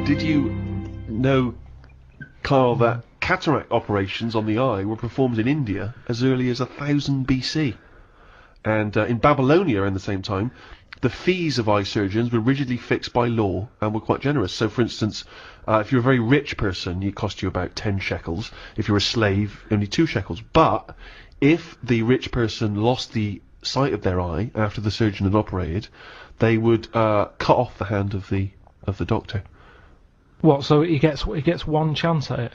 Did you know, Karl, that cataract operations on the eye were performed in India as early as 1000 BC? And in Babylonia, around the same time, the fees of eye surgeons were rigidly fixed by law and were quite generous. So, for instance, if you're a very rich person, it cost you about 10 shekels. If you're a slave, only 2 shekels. But if the rich person lost the sight of their eye after the surgeon had operated, they would cut off the hand of the doctor. What? So he gets one chance at it?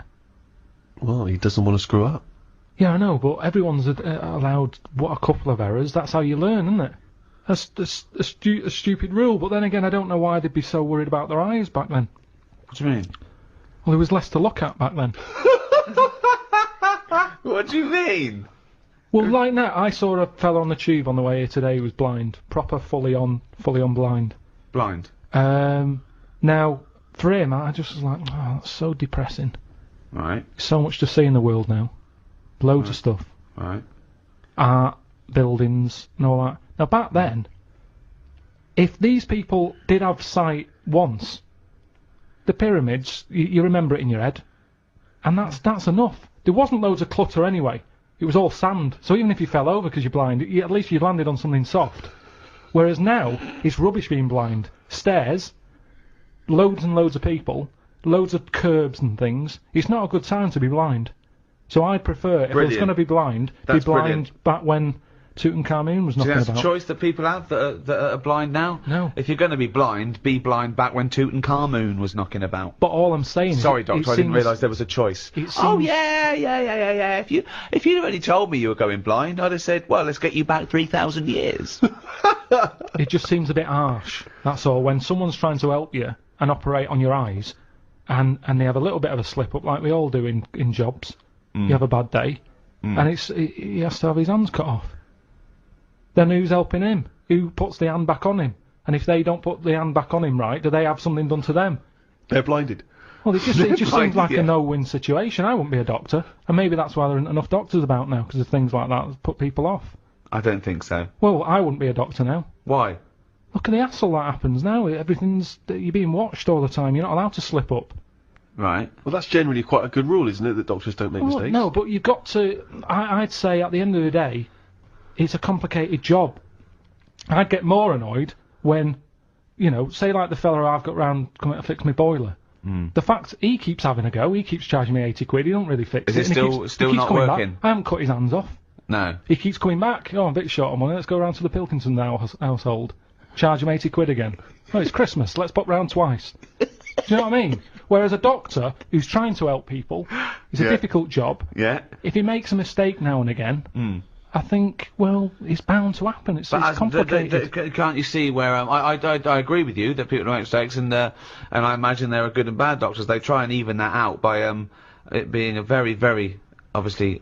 Well, he doesn't want to screw up. Yeah, I know, but everyone's allowed a couple of errors. That's how you learn, isn't it? That's a stupid rule. But then again, I don't know why they'd be so worried about their eyes back then. What do you mean? Well, there was less to look at back then. What do you mean? Well, like now, I saw a fella on the tube on the way here today who was blind. Proper, fully on blind. Blind? Now, for him, I just was like, oh, that's so depressing. Right. So much to see in the world now. Loads of stuff. Right. Art, buildings, and all that. Now, back then, if these people did have sight once, the pyramids, you remember it in your head, and that's enough. There wasn't loads of clutter anyway. It was all sand, so even if you fell over because you're blind, at least you landed on something soft. Whereas now, it's rubbish being blind. Stairs, loads and loads of people, loads of curbs and things. It's not a good time to be blind. So I'd prefer, if I was going to be blind, be blind back when Tutankhamun was knocking about. That's a choice that people have that are blind now? No. If you're going to be blind back when Tutankhamun was knocking about. But all I'm saying Sorry, is... Doctor, I didn't realise there was a choice. Oh, yeah. If you'd already told me you were going blind, I'd have said, well, let's get you back 3,000 years. It just seems a bit harsh, that's all. When someone's trying to help you and operate on your eyes, and they have a little bit of a slip-up, like we all do in jobs. You have a bad day, and he has to have his hands cut off. Then who's helping him? Who puts the hand back on him? And if they don't put the hand back on him right, do they have something done to them? They're blinded. Well, it just seems like a no-win situation. I wouldn't be a doctor, and maybe that's why there aren't enough doctors about now, because of things like that put people off. I don't think so. Well, I wouldn't be a doctor now. Why? Look at the hassle that happens now. You're being watched all the time. You're not allowed to slip up. Right. Well, that's generally quite a good rule, isn't it, that doctors don't make mistakes? No, but you've got to... I'd say, at the end of the day, it's a complicated job. I'd get more annoyed when, say like the fella I've got round coming to fix my boiler. The fact he keeps having a go, he keeps charging me 80 quid, he don't really fix it. Is it still not working? Back. I haven't cut his hands off. No. He keeps coming back. Oh, I'm a bit short on money, let's go round to the Pilkinson household. Charge him 80 quid again. Oh, it's Christmas, let's pop round twice. Do you know what I mean? Whereas a doctor who's trying to help people, it's a difficult job. Yeah. If he makes a mistake now and again, I think, well, it's bound to happen. It's complicated. Can't you see where I agree with you that people make mistakes, and I imagine there are good and bad doctors. They try and even that out by it being a very, very obviously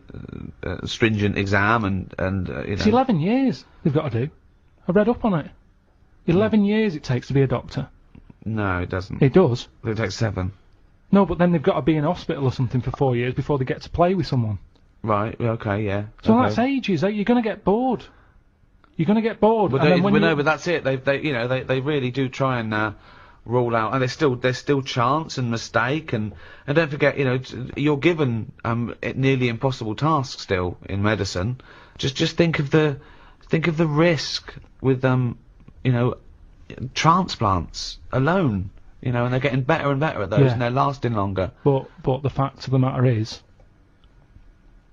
stringent exam and It's 11 years they've got to do. I read up on it. 11 years it takes to be a doctor. No, it doesn't. It does. It takes 7. No, but then they've got to be in hospital or something for 4 years before they get to play with someone. Right. Okay. Yeah. So that's ages. You're going to get bored. You're going to get bored. But but that's it. They really do try and rule out, and there's still chance and mistake, and don't forget, you're given nearly impossible tasks still in medicine. Just think of the risk with transplants alone, and they're getting better and better at those, and they're lasting longer. But the fact of the matter is,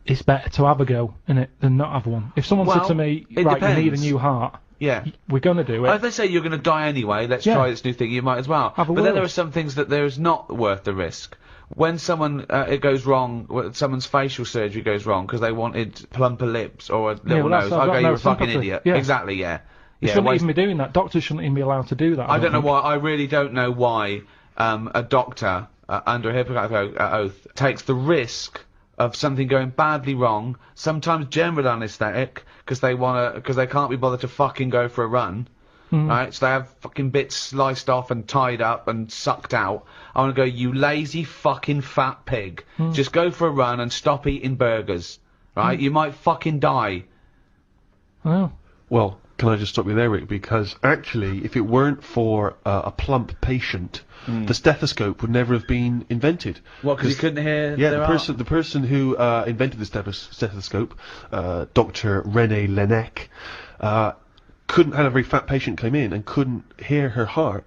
it's better to have a go, innit, than not have one. If someone said to me, right, you need a new heart, we're gonna do it. If they say you're gonna die anyway, let's try this new thing, you might as well. But then there are some things that there is not worth the risk. When someone, it goes wrong, someone's facial surgery goes wrong because they wanted plumper lips or a little nose, I go, you're a fucking idiot. Yeah. Exactly, yeah. You shouldn't even be doing that. Doctors shouldn't even be allowed to do that. I don't know why. I really don't know why a doctor under a Hippocratic oath takes the risk of something going badly wrong. Sometimes general anaesthetic because they can't be bothered to fucking go for a run. Right? So they have fucking bits sliced off and tied up and sucked out. I want to go, you lazy fucking fat pig. Just go for a run and stop eating burgers. Right? You might fucking die. Oh. Well, Can I just stop you there, Rick? Because actually, if it weren't for a plump patient, the stethoscope would never have been invented. What? Because you couldn't hear. Yeah, their the person who invented the stethoscope, Dr. René Laennec, couldn't have a very fat patient come in and couldn't hear her heart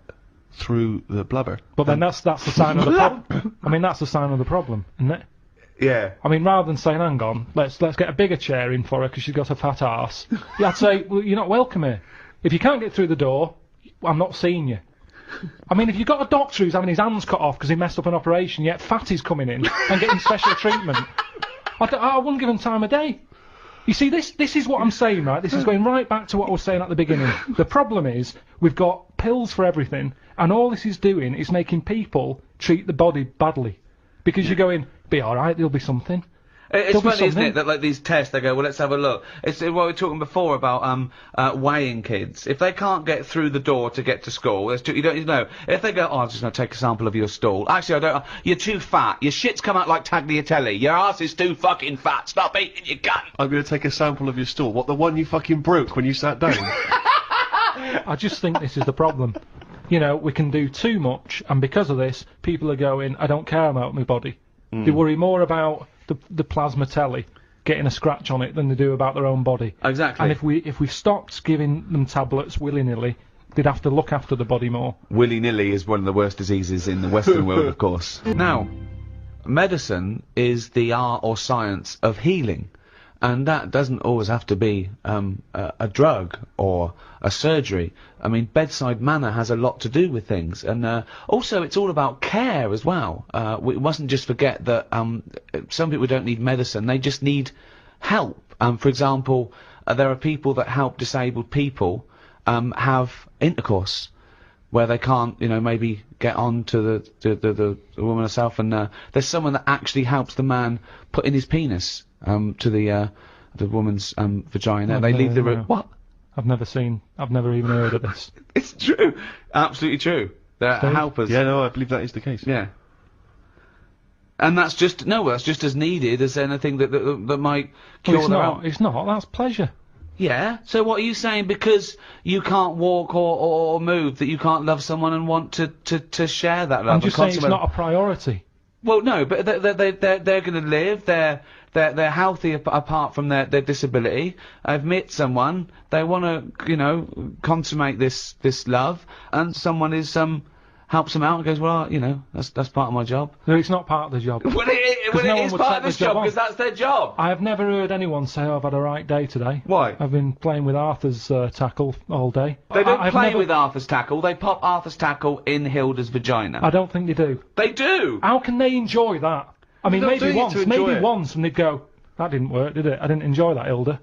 through the blubber. But then that's the sign of the problem. I mean, that's the sign of the problem, isn't it? Yeah. I mean, rather than saying, hang on, let's get a bigger chair in for her because she's got a fat arse, I'd say, well, you're not welcome here. If you can't get through the door, I'm not seeing you. I mean, if you've got a doctor who's having his hands cut off because he messed up an operation, yet fatty's coming in and getting special treatment, I wouldn't give him time of day. You see, this is what I'm saying, right? This is going right back to what I was saying at the beginning. The problem is, we've got pills for everything, and all this is doing is making people treat the body badly. Because you're going, be alright, there'll be something. It's funny, isn't it, that like these tests, they go, well, let's have a look. It's what we were talking before about weighing kids. If they can't get through the door to get to school, you don't know. If they go, oh, I'm just going to take a sample of your stool. Actually, I don't. You're too fat. Your shit's come out like tagliatelle. Your ass is too fucking fat. Stop eating your gun. I'm going to take a sample of your stool. What, the one you fucking broke when you sat down? I just think this is the problem. You know, we can do too much, and because of this, people are going, I don't care about my body. They worry more about the plasma telly getting a scratch on it than they do about their own body. Exactly. And if we stopped giving them tablets willy-nilly, they'd have to look after the body more. Willy-nilly is one of the worst diseases in the Western world, of course. Now, medicine is the art or science of healing. And that doesn't always have to be a drug or a surgery. I mean, bedside manner has a lot to do with things. And also, it's all about care as well. We mustn't just forget that some people don't need medicine. They just need help. For example, there are people that help disabled people have intercourse where they can't, you know, maybe get on to the woman herself. And there's someone that actually helps the man put in his penis to the woman's vagina. They leave the room. What? I've never even heard of this. It's true. Absolutely true. They're helpers. Yeah, no, I believe that is the case. Yeah. And that's just as needed as anything that might cure Well, it's not. That's pleasure. Yeah. So what are you saying? Because you can't walk or move, that you can't love someone and want to share that love? I'm just saying it's not a priority. Well, no, but they're going to live. They're healthy apart from their disability. I've met someone. They want to, you know, consummate this love, and someone helps them out and goes, well, you know, that's part of my job. No, it's not part of the job. Well, it is part of this job because that's their job. I have never heard anyone say, oh, I've had a right day today. Why? I've been playing with Arthur's tackle all day. They don't play with Arthur's tackle. They pop Arthur's tackle in Hilda's vagina. I don't think they do. They do. How can they enjoy that? I mean, maybe once, and they'd go, that didn't work, did it? I didn't enjoy that, Hilda.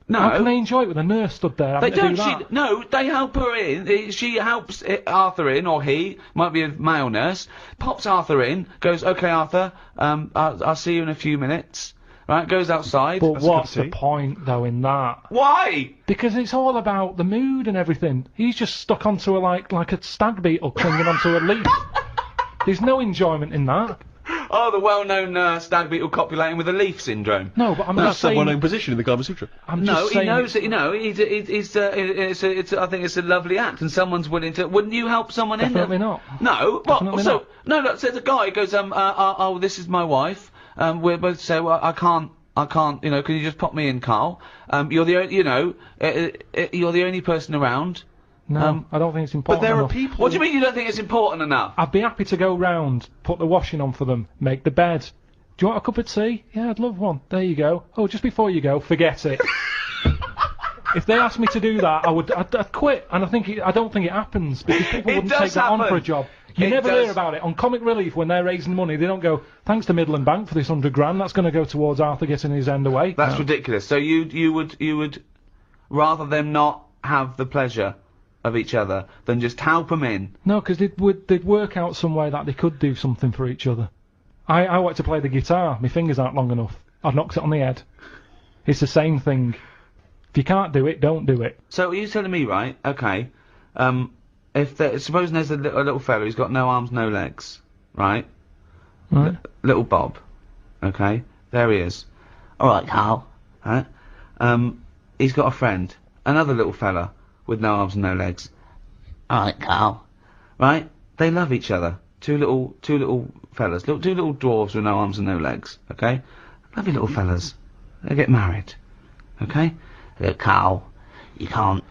No. How can they enjoy it with a nurse stood there having to do that? No, they help her in. She helps Arthur in, or he, might be a male nurse, pops Arthur in, goes, okay, Arthur, I'll see you in a few minutes. Right, goes outside. But what's the point, though, in that? Why? Because it's all about the mood and everything. He's just stuck onto like a stag beetle clinging onto a leaf. There's no enjoyment in that. Oh, the well-known stag beetle copulating with a leaf syndrome. No, but That's the well-known position in the Kama Sutra. No, he knows it. You know, I think it's a lovely act, and someone's willing to. Wouldn't you help someone Definitely in? not. No. Definitely not. No. Look, so the guy goes, oh, this is my wife. We're both say, well, I can't. You know, can you just pop me in, Karl? You're the you're the only person around. No, I don't think it's important But there enough. are people... What do you mean you don't think it's important enough? I'd be happy to go round, put the washing on for them, make the bed. Do you want a cup of tea? Yeah, I'd love one. There you go. Oh, just before you go, forget it. If they asked me to do that, I'd quit. And I don't think it happens, because people wouldn't take that on for a job. You never hear about it. On Comic Relief, when they're raising money, they don't go, thanks to Midland Bank for this £100 grand, that's going to go towards Arthur getting his end away. That's ridiculous. So you would rather them not have the pleasure of each other than just help them in? No, because they'd work out some way that they could do something for each other. I want to play the guitar. My fingers aren't long enough. I've knocked it on the head. It's the same thing. If you can't do it, don't do it. So are you telling me, right? Okay. Supposing there's a little fella who's got no arms, no legs, right? Right. Little Bob. Okay. There he is. All right, Karl. Right. He's got a friend, another little fella with no arms and no legs. Alright, Karl. Right? They love each other. Two little fellas. Two little dwarves with no arms and no legs. Okay? Lovely little fellas. They get married. Okay? Karl, you can't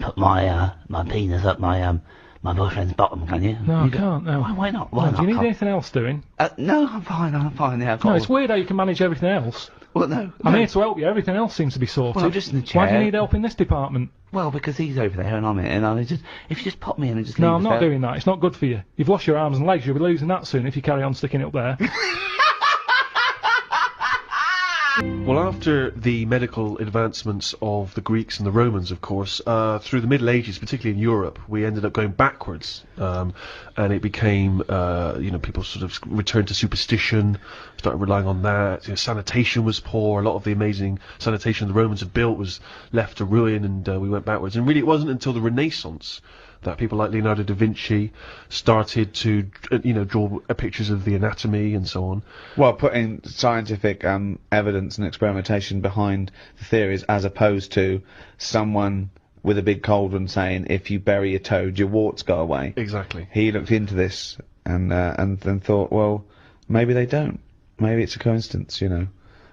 put my penis up my boyfriend's bottom, can you? No, I can't. No. Why not? No, do you need anything else doing? No, I'm fine. Yeah, No, it's weird how you can manage everything else. Well, no. I'm here to help you. Everything else seems to be sorted. Well, I'm just in the chair. Why do you need help in this department? Well, because he's over there and I'm here, and if you just pop me in and just No, leave I'm us not there. doing that. It's not good for you. You've lost your arms and legs. You'll be losing that soon if you carry on sticking it up there. Well, after the medical advancements of the Greeks and the Romans, of course, through the Middle Ages, particularly in Europe, we ended up going backwards, and it became, people sort of returned to superstition, started relying on that. Sanitation was poor. A lot of the amazing sanitation the Romans had built was left to ruin, and we went backwards. And really, it wasn't until the Renaissance that people like Leonardo da Vinci started to, draw pictures of the anatomy and so on. Well, putting scientific evidence and experimentation behind the theories, as opposed to someone with a big cauldron saying, if you bury a toad, your warts go away. Exactly. He looked into this and then thought, well, maybe they don't. Maybe it's a coincidence,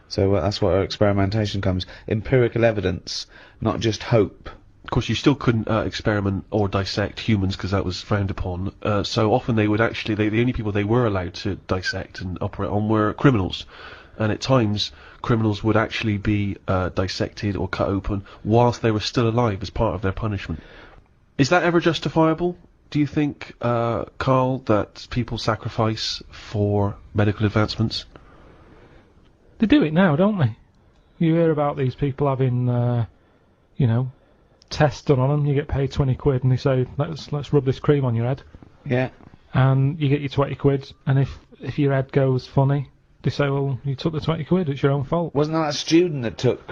So that's where experimentation comes. Empirical evidence, not just hope. Of course, you still couldn't experiment or dissect humans because that was frowned upon. So often they would actually, the only people they were allowed to dissect and operate on were criminals. And at times, criminals would actually be dissected or cut open whilst they were still alive as part of their punishment. Is that ever justifiable? Do you think, Karl, that people sacrifice for medical advancements? They do it now, don't they? You hear about these people having, tests done on them. You get paid 20 quid, and they say, let's rub this cream on your head. Yeah. And you get your 20 quid, and if your head goes funny, they say, well, you took the 20 quid, it's your own fault. Wasn't that student that took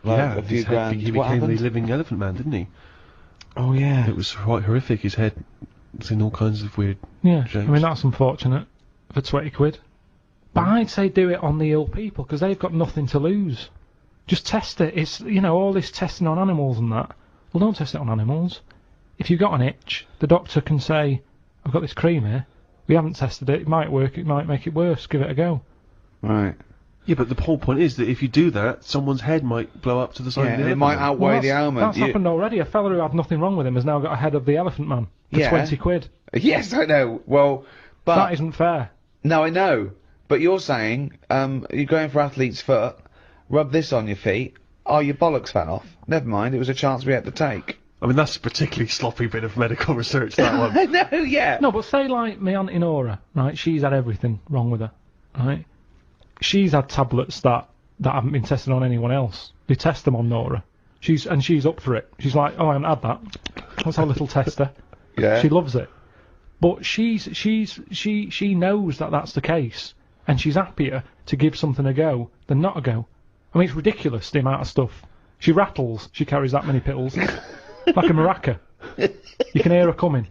a few grand? He What became the happened? living elephant man, didn't he? Oh, yeah. It was quite horrific. His head was in all kinds of weird Yeah, shapes. I mean, that's unfortunate for 20 quid. But I'd say do it on the ill people, because they've got nothing to lose. Just test it. It's, all this testing on animals and that. Well, don't test it on animals. If you've got an itch, the doctor can say, I've got this cream here. We haven't tested it. It might work. It might make it worse. Give it a go. Right. Yeah, but the whole point is that if you do that, someone's head might blow up to the side of the Yeah, it elephant might man. outweigh the ailment. That's happened already. A fella who had nothing wrong with him has now got a head of the elephant man for Yeah. 20 quid. Yes, I know. Well, but... That isn't fair. No, I know. But you're saying, you're going for athlete's foot, rub this on your feet, your bollocks fell off. Never mind, it was a chance we had to take. I mean, that's a particularly sloppy bit of medical research, that one. I know, yeah. No, but say like my Auntie Nora, right? She's had everything wrong with her, right? She's had tablets that haven't been tested on anyone else. They test them on Nora. She's up for it. She's like, oh, I haven't had that. That's our little tester. Yeah. She loves it. But she knows that that's the case, and she's happier to give something a go than not a go. I mean, it's ridiculous the amount of stuff. She rattles. She carries that many pills, like a maraca. You can hear her coming.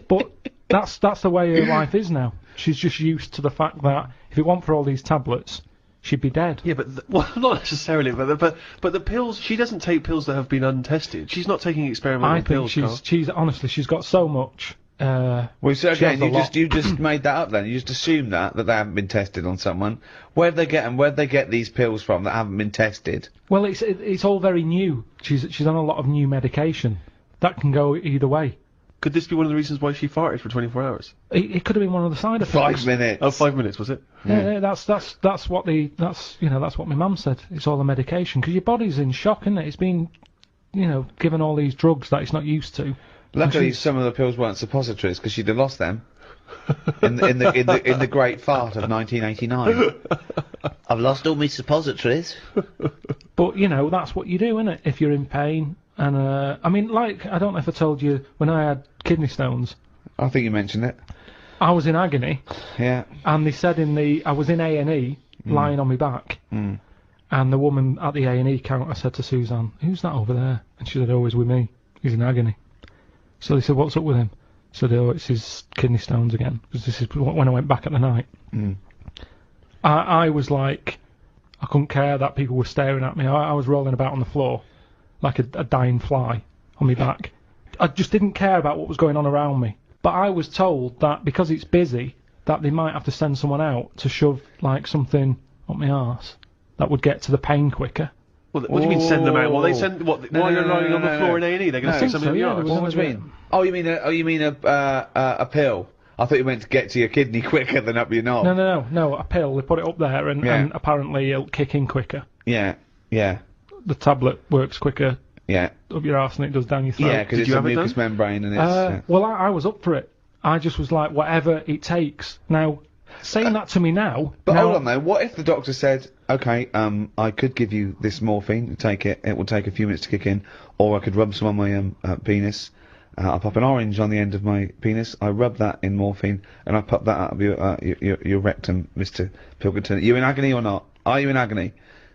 But that's the way her life is now. She's just used to the fact that if it weren't for all these tablets, she'd be dead. Yeah, but well, not necessarily. But the pills. She doesn't take pills that have been untested. She's not taking experimental I think pills. Karl. she's honestly, she's got so much. Well, so she again, has a lot. you just made that up then. You just assumed that they haven't been tested on someone. Where'd they get them? Where'd they get these pills from that haven't been tested? Well, it's all very new. She's on a lot of new medication. That can go either way. Could this be one of the reasons why she farted for 24 hours? It could have been one of the side effects. 5 minutes. Oh, 5 minutes, was it? Yeah, that's what that's what my mum said. It's all the medication because your body's in shock, isn't it? It's been, given all these drugs that it's not used to. Luckily, some of the pills weren't suppositories because she'd have lost them in the great fart of 1989. I've lost all my suppositories. But that's what you do, innit? If you're in pain, and I mean, like I don't know if I told you when I had kidney stones, I think you mentioned it. I was in agony, Yeah. and they said I was in A&E lying on my back, and the woman at the A&E counter said to Suzanne, "Who's that over there?" And she said, "Oh, he's with me. He's in agony." So they said, "What's up with him?" So they, "Oh, it's his kidney stones again." Because this is when I went back at the night. I was like, I couldn't care that people were staring at me. I was rolling about on the floor like a dying fly on my back. I just didn't care about what was going on around me. But I was told that because it's busy, that they might have to send someone out to shove like something up my arse that would get to the pain quicker. What do you mean send them out? Well, they send what? No, while no, you're no, lying no, on the no, floor no. in A&E, they're going I to think stick something so, up yeah, your there arse. was What do you mean? Oh, you mean a pill? I thought you meant to get to your kidney quicker than up your knob. No, a pill. They put it up there, and apparently it'll kick in quicker. Yeah. The tablet works quicker Yeah. up your arse than it does down your throat. Yeah, because Did it's you a have it mucous done? membrane and it's... Well, I was up for it. I just was like, whatever it takes. Now, saying that to me now... But now, hold on though, what if the doctor said, okay, I could give you this morphine, take it, it will take a few minutes to kick in, or I could rub some on my penis, I pop an orange on the end of my penis, I rub that in morphine, and I pop that out of your rectum, Mr. Pilkington. Are you in agony or not? Are you in agony?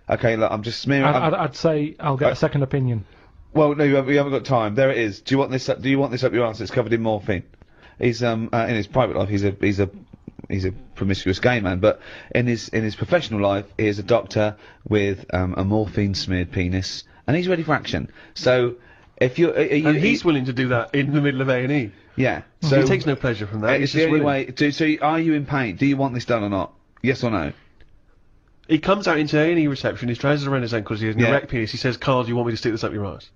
Okay, look, I'm just smearing... I'd say I'll get a second opinion. Well, no, you haven't got time. There it is. Do you want this up your arse? It's covered in morphine. He's in his private life, he's a promiscuous gay man, but in his professional life, he is a doctor with a morphine smeared penis, and he's ready for action. So, if you're, And he's willing to do that in the middle of A&E. yeah. So So he takes no pleasure from that. it's He's the just only willing. way. So, are you in pain? Do you want this done or not? Yes or no? He comes out into A&E reception, his trousers around his ankles, he has an Yeah. erect penis, he says, Karl, do you want me to stick this up your arse?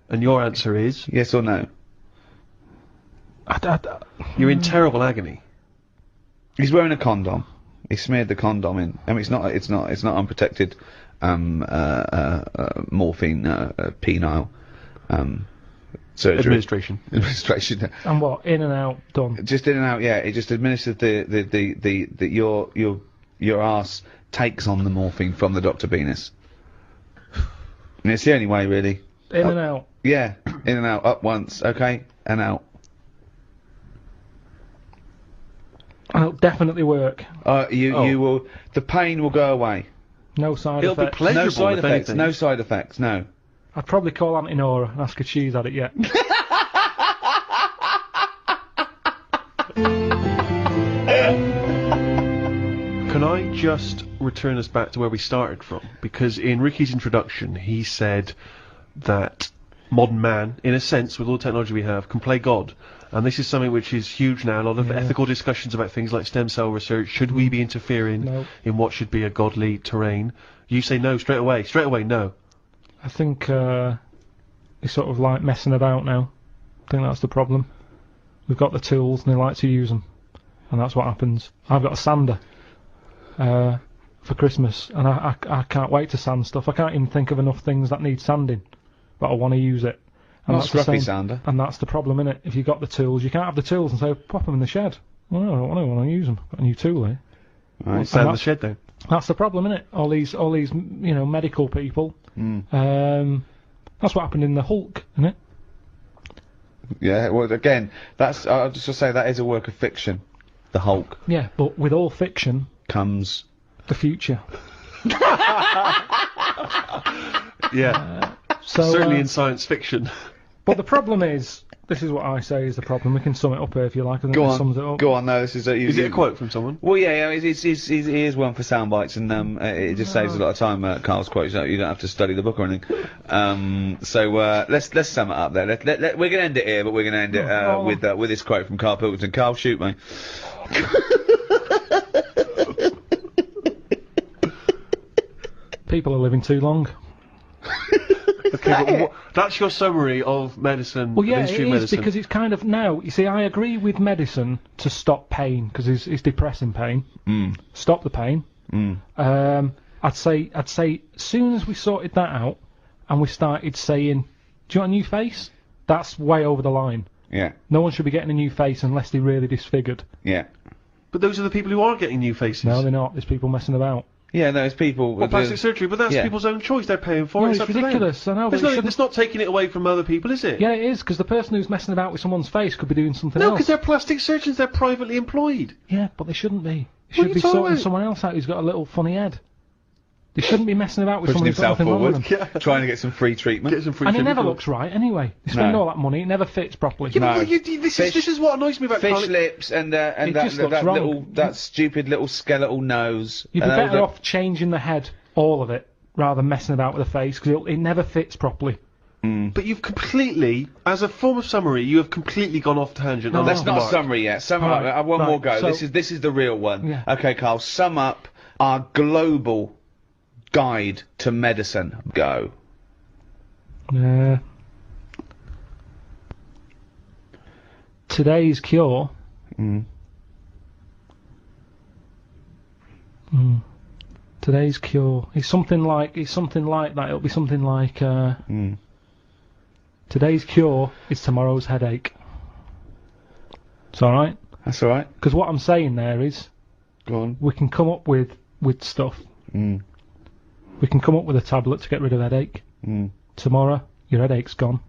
And your answer is, Yes or no? you're in terrible agony. He's wearing a condom. He smeared the condom in. I mean, it's not unprotected morphine penile surgery. Administration. And what? In and out, done. Just in and out, yeah. It just administered your arse takes on the morphine from the Dr. Penis. And it's the only way, really. In and out. Yeah, in and out, up once, okay, and out. And it'll definitely work. You will. The pain will go away. No side It'll be effects. pleasurable, No side if effects. anything. No side effects. No. I'd probably call Auntie Nora and ask if she's had it yet. Can I just return us back to where we started from? Because in Ricky's introduction, he said that modern man, in a sense, with all the technology we have, can play God. And this is something which is huge now. A lot of ethical discussions about things like stem cell research. Should we be interfering No. in what should be a godly terrain? You say no straight away. Straight away, no. I think they're sort of like messing about now. I think that's the problem. We've got the tools and they like to use them. And that's what happens. I've got a sander for Christmas, and I can't wait to sand stuff. I can't even think of enough things that need sanding, but I want to use it. And Not that's the scruffy same. sander. And that's the problem, innit? If you've got the tools, you can't have the tools and say, pop them in the shed. Well, no, I don't want to use them. Got a new tool here. Right. Sand the that's- shed down. That's the problem, innit? All these, medical people. That's what happened in the Hulk, innit? Yeah. Well, again, I'll just say that is a work of fiction. The Hulk Yeah, but with all fiction, comes. the future. Yeah. So, Certainly in science fiction. But the problem is, this is what I say is the problem. We can sum it up here if you like. I think Go that on. sums it up. Go on. No, this is. Is it a quote from someone? Well, yeah, here's one for sound bites, and it just saves a lot of time. Carl's quotes, you don't have to study the book or anything. So let's sum it up there. We're gonna end it here, but we're gonna end it with this quote from Karl Pilkington. Karl, shoot me. People are living too long. Okay, but that's your summary of medicine. Well, the yeah, history it of is, medicine. because it's kind of now. You see, I agree with medicine to stop pain because it's depressing pain. Stop the pain. I'd say, as soon as we sorted that out, and we started saying, "Do you want a new face?" That's way over the line. Yeah. No one should be getting a new face unless they're really disfigured. Yeah. But those are the people who are getting new faces. No, they're not. There's people messing about. Yeah, no, it's people. Well, plastic surgery, but that's yeah. people's own choice. They're paying for No, it. it's up to them. ridiculous. I know, but There's it no, shouldn't- it's not taking it away from other people, is it? Yeah, it is, because the person who's messing about with someone's face could be doing something No, else. because they're plastic surgeons. They're privately employed. Yeah, but they shouldn't be. They What are should you be talking sorting about? someone else out who's got a little funny head. They shouldn't be messing about with Pushing someone who's got himself nothing wrong with forward, them. trying to get some free treatment. Get some free And it treatment never for- looks right anyway. They spend No. all that money, it never fits properly. Yeah, No. but this Fish- is what annoys me about Fish Karl. lips and It that, just looks that wrong. little that stupid little skeletal nose. You'd be and all better the- off changing the head, all of it, rather than messing about with the face, because it never fits properly. But you've completely, as a form of summary, you have completely gone off tangent. No, and That's off not the a mark. summary yet. Sum up. Right, I have one right, more go. so- This is the real one. Yeah. Okay, Carl. Sum up our global guide to medicine. Go. Today's cure. Today's cure. It's something like that. It'll be something like. Today's cure is tomorrow's headache. It's all right. That's all right. Because what I'm saying there is, Go on. we can come up with stuff. We can come up with a tablet to get rid of headache. Tomorrow, your headache's gone.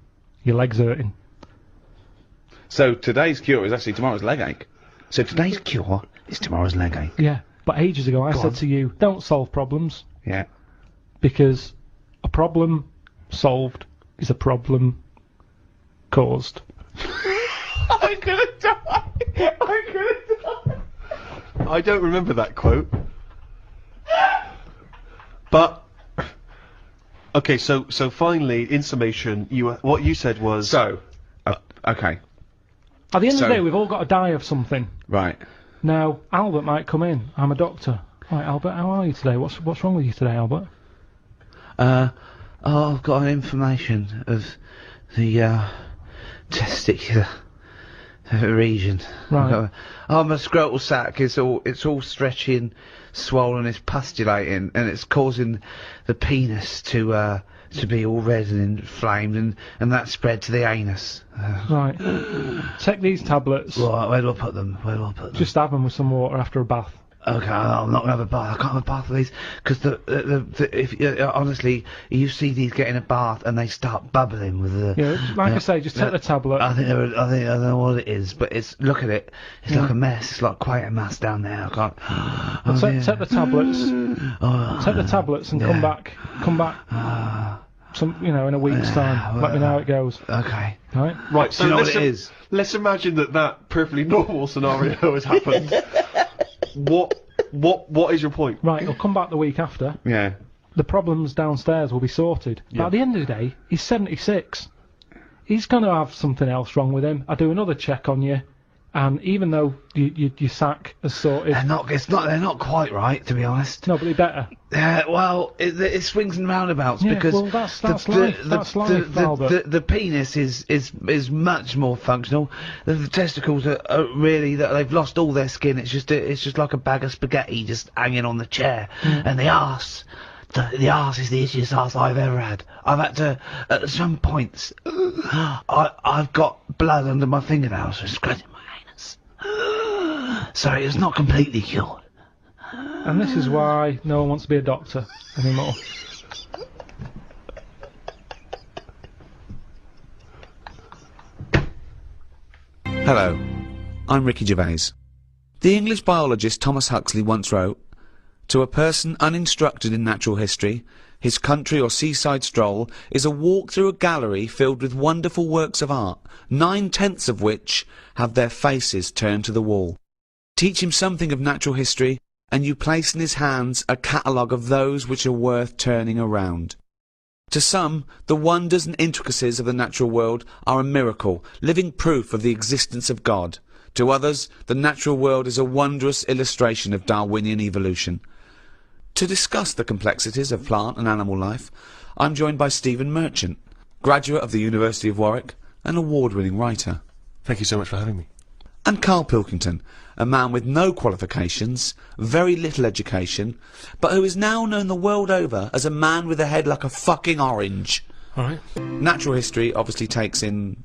Your leg's hurting. So today's cure is actually tomorrow's leg ache. So today's cure is tomorrow's leg ache. Yeah, but ages ago I Go said on. to you, don't solve problems, Yeah. because a problem solved is a problem caused. I'm gonna die. I'm gonna die. I don't remember that quote. But okay, so finally, in summation, what you said was So, okay, At the end of So- the day, we've all got to die of something. right. Now, Albert might come in. I'm a doctor. Right, Albert, how are you today? What's wrong with you today, Albert? I've got an inflammation of the testicular region. Right. My scrotal sac is all stretchy and swollen. It's pustulating, and it's causing the penis to be all red and inflamed, and that spread to the anus. Right. Take these tablets. Right, where do I put them? Just have them with some water after a bath. Okay, I'm not gonna have a bath. I can't have a bath with these because honestly, you see these get in a bath and they start bubbling with the. Yeah, like I say, just take the tablet. I don't know what it is, but look at it. It's like a mess. It's like quite a mess down there. I can't. Take the tablets. Oh, Take the tablets and come back. In a week's time. Let me know how it goes. okay. Right? right. So Do you know let's what it is? Let's imagine that perfectly normal scenario has happened. What is your point? Right. He'll come back the week after. Yeah. The problems downstairs will be sorted. But at the end of the day, he's 76. He's going to have something else wrong with him. I do another check on you, and even though your sack is sorted, They're not quite right, to be honest. no, but he better. Well, it swings and roundabouts Yeah, because well, that's life. That's life, Albert. the penis is much more functional. The testicles are really that they've lost all their skin. It's just like a bag of spaghetti just hanging on the chair, and the arse. The arse is the itchiest arse I've ever had. I've had to, at some points, I've got blood under my fingernails from scratching my anus. Sorry, it's not completely cured. And this is why no one wants to be a doctor anymore. Hello, I'm Ricky Gervais. The English biologist Thomas Huxley once wrote, "To a person uninstructed in natural history, his country or seaside stroll is a walk through a gallery filled with wonderful works of art, 9/10 of which have their faces turned to the wall. Teach him something of natural history, and you place in his hands a catalogue of those which are worth turning around. To some, the wonders and intricacies of the natural world are a miracle, living proof of the existence of God. To others, the natural world is a wondrous illustration of Darwinian evolution." To discuss the complexities of plant and animal life, I'm joined by Stephen Merchant, graduate of the University of Warwick and award-winning writer, Thank you so much for having me. and Karl Pilkington, a man with no qualifications, very little education, but who is now known the world over as a man with a head like a fucking orange. Alright. Natural history obviously takes in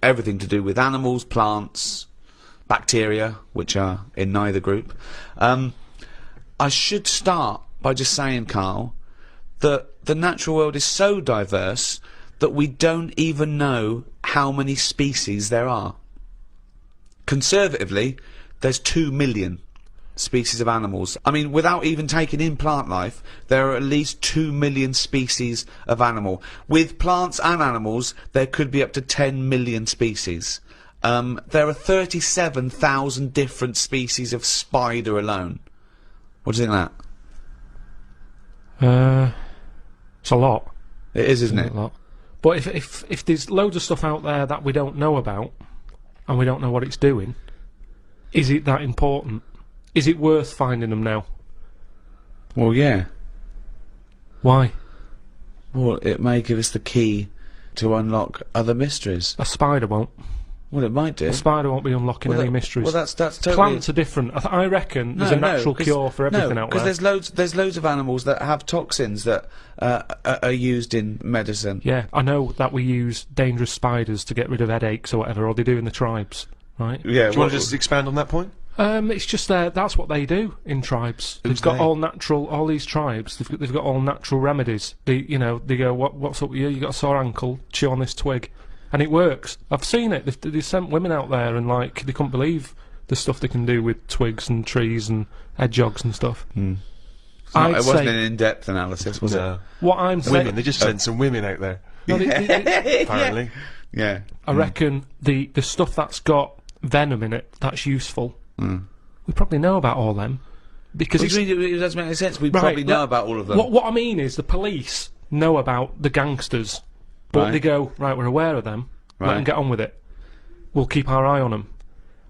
everything to do with animals, plants, bacteria, which are in neither group. I should start by just saying, Karl, that the natural world is so diverse that we don't even know how many species there are. Conservatively, there's 2 million species of animals. I mean, without even taking in plant life, there are at least 2 million species of animal. With plants and animals, there could be up to 10 million species. There are 37,000 different species of spider alone. What do you think of It's a lot. that? It is, isn't it? A lot. But if there's loads of stuff out there that we don't know about, and we don't know what it's doing, is it that important? Is it worth finding them now? Well, yeah. Why? Well, it may give us the key to unlock other mysteries. A spider won't. Well, it might do. A spider won't be unlocking any mysteries. Well, that's totally... Plants are different. I reckon there's a natural cure for everything out there. Because there's loads of animals that have toxins that are used in medicine. Yeah, I know that we use dangerous spiders to get rid of headaches or whatever, or they do in the tribes, right? Yeah. Do you want to just expand on that point? It's just that's what they do in tribes. They've got all these tribes. They've got all natural remedies. They go, what's up with you? You got a sore ankle? Chew on this twig. And it works. I've seen it. They've sent women out there and like they couldn't believe the stuff they can do with twigs and trees and hedgehogs and stuff. It wasn't an in-depth analysis, was it? What I'm saying, Women. They just sent some women out there. no, Apparently. Yeah. I reckon the stuff that's got venom in it that's useful. We probably know about all them because It doesn't make any sense. We probably know about all of them. What I mean is the police know about the gangsters. But they go, right, we're aware of them, let them get on with it. We'll keep our eye on them.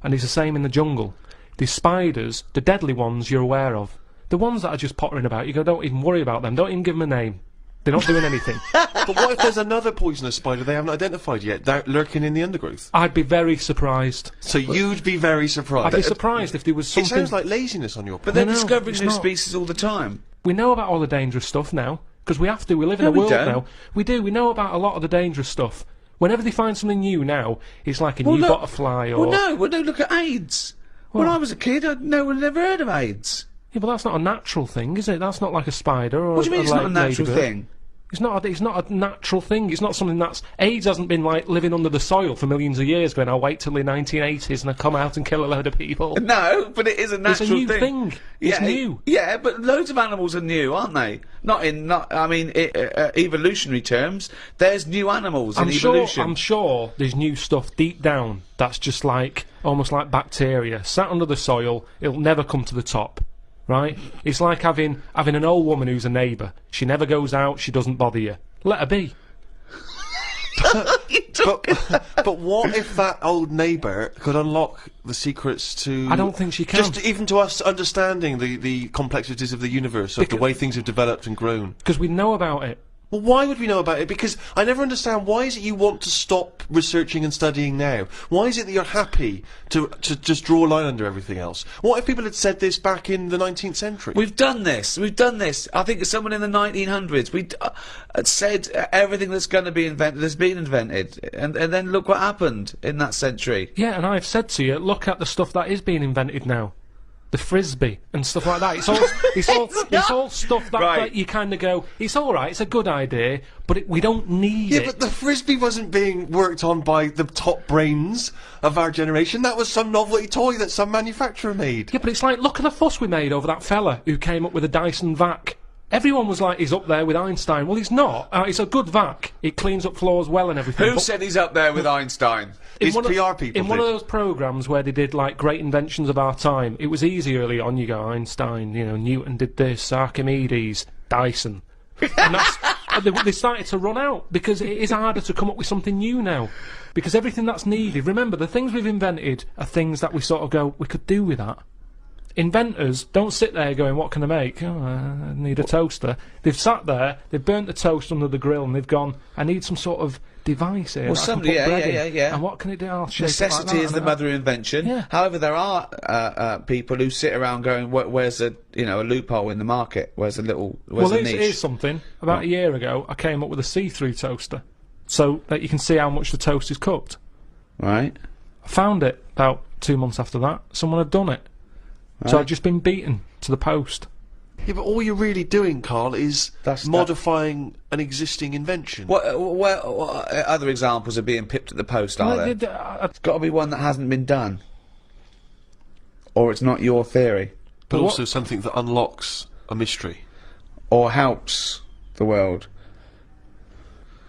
And it's the same in the jungle. The spiders, the deadly ones you're aware of. The ones that are just pottering about, you go, don't even worry about them, don't even give them a name. They're not doing anything. But what if there's another poisonous spider they haven't identified yet, lurking in the undergrowth? I'd be very surprised. So you'd be very surprised. I'd be surprised if there was something... It sounds like laziness on your part. But they're No, discovering it's new not. species all the time. We know about all the dangerous stuff now, because we have to. We live in No, a we world don't. now. We do. We know about a lot of the dangerous stuff. Whenever they find something new now, it's like a new butterfly or... Well, no, look at AIDS. When I was a kid, no one had ever heard of AIDS. Yeah, but that's not a natural thing, is it? That's not like a spider or What do you mean it's not a natural ladybird. thing? It's not a natural thing. It's not something that's... AIDS hasn't been, like, living under the soil for millions of years going, I'll wait till the 1980s and I'll come out and kill a load of people. No, but it is a natural It's a new thing. It's new. Yeah, but loads of animals are new, aren't they? Evolutionary terms, there's new animals in evolution. I'm sure there's new stuff deep down that's just like, almost like bacteria, sat under the soil, it'll never come to the top. Right? It's like having an old woman who's a neighbour. She never goes out, she doesn't bother you. Let her be. But what if that old neighbour could unlock the secrets to... I don't think she can. Just even to us understanding the complexities of the universe, of the way things have developed and grown. Because we know about it. Well, why would we know about it? Because I never understand, why is it you want to stop researching and studying now? Why is it that you're happy to just draw a line under everything else? What if people had said this back in the 19th century? We've done this. I think it's someone in the 1900s. We said everything that's going to be invented has been invented, and then look what happened in that century. Yeah, and I've said to you, look at the stuff that is being invented now. The frisbee and stuff like that. It's all stuff that Right. like, you kind of go, it's all right, it's a good idea, but we don't need Yeah, it. but the frisbee wasn't being worked on by the top brains of our generation. That was some novelty toy that some manufacturer made. Yeah, but it's like, look at the fuss we made over that fella who came up with a Dyson vac. Everyone was like, he's up there with Einstein. Well, he's not. It's a good vac. It cleans up floors well and everything. Who But said he's up there with Einstein? These one of- PR people in one of did. those programs where they did like great inventions of our time, it was easy early on. You go, Einstein, Newton did this, Archimedes, Dyson. And they started to run out because it is harder to come up with something new now. Because everything that's needed, remember, the things we've invented are things that we sort of go, we could do with that. Inventors don't sit there going, what can I make? Oh, I need a toaster. They've sat there, they've burnt the toast under the grill, and they've gone, I need some sort of device here. Well, that I can somebody- put bread yeah, in. yeah. And what can it do? I'll shape it like Necessity that is the and mother of invention. Yeah. However, there are people who sit around going, "Where's a loophole in the market? Where's a Well, niche?" here's something. About a year ago, I came up with a see-through toaster, so that you can see how much the toast is cooked. Right. I found it about 2 months after that. Someone had done it. So I'd just been beaten to the post. Yeah, but all you're really doing, Karl, is That's- modifying an existing invention. What other examples of being pipped at the post are there? It's got to be one that hasn't been done, or it's not your theory, But also something that unlocks a mystery. or helps the world.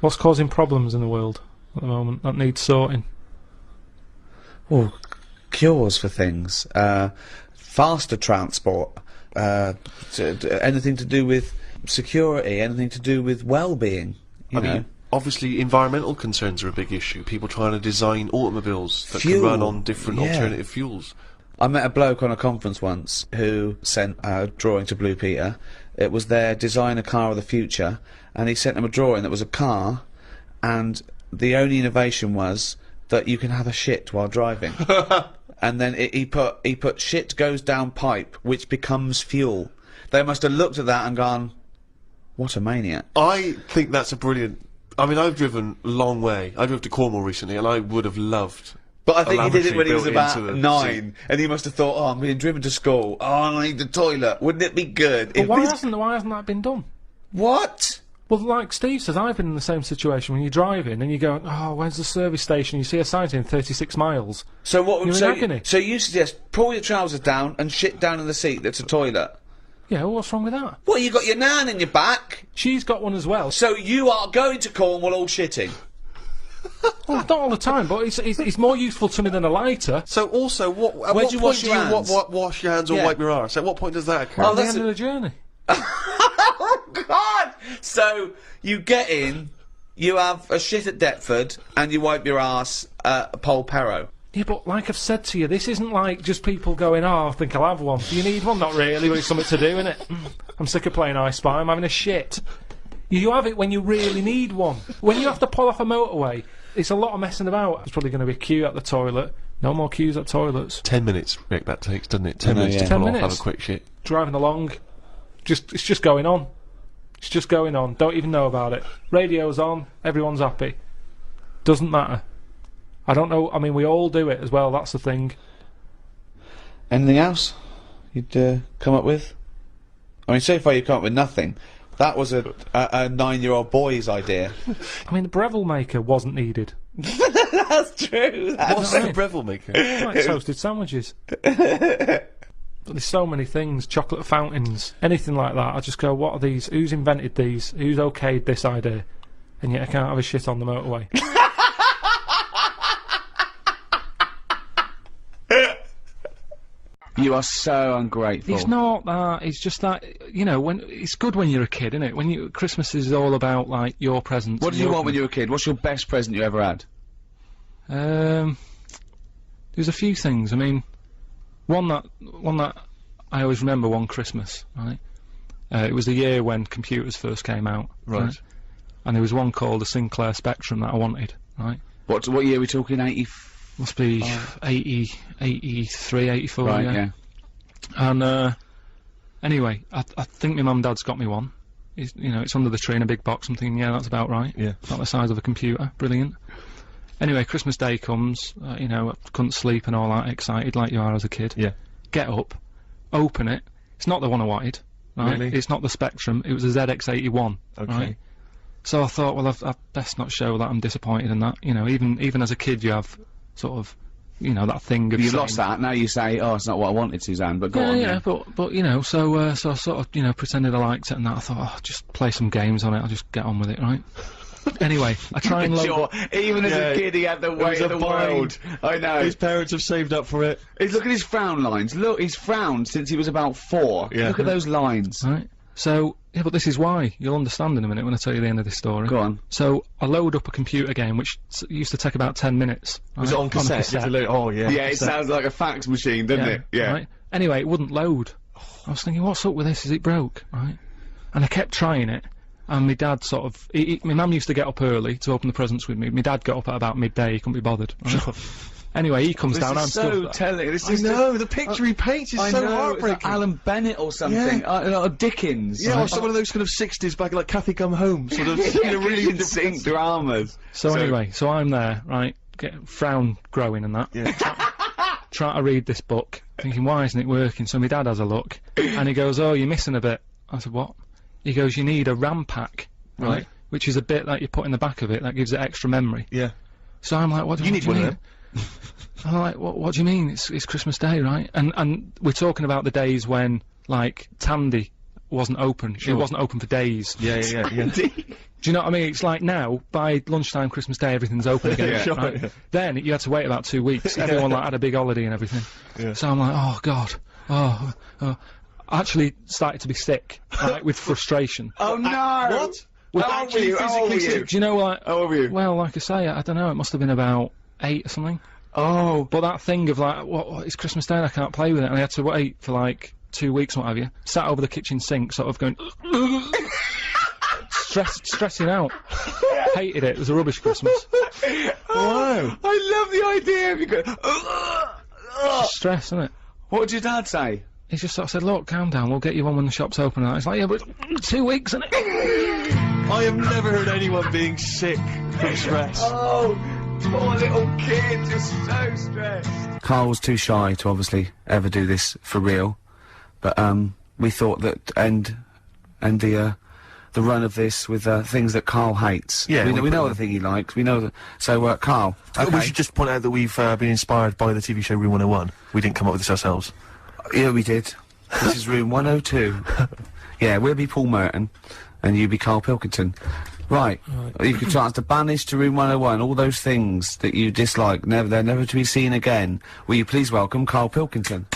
What's causing problems in the world at the moment that needs sorting? Well, cures for things, faster transport, anything to do with security, anything to do with well-being. You know. obviously environmental concerns are a big issue. People trying to design automobiles that Fuel. can run on different alternative fuels. I met a bloke on a conference once who sent a drawing to Blue Peter. It was their design a car of the future, and he sent them a drawing that was a car, and the only innovation was that you can have a shit while driving. And then he put shit goes down pipe, which becomes fuel. They must have looked at that and gone, what a maniac. I think that's a brilliant... I mean, I've driven a long way. I drove to Cornwall recently, and I would have loved... But I think he did it when he was lavatory built about into the 9, and he must have thought, oh, I'm being driven to school. Oh, I need the toilet. Wouldn't it be good? But if why this- hasn't that been done? What? Well, like Steve says, I've been in the same situation when you're driving and you go, oh, where's the service station? You see a sign in 36 miles. So what? You're in agony. So you suggest pull your trousers down and shit down in the seat that's a toilet? Yeah, well, what's wrong with that? Well, you got your nan in your back. She's got one as well. So you are going to Cornwall all shitting. Well, not all the time, but it's more useful to me than a lighter. So also, at Where what do you point wash do your you hands? wash your hands or Yeah. wipe your arse? At what point does that occur? At the that's end of the journey. Oh God! So you get in, you have a shit at Deptford, and you wipe your arse at Polperro. Yeah, but like I've said to you, this isn't like just people going, oh, I think I'll have one. Do you need one? Not really, but it's something to do, innit? I'm sick of playing I Spy, I'm having a shit. You have it when you really need one. When you have to pull off a motorway, it's a lot of messing about. There's probably going to be a queue at the toilet. No more queues at toilets. 10 minutes, Rick, that takes, doesn't it? 10 know, minutes yeah. to 10 pull off, have minutes. a quick shit. Driving along. It's just going on. It's just going on. Don't even know about it. Radio's on. Everyone's happy. Doesn't matter. I don't know. I mean, we all do it as well. That's the thing. Anything else you'd come up with? I mean, so far you've come up with nothing. That was a 9-year-old boy's idea. I mean, the Breville maker wasn't needed. That's true. What's the Breville maker? Like toasted sandwiches. But there's so many things. Chocolate fountains. Anything like that. I just go, what are these? Who's invented these? Who's okayed this idea? And yet I can't have a shit on the motorway. You are so ungrateful. It's not that. It's just that, you know, when it's good when you're a kid, isn't it? When you Christmas is all about like your presents. What did you want when you were a kid? What's your best present you ever had? There's a few things. I mean, one that I always remember one Christmas, right? It was the year when computers first came out, Right. And there was one called the Sinclair Spectrum that I wanted, right? What year are we talking? 80? Must be 80, 83, 84, Right, yeah. yeah. And anyway, I think my mum and dad's got me one. It's under the tree in a big box. I'm thinking, yeah, that's about right. Yeah. About the size of a computer. Brilliant. Anyway, Christmas Day comes. I couldn't sleep and all that. Excited like you are as a kid. Yeah. Get up, open it. It's not the one I wanted. Right? Really? It's not the Spectrum. It was a ZX81. Okay. Right? So I thought, well, I've best not show that I'm disappointed in that. You know, even as a kid, you have sort of, that thing of You've saying- lost that. Now you say, oh, it's not what I wanted, Suzanne, but go on. yeah, but so I sort of pretended I liked it and that. I thought, oh, just play some games on it. I'll just get on with it, right? Anyway, I try and load. Sure, even as a kid, he had the weight of the world. I know. His parents have saved up for it. Look at his frown lines. Look, he's frowned since he was about 4. Yeah. Look at those lines. Right. So yeah, but this is why you'll understand in a minute when I tell you the end of this story. Go on. So I load up a computer game which used to take about 10 minutes. Was right? it on cassette? You had to load- oh, yeah. Yeah, it sounds like a fax machine, doesn't it? Yeah. Right? Anyway, it wouldn't load. I was thinking, what's up with this? Is it broke? Right? And I kept trying it. And my dad sort of... my mum used to get up early to open the presents with me. My dad got up at about midday. He couldn't be bothered. Right? Anyway, he comes down. I'm still... telling. This I is know, the picture he paints is I so know, it's like heartbreaking. Alan Bennett or something. Or Dickens. Yeah, or some of those kind of 60s back, like Kathy Come Home, sort of, really sync dramas. So anyway, so I'm there, right? Get frown growing and that. Yeah. Trying to read this book, thinking, why isn't it working? So my dad has a look, and he goes, oh, you're missing a bit. I said, what? He goes, you need a RAM pack, right? Which is a bit that you put in the back of it that gives it extra memory. Yeah. So I'm like, what do You need you one mean? of I'm like, what do you mean? It's Christmas Day, right? And we're talking about the days when, like, Tandy wasn't open. It wasn't open for days. Yeah. Do you know what I mean? It's like now, by lunchtime Christmas Day, everything's open again. Yeah, sure, right? yeah. Then you had to wait about 2 weeks. Everyone like had a big holiday and everything. Yeah. So I'm like, oh God, I actually started to be sick, right, with frustration. Oh no! What? With How old were actually you? How old were physically you? Do you know what? How old were you? Well, like I say, I don't know. It must have been about 8 or something. Oh. But that thing of like, what it's Christmas Day and I can't play with it, and I had to wait for like 2 weeks or what have you. Sat over the kitchen sink, sort of going, stressing out. Hated it. It was a rubbish Christmas. Wow. I love the idea of you going. Just stress, isn't it? What did your dad say? He just sort of said, look, calm down, we'll get you one when the shop's open. And it's like, yeah, but 2 weeks, isn't it? I have never heard anyone being sick from stress. Oh, poor little kid, just so stressed. Karl was too shy to obviously ever do this for real, but we thought that end the run of this with things that Karl hates. Yeah, we know the thing he likes. We know that. So Karl, okay. We should just point out that we've been inspired by the TV show Room 101. We didn't come up with this ourselves. Yeah, we did. This is room 102. Yeah, we'll be Paul Merton, and you be Karl Pilkington. Right. You could chance to banish to room 101 all those things that you dislike. They're never to be seen again. Will you please welcome Karl Pilkington?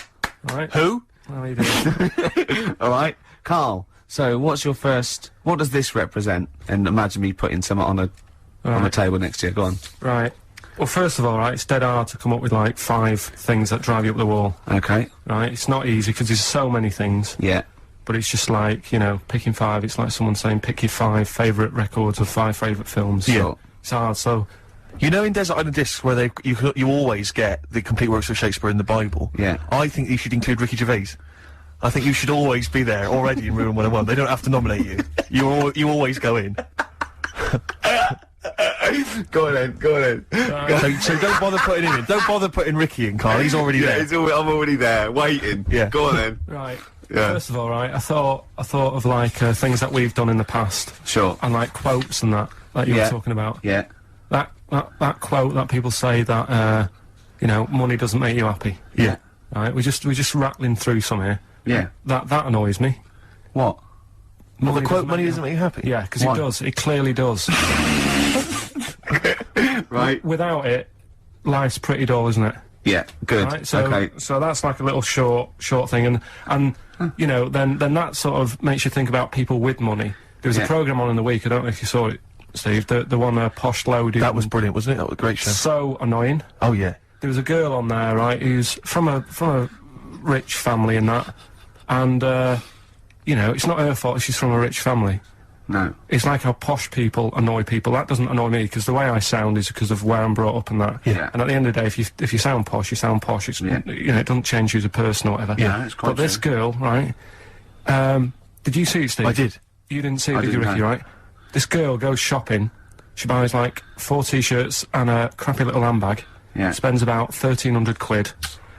Right. Who? How are you doing? All right, Karl. So, what's your first? What does this represent? And imagine me putting something on a table next to you. Go on. Right. Well, first of all, right, it's dead hard to come up with like 5 things that drive you up the wall. Okay. Right. It's not easy because there's so many things. Yeah. But it's just like, you know, picking 5. It's like someone saying pick your 5 favourite records of 5 favourite films. Yeah. It's hard. So. You know, in Desert Island Discs, where you always get the complete works of Shakespeare in the Bible. Yeah. I think you should include Ricky Gervais. I think you should always be there already in Room 101. They don't have to nominate you. You always go in. Go on then. So don't bother putting him in. Don't bother putting Ricky in, Karl. He's already there. I'm already there, waiting. Yeah. Go on then. Right. Yeah. First of all, right, I thought of like things that we've done in the past. Sure. And like quotes and that you were talking about. Yeah. That quote that people say that you know, money doesn't make you happy. Yeah. Right. We're just rattling through some here. Yeah. That annoys me. What? Well, the quote, doesn't money make doesn't make you happy. Yeah, because Why? it does. It clearly does. Right. Without it, life's pretty dull, isn't it? Yeah. Good. Right, so okay. so that's like a little short thing, and you know, then that sort of makes you think about people with money. There was Yeah. a program on in the week. I don't know if you saw it, Steve. The one Posh Loaded. That was brilliant, wasn't it? That was a great show. so annoying. Oh yeah. There was a girl on there, right, who's from a rich family and that, and you know, it's not her fault. She's from a rich family. No. It's like how posh people annoy people. That doesn't annoy me because the way I sound is because of where I'm brought up and that. Yeah. And at the end of the day, if you sound posh, you sound posh. It's Yeah. you know, it doesn't change you as a person or whatever. Yeah, that's quite But this true. girl, right? Did you see it, Steve? I did. You didn't see it, I did you, didn't Ricky? know. Right? This girl goes shopping. She buys like 4 t-shirts and a crappy little handbag. Yeah. Spends about 1,300 quid,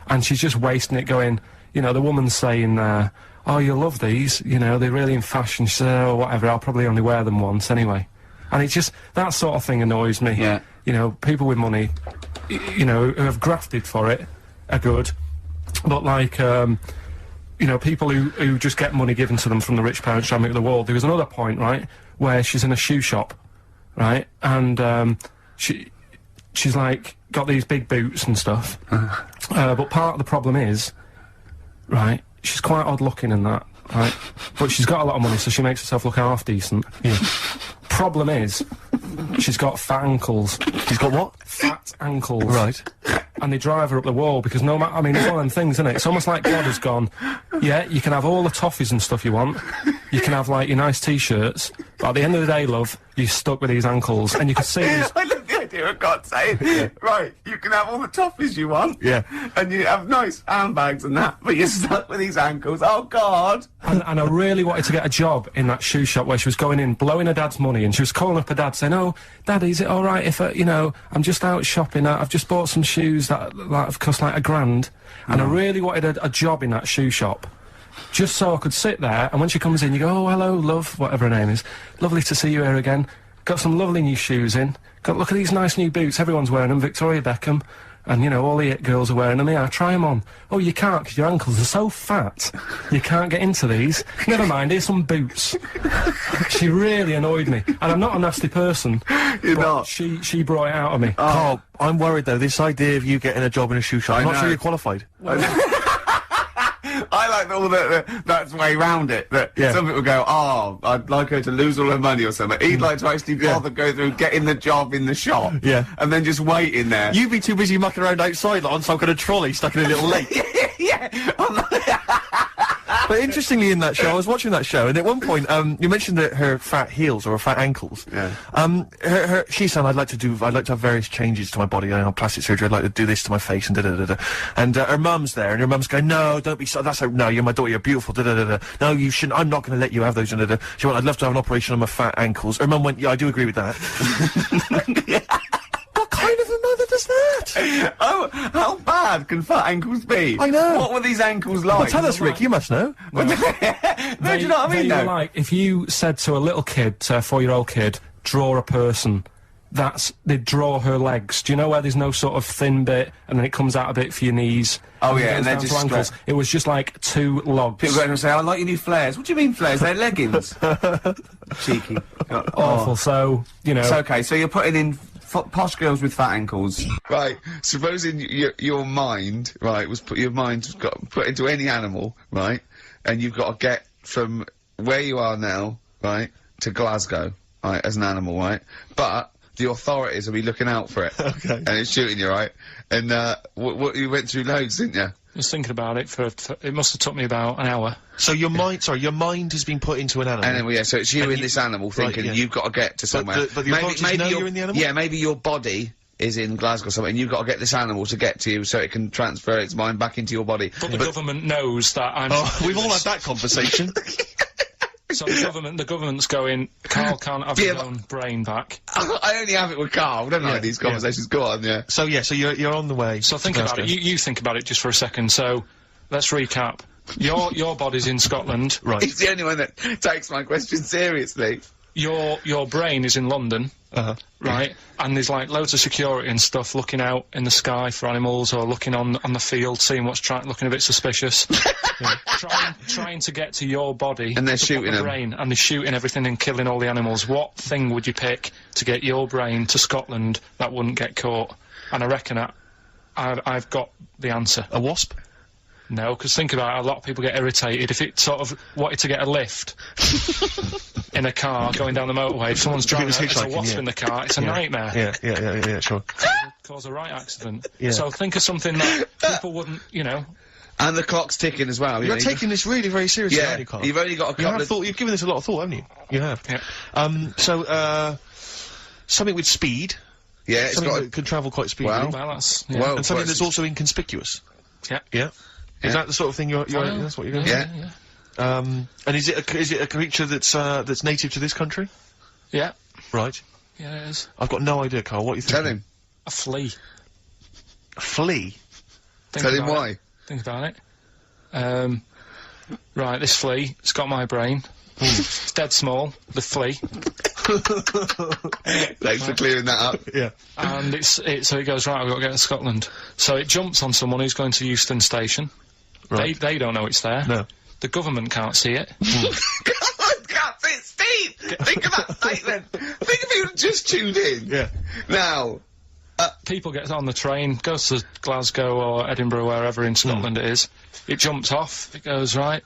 and she's just wasting it. Going, you know, the woman's saying, "Oh, you'll love these. You know, they're really in fashion." She said, "Oh, whatever. I'll probably only wear them once anyway." And it's just that sort of thing annoys me. Yeah. You know, people with money, you know, who have grafted for it, are good, but like, you know, people who just get money given to them from the rich parents trying to make the wall. There was another point, right, where she's in a shoe shop, right, and she's like got these big boots and stuff, but part of the problem is, right, she's quite odd looking and that, right, but she's got a lot of money, so she makes herself look half decent. Yeah. Problem is, she's got fat ankles. He's got what? Fat ankles. Right. And they drive her up the wall because no matter, I mean, it's one of them things, isn't it? It's almost like God has gone, yeah, you can have all the toffees and stuff you want, you can have, like, your nice t-shirts, but at the end of the day, love, you're stuck with these ankles, and you can see these... I love the idea of God saying, right, you can have all the toffees you want. Yeah. And you have nice handbags and that, but you're stuck with these ankles. Oh, God. And I really wanted to get a job in that shoe shop where she was going in, blowing her dad's money, and she was calling up her dad saying, "Oh, Daddy, is it all right if, you know, I'm just out shopping, I've just bought some shoes that have cost like $1,000, and I really wanted a job in that shoe shop, just so I could sit there, and when she comes in, you go, "Oh, hello, love," whatever her name is, "lovely to see you here again, got some lovely new shoes in, look at these nice new boots, everyone's wearing them, Victoria Beckham, and, you know, all the it girls are wearing them. Yeah, try them on. Oh, you can't because your ankles are so fat. You can't get into these. Never mind, here's some boots." She really annoyed me. And I'm not a nasty person. You're but not. She brought it out of me. Karl, I'm worried though, this idea of you getting a job in a shoe shop, I'm not know. sure you're qualified. I like that's the way round it. That Yeah. some people go, oh, I'd like her to lose all her money or something. He'd like to actually bother go through getting the job in the shop. Yeah. And then just wait in there. You'd be too busy mucking around outside like on some kind of trolley stuck in a little lake. Yeah. I'm like- But interestingly, in that show, I was watching that show, and at one point, you mentioned that her fat heels or her fat ankles. Yeah. She said, I'd like to have various changes to my body. I have plastic surgery. I'd like to do this to my face and da da da da. And her mum's there, and her mum's going, no, don't be so. No, you're my daughter. You're beautiful. Da da da da. No, you shouldn't. I'm not going to let you have those. Da da da. She went, I'd love to have an operation on my fat ankles. Her mum went, yeah, I do agree with that. What kind of a mother does that? Oh, how bad can fat ankles be? I know. What were these ankles like? Well, tell us, Rick. You must know. No, do you know what I mean? They were though? like, if you said to a little kid, to a 4-year-old kid, draw a person, they'd draw her legs. Do you know where there's no sort of thin bit, and then it comes out a bit for your knees? Oh, yeah, it goes and they're down to just ankles. It was just like 2 logs. People go in and say, I like your new flares. What do you mean flares? They're leggings. Cheeky. Awful, so, you know. It's okay, so you're putting in posh girls with fat ankles. Right, supposing your mind, right, was put into any animal, right, and you've got to get from where you are now, right, to Glasgow, right, as an animal, right, but the authorities will be looking out for it. Okay. And it's shooting you, right, and, you went through loads, didn't you? I was thinking about it it must have took me about an hour. So your mind has been put into an animal. And then, yeah, so it's you And in you- this animal thinking right, yeah. you've got to get to somewhere. but the authorities know you're in the animal? Yeah, maybe your body is in Glasgow or something, and you've got to get this animal to get to you so it can transfer its mind back into your body. But the government knows that I'm... Oh, we've all had that conversation. So the government's going, Karl can't have Yeah, his own brain back. I only have it with Karl, don't I, these conversations? Go on, yeah. So yeah, so you're on the way. So think about it. You think about it just for a second. So let's recap. Your body's in Scotland. Right. He's the only one that takes my question seriously. Your brain is in London. Uh-huh. Right, and there's like loads of security and stuff looking out in the sky for animals or looking on the field, seeing what's looking a bit suspicious. trying to get to your body. And they're to put shooting the them. brain, and they're shooting everything and killing all the animals. What thing would you pick to get your brain to Scotland that wouldn't get caught? And I reckon I've got the answer. A wasp? No, because think about it, a lot of people get irritated if it sort of wanted to get a lift in a car going down the motorway. If someone's driving was a hitchhiking, wasp yeah. in the car, it's a nightmare. Yeah, sure. Cause a right accident. Yeah. So think of something that people wouldn't, you know. And the clock's ticking as well. You're taking this really very seriously, aren't you, Karl? you've only got a couple of... You've given this a lot of thought, haven't you? You have. Yeah. So, something with speed. Yeah, it's Something got... that can travel quite speedily. Well, Well, that's yeah. Well, and something but that's also inconspicuous. Yeah. Yeah. Is that the sort of thing that's what you're going to Yeah. And is it a creature that's native to this country? Yeah. Right. Yeah, it is. I've got no idea, Karl. What are you thinking? Tell him. A flea. A flea? Think Tell him about why. it. Think about it. Right, this flea, it's got my brain. It's dead small, the flea. Thanks for clearing that up. Yeah. And so it goes, right, I've got to get to Scotland. So it jumps on someone who's going to Euston Station. Right. They don't know it's there. No. The government can't see it. God, Steve! Think of that statement! Think if you just tuned in. Yeah. Now, People get on the train, goes to Glasgow or Edinburgh, wherever in Scotland it is. It jumps off, it goes right,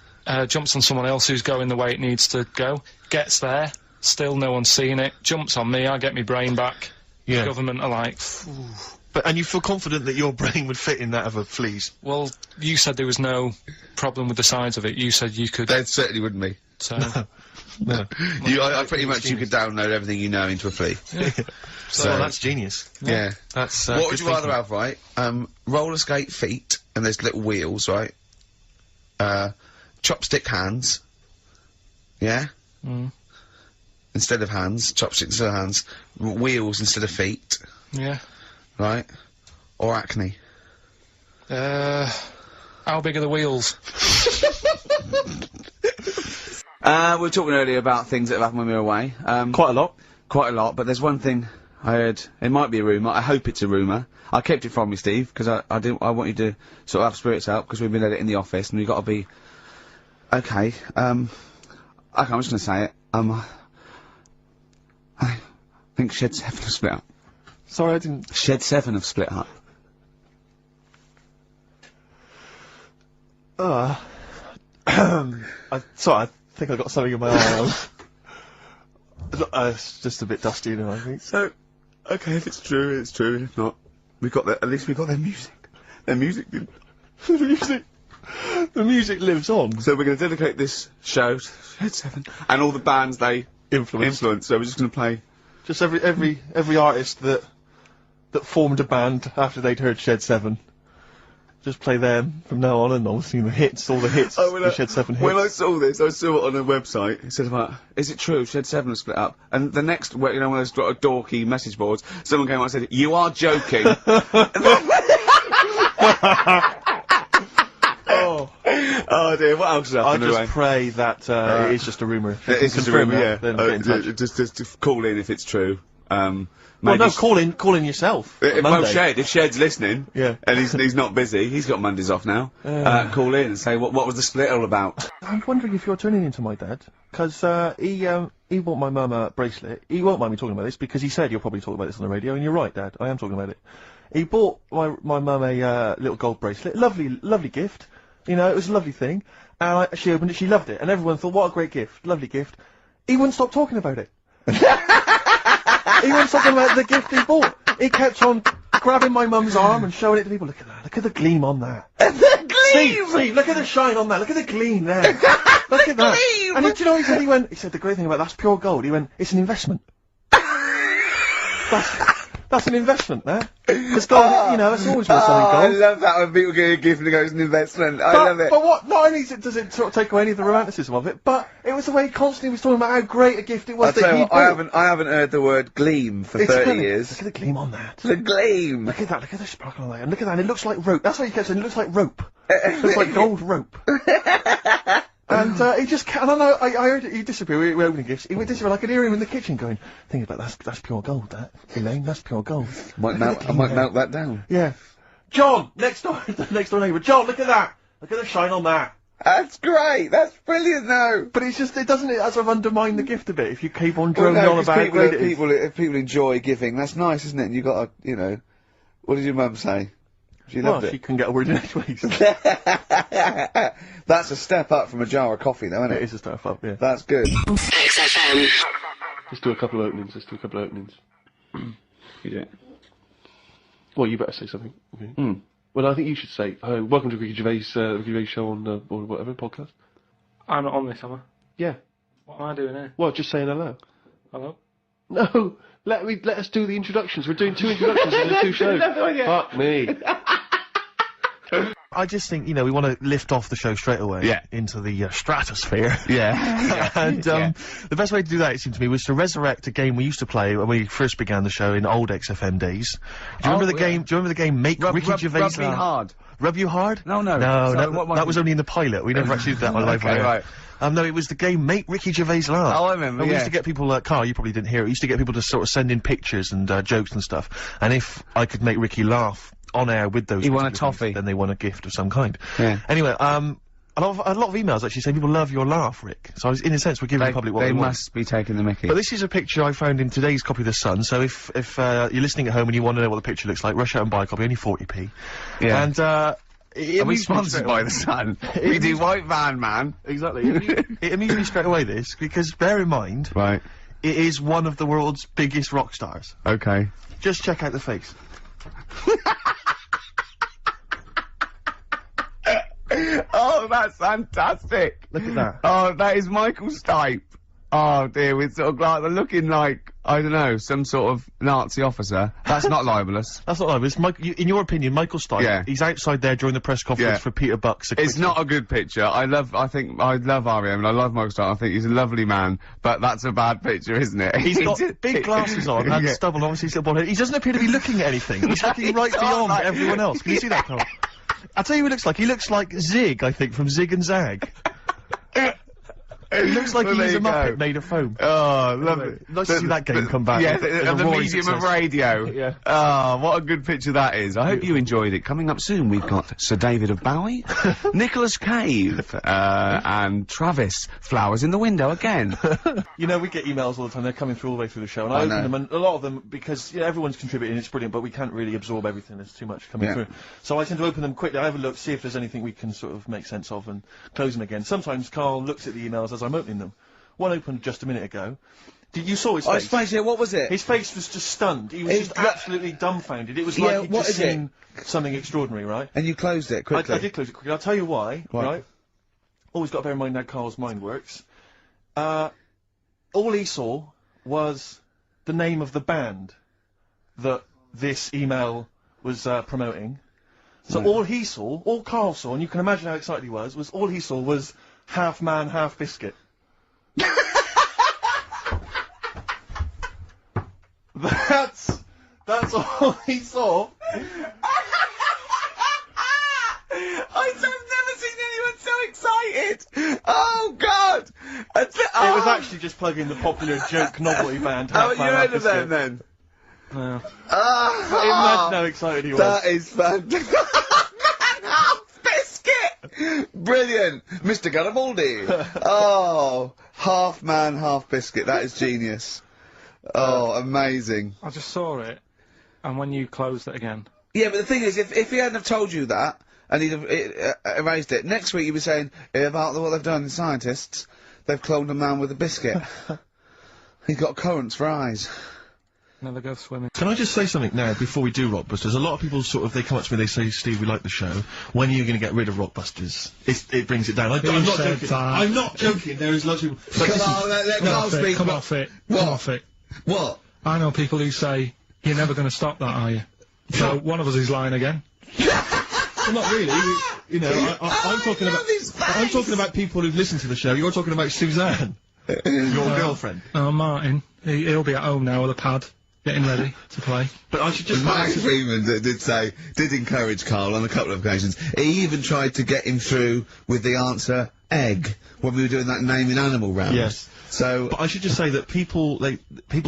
jumps on someone else who's going the way it needs to go, gets there, still no one's seen it, jumps on me, I get my brain back. Yeah. The government are like, And you feel confident that your brain would fit in that of a flea's? well, you said there was no problem with the size of it. You said you could. there certainly wouldn't be. So, No. I pretty much you could download everything you know into a flea. So that's genius. Yeah. That's, What good would you rather thinking. have, right? Roller skate feet, and there's little wheels, right? Chopstick hands. Yeah? Mm. Instead of hands, chopsticks instead of hands. Wheels instead of feet, yeah. right? Or acne. How big are the wheels? We were talking earlier about things that have happened when we were away. Quite a lot. Quite a lot, but there's one thing I heard. It might be a rumour. I hope it's a rumour. I kept it from you, Steve, because I want you to sort of have spirits out, because we've been at it in the office, and we've got to be... Okay, I'm just gonna say it. I think Shed 7 have split up. Sorry, I didn't... Shed 7 have split up. I think I got something in my eye. It's just a bit dusty, I think. So, okay, if it's true, it's true. If not, at least we got their music. Their music did. The music lives on. So we're going to dedicate this show to Shed 7 and all the bands they influenced. So we're just going to play. Just every artist that formed a band after they'd heard Shed 7. Just play them from now on, and obviously the hits, all the hits, the Shed 7 hits. When I saw this, I saw it on a website. It said about, is it true Shed 7 was split up? And the next, one of those dorky message boards, someone came on and said, you are joking. Oh dear, what else has happened? I just pray that it is just a rumour. It is just a rumour, yeah. Then get in touch. Just call in if it's true. Well, no, call in yourself. Well, Shed, if Shed's listening, yeah, and he's not busy, he's got Mondays off now. Call in and say what was the split all about. I'm wondering if you're turning into my dad, because he bought my mum a bracelet. He won't mind me talking about this because he said you'll probably talk about this on the radio, and you're right, Dad. I am talking about it. He bought my mum a little gold bracelet, lovely gift. You know, it was a lovely thing, and she opened it, she loved it, and everyone thought, what a great gift, lovely gift. He wouldn't stop talking about it. He wouldn't stop talking about the gift he bought. He kept on grabbing my mum's arm and showing it to people. Look at that, look at the gleam on that. The gleam! See, look at the shine on that, look at the gleam there. Look at that. Gleam! And do you know what he said? He said the great thing about that's pure gold. He went, it's an investment. That's an investment there. Because gold, you know, it's always worth something gold. I love that when people get a gift and it goes an investment. I love it. But what, not only does it sort of take away any of the romanticism of it, but it was the way he constantly was talking about how great a gift it was that he bought. I haven't heard the word gleam for 30 years. Look at the gleam on that. The gleam! Look at that, look at the sparkle on that, and look at that, and it looks like rope. That's what he kept saying, it looks like rope. It looks like gold rope. And he just I don't know, I heard it, he disappeared, we were opening gifts, he went disappear, I could hear him in the kitchen going, think about that's pure gold, that, Elaine, that's pure gold. I might melt that down. Yeah. John, next door neighbour, John, look at that! Look at the shine on that! That's great, that's brilliant though! But it's just, it doesn't sort of undermine the gift a bit, if you keep on droning on about how great it is. If people enjoy giving, that's nice, isn't it? And you got to, you know, what did your mum say? She loved it. She couldn't get a word in edgeways. That's a step up from a jar of coffee, though, isn't it? It is a step up, yeah. That's good. XFM. Let's do a couple of openings. You do it. Well, you better say something. Okay. Well, I think you should say, welcome to Ricky Gervais show on, or whatever, podcast. I'm not on this, am I? Yeah. What am I doing here? Well, just saying hello. Hello? No! Let us do the introductions. We're doing 2 introductions in the 2 shows. Fuck me. I just think, you know, we want to lift off the show straight away into the stratosphere. Yeah. And the best way to do that, it seemed to me, was to resurrect a game we used to play when we first began the show in old XFM days. Do you remember the game? Do you remember the game Make Ricky Gervais Rub Me Hard. Rub You Hard? No. No, that was only in the pilot. We never actually did that on live. Okay, right. No, it was the game Make Ricky Gervais Laugh. Oh, I remember, We used to get people, Karl, you probably didn't hear it, we used to get people to sort of send in pictures and jokes and stuff, and if I could make Ricky laugh on air with those he won a particular toffee. things, then they won a gift of some kind. Yeah. Anyway, a lot of emails actually saying people love your laugh, Rick. So in a sense, we're giving the public what they want. They must be taking the mickey. But this is a picture I found in today's copy of The Sun, so if you're listening at home and you want to know what the picture looks like, rush out and buy a copy, only 40p. Yeah. And, Are we sponsored by The Sun? We do White Van Man. Exactly. It amused me straight away, this, because bear in mind, Right. it is one of the world's biggest rock stars. Okay. Just check out the face. Oh, that's fantastic. Look at that. Oh, that is Michael Stipe. Oh dear, we're sort of like, looking like, I don't know, some sort of Nazi officer. That's not libelous. That's not libelous. In your opinion, Michael Stipe, Yeah. he's outside there during the press conference for Peter Buck's. It's not a good picture. I love R.E.M. and I love Michael Stipe. I think he's a lovely man, but that's a bad picture, isn't it? He's got big glasses on, and stubble, obviously he's got bald head. He doesn't appear to be looking at anything. He's looking right beyond everyone else. Can you see that, Karl? I'll tell you who he looks like. He looks like Zig, I think, from Zig and Zag. He looks like Well, he's there a you go. Muppet made of foam. Oh, lovely. Nice to see that game come back. Yeah, with the a roaring medium of success. radio. Yeah. Oh, what a good picture that is. I hope you enjoyed it. Coming up soon, we've got Sir David of Bowie, Nicholas Cave, and Travis. Flowers in the window again. You know, we get emails all the time. They're coming through all the way through the show, and I I open know. them, and a lot of them, because everyone's contributing, it's brilliant, but we can't really absorb everything. There's too much coming Yeah. through. So I tend to open them quickly. I have a look, see if there's anything we can sort of make sense of, and close them again. Sometimes Carl looks at the emails as I'm opening them. One opened just a minute ago. You saw his I face? suppose, yeah, what was it? His face was just stunned. He was It's just like- absolutely dumbfounded. It was Yeah, like he'd what just is it? seen something extraordinary, right? And you closed it I quickly. did close it quickly. I'll tell you why, Why? right? Always got to bear in mind how Carl's mind works. All he saw was the name of the band that this email was promoting. So all he saw, all Carl saw, and you can imagine how excited he was all he saw was half man, half biscuit. That's all he saw. I've never seen anyone so excited. Oh God! It was actually just plugging the popular joke novelty band. How Half you Man, heard Half of them Biscuit. then? Yeah. Ah, Imagine how excited he was. that is fantastic. Biscuit! Brilliant! Mr. Garibaldi! Oh, half man, half biscuit. That is genius. Oh, amazing. I just saw it, and when you closed it again, Yeah, but the thing is, if he hadn't have told you that, and he'd have erased it, next week you'd be saying, about what they've done, the scientists, they've cloned a man with a biscuit. He's got currants for eyes. never go swimming. Can I just say something now before we do Rockbusters? A lot of people sort of, they come up to me, they say, Steve, we like the show. When are you going to get rid of Rockbusters? It brings it down. I'm not said joking. that? I'm not joking. There is lots of people. But Come listen, on, let Come Carl off it, speak. come off it, What? come off it. What? I know people who say, you're never going to stop that, are you? So one of us is lying again. well, not really. You know, I'm talking about. I'm talking about people who've listened to the show. You're talking about Suzanne, your girlfriend. Oh, Martin, he'll be at home now with a pad, getting ready to play. But I should just. Mike Freeman did encourage Carl on a couple of occasions. He even tried to get him through with the answer egg when we were doing that naming animal round. Yes. So But I should just say that people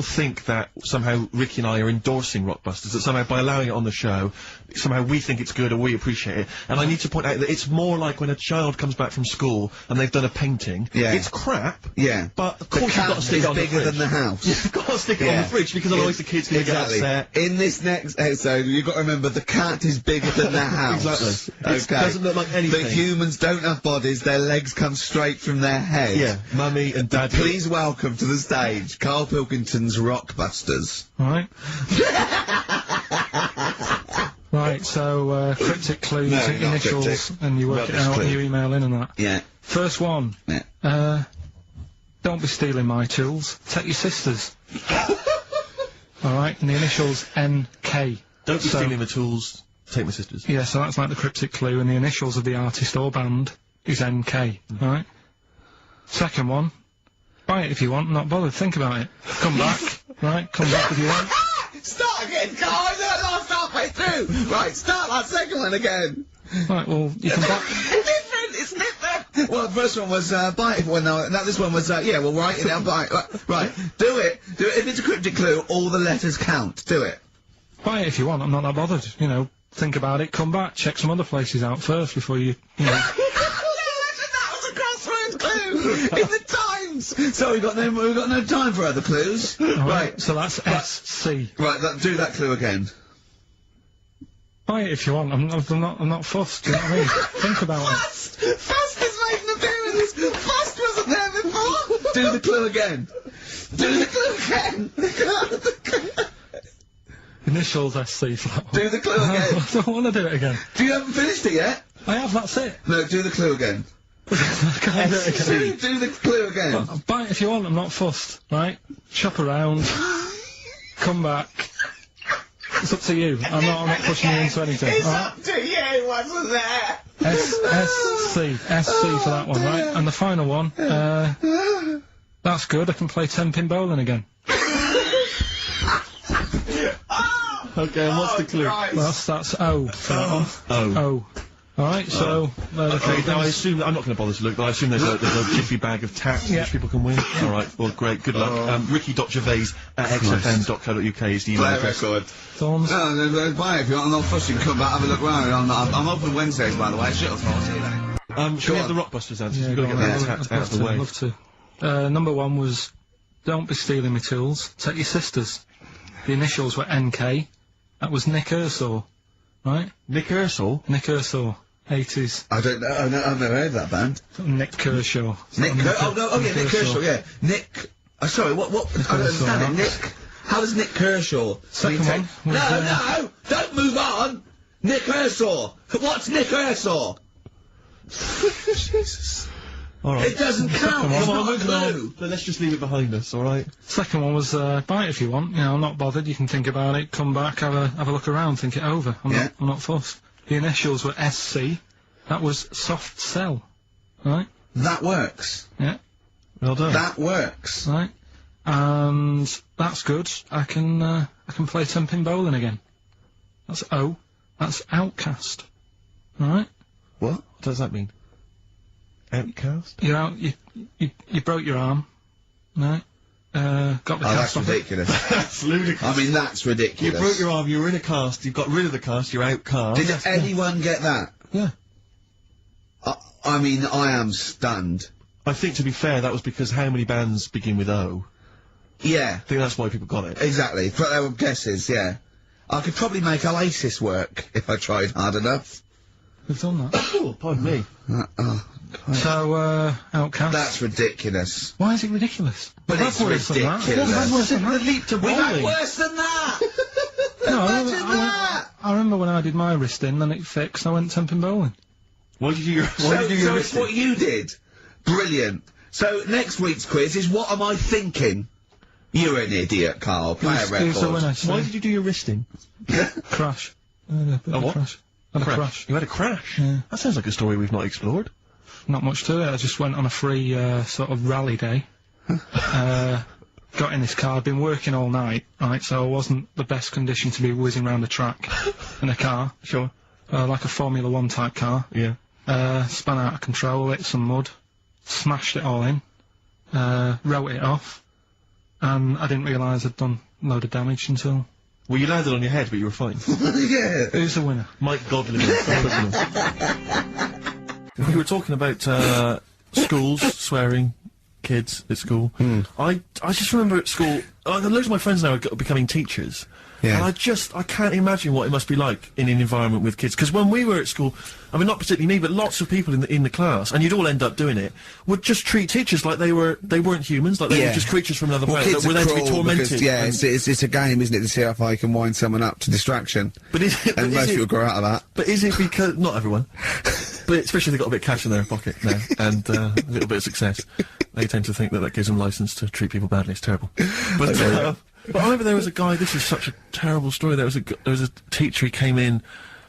think that somehow Ricky and I are endorsing Rockbusters, that somehow by allowing it on the show, somehow we think it's good or we appreciate it. And I need to point out that it's more like when a child comes back from school and they've done a painting. Yeah. It's crap. yeah, But of the course you've got to cat stick is it on the bigger fridge. than the house. You've got to stick it on Yeah. the fridge because otherwise the kid's going to Exactly. get upset. In this next episode, you've got to remember the cat is bigger than the house. Exactly. It Okay. doesn't look like anything. The humans don't have bodies; their legs come straight from their head. Yeah, Mummy and Daddy. Please welcome to the stage Carl Pilkington's Rockbusters. Right. Right, so, cryptic clues, No, not initials, cryptic. and you work it Rubbish out clue. and you email in and that. Yeah. First one. Yeah. Don't be stealing my tools. Take your sister's. Alright, and the initials NK. Don't be So- stealing the tools. Take my sister's. Yeah, so that's like the cryptic clue, and the initials of the artist or band is NK. Alright? Second one. Buy it if you want, not bothered, think about it. Come back. Right, come back if you want. Start again, Carl. I know that last halfway through. Right, start that second one again. Right, well, you can buy... It's different. Well, the first one was buy it. Well, no, this one was yeah. Well, write it down. Buy it. Right, do it. Do it. If it's a cryptic clue, all the letters count. Do it. Buy it if you want, I'm not that bothered. You know, think about it, come back, check some other places out first before you know... That was a crossroads clue in the Times. So we've got no time for other clues. Right. So that's SC. Right. Do that clue again. Buy it if you want. I'm not fussed. Do you know what I mean? Think about it. Fast has made an appearance. Fast wasn't there before. Do the clue again. Do the clue again. Initials SC for that one. Do the clue again. I don't want to do it again. Do you haven't finished it yet? I have. That's it. No. Do the clue again. Can I do it again? Do the clue again. Buy it if you want. I'm not fussed. Right? Shop around. Come back. It's up to you. I'm not pushing you into anything. It's All right? up to you. Wasn't there? SC for that one, right? And the final one. That's good. I can play 10-pin bowling again. Okay, and what's the clue? Christ. Well, that's O for that one. Oh. O. Alright, so, Okay, now I assume I'm not going to bother to look, but I assume there's a jiffy bag of taps Yeah. which people can win. All right, well, great, good luck. Ricky.gervais@xfm.co.uk is the email Play a address. record. Thorns. No, buy it if you want. I'm not fussing. Come back, have a look around. I'm open Wednesdays, by the way. Shut up, see you later. Should we have the Rockbusters answers? Yeah, We've got to go get on, that I'd out of the way. love to. Number 1 was, don't be stealing my tools, take your sisters. The initials were NK. That was Nick Ershaw, right? Nick Ershaw? Nick Ershaw, 80s. I don't know. I've never heard of that band. Nick Kershaw. Nick Kershaw, yeah. Nick. Sorry, what? I don't understand it. Nick. How does Nick Kershaw? Second one was, No! Don't move on! Nick Kershaw! What's Nick Kershaw? Jesus. All right. It doesn't count. It's not a clue. So let's just leave it behind us, all right? Second one was, buy it if you want. You know, I'm not bothered. You can think about it, come back, have a look around, think it over. I'm not fussed. The initials were SC. That was soft sell. Right? That works. Yeah. Well done. That works. Right. And that's good. I can play 10-pin bowling again. That's O. That's Outcast. Right? What does that mean? Outcast? You're out. You broke your arm. Right? Got the That's cast off it. ridiculous. That's ludicrous. I mean, that's You ridiculous. broke your arm, you were in a cast, you've got rid of the cast, you're outcast. Did anyone get that? Yeah. I mean, I am stunned. I think, to be fair, that was because how many bands begin with O? Yeah, I think that's why people got it. exactly. But there were guesses, yeah. I could probably make Oasis work if I tried hard enough. We've done that. Oh, pardon me. So, Outcast. That's ridiculous. Why is it ridiculous? But We've it's had worse than that. ridiculous. We've had worse than The that. leap to We've had bowling. worse than that! No, Imagine that! I remember when I did my wrist in, then it fixed, I went 10-pin bowling. Why did you do your So it's what you did. Brilliant. So next week's quiz is what am I thinking? You're an idiot, Carl. Play a Who's the record. winner? Why did you do your wristing? Crash. I had a bit of what? Crash. Had a crash. You had a crash? Yeah. That sounds like a story we've not explored. Not much to it. I just went on a free sort of rally day. Got in this car. I'd been working all night, right? So I wasn't the best condition to be whizzing around a track in a car. Sure. Like a Formula 1 type car. Yeah. Spun out of control, hit some mud, smashed it all in, wrote it off, and I didn't realise I'd done a load of damage until... Well, you landed on your head, but you were fine. Yeah. Who's the winner? Mike Godley. We were talking about schools, swearing, kids at school. I just remember at school, loads of my friends now are becoming teachers. Yeah. And I can't imagine what it must be like in an environment with kids. Because when we were at school, I mean, not particularly me, but lots of people in the class, and you'd all end up doing it, would just treat teachers like they weren't humans, like they were just creatures from another planet that were there to be tormented. Because, yeah, it's a game, isn't it, to see how far you can wind someone up to distraction. But is it, And most people grow out of that. But is it because not everyone, but especially if they've got a bit of cash in their pocket now and a little bit of success, they tend to think that gives them license to treat people badly. It's terrible. But I remember there was a guy. This is such a terrible story. There was a teacher. He came in,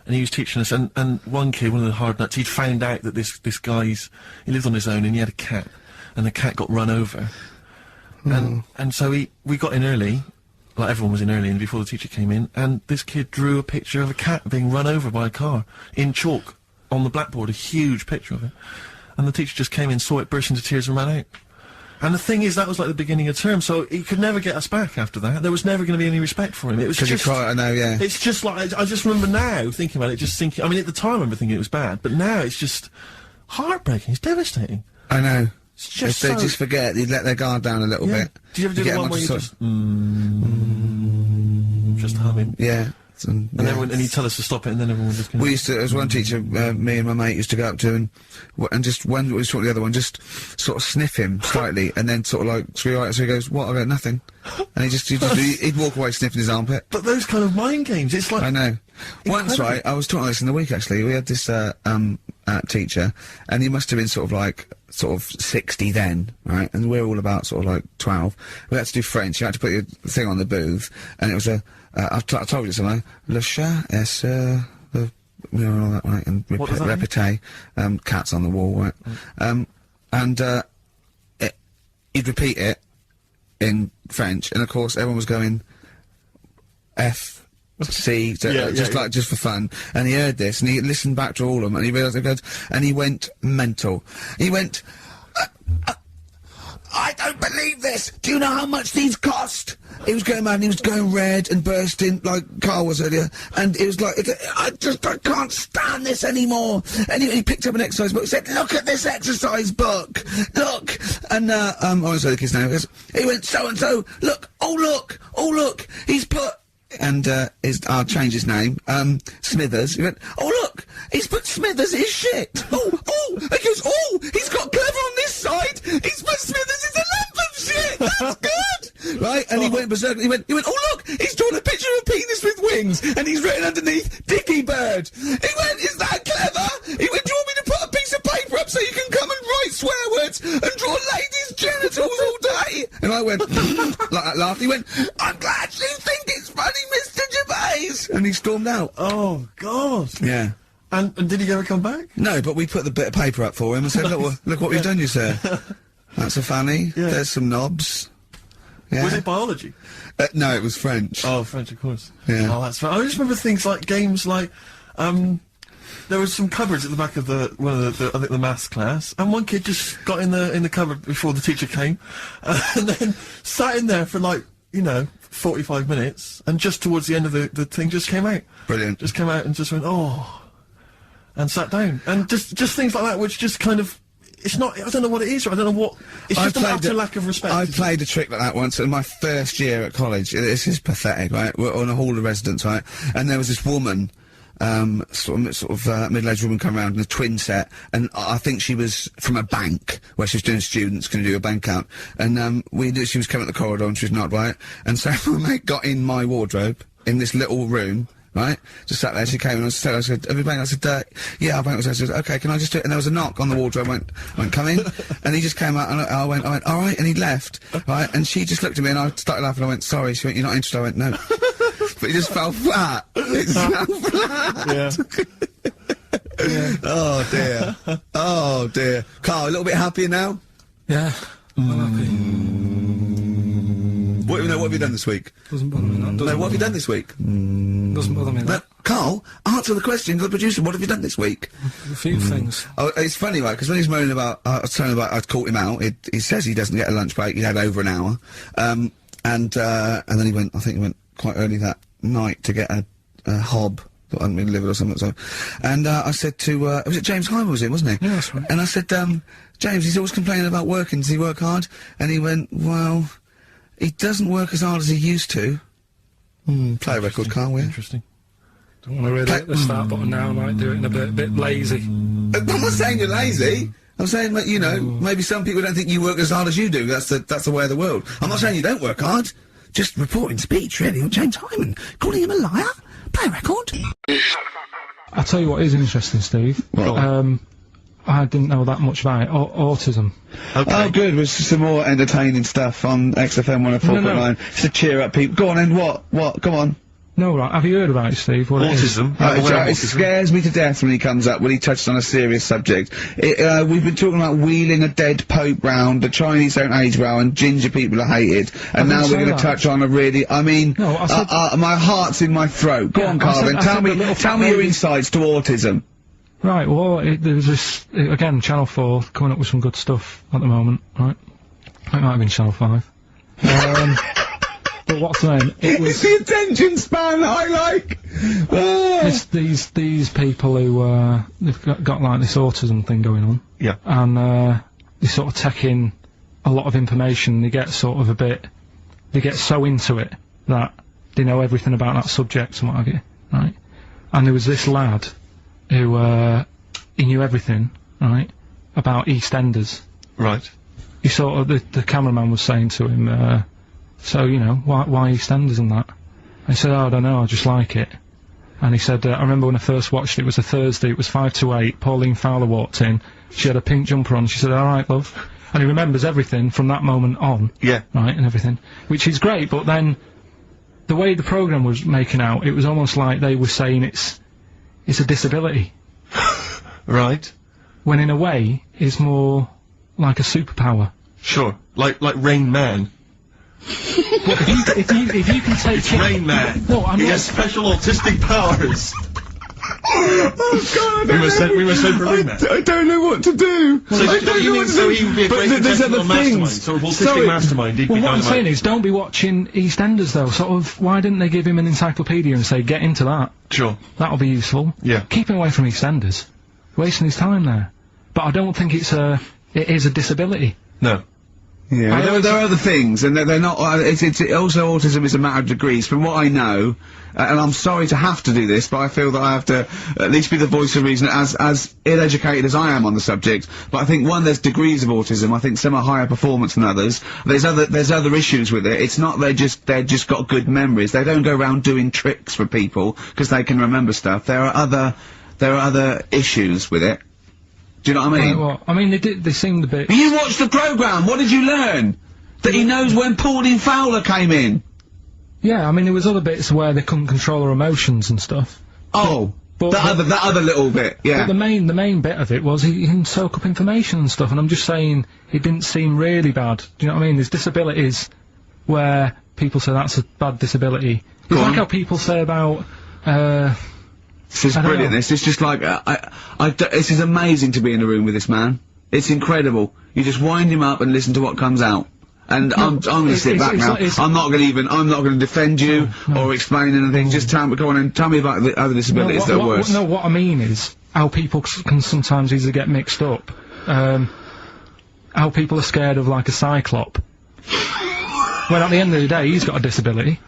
and he was teaching us. And one kid, one of the hard nuts, he'd found out that this he lived on his own, and he had a cat, and the cat got run over. And so we got in early, like everyone was in early, and before the teacher came in, and this kid drew a picture of a cat being run over by a car in chalk on the blackboard, a huge picture of it. And the teacher just came in, saw it, burst into tears, and ran out. And the thing is, that was like the beginning of term, so he could never get us back after that. There was never going to be any respect for him. It was just... I know, yeah. It's just like, I just remember now, thinking about it, just thinking, I mean, at the time I remember thinking it was bad, but now it's just heartbreaking, it's devastating. I know. It's just If they just forget, you'd let their guard down a little bit. Did you ever do the one where you just humming? Yeah. And he'd tell us to stop it, and then everyone would just... We used to, there was one teacher, me and my mate used to go up to and just, when we saw the other one, just sort of sniff him slightly, and then sort of like, so he goes, what, I got nothing. And he'd walk away sniffing his armpit. But those kind of mind games, it's like... I know. Once, right, I was talking about this in the week, actually, we had this, teacher, and he must have been sort of 60 then, right, and we're all about sort of like 12. We had to do French, you had to put your thing on the booth, and it was I told you something, le chat est all that, right, and répété, cats on the wall, right, he'd repeat it in French, and of course everyone was going, F, see, just for fun. And he heard this, and he listened back to all of them, and he realised, and he went mental. He went, I don't believe this! Do you know how much these cost? He was going mad, and he was going red and bursting, like Karl was earlier, and it was like, I can't stand this anymore! And he picked up an exercise book, said, look at this exercise book! Look! And, I won't say the kid's name, he went, so-and-so, look, oh look, he's put, and, I'll change his name, Smithers. He went, oh look, he's put Smithers is shit! He goes, he's got Clever on this side! He's put Smithers is a lump of shit! That's good! Right? And he went berserk, he went, oh look, he's drawn a picture of a penis with wings, and he's written underneath, Dicky Bird! He went, is that clever? He went, do you want me to put a piece of paper up so you can come and write swear words and draw ladies' genitals all day? And I went, like that laughed, he went, I'm glad you think it's funny, Mr. Gervais! And he stormed out. Oh, God. Yeah. And did he ever come back? No, but we put the bit of paper up for him and said, look what we've done, you sir. That's a fanny. Yeah. There's some knobs. Yeah. Was it biology? No, it was French. Oh, French, of course. Yeah. Oh, that's fine. I just remember things like games like, there was some cupboards at the back of I think the maths class, and one kid just got in the cupboard before the teacher came, and then sat in there for 45 minutes, and just towards the end of the thing just came out. Brilliant. Just came out and just went, and sat down. And just things like that, which just kind of, it's not, I don't know what it is, or I don't know what, it's just an utter lack of respect. I played a trick like that once in my first year at college. This is pathetic, right? We're on a hall of residence, right? And there was this woman, sort of middle-aged woman come around in a twin set, and I think she was from a bank, where she was doing students, going to do a bank account, and, we knew she was coming up the corridor and she was not right, and so my mate got in my wardrobe, in this little room, right? Just sat there, she came and I said, have you banked? I said, yeah, I banked. I said, okay, can I just do it? And there was a knock on the wardrobe, I went, come in, and he just came out, and I went, alright, and he left, right? And she just looked at me, and I started laughing, I went, sorry. She went, you're not interested? I went, no. But it just fell flat. It fell flat. Yeah. Oh dear. Oh dear. Karl, a little bit happier now? Yeah. I'm happy. What have you done this week? Doesn't bother me that. No, what have you done this week? Doesn't bother me that. Karl, answer the question to the producer. What have you done this week? A few things. Oh, it's funny, right? Because when he's moaning about, I was telling him about I'd caught him out. He says he doesn't get a lunch break. He had over an hour, and then he went. I think he went quite early that night to get a hob that hadn't been delivered or something. So, and I said to was it James Hyman was in, wasn't he? Yeah, that's right. And I said, James, he's always complaining about working. Does he work hard? And he went, well, he doesn't work as hard as he used to. Play a record, Karl, will you? Interesting. Don't want to really hit the start button now. I might do it in a bit lazy. I'm not saying you're lazy. I'm saying that, you know, maybe some people don't think you work as hard as you do. That's the way of the world. I'm not saying you don't work hard. Just reporting speech, really, on James Hyman. Calling him a liar? Play a record. I'll tell you what is interesting, Steve. What? I didn't know that much about it. Autism. Okay. Oh, good. With some more entertaining stuff on XFM 104.9. Just to cheer up people. Go on, then. What? Come on. No, right. Have you heard about it, Steve? What Autism? It scares me to death when he comes up, when he touches on a serious subject. We've been talking about wheeling a dead pope round, the Chinese don't age well, and ginger people are hated, and now we're going to touch on a really, I mean, no, I said, my heart's in my throat. Go on, Karl, then. Tell me your insights to autism. Right, well, there's this, again, Channel 4 coming up with some good stuff at the moment, right? It might have been Channel 5. But what's the name? It's the attention span I like! It's these people who, they've got like this autism thing going on. Yeah. And, they sort of take in a lot of information, they get sort of they get so into it that they know everything about that subject and what have you, right? And there was this lad who, he knew everything, right, about EastEnders. Right. He sort of, the cameraman was saying to him, so, you know, why EastEnders and that? And he said, oh, I don't know, I just like it. And he said, I remember when I first watched it was a Thursday, it was 5 to 8, Pauline Fowler walked in, she had a pink jumper on, she said, alright, love. And he remembers everything from that moment on. Yeah. Right, and everything. Which is great, but then, the way the programme was making out, it was almost like they were saying it's a disability. Right. When in a way, it's more like a superpower. Sure. Like Rain Man. But if you can take it... Rain Man. No, I'm he not... has special autistic powers. Oh God! We must send for Rain Man. I don't know what to do. So, I don't know what to do. he would be a great contestant mastermind. So, autistic mastermind, he'd be Well, what I'm dynamite. saying is, don't be watching EastEnders, though. Sort of, why didn't they give him an encyclopedia and say, get into that? Sure. That'll be useful. Yeah. Keep him away from EastEnders. Wasting his time there. But I don't think it is a disability. No. Yeah, there are other things, and they're not. It's also autism is a matter of degrees. From what I know, and I'm sorry to have to do this, but I feel that I have to at least be the voice of reason, as ill-educated as I am on the subject. But I think there's degrees of autism. I think some are higher performance than others. There's other issues with it. It's not they're just got good memories. They don't go around doing tricks for people because they can remember stuff. There are other issues with it. Do you know what I mean? Well, I mean, they seemed a bit... You watched the programme, what did you learn? That he knows when Pauline Fowler came in? Yeah, I mean, there was other bits where they couldn't control their emotions and stuff. Oh, but that other little bit, yeah. But the main bit of it was he can soak up information and stuff, and I'm just saying, it didn't seem really bad. Do you know what I mean? There's disabilities where people say that's a bad disability. It's like how people say about, This is brilliant. This is just like this is amazing to be in a room with this man. It's incredible. You just wind him up and listen to what comes out. And I'm going to sit back now. I'm not going to defend you or explain anything. Just go on and tell me about the other disabilities that are worse. No, what I mean is how people can sometimes easily get mixed up. How people are scared of like a cyclop. When at the end of the day, he's got a disability.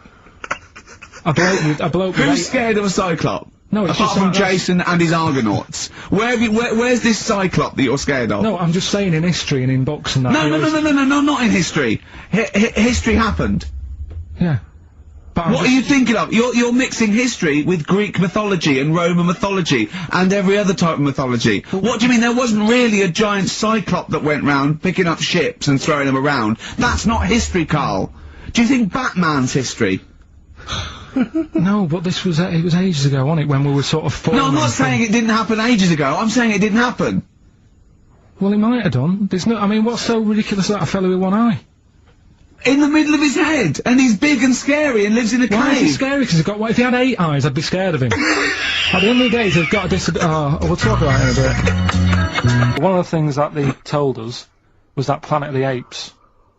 A bloke with Who's scared of a cyclop? No, it's apart just from Jason and his Argonauts. Where's this cyclop that you're scared of? No, I'm just saying in history and in books and that. No, not in history. History happened. Yeah. But what are you thinking of? You're mixing history with Greek mythology and Roman mythology and every other type of mythology. What do you mean there wasn't really a giant cyclop that went round picking up ships and throwing them around? That's not history, Karl. Do you think Batman's history? No, but this was it was ages ago, wasn't it? When we were sort of. No, I'm not saying it didn't happen ages ago. I'm saying it didn't happen. Well, it might have done. There's no. I mean, what's so ridiculous about a fellow with one eye? In the middle of his head, and he's big and scary and lives in a cave. Why is he scary? Because he's got. If he had 8 eyes, I'd be scared of him. At the end of the day, he's got a disability. Oh, we'll talk about it in a bit. One of the things that they told us was that Planet of the Apes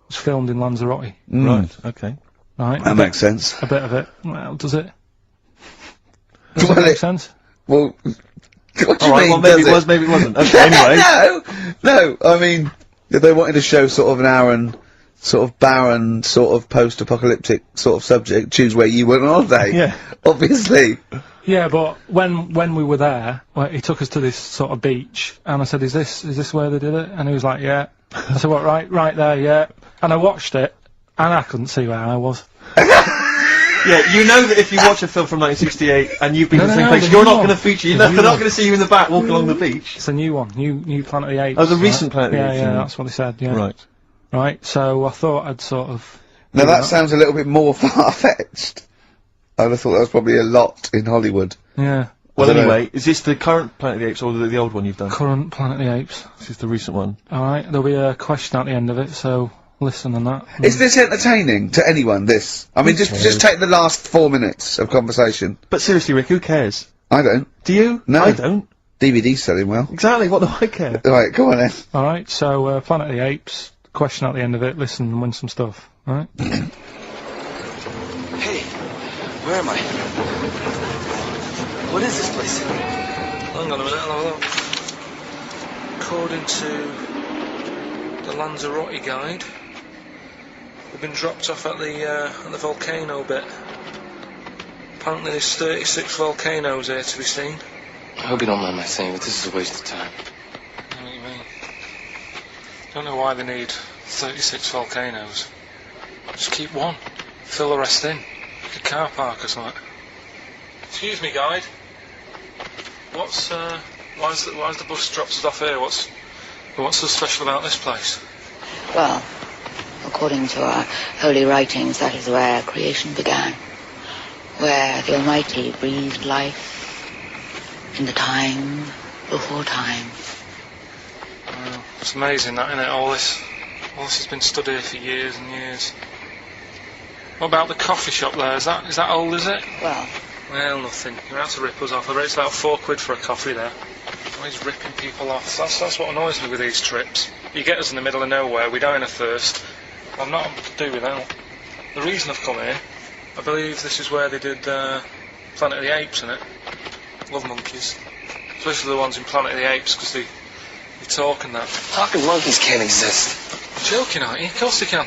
was filmed in Lanzarote. Right. Okay. Right. That makes sense. A bit of it. Well, does it? Does it make sense? Well, what do you Alright, mean, well maybe does it was, maybe it wasn't. Okay, anyway. No, I mean, if they wanted to show sort of an barren, sort of post-apocalyptic sort of subject, choose where you went on holiday. Yeah. Obviously. Yeah, but when we were there, well, he took us to this sort of beach, and I said, is this where they did it? And he was like, yeah. I said, what, right there, yeah. And I watched it, and I couldn't see where I was. Yeah, you know that if you watch a film from 1968 and you've been to the same place, you're not going to feature. They're not going to see you in the back walking along the beach. It's a new one, new Planet of the Apes. Oh, the recent Planet of the Apes. Yeah, that's what they said. Yeah. Right. Right. So I thought I'd sort of. Now that sounds a little bit more far-fetched. I'd have thought that was probably a lot in Hollywood. Yeah. Well, anyway, is this the current Planet of the Apes or the old one you've done? Current Planet of the Apes. This is the recent one. All right. There'll be a question at the end of it, so listen and that. Is this entertaining to anyone, this? I mean, just take the last 4 minutes of conversation. But seriously, Rick, who cares? I don't. Do you? No. I don't. DVD's selling well. Exactly, what do I care? Right, go on then. All right. So Planet of the Apes. Question at the end of it. Listen and win some stuff. All right. Hey, where am I? What is this place? Hang on a minute, I'll have a look. According to the Lanzarote guide, we've been dropped off at the volcano bit. Apparently there's 36 volcanoes here to be seen. I hope you don't mind my saying, but this is a waste of time. What do you mean? Don't know why they need 36 volcanoes. Just keep one. Fill the rest in. Like a car park or something. Excuse me, guide. Why's the bus drops us off here? What's so special about this place? Well, according to our holy writings, that is where creation began. Where the Almighty breathed life in the time before time. Well, it's amazing that, isn't it? All this has been studied for years and years. What about the coffee shop there? Is that old, is it? Well, Nothing. You're out to rip us off. I bet it's about £4 for a coffee there. Always ripping people off. That's what annoys me with these trips. You get us in the middle of nowhere, we die in a thirst. I'm not able to do without. The reason I've come here, I believe this is where they did Planet of the Apes, innit? Love monkeys. Especially the ones in Planet of the Apes, because they talk and that. Talking monkeys can't exist. You're joking, aren't you? Of course they can.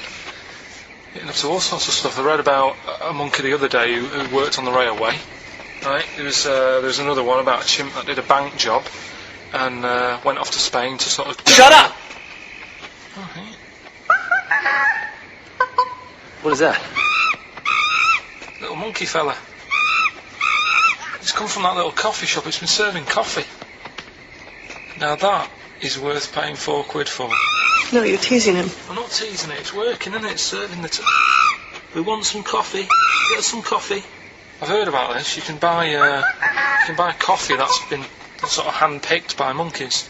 Getting up to all sorts of stuff. I read about a monkey the other day who worked on the railway. Right? There was another one about a chimp that did a bank job and went off to Spain to sort of... Shut up! Alright. What is that? Little monkey fella. It's come from that little coffee shop. It's been serving coffee. Now that is worth paying £4 for. No, you're teasing him. I'm not teasing it. It's working, isn't it? It's serving the... We want some coffee. Get us some coffee. I've heard about this. You can buy coffee that's been sort of hand-picked by monkeys.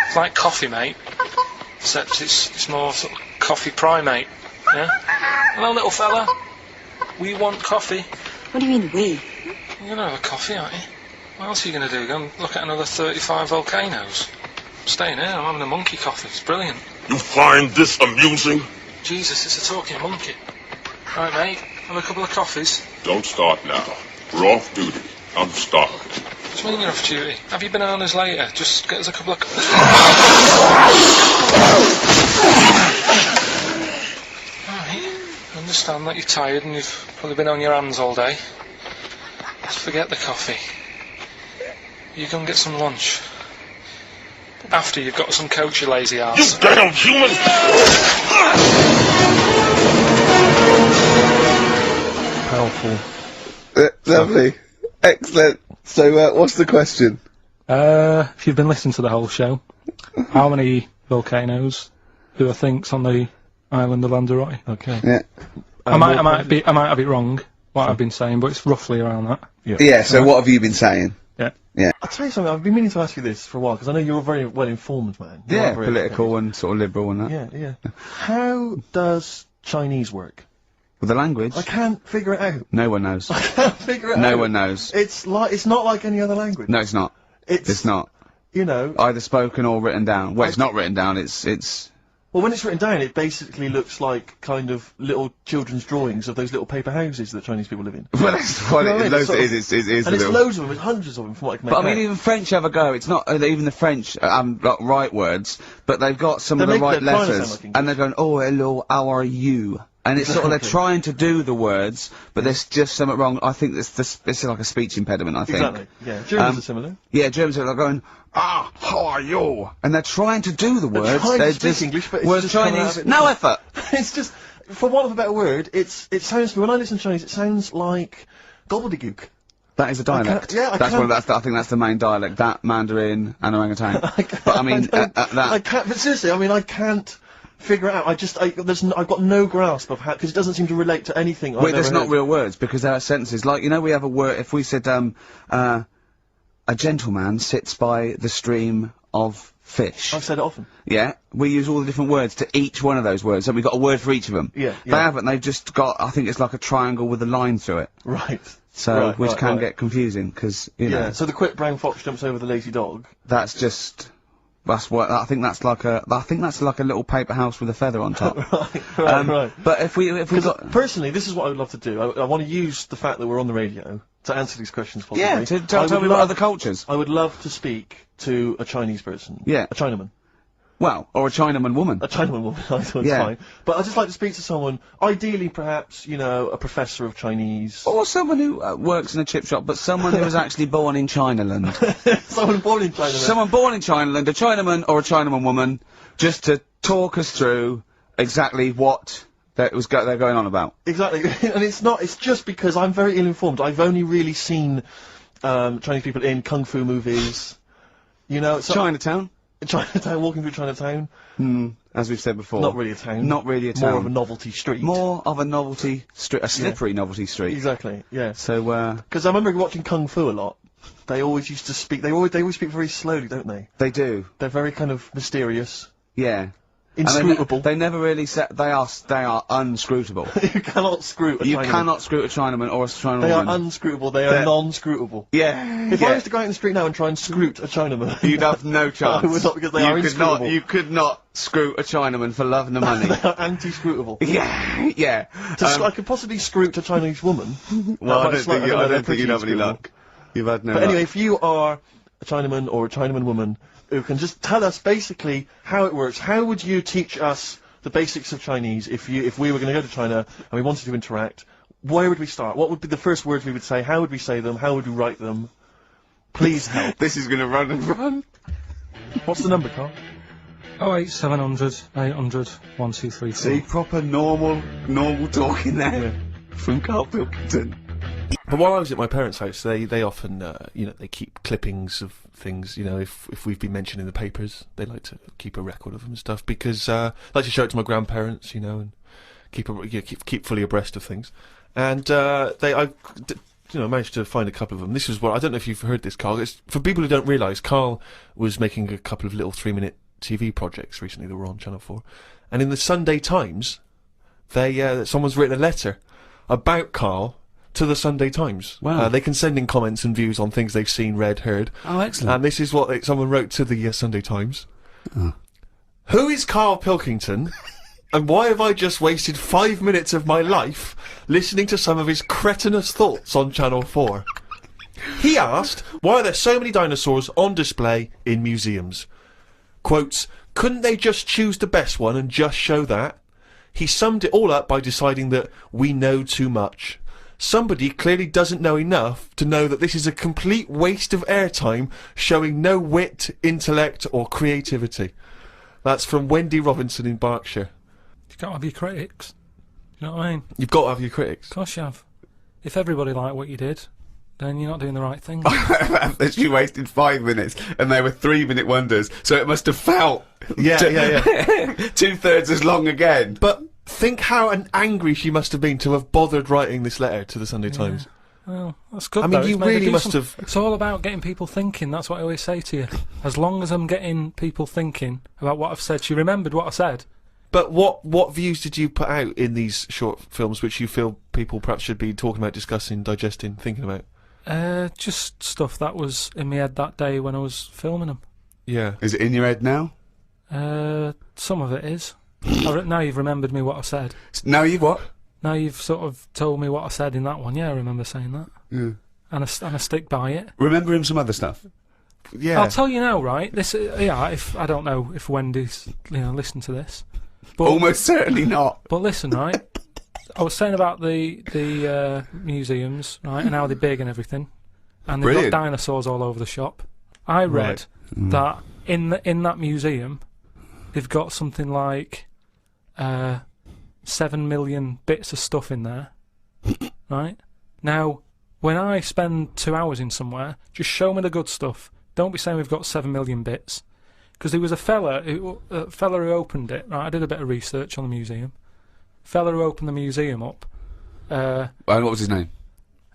It's like Coffee Mate, except it's more sort of coffee primate. Yeah. Hello, little fella. We want coffee. What do you mean, we? You're gonna have a coffee, aren't you? What else are you gonna do? Go and look at another 35 volcanoes? I'm staying here. I'm having a monkey coffee. It's brilliant. You find this amusing? Jesus, it's a talking monkey. Right, mate. Have a couple of coffees. Don't start now. We're off duty. I'm starved. What do you mean you're off duty? Have you been on us later? Just get us a couple of... Alright. I understand that you're tired and you've probably been on your hands all day. Let's forget the coffee. You go and get some lunch. After you've got some coach, you lazy ass. You damn human! Powerful. Lovely. Excellent. So, what's the question? If you've been listening to the whole show, how many volcanoes do I think's on the island of Lanzarote? Okay. Yeah. I might have it wrong, what I've been saying, but it's roughly around that. Yeah, so what have you been saying? Yeah. Yeah. I'll tell you something, I've been meaning to ask you this for a while, because I know you're a very well-informed man. You Yeah, are very political and sort of liberal and that. Yeah. How does Chinese work? With the language? I can't figure it out. No one knows. I can't figure it out. No one knows. It's not like any other language. No, it's not. It's not. You know... Either spoken or written down. Well, it's not written down, it's... Well, when it's written down, it basically looks like kind of little children's drawings of those little paper houses that Chinese people live in. Well, that's what You know what I mean? it is. It's It is and a it's little... loads of them, it's hundreds of them from what I can make But I out. mean, even French have a go. It's not even the French got right words, but they've got some of the right they're trying to sound letters, like English. and they're going, "Oh, hello, how are you?" And it's sort of they're trying to do the words, but there's just something wrong. I think it's like a speech impediment. I think. Exactly, yeah. Germans are similar. Yeah, Germans are going, how are you? And they're trying to do the words. trying to They're speak just English, but it's whereas just coming out Chinese, of it- no effort. It's just, for want of a better word, it sounds to me, when I listen to Chinese, it sounds like gobbledygook. That is a dialect. I think that's the main dialect. That Mandarin and orangutan. But I mean, I can't, but seriously, I mean, I can't figure it out. I've got no grasp of how, because it doesn't seem to relate to anything I've Wait, there's ever not heard. real words because there are sentences. Like, you know, we have a word, if we said, a gentleman sits by the stream of fish. I've said it often. Yeah, we use all the different words to each one of those words, so we've got a word for each of them. Yeah, They yeah. haven't, they've just got, I think it's like a triangle with a line through it. Right. So, Right, which right, can right. get confusing, because, you know, Yeah, so the quick brown fox jumps over the lazy dog. that's just, that's what, I think that's like a little paper house with a feather on top. Right. But if we got, Personally, this is what I would love to do. I want to use the fact that we're on the radio to answer these questions possibly. yeah, tell me about other cultures. I would love to speak to a Chinese person. Yeah. A Chinaman. Well, or a Chinaman woman. A Chinaman woman, I thought Yeah. fine. But I'd just like to speak to someone, ideally perhaps, you know, a professor of Chinese. Or someone who works in a chip shop, but someone who was actually born in Chinaland. Someone born in China. Someone born in Chinaland, a Chinaman or a Chinaman woman, just to talk us through exactly what they're going on about. Exactly. And it's just because I'm very ill-informed. I've only really seen, Chinese people in kung fu movies. You know, so Chinatown? Chinatown, walking through Chinatown. As we've said before. Not really a town. Not really a town. More of a novelty street. More of a novelty street, a slippery novelty street. Exactly, yeah. So, Because I remember watching Kung Fu a lot. They always used to speak, they always speak very slowly, don't they? they do. They're very kind of mysterious. Yeah. Inscrutable. They never really said they are unscrutable. You cannot scrute a Chinaman. You cannot scrute a Chinaman or a Chinaman. They are unscrutable. They are non-scrutable. Yeah. If I was to go out in the street now and try and scrute a Chinaman, you'd have no chance. I would not, because they are inscrutable. You could not scrute a Chinaman for love nor money. They are anti-scrutable. Yeah, yeah. I could possibly scrute a Chinese woman. Well, I don't think you'd have any luck. You've had no luck. But anyway, if you are a Chinaman or a Chinaman woman who can just tell us basically how it works, how would you teach us the basics of Chinese if we were going to go to China and we wanted to interact? Where would we start? What would be the first words we would say? How would we say them? How would we write them? Please help. This is going to run and run. What's the number, Carl? 08700 800 1234. See, proper normal talking there from Karl Pilkington. But while I was at my parents' house, they often, they keep clippings of things, if we've been mentioned in the papers, they like to keep a record of them and stuff, because, I like to show it to my grandparents, and keep fully abreast of things. And, I managed to find a couple of them. This is what, I don't know if you've heard this, Karl, it's, for people who don't realise, Karl was making a couple of little 3-minute TV projects recently that were on Channel 4. And in the Sunday Times, someone's written a letter about Karl to the Sunday Times. Wow. They can send in comments and views on things they've seen, read, heard. Oh, excellent. And this is what someone wrote to the Sunday Times. Who is Karl Pilkington? And why have I just wasted 5 minutes of my life listening to some of his cretinous thoughts on Channel 4? He asked, why are there so many dinosaurs on display in museums? Quotes, couldn't they just choose the best one and just show that? He summed it all up by deciding that we know too much. Somebody clearly doesn't know enough to know that this is a complete waste of airtime, showing no wit, intellect or creativity. That's from Wendy Robinson in Berkshire. You've got to have your critics. You know what I mean? You've got to have your critics. Of course you have. If everybody liked what you did, then you're not doing the right thing. She wasted 5 minutes, and they were 3-minute wonders, so it must have felt... Yeah. 2/3 as long again. But think how angry she must have been to have bothered writing this letter to the Sunday Times. Well, that's good. I mean, though. you really must have... It's all about getting people thinking. That's what I always say to you. As long as I'm getting people thinking about what I've said. She remembered what I said. But what views did you put out in these short films which you feel people perhaps should be talking about, discussing, digesting, thinking about? Just stuff that was in my head that day when I was filming them. Yeah. Is it in your head now? Some of it is. Now you've remembered me what I said. Now you've what? Now you've sort of told me what I said in that one. Yeah, I remember saying that. Yeah. And I stick by it. Remember him some other stuff? Yeah. I'll tell you now, right? This, if I don't know if Wendy's, listen to this. But, almost certainly not. But listen, right? I was saying about the museums, right, and how they're big and everything, and they've got dinosaurs all over the shop. I read that in that museum, they've got something like 7 million bits of stuff in there, right? Now, when I spend 2 hours in somewhere, just show me the good stuff. Don't be saying we've got 7 million bits. Because there was a fella who opened it, right? I did a bit of research on the museum. Fella who opened the museum up. And what was his name?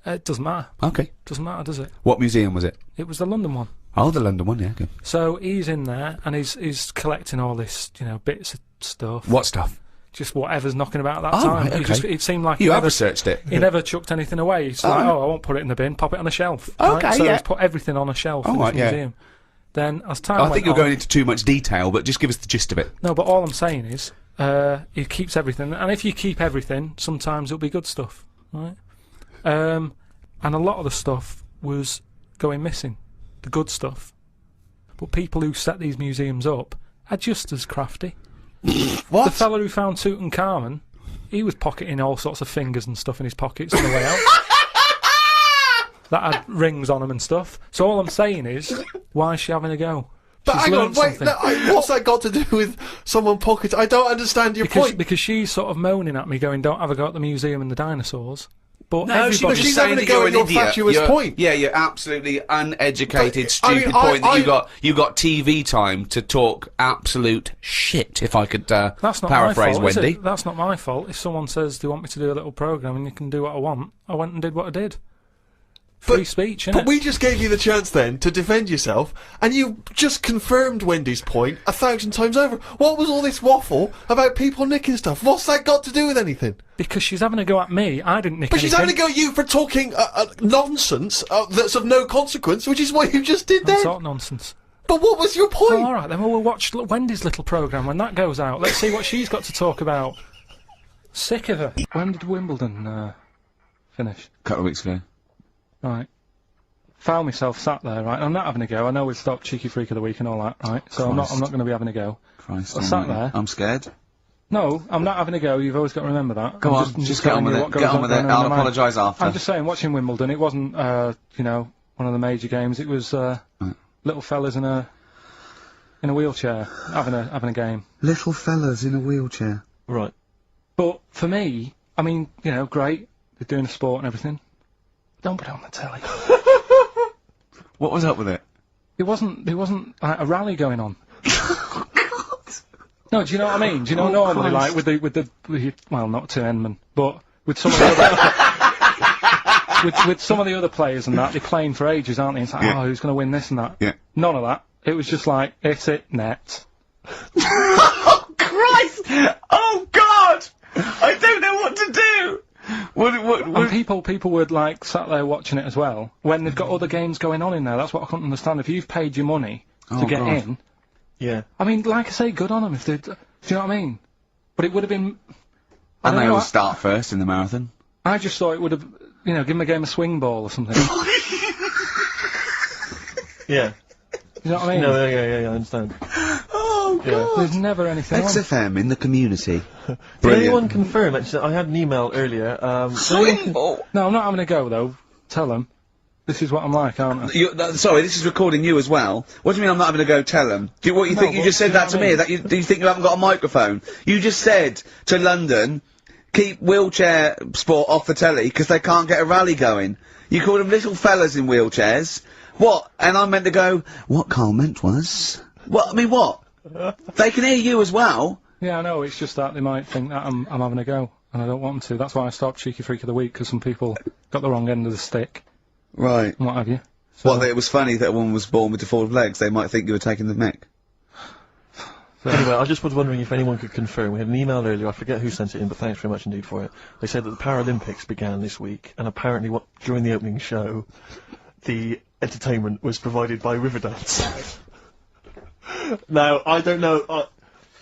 It doesn't matter. Okay. Doesn't matter, does it? What museum was it? It was the London one. Oh, the London one, yeah, okay. So he's in there, and he's collecting all this, bits of stuff. What stuff? Just whatever's knocking about at that time. Right, okay. It seemed like you have researched it. He never chucked anything away. He's like, I won't put it in the bin, pop it on a shelf. Okay, right? So yeah. he's put everything on a shelf in this museum. Then, as time went on... I think you're going into too much detail, but just give us the gist of it. No, but all I'm saying is, he keeps everything, and if you keep everything, sometimes it'll be good stuff, right? And a lot of the stuff was going missing, the good stuff. But people who set these museums up are just as crafty. What? The fella who found Tutankhamun, he was pocketing all sorts of fingers and stuff in his pockets on the way out. That had rings on them and stuff. So all I'm saying is, why is she having a go? But hang on, wait, what's that got to do with someone pocketing? I don't understand your point. Because she's sort of moaning at me, going, "Don't have a go at the museum and the dinosaurs." But no, she's having a go at your fatuous point. Yeah, you're absolutely uneducated, stupid point that you got TV time to talk absolute shit. If I could that's not paraphrase my fault, Wendy. is it? That's not my fault. If someone says they want me to do a little program and you can do what I want, I went and did what I did. free speech, innit? But we just gave you the chance then to defend yourself, and you just confirmed Wendy's point 1,000 times over. What was all this waffle about people nicking stuff? What's that got to do with anything? Because she's having a go at me. I didn't nick But anything. she's having a go at you for talking nonsense that's of no consequence, which is what you just did then. What sort of nonsense? But what was your point? Well, alright then, we'll watch Wendy's little programme when that goes out. Let's see what she's got to talk about. Sick of her. When did Wimbledon finish? A couple of weeks ago. Right. Found myself sat there, right? I'm not having a go. I know we've stopped Cheeky Freak of the Week and all that, right? So I'm not going to be having a go. Christ. I sat there. I'm scared. No, I'm not having a go. You've always got to remember that. Go on, just get on with it. Get on with it. I'll apologise after. I'm just saying, watching Wimbledon, it wasn't, you know, one of the major games. It was little fellas in a wheelchair having a game. Little fellas in a wheelchair. Right. But for me, I mean, you know, great. They're doing a sport and everything. Don't put it on the telly. What was up with it? There wasn't like a rally going on. No, do you know what I mean? Do you know normally, like with the well, not to Enman, but with some of the other with some of the other players and that, they're playing for ages, aren't they? It's like, oh, who's going to win this and that? Yeah. None of that. It was just like, hit it, net. Oh Christ! Oh God! I don't know what to do. And people were like sat there watching it as well when they've got other games going on in there. That's what I couldn't understand. If you've paid your money to get in, yeah. I mean, like I say, good on them if they. Do you know what I mean? But it would have been. And they always start first in the marathon. I just thought it would have, you know, given the game a swing ball or something. Yeah. You know what I mean? No, yeah, I understand. Oh God! Yeah. There's never anything on. XFM in the community. Did anyone confirm? Actually, I had an email earlier. Swing ball. No, I'm not having a go though. Tell them. This is what I'm like, aren't I? Sorry, this is recording you as well. What do you mean I'm not having to go tell them? Do you think you just said that to me? That do you think you haven't got a microphone? You just said to London, keep wheelchair sport off the telly because they can't get a rally going. You called them little fellas in wheelchairs. What? And I meant to go, what Karl meant was... What? I mean, what? They can hear you as well. Yeah, I know, it's just that they might think that I'm having a go, and I don't want them to. That's why I stopped Cheeky Freak of the Week, because some people got the wrong end of the stick. Right. And what have you. So What, that it was funny that a woman was born with deformed legs? They might think you were taking the mick. Anyway, I just was wondering if anyone could confirm. We had an email earlier, I forget who sent it in, but thanks very much indeed for it. They said that the Paralympics began this week, and apparently during the opening show, the entertainment was provided by Riverdance. Now, I don't know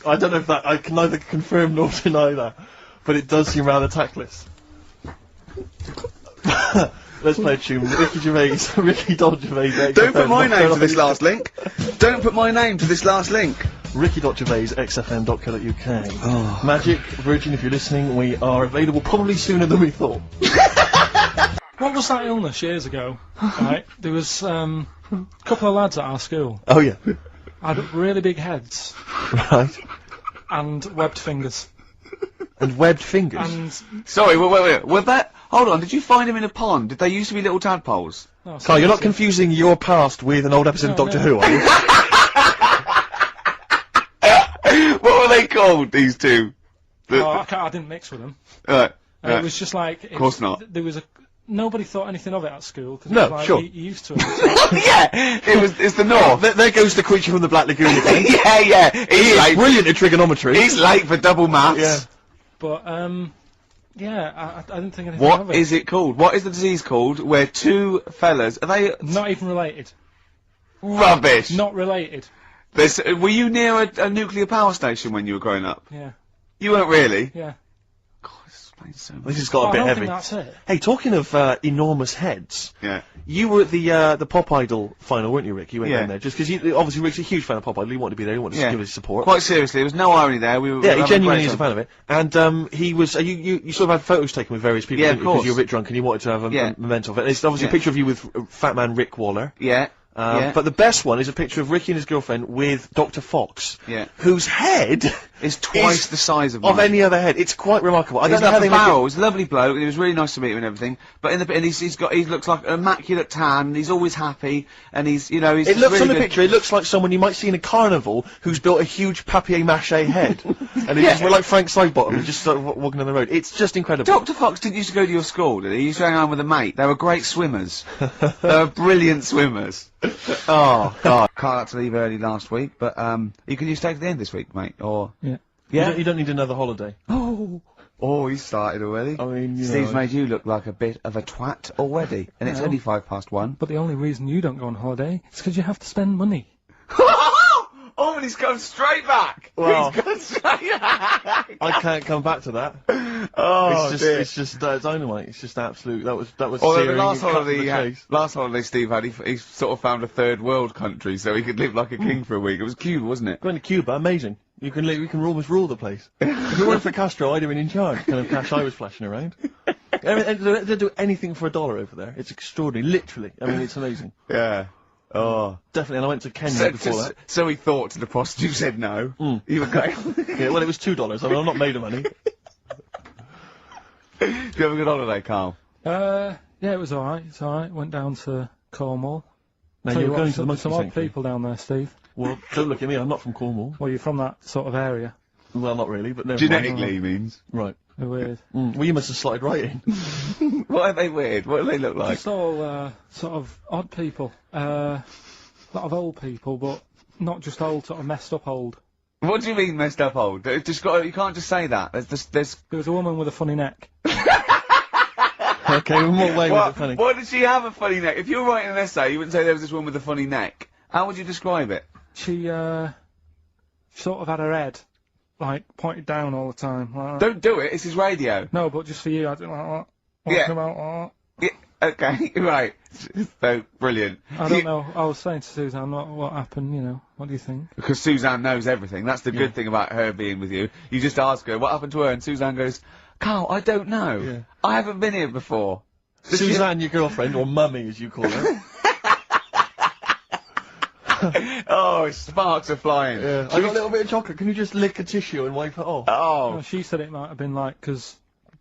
if that, I can neither confirm nor deny that, but it does seem rather tactless. Let's play a tune. Ricky Gervais. Don't put my name to this last link. Don't put my name to this last link. Ricky.Gervais, xfm.co.uk. Oh. Magic, Virgin, if you're listening, we are available probably sooner than we thought. What was that illness years ago? Right, there was a couple of lads at our school. Oh yeah. Had really big heads. Right. And webbed fingers. And webbed fingers? And... Sorry, wait. Was that... Hold on, did you find him in a pond? Did they used to be little tadpoles? No, Karl, you're not confusing your past with an old episode of Doctor Who, are you? What were they called, these two? I didn't mix with them. Right. It was just like... Of course not. There was a... Nobody thought anything of it at school. Cause No, it was like, sure. You used to it. Yeah! It's the North. There goes the creature from the Black Lagoon again. yeah. He's late. Brilliant in trigonometry. He's late for double maths. Yeah. But, yeah, I didn't think anything of it. What is it called? What is the disease called where two fellas... Are they... Not even related. Rubbish! Not related. Were you near a nuclear power station when you were growing up? Yeah. You weren't really? Yeah. God, this explains so much. This has got a bit I don't heavy. think that's it. Hey, talking of enormous heads, Yeah. you were at the Pop Idol final, weren't you, Rick? You went Yeah. down there just because obviously Rick's a huge fan of Pop Idol. He wanted to be there. He wanted to give his support. Quite seriously, there was no irony there. We were Yeah, he having genuinely great is a time. fan of it. And he was. You sort of had photos taken with various people. Yeah, didn't of you? 'Cause course. you were a bit drunk and you wanted to have a memento of it. And it's obviously Yeah. a picture of you with Fat Man Rick Waller. Yeah. Yeah. But the best one is a picture of Ricky and his girlfriend with Dr. Fox. Yeah. Whose head is twice the size of of mine. any other head. It's quite remarkable. I He's don't know how like they a make barrel. it. He's a lovely bloke, and it was really nice to meet him and everything. But he looks like an immaculate tan, and he's always happy, and he's, you know, he's It just looks really on the good. picture. It looks like someone you might see in a carnival who's built a huge papier-mâché head, and he just we're like Frank Sidebottom, and just started walking on the road. It's just incredible. Dr. Fox didn't used to go to your school, did he? He used to hang around with a mate. They were great swimmers. They were brilliant swimmers. Oh, God. Karl had to leave early last week, but, you can stay to the end this week, mate, or... Yeah. Yeah? You don't need another holiday. Oh, he started already. I mean, you Steve's know, made you look like a bit of a twat already, and it's No. only 1:05. But the only reason you don't go on holiday is because you have to spend money. Oh, and he's gone straight back! Well, He's gone straight back! I can't come back to that. Oh, It's just dynamite. It's just absolute. That was Although the searing last and cut to holiday, the chase. last holiday Steve had, he sort of found a third world country so he could live like a king for a week. It was Cuba, wasn't it? Going to Cuba, amazing. You can almost rule the place. If it weren't for Castro, I'd have been in charge. Kind of cash I was flashing around. They do anything for $1 over there. It's extraordinary, literally. I mean, it's amazing. Yeah. Oh. Definitely. And I went to Kenya before that. So he thought to the prostitute, said no. You were going. Yeah, well, it was $2. I mean, I'm not made of money. Do you have a good holiday, Karl? Yeah, it was alright. It's alright. Went down to Cornwall. Now Tell you're you going what, to the monkey some odd sanctuary. people down there, Steve. Well, don't look at me. I'm not from Cornwall. Well, you're from that sort of area. Well, not really, but never mind. Genetically, he means. Right. They're weird. Well, you must have slotted right in. What are they weird? What do they look like? Just all sort of odd people. A lot of old people, but not just old, sort of messed up old. What do you mean messed up old? You can't just say that. There's... There was a woman with a funny neck. Okay, one more way with it funny. What did she have a funny neck? If you were writing an essay, you wouldn't say there was this woman with a funny neck. How would you describe it? She sort of had her head, like, pointed down all the time. Like, Don't do it, it's his radio. no, but just for you, I didn't like that. Yeah. Walking about like Yeah, okay, right. So, brilliant. that. I don't know. I was saying to Suzanne, what happened, you know? What do you think? Because Suzanne knows everything. That's the good thing about her being with you. You just ask her, what happened to her? And Suzanne goes, Karl, I don't know. Yeah. I haven't been here before. Suzanne, your girlfriend, or mummy as you call her. Oh, sparks are flying. Yeah. I got a little bit of chocolate. Can you just lick a tissue and wipe it off? Oh, Well, she said it might have been like, because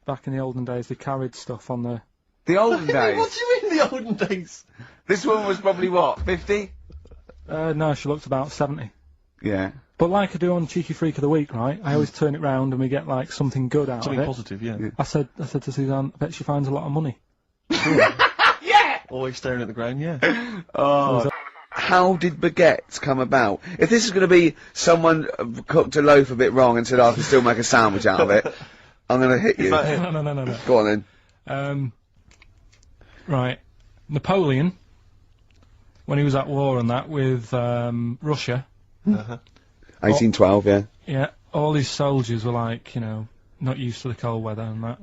back in the olden days they carried stuff on the... the olden days. What do you mean the olden days? This woman was probably what, 50? No, she looked about 70. Yeah. But like I do on Cheeky Freak of the Week, right? I always turn it round and we get like something good out Something of it. positive, yeah. I said to Suzanne, I bet she finds a lot of money. Yeah! Always staring at the ground, yeah. Oh. How did baguettes come about? If this is going to be someone cooked a loaf a bit wrong and said, I can still make a sandwich out of it, I'm going to hit you. No. Go on then. Right. Napoleon, when he was at war and that with Russia, 1812, yeah. yeah, all his soldiers were like, you know, not used to the cold weather and that.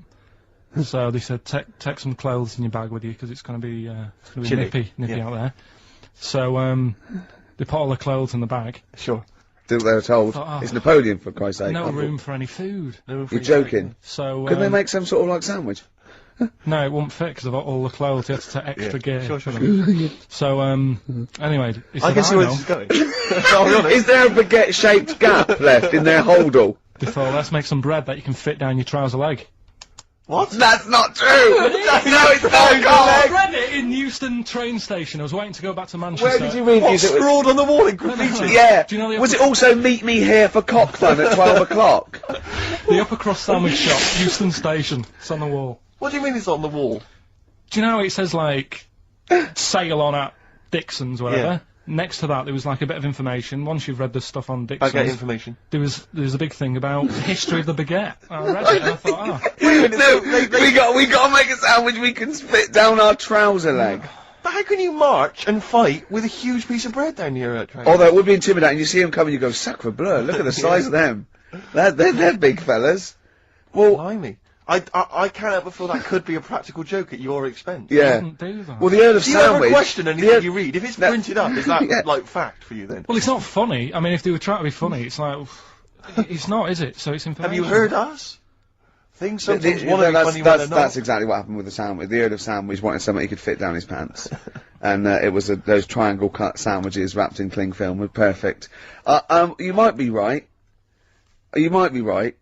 So they said, take some clothes in your bag with you because it's going to be Chilly. nippy out there. So they put all the clothes in the bag. Sure. Did what they were told. Oh. It's Napoleon, for Christ's sake. No room for any food. You're joking. So Couldn't they make some sort of like sandwich? no, it wouldn't fit because of all the clothes. You had to take extra gear. Sure. for them. So anyway, he I said, can see where know. this is going. I'll be honest. Is there a baguette-shaped gap left in their holdall? They thought, let's make some bread that you can fit down your trouser leg. What? That's not true! No, it's not, I Karl! read it in Euston train station. I was waiting to go back to Manchester. Where did you read What, this? It was- scrawled on the wall in graffiti? Yeah. Do you know the Was it also meet me here for cock fun at 12 o'clock? The Upper Cross Sandwich Shop, Euston Station. It's on the wall. What do you mean it's on the wall? Do you know how it says, like, sail on at Dixon's, whatever? Yeah. Next to that, there was, like, a bit of information. Once you've read the stuff on I Dixon's, get information. there was a big thing about the history of the baguette. I read it and I thought, No, we got to make a sandwich we can spit down our trouser leg. But how can you march and fight with a huge piece of bread down your train? Although it would be intimidating. You see them coming, you go, sacre bleu, look at the size of them. They're big fellas. Well, Blimey. I can't help but feel that could be a practical joke at your expense. I yeah. didn't do that. Well, the Earl of Do you ever Sandwich... question anything you read? If it's No. printed up, is that, Yeah. like, fact for you then? Well, it's not funny. I mean, if they were trying to be funny, it's like, it's not, is it? So it's information. Have you heard us? Things sometimes want to be funny when they're not. That's exactly what happened with the sandwich. The Earl of Sandwich wanted something he could fit down his pants. And it was those triangle cut sandwiches wrapped in cling film were perfect. You might be right. You might be right.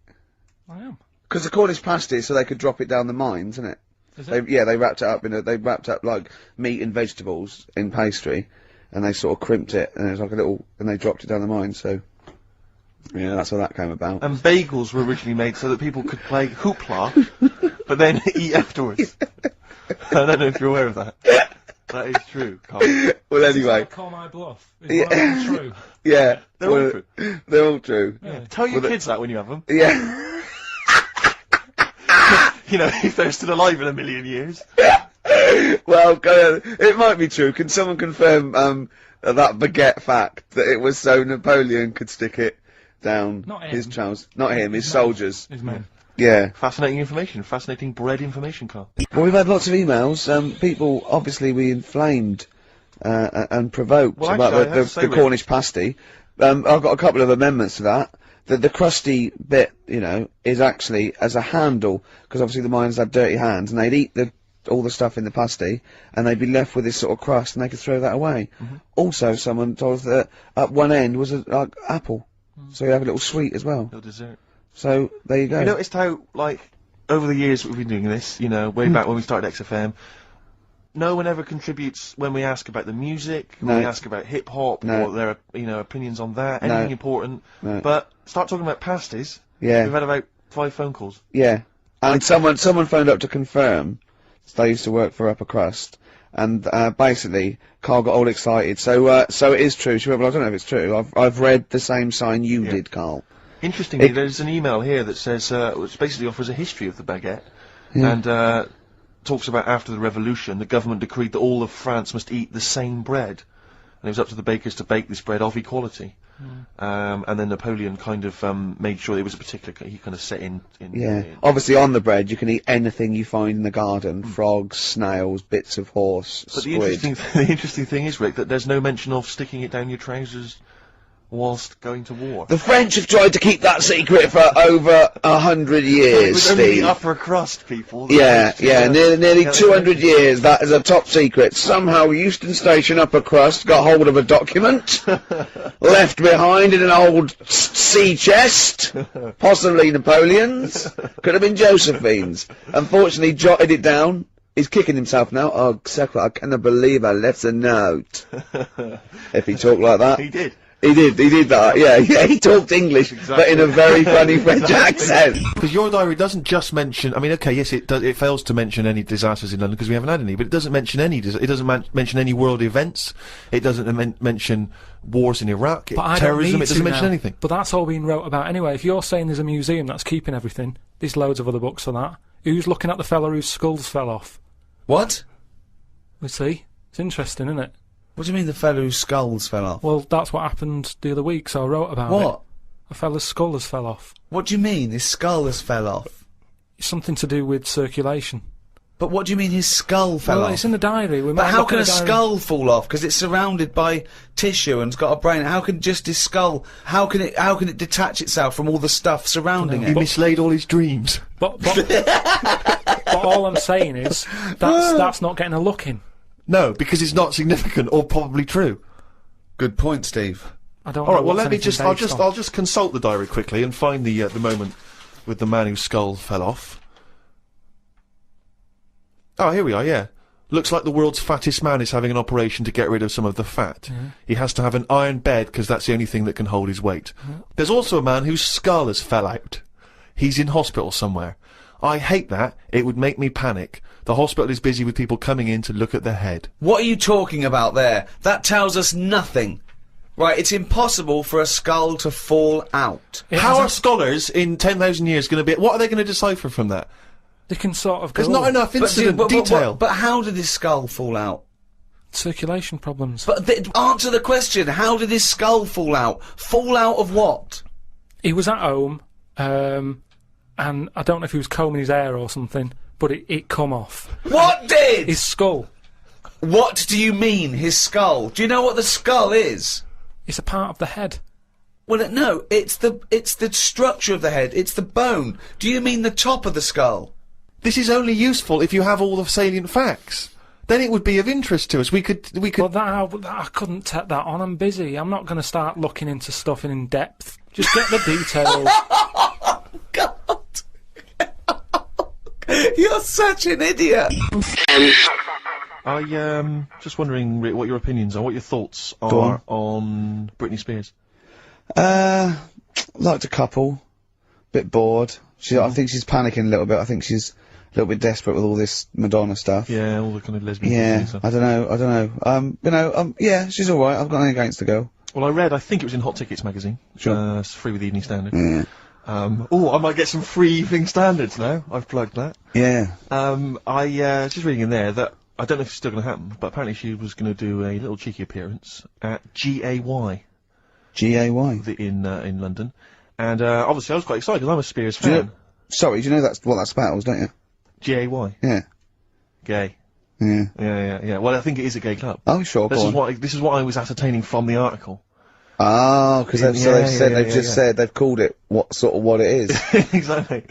I am. Because the Cornish pasty is so they could drop it down the mines, isn't it? Is it? They wrapped it up they wrapped up like meat and vegetables in pastry, and they sort of crimped it, and it was like and they dropped it down the mine, so. Yeah, that's how that came about. And bagels were originally made so that people could play hoopla, but then eat afterwards. I don't know if you're aware of that. That is true, Carl. Well, anyway. Call my bluff. Is one of them true? Yeah. They're all true. They're all true. Yeah. Tell your kids that when you have them. Yeah. You know, if they're still alive in a million years. Well, it might be true. Can someone confirm that baguette fact that it was so Napoleon could stick it down his trousers? Not him, his soldiers. His men. Yeah. Fascinating information. Fascinating bread information, Carl. Well, we've had lots of emails. People, obviously, we inflamed and provoked Well, about actually, I have to say, the Cornish pasty. I've got a couple of amendments to that. The crusty bit, you know, is actually as a handle, because obviously the miners had dirty hands, and they'd eat all the stuff in the pasty, and they'd be left with this sort of crust, and they could throw that away. Also, someone told us that at one end was a apple, so you have a little sweet as well. Little dessert. So there you go. You noticed how, like, over the years we've been doing this, you know, way back when we started XFM, no one ever contributes when we ask about the music, when we ask about hip-hop, or their, you know, opinions on that, anything important. But start talking about pasties. Yeah. We've had about 5 phone calls. Yeah. And someone phoned up to confirm. They used to work for Upper Crust. And, basically, Karl got all excited. So it is true. She went, well, I don't know if it's true. I've read the same sign you did, Karl. Interestingly, there's an email here that says, which basically offers a history of the baguette. And, talks about after the revolution, the government decreed that all of France must eat the same bread. And it was up to the bakers to bake this bread of equality. And then Napoleon kind of made sure it was a particular, he kind of set in Obviously on the bread you can eat anything you find in the garden. Frogs, snails, bits of horse, but squid. the interesting thing is, Rick, that there's no mention of sticking it down your trousers whilst going to war. The French have tried to keep that secret for over 100 years, It was only Steve. the upper crust people. Yeah, nearly 200 years, that is a top secret. Somehow Euston Station upper crust got hold of a document, left behind in an old sea chest, possibly Napoleon's, could have been Josephine's. Unfortunately, jotted it down. He's kicking himself now. Oh, Secretary, I cannot believe I left a note. If he talked like that. He did. He did that, yeah, he talked English, but in a very funny French accent. Because your diary doesn't just mention, I mean, okay, yes, it does, it fails to mention any disasters in London, because we haven't had any, but it doesn't mention any, it doesn't mention any world events, it doesn't mention wars in Iraq, terrorism, it doesn't mention anything. But that's all being wrote about anyway. If you're saying there's a museum that's keeping everything, there's loads of other books for that. Who's looking at the fella whose skulls fell off? What? We see. It's interesting, isn't it? What do you mean the fellow whose skulls fell off? Well, that's what happened the other week, so I wrote about it. What? A fella's skull has fell off. What do you mean, his skull has fell off? It's something to do with circulation. But what do you mean his skull fell off? Well, it's in the diary. But how can a skull fall off? Because it's surrounded by tissue and it's got a brain. How can just his skull, how can it detach itself from all the stuff surrounding it? He mislaid all his dreams. But all I'm saying is, that's not getting a look in. No, because it's not significant or probably true. Good point, Steve. I don't. All right. Well, let me just. I'll just consult the diary quickly and find the moment with the man whose skull fell off. Oh, here we are. Yeah. Looks like the world's fattest man is having an operation to get rid of some of the fat. Yeah. He has to have an iron bed because that's the only thing that can hold his weight. Yeah. There's also a man whose skull has fell out. He's in hospital somewhere. I hate that. It would make me panic. The hospital is busy with people coming in to look at their head. What are you talking about there? That tells us nothing. Right, it's impossible for a skull to fall out. How are scholars in 10,000 years going to be... What are they going to decipher from that? They can sort of go... There's not enough incident detail. But how did his skull fall out? Circulation problems. But answer the question. How did his skull fall out? Fall out of what? He was at home, and I don't know if he was combing his hair or something, but it come off. What did? His skull. What do you mean, his skull? Do you know what the skull is? It's a part of the head. Well, no, it's the structure of the head. It's the bone. Do you mean the top of the skull? This is only useful if you have all the salient facts. then it would be of interest to us. We could. But I couldn't take that on. I'm busy. I'm not going to start looking into stuff in depth. Just get the details. You're such an idiot. Just wondering, Rick, what your opinions are, what your thoughts are on Britney Spears. Liked a couple. Bit bored. I think she's panicking a little bit. I think she's a little bit desperate with all this Madonna stuff. Yeah, all the kind of lesbian Yeah, stuff. I don't know. Yeah, she's alright. I've got nothing against the girl. Well, I think it was in Hot Tickets magazine. Sure. It's free with the Evening Standard. Yeah. I might get some free Evening Standards now. I've plugged that. Yeah. Just reading in there that, I don't know if it's still going to happen, but apparently she was going to do a little cheeky appearance at GAY. GAY? In London. And, obviously I was quite excited, because I'm a Spears fan. Do you know what that spells, don't you? GAY? Yeah. Gay. Yeah. Yeah. Well, I think it is a gay club. Oh, sure, This is what I was ascertaining from the article. Oh, because said they've called it what it is. Exactly.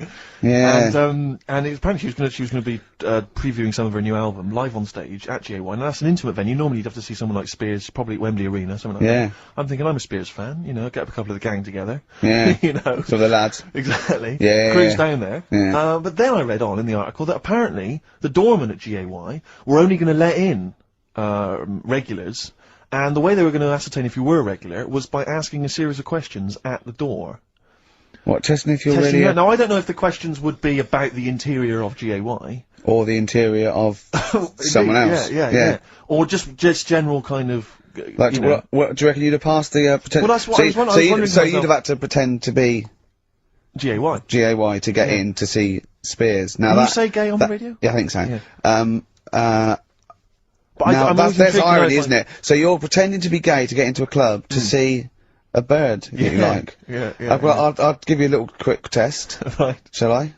Yeah. And apparently she was gonna be previewing some of her new album live on stage at GAY, and that's an intimate venue. Normally you'd have to see someone like Spears, probably at Wembley Arena, something like that. I'm thinking, I'm a Spears fan, get up a couple of the gang together. Yeah. So the lads. Exactly. Yeah. Cruise down there. Yeah. But then I read on in the article that apparently the doorman at GAY were only gonna let in regulars. And the way they were going to ascertain if you were a regular was by asking a series of questions at the door. What, testing if you're really... Now, I don't know if the questions would be about the interior of GAY. Or the interior of someone else. Yeah. Or just general kind of... Like, what, do you reckon you'd have passed the, Well, that's what I was wondering. So you'd have had to pretend to be... GAY. GAY to get in to see Spears. Now Can you say gay on the radio? Yeah, I think so. Yeah. But now, there's irony, isn't it? So you're pretending to be gay to get into a club to see a bird that you like. Yeah. I'll give you a little quick test. Right. Shall I?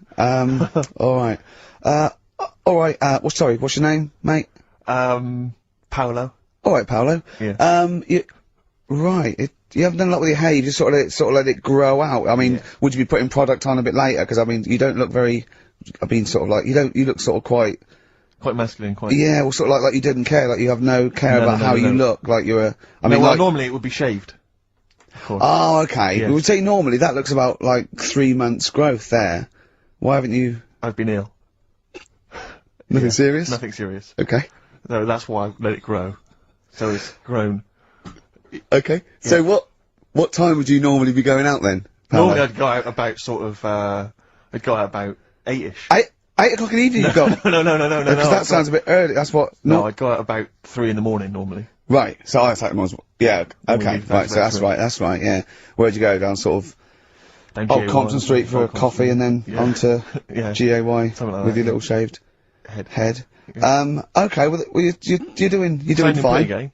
Alright. What's your name, mate? Paolo. Alright, Paolo. Yeah. You haven't done a lot with your hair, you just sort of let it grow out. I mean, would you be putting product on a bit later? Because, I mean, you don't look very, you look sort of quite masculine, Yeah, well, sort of like you didn't care, like you have no care about how you look, like you're normally it would be shaved. Of course. Oh, okay. Yes. We would say normally that looks about, 3 months growth there. Why haven't you... I've been ill. Nothing serious? Nothing serious. Okay. No, that's why I let it grow. So it's grown. Okay. Yeah. So what time would you normally be going out then? Paolo? Normally I'd go out about I'd go out about 8-ish. 8 o'clock in the evening you've got? No. Because that sounds a bit early, that's what... No, I'd go out about 3 in the morning normally. Right, so I thought it was... Yeah, okay, right, so that's right, yeah. Where'd you go, down sort of... Down Compton Street for a coffee and then onto GAY with your little shaved head. Yeah. Okay, well you're doing fine. Pretty gay.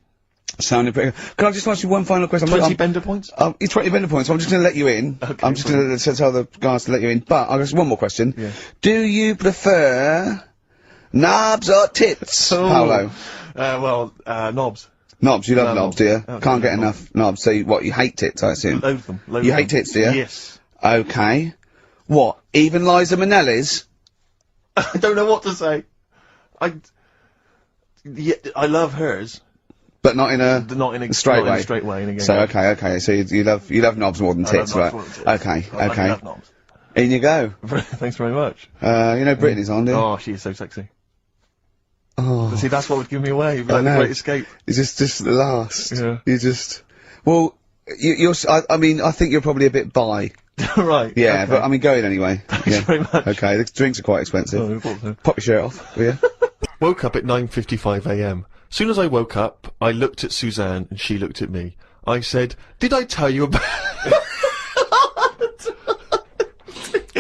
Sounding pretty good. Can I just ask you one final question? 20 bender points? 20 bender points, so I'm just gonna let you in. Okay, I'm just gonna tell the guys to let you in, but I've got one more question. Yeah. Do you prefer knobs or tits, Paolo? Knobs. Knobs, you love knobs, do you? Okay, Can't get enough knobs, so you hate tits, I assume? Loathe them. You hate tits, do you? Yes. Okay. What, even Liza Minnelli's? I don't know what to say. I love hers. But not in a straight way. Straight way. In a so okay. So you love knobs more than tits, right? Okay. I love knobs. In you go. Thanks very much. Brittany's on, do you? Oh, she is so sexy. Oh. But see, that's what would give me away. Like the Great Escape. It's just the last. Yeah. You just. Well, I mean, I think you're probably a bit bi. Right. Yeah, okay. but I mean, go in anyway. Thanks very much. Okay, the drinks are quite expensive. Oh, I thought so. Pop your shirt off, will you? Woke up at 9:55 a.m. Soon as I woke up, I looked at Suzanne and she looked at me. I said, "Did I tell you about?"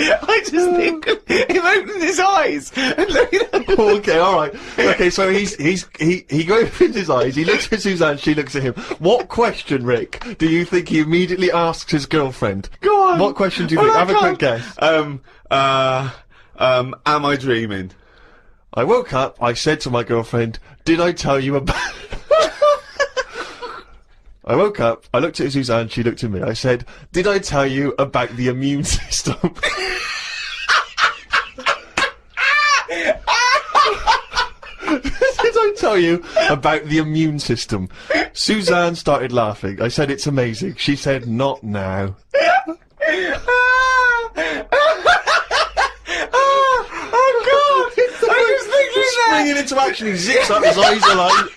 I just think of him opening his eyes and looking at me. Okay, alright. Okay, so he opens his eyes, he looks at Suzanne, she looks at him. What question, Rick, do you think he immediately asks his girlfriend? Go on. What question do you think? Have a quick guess. Am I dreaming? I woke up, I said to my girlfriend, "Did I tell you about..." I woke up, I looked at Suzanne, she looked at me, I said, "Did I tell you about the immune system?" Did I tell you about the immune system. Suzanne started laughing. I said, it's amazing. She said, not now. Oh God! I was thinking that. Springing into action, he zips up, his eyes are like...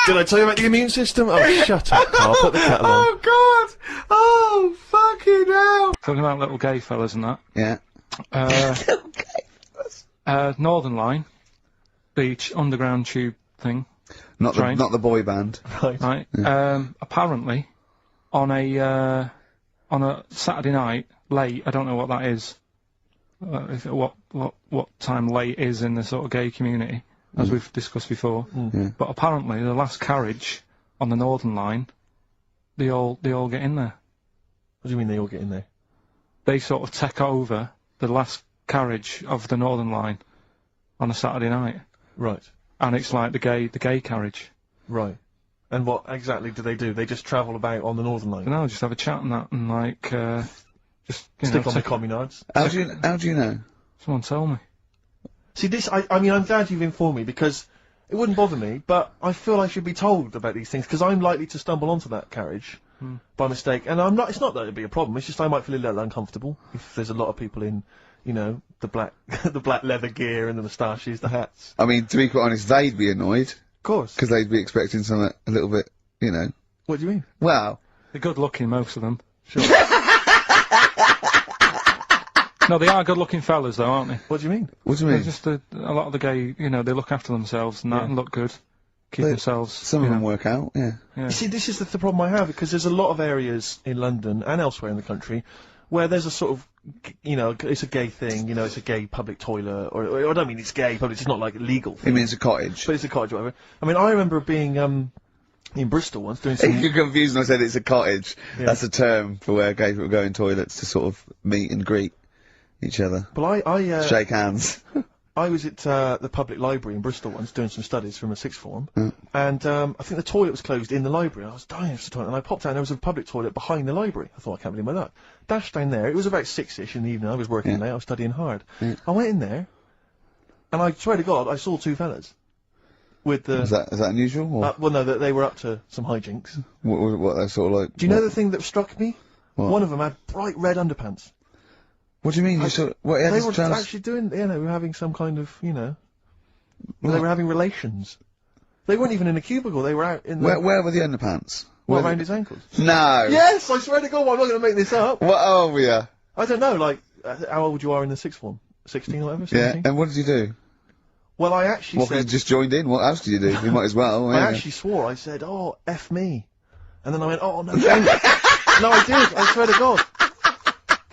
Did I tell you about the immune system? Oh, shut up, Carl. Put the kettle on. Oh God! Oh fucking hell! Talking about little gay fellas and that. Yeah. Northern Line, beach underground tube thing. Not train. the boy band. Right. Apparently, on a Saturday night, late. I don't know what that is. What time late is in the sort of gay community, as we've discussed before. But apparently, the last carriage on the Northern Line, they all get in there. What do you mean they all get in there? They sort of take over the last carriage of the Northern Line on a Saturday night. Right. And it's like the gay carriage. Right. And what exactly do? They just travel about on the Northern Line? No, just have a chat and that, and like, just, you Stick know, on the communards? How do you know? Someone tell me. See, this, I mean, I'm glad you've informed me, because it wouldn't bother me, but I feel I should be told about these things, because I'm likely to stumble onto that carriage by mistake, and it's not that it'd be a problem, it's just I might feel a little uncomfortable if there's a lot of people in, you know, the black, the black leather gear and the moustaches, the hats. I mean, to be quite honest, they'd be annoyed. Of course. Because they'd be expecting something a little bit, you know. What do you mean? Well. They're good looking, most of them. Sure. No, they are good looking fellas though, aren't they? What do you mean? What do you mean? They're just a lot of the gay, you know, they look after themselves and that and look good. Keep themselves. Some of them work out, yeah. You see, this is the problem I have, because there's a lot of areas in London and elsewhere in the country where there's a sort of, you know, it's a gay thing, you know, it's a gay public toilet, or I don't mean it's gay public, it's not like a legal thing. It means a cottage. But it's a cottage, whatever. I mean, I remember being, in Bristol once doing some... You're confused when I said it's a cottage. Yeah. That's a term for where gay people go in toilets to sort of meet and greet each other. Well, I shake hands. I was at the public library in Bristol once doing some studies from a sixth form, and I think the toilet was closed in the library. I was dying for the toilet, and I popped out and there was a public toilet behind the library. I thought, I can't believe my luck. Dashed down there, it was about 6-ish in the evening, I was working late, I was studying hard. I went in there, and I swear to God, I saw two fellas. With the... Is that unusual? Or? Well, no, they were up to some hijinks. What they're sort of like... Do you know the thing that struck me? What? One of them had bright red underpants. What do you mean? They were actually doing, you know, they were having some kind of, you know... They were having relations. They weren't even in a cubicle, they were out in the... Where were the underpants? What, around his ankles? No! Yes, I swear to God, I'm not going to make this up. What are you? I don't know, like, how old you are in the sixth form? 16 or whatever, 17? Yeah, and what did you do? Well, I actually said... Well, you just joined in, what else did you do? You might as well, I actually swore, I said, oh, F me. And then I went, oh, no, don't. No, I did, I swear to God.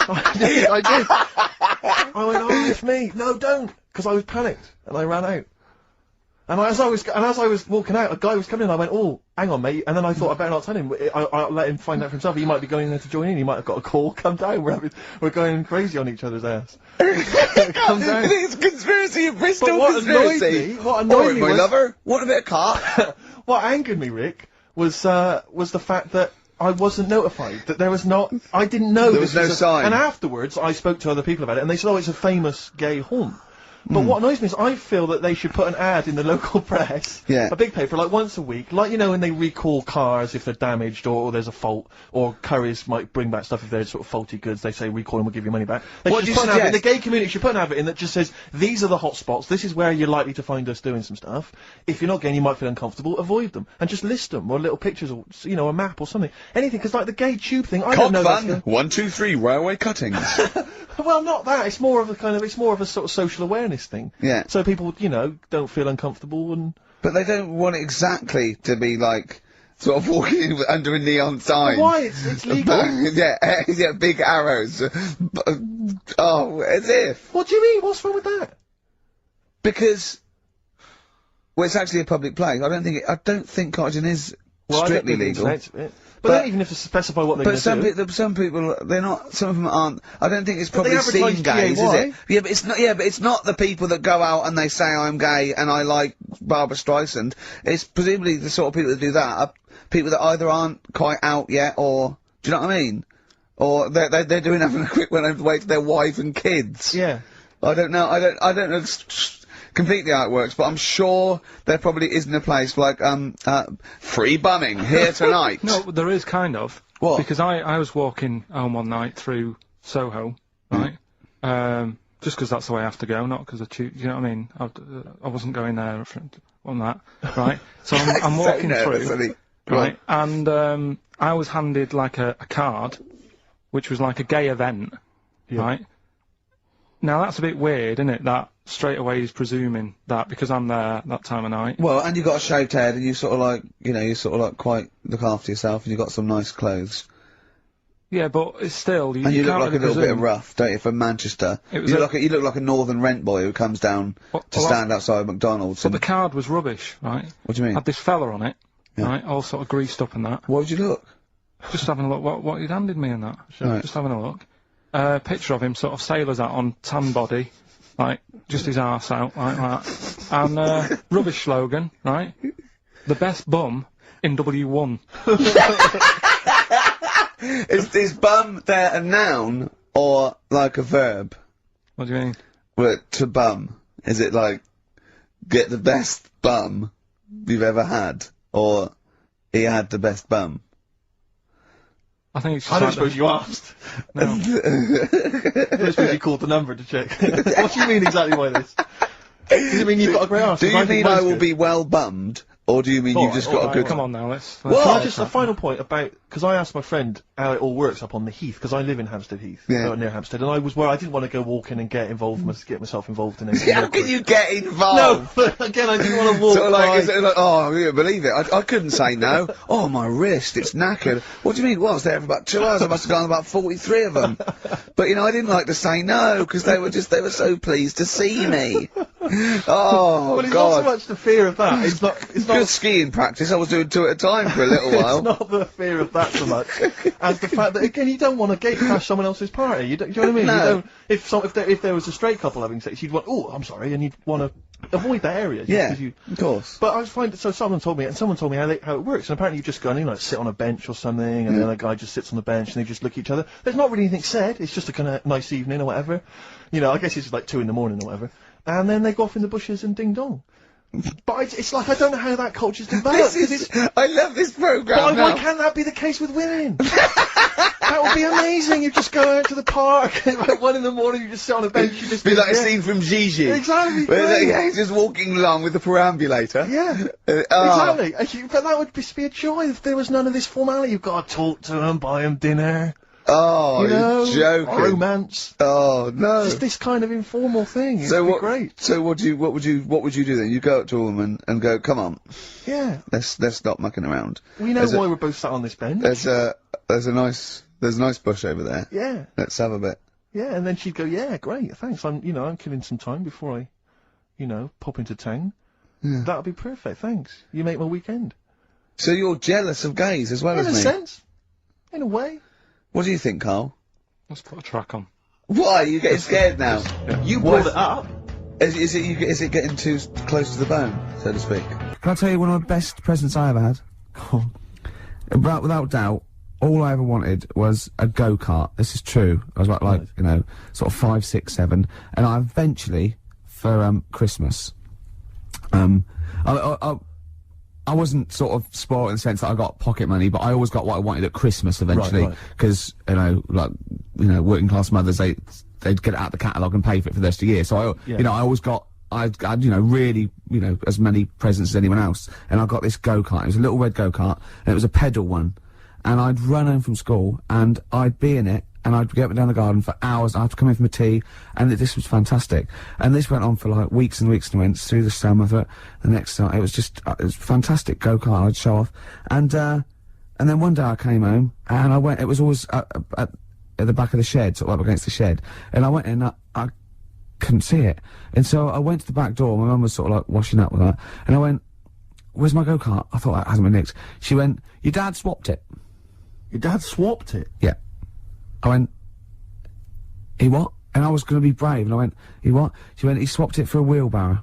I did. I went, oh, F me. No, don't. Because I was panicked, and I ran out. And as I was walking out, a guy was coming in, I went, oh, hang on, mate. And then I thought, I better not tell him. I'll let him find out for himself. He might be going there to join in. He might have got a call. Come down. We're going crazy on each other's ass. Come down. It's a conspiracy in Bristol. But what conspiracy. annoyed me my was... lover. What about a car? What angered me, Rick, was the fact that I wasn't notified, that there was not... I didn't know there was no sign. And afterwards, I spoke to other people about it, and they said, oh, it's a famous gay haunt. But what annoys me is I feel that they should put an ad in the local press, a big paper, like once a week, like, you know, when they recall cars if they're damaged or there's a fault, or Currys might bring back stuff if they're sort of faulty goods, they say recall them, we'll give you money back. What do you suggest? The gay community should put an advert in that just says, these are the hot spots, this is where you're likely to find us doing some stuff. If you're not gay and you might feel uncomfortable, avoid them. And just list them, or little pictures, or, you know, a map or something. Anything, because like the gay tube thing, I don't know fun. 1, 2, 3, railway cuttings. Well, not that, it's more of a sort of social awareness thing. Yeah. So people, you know, don't feel uncomfortable and... But they don't want it exactly to be like, sort of walking in under a neon sign. Why? It's legal. yeah, big arrows. Oh, as if. What do you mean? What's wrong with that? Because, well, it's actually a public place. I don't think cottaging is strictly legal. But they don't even have to specify what they're going to do. But some people, they're not, some of them aren't, I don't think it's probably seen gays, is it? Yeah, but it's not the people that go out and they say I'm gay and I like Barbara Streisand. It's presumably the sort of people that do that are people that either aren't quite out yet or, do you know what I mean? Or they're doing having a quick one away to their wife and kids. Yeah. I don't know, completely how it works, but I'm sure there probably isn't a place like, free bumming here tonight. No, there is kind of. What? Because I was walking home one night through Soho, right? Just 'cause that's the way I have to go, not 'cause I choose, you know what I mean? I wasn't going there on that, right? So I'm walking through, right? And, I was handed like a card, which was like a gay event, right? Now that's a bit weird, isn't it? That straight away he's presuming that because I'm there that time of night. Well, and you've got a shaved head, and you sort of like, you know, you sort of like quite look after yourself, and you've got some nice clothes. Yeah, but it's still, And you look can't like really a little bit presume. rough, don't you, from Manchester? It was You look like a northern rent boy who comes down to well, stand outside McDonald's. But the card was rubbish, right? What do you mean? Had this fella on it, right? All sort of greased up and that. What would you look? Just having a look what he'd handed me and that. Right. Just having a look. Picture of him, sort of sailor's hat on, tan body, like, just his arse out, like that. And, rubbish slogan, right? The best bum in W1. Is bum there a noun or like a verb? What do you mean? Well, to bum. Is it like, get the best bum you've ever had? Or, he had the best bum? I think it's just I don't like suppose you asked. No. I don't suppose you called the number to check. What do you mean exactly by this? Does it mean you've got a great arse? Do 'Cause you I think mean I mine's will good. be well bummed? Or do you mean you've just got a good... Come on now, let's... Can I just, a final point about, because I asked my friend how it all works up on the Heath, because I live in Hampstead Heath, near Hampstead, and I was where I didn't want to go walking and get involved, get myself involved in anything. How can you get involved? No, again, I didn't want to walk Sort of like, by. is it like, oh, yeah, believe it, I couldn't say no. Oh, my wrist, it's knackered. What do you mean? Well, I was there for about 2 hours, I must have gone about 43 of them. But, you know, I didn't like to say no, because they were so pleased to see me. Oh, well, it's God. not so much the fear of that, it's not Good skiing practice, I was doing 2 at a time for a little while. It's not the fear of that so much as the fact that, again, you don't want to gate crash someone else's party. You don't, do you know what I mean? No. You don't, if there was a straight couple having sex, you'd want, oh, I'm sorry, and you'd want to avoid that area. Yeah, of course. But I was finding, so someone told me how it works, and apparently you just go and, you know, sit on a bench or something, and then a guy just sits on the bench and they just look at each other. There's not really anything said, it's just a kind of nice evening or whatever. You know, I guess it's like 2 in the morning or whatever. And then they go off in the bushes and ding dong. But it's like, I don't know how that culture's developed. I love this programme. But why can't that be the case with women? That would be amazing. You just go out to the park at 1 in the morning, you just sit on a bench, you just be like a scene from Gigi. Exactly. Where he's just walking along with the perambulator. Yeah. Exactly. But that would just be a joy if there was none of this formality. You've got to talk to them, buy them dinner. Oh, you know, you're joking. Romance. Oh no. Just this kind of informal thing. It'd be great. So what would you do then? You go up to a woman and go, come on. Yeah. Let's stop mucking around. We know why we're both sat on this bench. There's a nice bush over there. Yeah. Let's have a bit. Yeah, and then she'd go, yeah, great, thanks. I'm killing some time before I, pop into town. Yeah. That'll be perfect, thanks. You make my weekend. So you're jealous of gays as well as me? In a sense. In a way. What do you think, Karl? Let's put a track on. Why? Are you getting scared now? You brought it up. Is it getting too close to the bone, so to speak? Can I tell you one of the best presents I ever had? Without doubt, all I ever wanted was a go-kart. This is true. I was like, you know, sort of 5, 6, 7, and I eventually, for Christmas, I wasn't sort of spoiled in the sense that I got pocket money, but I always got what I wanted at Christmas eventually, because working class mothers, they'd get it out the catalogue and pay for it for the rest of the year. So I always got, I'd really, as many presents as anyone else. And I got this go-kart. It was a little red go-kart, and it was a pedal one. And I'd run home from school, and I'd be in it, and I'd get up and down the garden for hours. I'd come in from a tea, and this was fantastic. And this went on for like weeks and weeks and weeks through the summer. The next summer, it was just it was fantastic go-kart. I'd show off, and then one day I came home, and I went. It was always at the back of the shed, sort of up against the shed, and I went in. I couldn't see it, and so I went to the back door. My mum was sort of like washing up with that, and I went, "Where's my go-kart?" I thought that hasn't been nicked. She went, "Your dad swapped it." Your dad swapped it? Yeah. I went, he what? And I was going to be brave, and I went, he what? She went, he swapped it for a wheelbarrow.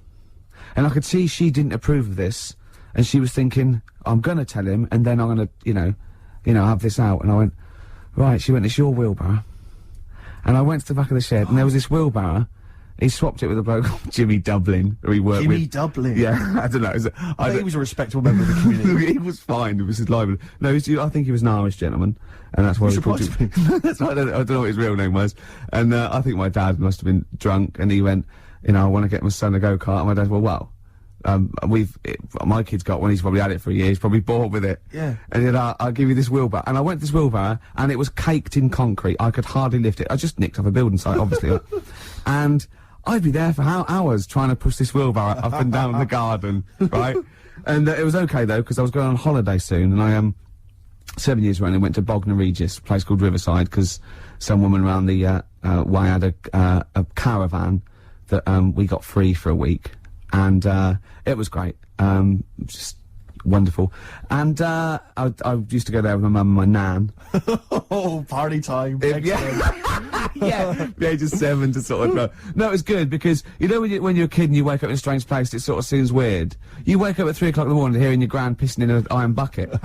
And I could see she didn't approve of this, and she was thinking, I'm going to tell him, and then I'm going to, have this out. And I went, right. She went, it's your wheelbarrow. And I went to the back of the shed, and there was this wheelbarrow, he swapped it with a bloke called Jimmy Dublin, who he worked with. Jimmy Dublin. Yeah, I don't know. I think he was a respectable member of the community. He was fine. It was his lively. No, I think he was an Irish gentleman, and that's why he called him. That's why I don't know what his real name was. And I think my dad must have been drunk, and he went, you know, I want to get my son a go-kart. And my dad, well, my kid's got one. He's probably had it for a year. He's probably bored with it. Yeah. And he said, I'll give you this wheelbarrow. And I went to this wheelbarrow, and it was caked in concrete. I could hardly lift it. I just nicked off a building site, obviously. And I'd be there for hours trying to push this wheelbarrow up and down the garden, right? And it was okay though, because I was going on holiday soon, and I 7 years running went to Bognor Regis, a place called Riverside, because some woman around the way had a caravan that we got free for a week, and it was great, just wonderful. And I used to go there with my mum and my nan. Oh, party time. Yeah, the age of 7 to sort of no, it was good because you know when you're a kid and you wake up in a strange place, it sort of seems weird. You wake up at 3 o'clock in the morning hearing your gran pissing in an iron bucket,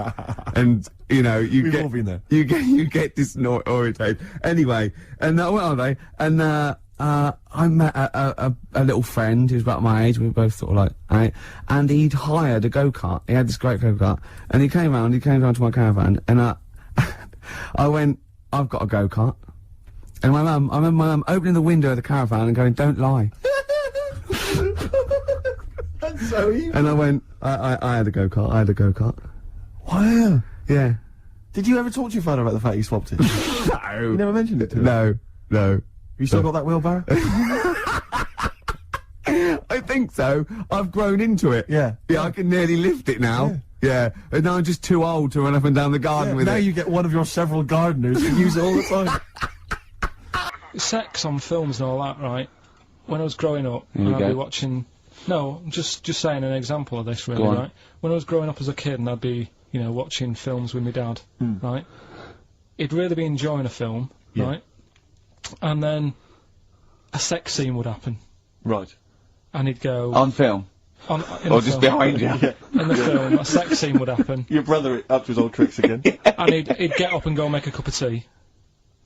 and you know We've all been there. you get disorientated. Anyway, and I went on holiday, and I met a little friend who's about my age. We were both sort of like, right, and he'd hired a go-kart. He had this great go-kart, and he came round to my caravan, and I went, I've got a go-kart. And I remember my mum opening the window of the caravan and going, don't lie. That's so evil. And I went, I had a go-kart. Wow. Yeah. Did you ever talk to your father about the fact you swapped it? No. You never mentioned it to him? No. You still got that wheelbarrow? I think so. I've grown into it. Yeah. Yeah, I can nearly lift it now. Yeah. And now I'm just too old to run up and down the garden with now it. you get one of your several gardeners who use it all the time. Sex on films and all that, right? When I was growing up, I'd be watching... No, just saying an example of this, really, right? When I was growing up as a kid and I'd be, you know, watching films with my dad, right? He'd really be enjoying a film, right? And then a sex scene would happen. Right. And he'd go... On film? Or just behind you? In the film, a sex scene would happen. Your brother up to his old tricks again. And he'd get up and go make a cup of tea,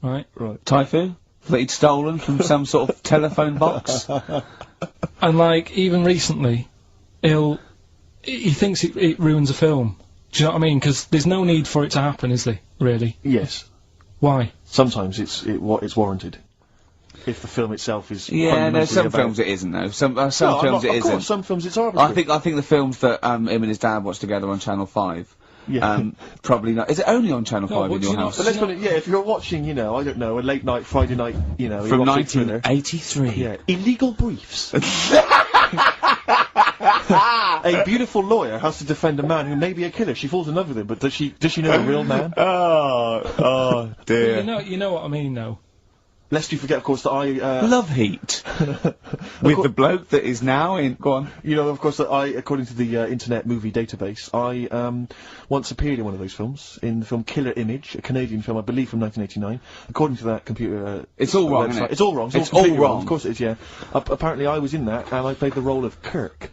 right? Right. Typhoon? That he'd stolen from some sort of telephone box? And like, even recently, he thinks it ruins a film. Do you know what I mean? Because there's no need for it to happen, is there? Really? Yes. Why? Sometimes it's warranted. If the film itself is no, some films it isn't though. Some films it isn't. Some films it's arbitrary. I think the films that him and his dad watched together on Channel 5. Probably not. Is it only on Channel 5 in your house? But let's put it, if you're watching, you know, I don't know, a late night, Friday night, you know... From 1983. Yeah. Illegal Briefs. A beautiful lawyer has to defend a man who may be a killer. She falls in love with him, but does she know the real man? Oh dear. You know what I mean, though. Lest you forget, of course, that I... Love Heat. With the bloke that is now in... Go on. You know, of course, that I, according to the Internet Movie Database, I once appeared in one of those films, in the film Killer Image, a Canadian film, I believe, from 1989. According to that computer... it's all wrong, website. isn't it? It's all wrong. It's all wrong. Of course it is, yeah. Apparently I was in that, and I played the role of Kirk.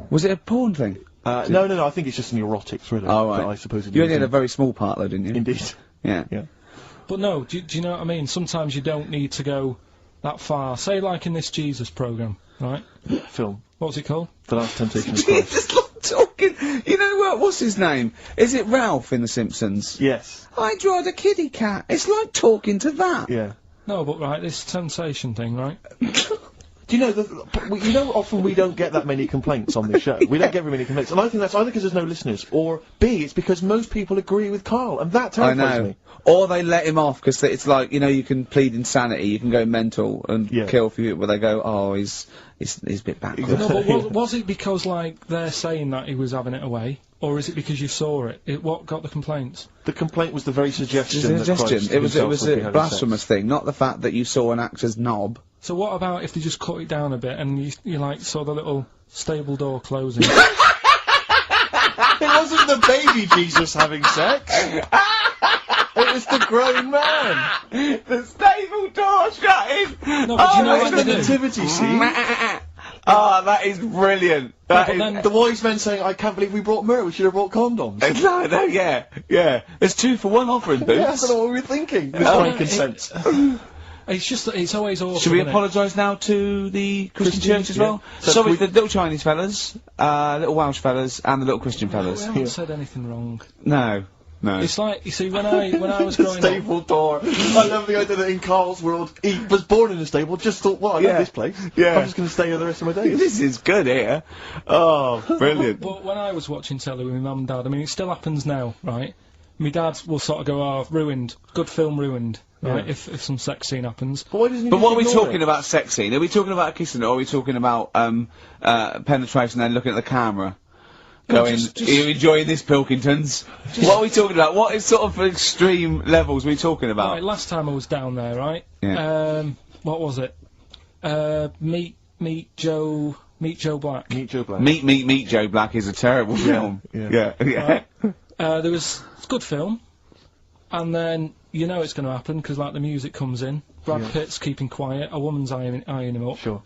Was it a porn thing? No, I think it's just an erotic thriller. Oh, right. That I supposedly You only had a very small part, though, didn't you? Indeed. Yeah. But no, do you know what I mean? Sometimes you don't need to go that far. Say, like in this Jesus programme, right? Film. What's it called? The Last Temptation of Christ. Just like talking... You know what? What's his name? Is it Ralph in The Simpsons? Yes. I drawed a kitty cat. It's like talking to that. Yeah. No, but right, this temptation thing, right? Do you know, often we don't get that many complaints on this show. We don't get very many complaints. And I think that's either because there's no listeners, or B, it's because most people agree with Karl, and that terrifies me. Or they let him off, because it's like, you know, you can plead insanity, you can go mental and kill a few people, but they go, oh, he's a bit backwards. No, but was it because, like, they're saying that he was having it away? Or is it because you saw it? What got the complaints? The complaint was the very suggestion. It was a blasphemous thing, not the fact that you saw an actor's knob. So what about if they just cut it down a bit and you like saw the little stable door closing? It wasn't the baby Jesus having sex. It was the grown man. The stable door shutting. No, but you know what the nativity scene. Oh, that is brilliant. The wise men saying, I can't believe we brought myrrh, we should have brought condoms. No, yeah. There's 2 for 1 offering, Boots. Yeah, I don't know what we were thinking. This frankincense. It's just, it's always awful. Should we isn't it? apologise now to the Christian church as yeah. well? So Sorry, we- the little Chinese fellas, little Welsh fellas, and the little Christian fellas. We haven't said anything wrong. No. It's like, you see, when I was growing up... Stable door. I love the idea that in Karl's world, he was born in a stable, just thought, well, I love this place. Yeah. I'm just going to stay here the rest of my days. This is good here. Oh, brilliant. But when I was watching telly with my mum and dad, I mean, it still happens now, right? My dad will sort of go, oh, ruined. Good film ruined. Right? Yeah. If some sex scene happens. But why doesn't he But just what are we ignore talking it? about sex scene? Are we talking about kissing or are we talking about penetration and looking at the camera? Going, just- are you enjoying this, Pilkingtons? What are we talking about? What is sort of extreme levels are we talking about? Right, last time I was down there, right? Yeah. What was it? Meet Joe Black. Meet Joe Black. Meet Joe Black is a terrible film. yeah. Yeah. There was, it's a good film. And then, you know it's going to happen, because, like, the music comes in. Brad Pitt's keeping quiet, a woman's eyeing him up. Sure.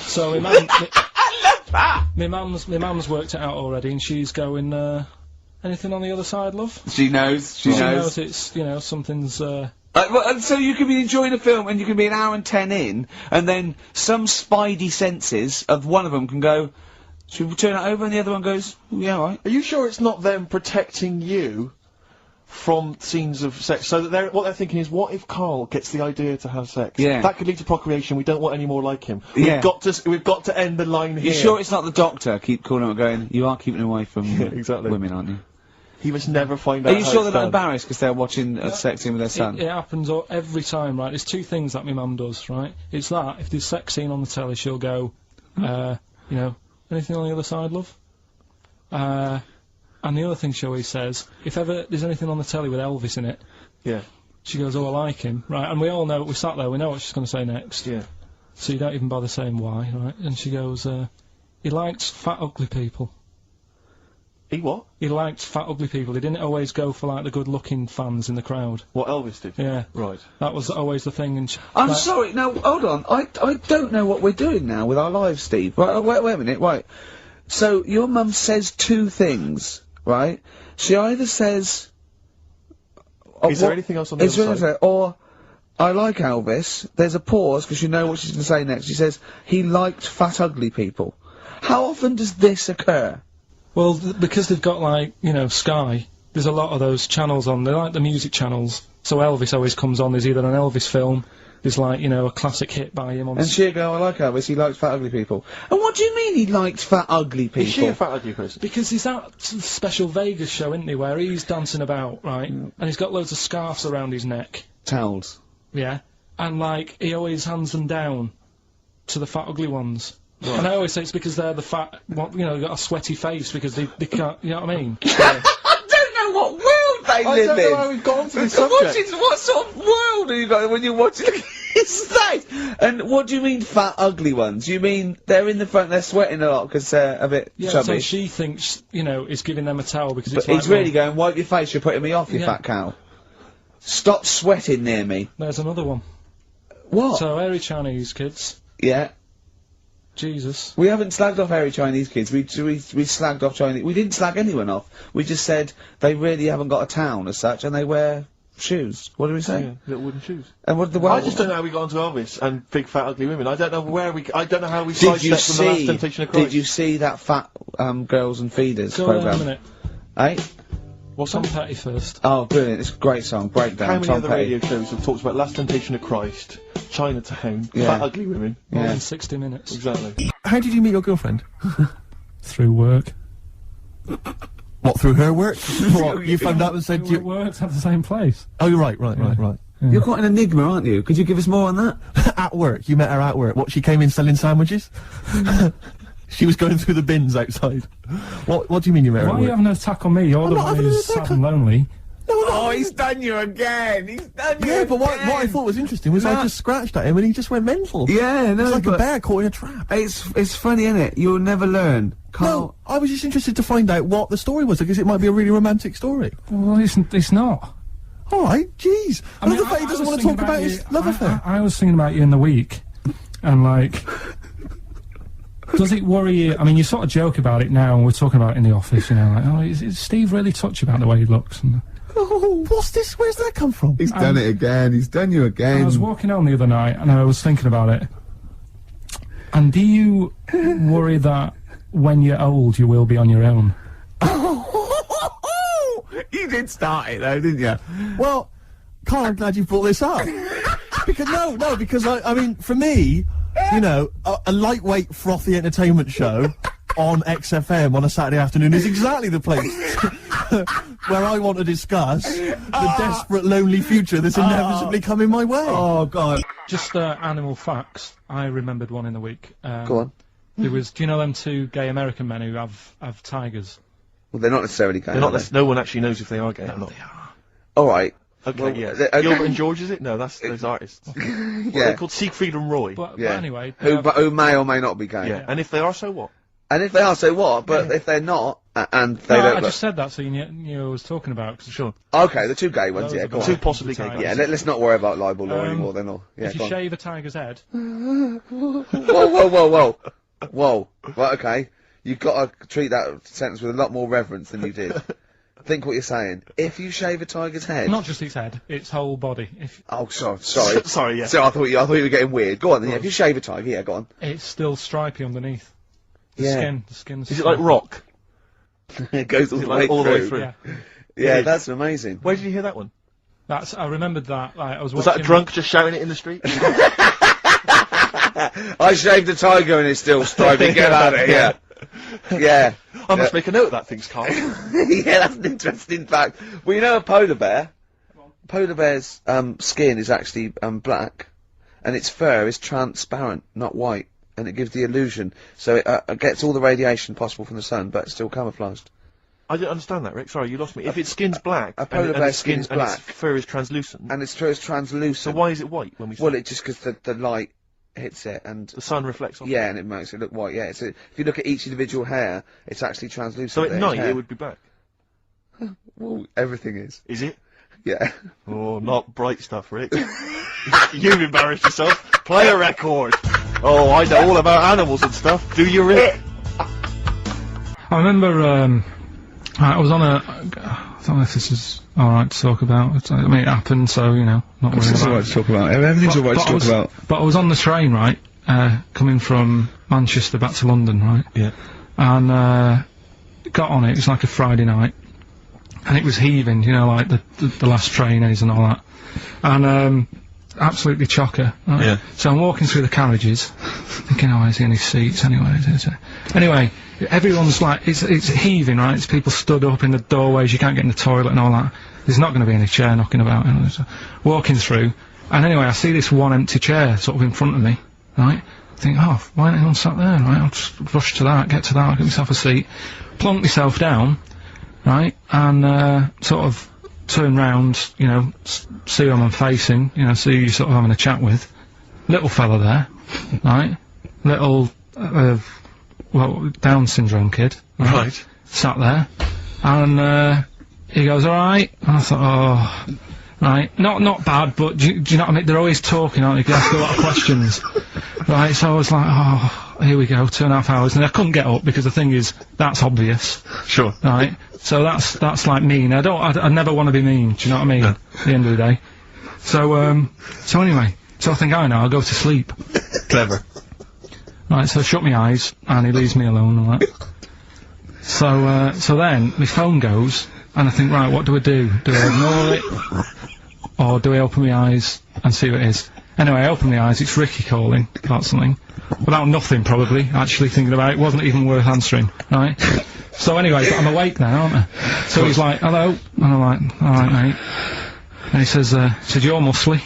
So my mum... My mum's worked it out already, and she's going, anything on the other side, love? She knows. She knows. It's, you know, something's, Well, and so you could be enjoying a film and you can be an hour and 10 in, and then some spidey senses of one of them can go, should we turn it over? And the other one goes, yeah, all right. Are you sure it's not them protecting you from scenes of sex? So that what they're thinking is, what if Karl gets the idea to have sex? Yeah. That could lead to procreation. We don't want any more like him. Yeah. We've got to end the line here. You sure it's not the doctor? Keep calling him and going, you are keeping away from exactly. women, aren't you? He must never find out. Are you how sure it's they're not done. embarrassed because they're watching a sex scene with their son? It happens every time, right? There's two things that my mum does, right? It's that, if there's sex scene on the telly, she'll go, you know, anything on the other side, love? And the other thing she always says, if ever there's anything on the telly with Elvis in it, Yeah. she goes, oh, I like him, right? And we all know, we sat there, we know what she's going to say next. Yeah. So you don't even bother saying why, right? And she goes, he likes fat, ugly people. He what? He liked fat, ugly people. He didn't always go for, like, the good-looking fans in the crowd. What Elvis did? Yeah. Right. That was always the thing, and I'm sorry, no, hold on. I don't know what we're doing now with our lives, Steve. Right, wait a minute, right. So, your mum says two things, right? She either says... Is there anything else on the other side? Or, I like Elvis. There's a pause, because you know what she's going to say next. She says, he liked fat, ugly people. How often does this occur? Well, because they've got, like, you know, Sky, there's a lot of those channels on. They're like the music channels. So Elvis always comes on. There's either an Elvis film, there's, like, you know, a classic hit by him on... And she'll go, I like Elvis, he likes fat, ugly people. And what do you mean he liked fat, ugly people? Is she a fat ugly person? Because there's that special Vegas show, isn't he, where he's dancing about, right? And he's got loads of scarves around his neck. Towels. Yeah. And, like, he always hands them down to the fat, ugly ones. Right. And I always say it's because they're the fat, you know, got a sweaty face because they can't, you know what I mean? I don't know what world they live in! I don't know how we've got onto this subject. What sort of world are you got when you're watching his face? And what do you mean fat, ugly ones? You mean they're in the front, they're sweating a lot because they're a bit chubby? So she thinks, you know, is giving them a towel because But it's like... he's really going, wipe your face, you're putting me off, you fat cow. Stop sweating near me. There's another one. What? So, hairy Chinese kids. Yeah. Jesus. We haven't slagged off hairy Chinese kids. We slagged off Chinese. We didn't slag anyone off. We just said they really haven't got a town as such, and they wear shoes. What do we say? Yeah, little wooden shoes. And what the? I just don't know how we got onto Elvis and big fat ugly women. I don't know where we. I don't know how we sidestepped from the Last Temptation of Christ. Did you see that fat Girls and Feeders Go program? on a minute. Eh? What's Tom Petty first? Oh, brilliant! It's a great song. Breakdown. How many Tom other Petty. radio shows have talked about Last Temptation of Christ, Chinatown, Yeah. fat ugly women? More Yeah. than 60 minutes. Exactly. How did you meet your girlfriend? Through work. What, through her work? What, you found out and said We you... worked at the same place. Oh, you're right. You're quite an enigma, aren't you? Could you give us more on that? At work, you met her at work. What, she came in selling sandwiches? She was going through the bins outside. What do you mean you met her Why at are you work? having an attack on me? You're the not one having who's an attack sad and lonely. Oh, he's done you again. He's done you. Yeah, but what I thought was interesting was I No. just scratched at him and he just went mental. Yeah, no, It's like a but bear caught in a trap. it's funny, isn't it? You'll never learn. Karl. No, I was just interested to find out what the story was, because it might be a really romantic story. Well, it's not. Alright, jeez. I love the fact he doesn't want to talk about his love affair. I was thinking about you in the week, and like, does it worry you? I mean, you sort of joke about it now, and we're talking about it in the office, you know, like, oh, is Steve really touchy about the way he looks? And Oh, what's this? Where's that come from? He's done it again. He's done you again. I was walking home the other night and I was thinking about it. And do you worry that when you're old you will be on your own? You did start it though, didn't you? Well, Carl, I'm glad you brought this up. because I mean, for me, you know, a lightweight, frothy entertainment show on XFM on a Saturday afternoon is exactly the place where I want to discuss the desperate, lonely future that's inevitably coming my way. Oh, God. Just animal facts. I remembered one in the week. Go on. There was, do you know them two gay American men who have tigers? Well, they're not necessarily gay. They're not. No one actually knows if they are gay or not. They are. All right. Okay, Well, yeah. okay. Gilbert and George, is it? No, that's those artists. What are Yeah. they called? Siegfried and Roy. But Yeah. anyway, Who may or may not be gay. Yeah. And if they are, so what? And if they are, so what? But if they're not, and they no, don't. I just said that so you knew I was talking about. 'Cause Sure. Okay, the two gay ones. Those Yeah, are go the on. Two possibly gay tigers. guys. Yeah, let's not worry about libel law Um, anymore. Then, or yeah, if you go on. shave a tiger's head, Whoa. Right, okay. You've got to treat that sentence with a lot more reverence than you did. Think what you're saying. If you shave a tiger's head. not just its head, its whole body. If Oh, sorry. Sorry, yeah. So I thought you were getting weird. Go on then. Yeah, if you shave a tiger, yeah, go on. it's still stripy underneath. The Yeah. skin's Is it like rock? It goes all, Is it the, like way all the way through. through? Yeah, Yeah, that's amazing. Where did you hear that one? I remembered that. Like, I was Was watching that a drunk just shouting it in the street? I shaved a tiger and it's still stripy. Get out of here. Yeah. I must make a note of that, things, Carl. Yeah, that's an interesting fact. Well, you know a polar bear? Polar bear's skin is actually black, and its fur is transparent, not white, and it gives the illusion. So it gets all the radiation possible from the sun, but it's still camouflaged. I didn't understand that, Rick. Sorry, you lost me. If its skin's black, a polar and bear's its skin is and its black. fur is translucent, And it's translucent. so why is it white when we see Well, it? it's just because the light hits it, and The sun reflects off it. yeah, and it makes it look white. Yeah, so if you look at each individual hair, it's actually translucent. So at there, night hair. it would be black. Well, everything is. Is it? Yeah. Oh, not bright stuff, Rick. You've embarrassed yourself. Play a record. Oh, I know all about animals and stuff. Do you, Rick? I remember. I was on a. I don't know if this is all right to talk about. I mean, it happened, so you know, not worrying It's about alright to talk about. Everything's alright to talk about. But I was on the train, right, coming from Manchester back to London, right? Yeah. And got on it. It was like a Friday night, and it was heaving, you know, like the last train is and all that, and absolutely chocker. Right? Yeah. So I'm walking through the carriages, thinking, oh, is there any seats anyway? Anyway, everyone's like, it's heaving, right? It's people stood up in the doorways. You can't get in the toilet and all that. There's not going to be any chair knocking about. You know, so walking through, and anyway, I see this one empty chair sort of in front of me, right? I think, oh, why ain't anyone sat there, right? I'll just rush to that, get to that, get myself a seat, plonk myself down, right, and sort of turn round, you know, see who I'm facing, you know, see who you're sort of having a chat with. Little fella there, right? Little, well, Down syndrome kid, Right. sat there, and he goes, alright, and I thought, oh, right, not bad, but do you know what I mean? They're always talking, aren't they? You ask a lot of questions. Right, so I was like, oh, here we go, 2.5 hours, and I couldn't get up because the thing is, that's obvious. Sure. Right, so that's like mean. I never want to be mean. Do you know what I mean? No. At the end of the day. So anyway, so I think I know. I'll go to sleep. Clever. Right, so I shut my eyes, and he leaves me alone and that. So then my phone goes, and I think, right, what do I do? Do I ignore it, or do I open my eyes and see what it is? Anyway, I open my eyes. It's Ricky calling about something. About nothing, probably, actually thinking about it. Wasn't even worth answering, right? So anyway, but I'm awake now, aren't I? So he's like, hello? And I'm like, alright, mate. And he says, you're muscly.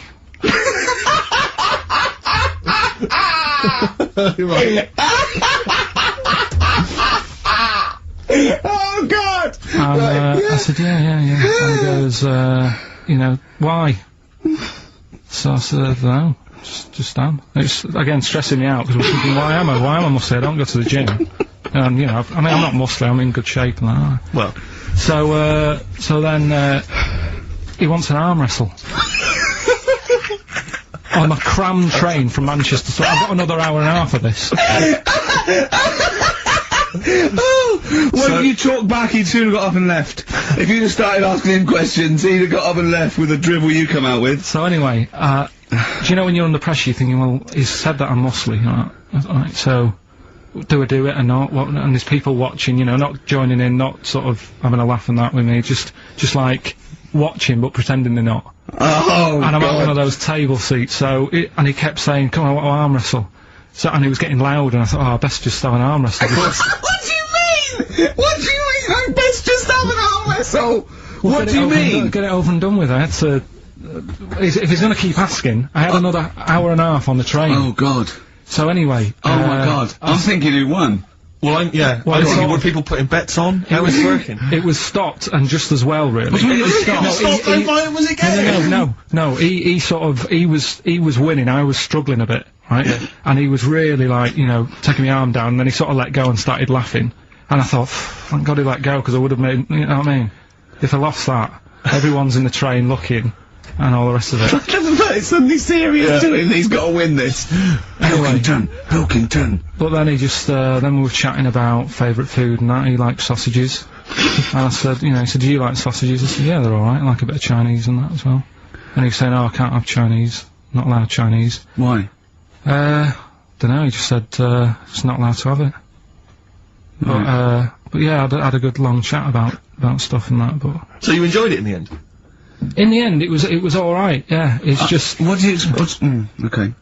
Oh, God! And I said, yeah. And he goes, you know, why? So I said, no. Just am. It's again stressing me out because I'm thinking, why am I muscly? I don't go to the gym. And you know, I'm not muscly. I'm in good shape and that. Well. So then he wants an arm wrestle. On a crammed train from Manchester. So I've got another hour and a half of this. Why don't you talk back? He'd soon have got up and left. If you'd have started asking him questions, he'd have got up and left with the drivel you come out with. So anyway, do you know when you're under pressure, you're thinking, well, he's said that I'm muscly, right? So, do I do it or not? And there's people watching, you know, not joining in, not sort of having a laugh and that with me, just like watching but pretending they're not. Oh, and I'm God. at one of those table seats, and he kept saying, come on, I want to arm wrestle. So, and he was getting loud, and I thought, oh, I best just have an arm wrestle. What do you mean? What do you mean? I best just have an arm wrestle. What do you mean? Get it over and done with. I had to. If he's going to keep asking, I had another hour and a half on the train. Oh, God. So anyway. Oh, my God. I'm thinking who won. Well, were people putting bets on? How was it working? It was stopped, and just as well, really. It was stopped? Was it game? No, he was winning, I was struggling a bit, right? Yeah. And he was really, like, you know, taking my arm down, and then he sort of let go and started laughing. And I thought, thank God he let go, because I would have made, you know what I mean? If I lost that, everyone's in the train looking, and all the rest of it. It's suddenly serious to him, he's got to win this. Anyway, Pilkington. But then he just, then we were chatting about favourite food and that. He liked sausages. And I said, you know, he said, do you like sausages? I said, yeah, they're alright. I like a bit of Chinese and that as well. And he was saying, oh, I can't have Chinese. Not allowed Chinese. Why? Dunno, he just said, just not allowed to have it. But yeah, I had a good long chat about stuff and that, but... So you enjoyed it in the end? In the end, it was alright, yeah. It's just... okay.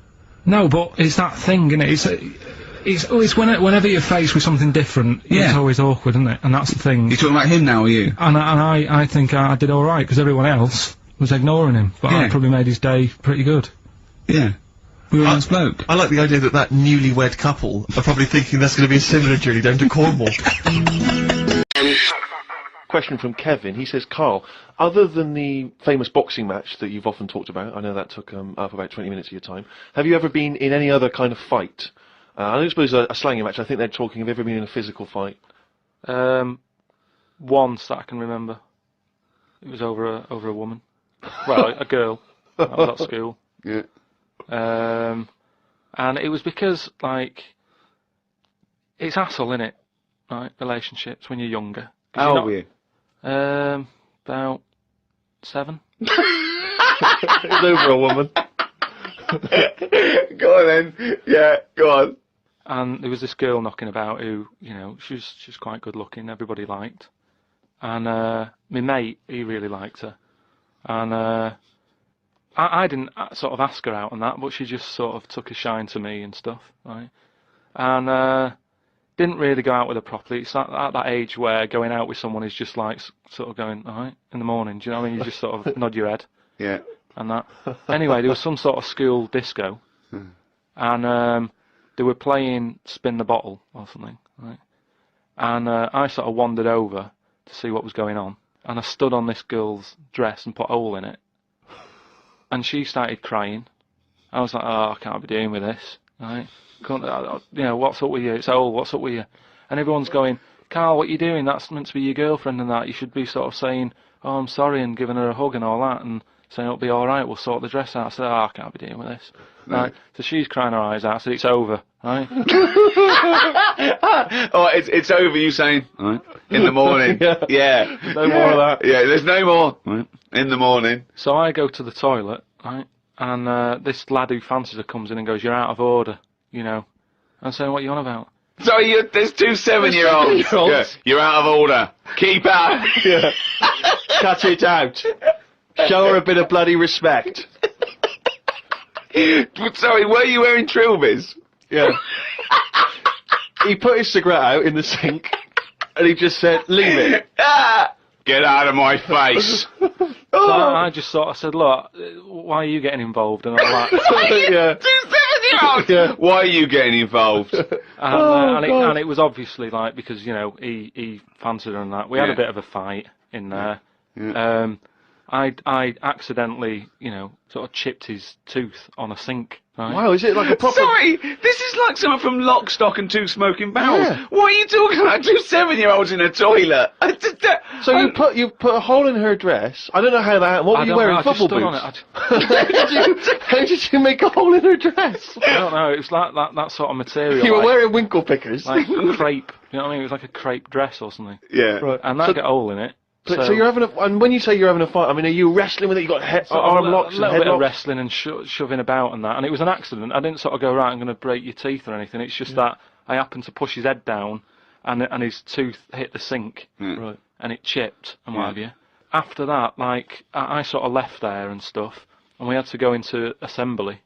No, but it's that thing, innit? It's whenever you're faced with something different, it's always awkward, isn't it? And that's the thing. You're talking about him now, are you? And I think I did alright, because everyone else was ignoring him. But I probably made his day pretty good. Yeah. We were a nice bloke. I like the idea that newlywed couple are probably thinking that's going to be a similar journey down to Cornwall. Question from Kevin. He says, Carl, other than the famous boxing match that you've often talked about, I know that took up about 20 minutes of your time, have you ever been in any other kind of fight? I don't suppose a slanging match. I think they're talking, have you ever been in a physical fight? Once that I can remember. It was over a woman. Well, a girl. I was at school. Yeah. And it was because, like, it's hassle, innit? Right, relationships when you're younger. How old were you? About 7. It was over a woman. Go on then. Yeah, go on. And there was this girl knocking about who, you know, she's quite good looking, everybody liked. And my mate, he really liked her. And I didn't sort of ask her out and that, but she just sort of took a shine to me and stuff, right? And didn't really go out with her properly. It's at that age where going out with someone is just like sort of going, alright, in the morning, do you know what I mean? You just sort of nod your head. Yeah. And that. Anyway, there was some sort of school disco. And they were playing Spin the Bottle or something, right? And I sort of wandered over to see what was going on. And I stood on this girl's dress and put a hole in it. And she started crying. I was like, oh, I can't be dealing with this, right? You know, what's up with you? It's old, what's up with you? And everyone's going, Karl, what are you doing? That's meant to be your girlfriend and that. You should be sort of saying, oh, I'm sorry, and giving her a hug and all that, and saying it'll be alright, we'll sort the dress out. I said, oh, I can't be dealing with this. Right. So she's crying her eyes out, I said, it's over, right? Oh, it's over, you saying, right? In the morning. Yeah. No more of that. Yeah, there's no more. Right. In the morning. So I go to the toilet, right? And this lad who fancies her comes in and goes, you're out of order, you know. I'm saying, what are you on about? Sorry, there's 2 7-year-olds. Yeah, you're out of order. Keep out. Yeah. Cut it out. Show her a bit of bloody respect. Sorry, were you wearing trilbies? Yeah. He put his cigarette out in the sink, and he just said, leave it. Get out of my face. So I just sort of said, look, why are you getting involved and all that? Yeah. 2 7-year-olds! Yeah. Why are you getting involved? And it was obviously like, because, you know, he fancied her and that. We had a bit of a fight in there. Yeah. I accidentally, you know, sort of chipped his tooth on a sink, Right? Wow, is it like a proper... Sorry, this is like someone from Lock, Stock and Two Smoking Barrels. Yeah. What are you talking about? 2 7-year-olds in a toilet. So you put a hole in her dress. I don't know how that... What were you wearing? Football boots? How did you make a hole in her dress? I don't know. It was like that sort of material. You were like, wearing winkle pickers. like crepe. You know what I mean? It was like a crepe dress or something. Yeah. Right. And that got a hole in it. So you're having a... And when you say you're having a fight, I mean, are you wrestling with it? You got arm locks and a little head bit of locks? wrestling and shoving about and that. And it was an accident. I didn't sort of go, right, I'm going to break your teeth or anything. It's just that I happened to push his head down and his tooth hit the sink. Right. And it chipped and what have you. After that, like, I sort of left there and stuff. And we had to go into assembly.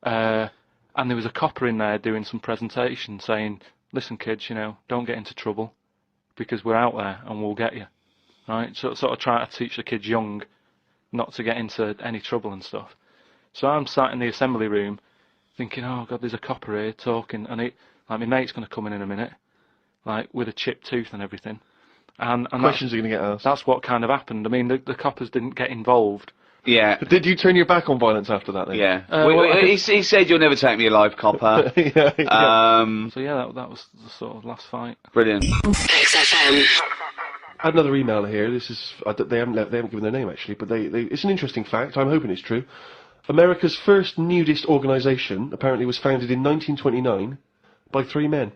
And there was a copper in there doing some presentation saying, listen, kids, you know, don't get into trouble because we're out there and we'll get you. Right, so sort of trying to teach the kids young not to get into any trouble and stuff. So I'm sat in the assembly room thinking, oh God, there's a copper here talking, and like my mate's going to come in a minute, like with a chipped tooth and everything. And Questions are going to get asked. That's what kind of happened. I mean, the coppers didn't get involved. Yeah. But did you turn your back on violence after that then? Yeah. He said, you'll never take me alive, copper. So yeah, that was the sort of last fight. Brilliant. XFM. Another email here. This is they haven't given their name actually, but it's an interesting fact. I'm hoping it's true. America's first nudist organisation apparently was founded in 1929 by 3 men.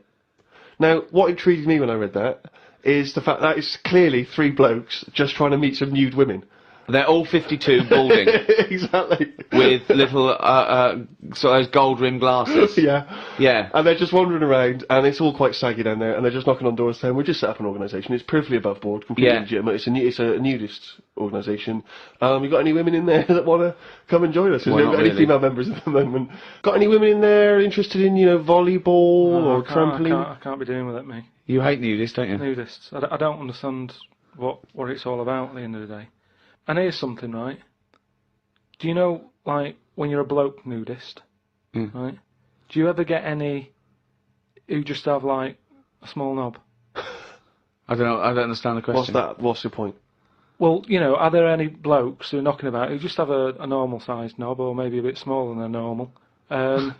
Now, what intrigued me when I read that is the fact that it's clearly 3 blokes just trying to meet some nude women. They're all 52, balding. Exactly. With little, sort of those gold-rimmed glasses. Yeah. Yeah. And they're just wandering around, and it's all quite saggy down there, and they're just knocking on doors saying, we just set up an organisation, it's perfectly above board, completely legitimate, it's a nudist organisation. You got any women in there that want to come and join us? There's Well, no any really. female members at the moment. Got any women in there interested in, you know, volleyball or trampoline? I can't be doing with it, me. You hate nudists, don't you? Nudists. I don't understand what it's all about at the end of the day. And here's something, right? Do you know, like, when you're a bloke nudist, right? Do you ever get any who just have, like, a small knob? I don't know, I don't understand the question. What's that? What's your point? Well, you know, are there any blokes who are knocking about who just have a normal-sized knob, or maybe a bit smaller than a normal, who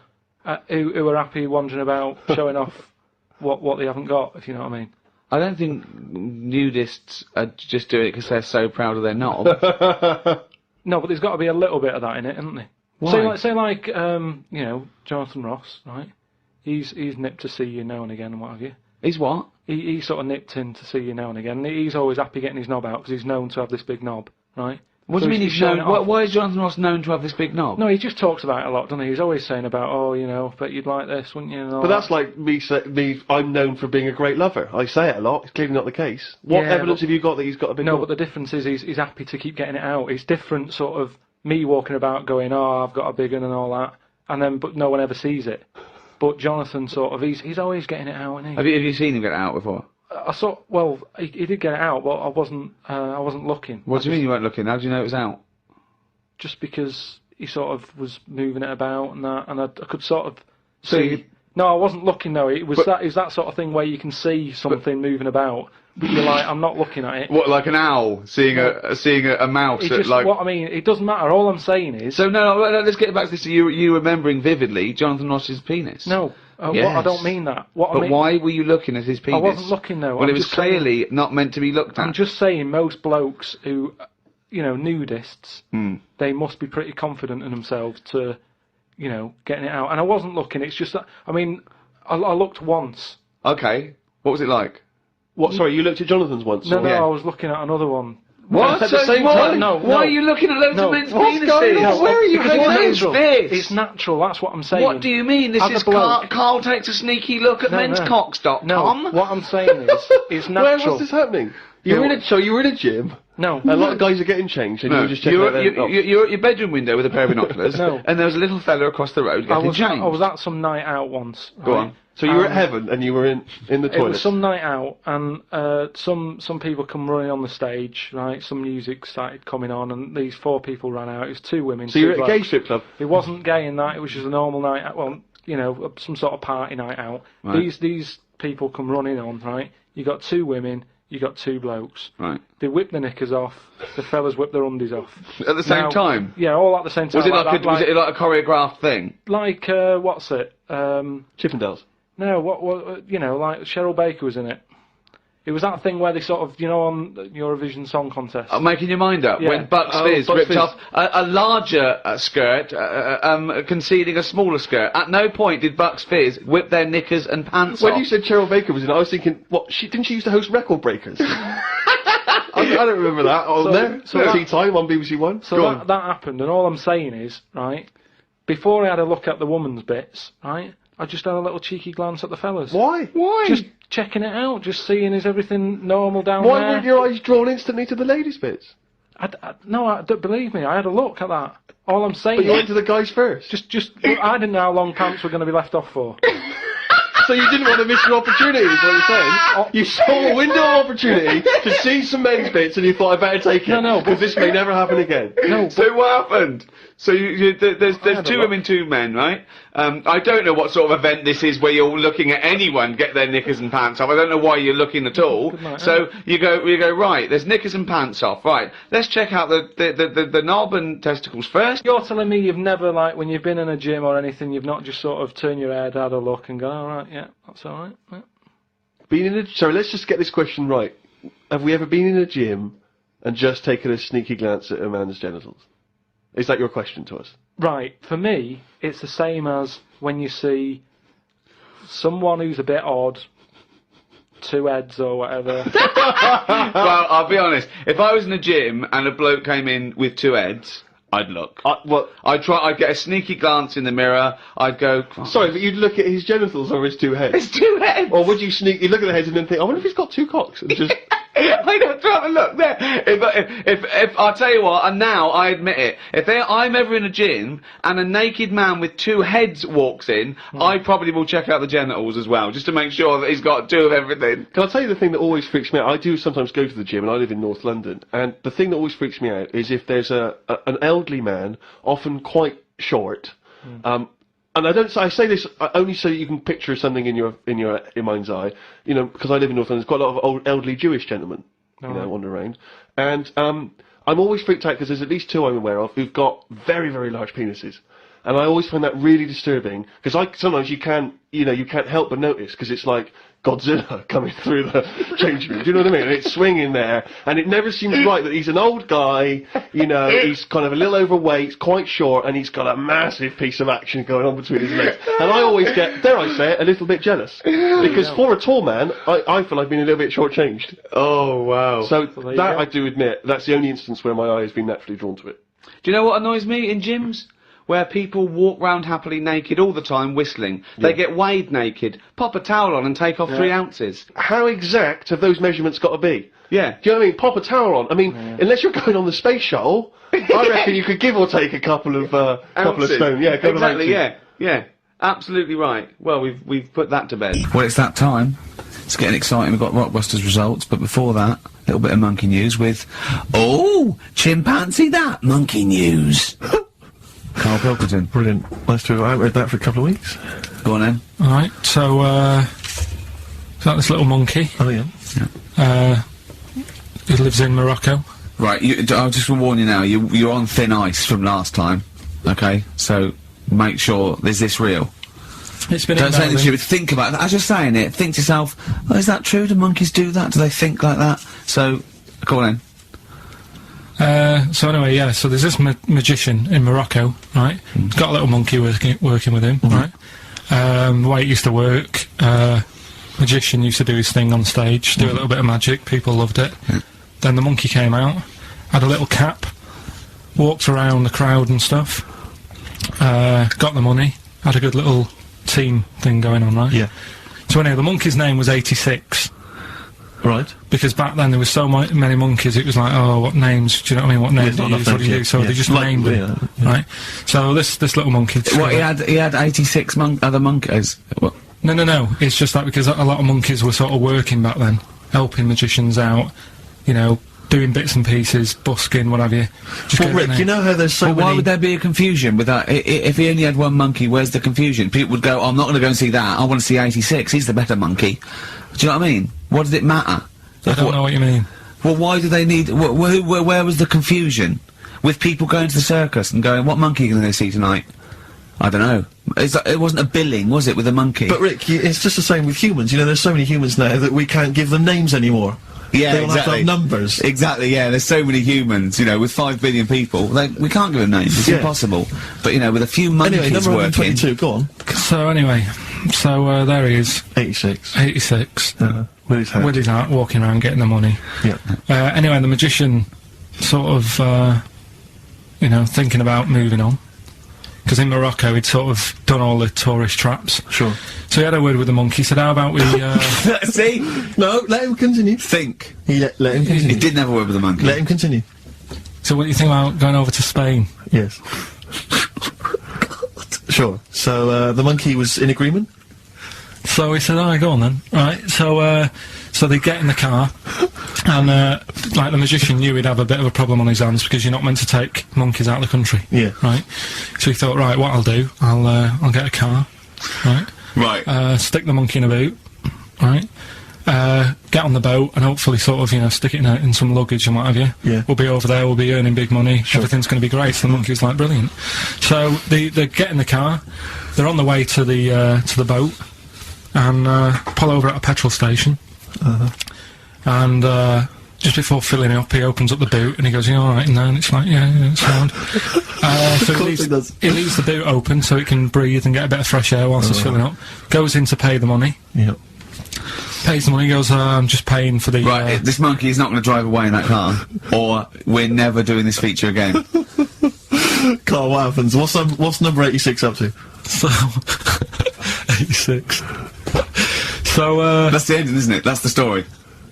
are happy wandering about showing off what they haven't got, if you know what I mean? I don't think nudists are just doing it because they're so proud of their knob. No, but there's got to be a little bit of that in it, isn't there? Why? Say like, you know, Jonathan Ross, right? He's nipped to see you now and again and what have you. He's what? He sort of nipped in to see you now and again. He's always happy getting his knob out because he's known to have this big knob, right? What do you mean he's showing known? it off. Why is Jonathan Ross known to have this big knob? No, he just talks about it a lot, doesn't he? He's always saying about, oh, you know, but you'd like this, wouldn't you? And all But that's that. like me, I'm known for being a great lover. I say it a lot, it's clearly not the case. What Yeah, evidence but- have you got that he's got a big No, knob? but the difference is he's happy to keep getting it out. It's different, sort of, me walking about going, oh, I've got a big one and all that, and then, but no one ever sees it. But Jonathan, sort of, he's always getting it out, isn't he? Have you seen him get it out before? I saw, well, he did get it out, but I wasn't looking. What do you mean you weren't looking? How do you know it was out? Just because he sort of was moving it about and that, and I could sort of So see. you- No, I wasn't looking. No, it was that sort of thing where you can see something moving about, but you're like, I'm not looking at it. What, like an owl seeing a mouse It's at just like... what I mean. It doesn't matter. All I'm saying is. So no, let's get back to this. You remembering vividly Jonathan Ross's penis? No, Yes. I don't mean that. What But I mean, why were you looking at his penis? I wasn't looking though. Well, I'm it was just saying- clearly not meant to be looked at. I'm just saying, most blokes who, you know, nudists, they must be pretty confident in themselves to, you know, getting it out. And I wasn't looking. It's just that. I mean, I looked once. Okay, what was it like? What? Sorry, you looked at Jonathan's once? No, or- I was looking at another one. What? At the same Why? time? No, Why no. are you looking at loads No. of men's What's penises? going on? Where are you Because going? What it's is natural. this? It's natural. That's what I'm saying. What do you mean? This As a is bloke- Carl takes a sneaky look at No, no. menscocks.com. No, what I'm saying is, it's Where natural. was this happening? You were in a gym. No, A lot of guys are getting changed, and you No, were just checking out their... you're at your bedroom window with a pair of binoculars, No. and there was a little fella across the road I getting was changed. at some night out once. Go right? on. So you were at heaven, and you were in the It toilet. was some night out, and some people come running on the stage, right? Some music started coming on, and these 4 people ran out. It was 2 women. So you were 2 at a gay blokes. strip club? It wasn't gay in that. It was just a normal night out. Well, you know, some sort of party night out. Right. These people come running on, right? You got 2 women you got two blokes. Right. They whip their knickers off, the fellas whip their undies off. At the same time? Yeah, all at the same time. Was it was it like a choreographed thing? Like, what's it? Chippendales. No, what, you know, like Cheryl Baker was in it. It was that thing where they sort of, you know, on the Eurovision Song Contest. Making your mind up. Yeah. When Bucks Fizz ripped off a larger skirt, conceding a smaller skirt. At no point did Bucks Fizz whip their knickers and pants off. When you said Cheryl Baker was in it, I was thinking, what, didn't she used to host Record Breakers? I don't remember that on there. Tea Time on BBC One. So that happened, and all I'm saying is, right, before I had a look at the woman's bits, right, I just had a little cheeky glance at the fellas. Why? Why? Just checking it out, just seeing is everything normal down there. Why weren't your eyes drawn instantly to the ladies' bits? No, don't believe me, I had a look at that. All I'm saying But you went to the guys first? I didn't know how long pants were going to be left off for. So you didn't want to miss your opportunity, is what you're saying? You saw a window of opportunity to see some men's bits and you thought, I better take it. No, because this may never happen again. No. So what happened? So there's two women, two men, right? I don't know what sort of event this is where you're looking at anyone get their knickers and pants off. I don't know why you're looking at all. So you go right. There's knickers and pants off. Right. Let's check out the knob and testicles first. You're telling me you've never, like, when you've been in a gym or anything, you've not just sort of turned your head, had a look, and gone, all right, yeah, that's all right. Yeah. Sorry, let's just get this question right. Have we ever been in a gym and just taken a sneaky glance at a man's genitals? Is that your question to us? Right. For me, it's the same as when you see someone who's a bit odd, two heads or whatever. Well, I'll be honest. If I was in a gym and a bloke came in with two heads, I'd look. I'd get a sneaky glance in the mirror. I'd go. Sorry, but you'd look at his genitals or his two heads. His two heads. Or would you you'd look at the heads and then think, I wonder if he's got two cocks, and just. I'd have to have a look there. If I'll tell you what, and now I admit it, if I'm ever in a gym and a naked man with two heads walks in, I probably will check out the genitals as well, just to make sure that he's got two of everything. Can I tell you the thing that always freaks me out? I do sometimes go to the gym, and I live in North London, and the thing that always freaks me out is if there's an elderly man, often quite short, and I say this only so that you can picture something in your mind's eye, you know, because I live in North London. There's quite a lot of old elderly Jewish gentlemen, you know, wander around, and I'm always freaked out because there's at least two I'm aware of who've got very, very large penises, and I always find that really disturbing because sometimes you can't help but notice because it's like Godzilla coming through the changing room. Do you know what I mean? And it's swinging there, and it never seems right that he's an old guy, you know, he's kind of a little overweight, quite short, and he's got a massive piece of action going on between his legs. And I always get, dare I say it, a little bit jealous. Because for a tall man, I feel I've been a little bit shortchanged. Oh, wow. So that I do admit, that's the only instance where my eye has been naturally drawn to it. Do you know what annoys me in gyms? Where people walk round happily naked all the time whistling. They get weighed naked, pop a towel on and take off 3 ounces. How exact have those measurements got to be? Yeah. Do you know what I mean? Pop a towel on. I mean, unless you're going on the space shuttle, I reckon you could give or take a couple of stone. Yeah, exactly, yeah. Absolutely right. Well, we've put that to bed. Well, it's that time. It's getting exciting. We've got Rockbusters results, but before that, a little bit of monkey news with... Oh! Chimpanzee that! Monkey news! Karl Pilkington. Brilliant. Nice to have. I haven't read that for a couple of weeks. Go on then. Alright, so, is that this little monkey? Oh, yeah. He lives in Morocco. Right, I'll just warn you now, you're on thin ice from last time, okay? So, make sure, is this real? It's been Don't say anything stupid, think about it. As you're saying it, think to yourself, oh, is that true? Do monkeys do that? Do they think like that? So, go on then. So anyway, yeah, so there's this magician in Morocco, right? He's got a little monkey working with him, right? The way it used to work, magician used to do his thing on stage, do a little bit of magic, people loved it. Then the monkey came out, had a little cap, walked around the crowd and stuff, got the money, had a good little team thing going on, right? Yeah. So anyway, the monkey's name was 86. Right. Because back then there was so many monkeys, it was like, oh, what names, do you know what I mean, what names do you use, what do you do, so they just named them, right? So this little monkey... What, he had 86 other monkeys? What? No, it's just that because a lot of monkeys were sort of working back then, helping magicians out, you know, doing bits and pieces, busking, what have you. Well, Rick, you know how there's so many... Why would there be a confusion with that? If he only had one monkey, where's the confusion? People would go, oh, I'm not going to go and see that, I want to see 86, he's the better monkey. Do you know what I mean? What does it matter? I don't know what you mean. Well, why do they need... where was the confusion? With people going to the circus and going, what monkey are you going to see tonight? I don't know. It wasn't a billing, was it, with a monkey? But Rick, it's just the same with humans. You know, there's so many humans now that we can't give them names anymore. Yeah, they all exactly. have to have numbers. Exactly, yeah, there's so many humans, you know, with 5 billion people, we can't give them names, it's impossible. But, you know, with a few monkeys anyway, number working... 122, go on. So, anyway, there he is. 86. 86. With his hat. With his hat, walking around getting the money. Yeah. Anyway, the magician sort of, you know, thinking about moving on. Because in Morocco, he'd sort of done all the tourist traps. Sure. So he had a word with the monkey, said, how about we, See? No, let him continue. Think. Let him continue. He didn't have a word with the monkey. Let him continue. So what do you think about going over to Spain? Yes. Sure. So, the monkey was in agreement? So he said, alright, go on then. Right, so they get in the car, and, like, the magician knew he'd have a bit of a problem on his hands, because you're not meant to take monkeys out of the country. Yeah. Right? So he thought, right, what I'll do, I'll get a car, right? Right. Stick the monkey in a boot, right? Get on the boat, and hopefully sort of, you know, stick it in some luggage and what have you. Yeah. We'll be over there, we'll be earning big money, everything's gonna be great. So the monkey was like, brilliant. So they get in the car, they're on the way to the boat, and pull over at a petrol station. And just before filling it up, he opens up the boot and he goes, "You all right in there?" And it's like, yeah, it's sound. So he leaves the boot open so it can breathe and get a bit of fresh air whilst it's filling up. Goes in to pay the money. Yep. Pays the money. Goes, "I'm just paying for the." Right, this monkey is not going to drive away in that car, or we're never doing this feature again. Carl, what happens? What's number 86 up to? So 86. So that's the ending, isn't it? That's the story.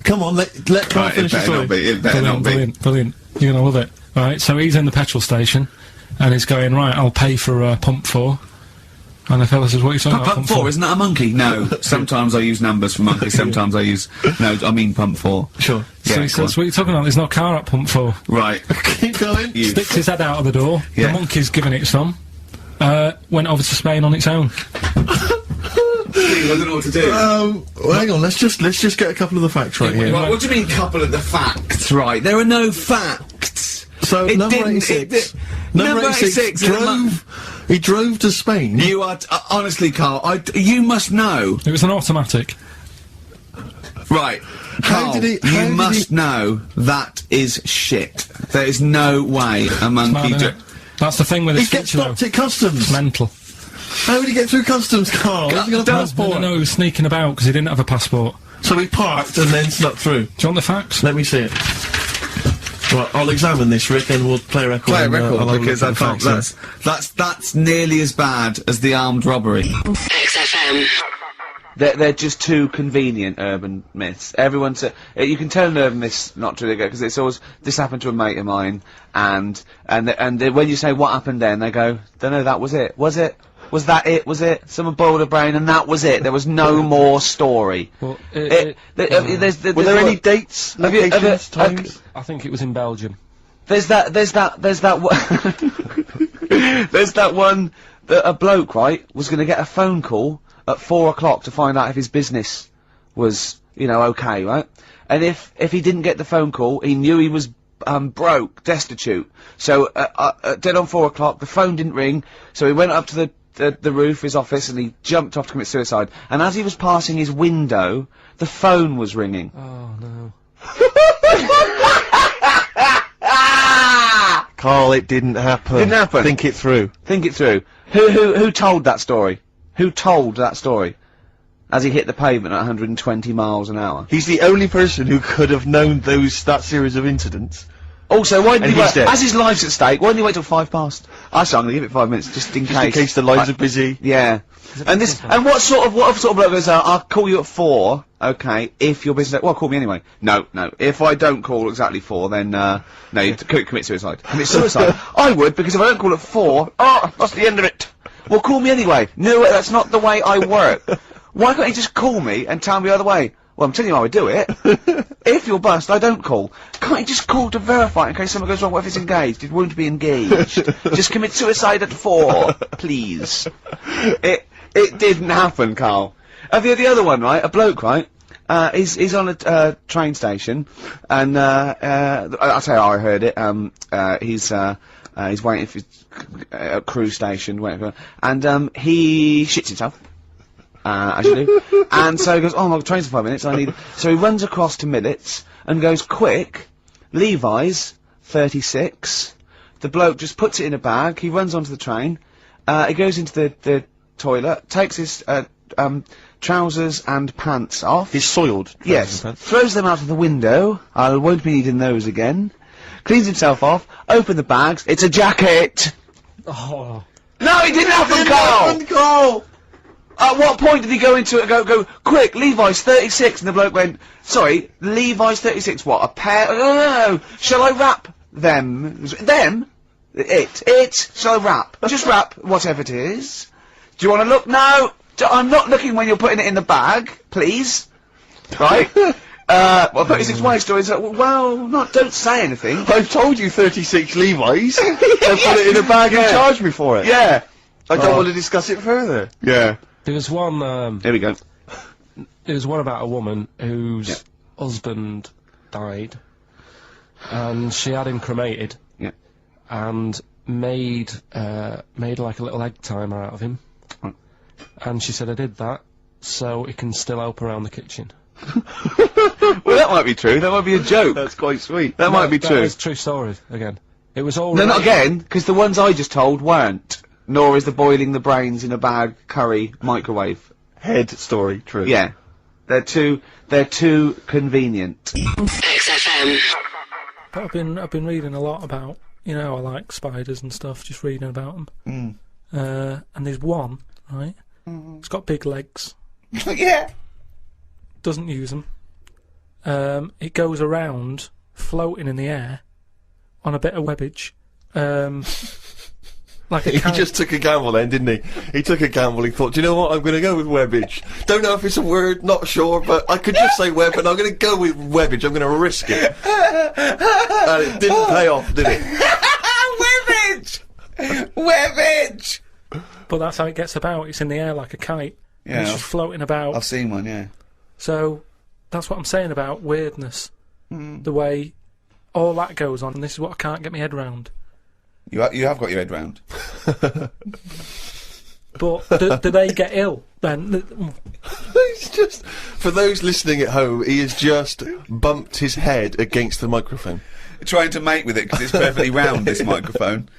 Come on, let Carl finish the story. It better not be. Brilliant. You're gonna love it. Right, so he's in the petrol station, and he's going, right, I'll pay for pump 4. And the fella says, what are you talking about? Pump 4, isn't that a monkey? No. Sometimes I use numbers for monkeys, sometimes I use... No, I mean pump 4. Sure. So he says, what are you talking about? There's no car at pump 4. Right. Keep going. Sticks his head out of the door. Yeah. The monkey's giving it some. Went over to Spain on its own. Steve, I don't know what to do. Well, hang on, let's just get a couple of the facts right here. Right, what do you mean, couple of the facts, right? There are no facts. So, number 86... Number 86 he drove to Spain. You are... honestly, Carl, you must know. It was an automatic. Right. Carl, you must know that is shit. There is no way a monkey... That's the thing with it. He gets stopped at customs. It's mental. How would he get through customs, Carl? Has he got a passport? No, he was sneaking about because he didn't have a passport. So he parked and then snuck through. Do you want the facts? Let me see it. Right, I'll examine this, Rick, and we'll play a record. Play a record, because I can't... That's nearly as bad as the armed robbery. XFM. They're just too convenient urban myths. Everyone you can tell an urban myth's not true, because it's always, this happened to a mate of mine, and when you say what happened then, they go, don't know, that was it. Was it? Was that it? Was it? Someone boiled a brain and that was it. There was no more story. Well, were there any dates, locations, times? I think it was in Belgium. There's that one that a bloke, right, was gonna get a phone call at 4 o'clock to find out if his business was, you know, okay, right? And if he didn't get the phone call, he knew he was broke, destitute. So dead on 4 o'clock, the phone didn't ring, so he went up to the roof of his office and he jumped off to commit suicide. And as he was passing his window, the phone was ringing. Oh no. Carl, it didn't happen. Didn't happen. Think it through. Think it through. Who told that story? Who told that story? As he hit the pavement at 120 miles an hour. He's the only person who could have known that series of incidents. Also, why didn't he wait? Dead. As his life's at stake, why didn't he wait till 5 past? I say I'm gonna give it 5 minutes, just in case. In case the lines are busy. Yeah. And what sort of bloke goes, I'll call you at 4, okay, if your business... Well, call me anyway. No. If I don't call exactly 4, then, no, you commit suicide. Commit suicide? I would, because if I don't call at 4, that's the end of it. Well, call me anyway. No, that's not the way I work. Why can't you just call me and tell me the other way? Well, I'm telling you how I do it. If you're bust, I don't call. Can't you just call to verify in case something goes wrong? What if it's engaged? It won't be engaged. Just commit suicide at 4, please. It didn't happen, Carl. The other one, right? A bloke, right? He's on a train station, and I'll tell you how I heard it. He's waiting for a cruise station, waiting for, and he shits himself. As you do. And so he goes, oh, my train's in 5 minutes, so he runs across to Millets, and goes, quick, Levi's, 36. The bloke just puts it in a bag, he runs onto the train, he goes into the toilet, takes his, trousers and pants off. His soiled trousers Yes. and pants. Throws them out of the window, I won't be needing those again. Cleans himself off, open the bags, it's a jacket! Oh. No, he didn't happen, Carl! At what point did he go into it and go, quick, Levi's 36, and the bloke went, sorry, Levi's 36, what, a pair? No, shall I wrap them? Them? It, shall I wrap? Just wrap, whatever it is. Do you want to look? No, I'm not looking when you're putting it in the bag, please. Right? Well, 36 wife stories, well, don't say anything. I've told you 36 Levi's. They put it in a bag and charged me for it. Yeah. I don't want to discuss it further. Yeah. There was one, Here we go. there was one about a woman whose husband died, and she had him cremated. Yeah. And made like a little egg timer out of him. And she said, I did that, so it can still help around the kitchen. Well, that might be true. That might be a joke. That's quite sweet. That might be true. That is true story, again. It was all... No, not again, because the ones I just told weren't. Nor is the boiling the brains in a bag curry microwave head story true. Yeah. They're too convenient. XFM. But I've been reading a lot about, I like spiders and stuff, just reading about them. And there's one, right? It's got big legs. Yeah. Doesn't use them. It goes around floating in the air on a bit of webbage. Like He just took a gamble then, didn't he? He took a gamble, he thought, do you know what, I'm going to go with webbage. Don't know if it's a word, not sure, but I could just say web, and I'm going to go with webbage, I'm going to risk it. And it didn't pay off, did it? Webbage! Webbage! But that's how it gets about, it's in the air like a kite. Yeah. And it's just floating about. I've seen one, yeah. So, that's what I'm saying about weirdness. The way all that goes on, and this is what I can't get my head round. You have got your head round. But do they get ill then? It's just, for those listening at home, he has just bumped his head against the microphone. Trying to mate with it because it's perfectly round, this microphone.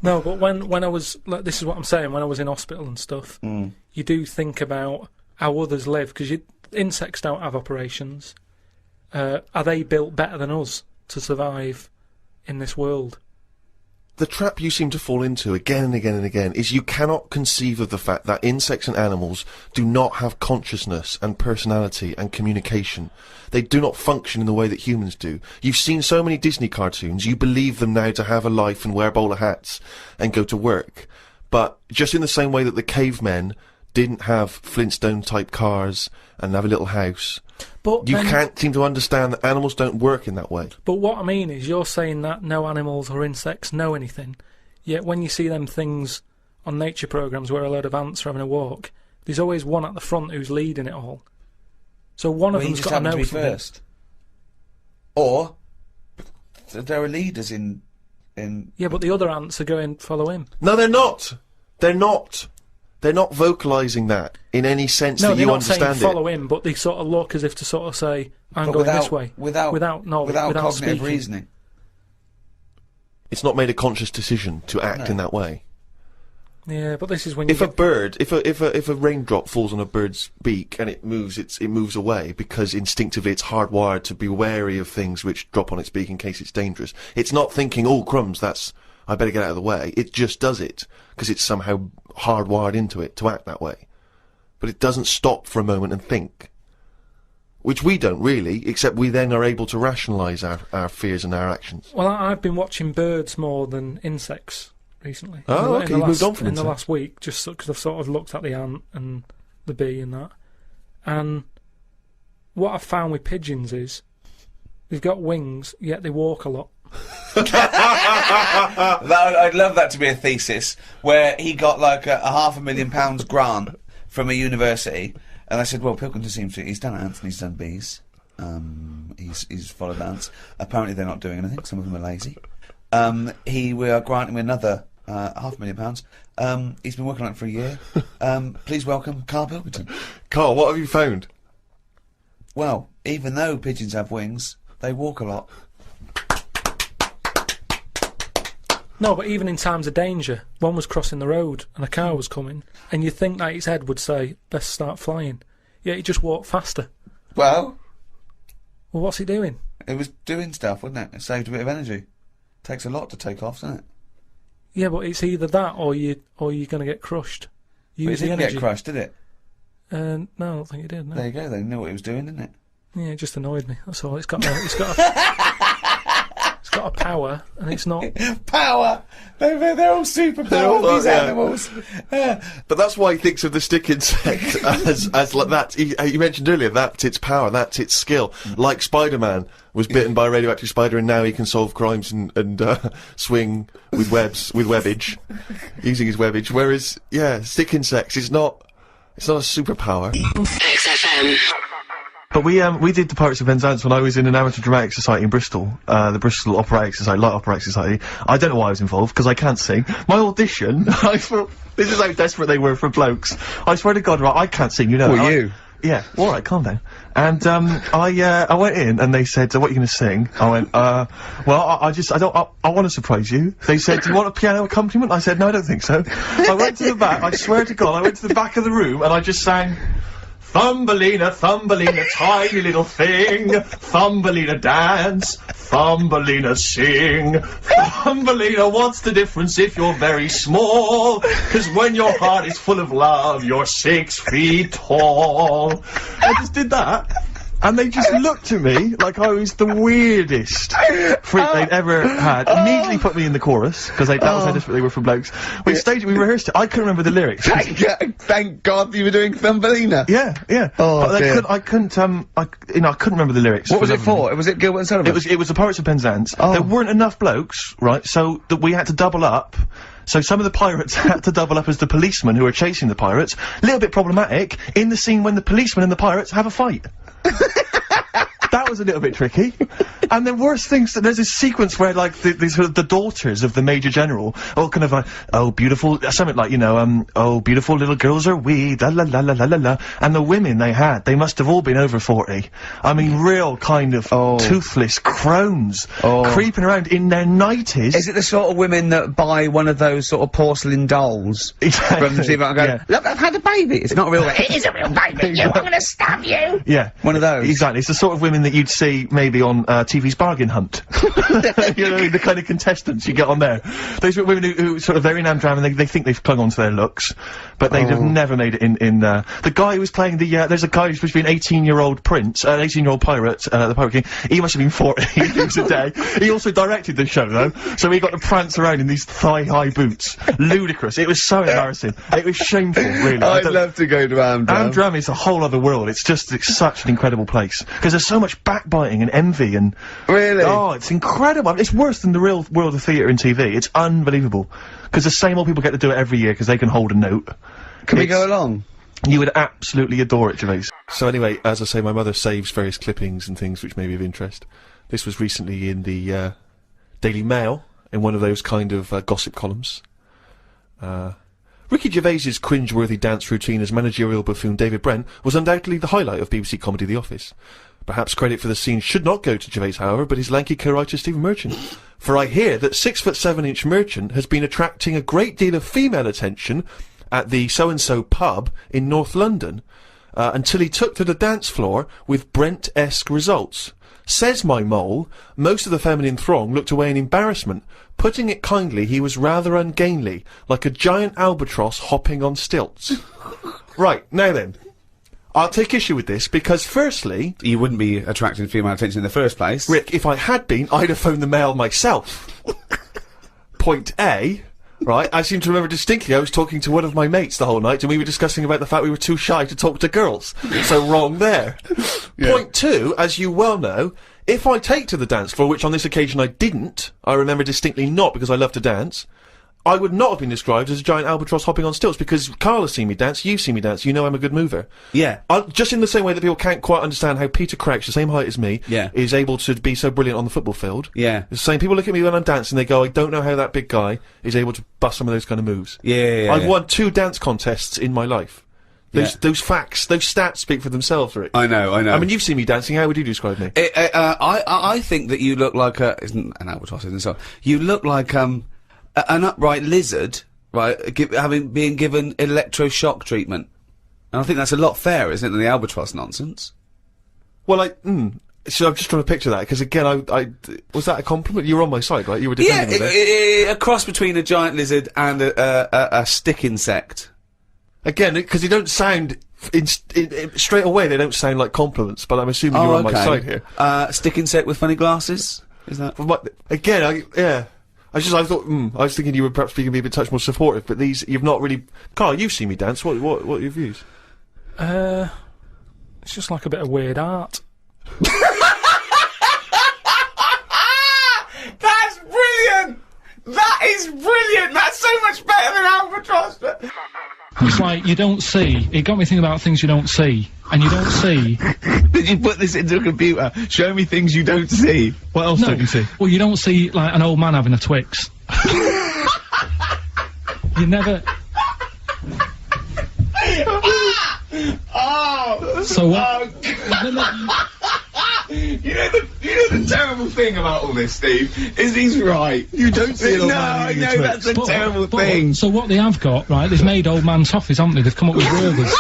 No, but when I was, like, this is what I'm saying, when I was in hospital and stuff, you do think about how others live, because insects don't have operations. Are they built better than us to survive in this world? The trap you seem to fall into again and again and again is you cannot conceive of the fact that insects and animals do not have consciousness and personality and communication. They do not function in the way that humans do. You've seen so many Disney cartoons, you believe them now to have a life and wear bowler hats and go to work. But just in the same way that the cavemen didn't have Flintstone type cars and have a little house, but you can't seem to understand that animals don't work in that way. But what I mean is, you're saying that no animals or insects know anything, yet when you see them things on nature programmes where a load of ants are having a walk, there's always one at the front who's leading it all. So one of them's got to know something. First. Or there are leaders in. Yeah, but the other ants are going follow him. No, they're not. They're not. They're not vocalising that in any sense that you understand it. No, they're not saying follow him, but they sort of look as if to sort of say, I'm going this way. Without cognitive speaking. reasoning. It's not made a conscious decision to act in that way. Yeah, but this is when you if a raindrop falls on a bird's beak and it moves away because instinctively it's hardwired to be wary of things which drop on its beak in case it's dangerous. It's not thinking, oh crumbs, I better get out of the way. It just does it because it's somehow hardwired into it to act that way. But it doesn't stop for a moment and think. Which we don't really, except we then are able to rationalise our fears and our actions. Well, I've been watching birds more than insects recently. Oh, okay, you moved on from in the last week, just because I've sort of looked at the ant and the bee and that. And what I've found with pigeons is, they've got wings, yet they walk a lot. I'd love that to be a thesis where he got like a £500,000 grant from a university, and I said, well, Pilkington seems to, he's done ants and he's done bees. He's followed ants. Apparently they're not doing anything, some of them are lazy. We are granting him another £500,000. He's been working on it for a year. Please welcome Karl Pilkington. Karl, what have you found? Well, even though pigeons have wings, they walk a lot. No, but even in times of danger, one was crossing the road and a car was coming, and you'd think that its head would say, let's start flying. Yet it just walked faster. Well, what's he doing? It was doing stuff, wasn't it? It saved a bit of energy. Takes a lot to take off, doesn't it? Yeah, but it's either that or you're going to get crushed. But it didn't get crushed, did it? No, I don't think it did. No. There you go. They knew what it was doing, didn't it? Yeah, it just annoyed me. That's all. It's got a power, and it's not power. They're all superpowers. These animals. But that's why he thinks of the stick insect as like that. You mentioned earlier that's its power, that's its skill. Like Spider-Man was bitten by a radioactive spider, and now he can solve crimes and swing with webs with webbage, using his webbage. Whereas, yeah, stick insects is not. It's not a superpower. XFM. But we did the Pirates of Penzance when I was in an amateur dramatic society in Bristol, the Bristol Operatic Society, Light Operatic Society. I don't know why I was involved, because I can't sing. My audition, I thought, this is how desperate they were for blokes. I swear to God, right, I can't sing, you know. Well, you? Yeah, alright, calm down. And, I went in and they said, what are you gonna sing? I went, well, I want to surprise you. They said, do you want a piano accompaniment? I said, no, I don't think so. I went to the back, I swear to God, I went to the back of the room and I just sang, Thumbelina, Thumbelina, tiny little thing. Thumbelina dance, Thumbelina sing. Thumbelina, what's the difference if you're very small? 'Cause when your heart is full of love, you're 6 feet tall. I just did that. And they just looked at me like I was the weirdest freak they'd ever had. Immediately put me in the chorus, because that was how desperate they were for blokes. We staged it, we rehearsed it. I couldn't remember the lyrics. Thank God you were doing Thumbelina. Yeah. Oh, but I couldn't remember the lyrics. What was it for? Was it Gilbert and Sullivan? It was the Pirates of Penzance. Oh. There weren't enough blokes, right, so that we had to double up. So some of the pirates had to double up as the policemen who were chasing the pirates. A little bit problematic in the scene when the policemen and the pirates have a fight. That was a little bit tricky. And the worst things, there's this sequence where, like, the daughters of the Major General, all kind of like, oh, beautiful, something like, you know, oh, beautiful little girls are we, la la la la la la la. And the women they must have all been over 40. I mean, real kind of toothless crones, creeping around in their 90s. Is it the sort of women that buy one of those sort of porcelain dolls? Exactly. From the TV and go, look, I've had a baby. It's not a real baby. It is a real baby. I'm gonna stab you. Yeah. One of those. Exactly. It's the sort of women that you'd see maybe on TV's Bargain Hunt. You know, the kind of contestants you get on there. Those women who sort of, they're in Amdram and they think they've clung on to their looks, but they'd have never made it in the guy who was playing there's a guy who's supposed to be an 18-year-old prince, an 18-year-old pirate, the Pirate King. He must have been 40 if he was a day. He also directed the show, though, so he got to prance around in these thigh-high boots. Ludicrous. It was so embarrassing. It was shameful, really. I'd love to go to Amdram. Amdram is a whole other world. It's such an incredible place. Because there's so much backbiting and envy and... Really? Oh, it's incredible. It's worse than the real world of theatre and TV. It's unbelievable. Because the same old people get to do it every year because they can hold a note. Can we go along? You would absolutely adore it, Gervais. So anyway, as I say, my mother saves various clippings and things which may be of interest. This was recently in the Daily Mail, in one of those kind of gossip columns. Ricky Gervais's cringe-worthy dance routine as managerial buffoon David Brent was undoubtedly the highlight of BBC comedy The Office. Perhaps credit for the scene should not go to Gervais, however, but his lanky co-writer Stephen Merchant. For I hear that 6'7" Merchant has been attracting a great deal of female attention at the so-and-so pub in North London, until he took to the dance floor with Brent-esque results. Says my mole, most of the feminine throng looked away in embarrassment. Putting it kindly, he was rather ungainly, like a giant albatross hopping on stilts. Right, now then. I'll take issue with this, because firstly... You wouldn't be attracting female attention in the first place. Rick, if I had been, I'd have phoned the Mail myself. Point A, right, I seem to remember distinctly I was talking to one of my mates the whole night, and we were discussing about the fact we were too shy to talk to girls. So wrong there. Yeah. Point 2, as you well know, if I take to the dance floor, which on this occasion I didn't, I remember distinctly not because I love to dance, I would not have been described as a giant albatross hopping on stilts, because Karl has seen me dance, you've seen me dance, you know I'm a good mover. Yeah. Just in the same way that people can't quite understand how Peter Crouch, the same height as me, is able to be so brilliant on the football field. Yeah. The same, people look at me when I'm dancing, they go, I don't know how that big guy is able to bust some of those kind of moves. I've won 2 dance contests in my life. Those facts, those stats speak for themselves, Rick. I know. I mean, you've seen me dancing, how would you describe me? I think that you look like isn't an albatross, isn't it? So you look like, an upright lizard, right, being given electroshock treatment. And I think that's a lot fairer, isn't it, than the albatross nonsense? Well, so I'm just trying to picture that, because again, was that a compliment? You were on my side, right? You were defending me there. A cross between a giant lizard and a stick insect. Again, because they don't sound, straight away they don't sound like compliments, but I'm assuming you're on my side here. Stick insect with funny glasses? Is that? Again, I thought, I was thinking you were perhaps being a touch more supportive, but you've not really... Karl, you've seen me dance, what are your views? It's just like a bit of weird art. That's brilliant! That is brilliant! That's so much better than albatross! It's like, you don't see. It got me thinking about things you don't see. And you don't see... Did you put this into a computer? Show me things you don't see. What else don't you see? Well, you don't see, like, an old man having a Twix. You never... So what? You know the terrible thing about all this, Steve, is he's right. You don't see it. No, I know that's a terrible thing. So what they have got, right? They've made old man toffees, haven't they? They've come up with Werther's.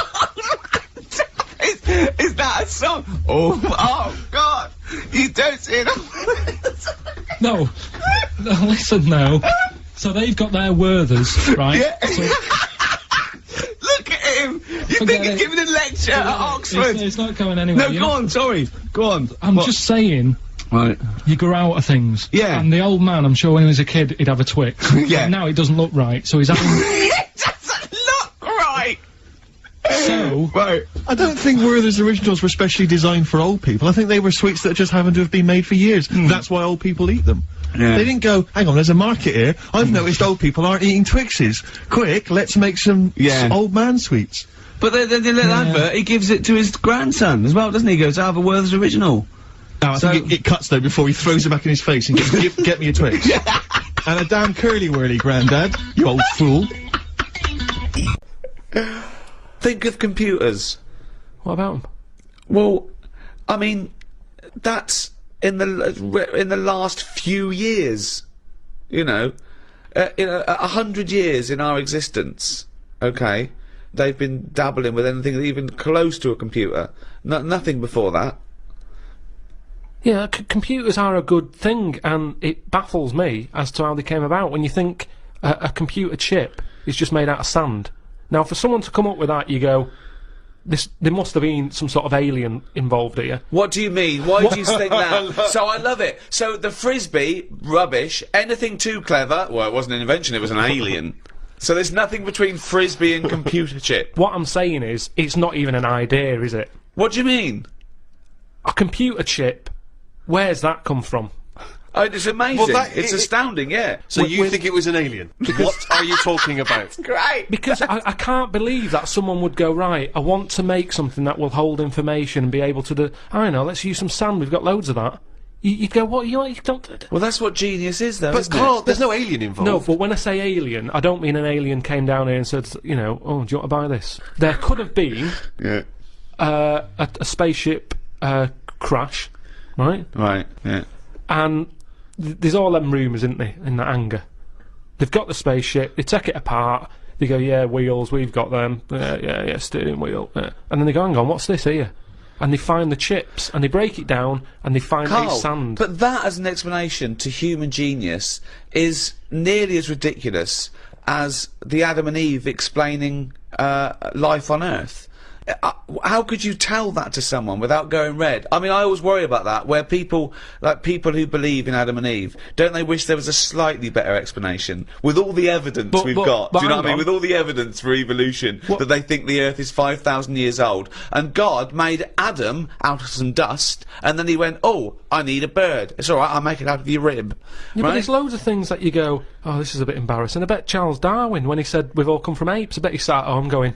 Is that a song? Oh God! You don't see it. No, listen now. So they've got their Werther's, right? Yeah. So, look at him! You think he's giving a lecture at Oxford? It's not going anywhere. No, go on, sorry. Go on. I'm just saying. Right. You grow out of things. Yeah. And the old man, I'm sure when he was a kid, he'd have a Twix. Yeah. But now it doesn't look right, so he's having... It doesn't look right! So... Right. I don't think Werther's originals were specially designed for old people. I think they were sweets that just happened to have been made for years. That's why old people eat them. Yeah. They didn't go, hang on, there's a market here. I've noticed old people aren't eating Twixes. Quick, let's make some old man sweets. But the little advert, he gives it to his grandson as well, doesn't he? He goes, I have a Werther's original. No, I think it cuts though before he throws it back in his face and goes, get me a Twix. And a damn curly-whirly, Grandad, you old fool. Think of computers. What about them? Well, I mean, that's in the last few years, you know, in 100 years in our existence, okay, they've been dabbling with anything even close to a computer. Nothing before that. Yeah, computers are a good thing, and it baffles me as to how they came about. When you think a computer chip is just made out of sand. Now, for someone to come up with that, you go, there must have been some sort of alien involved here. What do you mean? Why do you think that? So I love it. So the frisbee, rubbish. Anything too clever? Well, it wasn't an invention, it was an alien. So there's nothing between frisbee and computer chip. What I'm saying is, it's not even an idea, is it? What do you mean? A computer chip, where's that come from? Oh, it's amazing. It's astounding, yeah. So you think it was an alien? What are you talking about? Great. Because I can't believe that someone would go, right, I want to make something that will hold information and be able to do... I don't know, let's use some sand, we've got loads of that. You'd go, what, you don't... Well, that's what genius is, though, isn't Karl, it? there's no alien involved. No, but when I say alien, I don't mean an alien came down here and said, you know, oh, do you want to buy this? There could have been a spaceship crash, right? Right, yeah. And there's all them rumours, isn't there, in that hangar. They've got the spaceship, they take it apart, they go, yeah, wheels, we've got them, yeah, steering wheel, and then they go, hang on, what's this here? And they find the chips, and they break it down, and they find Karl, a sand. But that as an explanation to human genius is nearly as ridiculous as the Adam and Eve explaining life on Earth. how could you tell that to someone without going red? I mean, I always worry about that, where people who believe in Adam and Eve, don't they wish there was a slightly better explanation? With all the evidence we've got, do you know what I mean? With all the evidence for evolution, that they think the Earth is 5,000 years old, and God made Adam out of some dust, and then he went, oh, I need a bird. It's alright, I'll make it out of your rib. Yeah, right? but there's loads of things that you go, oh, this is a bit embarrassing. I bet Charles Darwin, when he said we've all come from apes, I bet he sat at home going,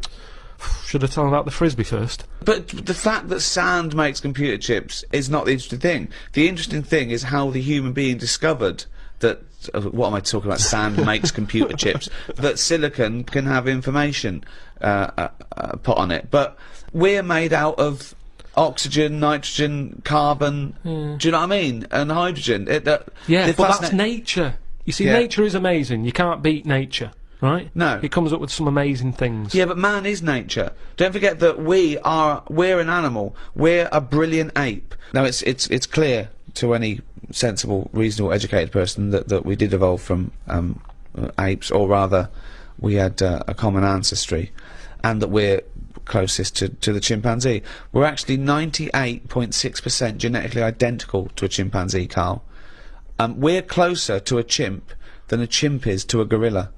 should I tell him about the frisbee first? But the fact that sand makes computer chips is not the interesting thing. The interesting thing is how the human being discovered that, what am I talking about, sand makes computer chips, that silicon can have information put on it. But we're made out of oxygen, nitrogen, carbon, do you know what I mean? And hydrogen. But that's nature. You see, nature is amazing. You can't beat nature. Right? No. It comes up with some amazing things. Yeah, but man is nature. Don't forget that we're an animal. We're a brilliant ape. Now, it's clear to any sensible, reasonable, educated person that we did evolve from apes, or rather, we had a common ancestry, and that we're closest to the chimpanzee. We're actually 98.6% genetically identical to a chimpanzee, Karl. We're closer to a chimp than a chimp is to a gorilla.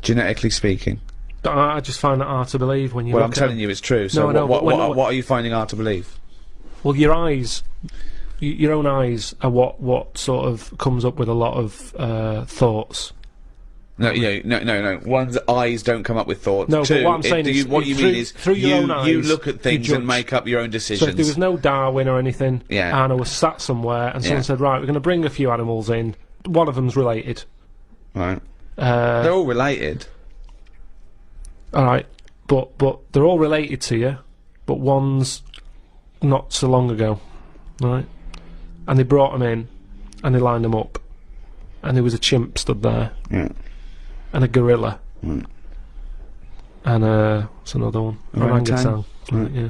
Genetically speaking. I just find that hard to believe when you Well, look I'm at telling you it's true, so what are you finding hard to believe? Well, your eyes, your own eyes are what sort of comes up with a lot of thoughts. No. One's eyes don't come up with thoughts. No, Two, but what I'm saying is, what you mean is through your own eyes, you look at things and make up your own decisions. So if there was no Darwin or anything, Yeah. and I was sat somewhere and someone said, right, we're going to bring a few animals in, one of them's related. Right. They're all related. Alright, but they're all related to you, but one's not so long ago, right? And they brought them in, and they lined them up, and there was a chimp stood there, and a gorilla, and what's another one? Orangutan. Right, yeah.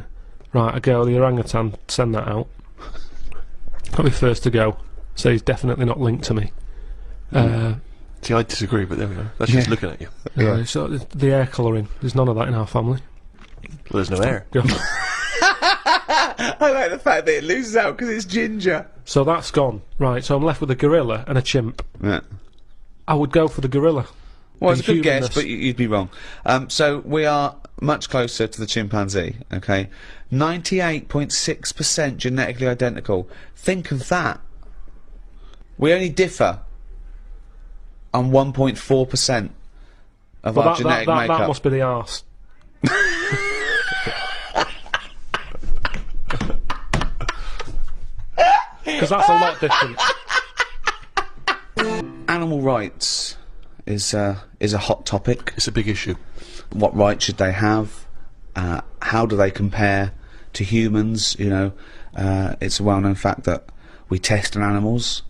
Right, I go, the orangutan, send that out. I'll be first to go, so he's definitely not linked to me. See, I disagree, but there we go. That's just looking at you. Yeah, so the hair colouring, there's none of that in our family. Well, there's no hair. I like the fact that it loses out because it's ginger. So that's gone. Right, so I'm left with a gorilla and a chimp. Yeah. I would go for the gorilla. Well, it's a good guess, but you'd be wrong. So we are much closer to the chimpanzee, okay? 98.6% genetically identical. Think of that. We only differ on 1.4% of our genetic makeup. That must be the arse. Because that's a lot different. Animal rights is a hot topic. It's a big issue. What rights should they have? How do they compare to humans? You know, it's a well-known fact that we test on animals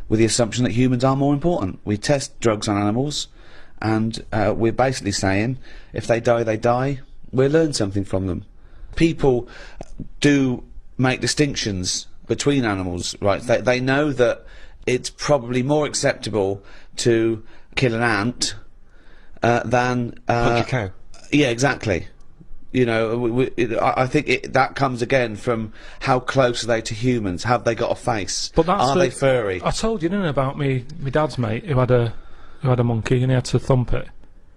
with the assumption that humans are more important. We test drugs on animals, and we're basically saying if they die, they die. We'll learn something from them. People do make distinctions between animals, right? They know that it's probably more acceptable to kill an ant than punch a cow. Yeah, exactly. You know, I think that comes again from how close are they to humans? Have they got a face? But that's are they furry? I told you, didn't I, about my dad's mate who had a monkey and he had to thump it.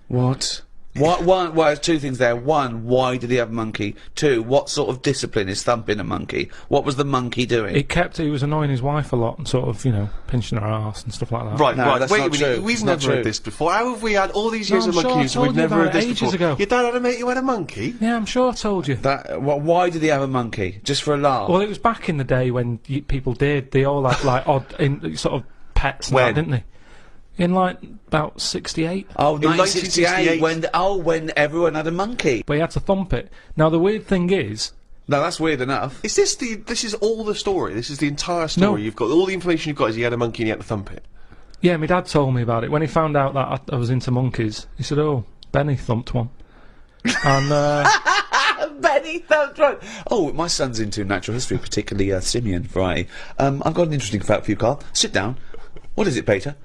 What? Well, there's two things there. One, why did he have a monkey? Two, what sort of discipline is thumping a monkey? What was the monkey doing? He was annoying his wife a lot and sort of, you know, pinching her arse and stuff like that. Right, No, right. that's Wait a not minute. true. We've It's never not heard true. this before. How have we had all these years No, of I'm sure I monkeys and told we've you never about heard this it ages before? ago. Your dad had a mate who had a monkey? Yeah, I'm sure I told you. Why did he have a monkey? Just for a laugh? Well, it was back in the day when people did. They all had like odd sort of pets and that, didn't they? In like about 68. Oh, In 1968, 1968. when everyone had a monkey. But he had to thump it. Now the weird thing is, No, that's weird enough. Is this this is all the story? This is the entire story? No. You've got all the information you've got is he had a monkey and he had to thump it? yeah, my dad told me about it. When he found out that I was into monkeys, he said, oh, Benny thumped one. And, Benny thumped one! Oh, my son's into natural history, particularly simian variety. I've got an interesting fact for you, Karl. Sit down. What is it, Peter?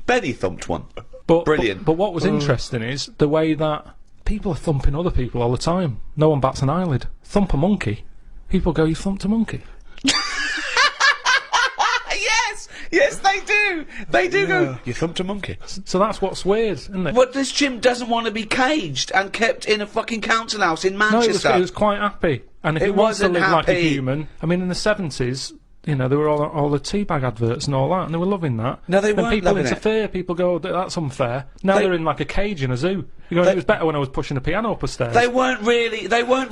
Benny thumped one. But, Brilliant. But what was interesting is the way that people are thumping other people all the time. No one bats an eyelid. Thump a monkey. People go, you thumped a monkey. Yes, they do. They do go. You thumped a monkey. So that's what's weird, isn't it? But this chimp doesn't want to be caged and kept in a fucking council house in No, Manchester. it was quite happy. And if It it wants to wasn't live like a happy. human, I mean, in the 70s, you know, there were all the teabag adverts and all that, and they were loving that. No, they Then weren't people loving it. interfere, people go, that's unfair. Now they're in like a cage in a zoo. You go, it was better when I was pushing a piano up a stairs. They weren't really. They weren't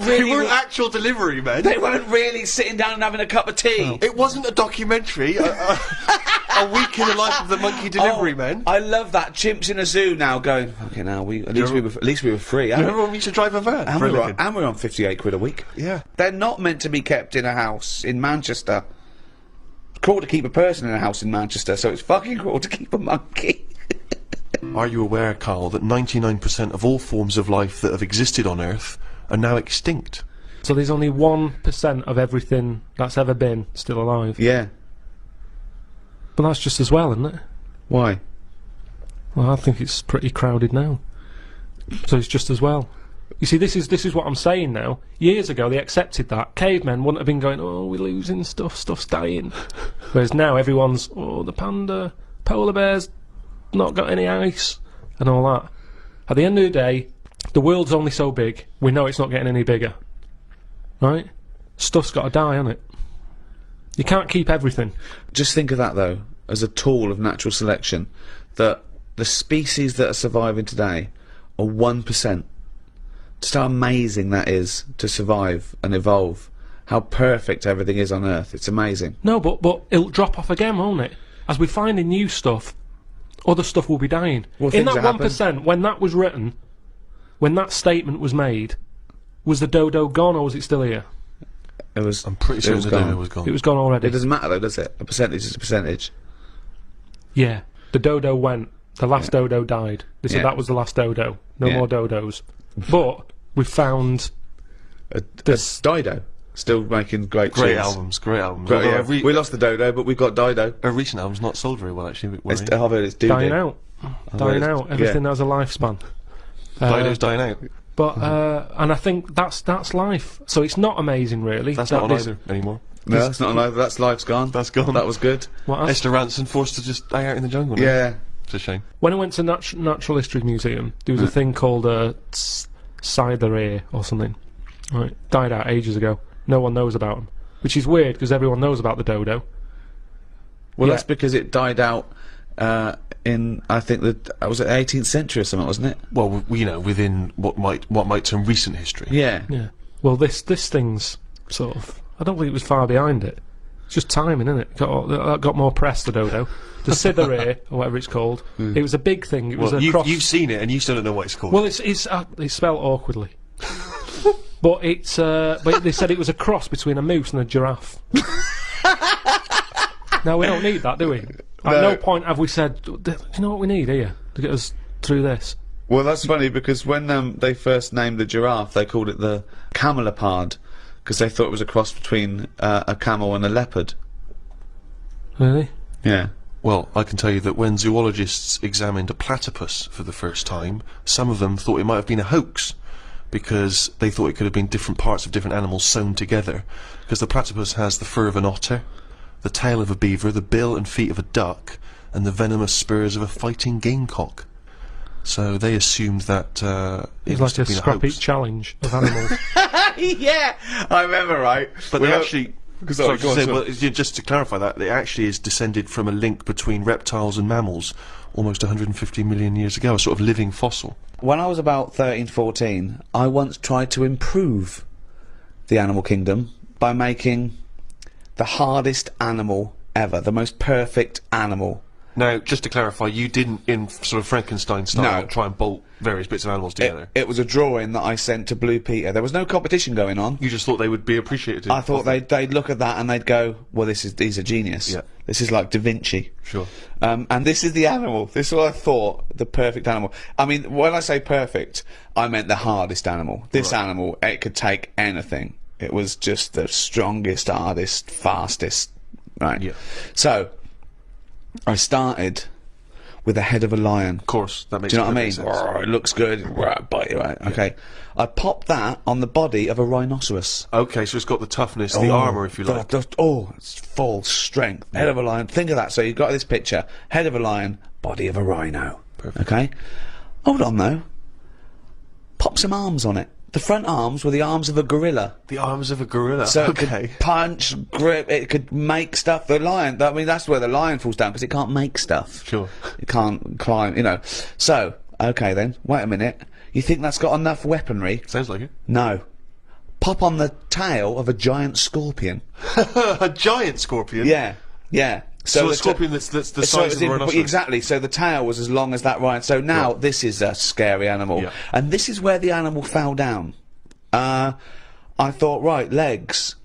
actual delivery men. They weren't really sitting down and having a cup of tea. It wasn't a documentary. A week in the life of the monkey delivery men. I love that. Chimps in a zoo now going. Okay, now at least we were free. Remember when we used to drive a van? And we're on 58 quid a week. Yeah. They're not meant to be kept in a house in Manchester. It's cruel to keep a person in a house in Manchester, so it's fucking cruel to keep a monkey. Are you aware, Karl, that 99% of all forms of life that have existed on Earth are now extinct? So there's only 1% of everything that's ever been still alive. Yeah. But that's just as well, isn't it? Why? Well, I think it's pretty crowded now. So it's just as well. You see, this is what I'm saying now. Years ago, they accepted that. Cavemen wouldn't have been going, oh, we're losing stuff, stuff's dying. Whereas now, everyone's, oh, the panda, polar bears, not got any ice, and all that. At the end of the day, the world's only so big, we know it's not getting any bigger. Right? Stuff's got to die, hasn't it? You can't keep everything. Just think of that, though, as a tool of natural selection, that the species that are surviving today are 1%. Just how amazing that is to survive and evolve. How perfect everything is on Earth. It's amazing. No, but it'll drop off again, won't it? As we find new stuff, other stuff will be dying. Well, in things that that 1%, when that was written, when that statement was made, was the dodo gone or was it still here? It was. I'm pretty certain the dodo was gone. It was gone already. It doesn't matter though, does it? A percentage is a percentage. Yeah, the dodo went. The last dodo died. They said Yeah. that was the last dodo. No Yeah. more dodos. But we found this Dido. Still making great Great tunes. albums, great albums. But, Although yeah, every- we lost the dodo, but we've got Dido. a recent album's not sold very well, actually. I've heard it's doo-doo. dying out. Dying out. Everything has a lifespan. Dido's dying out. But and I think that's life. So it's not amazing, really. That's that not on this- either anymore. No, that's not over. That's life's gone. That's gone. That was good. What else? Esther Ranson forced to just die out in the jungle. now. Yeah. It's a shame. When I went to Natural History Museum, there was a thing called a Cyther or something. Right, died out ages ago. No one knows about them, which is weird because everyone knows about the dodo. Well, Yeah. that's because it died out in, I think, was it 18th century or something, wasn't it? Well, you know, within what might term recent history. Yeah. Yeah. Well, this thing's sort of. I don't think it was far behind it. It's just timing, isn't it? Got more press, the dodo. The Cyther or whatever it's called. It was a big thing. It was Well, a cross. you've seen it and you still don't know what it's called. Well, it's spelled awkwardly. But it's but they said it was a cross between a moose and a giraffe. Now we don't need that, do we? At no point have we said, do you know what we need here to get us through this? Well, that's funny because when they first named the giraffe, they called it the camelopard because they thought it was a cross between a camel and a leopard. Really? Yeah. Well, I can tell you that when zoologists examined a platypus for the first time, some of them thought it might have been a hoax, because they thought it could have been different parts of different animals sewn together. Because the platypus has the fur of an otter, the tail of a beaver, the bill and feet of a duck, and the venomous spurs of a fighting gamecock. So they assumed that it It's must like have a been a scrap hoax. eat challenge of animals. Yeah, I remember, right? But they actually... Sorry, go on, sorry. well, just to clarify that, it actually is descended from a link between reptiles and mammals almost 150 million years ago, a sort of living fossil. When I was about 13, 14, I once tried to improve the animal kingdom by making the hardest animal ever, the most perfect animal. Now, just to clarify, you didn't, in sort of Frankenstein style, No. try and bolt various bits of animals together. It was a drawing that I sent to Blue Peter. There was no competition going on. You just thought they would be appreciated. I thought they'd look at that and they'd go, well, he's a genius. Yeah. This is like Da Vinci. Sure. And this is the animal. This is what I thought, the perfect animal. I mean, when I say perfect, I meant the hardest animal. This animal, it could take anything. It was just the strongest, hardest, fastest. Right. Yeah. So, I started with the head of a lion. Of course, that makes Do you know what I mean? perfect sense. Roar, it looks good. Roar, bite you, right? Okay. I popped that on the body of a rhinoceros. Okay, so it's got the toughness, the armour, if you like. It's full strength. Head of a lion. Think of that. So you've got this picture. Head of a lion, body of a rhino. Perfect. Okay? Hold on, though. Pop some arms on it. The front arms were the arms of a gorilla. The arms of a gorilla. So it okay. could punch, grip, it could make stuff. The lion, I mean, that's where the lion falls down, because it can't make stuff. Sure. It can't climb, you know. So, okay then, wait a minute. You think that's got enough weaponry? Sounds like it. No. Pop on the tail of a giant scorpion. A giant scorpion? Yeah, yeah. So a the scorpion that's the size of a rhinoceros. Exactly, so the tail was as long as that rhino. So now, this is a scary animal. Yeah. And this is where the animal fell down. I thought, right, legs.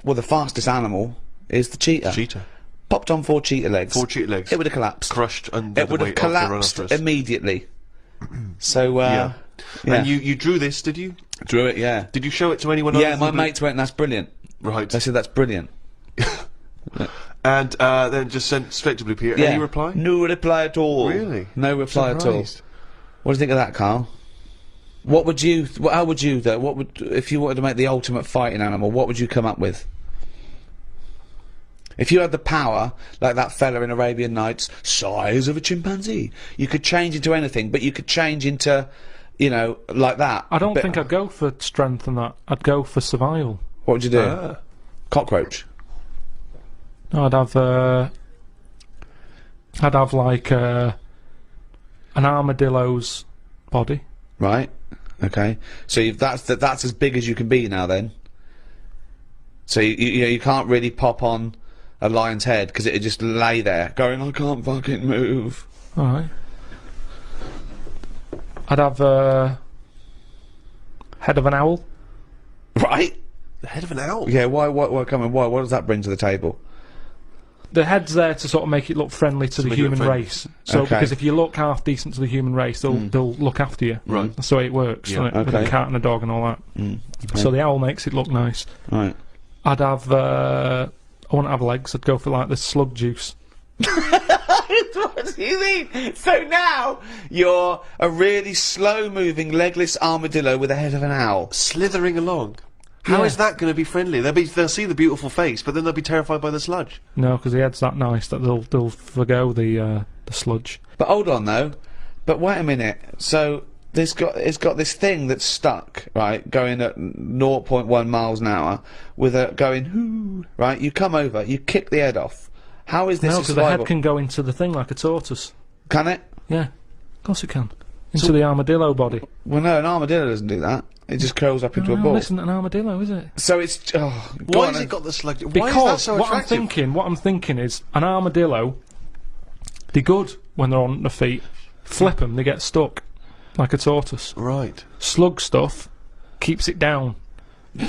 Well, the fastest animal is the cheetah. Cheetah. Popped on 4 cheetah legs. 4 cheetah legs. It would have collapsed. Crushed under It the would have weight of the collapsed rhinoceros. immediately. So, Yeah. yeah. And you drew this, did you? Drew it, yeah. Did you show it to anyone Yeah, else? my mates went, that's brilliant. Right. They said, that's brilliant. And then just sent straight to Blue Peter. Yeah. Any reply? No reply at all. Really? No reply at all. Surprised. What do you think of that, Carl? What would you, how would you, though, what would, if you wanted to make the ultimate fighting animal, what would you come up with? If you had the power, like that fella in Arabian Nights, size of a chimpanzee, you could change into anything, but you could change into, you know, like that. I don't think I'd go for strength and that. I'd go for survival. What would you do? Cockroach. No, I'd have like an armadillo's body. Right. Okay. So that's as big as you can be now, then. So you know, you can't really pop on a lion's head because it'd just lay there going, I can't fucking move. All right. I'd have head of an owl. Right. The head of an owl? Yeah. Why? Come on. Why? What does that bring to the table? The head's there to sort of make it look friendly to the make it look human friendly. race. So Okay. because if you look half decent to the human race, they'll look after you. Right. That's the way it works. Yeah. Doesn't it? With Okay. a cat and a dog and all that. Okay. So the owl makes it look nice. Right. I'd have. I wouldn't have legs. I'd go for like the slug juice. What do you mean? So now you're a really slow-moving, legless armadillo with the head of an owl. Slithering along. How is that going to be friendly? They'll see the beautiful face, but then they'll be terrified by the sludge. No, because the head's that nice that they'll forgo the sludge. But hold on though. But wait a minute. So it's got this thing that's stuck, right, going at 0.1 miles an hour, with a going hoo, right? You come over, you kick the head off. How is this No, a because the survival? head can go into the thing like a tortoise. Can it? Yeah, of course it can. Into the armadillo body. Well, no, an armadillo doesn't do that. It just curls up into a No, ball. it isn't an armadillo, is it? So it's go Why on has then. it got the sludge? Why Because is that so what attractive? I'm thinking is an armadillo. They're good when they're on their feet. Flip them, they get stuck like a tortoise. Right. Slug stuff keeps it down.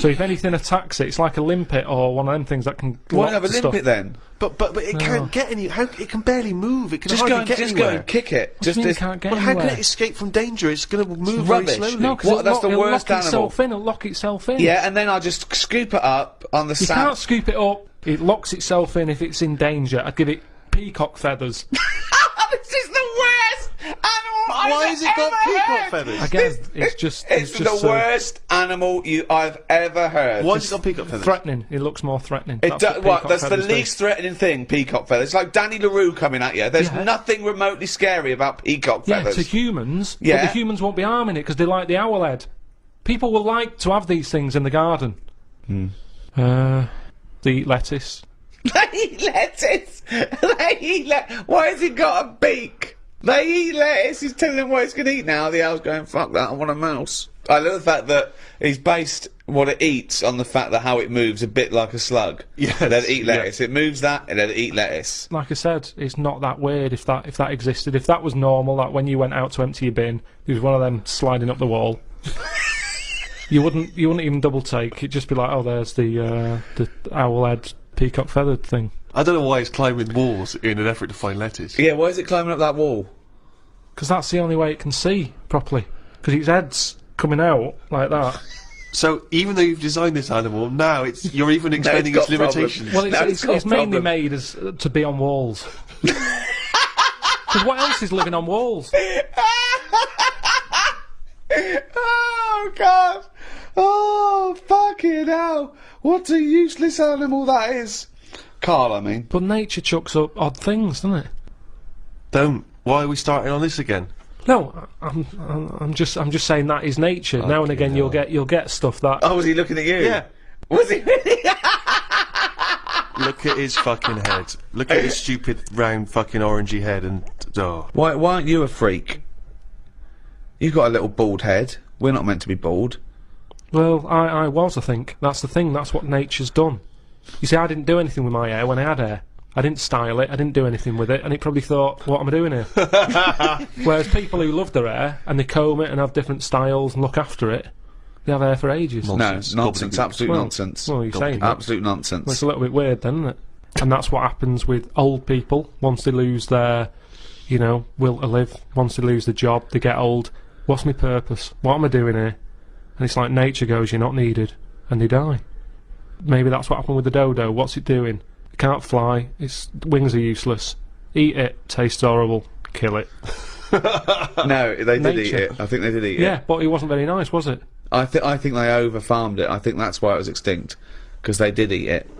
So if anything attacks it, it's like a limpet or one of them things that can. Why lock have a the limpet stuff. then? But it can't get any. How it can barely move. It can Just hardly go get and anywhere. kick it. What do you mean it can't get Well, how anywhere? can it escape from danger? It's going to move very rubbish. slowly. No, because That's the it'll worst lock animal. itself in. It'll lock itself in. Yeah, and then I just scoop it up on the You sand. can't scoop it up. It locks itself in if it's in danger. I'd give it peacock feathers. This is the worst animal Why I've has it got ever peacock heard. feathers? Again, it's just It's just the worst animal I've ever heard. Why has it got peacock feathers? threatening. It looks more threatening. It That's do, what what? peacock That's the feathers do. least threatening thing. Peacock feathers. It's like Danny LaRue coming at you. There's Yeah. nothing remotely scary about peacock Yeah, feathers. to humans. Yeah. But the humans won't be harming it because they like the owl head. People will like to have these things in the garden. They eat lettuce. They eat lettuce. They eat Why has it got a beak? They eat lettuce. He's telling them what it's going to eat now. The owl's going, fuck that, I want a mouse. I love the fact that he's based what it eats on the fact that how it moves a bit like a slug. Yes, Let it eat yeah. lettuce. It moves that and let it eat lettuce. Like I said, it's not that weird if that existed. If that was normal, like when you went out to empty your bin, there was one of them sliding up the wall. you wouldn't even double take. It'd just be like, oh, there's the owl head peacock feathered thing. I don't know why it's climbing walls in an effort to find lettuce. Yeah, why is it climbing up that wall? Because that's the only way it can see properly. Because its head's coming out like that. So even though you've designed this animal, now you're even expanding its got problems. limitations. Well, No, it's got mainly problem. made as to be on walls. Because what else is living on walls? Oh, God! Oh, fucking hell! What a useless animal that is! Karl, I mean. But nature chucks up odd things, doesn't it? Don't. Why are we starting on this again? No, I'm just saying that is nature. Now and again, you'll get stuff that. Oh, was he looking at you? Yeah. Was he really? Look at his fucking head. Look at his stupid, round, fucking orangey head and... Oh. Why aren't you a freak? You've got a little bald head. We're not meant to be bald. Well, I was, I think. That's the thing, that's what nature's done. You see, I didn't do anything with my hair when I had hair. I didn't style it, I didn't do anything with it, and it probably thought, what am I doing here? Whereas people who love their hair, and they comb it and have different styles and look after it, they have hair for ages. Nonsense. No, nonsense, absolute nonsense. Well, you're saying absolute nonsense. Well, it's a little bit weird then, isn't it? And that's what happens with old people, once they lose their, you know, will to live, once they lose the job, they get old. What's my purpose? What am I doing here? And it's like nature goes, you're not needed, and they die. Maybe that's what happened with the dodo. What's it doing? It can't fly, its wings are useless. Eat it, tastes horrible, kill it. No, they did eat it. I think they did eat it. Yeah, but it wasn't very nice, was it? I think they over-farmed it. I think that's why it was extinct. Because they did eat it.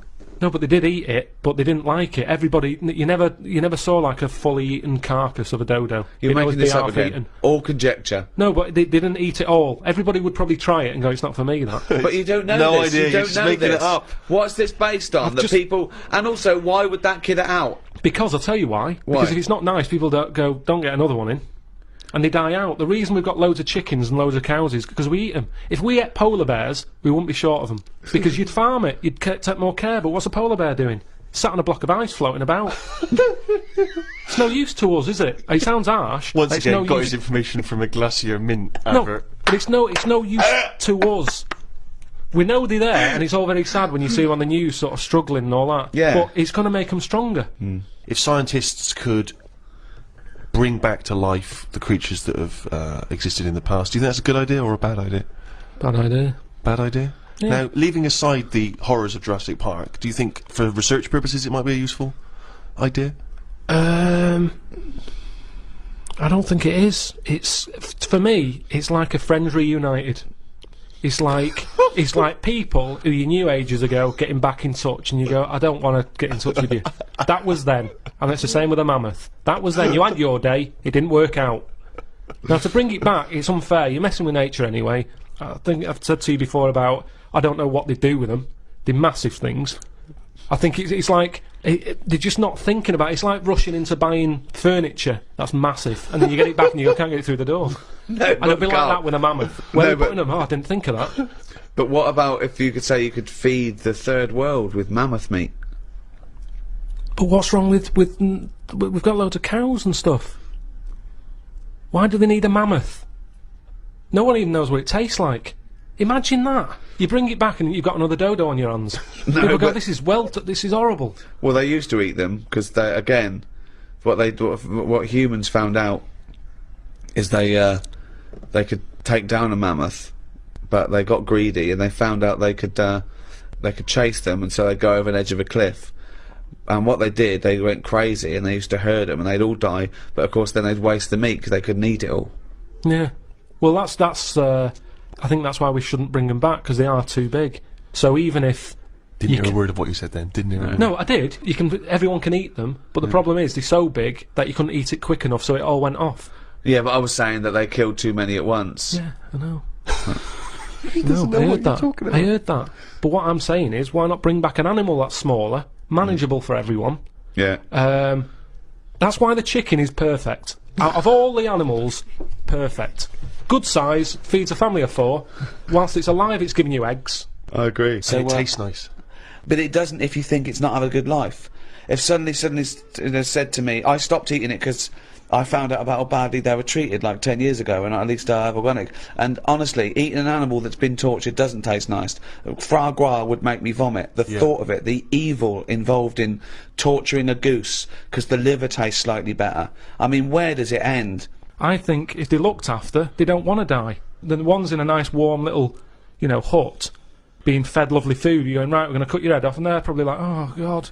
No, but they did eat it, but they didn't like it. Everybody, you never saw like a fully eaten carcass of a dodo. You're making this up again. All conjecture. No, but they didn't eat it all. Everybody would probably try it and go, it's not for me, that. But you don't know no this. idea, You don't just know making this. it up. What's this based on? People... And also, why would that kid it out? Because, I'll tell you why. Because if it's not nice, people don't get another one in. And they die out. The reason we've got loads of chickens and loads of cows is because we eat them. If we ate polar bears, we wouldn't be short of them. Because you'd farm it, you'd take more care, but what's a polar bear doing? Sat on a block of ice floating about. It's no use to us, is it? It sounds harsh. Once it's again, no got use. his information from a Glacier Mint No, advert. but it's no use to us. We know they're there, and it's all very sad when you see them on the news sort of struggling and all that. Yeah. But it's going to make them stronger. If scientists could bring back to life the creatures that have existed in the past, do you think that's a good idea or a bad idea? Bad idea. Bad idea? Yeah. Now, leaving aside the horrors of Jurassic Park, do you think, for research purposes, it might be a useful idea? I don't think it is. For me, it's like a Friends reunited. It's like people who you knew ages ago getting back in touch, and you go, I don't want to get in touch with you. That was then, and it's the same with a mammoth. That was then. You had your day. It didn't work out. Now to bring it back, it's unfair. You're messing with nature anyway. I think I've said to you before about I don't know what they do with them. They're massive things. I think it's like they're just not thinking about it. It's like rushing into buying furniture that's massive, and then you get it back and you can't get it through the door. No, and it'll be like that with a mammoth. Where are they putting them? Oh, I didn't think of that. But what about if you could say you could feed the third world with mammoth meat? But what's wrong with we've got loads of cows and stuff. Why do they need a mammoth? No one even knows what it tastes like. Imagine that. You bring it back and you've got another dodo on your hands. No, People go, but- this is horrible. Well, they used to eat them because they, again, what humans found out is they could take down a mammoth, but they got greedy and they found out they could chase them, and so they'd go over an edge of a cliff. And what they did, they went crazy and they used to herd them, and they'd all die. But of course, then they'd waste the meat because they couldn't eat it all. Yeah. Well, that's. I think that's why we shouldn't bring them back because they are too big. So even if Didn't hear a word of what you said then, didn't hear a word. No, I did. Everyone can eat them, but the problem is they're so big that you couldn't eat it quick enough, so it all went off. Yeah, but I was saying that they killed too many at once. Yeah, I know. He doesn't know what you're talking about. I heard that. But what I'm saying is, why not bring back an animal that's smaller, manageable for everyone? Yeah. That's why the chicken is perfect. Out of all the animals, perfect. Good size, feeds a family of 4. Whilst it's alive, it's giving you eggs. I agree. So it tastes nice. But it doesn't if you think it's not have a good life. If suddenly said to me, I stopped eating it because I found out about how badly they were treated like 10 years ago, and at least I have organic. And honestly, eating an animal that's been tortured doesn't taste nice. Foie gras would make me vomit. The thought of it, the evil involved in torturing a goose because the liver tastes slightly better. I mean, where does it end? I think if they're looked after, they don't want to die. The ones in a nice warm little, hut, being fed lovely food, you're going, right, we're going to cut your head off, and they're probably like, oh, God,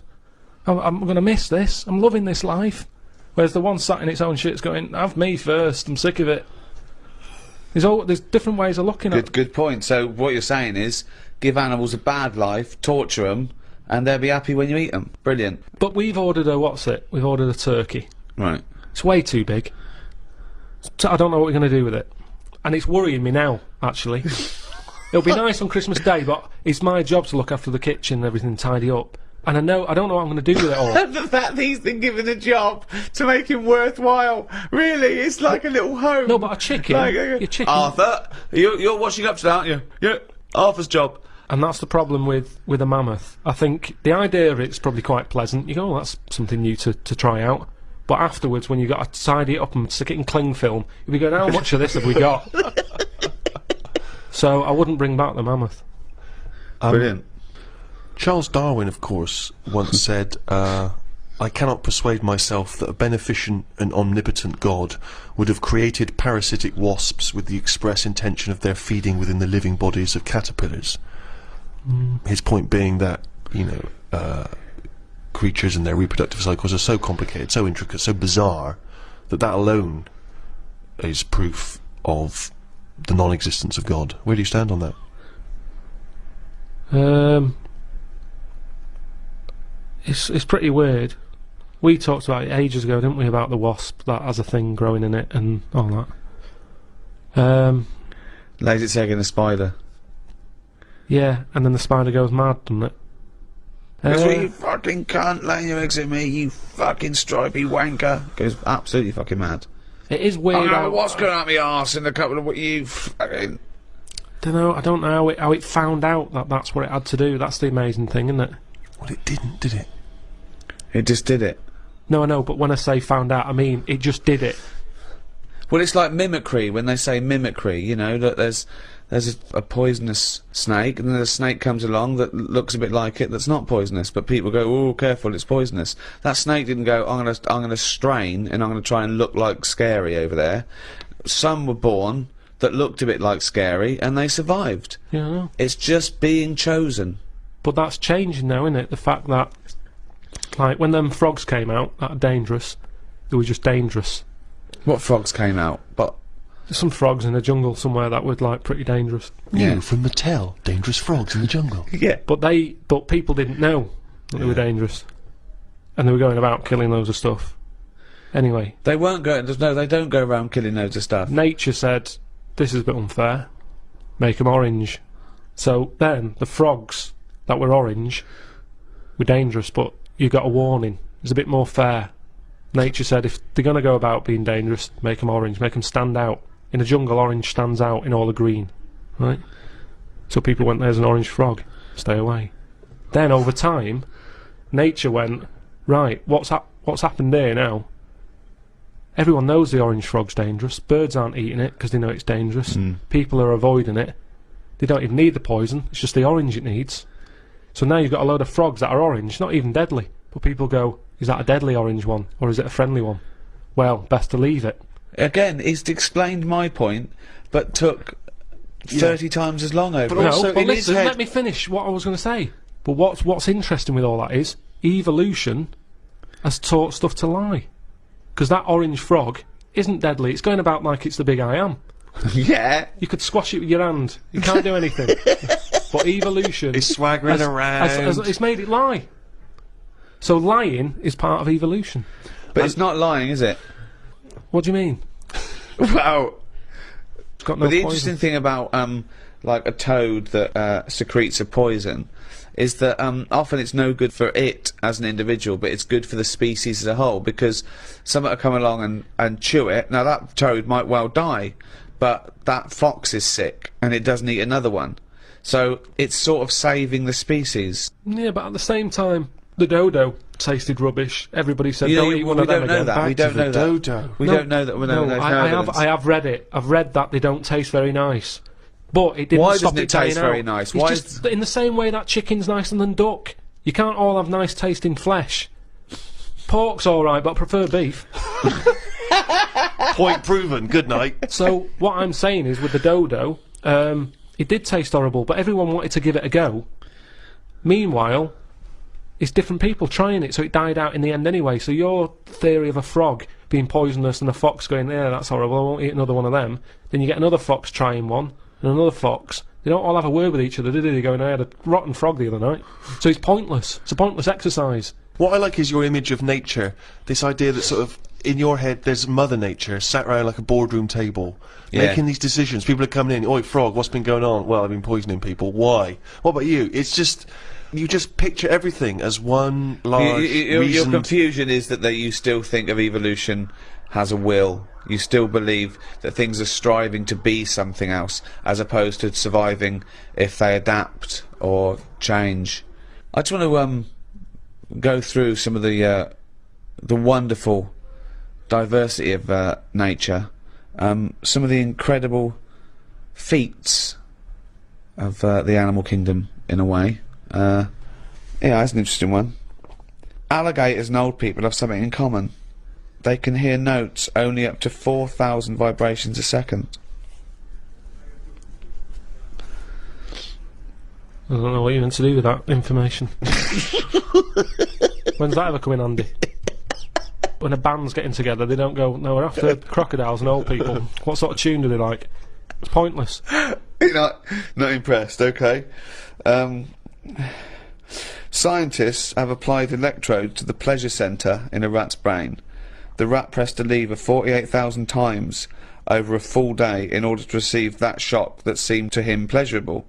I'm going to miss this. I'm loving this life. Whereas the one sat in its own shit's going, have me first, I'm sick of it. There's different ways of looking at it. Good point. So what you're saying is, give animals a bad life, torture them, and they'll be happy when you eat them. Brilliant. But we've ordered we've ordered a turkey. Right. It's way too big. So I don't know what we're going to do with it. And it's worrying me now, actually. It'll be nice on Christmas Day, but it's my job to look after the kitchen and everything, tidy up. And I don't know what I'm going to do with it all. The fact that he's been given a job to make him worthwhile. Really, it's like a little home. No, but a chicken. Your chicken. Arthur, you're washing up today, aren't you? Yeah, Arthur's job. And that's the problem with a mammoth. I think the idea of it's probably quite pleasant. You go, oh, that's something new to try out. But afterwards, when you've got to tidy it up and stick it in cling film, you'll be going, how much of this have we got? So I wouldn't bring back the mammoth. Brilliant. Charles Darwin, of course, once said, I cannot persuade myself that a beneficent and omnipotent God would have created parasitic wasps with the express intention of their feeding within the living bodies of caterpillars. His point being that, creatures and their reproductive cycles are so complicated, so intricate, so bizarre, that alone is proof of the non-existence of God. Where do you stand on that? It's pretty weird. We talked about it ages ago, didn't we, about the wasp that has a thing growing in it and all that. Lays its egg in a spider. Yeah, and then the spider goes mad, doesn't it? That's what you fucking can't lay your eggs in me, you fucking stripy wanker. Goes absolutely fucking mad. It is weird. What's going on my arse in a couple of what you fucking... I don't know how it found out that that's what it had to do. That's the amazing thing, isn't it? Well, it didn't, did it? It just did it. No, I know, but when I say found out, I mean it just did it. Well, it's like mimicry, when they say mimicry, that there's a poisonous snake, and then a snake comes along that looks a bit like it that's not poisonous, but people go, oh, careful, it's poisonous. That snake didn't go, I'm gonna strain, and I'm gonna try and look like Scary over there. Some were born that looked a bit like Scary, and they survived. Yeah, I know. It's just being chosen. But that's changing now, isn't it? The fact that, like, when them frogs came out, that are dangerous, they were just dangerous. What frogs came out? But there's some frogs in a jungle somewhere that were, like, pretty dangerous. New from Mattel, dangerous frogs in the jungle. Yeah. But people didn't know that they were dangerous. And they were going about killing loads of stuff. Anyway. They weren't going, no, they don't go around killing loads of stuff. Nature said, this is a bit unfair. Make them orange. So then, the frogs that were orange were dangerous, but you got a warning. It's a bit more fair. Nature said, if they're going to go about being dangerous, make them orange, make them stand out. In a jungle, orange stands out in all the green, right? So people went, there's an orange frog, stay away. Then, over time, nature went, right, what's happened here now? Everyone knows the orange frog's dangerous. Birds aren't eating it because they know it's dangerous. People are avoiding it. They don't even need the poison, it's just the orange it needs. So now you've got a load of frogs that are orange, not even deadly. But people go, is that a deadly orange one, or is it a friendly one? Well, best to leave it. Again, it's explained my point, but took 30 times as long over. But also, but listen, let me finish what I was going to say. But what's interesting with all that is, evolution has taught stuff to lie. Because that orange frog isn't deadly, it's going about like it's the big I am. Yeah. You could squash it with your hand, you can't do anything. But evolution... It's swaggering around. It's made it lie. So lying is part of evolution. But it's not lying, is it? What do you mean? Wow. It's got no But the poison. interesting thing about, like, a toad that secretes a poison is that often it's no good for it as an individual, but it's good for the species as a whole, because someone will come along and chew it. Now, that toad might well die, but that fox is sick, and it doesn't eat another one. So it's sort of saving the species. Yeah, but at the same time, the dodo tasted rubbish. Everybody said, don't eat one of them again. We don't know that. We don't know that. No, I have read it. I've read that they don't taste very nice. But it didn't Why stop doesn't it dying taste out. very nice? It's Why just in the same way that chicken's nicer than duck. You can't all have nice tasting flesh. Pork's alright, but I prefer beef. Point proven, good night. So, what I'm saying is, with the dodo, it did taste horrible, but everyone wanted to give it a go. Meanwhile, It's different people trying it, so it died out in the end anyway. So your theory of a frog being poisonous and a fox going, yeah, that's horrible, I won't eat another one of them. Then you get another fox trying one, and another fox. They don't all have a word with each other, do they? They go, I had a rotten frog the other night. So it's pointless. It's a pointless exercise. What I like is your image of nature. This idea that sort of, in your head, there's Mother Nature sat around like a boardroom table, making these decisions. People are coming in, oi, frog, what's been going on? Well, I've been poisoning people. Why? What about you? It's just, you just picture everything as one large Your confusion is that you still think of evolution has a will. You still believe that things are striving to be something else, as opposed to surviving if they adapt or change. I just want to go through some of the wonderful diversity of nature, some of the incredible feats of the animal kingdom, in a way. Yeah, that's an interesting one. Alligators and old people have something in common. They can hear notes only up to 4,000 vibrations a second. I don't know what you're meant to do with that information. When's that ever come in handy? When a band's getting together, they don't go, no, we're after crocodiles and old people. What sort of tune do they like? It's pointless. You're not impressed, okay. Scientists have applied electrodes to the pleasure centre in a rat's brain. The rat pressed a lever 48,000 times over a full day in order to receive that shock that seemed to him pleasurable,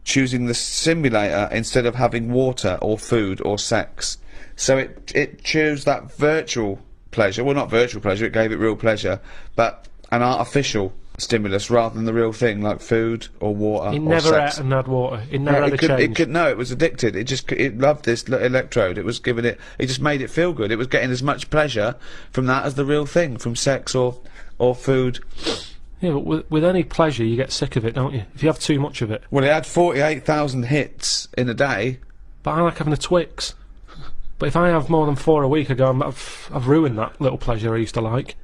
choosing the simulator instead of having water or food or sex. So it chose that virtual pleasure, well, not virtual pleasure, it gave it real pleasure, but an artificial stimulus rather than the real thing, like food or water It or never sex. ate and had water. It never had a change. No, it was addicted. It loved this electrode. It was giving it. It just made it feel good. It was getting as much pleasure from that as the real thing, from sex or food. Yeah, but with any pleasure, you get sick of it, don't you? If you have too much of it. Well, it had 48,000 hits in a day. But I like having a Twix. But if I have more than 4 a week, I go, I've ruined that little pleasure I used to like.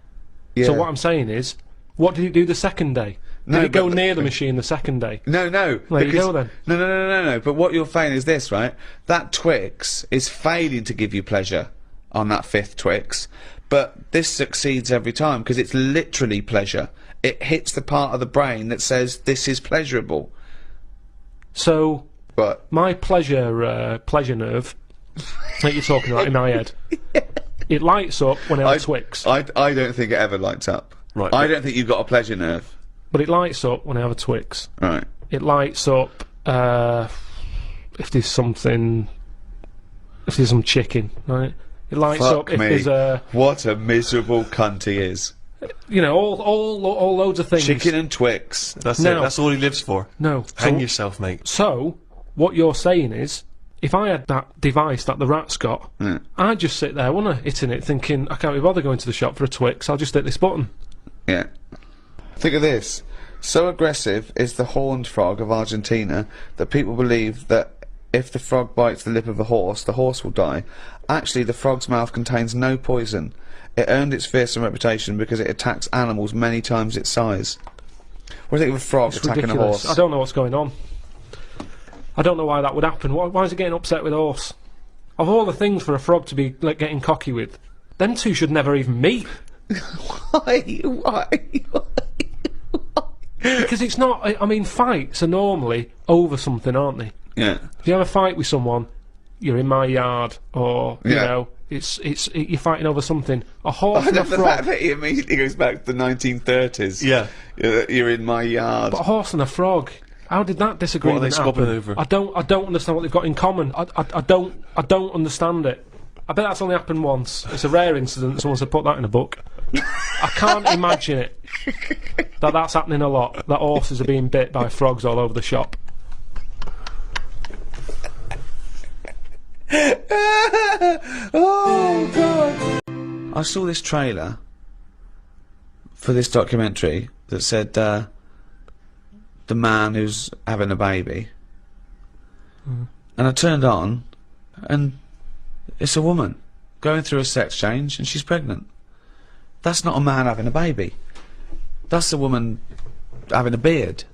Yeah. So what I'm saying is, what did it do the second day? Did it go near the machine the second day? No. There you go then. No. But what you're saying is this, right? That Twix is failing to give you pleasure on that 5th Twix, but this succeeds every time because it's literally pleasure. It hits the part of the brain that says this is pleasurable. So, but my pleasure nerve that you're talking about in my head, it lights up when I have Twix. I don't think it ever lights up. Right. I don't think you've got a pleasure nerve. But it lights up when I have a Twix. Right. It lights up if there's some chicken, right? It lights up if there's a... What a miserable cunt he is. You know, all loads of things. Chicken and Twix. That's it. That's all he lives for. No. Hang yourself, mate. So, what you're saying is, if I had that device that the rat's got, I'd just sit there, wouldn't I, hitting it, thinking, I can't be bothered going to the shop for a Twix, I'll just hit this button. Yeah. Think of this. So aggressive is the horned frog of Argentina that people believe that if the frog bites the lip of the horse will die. Actually, the frog's mouth contains no poison. It earned its fearsome reputation because it attacks animals many times its size. What do you think of a frog attacking ridiculous. a horse? I don't know what's going on. I don't know why that would happen. Why is it getting upset with a horse? Of all the things for a frog to be like getting cocky with, them two should never even meet. Why? Because it's not. I mean, fights are normally over something, aren't they? Yeah. If you have a fight with someone, you're in my yard, or you know, you're fighting over something. A horse and a frog. The fact that he immediately goes back to the 1930s. Yeah. You're in my yard. But a horse and a frog. How did that disagreement What are they swapping happen? over? I don't understand what they've got in common. I don't understand it. I bet that's only happened once. It's a rare incident. Someone said put that in a book. I can't imagine it. That's happening a lot. That horses are being bit by frogs all over the shop. Oh God! I saw this trailer for this documentary that said the man who's having a baby, and I turned on, and it's a woman going through a sex change, and she's pregnant. That's not a man having a baby. That's a woman having a beard,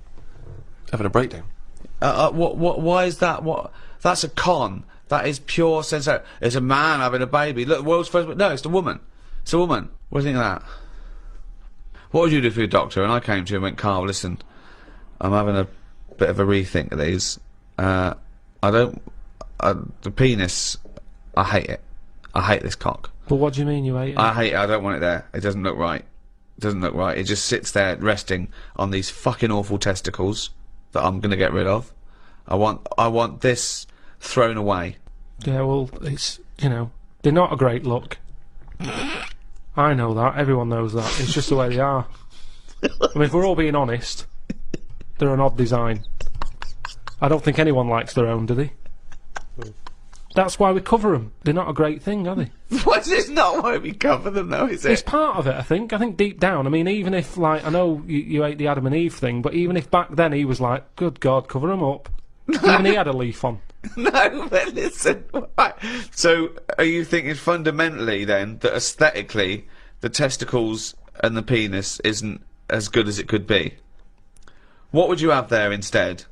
having a breakdown. Why is that? That's a con. That is pure sensation. It's a man having a baby. Look, the world's first. No, it's a woman. It's a woman. What do you think of that? What would you do for your doctor? And I came to you and went, Karl, listen, I'm having a bit of a rethink of these. The penis, I hate it. I hate this cock. But what do you mean you hate it? I hate it. I don't want it there. It doesn't look right. It doesn't look right. It just sits there resting on these fucking awful testicles that I'm gonna get rid of. I want this thrown away. Yeah, well, it's, you know, they're not a great look. I know that. Everyone knows that. It's just the way they are. I mean, if we're all being honest, they're an odd design. I don't think anyone likes their own, do they? That's why we cover them. They're not a great thing, are they? What's this not why we cover them, though, is it? It's part of it, I think. I think deep down, I mean, even if, like, I know you hate the Adam and Eve thing, but even if back then he was like, good God, cover them up. Even he had a leaf on. No, but listen. Right. So, are you thinking fundamentally, then, that aesthetically, the testicles and the penis isn't as good as it could be? What would you have there instead?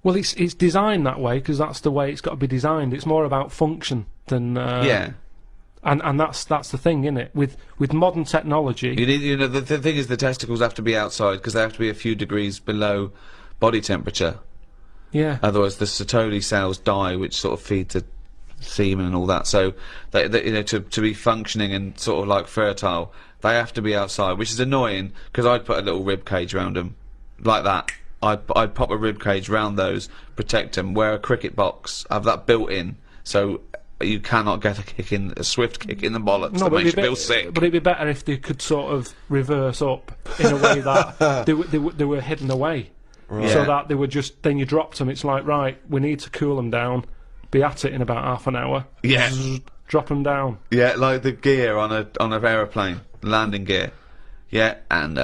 Well, it's designed that way because that's the way it's got to be designed. It's more about function than yeah. And that's the thing, isn't it? With modern technology, You know, the thing is, the testicles have to be outside because they have to be a few degrees below body temperature. Yeah. Otherwise, the Sertoli cells die, which sort of feed the semen and all that. So, they you know, to be functioning and sort of like fertile, they have to be outside, which is annoying because I'd put a little rib cage around them, like that. I'd pop a rib cage round those, protect them, wear a cricket box, have that built in, so you cannot get a swift kick in the bollocks that makes you feel sick. But it'd be better if they could sort of reverse up in a way that they were hidden away. Right. So that they were just, then you dropped them, it's like, right, we need to cool them down, be at it in about half an hour. Yeah. Drop them down. Yeah, like the gear on an aeroplane, landing gear. Yeah, and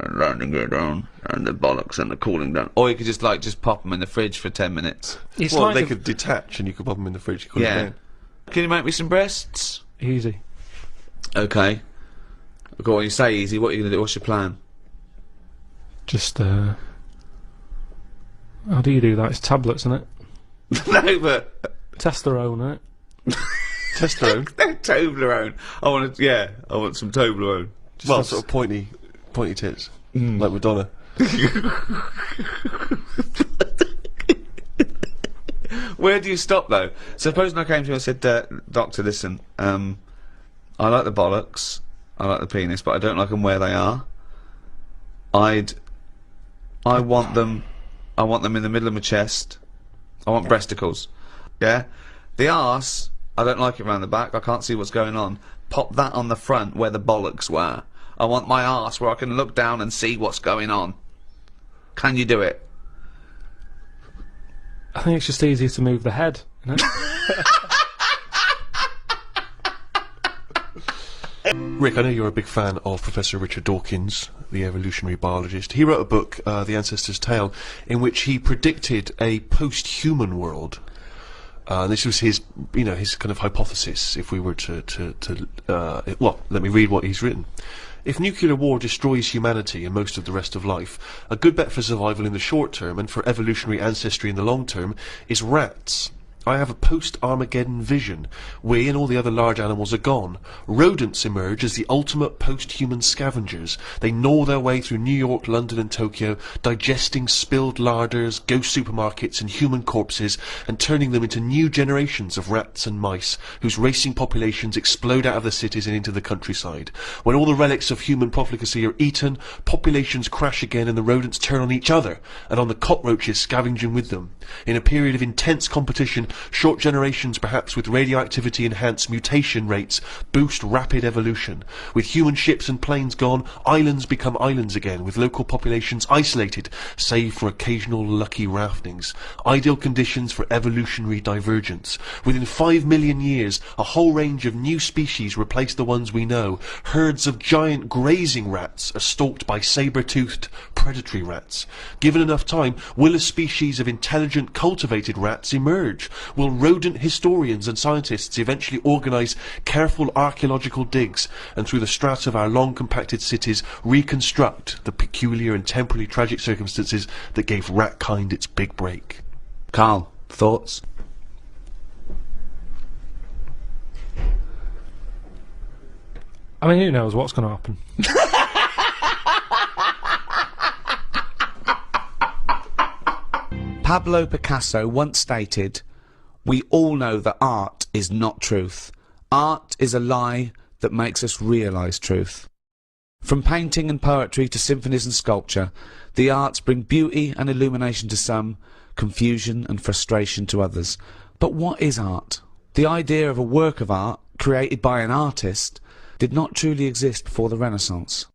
landing gear down, and the bollocks and the cooling down. Or you could just pop them in the fridge for 10 minutes. It's well, like they could detach and you could pop them in the fridge. Cool Yeah. Down. Can you make me some breasts? Easy. Okay. Go on, you say easy, what are you going to do? What's your plan? Just, how do you do that? It's tablets, isn't it? No, but... Testosterone, isn't it? Testosterone? No, Toblerone. I want some Toblerone. Well, sort of pointy tits. Like Madonna. Where do you stop, though? Supposing I came to you and said, Doctor, listen, I like the bollocks, I like the penis, but I don't like them where they are. I want them in the middle of my chest. I want breasticles. Yeah? The arse, I don't like it round the back, I can't see what's going on. Pop that on the front where the bollocks were. I want my arse where I can look down and see what's going on. Can you do it? I think it's just easier to move the head, isn't it? Rick, I know you're a big fan of Professor Richard Dawkins, the evolutionary biologist. He wrote a book, The Ancestor's Tale, in which he predicted a post-human world. This was his kind of hypothesis, if we were well, let me read what he's written. If nuclear war destroys humanity and most of the rest of life, a good bet for survival in the short term and for evolutionary ancestry in the long term is rats. I have a post-Armageddon vision. We and all the other large animals are gone. Rodents emerge as the ultimate post-human scavengers. They gnaw their way through New York, London and Tokyo, digesting spilled larders, ghost supermarkets and human corpses, and turning them into new generations of rats and mice, whose racing populations explode out of the cities and into the countryside. When all the relics of human profligacy are eaten, populations crash again and the rodents turn on each other, and on the cockroaches scavenging with them. In a period of intense competition, short generations, perhaps with radioactivity-enhanced mutation rates, boost rapid evolution. With human ships and planes gone, islands become islands again, with local populations isolated, save for occasional lucky raftings. Ideal conditions for evolutionary divergence. Within 5 million years, a whole range of new species replace the ones we know. Herds of giant grazing rats are stalked by saber-toothed predatory rats. Given enough time, will a species of intelligent, cultivated rats emerge? Will rodent historians and scientists eventually organise careful archaeological digs and through the strata of our long compacted cities reconstruct the peculiar and temporally tragic circumstances that gave rat kind its big break? Karl, thoughts? I mean, who knows what's going to happen? Pablo Picasso once stated, "We all know that art is not truth. Art is a lie that makes us realise truth." From painting and poetry to symphonies and sculpture, the arts bring beauty and illumination to some, confusion and frustration to others. But what is art? The idea of a work of art, created by an artist, did not truly exist before the Renaissance.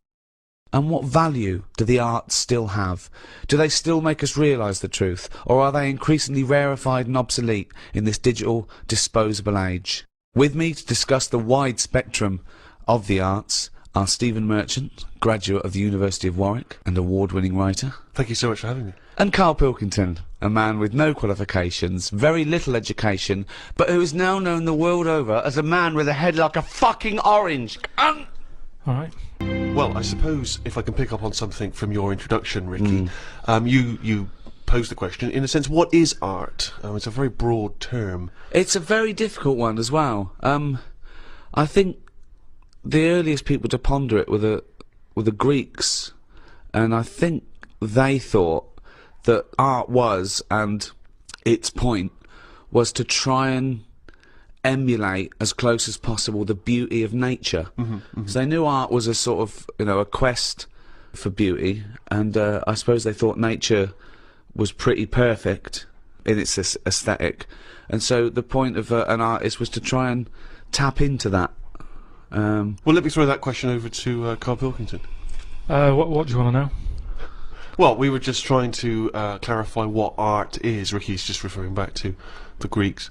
And what value do the arts still have? Do they still make us realise the truth, or are they increasingly rarefied and obsolete in this digital, disposable age? With me to discuss the wide spectrum of the arts are Stephen Merchant, graduate of the University of Warwick and award-winning writer. Thank you so much for having me. And Karl Pilkington, a man with no qualifications, very little education, but who is now known the world over as a man with a head like a fucking orange. Alright. Well, I suppose if I can pick up on something from your introduction, Ricky, you posed the question, in a sense, what is art? It's a very broad term. It's a very difficult one as well. I think the earliest people to ponder it were the Greeks, and I think they thought that art was, and its point was to try and emulate as close as possible the beauty of nature. So they knew art was a sort of, you know, a quest for beauty, and I suppose they thought nature was pretty perfect in its aesthetic, and so the point of an artist was to try and tap into that. Well, let me throw that question over to Karl Pilkington. What do you want to know? Well, we were just trying to clarify what art is. Ricky's just referring back to the Greeks.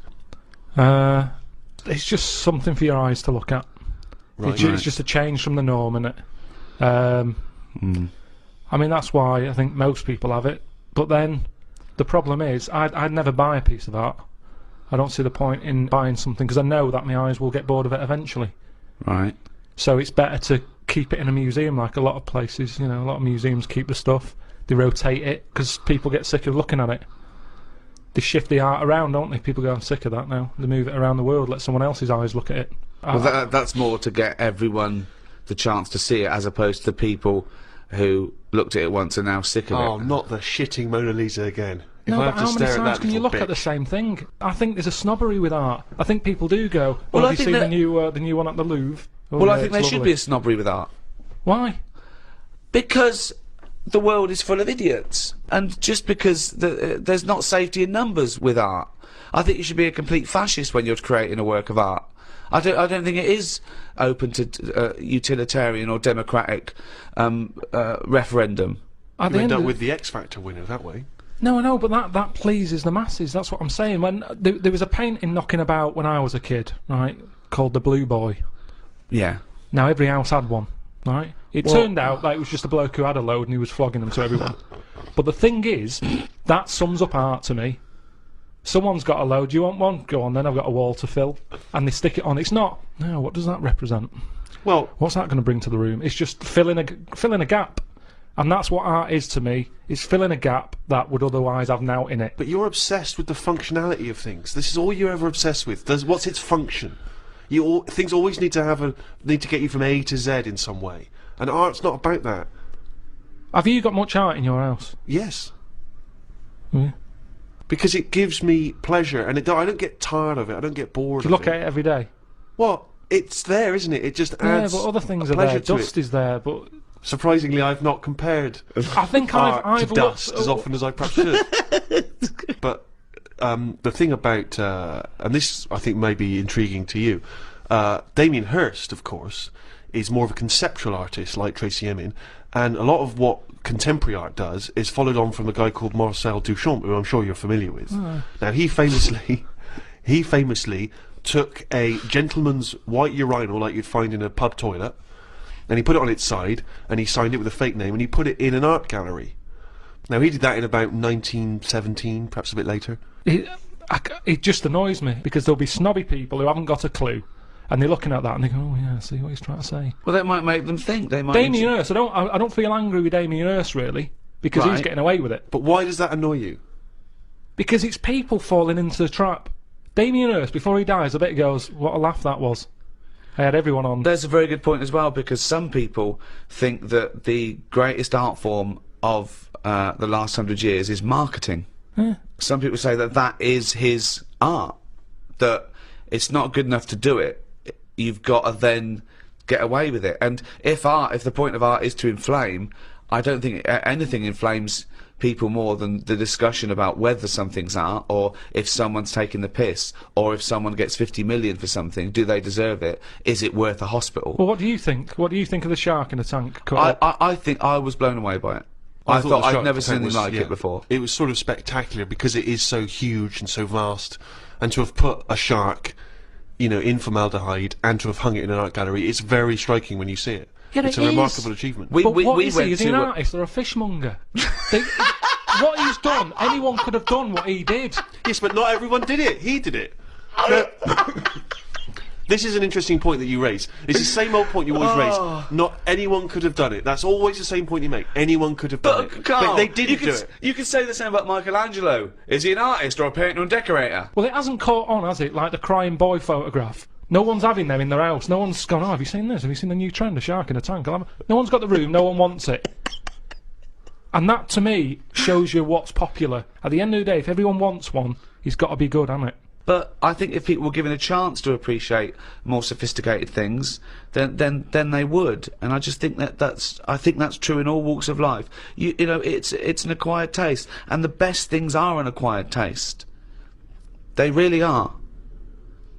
It's just something for your eyes to look at. Right. It's just a change from the norm, innit? I mean, that's why I think most people have it. But then, the problem is, I'd never buy a piece of art. I don't see the point in buying something, because I know that my eyes will get bored of it eventually. Right. So it's better to keep it in a museum, like a lot of places, you know, a lot of museums keep the stuff. They rotate it, because people get sick of looking at it. They shift the art around, don't they? People go, I'm sick of that now. They move it around the world, let someone else's eyes look at it. Well, that's more to get everyone the chance to see it, as opposed to the people who looked at it once and now sick of it. Oh, not the shitting Mona Lisa again. No, but how many times can you look at the same thing? I think there's a snobbery with art. I think people do go, well, have you seen the new one at the Louvre? Oh, well, yeah, I think there should be a snobbery with art. Why? Because the world is full of idiots, and just because there's not safety in numbers with art, I think you should be a complete fascist when you're creating a work of art. I don't think it is open to utilitarian or democratic referendum. You end up with the X Factor winner that way. No, but that pleases the masses. That's what I'm saying. When there was a painting knocking about when I was a kid, right, called The Blue Boy. Yeah. Now every house had one, right? It turned out that it was just a bloke who had a load and he was flogging them to everyone. But the thing is, that sums up art to me. Someone's got a load, do you want one? Go on then, I've got a wall to fill. And they stick it on. It's not, no, what does that represent? Well, what's that going to bring to the room? It's just filling a gap. And that's what art is to me. It's filling a gap that would otherwise have now in it. But you're obsessed with the functionality of things. This is all you're ever obsessed with. What's its function? Things always need to get you from A to Z in some way. And art's not about that. Have you got much art in your house? Yes. Yeah. Because it gives me pleasure, and I don't get tired of it. I don't get bored. Do you look at it every day? Well, it's there, isn't it? It just adds. Yeah, but other things a are there. pleasure to Dust it. is there, but surprisingly, I've not compared. I think art to dust as often as I perhaps should. But the thing about, and this I think may be intriguing to you, Damien Hirst, of course, is more of a conceptual artist like Tracy Emin, and a lot of what contemporary art does is followed on from a guy called Marcel Duchamp, who I'm sure you're familiar with. Now he famously took a gentleman's white urinal like you'd find in a pub toilet, and he put it on its side, and he signed it with a fake name, and he put it in an art gallery. Now he did that in about 1917, perhaps a bit later. It just annoys me, because there'll be snobby people who haven't got a clue, and they're looking at that and they go, oh yeah, see what he's trying to say. Well, that might make them think. They might. Damien Hirst, I don't feel angry with Damien Hirst really, because he's getting away with it. But why does that annoy you? Because it's people falling into the trap. Damien Hirst, before he dies, I bet he goes, what a laugh that was. I had everyone on. There's a very good point as well, because some people think that the greatest art form of the last 100 years is marketing. Yeah. Some people say that that is his art, that it's not good enough to do it. You've got to then get away with it. And if the point of art is to inflame, I don't think anything inflames people more than the discussion about whether something's art, or if someone's taking the piss, or if someone gets 50 million for something, do they deserve it? Is it worth a hospital? Well, what do you think? What do you think of the shark in the tank? I think I was blown away by it. I thought I'd never seen anything like it before. It was sort of spectacular because it is so huge and so vast, and to have put a shark, you know, in formaldehyde and to have hung it in an art gallery, it's very striking when you see it. Yeah, it's a remarkable achievement. But what is he? Is he an artist or a fishmonger? What he's done, anyone could have done what he did. Yes, but not everyone did it. He did it. This is an interesting point that you raise. It's the same old point you always raise. Not anyone could have done it. That's always the same point you make. Anyone could have done it. Karl, but they didn't do it. You could say the same about Michelangelo. Is he an artist or a painter and decorator? Well, it hasn't caught on, has it? Like the crying boy photograph. No one's having them in their house. No one's gone, oh, have you seen this? Have you seen the new trend, a shark in a tank? No one's got the room, no one wants it. And that, to me, shows you what's popular. At the end of the day, if everyone wants one, he's got to be good, hasn't it? But I think if people were given a chance to appreciate more sophisticated things, then they would. And I just think that's true in all walks of life. You know, it's an acquired taste, and the best things are an acquired taste. They really are.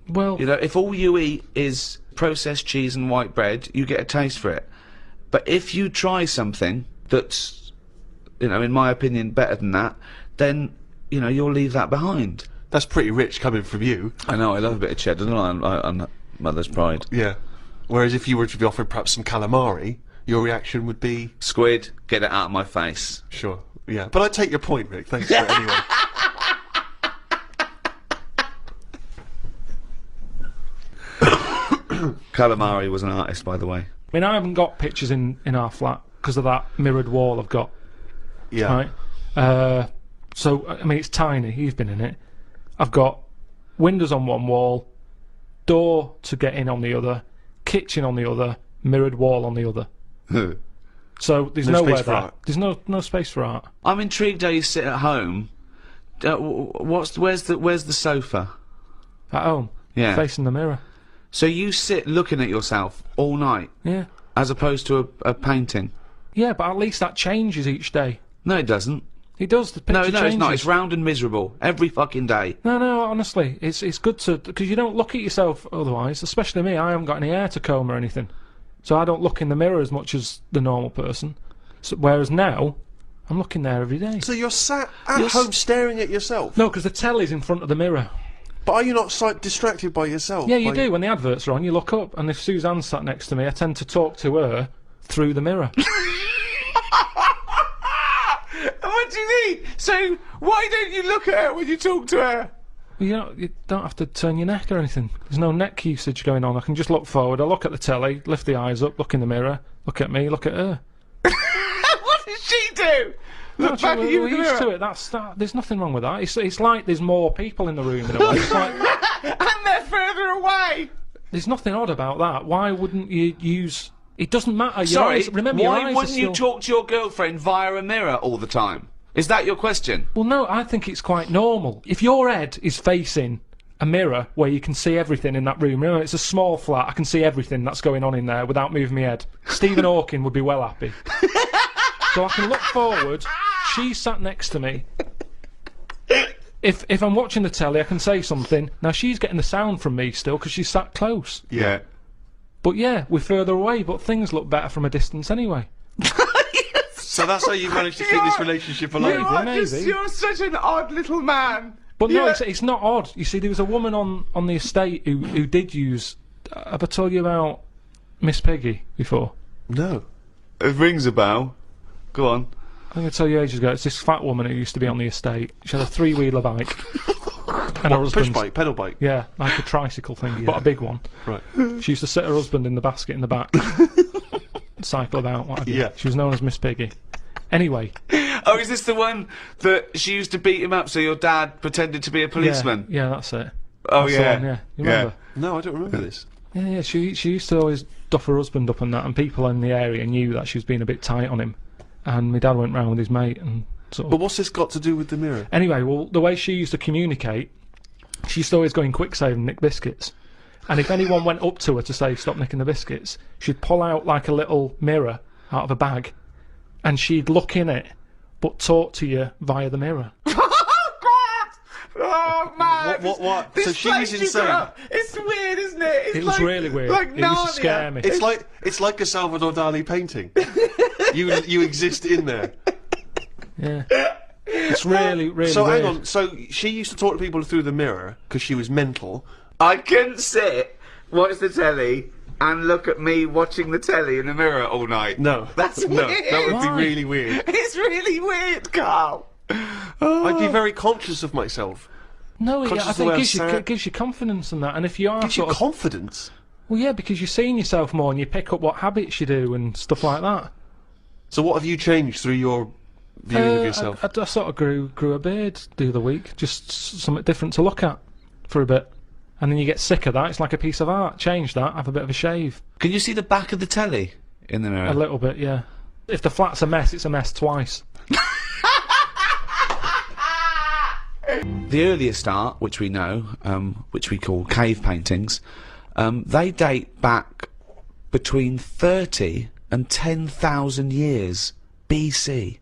Well, you know, if all you eat is processed cheese and white bread, you get a taste for it. But if you try something that's, you know, in my opinion, better than that, then, you know, you'll leave that behind. That's pretty rich coming from you. I know, I love a bit of cheddar, don't I, on Mother's Pride. Yeah. Whereas if you were to be offered perhaps some calamari, your reaction would be... Squid, get it out of my face. Sure, yeah. But I take your point, Rick. Thanks for it anyway. Calamari was an artist, by the way. I mean, I haven't got pictures in our flat because of that mirrored wall I've got. Yeah. Right? So, I mean, it's tiny. You've been in it. I've got windows on one wall, door to get in on the other, kitchen on the other, mirrored wall on the other. So there's nowhere there. There's no space for art. I'm intrigued how you sit at home. Where's the sofa? At home? Yeah. Facing the mirror. So you sit looking at yourself all night? Yeah. As opposed to a painting? Yeah, but at least that changes each day. No, it doesn't. It does. The picture changes. It's not. It's round and miserable every fucking day. No, honestly, it's good to, because you don't look at yourself otherwise. Especially me, I haven't got any hair to comb or anything, so I don't look in the mirror as much as the normal person. So, whereas now, I'm looking there every day. So you're sat at home staring at yourself? No, because the telly's in front of the mirror. But are you not distracted by yourself? Yeah, you do. When the adverts are on, you look up, and if Suzanne's sat next to me, I tend to talk to her through the mirror. What do you mean? So, why don't you look at her when you talk to her? Well, you don't have to turn your neck or anything. There's no neck usage going on. I can just look forward, I look at the telly, lift the eyes up, look in the mirror, look at me, look at her. What does she do? Look back at you we're in the used mirror. to it. There's nothing wrong with that. It's like there's more people in the room in a way. It's like, and they're further away. There's nothing odd about that. Why wouldn't you use... It doesn't matter. Sorry, remember, why wouldn't you talk to your girlfriend via a mirror all the time? Is that your question? Well, no, I think it's quite normal. If your head is facing a mirror where you can see everything in that room, remember, it's a small flat, I can see everything that's going on in there without moving my head. Stephen Hawking would be well happy. So I can look forward, she's sat next to me. If I'm watching the telly, I can say something. Now, she's getting the sound from me still because she's sat close. Yeah. But yeah, we're further away, but things look better from a distance anyway. So that's how you managed to keep this relationship alive? You're such an odd little man. But no, it's not odd. You see, there was a woman on the estate who did use... have I told you about Miss Piggy before? No. It rings a bell. Go on. I think I told you ages ago, it's this fat woman who used to be on the estate. She had a three-wheeler bike. And her husband... Push bike, pedal bike? Yeah, like a tricycle thing, but a big one. Right. She used to sit her husband in the basket in the back. Cycle about, what have you. Yeah. She was known as Miss Piggy. Anyway. Oh, is this the one that she used to beat him up so your dad pretended to be a policeman? Yeah, that's it. Oh, that's yeah. the one, yeah. You remember? No, I don't remember this. Yeah, she used to always duff her husband up and that, and people in the area knew that she was being a bit tight on him. And my dad went round with his mate and sort of... But what's this got to do with the mirror? Anyway, well, the way she used to communicate, she used to always go in quick save and nick biscuits. And if anyone went up to her to say, stop nicking the biscuits, she'd pull out like a little mirror out of a bag, and she'd look in it, but talk to you via the mirror. Oh man! What? This So she place was you insane. grew up, it's weird, isn't it? It's It was like, really weird. Like It used to scare Narnia. me. It's like a Salvador Dali painting. you exist in there. Yeah. It's really, really So weird. hang on. So she used to talk to people through the mirror because she was mental. I couldn't sit, watch the telly, and look at me watching the telly in the mirror all night. No, That's no, weird. that would Why? be really weird. It's really weird, Carl. I'd be very conscious of myself. No, Conscious I of the think way it gives I'm you, sad. gives you confidence and that, and if you are Gives you sort of... confidence. Well, yeah, because you're seeing yourself more and you pick up what habits you do and stuff like that. So what have you changed through your viewing of yourself? I sort of grew a beard the other week, just something different to look at for a bit. And then you get sick of that, it's like a piece of art. Change that, have a bit of a shave. Can you see the back of the telly in the mirror? A little bit, yeah. If the flat's a mess, it's a mess twice. The earliest art, which we know, which we call cave paintings, they date back between 30 and 10,000 years BC.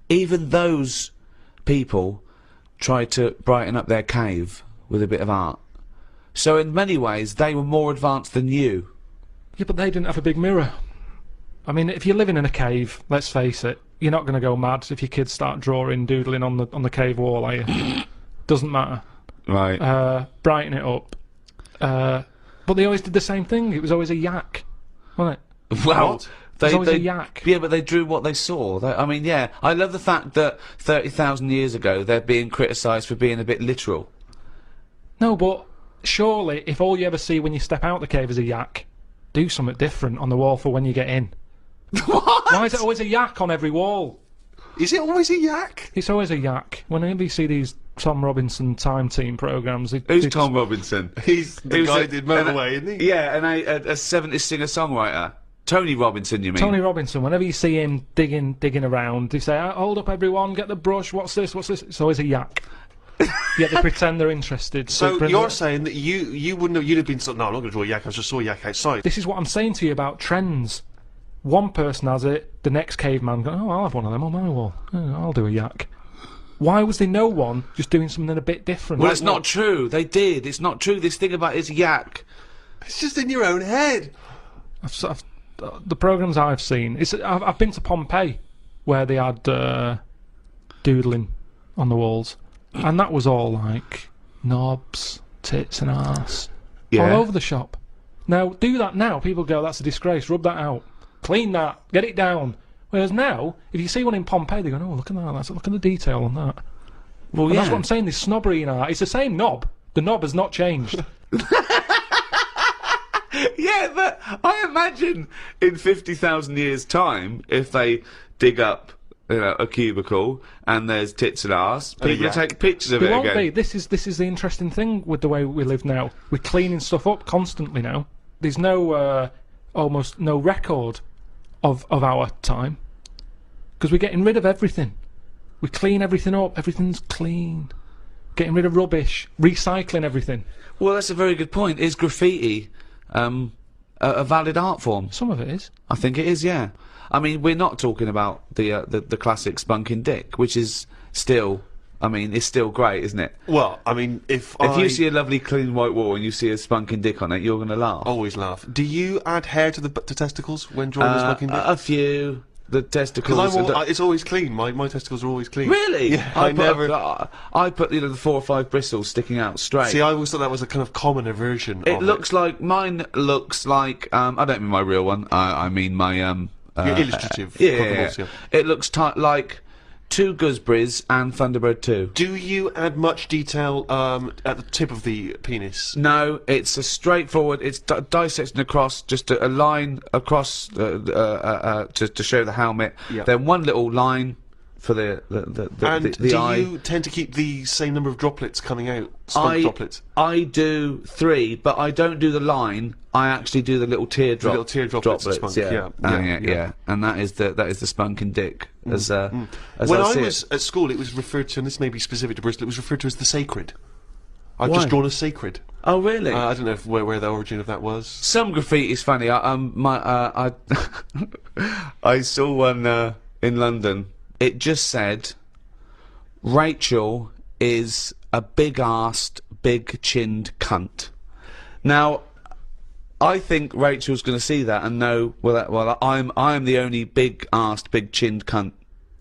Even those people tried to brighten up their cave with a bit of art. So in many ways, they were more advanced than you. Yeah, but they didn't have a big mirror. I mean, if you're living in a cave, let's face it, you're not going to go mad if your kids start drawing, doodling on the cave wall, are you? Doesn't matter. Right. Brighten it up. But they always did the same thing. It was always a yak, wasn't it? Well, It was always a yak. Yeah, but they drew what they saw. I mean, yeah, I love the fact that 30,000 years ago they're being criticised for being a bit literal. No, but surely, if all you ever see when you step out the cave is a yak, do something different on the wall for when you get in. What? Why is it always a yak on every wall? Is it always a yak? It's always a yak. Whenever you see these Tom Robinson Time Team programmes... Who's Tom Robinson? He's the Who's guy a- who did Motorway, isn't he? Yeah, and a 70s singer-songwriter. Tony Robinson, you mean? Tony Robinson, whenever you see him digging around, they say, hold up everyone, get the brush, what's this? It's always a yak. Yet they pretend they're interested. So you're saying that you wouldn't have, you'd have been no, I'm not going to draw a yak, I just saw a yak outside. This is what I'm saying to you about trends. One person has it, the next caveman goes, oh, I'll have one of them on my wall. Oh, I'll do a yak. Why was there no one just doing something a bit different? Well, Like it's not true. They did. It's not true. This thing about his yak. It's just in your own head. The programmes I've seen, I've been to Pompeii, where they had doodling on the walls, and that was all like knobs, tits and arse, Yeah. all over the shop. Now, do that now, people go, that's a disgrace, rub that out, clean that, get it down. Whereas now, if you see one in Pompeii, they go, oh, look at that, look at the detail on that. Well, And yeah. that's what I'm saying, this snobbery in art, it's the same knob, the knob has not changed. Yeah, but I imagine in 50,000 years' time, if they dig up, a cubicle and there's tits and arse, people will take pictures of There it won't again. be. This is the interesting thing with the way we live now. We're cleaning stuff up constantly now. There's no almost no record of our time because we're getting rid of everything. We clean everything up. Everything's clean. Getting rid of rubbish. Recycling everything. Well, that's a very good point. Is graffiti a valid art form? Some of it is. I think it is, yeah. I mean, we're not talking about the classic spunking dick, which is still, I mean, it's still great, isn't it? Well, I mean, if you see a lovely clean white wall and you see a spunking dick on it, you're going to laugh. Always laugh. Do you add hair to the testicles when drawing a smoking dick? A few. The testicles. Because it's always clean. My testicles are always clean. Really? Yeah, I never. I put the 4 or 5 bristles sticking out straight. See, I always thought that was a kind of common aversion. It looks like mine looks like. I don't mean my real one. I mean my Your illustrative. Yeah. Yeah. It looks like 2 gooseberries and Thunderbird 2. Do you add much detail at the tip of the penis? No, it's a straightforward. It's dissecting across, just a line across to show the helmet. Yeah. Then one little line for the eye. Do you tend to keep the same number of droplets coming out? Spunk droplets. I do 3, but I don't do the line. I actually do the little teardrop, little teardrop droplets. spunk, Yeah. yeah. And that is the spunking dick. As When I was at school, it was referred to, and this may be specific to Bristol, it was referred to as the sacred. I've just drawn a sacred. Oh, really? I don't know where the origin of that was. Some graffiti's funny. I I saw one in London. It just said, Rachel is a big-arsed, big-chinned cunt. Now, I think Rachel's going to see that and know, well, I'm the only big-arsed, big-chinned cunt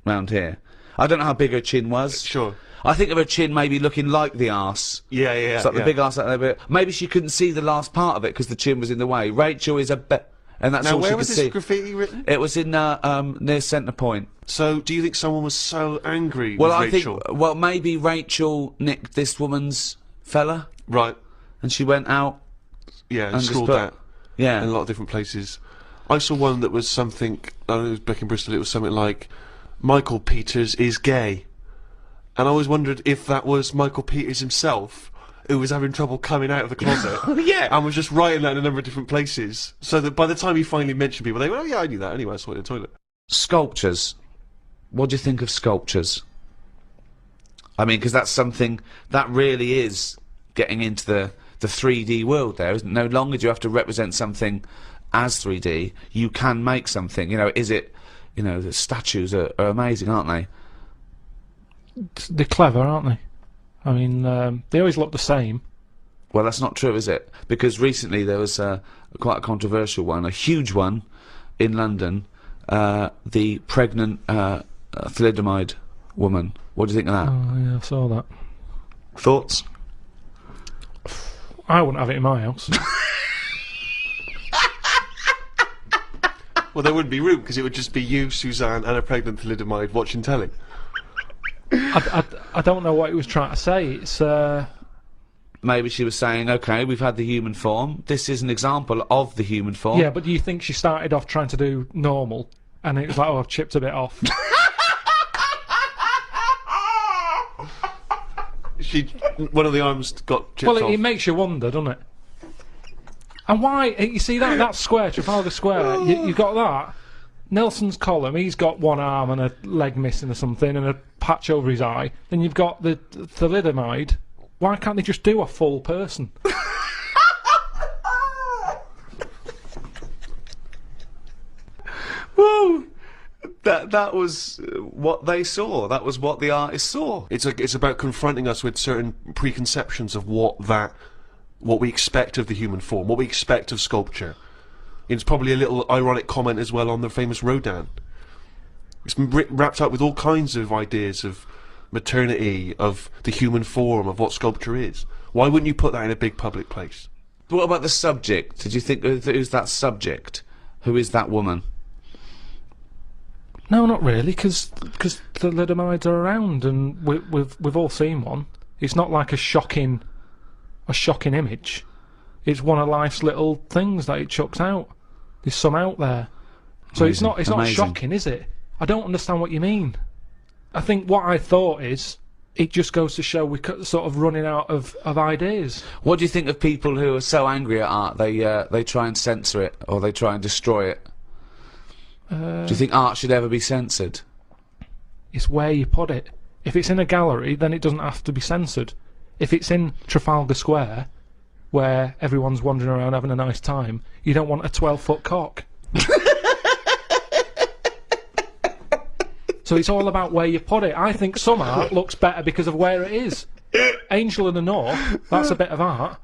round here. I don't know how big her chin was. Sure. I think of her chin maybe looking like the arse. Yeah. It's like the big arse out there, but maybe she couldn't see the last part of it because the chin was in the way. Rachel is and that's now, all she where could was this see. graffiti written? It was in near Centre Point. So, do you think someone was so angry Well, with I Rachel? think maybe Rachel nicked this woman's fella, Right. and she went out. Yeah, and scrawled just that Yeah. in a lot of different places. I saw one that was something, I don't know, it was back in Bristol, it was something like, Michael Peters is gay. And I always wondered if that was Michael Peters himself, who was having trouble coming out of the closet. Yeah. And was just writing that in a number of different places. So that by the time he finally mentioned people, they went, oh yeah, I knew that anyway, I saw it in the toilet. Sculptures. What do you think of sculptures? I mean, because that's something that really is getting into the 3D world there, isn't it? No longer do you have to represent something as 3D. You can make something. The statues are amazing, aren't they? They're clever, aren't they? I mean, they always look the same. Well, that's not true, is it? Because recently there was quite a controversial one, a huge one, in London. The pregnant thalidomide woman. What do you think of that? Oh, yeah, I saw that. Thoughts? I wouldn't have it in my house. Well, there wouldn't be room, because it would just be you, Suzanne, and a pregnant thalidomide watching telly. I don't know what he was trying to say. It's Maybe she was saying, okay, we've had the human form. This is an example of the human form. yeah, but do you think she started off trying to do normal, and it was like, oh, I've chipped a bit off? One of the arms got chipped Well, off. it makes you wonder, doesn't it? And why? You see that square, Trafalgar Square. You got that. Nelson's column. He's got one arm and a leg missing or something, and a patch over his eye. Then you've got the thalidomide. Why can't they just do a full person? Woo! That was what they saw. That was what the artist saw. It's about confronting us with certain preconceptions of what we expect of the human form, what we expect of sculpture. It's probably a little ironic comment as well on the famous Rodin. It's wrapped up with all kinds of ideas of maternity, of the human form, of what sculpture is. Why wouldn't you put that in a big public place? What about the subject? Did you think who's that subject? Who is that woman? No, not really, because thalidomides are around, and we've all seen one. It's not like a shocking image. It's one of life's little things that it chucks out. There's some out there, so Amazing. it's not Amazing. shocking, is it? I don't understand what you mean. I think what I thought is, it just goes to show we're sort of running out of ideas. What do you think of people who are so angry at art they try and censor it or they try and destroy it? Do you think art should ever be censored? It's where you put it. If it's in a gallery, then it doesn't have to be censored. If it's in Trafalgar Square, where everyone's wandering around having a nice time, you don't want a 12-foot cock. So it's all about where you put it. I think some art looks better because of where it is. Angel in the North, that's a bit of art,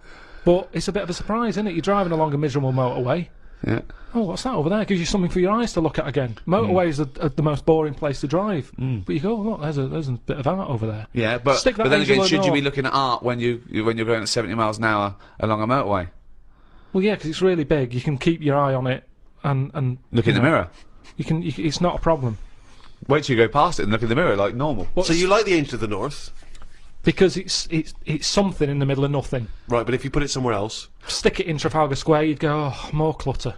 but it's a bit of a surprise, isn't it? You're driving along a miserable motorway. Yeah. Oh, what's that over there? Gives you something for your eyes to look at again. Motorways are the most boring place to drive. But you go, look, there's a bit of art over there. Yeah, but Stick that then Angel again, in should the you be North. looking at art when you're going at 70 miles an hour along a motorway? Well, yeah, because it's really big. You can keep your eye on it and Look in the mirror. It's not a problem. Wait till you go past it and look in the mirror like normal. So you like the Angel of the North? Because it's something in the middle of nothing. Right, but if you put it somewhere else... Stick it in Trafalgar Square, you'd go, oh, more clutter.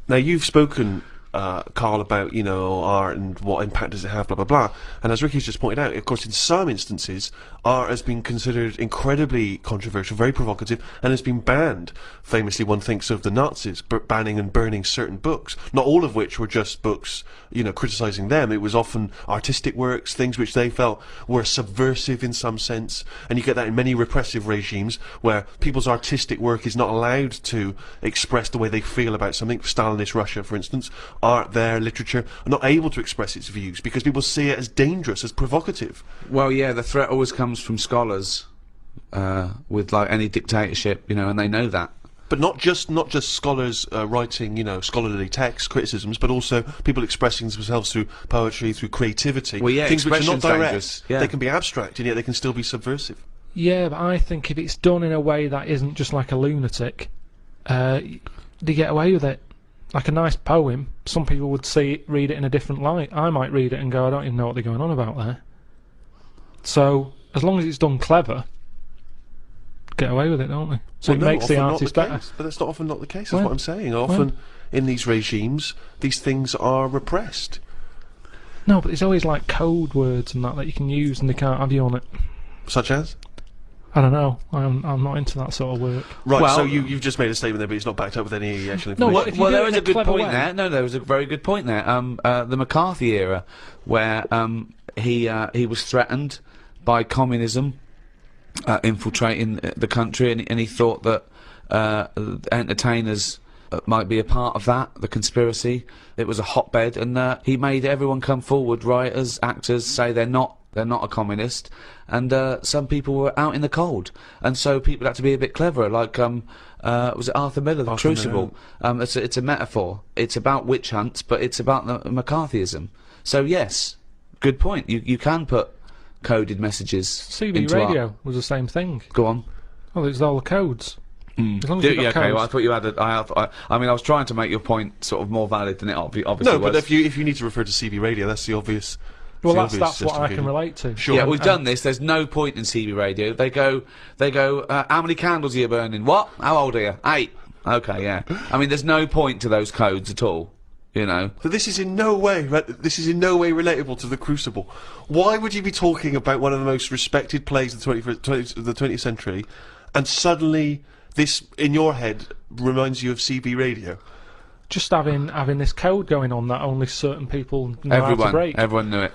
Now, you've spoken Karl, about, you know, art and what impact does it have, blah blah blah. And as Ricky's just pointed out, of course, in some instances, art has been considered incredibly controversial, very provocative, and has been banned. Famously, one thinks of the Nazis banning and burning certain books, not all of which were just books, you know, criticising them. It was often artistic works, things which they felt were subversive in some sense, and you get that in many repressive regimes where people's artistic work is not allowed to express the way they feel about something. Stalinist Russia, for instance, art there, literature, are not able to express its views because people see it as dangerous, as provocative. Well, yeah, the threat always comes from scholars, with like any dictatorship, you know, and they know that. But not just scholars writing, you know, scholarly texts, criticisms, but also people expressing themselves through poetry, through creativity. Well, yeah, things which are not expression's direct. dangerous, yeah. They can be abstract, and yet they can still be subversive. Yeah, but I think if it's done in a way that isn't just like a lunatic, they get away with it. Like a nice poem, some people would read it in a different light. I might read it and go, I don't even know what they're going on about there. So, as long as it's done clever, get away with it, don't they? So Well, it no, makes the often not artist the better. case, but that's not often not the case. That's When? what I'm saying. Often in these regimes, these things are repressed. No, but there's always like code words and that you can use and they can't have you on it. Such as? I don't know. I'm not into that sort of work. Right, Well- so you've just made a statement there, but it's not backed up with any actual No, information. what if you Well, do there it was in a good clever point way? there. No, there was a very good point there. The McCarthy era, where he was threatened by communism infiltrating the country, and he thought that entertainers might be a part of that, the conspiracy. It was a hotbed, and he made everyone come forward, writers, actors, say they're not a communist, and some people were out in the cold, and so people had to be a bit cleverer, like was it Arthur Miller, The Crucible? It's a metaphor. It's about witch hunts, but it's about the McCarthyism. So yes, good point. You can put coded messages CB into radio art. was the same thing. Go on. Well, it's all the codes. As long as you've got Yeah, okay. codes. Well, I thought you had. I mean, I was trying to make your point sort of more valid than it obviously No, was. but if you need to refer to CB radio, that's the obvious. Well, the that's obvious what I can justification. relate to. Sure. Yeah, we've done this. There's no point in CB radio. They go. How many candles are you burning? What? How old are you? 8. Okay, yeah. I mean, there's no point to those codes at all. You know. But this is in no way relatable to The Crucible. Why would you be talking about one of the most respected plays of the 20th century, and suddenly this in your head reminds you of CB radio? Just having this code going on that only certain people know how to break. Everyone knew it.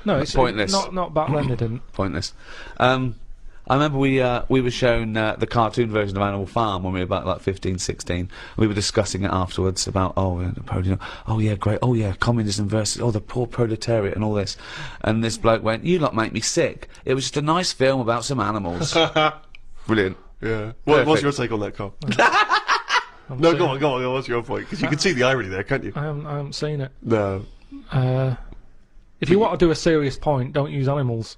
No, it's pointless. Not back then. They didn't. Pointless. I remember we were shown the cartoon version of Animal Farm when we were about like 15, 16. We were discussing it afterwards about great, communism versus the poor proletariat and all this. And this bloke went, "You lot make me sick. It was just a nice film about some animals." Brilliant. Yeah. What's your take on that, Carl? No, go on. What's your point? Because you can see the irony there, can't you? I haven't seen it. No. If you want to do a serious point, don't use animals.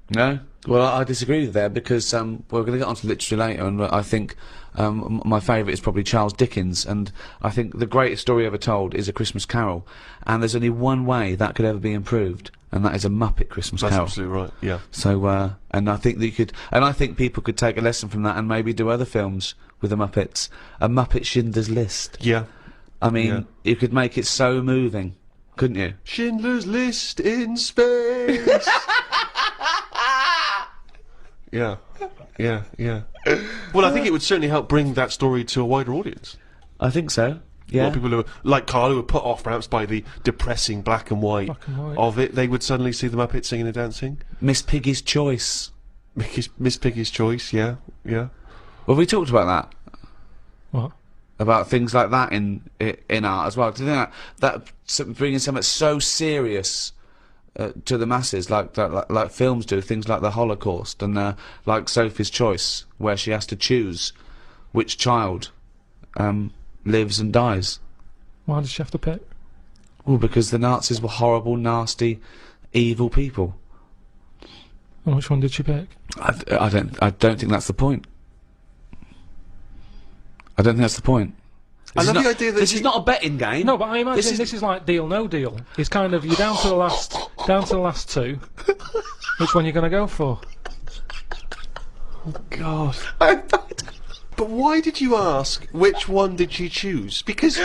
No? Well, I disagree with that because we're going to get onto literature later, and I think my favourite is probably Charles Dickens, and I think the greatest story ever told is A Christmas Carol, and there's only one way that could ever be improved, and that is a Muppet Christmas That's Carol. absolutely right, yeah. So, and I think that you could, and I think people could take a lesson from that and maybe do other films with the Muppets. A Muppet Schindler's List. Yeah. I mean, you could make it so moving, couldn't you? Schindler's List in space. Yeah. Well, I think it would certainly help bring that story to a wider audience. I think so. A Yeah. lot of people who, like Karl, who were put off perhaps by the depressing black and white of it, they would suddenly see the Muppets singing and dancing. Miss Piggy's Choice. Miss Piggy's Choice, yeah. Well, have we talked about that? What? About things like that in art as well. Do you think that bringing something so serious to the masses, like films do, things like the Holocaust and like Sophie's Choice, where she has to choose which child lives and dies. Why does she have to pick? Well, because the Nazis were horrible, nasty, evil people. And which one did she pick? I don't think that's the point. I don't think that's the point. I love the idea that this is not a betting game. No, but I imagine this is like Deal No Deal. It's kind of you're down to the last two. Which one you're going to go for? Oh God. But why did you ask which one did she choose? Because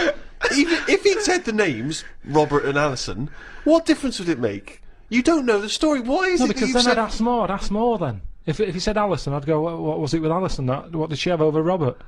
Even if he'd said the names, Robert and Alison, what difference would it make? You don't know the story. Why is No, it that because you've then said... I'd ask more. I'd ask more then. If he said Alison, I'd go, what was it with Alison? What did she have over Robert?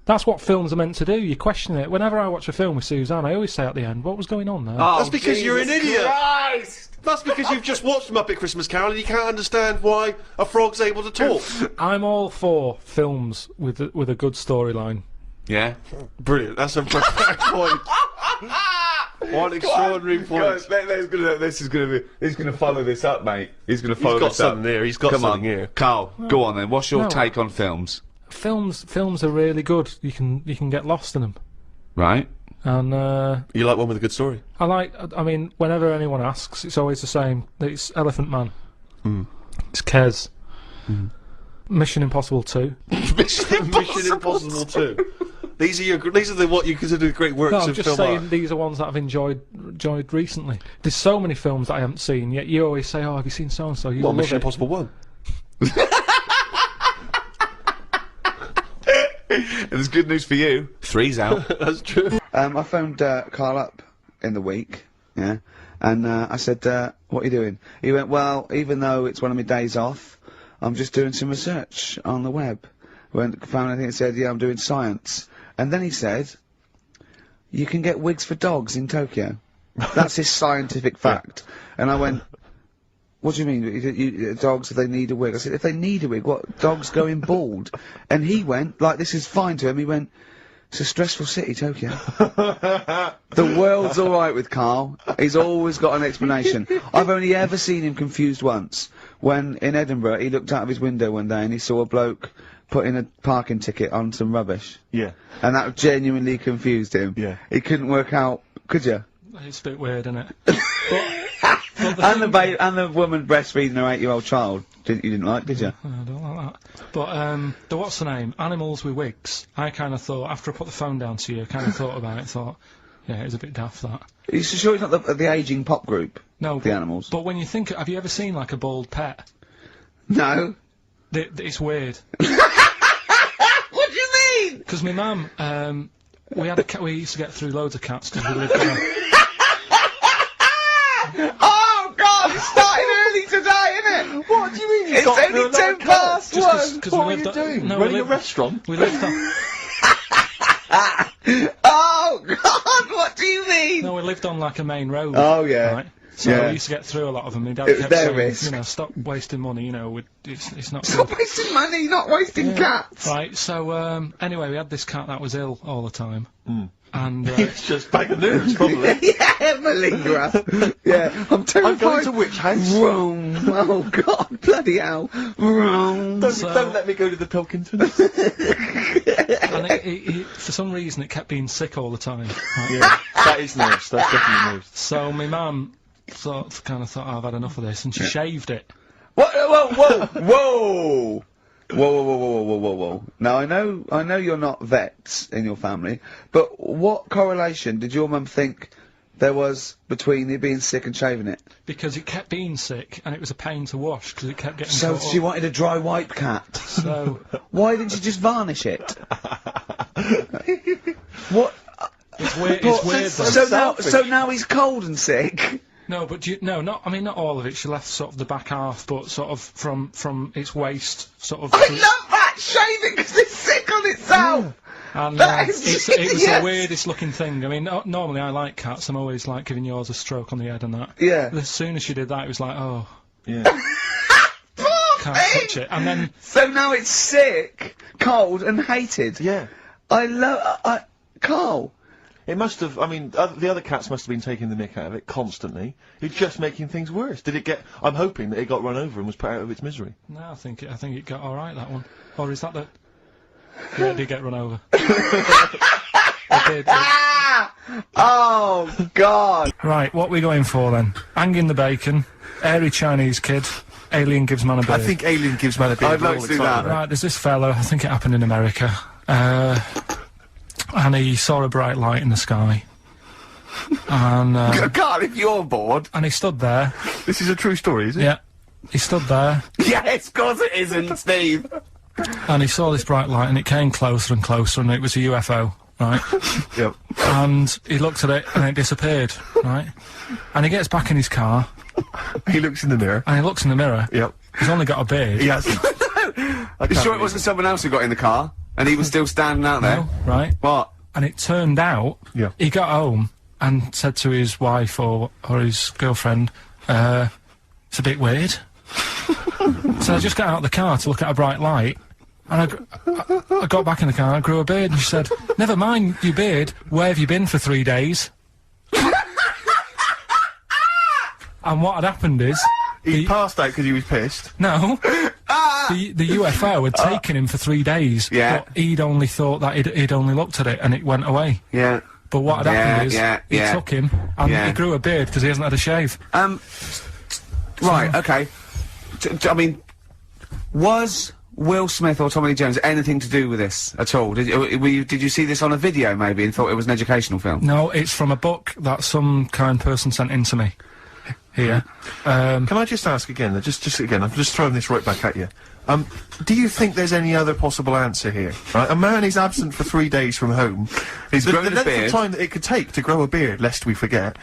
That's what films are meant to do. You question it. Whenever I watch a film with Suzanne, I always say at the end, what was going on there? That's because you're an idiot. Christ! That's because you've just watched Muppet Christmas Carol and you can't understand why a frog's able to talk. I'm all for films with a good storyline. Yeah. Brilliant. That's a perfect point. One extraordinary point. He's gonna follow this up, mate. He's gonna follow He's got this up. something there. He's got something here. Carl, go on then. What's your No. take on films? Films are really good. You can get lost in them. Right. And You like one with a good story? I mean, whenever anyone asks, it's always the same. It's Elephant Man. It's Kez. Mission Impossible 2. Mission Impossible 2. These are what you consider great works No, I'm of just film saying art. these are ones that I've enjoyed recently. There's so many films that I haven't seen, yet you always say, "Oh, have you seen so and so?" You Well, love Mission it. Impossible 1. And there's good news for you. 3's out. That's true. I phoned Karl up in the week, yeah, and I said, what are you doing? He went, well, even though it's one of my days off, I'm just doing some research on the web. Found anything that said, yeah, I'm doing science. And then he said, you can get wigs for dogs in Tokyo. That's his scientific fact. And I went, what do you mean? Dogs, if they need a wig? I said, if they need a wig, what? Dogs going bald? And he went, like, this is fine to him, he went, it's a stressful city, Tokyo. The world's alright with Karl. He's always got an explanation. I've only ever seen him confused once. When, in Edinburgh, he looked out of his window one day and he saw a bloke putting a parking ticket on some rubbish. Yeah. And that genuinely confused him. Yeah. He couldn't work out, could you? It's a bit weird, isn't it? And the woman breastfeeding her 8-year-old child. You didn't like, did you? I don't like that. But the what's the name? Animals with wigs. I kind of thought after I put the phone down to you, I kind of thought about it. Thought, yeah, it was a bit daft that. Are you sure it's not the ageing pop group? No, the animals. But when you think, have you ever seen like a bald pet? No. It's weird. What do you mean? Because my mum, we had a cat. We used to get through loads of cats because we lived in a. Oh God! It started early today, innit? What do you mean? It's only 10 past 1. What are you doing? No, Running a restaurant? We lived on. Oh God! What do you mean? No, we lived on like a main road. Oh yeah. Right? So Yeah. we used to get through a lot of them. My dad It was kept their saying, risk. you know, stop wasting money. You know, it's not. Stop good. wasting money, not wasting cats. Right. So anyway, we had this cat that was ill all the time, and It's just bag of nerves, probably. Yeah, malingerer. Yeah, I'm terrified. I'm going to which house? Rome. Oh God, bloody hell. Rome. Don't let me go to the Pilkingtons. and it, for some reason, it kept being sick all the time. Right? Yeah, that is nerves. That's definitely nerves. So my mum kind of thought, oh, I've had enough of this, and she shaved it. What? Whoa, whoa, whoa. Whoa. Now I know you're not vets in your family, but what correlation did your mum think there was between you being sick and shaving it? Because it kept being sick, and it was a pain to wash because it kept getting. So caught she up. wanted a dry white cat. So Why didn't you just varnish it? What? it's weird. It's weird. Though. So now he's cold and sick. No, but I mean, not all of it. She left sort of the back half, but sort of from its waist, sort of. I love that! Shave it because it's sick on itself! And That is it was genius. the weirdest looking thing. I mean, normally I like cats. I'm always like giving yours a stroke on the head and that. Yeah. As soon as she did that, it was like, oh, Yeah. can't touch it. And then So now it's sick, cold, and hated. Yeah. I love. Karl. It must have, I mean, the other cats must have been taking the nick out of it constantly. It's just making things worse. Did it get, I'm hoping that it got run over and was put out of its misery. no, I think it got all right, that one. Or is that the? Yeah, it did get run over. It did. Oh, God. Right, what we going for then? Hanging the bacon, airy Chinese kid, alien gives man a beard. I think Alien gives man a beard. I'd like to do that. Right, there's this fellow, I think it happened in America, and he saw a bright light in the sky. And, Karl, if you're bored. and he stood there. This is a true story, is it? Yeah. He stood there, Yes, of course it isn't, Steve. and he saw this bright light, and it came closer and closer, and it was a UFO. right? Yep. And he looked at it and it disappeared, right? And he gets back in his car. He looks in the mirror. And he looks in the mirror. Yep. He's only got a beard. He has. You sure it wasn't someone else who got in the car and he was still standing out there? No, right? What? And it turned out he got home and said to his wife or his girlfriend, it's a bit weird. So I just got out of the car to look at a bright light, and I got back in the car and I grew a beard, and she said, never mind your beard, where have you been for 3 days? And what had happened is... He passed out because he was pissed. No. The UFO had taken him for 3 days. Yeah. But he'd only thought that he'd only looked at it and it went away. Yeah. But what had happened is, he took him, and he grew a beard because he hasn't had a shave. Right, okay. I mean, was Will Smith or Tommy Lee Jones anything to do with this at all? Did you see this on a video, maybe, and thought it was an educational film? No, it's from a book that some kind person sent in to me. Here. Can I just ask again, just again, I'm just throwing this right back at you. Do you think there's any other possible answer here? Right, a man is absent for 3 days from home. He's grown a length beard. of time that it could take to grow a beard, lest we forget.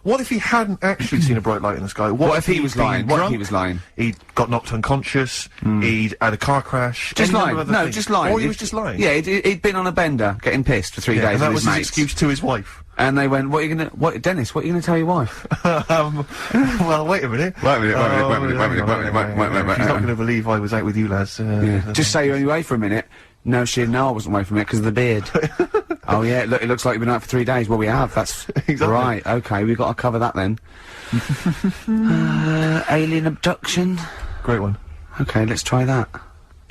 What if he hadn't actually seen a bright light in the sky? What if he was lying? What if he was lying? He'd got knocked unconscious, he'd had a car crash. Just any lying. number of other No, things. just lying. Or he was just lying. Yeah, he'd been on a bender, getting pissed for 3 days and that with was his his mates. excuse to his wife. And they went, Dennis, what are you gonna tell your wife? Well, wait a minute. Wait a minute. She's not going to believe I was out with you, lads. Just say you're only away for a minute. No, I wasn't away from it because of the beard. Oh yeah, look, it looks like you've been out for 3 days. Well, we have. That's exactly right. Okay, we've got to cover that then. Alien abduction. Great one. Okay, let's try that. Do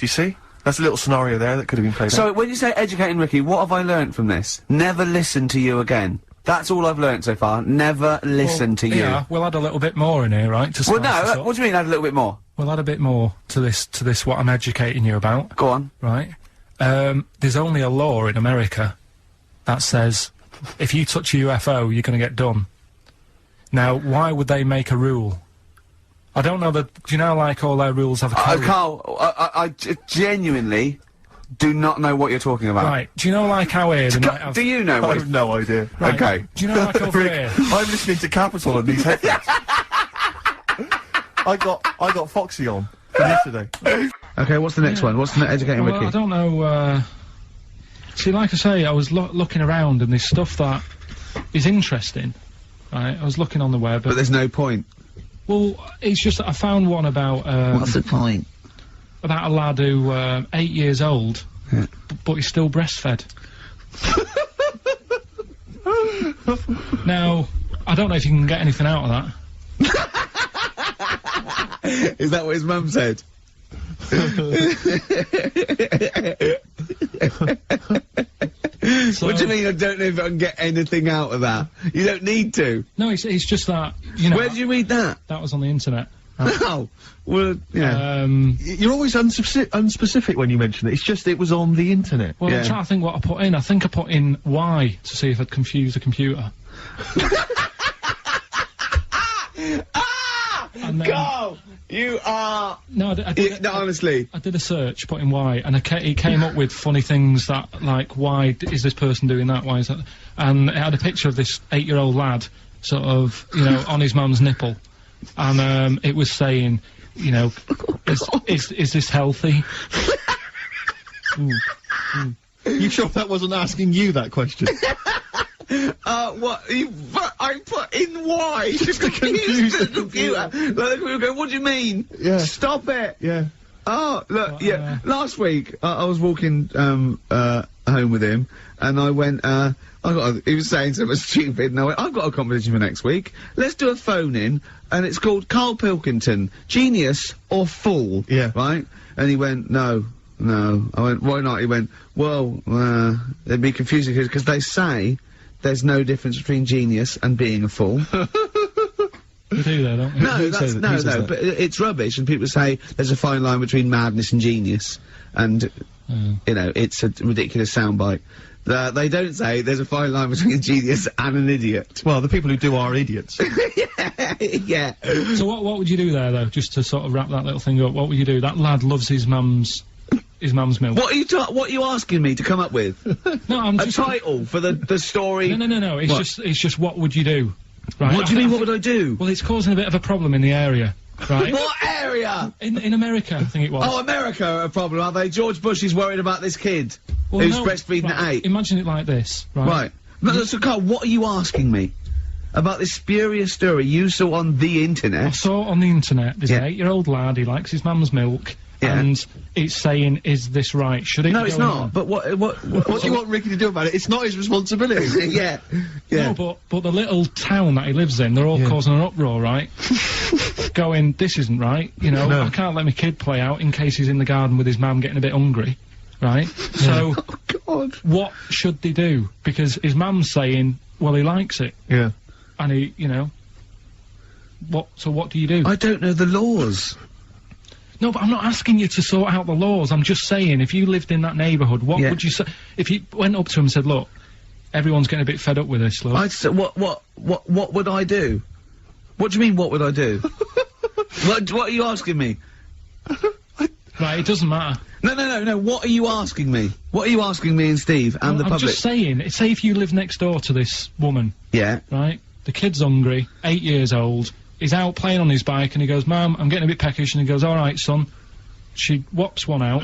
you see? That's a little scenario there that could have been played out. So, when you say educating Ricky, what have I learnt from this? Never listen to you again. That's all I've learnt so far. Never listen to you. Yeah, we'll add a little bit more in here, right? To Well, spice this no, up. what do you mean add a little bit more? We'll add a bit more to this what I'm educating you about. Go on. Right. There's only a law in America that says if you touch a UFO, you're going to get done. Now, why would they make a rule? I don't know that. Do you know, like, all their rules have a code? Carl, I genuinely do not know what you're talking about. Right. Do you know, like, how here they might have... Do you know I what? have no idea. Right. Okay. Do you know, like, over here... I'm listening to Capital on these headphones. I got Foxy on from yesterday. Okay, what's the next one? What's the educating Well, Ricky? I don't know, see, like I say, I was looking around and there's stuff that is interesting, right? I was looking on the web. But there's no point. Well, it's just that I found one about, What's the point? about a lad who, 8 years old, but he's still breastfed. Now, I don't know if you can get anything out of that. Is that what his mum said? So, What do you mean I don't know if I can get anything out of that? You don't need to. No, it's just that, you know... Where did you read that? That was on the internet. Oh, well, yeah. You're always unspecific when you mention it. It's just it was on the internet. Well, I'm trying to think what I put in. I think I put in Y to see if I'd confuse the computer. And then, Carl, you are... No, I did No, honestly. I did a search, put in Y, and he came up with funny things that, like, why is this person doing that? Why is that? And it had a picture of this 8-year-old lad, sort of, you know, on his mum's nipple, and it was saying, you know, is this healthy? You sure that wasn't asking you that question? What? I put in Y just to confuse the computer. Like, the computer go, what do you mean? Yeah. Stop it. Yeah. Oh, look, yeah. Last week, I was walking, home with him, and I went, he was saying something stupid, and I went, I've got a competition for next week. Let's do a phone-in, and it's called Karl Pilkington, Genius or Fool. Yeah. Right? And he went, no. I went, why not? He went, well, it'd be confusing, because they say there's no difference between genius and being a fool. We do that, don't we? No, but it's rubbish, and people say there's a fine line between madness and genius, and, you know, it's a ridiculous soundbite. They don't say there's a fine line between a genius and an idiot. Well, the people who do are idiots. Yeah. So what would you do there, though, just to sort of wrap that little thing up? What would you do? That lad loves his mum's his mum's milk. What are you asking me to come up with? No, I'm A just... title for the story? No, it's just what would you do? Right. What do you mean, what would I do? Well, it's causing a bit of a problem in the area, right? What area? In America, I think it was. Oh, America are a problem, are they? George Bush is worried about this kid Well, who's no, breastfeeding right, at 8. Imagine it like this, right? Right. No, so Carl, what are you asking me? About this spurious story you saw on the internet? I saw it on the internet. There's an 8-year-old lad, he likes his mum's milk, and it's saying, is this right? Should it No, be it's going not. on? But what do you want Ricky to do about it? It's not his responsibility. yeah. No, but the little town that he lives in, they're all causing an uproar, right? Going, this isn't right, you know, I can't let my kid play out in case he's in the garden with his mum getting a bit hungry, right? So, what should they do? Because his mum's saying, well, he likes it. Yeah. And he, you know, so what do you do? I don't know the laws. No, but I'm not asking you to sort out the laws. I'm just saying, if you lived in that neighbourhood, what would you say? If you went up to him and said, look, everyone's getting a bit fed up with this, look. I'd say, what would I do? What do you mean, what would I do? what are you asking me? Right, it doesn't matter. No, what are you asking me? What are you asking me and Steve and the I'm public? just saying, say if you live next door to this woman. Yeah. Right? The kid's hungry, 8 years old, he's out playing on his bike and he goes, Mum, I'm getting a bit peckish, and he goes, alright son. She whops one out.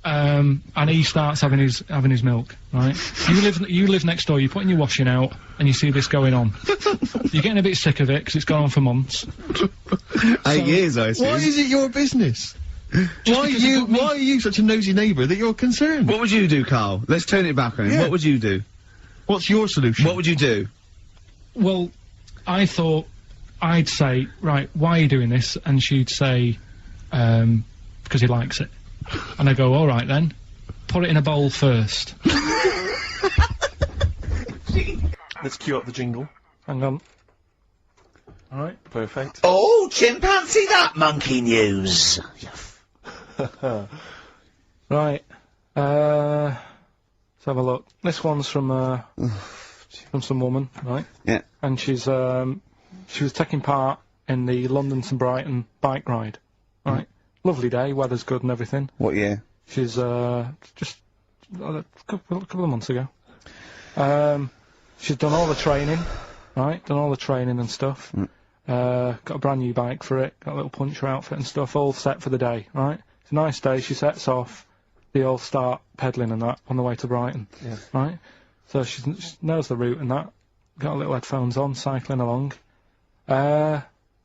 And he starts having his milk, right? You live next door, you're putting your washing out, and you see this going on. You're getting a bit sick of it, because it's gone on for months. 8 years, I assume. Why is it your business? Why are you such a nosy neighbour that you're concerned? What would you do, Carl? Let's turn it back on him. Yeah. What would you do? What's your solution? What would you do? Well, I thought I'd say, right, why are you doing this? And she'd say, because he likes it. And I go, alright then, put it in a bowl first. Let's cue up the jingle. Hang on. Alright. Perfect. Oh, chimpanzee that monkey news. Right. Let's have a look. This one's from some woman, right? Yeah. And she was taking part in the London to Brighton bike ride, right? Lovely day, weather's good and everything. What year? She's just a couple of months ago. She's done all the training, right? Done all the training and stuff. Got a brand new bike for it. Got a little puncher outfit and stuff, all set for the day, right? It's a nice day. She sets off. They all start pedalling and that on the way to Brighton, right? So she knows the route and that. Got her little headphones on, cycling along.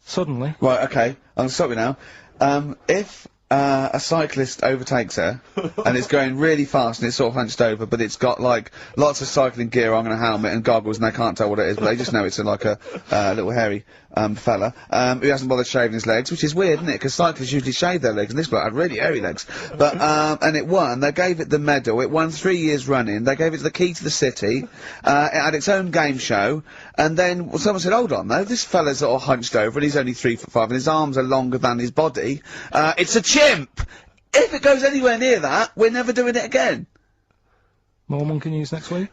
Suddenly. Right, okay. I'm sorry now. If a cyclist overtakes her and it's going really fast and it's sort of hunched over, but it's got like lots of cycling gear on and a helmet and goggles, and they can't tell what it is, but they just know it's like a little hairy fella who hasn't bothered shaving his legs, which is weird, isn't it? Because cyclists usually shave their legs, and this bloke had really hairy legs. But and it won. They gave it the medal. It won 3 years running. They gave it the key to the city. It had its own game show. And then someone said, "Hold on, though. This fella's all hunched over, and he's only 3'5", and his arms are longer than his body. It's a chimp. If it goes anywhere near that, we're never doing it again." More monkey news next week.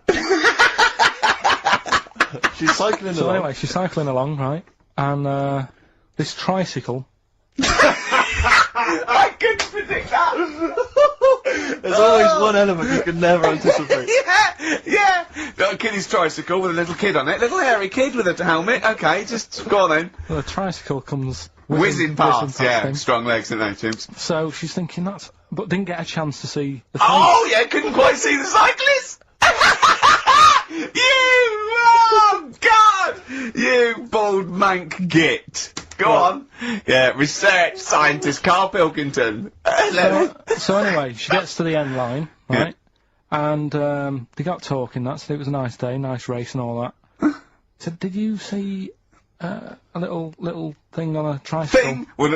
She's cycling So along. anyway, she's cycling along, right? And this tricycle. I couldn't predict that. There's always one element you can never anticipate. Yeah. Got a kiddie's tricycle with a little kid on it. Little hairy kid with a helmet. Okay, just go on then. Well, the tricycle comes Whizzing past, yeah. him. Strong legs, don't they, chimps? So she's thinking but didn't get a chance to see the face. Oh, yeah, couldn't quite see the cyclist! Oh, God! You bald mank git. Go on. Yeah, research scientist Karl Pilkington. So anyway, she gets to the end line, right? And they got talking, so it was a nice day, nice race and all that. So did you see a little thing on a tricycle? Thing? Well,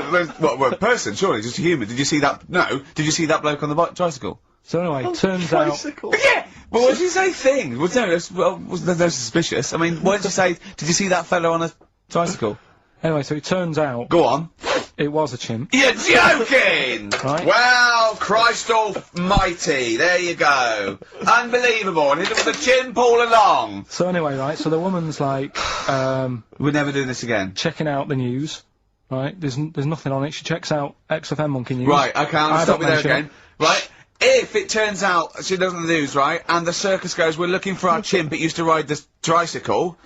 a person, surely, just a human. Did you see that? No. Did you see that bloke on the tricycle? So anyway, turns out... Yeah! Well, what did you say, thing? Well, no, that's suspicious. I mean, what did you say? Did you see that fellow on a tricycle? Anyway, so it turns out... Go on. It was a chimp. You're joking! Right. Well, Christ almighty, there you go. Unbelievable, and it was a chimp all along. So anyway, right, so the woman's like, we're never doing this again. checking out the news, Right? There's nothing on it. She checks out XFM Monkey News. Right, okay, I'll stop you there mention again. Right? If it turns out she doesn't lose, right, and the circus goes, we're looking for our chimp, it used to ride this tricycle,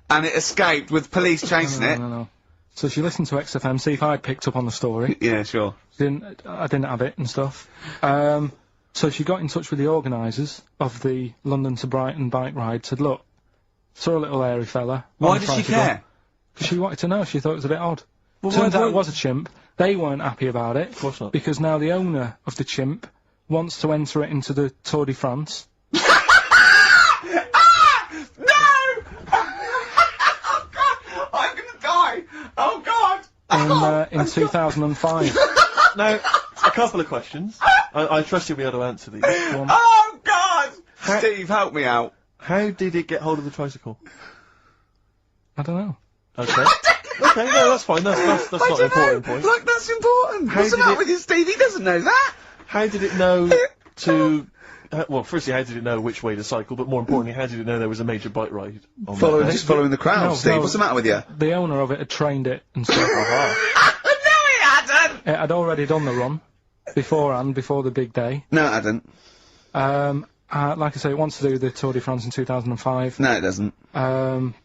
and it escaped with police chasing it. No. So she listened to XFM, see if I'd picked up on the story. Yeah, sure. I didn't have it and stuff. So she got in touch with the organisers of the London to Brighton bike ride, said, look, saw a little hairy fella. Why did she care? Because she wanted to know, she thought it was a bit odd. Well, Turns out it was a chimp. They weren't happy about it. Of course not. Because now the owner of the chimp wants to enter it into the Tour de France. No! Oh God! I'm gonna die! Oh God! In 2005. Now, a couple of questions. I trust you'll be able to answer these. Oh God! Steve, help me out. How did it get hold of the tricycle? I don't know. Okay. Okay, no, that's fine. That's not an important point. Like, that's important. What's the matter with you, Steve? He doesn't know that. How did it know to... well, firstly, how did it know which way to cycle, but more importantly, how did it know there was a major bike ride on Just following the crowd, No, Steve. no, What's the matter with you? The owner of it had trained it and stuff. No, he hadn't! It had already done the run beforehand, before the big day. No, it hadn't. Like I say, it wants to do the Tour de France in 2005. No, it doesn't.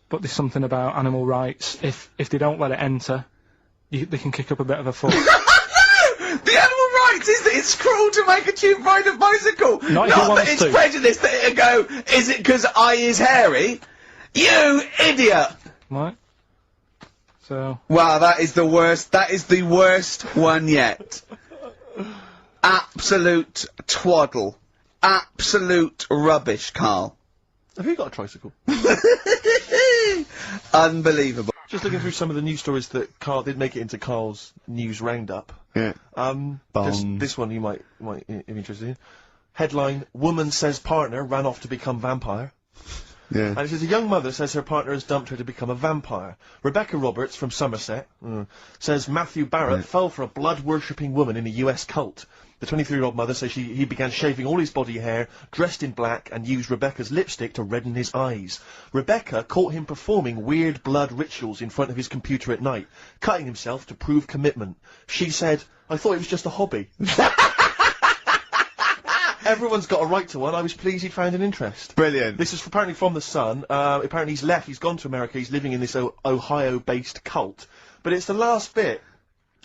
But there's something about animal rights. If they don't let it enter, they can kick up a bit of a fuss. The animal rights is that it's cruel to make a chimp ride a bicycle. Not if it that wants it's to. prejudice that it'll go, is it because I is hairy? You idiot! Right? So... Wow, that is the worst one yet. Absolute twaddle. Absolute rubbish, Karl. Have you got a tricycle? Unbelievable. Just looking through some of the news stories that Karl did make it into Karl's news roundup. Yeah. Just this one you might be interested in. Headline: Woman says partner ran off to become vampire. Yeah. And it says a young mother says her partner has dumped her to become a vampire. Rebecca Roberts from Somerset says Matthew Barrett fell for a blood-worshipping woman in a US cult. The 23-year-old mother says he began shaving all his body hair, dressed in black, and used Rebecca's lipstick to redden his eyes. Rebecca caught him performing weird blood rituals in front of his computer at night, cutting himself to prove commitment. She said, I thought it was just a hobby. Everyone's got a right to one. I was pleased he'd found an interest. Brilliant. This is apparently from The Sun. Apparently he's left. He's gone to America. He's living in this Ohio-based cult. But it's the last bit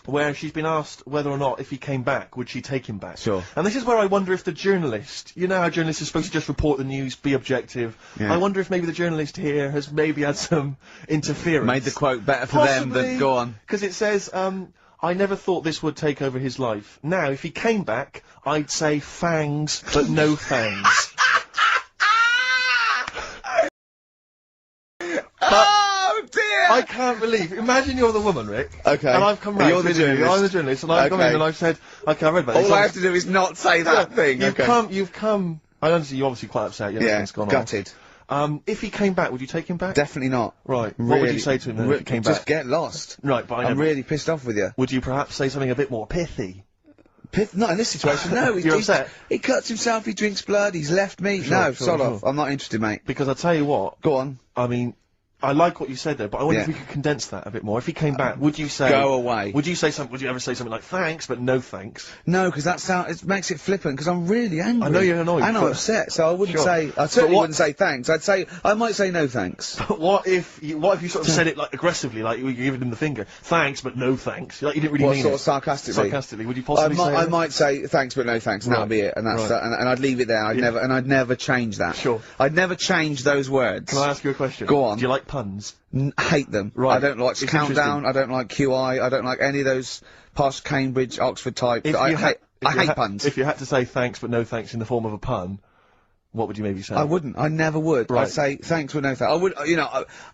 where she's been asked whether or not, if he came back, would she take him back? Sure. And this is where I wonder if the journalist, you know how journalists are supposed to just report the news, be objective. Yeah. I wonder if maybe the journalist here has maybe had some interference. Made the quote better for them than... Go on. Because it says, I never thought this would take over his life. Now, if he came back, I'd say fangs, but no fangs. Oh dear! I can't believe. Imagine you're the woman, Rick. Okay. And I've come round. You're the journalist. I'm the journalist, and I've come in and I've said, okay, I read about this. All I have to do is not say that thing. You've come. I understand you're obviously quite upset. Everything's gone gutted. on. If he came back, would you take him back? Definitely not. Right. Really, What would you say to him then if he came back? Just get lost. Right, but I'm really pissed off with you. Would you perhaps say something a bit more pithy? Not in this situation, no. You're upset? He cuts himself, he drinks blood, he's left me. No, sod off. I'm not interested, mate. Because I'll tell you what. Go on. I mean, I like what you said there, but I wonder if we could condense that a bit more. If he came back, would you say... Go away. Would you say something? Would you ever say something like, thanks, but no thanks? No, because it makes it flippant, because I'm really angry. I know you're annoyed. And I'm upset, so I wouldn't say... I certainly wouldn't say thanks. I might say no thanks. But what if you sort of said it, like, aggressively, like you were giving him the finger? Thanks, but no thanks. Like, you didn't really mean sort it. of sarcastically? Sarcastically. Would you possibly say I might say thanks, but no thanks, and that'll be it. And that's and I'd leave it there. I'd never change that. Sure. I'd never change those words. Can I ask you a question? Go on. Do you like puns? Hate them. Right. I don't like Countdown, I don't like QI, I don't like any of those posh Cambridge, Oxford type. I hate puns. If you had to say thanks but no thanks in the form of a pun, what would you maybe say? I wouldn't. I never would. Right. I'd say thanks but no thanks. I would,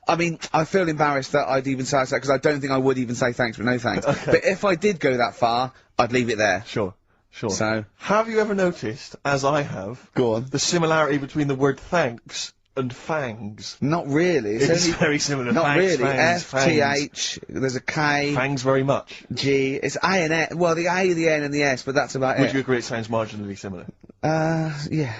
I mean, I feel embarrassed that I'd even say that because I don't think I would even say thanks but no thanks. Okay. But if I did go that far, I'd leave it there. Sure. So, have you ever noticed, as I have, go on, the similarity between the word thanks and fangs? Not really. It's very similar. Not thanks, really. Fangs, F-T-H, there's a K. Fangs very much. G, it's A and S, well the A, the N and the S, but that's about it. Would you agree it sounds marginally similar? Yeah,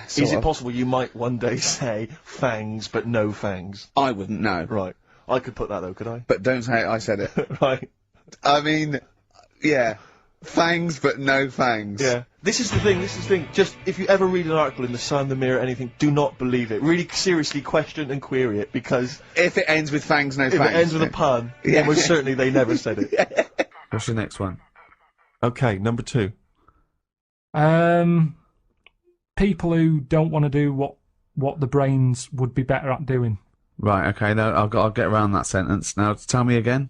Is it possible you might one day say fangs but no fangs? I wouldn't know. Right. I could put that though, could I? But don't say I said it. Right. I mean, yeah. Fangs, but no fangs. Yeah. This is the thing. Just, if you ever read an article in The Sun, The Mirror, anything, do not believe it. Really seriously question and query it, because... If it ends with fangs, no if fangs. If it ends with a pun, then most certainly they never said it. Yeah. What's the next one? Okay, number 2. People who don't want to do what the brains would be better at doing. Right, okay, no, I'll get around that sentence. Now, tell me again.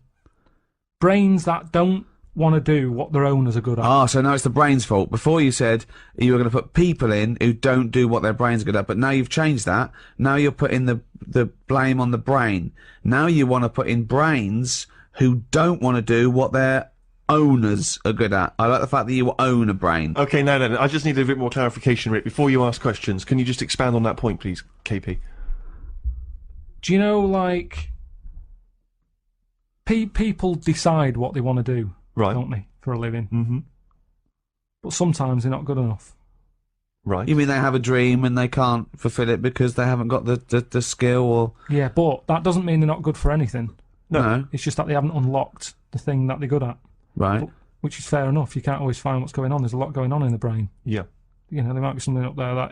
Brains that don't want to do what their owners are good at. Ah, so now it's the brain's fault. Before you said you were going to put people in who don't do what their brains are good at, but now you've changed that. Now you're putting the blame on the brain. Now you want to put in brains who don't want to do what their owners are good at. I like the fact that you own a brain. Okay, no, I just need a bit more clarification, Rick. Before you ask questions, can you just expand on that point, please, KP? Do you know, like, people decide what they want to do, right? Don't they, for a living? Mm-hmm. But sometimes they're not good enough. Right. You mean they have a dream and they can't fulfill it because they haven't got the skill or... Yeah, but that doesn't mean they're not good for anything. No. It's just that they haven't unlocked the thing that they're good at. Right. But, which is fair enough. You can't always find what's going on. There's a lot going on in the brain. Yeah. You know, there might be something up there that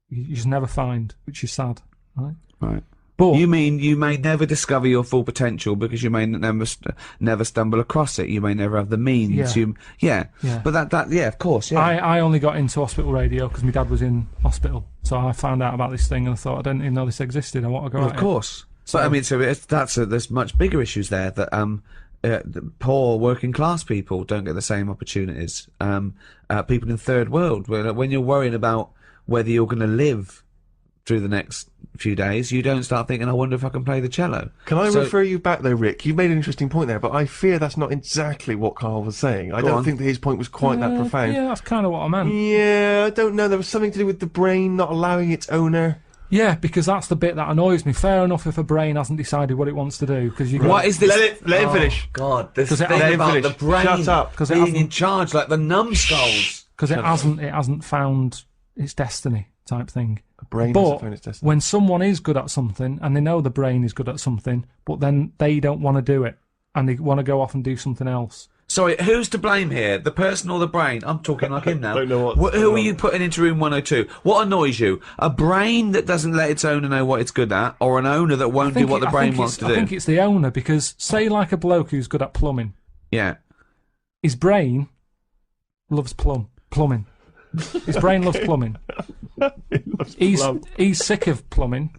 you just never find, which is sad. Right. Right. But you mean you may never discover your full potential because you may never stumble across it. You may never have the means. Yeah. But that of course. Yeah. I only got into hospital radio because my dad was in hospital, so I found out about this thing and I thought I didn't even know this existed. I want to go. Well, of course. So I mean, there's much bigger issues there that the poor working class people don't get the same opportunities. People in third world, when you're worrying about whether you're going to live through the next few days, you don't start thinking, I wonder if I can play the cello. Can I refer you back though, Rick? You've made an interesting point there, but I fear that's not exactly what Karl was saying. I don't think that his point was quite that profound. Yeah, that's kind of what I meant. Yeah, I don't know. There was something to do with the brain not allowing its owner. Yeah, because that's the bit that annoys me. Fair enough if a brain hasn't decided what it wants to do, because you. What is this? Let him finish. God, this thing let about him the finish. brain Shut up. being in charge, like the numbskulls. Because it hasn't found its destiny, type thing. A brain but hasn't found its destiny. When someone is good at something and they know the brain is good at something, but then they don't want to do it and they want to go off and do something else. Sorry, who's to blame here? The person or the brain? I'm talking like him now. I don't know what. Who are you putting into room 102? What annoys you? A brain that doesn't let its owner know what it's good at, or an owner that won't do what the brain wants to do? I think it's the owner, because say like a bloke who's good at plumbing. Yeah. His brain loves plumbing. His brain loves plumbing. He's sick of plumbing,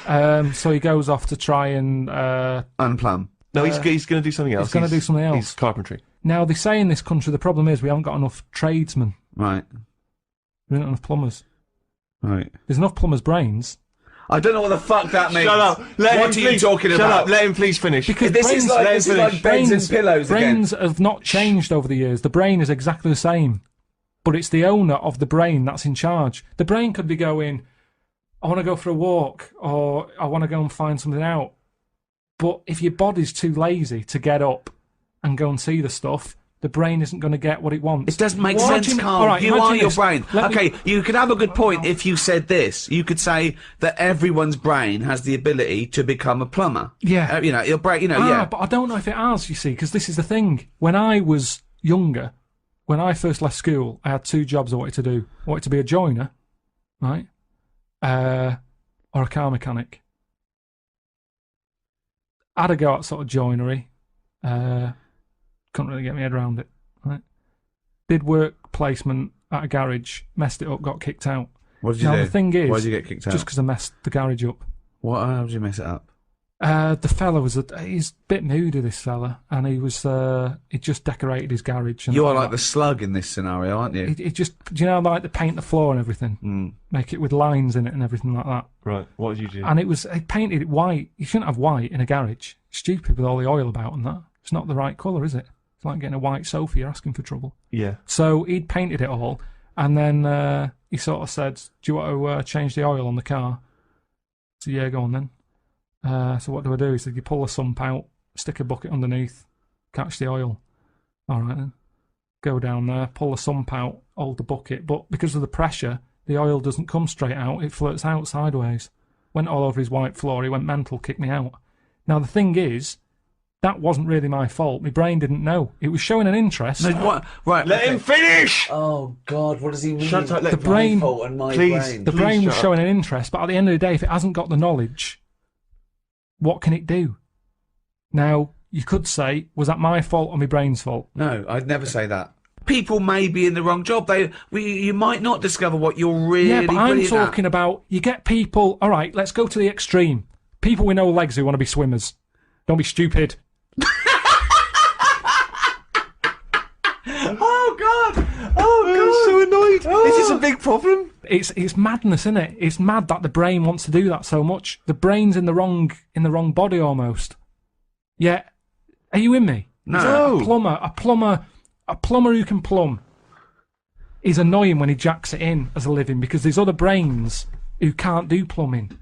so he goes off to try and unplumb. No, he's going to do something else. He's going to do something else. He's carpentry. Now they say in this country the problem is we haven't got enough tradesmen. Right. We don't have enough plumbers. Right. There's enough plumbers' brains. I don't know what the fuck that means. Shut up. What are you talking about? Shut up. Let him please finish. Because this is like beds and pillows again. Brains have not changed over the years. The brain is exactly the same. But it's the owner of the brain that's in charge. The brain could be going, I want to go for a walk, or I want to go and find something out. But if your body's too lazy to get up and go and see the stuff, the brain isn't going to get what it wants. It doesn't make sense, Karl. Right, you are your this. brain. Okay, you could have a good point if you said this. You could say that everyone's brain has the ability to become a plumber. Yeah. Your brain, yeah. But I don't know if it has, you see, because this is the thing. When I was younger, when I first left school, I had two jobs I wanted to do. I wanted to be a joiner, right? Or a car mechanic. I had a go at sort of joinery. Couldn't really get my head around it. Right? Did work placement at a garage, messed it up, got kicked out. What did you do? The thing is, why did you get kicked out? Just because I messed the garage up. How did you mess it up? The fella he's a bit moody, this fella, and he just decorated his garage. And you are like the slug in this scenario, aren't you? He just, do you know, like the paint the floor and everything, make it with lines in it and everything like that. Right. What did you do? And he painted it white. You shouldn't have white in a garage. Stupid with all the oil about and that. It's not the right colour, is it? It's like getting a white sofa. You're asking for trouble. Yeah. So he'd painted it all, and then he sort of said, "Do you want to change the oil on the car?" So yeah, go on then. So what do I do? He said, you pull the sump out, stick a bucket underneath, catch the oil. All right then. Go down there, pull the sump out, hold the bucket. But because of the pressure, the oil doesn't come straight out. It flirts out sideways. Went all over his white floor. He went mental, kicked me out. Now the thing is, that wasn't really my fault. My brain didn't know. It was showing an interest. No, what? Right. Let him finish! Oh God, what does he mean? Shut up, The brain, My fault and my please. the brain was showing an interest, but at the end of the day, if it hasn't got the knowledge, what can it do? Now, you could say, was that my fault or my brain's fault? No, I'd never say that. People may be in the wrong job. You might not discover what you're really Yeah, but I'm brilliant at. talking about, you get people, alright, let's go to the extreme. People with no legs who want to be swimmers. Don't be stupid. Oh God! I'm so annoyed. Is this a big problem? It's madness, isn't it? It's mad that the brain wants to do that so much. The brain's in the wrong body almost. Yeah. Are you in me? No. A plumber who can plumb is annoying when he jacks it in as a living because there's other brains who can't do plumbing.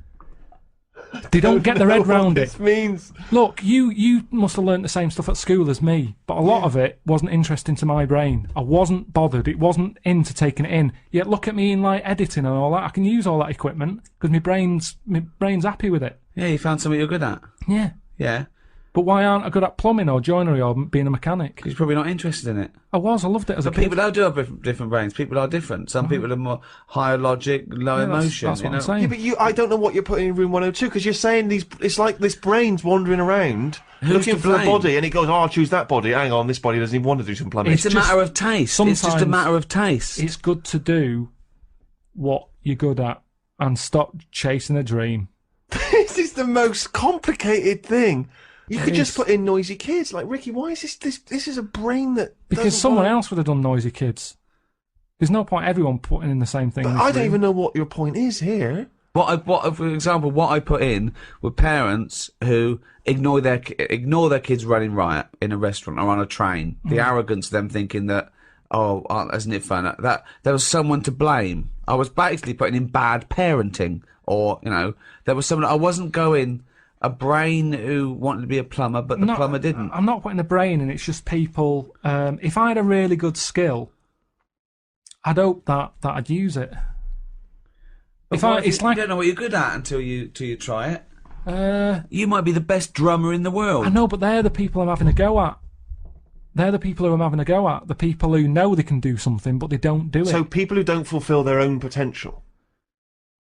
They don't get their head round it. This means. Look, you must have learnt the same stuff at school as me, but a lot of it wasn't interesting to my brain. I wasn't bothered. It wasn't into taking it in. Yet look at me in like editing and all that. I can use all that equipment because my brain's happy with it. Yeah, you found something you're good at. Yeah. Yeah. But why aren't I good at plumbing or joinery or being a mechanic? Because you're probably not interested in it. I loved it as a But kid. people do have different brains. People are different. Some people are more higher logic, lower emotion. That's what I'm saying. Yeah, but I don't know what you're putting in room 102 because you're saying it's like this brain's wandering around looking to for a blame? body, and it goes, "Oh, I'll choose that body. Hang on, this body doesn't even want to do some plumbing." It's a matter of taste. It's just a sometimes matter of taste. It's good to do what you're good at and stop chasing a dream. This is the most complicated thing. You It could just is. put in noisy kids. Like, Ricky, why is this is a brain that Because doesn't someone want- else would have done Noisy Kids. There's no point everyone putting in the same thing. But in this I don't room. even know what your point is here. For example, what I put in were parents who ignore their kids running riot in a restaurant or on a train. The arrogance of them thinking that, isn't it fun? That there was someone to blame. I was basically putting in bad parenting, or there was someone. I wasn't going a brain who wanted to be a plumber, but the plumber didn't. I'm not putting the brain in. It's just people. If I had a really good skill, I'd hope that I'd use it. You don't know what you're good at until you try it. You might be the best drummer in the world. I know, but they're the people I'm having a go at. They're the people who I'm having a go at. The people who know they can do something, but they don't do it. So people who don't fulfil their own potential.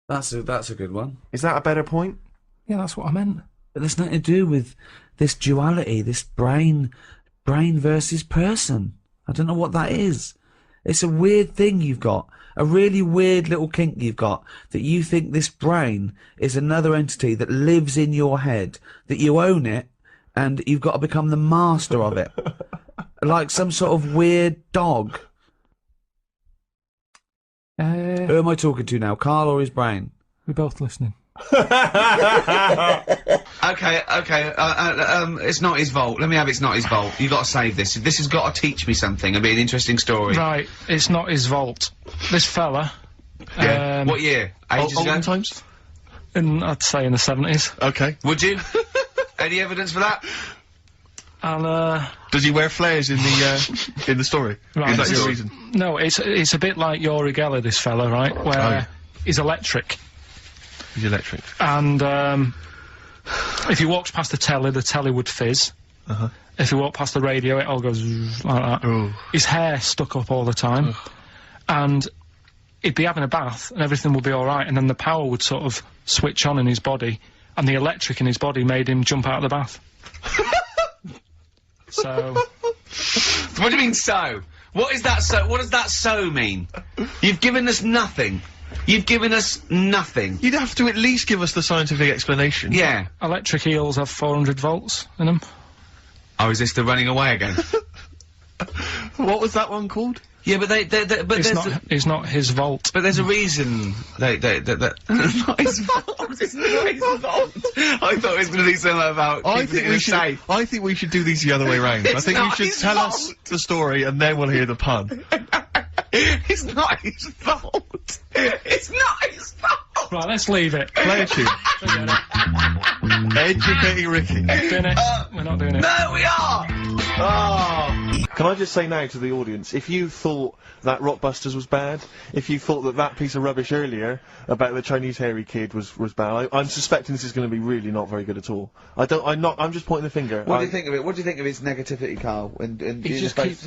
That's a good one. Is that a better point? Yeah, that's what I meant. But there's nothing to do with this duality, this brain versus person. I don't know what that is. It's a weird thing you've got. A really weird little kink you've got, that you think this brain is another entity that lives in your head, that you own it, and you've got to become the master of it. Like some sort of weird dog. Who am I talking to now, Karl or his brain? We're both listening. Okay, it's not his fault. Let me have it's not his fault. You got to save this. This has got to teach me something. It'll be an interesting story. Right, it's not his vault. This fella. Yeah. What year? Ages ago? Olden times? I'd say in the 70s. Okay. Would you? Any evidence for that? And Does he wear flares in the story? Right, Is that this your is- reason? no, it's a bit like Yuri Geller, this fella, right? Where he's electric. He's electric. And if he walks past the telly would fizz. If he walked past the radio, it all goes like that. Oh. His hair stuck up all the time. And he'd be having a bath and everything would be alright, and then the power would sort of switch on in his body, and the electric in his body made him jump out of the bath. So... What do you mean so? What is that so? What does that so mean? You've given us nothing. You've given us nothing. You'd have to at least give us the scientific explanation. Yeah. Electric eels have 400 volts in them. Oh, is this the running away again? What was that one called? Yeah, but It's not his vault. But there's a reason that it's not his fault. It's not his fault. I thought it was going to be something about. I think we should do these the other way round. I think you should tell us the story and then we'll hear the pun. It's not his fault. It's not his fault. Right, let's leave it. Play a tune. Educating Ricky. We're not doing it. No, we are. Oh. Can I just say now to the audience, if you thought that Rockbusters was bad, if you thought that piece of rubbish earlier about the Chinese hairy kid was bad, I'm suspecting this is going to be really not very good at all. I'm just pointing the finger. What do you think of it? What do you think of his negativity, Carl?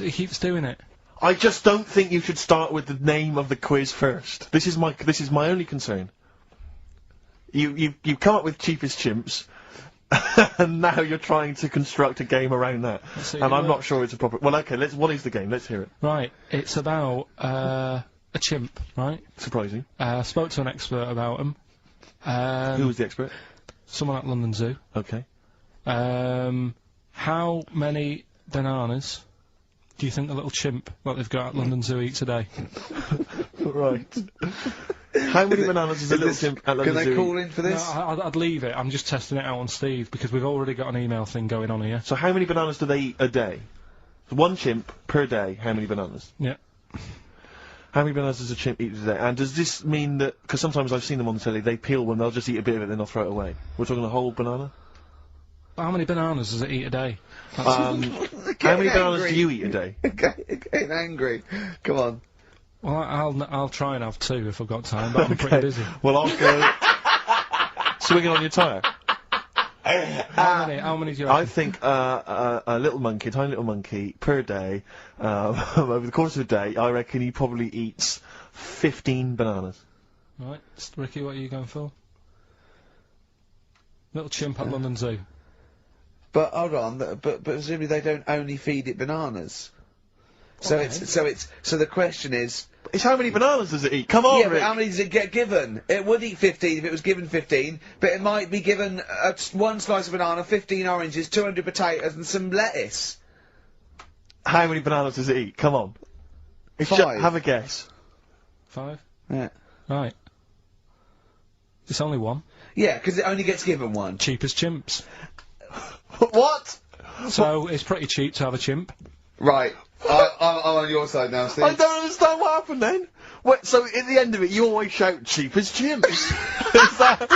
He keeps doing it. I just don't think you should start with the name of the quiz first. This is my only concern. You come up with cheapest chimps, and now you're trying to construct a game around that. And I'm not sure it's a proper. Well, okay. What is the game? Let's hear it. Right. It's about a chimp. Right. Surprising. Spoke to an expert about him. Who was the expert? Someone at London Zoo. Okay. How many bananas do you think the little chimp that they've got at London Zoo eats a day? Right. How many bananas does a little chimp at London Zoo? Can they call in for this? No, I'd leave it. I'm just testing it out on Steve because we've already got an email thing going on here. So how many bananas do they eat a day? So one chimp per day. How many bananas? Yeah. How many bananas does a chimp eat a day? And does this mean that? Because sometimes I've seen them on the telly. They peel one. They'll just eat a bit of it, then they'll throw it away. We're talking a whole banana. How many bananas does it eat a day? How many bananas do you eat a day? Getting angry. Come on. Well, I'll try and have 2 if I've got time, but I'm pretty busy. Well, I'll go swinging on your tyre. How many do you reckon? I think a little monkey, tiny little monkey, per day, over the course of a day, I reckon he probably eats 15 bananas. Right, Ricky, what are you going for? Little chimp at London Zoo. But hold on, but presumably they don't only feed it bananas. So Okay. so the question is. It's how many bananas does it eat? Come on, Yeah, Rick. but how many does it get given? It would eat 15 if it was given 15, but it might be given one slice of banana, 15 oranges, 200 potatoes, and some lettuce. How many bananas does it eat? Come on. Have a guess. 5? Yeah. Right. It's only 1. Yeah, because it only gets given 1. Cheap as chimps. What? So it's pretty cheap to have a chimp. Right. I'm on your side now, Steve. I don't understand what happened then. Wait, so at the end of it, you always shout cheap as chimps. Is that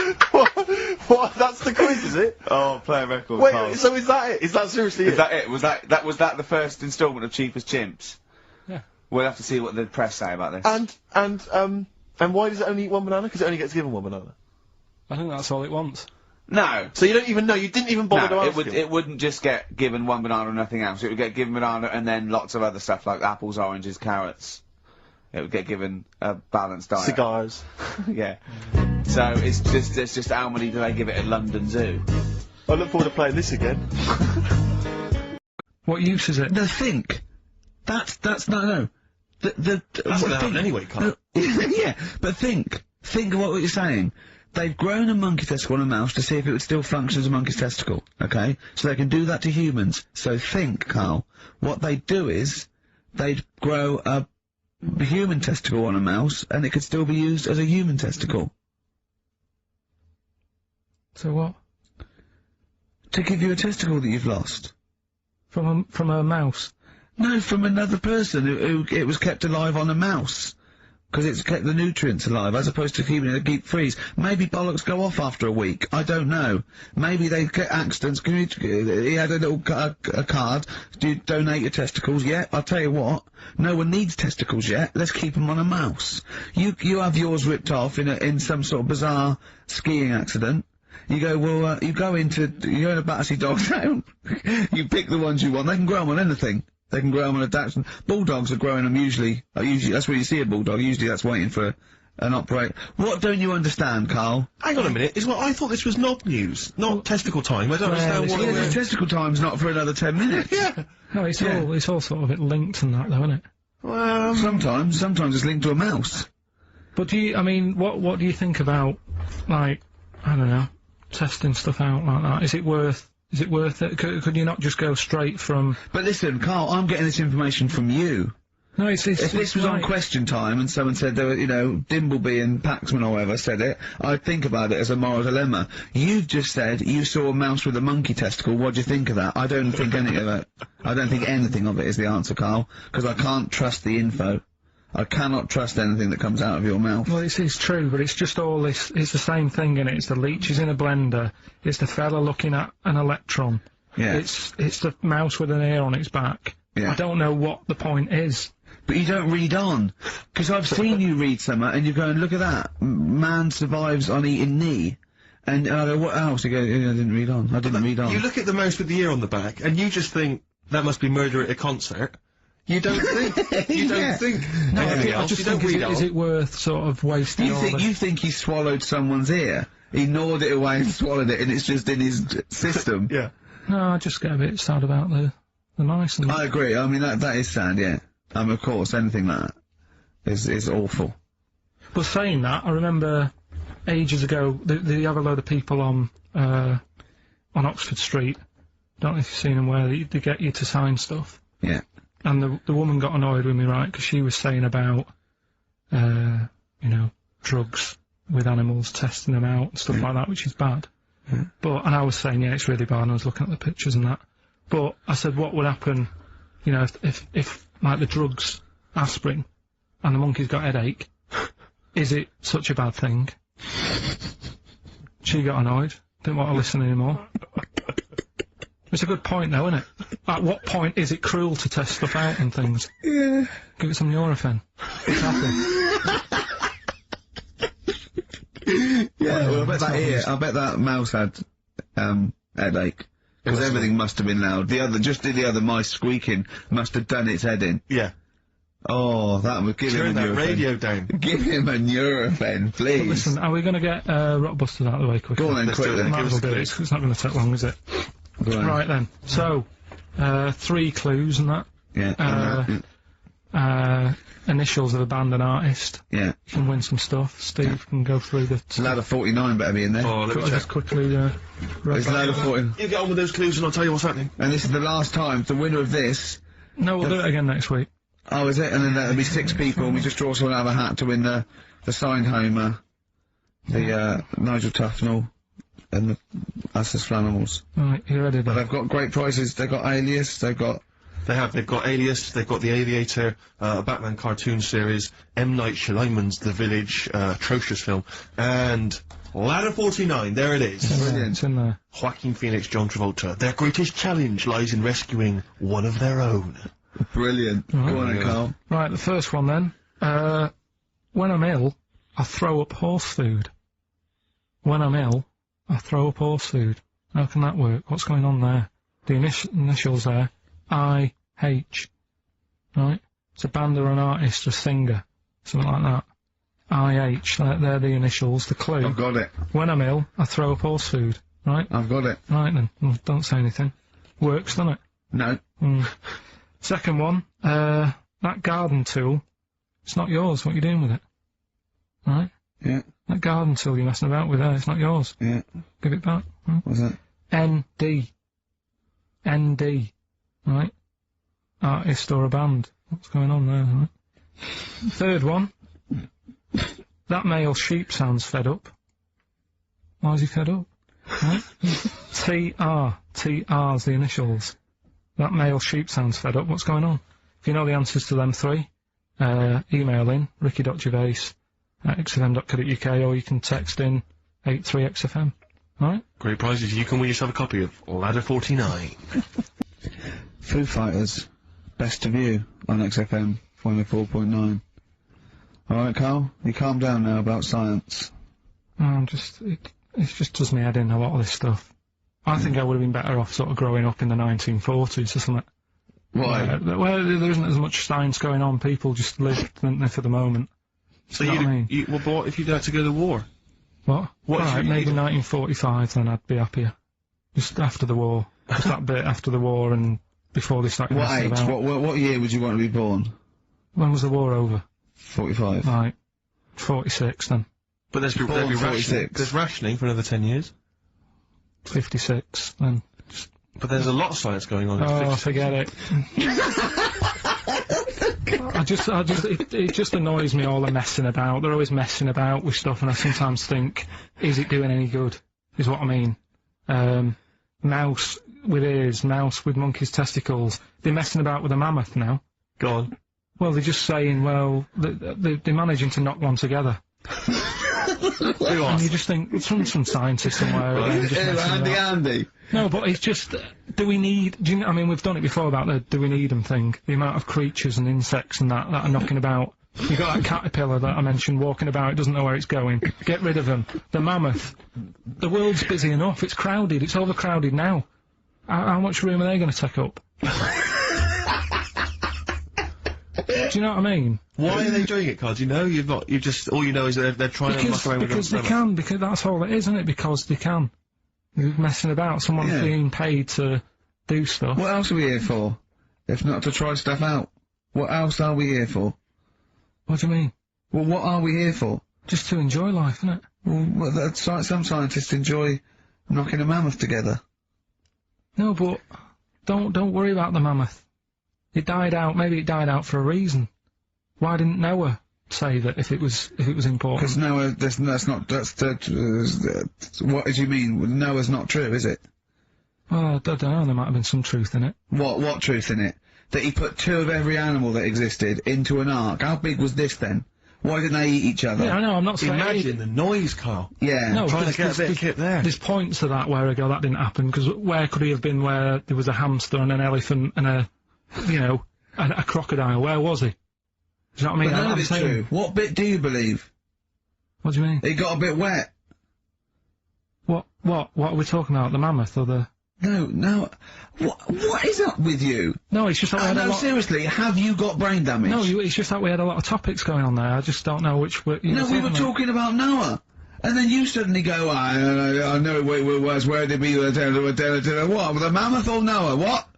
what? That's the quiz, is it? Oh, play a record. Wait, Carl. so is that it? Is that seriously it? Is that it? Was that the first instalment of Cheap as Chimps? Yeah. We'll have to see what the press say about this. And why does it only eat 1 banana? Because it only gets given 1 banana. I think that's all it wants. No. So you don't even know. You didn't even bother to ask him. It wouldn't just get given 1 banana and nothing else. It would get given banana and then lots of other stuff like apples, oranges, carrots. It would get given a balanced diet. Cigars. Yeah. So it's just how many do they give it at London Zoo? I look forward to playing this again. What use is it? No, think. That's no. That's gonna happen anyway, Karl. Yeah, but think of what you're saying. They've grown a monkey testicle on a mouse to see if it would still function as a monkey's testicle, okay? So they can do that to humans. So think, Karl. What they'd do is, they'd grow a human testicle on a mouse, and it could still be used as a human testicle. So what? To give you a testicle that you've lost. From a mouse? No, from another person who it was kept alive on a mouse. Because it's kept the nutrients alive, as opposed to keeping it deep freeze. Maybe bollocks go off after a week. I don't know. Maybe they get accidents. He had a little a card. Do you donate your testicles? Yeah, I'll tell you what. No one needs testicles yet. Let's keep them on a mouse. You have yours ripped off in some sort of bizarre skiing accident. You go, well, you go in a Battersea Dog Town. You pick the ones you want. They can grow them on anything. They can grow them on a Dachshund. Bulldogs are growing them usually that's where you see a bulldog. Usually that's waiting for an operate. What don't you understand, Karl? Hang on a minute. I thought this was knob news, not testicle time. I don't understand what. Yeah, testicle time's not for another 10 minutes. Yeah. No, it's all sort of linked and that, though, isn't it? Well, sometimes it's linked to a mouse. But what do you think about, like, I don't know, testing stuff out like that? Is it worth it? Could you not just go straight from... But listen, Karl, I'm getting this information from you. No, if this was on Question Time and someone said there were, Dimbleby and Paxman or whoever said it, I'd think about it as a moral dilemma. You've just said you saw a mouse with a monkey testicle. What do you think of that? I don't think any of it. I don't think anything of it is the answer, Karl, because I can't trust the info. I cannot trust anything that comes out of your mouth. Well, it's true, but it's just all this. It's the same thing, innit? It's the leeches in a blender. It's the fella looking at an electron. Yeah. It's the mouse with an ear on its back. Yeah. I don't know what the point is. But you don't read on. Because I've seen you read something and you go and look at that. Man survives on eating knee. And I go, what else? You go, I didn't read on. I didn't read on. You look at the mouse with the ear on the back, and you just think, that must be murder at a concert. You don't think. You don't think. No, anything I else. just You don't think, read is on. it worth sort of wasting all You think he swallowed someone's ear? He gnawed it away and swallowed it and it's just in his system? Yeah. No, I just get a bit sad about the mice and I agree. I mean, that is sad, yeah. Of course, anything like that is awful. But saying that, I remember ages ago, they have a load of people on Oxford Street. Don't know if you've seen them where they get you to sign stuff. Yeah. And the woman got annoyed with me, right, because she was saying about, you know, drugs with animals, testing them out, and stuff like that, which is bad. And I was saying, yeah, it's really bad, and I was looking at the pictures and that. But I said, what would happen, you know, if like, the drugs aspirin, and the monkey's got headache, is it such a bad thing? She got annoyed, didn't want to listen anymore. It's a good point, though, isn't it? At what point is it cruel to test stuff out and things? Yeah. Give it some Nurofen. Yeah, well, I bet that mouse had, headache. Because everything must have been loud. The other mice squeaking must have done its head in. Yeah. Oh, that would give him a Turn that Nurofen. radio down. Give him a Nurofen, please. But listen, are we going to get Rockbusters out of the way quickly? Go on then, Let's do quickly. it. Might Give as us well a do clue. it. It's not going to take long, is it? Go on. Right then. So, 3 clues and that. Yeah. Initials of a band and artist. Yeah. You can win some stuff. Steve can go through the... Ladder 49 better be in there. Oh, let me check. Just quickly, It's ladder 49. You get on with those clues and I'll tell you what's happening. And this is the last time. The winner of this... No, we'll do it again next week. Oh, is it? And then there'll be 6 people, and we just draw someone out of a hat to win the signed Homer, the Nigel Tufnell, and the Us as Flammals. Right, you ready But then? they've got great prizes. They've got Alias. They've got Alias, they've got The Aviator, a Batman cartoon series, M. Night Shyamalan's The Village, atrocious film, and Ladder 49, there it is. brilliant. It's in there. Joaquin Phoenix, John Travolta. Their greatest challenge lies in rescuing one of their own. Brilliant. Go on then, Carl. Right, the first one then. When I'm ill, I throw up horse food. When I'm ill, I throw up horse food. How can that work? What's going on there? The initials there. I-H. Right? It's a band or an artist or singer. Something like that. I-H. They're the initials. The clue. I've got it. When I'm ill, I throw up horse food. Right? I've got it. Right then. Well, don't say anything. Works, doesn't it? No. Second one, that garden tool, it's not yours. What are you doing with it? Right? Yeah. That garden tool you're messing about with there, it's not yours. Yeah. Give it back. What's that? ND. ND. Right? Artist or a band. What's going on there, right? Third one, that male sheep sounds fed up. Why is he fed up? Right? TR. TR's the initials. That male sheep sounds fed up. What's going on? If you know the answers to them 3, email in ricky.gervais@xfm.co.uk, or you can text in 83XFM. Alright? Great prizes. You can win yourself a copy of Ladder 49. Foo Fighters. Best of You on XFM 104.9. Alright, Carl? You calm down now about science. It just does me head in, a lot of this stuff. I think I would have been better off sort of growing up in the 1940s or something. Why? Well, there isn't as much science going on. People just live, don't they, for the moment. So You know what I mean? well, but what if you'd had to go to war? What? What if Alright, you- maybe 1945, then I'd be happier. Just after the war. Just that bit after the war and before they started What messing age? about. What year would you want to be born? When was the war over? 45. Right. 46 then. But there's Born rationing. 46. There's rationing for another 10 years. 56 then. But there's a lot of science going on. Oh, forget it. It just annoys me, all the messing about. They're always messing about with stuff, and I sometimes think, is it doing any good? Is what I mean. Mouse with ears, mouse with monkey's testicles. They're messing about with a mammoth now. Go on. Well, they're just saying, well, they're managing to knock one together. And you just think, it's from some scientist somewhere. just messing about. Andy. No, but it's just, do we need, I mean, we've done it before about the do we need them thing. The amount of creatures and insects and that are knocking about. You got that caterpillar that I mentioned walking about, it doesn't know where it's going. Get rid of them. The mammoth. The world's busy enough, it's crowded, it's overcrowded now. How much room are they going to take up? Do you know what I mean? Why are they doing it, Carl? Do you know? All you know is that they're trying to muck around with because they can, because that's all it is, isn't it? Because they can. You're messing about, someone's being paid to do stuff. What else are we here for? If not to try stuff out. What else are we here for? What do you mean? Well, what are we here for? Just to enjoy life, isn't it? Well, some scientists enjoy knocking a mammoth together. No, but don't worry about the mammoth. It died out. Maybe it died out for a reason. Why didn't Noah say that if it was important? Because Noah, what do you mean? Noah's not true, is it? Well, I don't know. There might have been some truth in it. What truth in it? That he put 2 of every animal that existed into an ark. How big was this then? Why didn't they eat each other? Yeah, I know. I'm not saying. Imagine the noise, Carl. Yeah. No, trying to get a bit of kit there. There's points to that where I go, that didn't happen, because where could he have been where there was a hamster and an elephant and a crocodile? Where was he? Do you know what I mean? But none of it's true. What bit do you believe? What do you mean? It got a bit wet. What are we talking about? The mammoth or the... No. What is up with you? No, it's just that we had a lot... seriously, have you got brain damage? No, it's just that we had a lot of topics going on there. I just don't know which... No, we were talking about Noah. And then you suddenly go, I know where they be, what, the mammoth or Noah, what?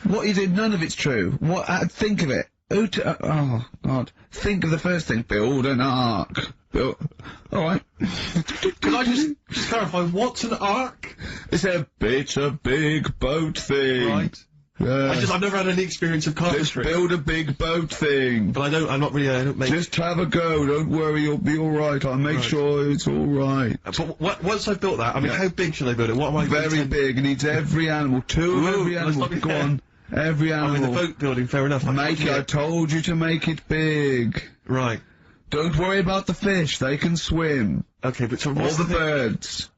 What you did, none of it's true. What, think of it. Oh, God. Think of the first thing. Build an ark. Alright. Can I just clarify, what's an ark? It's a big boat thing. Right. I've never had any experience of carpentry. Just build a big boat thing. But I don't make... Just have a go, don't worry, you'll be alright, I'll make sure it's alright. But once I've built that, I mean, how big should I build it? What am I... Very big, it needs every animal, 2 of every animal, go on. Every animal. I mean, the boat building, fair enough. I told you to make it big. Right. Don't worry about the fish, they can swim. Okay, but so all the birds.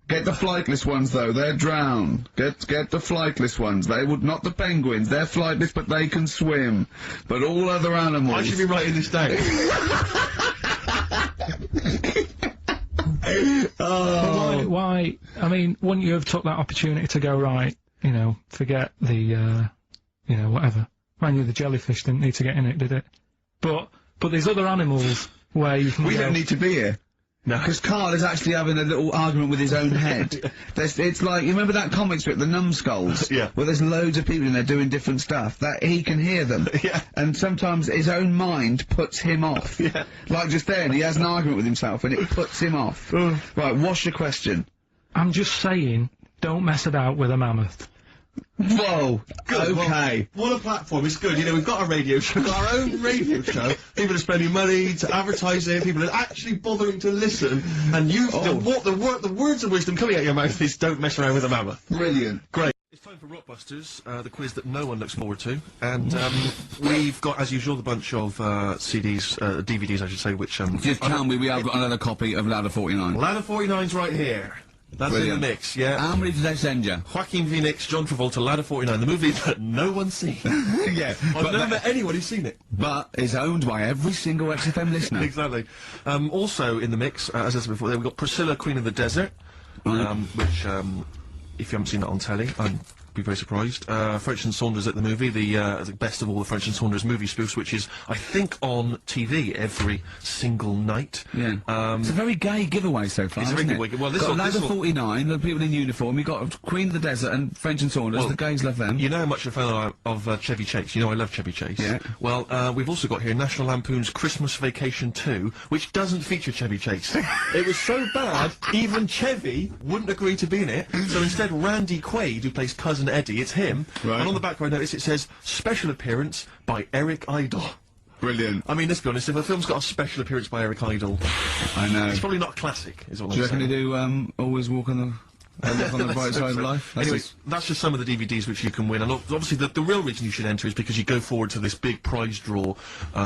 Get the flightless ones though, they're drowned. Get the flightless ones, not the penguins, they're flightless but they can swim. But all other animals... I should be writing this down. Oh. Why, I mean, wouldn't you have took that opportunity to go, right, forget the, whatever. Mind you, the jellyfish didn't need to get in it, did it? But there's other animals where you can We don't need to be here. No. Because Karl is actually having a little argument with his own head. It's like, you remember that comic strip, The Numbskulls? Yeah. Where there's loads of people in there doing different stuff, that he can hear them. Yeah. And sometimes his own mind puts him off. Yeah. Like just then, he has an argument with himself and it puts him off. Right, what's your question? I'm just saying, don't mess about with a mammoth. Whoa! Good. Okay. Well, what a platform, it's good. We've got a radio show, we've got our own radio show. People are spending money to advertise it, people are actually bothering to listen, and the words of wisdom coming out of your mouth is don't mess around with a mammoth. Brilliant. Great. It's time for Rockbusters, the quiz that no one looks forward to, and we've got, as usual, the bunch of CDs, DVDs I should say, which... Just tell me we have got another copy of Ladder 49. Ladder 49's right here. That's Brilliant. in the mix, yeah. How many did they send you? Joaquin Phoenix, John Travolta, Ladder 49, the movie that no one's seen. Yeah. I've never met anyone who's seen it. But it's owned by every single XFM listener. Exactly. Also in the mix, as I said before, we've got Priscilla, Queen of the Desert, which, if you haven't seen that on telly, I'd be very surprised. French and Saunders at the movie, the best of all the French and Saunders movie spoofs, which is, I think, on TV every single night. Yeah. It's a very gay giveaway so far, It's a very good week. Well, this got Ladder will... 49, the people in uniform, you got Queen of the Desert and French and Saunders, the gays love them. You know how much a fan of Chevy Chase, I love Chevy Chase. Yeah. Well, we've also got here National Lampoon's Christmas Vacation 2, which doesn't feature Chevy Chase. It was so bad, even Chevy wouldn't agree to be in it, so instead Randy Quaid, who plays Cousin Eddie, it's him, right. And on the back I notice it says, special appearance by Eric Idle. Brilliant. I mean, let's be honest, if a film's got a special appearance by Eric Idle, I know. it's probably not a classic, is what Do you I'm reckon saying. they do, Always Walk on the... Live on the Bright Side of Life. Anyway, that's just some of the DVDs which you can win, and obviously the real reason you should enter is because you go forward to this big prize draw,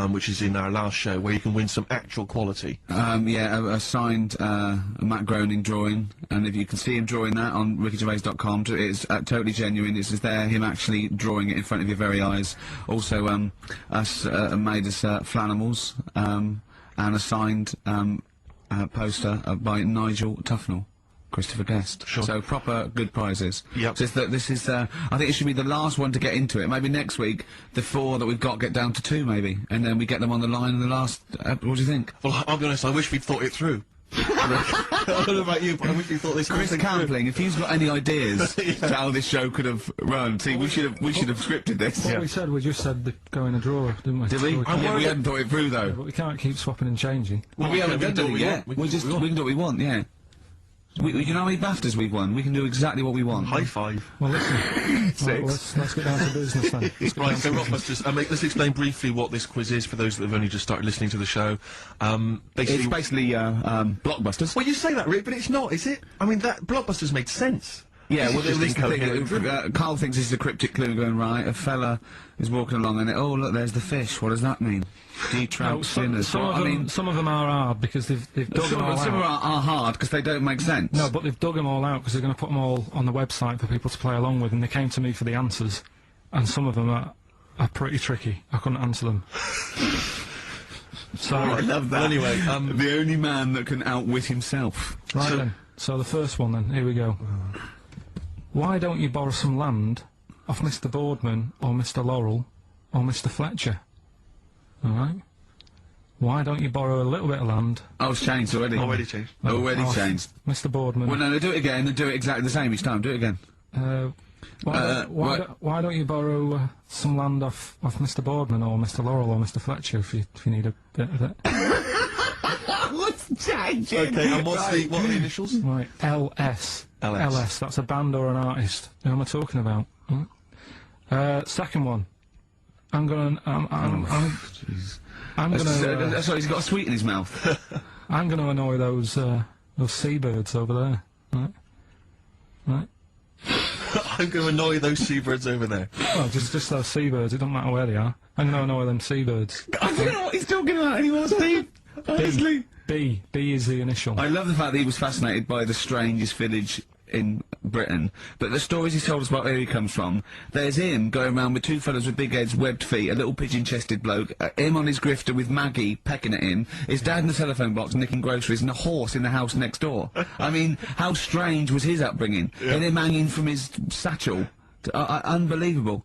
which is in our last show, where you can win some actual quality. A signed Matt Groening drawing, and if you can see him drawing that on rickygervais.com, it's totally genuine. It's just there, him actually drawing it in front of your very eyes. Also, us made us Flanimals, and a signed poster by Nigel Tufnell. Christopher Guest. Sure. So proper good prizes. Yep. So this is, I think it should be the last one to get into it. Maybe next week, the 4 that we've got get down to 2 maybe, and then we get them on the line in the last, what do you think? Well, I'll be honest, I wish we'd thought it through. I don't know about you, but I wish we thought this Chris thing Campling, if he's got any ideas to how this show could have run, see, we should have scripted this. What we said, we just said the go in a drawer, didn't we? Did we? So We hadn't thought it through though. but we can't keep swapping and changing. Well, we haven't done what it yet. we We can do what we want, yeah. You know how many BAFTAs we've won? We can do exactly what we want. High five. Well, listen. Right, well, let's get down to business then. Right, so Rockbusters, let's explain briefly what this quiz is for those that have only just started listening to the show. It's basically blockbusters. Well, you say that, Rick, but it's not, is it? I mean, that Blockbusters made sense. Yeah, well, It's this just is the incoherent. thing. Carl thinks this is a cryptic clue going, right, a fella is walking along and, oh, look, there's the fish. What does that mean? Detramp sinners. Some of them are hard because they've dug them all out. Some are hard because they don't make sense. No, but they've dug them all out because they're going to put them all on the website for people to play along with, and they came to me for the answers, and some of them are pretty tricky. I couldn't answer them. So I love that. Well, anyway, the only man that can outwit himself. Right then. So the first one then. Here we go. Why don't you borrow some land off Mr. Boardman or Mr. Laurel or Mr. Fletcher? All right. Why don't you borrow a little bit of land? Oh, it's changed already. Already changed. Already off changed. Mr. Boardman. Well, no, do it again and do it exactly the same each time. Do it again. Why don't you borrow some land off Mr. Boardman or Mr. Laurel or Mr. Fletcher if you need a bit of it? What's changing? Okay, and what are the initials? Right, LS. LS. That's a band or an artist. Who am I talking about? Second one. I'm gonna. Sorry, he's got a sweet in his mouth. I'm gonna annoy those seabirds over there. Right. I'm going to annoy those seabirds over there. Well, just those seabirds. It doesn't matter where they are. I'm gonna annoy them seabirds. I don't know what he's talking about anymore, Steve. Honestly. B is the initial. I love the fact that he was fascinated by the strangest village in Britain, but the stories he's told us about where he comes from, there's him going around with 2 fellas with big heads, webbed feet, a little pigeon-chested bloke, him on his grifter with Maggie pecking at him, his dad in the telephone box nicking groceries, and a horse in the house next door. I mean, how strange was his upbringing? And him hanging from his satchel. Unbelievable.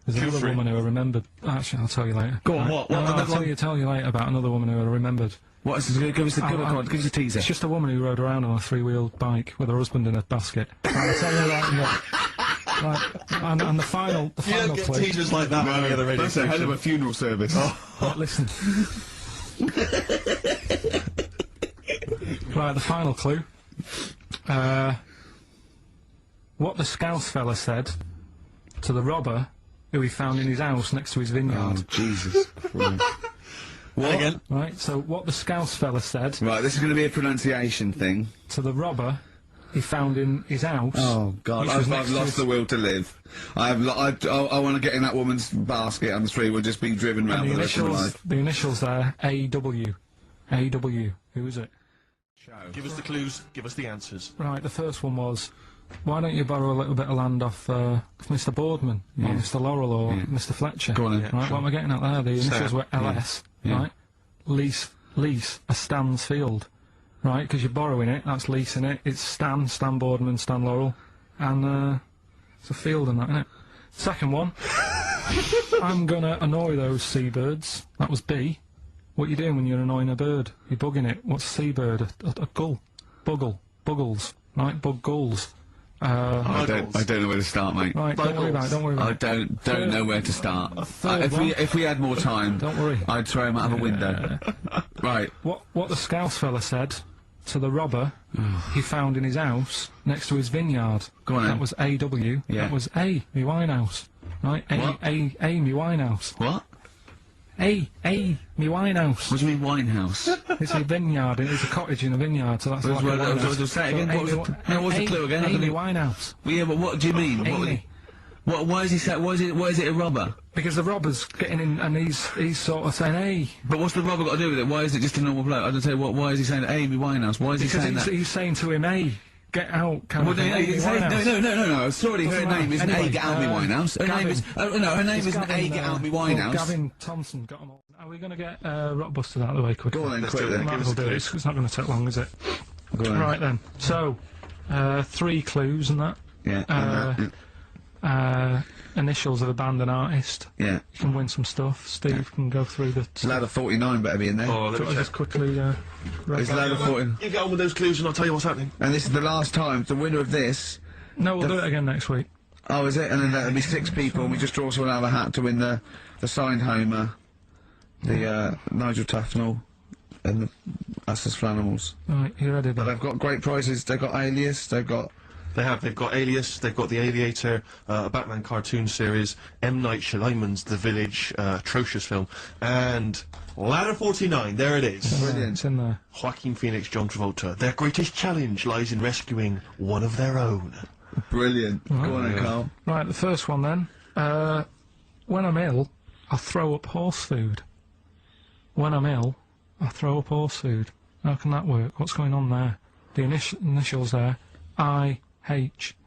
There's another woman who I remembered. Actually, I'll tell you later. Go on, what? I'll tell you later about another woman who I remembered. What is it? Give us a teaser. It's just a woman who rode around on a 3-wheeled bike with her husband in a basket. I'll tell you and the final You don't get clue. teasers like that on the other radio That's a hell of a funeral service. Right, listen. Right, the final clue. What the Scouse fella said to the robber who he found in his house next to his vineyard. Oh, Jesus Christ. What? Again? Right, so what the Scouse fella said... Right, this is going to be a pronunciation thing. ...to the robber he found in his house... Oh, God, I've lost the will to live. I want to get in that woman's basket on the street. We'll just be driven round for the rest of my life. The initials there, A-W. A-W. Who is it? Give us the clues, give us the answers. Right, the first one was... Why don't you borrow a little bit of land off Mr. Boardman, or Mr. Laurel, or Mr. Fletcher? Go on then. Right, what am I getting at there? The initials were LS, right? Lease a Stan's field, right? Because you're borrowing it, that's leasing it. It's Stan Boardman, Stan Laurel, and it's a field and that, innit? Second one, I'm gonna annoy those seabirds. That was B. What you doing when you're annoying a bird? You're bugging it. What's a seabird? A gull. Buggles, right? Bug gulls. I don't know where to start, mate. Right, don't worry about it. I don't know where to start. If we had more time, don't worry. I'd throw him out of a window. Right. What the Scouse fella said to the robber he found in his house next to his vineyard. Go on. That was A-W. Yeah. That was A, me Winehouse. Right? What? A, me Winehouse. What? me Winehouse. What do you mean Winehouse? It's a vineyard, it's a cottage in a vineyard, so that's like a winehouse. Say it again, what was the clue again? Amy Winehouse. Well, yeah, but what do you mean? Amy. Why is he saying, why is it a robber? Because the robber's getting in and he's sort of saying, hey. But what's the robber got to do with it? Why is it just a normal bloke? I don't say, why is he saying Amy Winehouse? Why is he saying that? Because he's saying to him, hey, get out, kind well, of thing. No, sorry, her name isn't anyway, A, get out me Winehouse. Her name is, her name isn't A, get out me Winehouse. Gavin Thompson got them all. Are we going to get Rockbusters out of the way quickly? Go on then, quickly. Might as well do it. It's not going to take long, is it? Go on. Right then. So, 3 clues and that. Yeah. Initials of a band and artist. Yeah. You can win some stuff. Steve can go through the... Ladder 49 better be in there. Oh, let me just quickly, It's Ladder 49. You get on with those clues and I'll tell you what's happening. And this is the last time, the winner of this... No, we'll do it again next week. Oh, is it? And then there'll be 6 people and we just draw someone out of a hat to win the signed Homer, the, Nigel Tufnell, and the Us as Flanimals. Right, you ready then? But they've got great prizes, they've got Alias, they've got Alias, they've got The Aviator, a Batman cartoon series, M. Night Shyamalan's The Village, atrocious film, and Ladder 49, there it is. Brilliant. It's in there. Joaquin Phoenix, John Travolta. Their greatest challenge lies in rescuing one of their own. Brilliant. Go on then, Carl. Right, the first one then. When I'm ill, I throw up horse food. When I'm ill, I throw up horse food. How can that work? What's going on there? The initials there. I-H.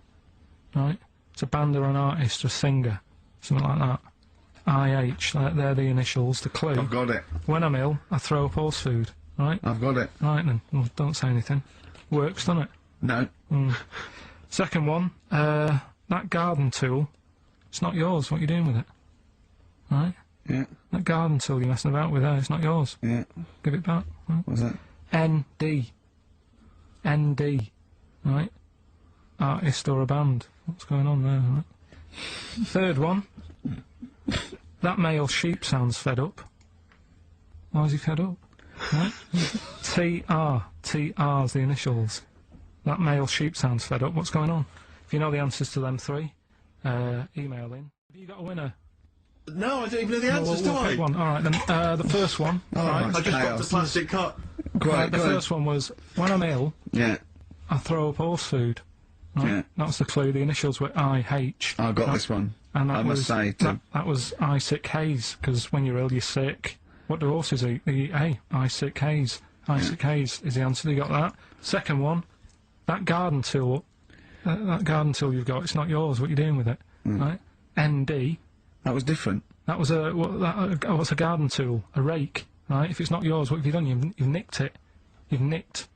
Right? It's a band or an artist or a singer. Something like that. I-H. They're the initials, the clue. I've got it. When I'm ill, I throw up horse food. Right? I've got it. Right then. Well, don't say anything. Works, doesn't it? No. Second one. That garden tool. It's not yours. What are you doing with it? Right? Yeah. That garden tool you're messing about with there, it's not yours. Yeah. Give it back. Right? What's that? N-D. N-D. Right? Artist or a band. What's going on there? Right? Third one. That male sheep sounds fed up. Why is he fed up? Right? T-R. T-R's the initials. That male sheep sounds fed up. What's going on? If you know the answers to them 3, email in. Have you got a winner? No, I don't even know the answers, we'll pick one. Alright then, the first one. Right. I just got the plastic cup. Right, the first one was, when I'm ill, Yeah. I throw up horse food. Right? Yeah. That's the clue. The initials were I-H. I got this one. And that I was, must say, that was I sick haze, because when you're ill, you're sick. What do horses eat? They eat hay. I sick haze. I sick haze is the answer. You got that. Second one, that garden tool. That garden tool you've got, it's not yours. What are you doing with it? Right? ND. That was different. That was what's a garden tool? A rake. Right? If it's not yours, what have you done? You've nicked it. You've nicked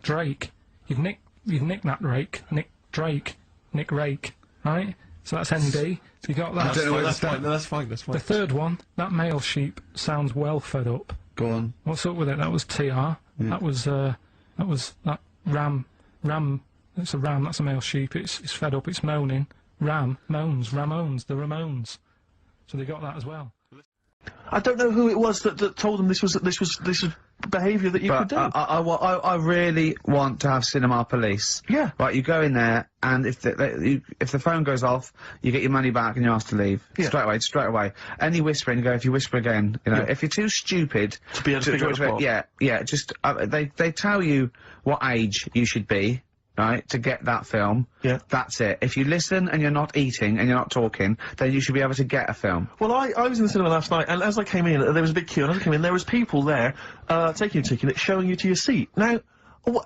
Drake. You've nicked that rake. Nick Drake. Nick Rake. Right? So that's ND. So you got that. I don't know where That's fine, that's fine. The third one, that male sheep sounds well fed up. Go on. What's up with it? That was TR. Yeah. That was that ram. It's a ram. That's a male sheep. It's fed up. It's moaning. Ram moans. Ramones. The Ramones. So they got that as well. I don't know who it was that told them this was behaviour that you could do. I really want to have cinema police. Yeah. Right, you go in there, and if the phone goes off, you get your money back and you're asked to leave. Yeah. Straight away. Any whispering, you go, if you whisper again, you know, if you're too stupid to be able to figure out the spot. yeah, just, they tell you what age you should be, right, to get that film. Yeah. That's it. If you listen and you're not eating and you're not talking, then you should be able to get a film. Well, I was in the cinema last night, and as I came in, there was a big queue, and as I came in, there was people there, taking your ticket, showing you to your seat. Now,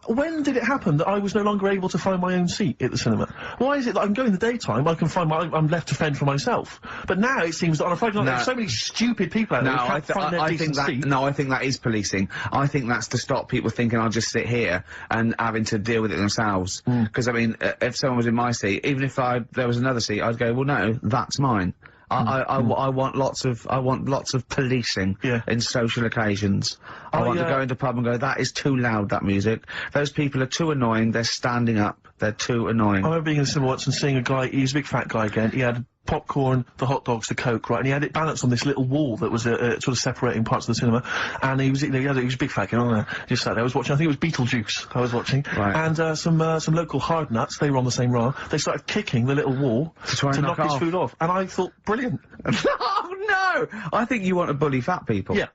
when did it happen that I was no longer able to find my own seat at the cinema? Why is it that I can go in the daytime, I can find I'm left to fend for myself? But now it seems that on a Friday night, there's so many stupid people out there who can't find their decent seat. No, I think that is policing. I think that's to stop people thinking I'll just sit here and having to deal with it themselves. Because, I mean, if someone was in my seat, even if there was another seat, I'd go, well, no, that's mine. I want lots of policing in social occasions. I want to go into a pub and go, that is too loud, that music. Those people are too annoying, they're standing up, they're too annoying. I remember being in the cinema once and seeing a guy, he was a big fat guy again, he had popcorn, the hot dogs, the Coke, right, and he had it balanced on this little wall that was sort of separating parts of the cinema, and he was a big fat guy on there, just sat there, I was watching, I think it was Beetlejuice I was watching, and some local hard nuts, they were on the same row, they started kicking the little wall to knock his food off, and I thought, brilliant. Oh No, I think you want to bully fat people. Yeah.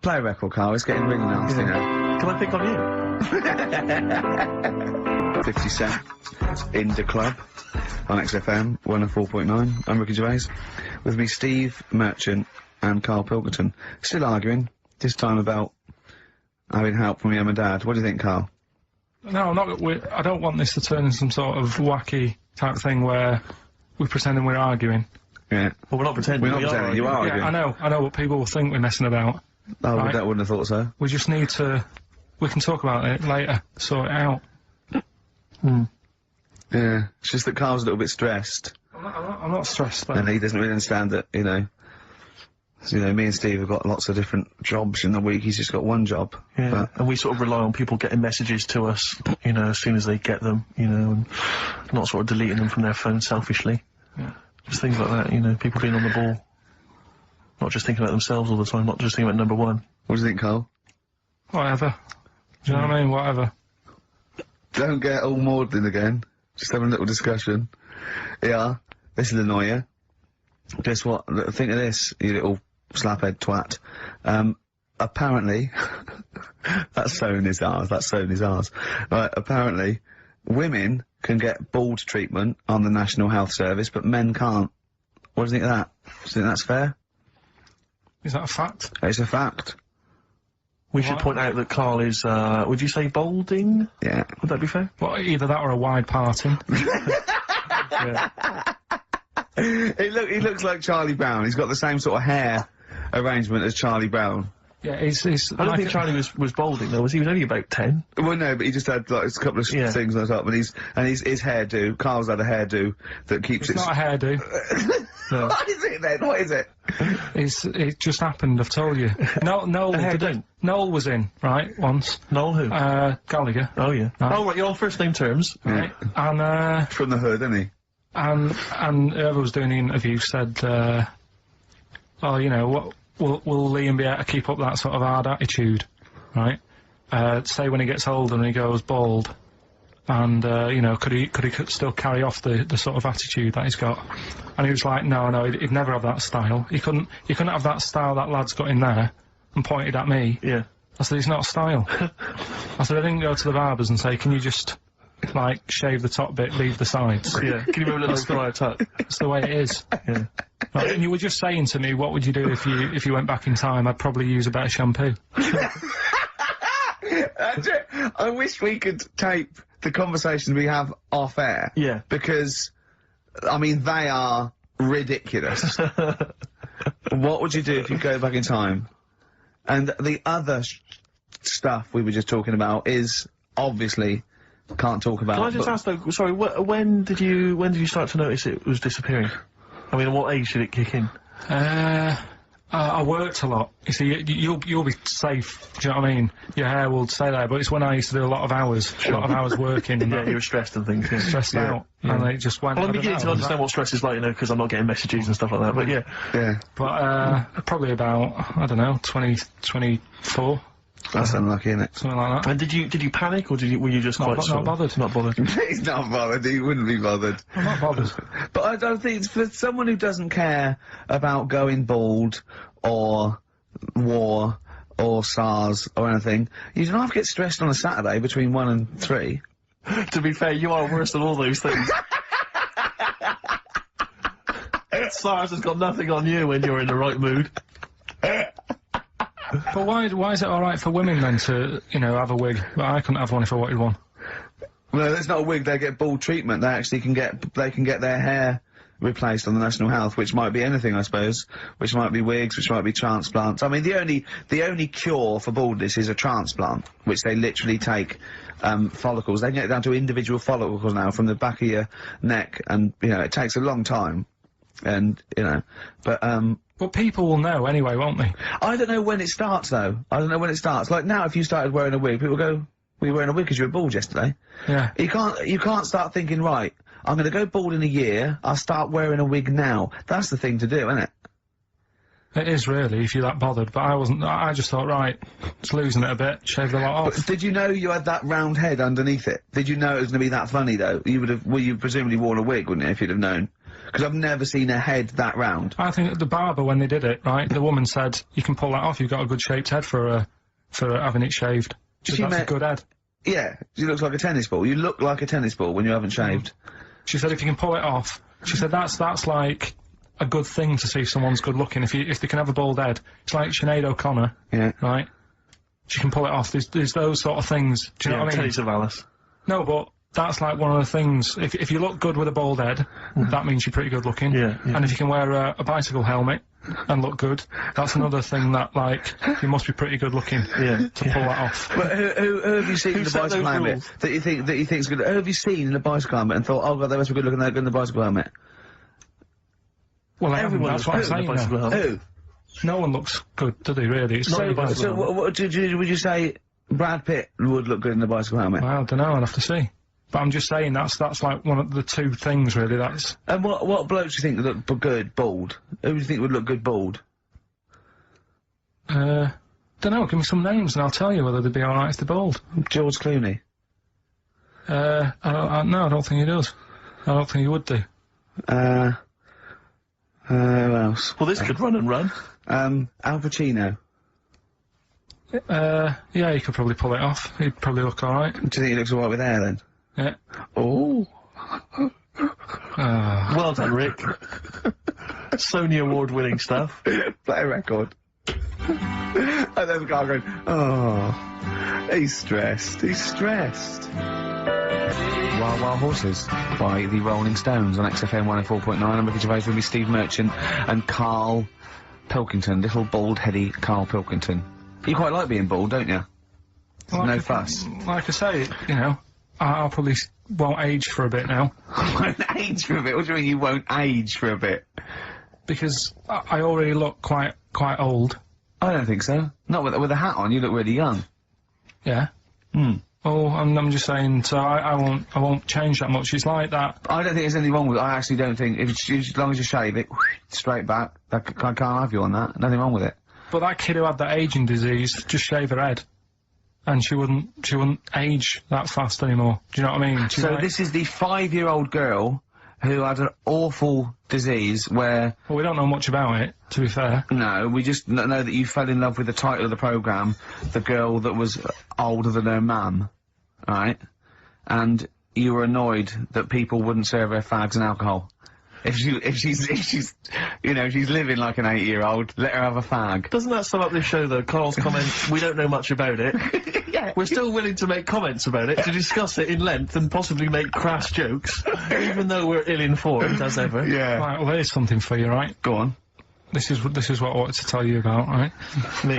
Play a record, Carl. It's getting really nasty now. Can I pick on you? 50 Cent in the club on XFM 104.9. I'm Ricky Gervais. With me, Steve Merchant and Karl Pilkington. Still arguing. This time about having help from your mum and dad. What do you think, Karl? No, I don't want this to turn into some sort of wacky type thing where we're pretending we're arguing. Yeah. Well, we're not pretending. We're not pretending. You are Yeah, arguing. I know, but people will think we're messing about. Oh, right? I wouldn't have thought so. We just need to. We can talk about it later. Sort it out. Yeah. It's just that Carl's a little bit stressed. I'm not stressed though. And he doesn't really understand that, you know, me and Steve have got lots of different jobs in the week. He's just got one job. Yeah, But and we sort of rely on people getting messages to us, you know, as soon as they get them, you know, and not sort of deleting them from their phone selfishly. Yeah. Just things like that, you know, people being on the ball. Not just thinking about themselves all the time, not just thinking about number one. what do you think, Carl? Whatever. Do you know what I mean? Whatever. Don't get all maudlin again. Just having a little discussion. Yeah, this will annoy you. Guess what? Think of this, you little slaphead twat. Apparently, that's sewing his arse, Right, apparently, women can get bald treatment on the National Health Service, but men can't. What do you think of that? Do you think that's fair? Is that a fact? It's a fact. We should point out that Karl is, would you say balding? Yeah. Would that be fair? Well, either that or a wide parting. Yeah. He looks like Charlie Brown. He's got the same sort of hair arrangement as Charlie Brown. Yeah, he's I don't think Charlie was balding though, was he? He was only about 10. Well, no, but he just had like a couple of things on top, and his hairdo. Carl's had a hairdo that keeps It's not a hairdo. No. What is it then? What is it? It just happened, I've told you. Noel was in, right, once. Noel who? Gallagher. Oh yeah. Right. Oh right, you're on first name terms. Right. And, From the hood, isn't he? and whoever was doing the interview said, oh, you know, what, will Liam be able to keep up that sort of hard attitude, right? Say when he gets older and he goes bald, and, you know, could he still carry off the sort of attitude that he's got? And he was like, no, he'd never have that style. You couldn't have that style that lad's got in there, and pointed at me. Yeah. I said, it's not style. I said, I didn't go to the barbers and say, can you just, like, shave the top bit, leave the sides? Yeah. Can you move a little friar tuck? That's the way it is. Yeah. Right, and you were just saying to me, what would you do if you went back in time? I'd probably use a better shampoo. I wish we could tape the conversations we have off air. Yeah. Because, I mean, they are ridiculous. What would you do if you go back in time? And the other stuff we were just talking about is obviously can't talk about. Can I just ask though? Sorry, when did you start to notice it was disappearing? I mean, at what age did it kick in? I worked a lot. You see, you'll be safe. Do you know what I mean? Your hair will stay there, but it's when I used to do a lot of hours working. And yeah, you were stressed and things. Yeah. Stressed out, and it just went. Well, I'm beginning to understand what stress is like, you know, because I'm not getting messages and stuff like that. But yeah. But probably about, I don't know, 24. That's unlucky, isn't it? Something like that. And did you panic, or were you just not bothered? Not bothered. He's not bothered. He wouldn't be bothered. I'm not bothered. But I don't think for someone who doesn't care about going bald or war or SARS or anything, you don't have to get stressed on a Saturday between 1 and 3. To be fair, you are worse than all those things. SARS has got nothing on you when you're in the right mood. But why is it alright for women then to, you know, have a wig? But I couldn't have one if I wanted one. Well, that's not a wig, they get bald treatment. They actually can get their hair replaced on the National Health, which might be anything, I suppose. Which might be wigs, which might be transplants. I mean, the only cure for baldness is a transplant, which they literally take, follicles. They can get down to individual follicles now from the back of your neck, and, you know, it takes a long time. And, you know, but people will know anyway, won't they? I don't know when it starts, though. I don't know when it starts. Like, now, if you started wearing a wig, people go, well, you were wearing a wig because you were bald yesterday. Yeah. You can't start thinking, right, I'm gonna go bald in a year, I'll start wearing a wig now. That's the thing to do, isn't it? It is, really, if you're that bothered, but I wasn't. I just thought, right, it's losing it a bit, shave the lot off. But did you know you had that round head underneath it? Did you know it was gonna be that funny, though? You presumably worn a wig, wouldn't you, if you'd have known? Because I've never seen a head that round. I think that the barber, when they did it, right, the woman said, you can pull that off, you've got a good shaped head for having it shaved. So She that's a meant- good head. Yeah, she looks like a tennis ball. You look like a tennis ball when you haven't shaved. She said if you can pull it off, she said that's like a good thing to see if someone's good looking. If they can have a bald head. It's like Sinead O'Connor. Yeah. Right? She can pull it off. There's those sort of things. Do you know what I mean? Telly Savalas. No, but that's like one of the things. If you look good with a bald head, that means you're pretty good looking. Yeah, yeah. And if you can wear a bicycle helmet and look good, that's another thing that, like, you must be pretty good looking to pull that off. But who have you seen in a set bicycle those helmet rules? that you think's good? Who have you seen in a bicycle helmet and thought, oh god, they must be good looking, they're good in the bicycle helmet? Well, Everyone that's what I'm looks good in saying. a bicycle now. helmet. Who? No one looks good, do they, really? It's not the bicycle So helmet. what would you say Brad Pitt would look good in a bicycle helmet? Well, I don't know, I'll have to see. But I'm just saying that's like one of the two things, really, that's... And what blokes do you think look good bald? Who do you think would look good bald? Don't know, give me some names and I'll tell you whether they'd be alright if they're bald. George Clooney. No, I don't think he does. I don't think he would do. Who else? Well, this could run and run. Al Pacino. Yeah, he could probably pull it off. He'd probably look alright. Do you think he looks alright with hair then? Yeah. Oh. Well done, Rick. Sony Award-winning stuff. Play a record. And then the guy going, oh, he's stressed. Wild Wild Horses by the Rolling Stones on XFM 104.9. I'm Ricky Gervais with me, Steve Merchant and Karl Pilkington, little bald-heady Karl Pilkington. You quite like being bald, don't you? No fuss. Like I say, you know, I'll probably won't age for a bit now. Won't age for a bit? What do you mean you won't age for a bit? Because I already look quite old. I don't think so. Not with a hat on, you look really young. Yeah. Oh, I'm just saying, so I won't change that much. It's like that. I don't think there's anything wrong with it. I actually don't think, as long as you shave it, straight back, I can't have you on that. Nothing wrong with it. But that kid who had that aging disease, just shave her head. And she wouldn't age that fast anymore. Do you know what I mean? So this is the 5-year-old girl who had an awful disease where... Well, we don't know much about it, to be fair. No, we just know that you fell in love with the title of the programme, the girl that was older than her mum, right? And you were annoyed that people wouldn't serve her fags and alcohol. If she's, you know, she's living like an 8-year-old, let her have a fag. Doesn't that sum up this show, though? Carl's comment, we don't know much about it. Yeah. We're still willing to make comments about it, to discuss it in length and possibly make crass jokes, even though we're ill-informed, as ever. Yeah. Right, well, there's something for you, right? Go on. This is what I wanted to tell you about, right? Me.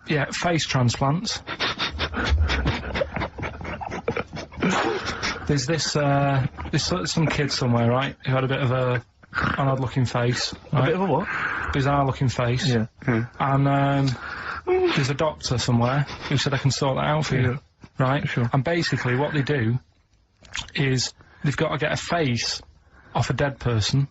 Yeah, face transplants. There's some kid somewhere, right, who had a bit of an odd-looking face. Right? A bit of a what? Bizarre-looking face. Yeah. And, there's a doctor somewhere who said I can sort that out for you. Right? Sure. And basically what they do is they've got to get a face off a dead person.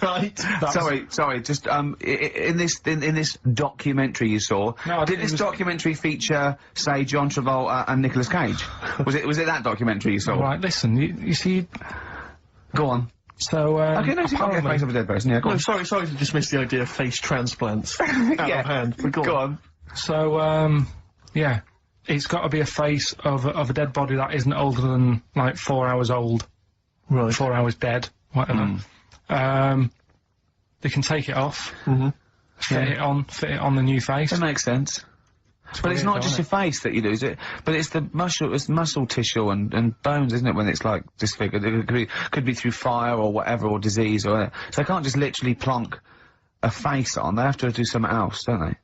Right. Sorry, just, in this documentary you saw, did this documentary feature, say, John Travolta and Nicolas Cage? Was it that documentary you saw? Right, listen, you see... Go on. So, okay, no, you can't get a face of a dead person, yeah, go No, on. sorry to dismiss the idea of face transplants. Out of hand, but go on. So, yeah, it's got to be a face of a dead body that isn't older than, like, 4 hours old. Right. 4 hours dead, whatever. They can take it off, fit it on the new face. That makes sense. But it's not just your face that you lose it, but it's the muscle tissue and bones, isn't it, when it's like disfigured? It could be through fire or whatever, or disease or so they can't just literally plonk a face on, they have to do something else, don't they?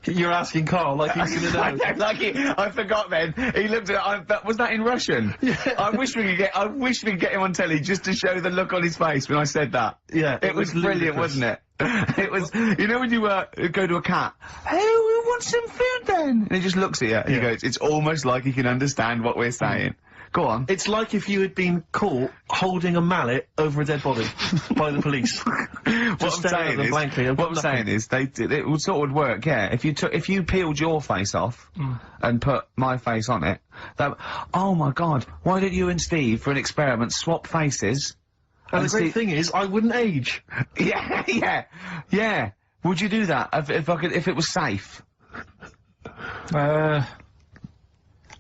You're asking Karl like he's gonna know. I forgot then. He looked at was that in Russian? Yeah. I wish we could get him on telly just to show the look on his face when I said that. Yeah. It was brilliant, wasn't it? It was, you know when you go to a cat, hey, we want some food then? And he just looks at you and he goes, it's almost like he can understand what we're saying. Go on. It's like if you had been caught holding a mallet over a dead body by the police. What I'm saying is, blankly, what I'm saying is, it would sort of work, yeah. If you peeled your face off and put my face on it, oh my god, why don't you and Steve, for an experiment, swap faces? And the great thing is, I wouldn't age. Yeah. Would you do that if it was safe?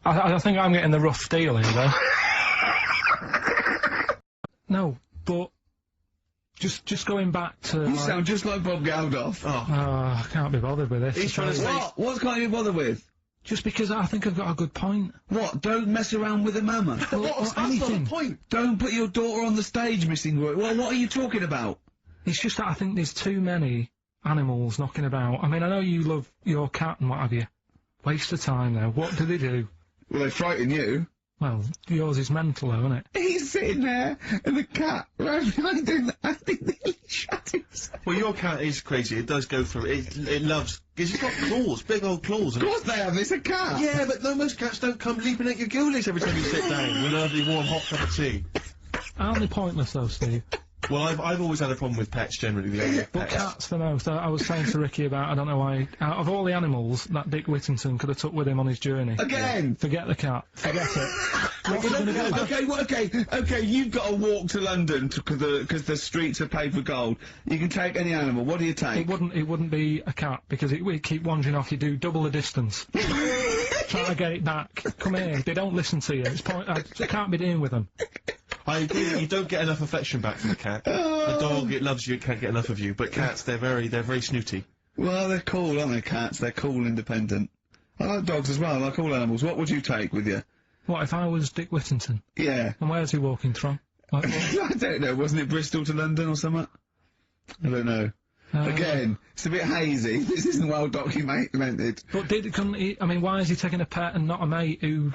I think I'm getting the rough deal here, though. No, but just going back to. You sound just like Bob Geldof. Oh, I can't be bothered with this. He's trying to say. What can't you be bothered with? Just because I think I've got a good point. What? Don't mess around with a mama. That's not the point. Don't put your daughter on the stage, Missing Roy. Well, what are you talking about? It's just that I think there's too many animals knocking about. I mean, I know you love your cat and what have you. Waste of time, though. What do they do? Well, they frighten you. Well, yours is mental, though, isn't it? He's sitting there, and the cat, shut himself. Well, your cat is crazy. It does go through. It loves. It's got claws, big old claws. Of course they have. It's a cat. Yeah, but no, most cats don't come leaping at your ghoulies every time you sit down with a lovely warm hot cup of tea. Aren't they pointless, though, Steve? Well, I've always had a problem with pets generally. But cats the most. I was saying to Ricky about, I don't know why, out of all the animals that Dick Whittington could have took with him on his journey. Again! Forget the cat. Forget it. What's he gonna do? Okay, you've got to walk to London because the streets are paved with gold. You can take any animal. What do you take? It wouldn't be a cat, because it would keep wandering off. You do double the distance. Try to get it back. Come here. They don't listen to you. I can't be dealing with them. I agree, you don't get enough affection back from a cat. A dog, it loves you, it can't get enough of you. But cats, they're very snooty. Well, they're cool, aren't they, cats? They're cool, independent. I like dogs as well, I like all animals. What would you take with you? What, if I was Dick Whittington? Yeah. And where's he walking from? Like, I don't know, wasn't it Bristol to London or something? I don't know. Again, it's a bit hazy. This isn't well documented. But couldn't he, I mean, why is he taking a pet and not a mate who...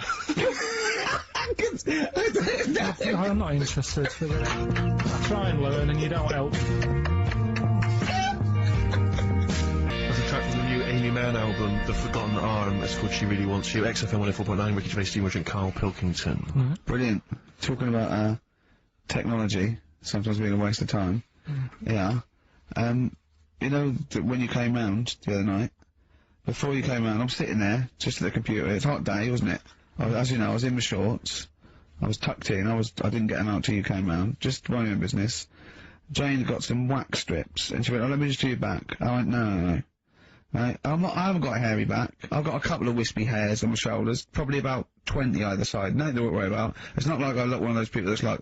I'm not interested. I try and learn and you don't help. There's a track from the new Amy Mann album, The Forgotten Arm, that's called She Really Wants You. XFM 104.9, Ricky Gervais, Steve Rich and Karl Pilkington. Brilliant. Talking about, technology, sometimes being a waste of time. Yeah. You know, when you came round the other night, before you came round, I'm sitting there, just at the computer. It's a hot day, wasn't it? As you know, I was in my shorts. I was tucked in. I didn't get them out till you came round. Just running a business. Jane got some wax strips, and she went, "Oh, let me just do your back." I went, "No. Right? I haven't got a hairy back. I've got a couple of wispy hairs on my shoulders, probably about 20 either side. Nothing to worry about. It's not like I look one of those people that's like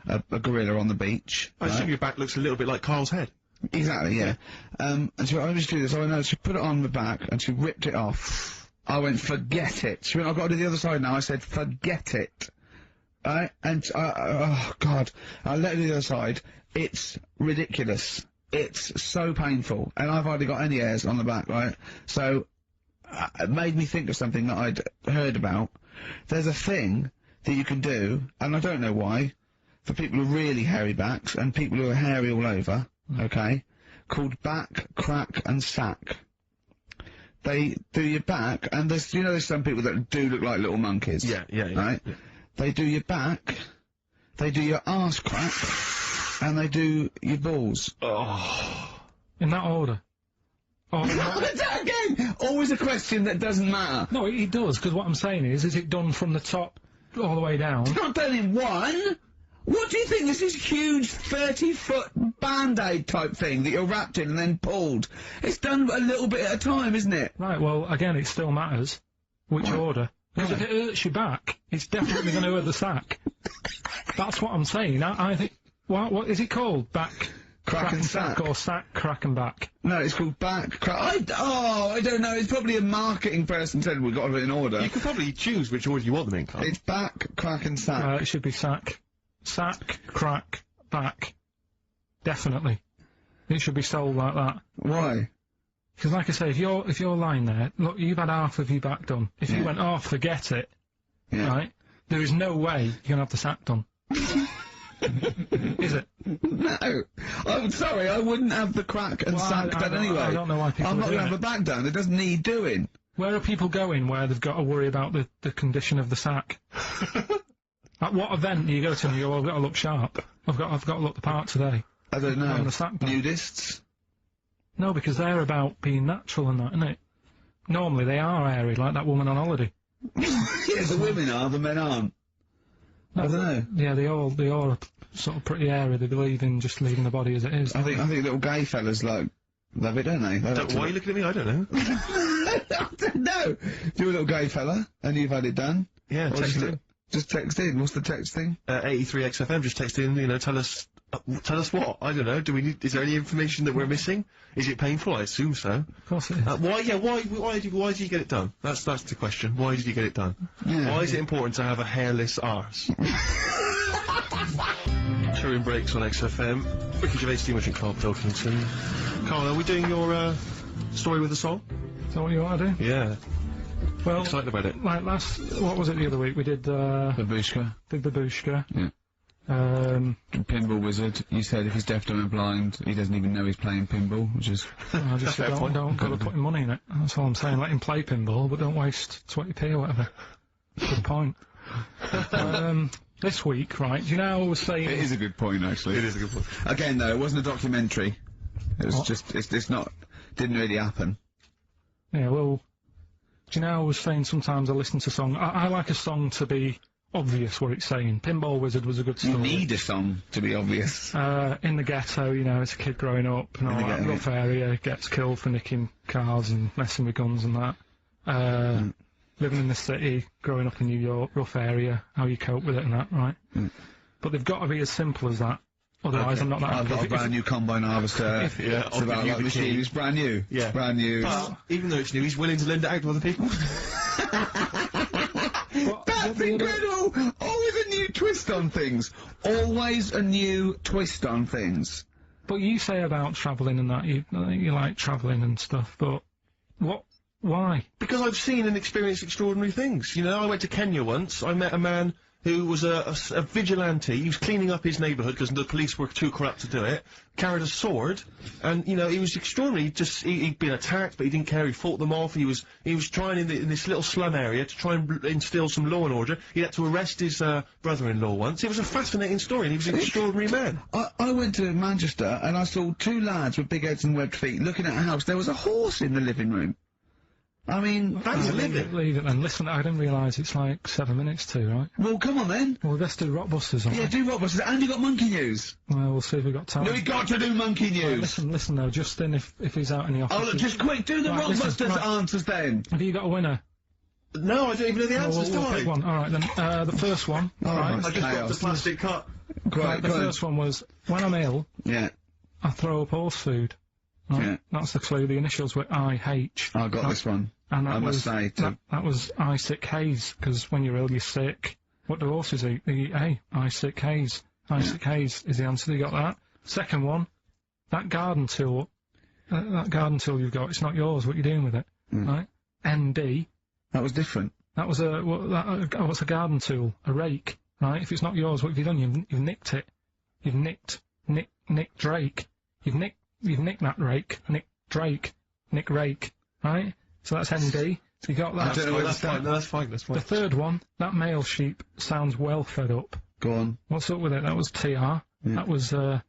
a gorilla on the beach." I assume your back looks a little bit like Karl's head. Exactly, yeah. And she went, "Let me just do this." I went, "No." She put it on the back, and she ripped it off. I went, "Forget it." She went, "I've got to do the other side now." I said, "Forget it." Right? And, oh god. I let her do the other side. It's ridiculous. It's so painful. And I've hardly got any hairs on the back, right? So, it made me think of something that I'd heard about. There's a thing that you can do, and I don't know why, for people with really hairy backs, and people who are hairy all over, okay, called back, crack, and sack. They do your back, and there's some people that do look like little monkeys. Yeah. Right? Yeah. They do your back, they do your arse crack, and they do your balls. Oh. In that order. Oh, Again! Always a question that doesn't matter. No, it does, because what I'm saying is it done from the top all the way down? It's not done in one! What do you think? This is huge 30-foot Band-Aid type thing that you're wrapped in and then pulled. It's done a little bit at a time, isn't it? Right, well, again, it still matters. Which order? Because if it hurts your back, it's definitely going to hurt the sack. That's what I'm saying. I think... What is it called? Back... Crack and sack. Or sack, crack and back? No, it's called back, crack... I don't know. It's probably a marketing person said we've got it in order. You could probably choose which order you want them in, Karl. It's back, crack and sack. It should be sack. Sack, crack, back. Definitely. It should be sold like that. Why? Because like I say, if you're lying there, look, you've had half of your back done. If you went, "Oh, forget it," right? There is no way you're gonna have the sack done. Is it? No. I'm sorry, I wouldn't have the crack and sack done anyway. I don't know why people I'm not gonna have the back done. It doesn't need doing. Where are people going where they've got to worry about the condition of the sack? At what event do you go to and you go, well, I've got to look sharp. I've got to look the part today. I don't know. On the sack bag. Nudists? No, because they're about being natural and that, isn't it? Normally they are airy, like that woman on holiday. Yeah, the women are, the men aren't. I don't know. Yeah, they all are sort of pretty airy. They believe in just leaving the body as it is. I think little gay fellas love it, don't they? Why are you looking at me? I don't know. I don't know. You're a little gay fella, and you've had it done. Yeah, text in. Just text in. What's the text thing? 83XFM. Just text in. You know, tell us what. I don't know. Is there any information that we're missing? Is it painful? I assume so. Of course it is. Why did you get it done? That's the question. Why did you get it done? Yeah. Why is it important to have a hairless arse? Touring breaks on XFM. Ricky Gervais, Steve and Karl Pilkington. Karl, are we doing your story with a song? Is that what you want to do? Yeah. Well, Excited about it. Like what was it the other week? We did Babushka. Did Babushka. Yeah. Pinball Wizard. You said if he's deaf, dumb and blind, he doesn't even know he's playing pinball, which is... I just said don't bother putting money in it. That's all I'm saying. Let him play pinball, but don't waste 20p or whatever. Good point. This week, right, do you know I was saying... It is a good point, actually. It is a good point. Again, though, it wasn't a documentary. It was just... It's not... Didn't really happen. Yeah, well... Do you know I was saying sometimes I listen to songs... I like a song to be obvious what it's saying. Pinball Wizard was a good story. You need a song to be obvious. In the ghetto, you know, as a kid growing up, and all that rough area, gets killed for nicking cars and messing with guns and that. Living in the city, growing up in New York, rough area, how you cope with it and that, right? But they've got to be as simple as that. Otherwise, I'm not that. I've got a brand new combine harvester. It's about like the machine. It's brand new. Yeah. It's brand new. But even though it's new, he's willing to lend it out to other people. That's incredible! Always a new twist on things. Always a new twist on things. But you say about travelling and that, you like travelling and stuff, but why? Because I've seen and experienced extraordinary things. You know, I went to Kenya once, I met a man who was a vigilante. He was cleaning up his neighbourhood because the police were too corrupt to do it, carried a sword, and, you know, he was extraordinary. He'd been attacked, but he didn't care, he fought them off. He was trying in this little slum area to try and instill some law and order. He had to arrest his brother-in-law once. It was a fascinating story, and he was an extraordinary man. I went to Manchester, and I saw two lads with big heads and webbed feet looking at a house. There was a horse in the living room. I mean, that's living. Leave it then. Listen, I didn't realise it's like 7 minutes to, right? Well, come on then. Well, let's do Rockbusters, Yeah, do Rockbusters, and you got Monkey News. Well, we'll see if we've got time. No, we got to do Monkey News. Listen though, Justin, if he's out in the office... Oh, look, just quick, do the Rockbusters answers then. Have you got a winner? No, I don't even know the answers, do I? Pick one. Alright then, the first one. Alright, I just got the plastic cup. Right, the first one was, when I'm ill... Yeah. I throw up horse food. Right? Yeah. That's the clue. The initials were IH. I got this one. And that I must say, too. That was I sick haze, because when you're ill, you're sick. What do horses eat? They eat hay. I sick haze. I sick haze is the answer. You got that? Second one, that garden tool you've got, it's not yours. What are you doing with it? Right? ND. That was different. That was what's a garden tool? A rake. Right? If it's not yours, what have you done? You've nicked it. You've nicked Drake. You've nicked that rake. Nick Drake. Nick Rake. Right? So that's ND. So you got that. That's fine. No, that's fine. The third one, that male sheep sounds well fed up. Go on. What's up with it? That was TR. Yeah. That was that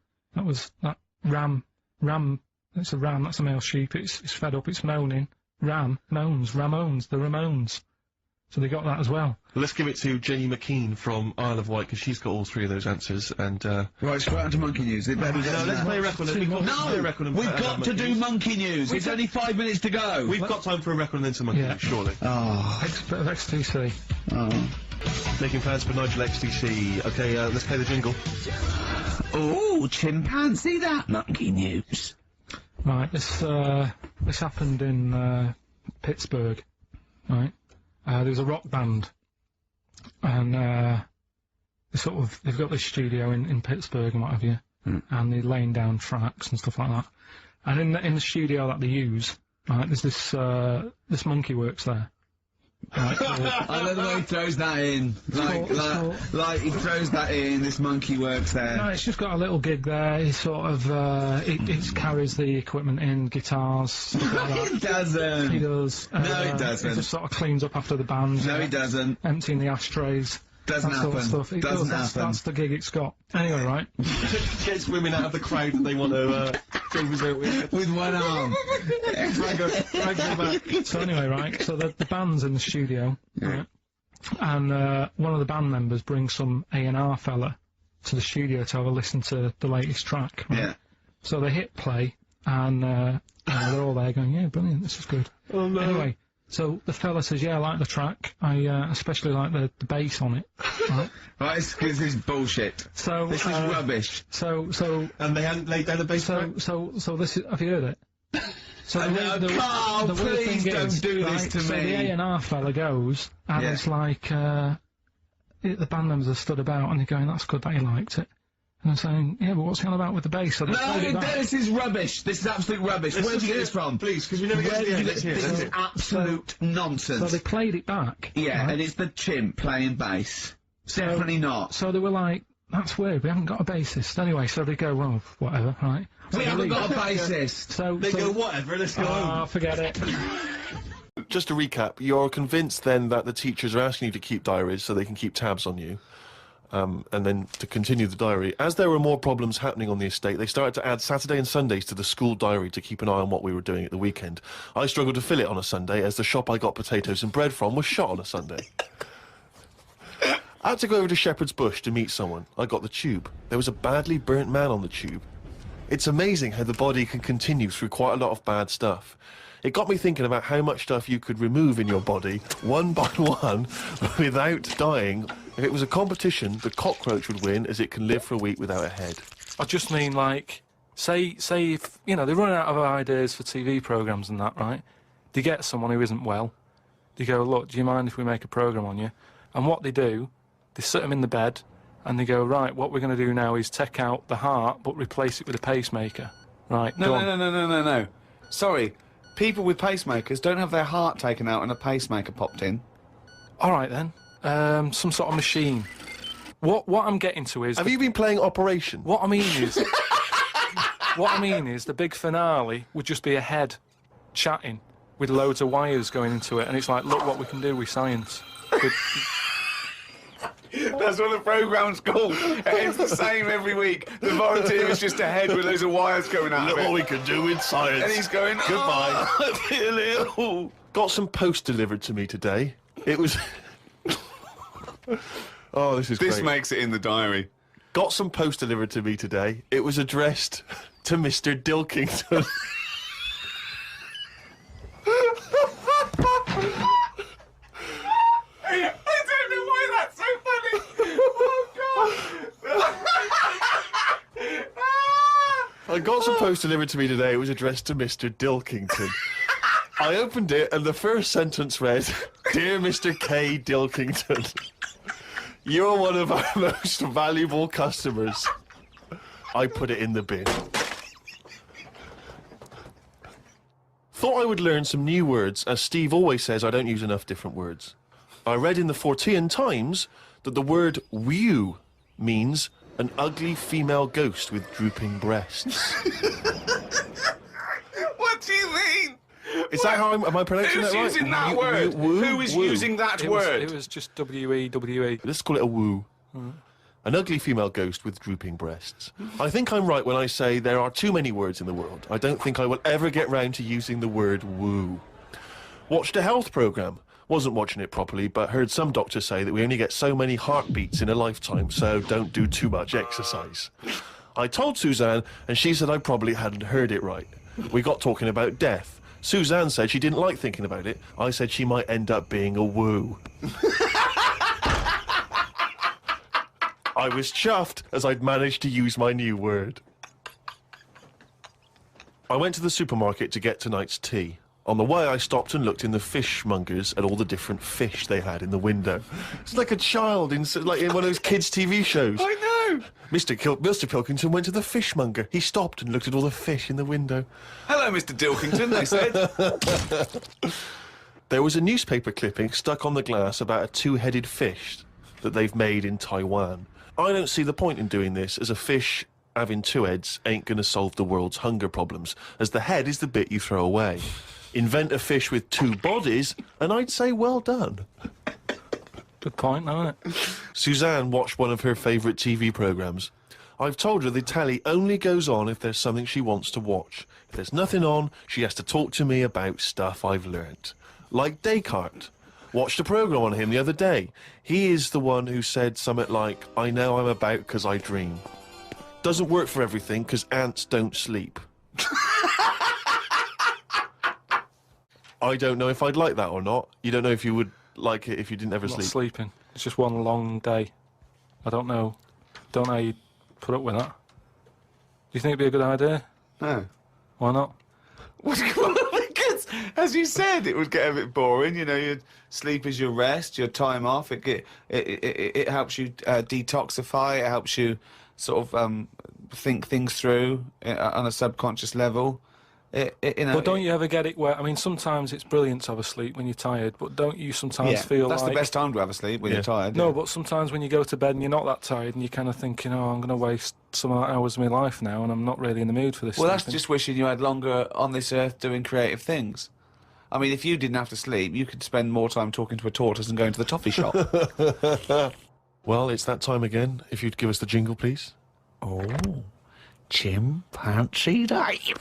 ram. It's a ram. That's a male sheep. It's fed up. It's moaning. Moans. Ramones. The Ramones. So they got that as well. Let's give it to Jenny McKean from Isle of Wight, because she's got all three of those answers, and, Right, straight on to Monkey News. It better let's play a record. We've got to do Monkey News. It's only 5 minutes to go. We've got time for a record and then some Monkey News, surely. Oh. Bit of XTC. Oh. Making plans for Nigel XTC. Okay, let's play the jingle. Oh, chimpanzee that Monkey News. Right, this happened in, Pittsburgh. Right? There was a rock band, and they've got this studio in Pittsburgh and what have you, and they're laying down tracks and stuff like that. And in the studio that they use, right, there's this monkey works there. Right, I love the way he throws that in. Like he throws that in, this monkey works there. No, it's just got a little gig there. He sort of, it carries the equipment in, guitars, stuff like that. It doesn't. He does. No, it doesn't. He just sort of cleans up after the band. No, he doesn't. Emptying the ashtrays. Doesn't that sort of happen. stuff. It Doesn't does, happen. That's the gig it's got. Anyway, right? Gets women out of the crowd that they want to represent With one arm. Drag them back. So anyway, right? So the band's in the studio, right? And one of the band members brings some A&R fella to the studio to have a listen to the latest track. Right? Yeah. So they hit play, and they're all there going, "Yeah, brilliant, this is good." Oh no. Anyway, so the fella says, "Yeah, I like the track. I especially like the bass on it." Right? Right, this is bullshit. So This is rubbish. So And they hadn't laid down the bass track? so this is. Have you heard it? So Carl, weird please thing don't is, do this right, to so me. the A&R fella goes, and Yeah. it's like, the band members are stood about, and they're going, "That's good that he liked it." And I'm saying, "Yeah, but what's he on about with the bass?" So they played it No, back. this is rubbish. This is absolute rubbish. Where did you get this from? Please, because we never get to the end. Let's hear This it. is absolute nonsense. So they played it back. Yeah, right? and it's the chimp playing bass. Definitely not. So they were like, "That's weird, we haven't got a bassist." Anyway, so they go, "Well, whatever, right?" So We they haven't leave. got a bassist. So They go, whatever, let's go home. Ah, forget it. Just to recap, you're convinced then that the teachers are asking you to keep diaries so they can keep tabs on you, and then to continue the diary. As there were more problems happening on the estate, they started to add Saturday and Sundays to the school diary to keep an eye on what we were doing at the weekend. I struggled to fill it on a Sunday, as the shop I got potatoes and bread from was shut on a Sunday. I had to go over to Shepherd's Bush to meet someone. I got the tube. There was a badly burnt man on the tube. It's amazing how the body can continue through quite a lot of bad stuff. It got me thinking about how much stuff you could remove in your body, one by one, without dying. If it was a competition, the cockroach would win, as it can live for a week without a head. I just mean, like, say if, you know, they run out of ideas for TV programmes and that, right? They get someone who isn't well. They go, "Look, do you mind if we make a programme on you?" And what they do, they sit them in the bed, and they go, "Right, what we're going to do now is take out the heart, but replace it with a pacemaker." Right, No, done. no. Sorry. People with pacemakers don't have their heart taken out and a pacemaker popped in. All right, then. Some sort of machine. What I'm getting to is... Have you been playing Operation? What I mean is... what I mean is the big finale would just be a head chatting with loads of wires going into it, and it's like, look what we can do with science. That's what the programme's called. It's the same every week. The volunteer is just a head with loads of wires coming out Look of it. what we can do with science. And he's going, Goodbye. "Oh, I feel ill." Got some post delivered to me today. It was... Oh, this is This great. makes it in the diary. Got some post delivered to me today. It was addressed to Mr. Dilkington. I don't know why that's so funny. Oh, God. I got some post delivered to me today. It was addressed to Mr. Dilkington. I opened it, and the first sentence read, "Dear Mr. K. Dilkington, you're one of our most valuable customers." I put it in the bin. Thought I would learn some new words, as Steve always says I don't use enough different words. I read in the Fortean Times that the word "wew" means an ugly female ghost with drooping breasts. What do you mean? Is that how am I pronouncing Who's that right? using that Woo- word? woo- Who is woo. using that word? It was just W-E-W-E. Let's call it a woo. An ugly female ghost with drooping breasts. I think I'm right when I say there are too many words in the world. I don't think I will ever get round to using the word woo. Watched a health programme. Wasn't watching it properly, but heard some doctors say that we only get so many heartbeats in a lifetime, so don't do too much exercise. I told Suzanne, and she said I probably hadn't heard it right. We got talking about death. Suzanne said she didn't like thinking about it. I said she might end up being a woo. I was chuffed as I'd managed to use my new word. I went to the supermarket to get tonight's tea. On the way, I stopped and looked in the fishmongers at all the different fish they had in the window. It's like a child in one of those kids' TV shows. I know. Mr. Pilkington went to the fishmonger. He stopped and looked at all the fish in the window. Hello, Mr. Dilkington, they said. There was a newspaper clipping stuck on the glass about a two-headed fish that they've made in Taiwan. I don't see the point in doing this, as a fish having two heads ain't gonna solve the world's hunger problems, as the head is the bit you throw away. Invent a fish with two bodies, and I'd say well done. Good point, isn't it? Suzanne watched one of her favourite TV programmes. I've told her the telly only goes on if there's something she wants to watch. If there's nothing on, she has to talk to me about stuff I've learnt. Like Descartes. Watched a programme on him the other day. He is the one who said something like, I know I'm about 'cause I dream. Doesn't work for everything 'cause ants don't sleep. I don't know if I'd like that or not. You don't know if you would like it if you didn't ever Not sleep. sleeping. It's just one long day. I don't know. Don't know how you put up with that. Do you think it'd be a good idea? No. Why not? Because, as you said, it would get a bit boring. You know, your sleep is your rest, your time off. It helps you detoxify. It helps you sort of think things through on a subconscious level. You know, But don't you ever get it where, I mean, sometimes it's brilliant to have a sleep when you're tired, but don't you sometimes feel that's like... the best time to have a sleep when you're tired. No, yeah. but sometimes when you go to bed and you're not that tired and you're kind of thinking, oh, I'm going to waste some hours of my life now and I'm not really in the mood for this. Well, that's sleeping. just wishing you had longer on this earth doing creative things. I mean, if you didn't have to sleep, you could spend more time talking to a tortoise and going to the toffee shop. Well, it's that time again. If you'd give us the jingle, please. Oh, chimpanzee dive.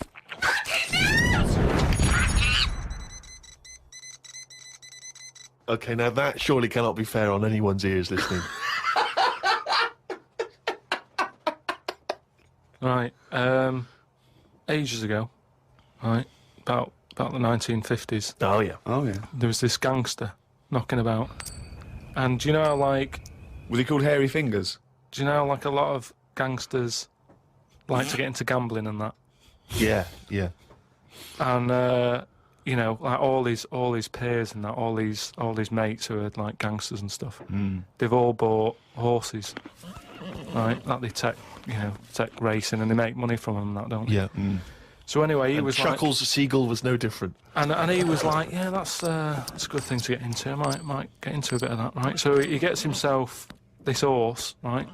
Okay, now that surely cannot be fair on anyone's ears listening. Right, ages ago, right, about the 1950s, Oh, yeah. Oh, yeah. there was this gangster knocking about. And do you know how, like, Was he called Hairy Fingers? do you know how, like, a lot of gangsters like to get into gambling and that? Yeah, yeah. And you know, like all his peers and that, all these mates who are like gangsters and stuff, they've all bought horses, right? That they take racing and they make money from them and that, don't they? Yeah. So anyway, he And was Chuckles the Seagull was no different. and he was like, yeah, that's a good thing to get into. I might get into a bit of that, right? So he gets himself this horse, right?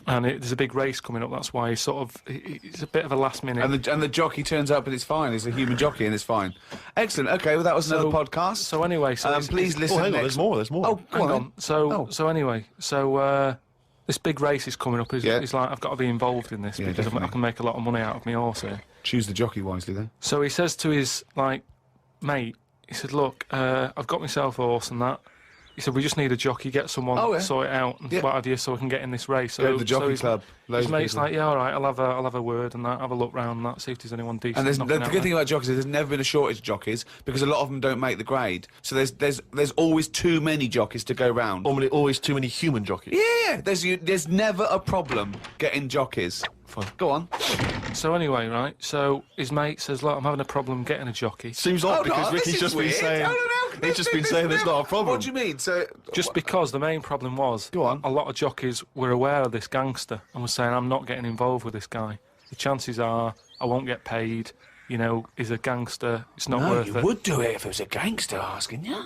And there's a big race coming up. That's why he's sort of it's a bit of a last minute. And the jockey turns up and it's fine. He's a human jockey and it's fine. Excellent. Okay, well that was another podcast. So anyway, please listen. Oh, hang on, next... there's more. Oh, go Hang on. on. So anyway, this big race is coming up. He's like, I've got to be involved in this because definitely. I can make a lot of money out of my horse here. Choose the jockey wisely, then. So he says to his mate, he said, look, I've got myself a horse and that. He said, we just need a jockey, get someone sort it out and what have you, so we can get in this race. So Go to the jockey club. His mate's like, yeah, all right, I'll have a word and that, have a look round and that, see if there's anyone decent. And the good thing about jockeys is there's never been a shortage of jockeys because a lot of them don't make the grade. So there's always too many jockeys to go round. Always too many human jockeys. Yeah, there's never a problem getting jockeys. Fine. Go on. So anyway, right, so his mate says, look, I'm having a problem getting a jockey. Seems odd because Ricky's just been saying... He's just been saying there's not a problem. What do you mean? So Just because the main problem was, Go on. a lot of jockeys were aware of this gangster and were saying, I'm not getting involved with this guy. The chances are I won't get paid, you know, he's a gangster, it's not worth it. You would do it if it was a gangster asking you.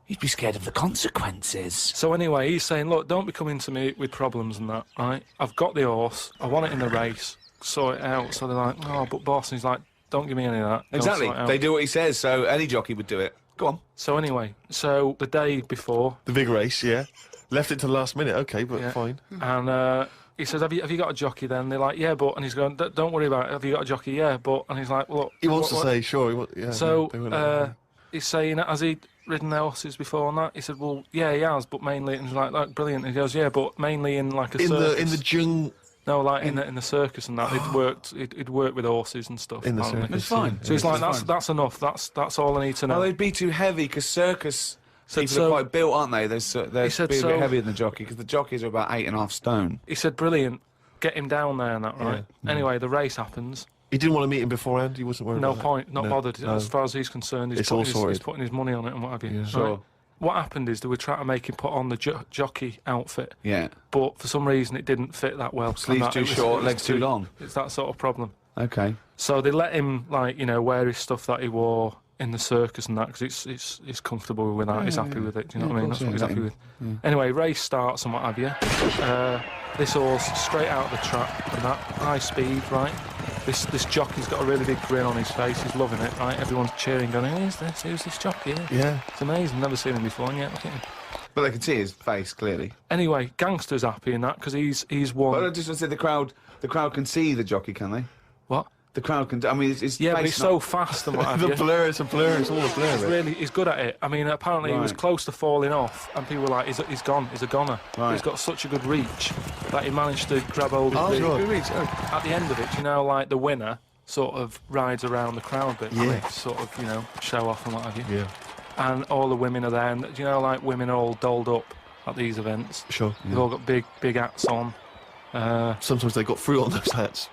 You'd be scared of the consequences. So anyway, he's saying, look, don't be coming to me with problems and that, right? I've got the horse, I want it in the race, sort it out. So they're like, oh, but boss, and he's like, don't give me any of that. Go and exactly, sort it out. they do what he says. So any jockey would do it. Go on. So anyway, so the day before... The big race, yeah. Left it to the last minute, okay, but Yeah. fine. And he says, have you got a jockey then? They're like, yeah, but... And he's going, don't worry about it, have you got a jockey? Yeah, but... And he's like, well, look... He wants what- to say, sure, yeah. So, they won't let him. he's saying, has he ridden their horses before and that? He said, well, yeah, he has, but mainly... And he's like, brilliant. And he goes, yeah, but mainly in, like, a circus. In the jungle... No, like, in the circus and that. He'd worked with horses and stuff. In the apparently. circus. It's fine. So he's like, It's fine. that's enough. That's all I need to know. Well, they'd be too heavy because circus Said people so- are quite built, aren't they? They're said be a so- bit heavier than the jockey because the jockeys are about 8.5 stone. He said, brilliant. Get him down there and that, right? Anyway, the race happens. He didn't want to meet him beforehand, he wasn't worried No about point, that. not No, bothered. no. As far as he's concerned, It's all sorted. he's putting his money on it and what have you. Yeah. Right? Sure. What happened is they were trying to make him put on the jockey outfit, Yeah. but for some reason it didn't fit that well. Sleeves And that- too it was- short, it was legs too long. It's that sort of problem. Okay. So they let him, like, you know, wear his stuff that he wore in the circus and that because he's comfortable with that. He's happy with it. Do you know what I mean? That's what he's happy with. Anyway, race starts and what have you. This horse straight out of the trap and that high speed, right? This jockey's got a really big grin on his face. He's loving it, right? Everyone's cheering, going, "Who's this? Who's this jockey?" Yeah. It's amazing. Never seen him before, and yet look at him. But they can see his face clearly. Anyway, Gangster's happy in that because he's won. But I just want to say the crowd can see the jockey, can they? What? The crowd can. I mean, it's Yeah, but face he's not- so fast and what have you. It's all a blur. He's good at it. I mean, apparently he was Right. close to falling off, and people were like, he's gone, he's a goner. Right. He's got such a good reach that he managed to grab hold of at the end of it, you know, like the winner sort of rides around the crowd bit, Yeah. sort of, you know, show off and what have you. Yeah. And all the women are there, and you know, like women all dolled up at these events. Sure. They've all got big hats on. Sometimes they got fruit on those hats.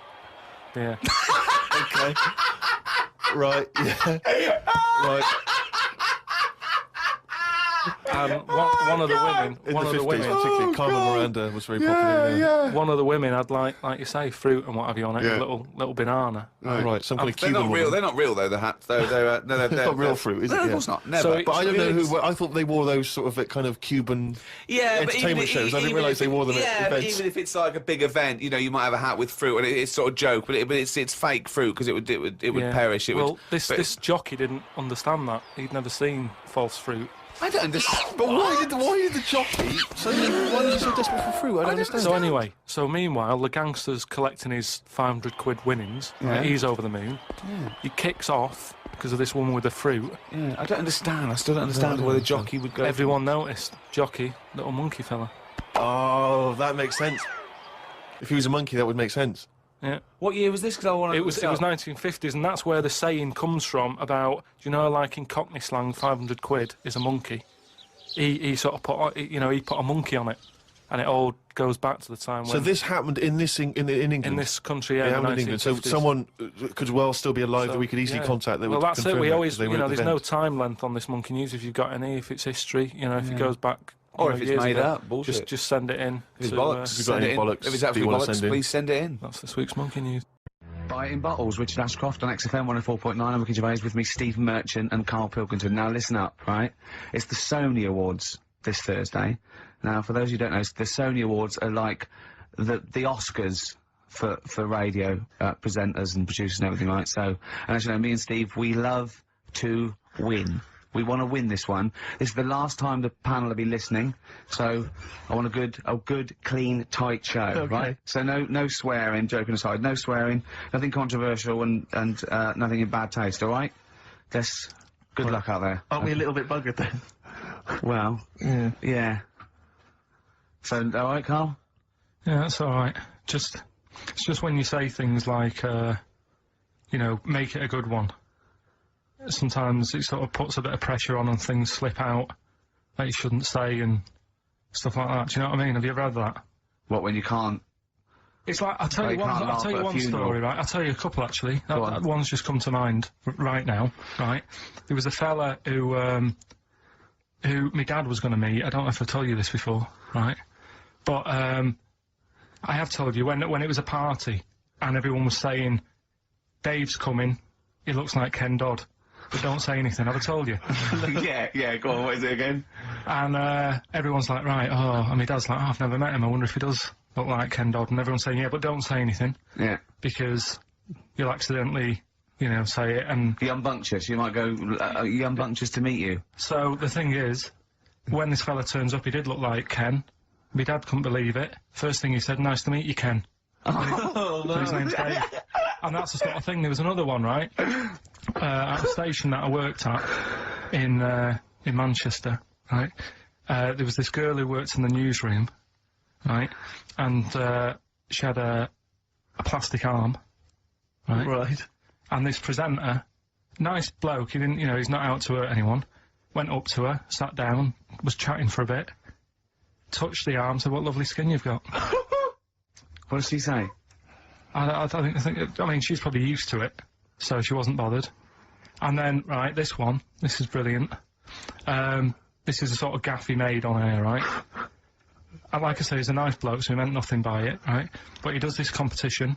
Yeah. Okay. Right. Yeah. Right. One of the women, In one the of the 50s, women, particularly Carmen Miranda was very popular. Yeah. one of the women had like you say, fruit and what have you on it, Yeah. a little banana. Right. Some kind of They're Cuban not real. woman. They're not real though. The hats. They're It's not real fruit, is it? No, of Yeah. course not. Never. So But I don't know really who. I thought they wore those sort of kind of Cuban entertainment shows. I didn't realise they wore them at But events. even if it's like a big event, you know, you might have a hat with fruit, and it's sort of joke, but it's fake fruit because it would Yeah. perish. Well, this jockey didn't understand that. He'd never seen false fruit. I don't understand. But why did the jockey? Why was he so desperate for fruit? I don't understand. So anyway, meanwhile, the Gangster's collecting his 500 quid winnings. Yeah. Right, he's over the moon. He kicks off because of this woman with the fruit. Yeah, I don't understand. I still don't understand why the jockey would go. Everyone noticed. Jockey, little monkey fella. Oh, that makes sense. If he was a monkey, that would make sense. Yeah. What year was this? Because I want to. It was 1950s, and that's where the saying comes from about, do you know, like in Cockney slang, 500 quid is a monkey. He sort of put, he put a monkey on it, and it all goes back to the time when. So this happened in England. in this country, yeah, It in happened the in England. So 1950s. someone could well still be alive that we could easily yeah. contact. That Well, would that's it. confirm We that, always, 'cause they you were know, at the there's no event. time length on this monkey news. If you've got any, if it's history, you know, if it goes back. Or you if know, it's years made ago, up, bullshit. Just send it in. If it's to, bollocks, If you've got send any it in. bollocks If it's that you absolute wanna bollocks, send in. please send it in. That's this week's monkey news. Biting Bottles, Richard Ashcroft on XFM 104.9. I'm Ricky Gervais with me, Stephen Merchant and Karl Pilkington. Now listen up, right? It's the Sony Awards this Thursday. Now, for those who don't know, the Sony Awards are like the Oscars for radio presenters and producers and everything, right? So, and as you know, me and Steve, we love to win. We want to win this one. This is the last time the panel will be listening, so I want a good, clean, tight show, Okay. right? So no swearing, joking aside, no swearing, nothing controversial and nothing in bad taste, alright? Just good luck out there. Aren't we a little bit buggered then? Well, yeah. So, alright, Karl? Yeah, that's all right. It's just when you say things like, you know, make it a good one. Sometimes it sort of puts a bit of pressure on and things slip out that you shouldn't say and stuff like that. Do you know what I mean? Have you ever had that? What, when you can't? It's like, I'll tell Like you you one, can't I'll laugh tell at you a one funeral. story, right? I'll tell you a couple actually. Go on. That one's just come to mind right now, right? There was a fella who my dad was going to meet. I don't know if I've told you this before, right? But, I have told you when it was a party and everyone was saying, Dave's coming, he looks like Ken Dodd. But don't say anything, have I told you? yeah, go on, what is it again? And everyone's like, right, and my dad's like, I've never met him, I wonder if he does look like Ken Dodd. And everyone's saying, yeah, but don't say anything. Yeah. Because you'll accidentally, you know, say it and... The unbunctious, you might go, you unbunctious to meet you. So, the thing is, when this fella turns up, he did look like Ken. My dad couldn't believe it. First thing he said, nice to meet you, Ken. Oh, So his name's Dave. And that's the sort of thing. There was another one, right? At a station that I worked at in Manchester, right? There was this girl who worked in the newsroom, right? And she had a plastic arm, right? Right. And this presenter, nice bloke, he didn't, you know, he's not out to hurt anyone, went up to her, sat down, was chatting for a bit, touched the arm, said, what lovely skin you've got. What does she say? I mean, she's probably used to it, so she wasn't bothered. And then, right, this is brilliant. This is a sort of gaff he made on air, right? And like I say, he's a nice bloke, so he meant nothing by it, right? But he does this competition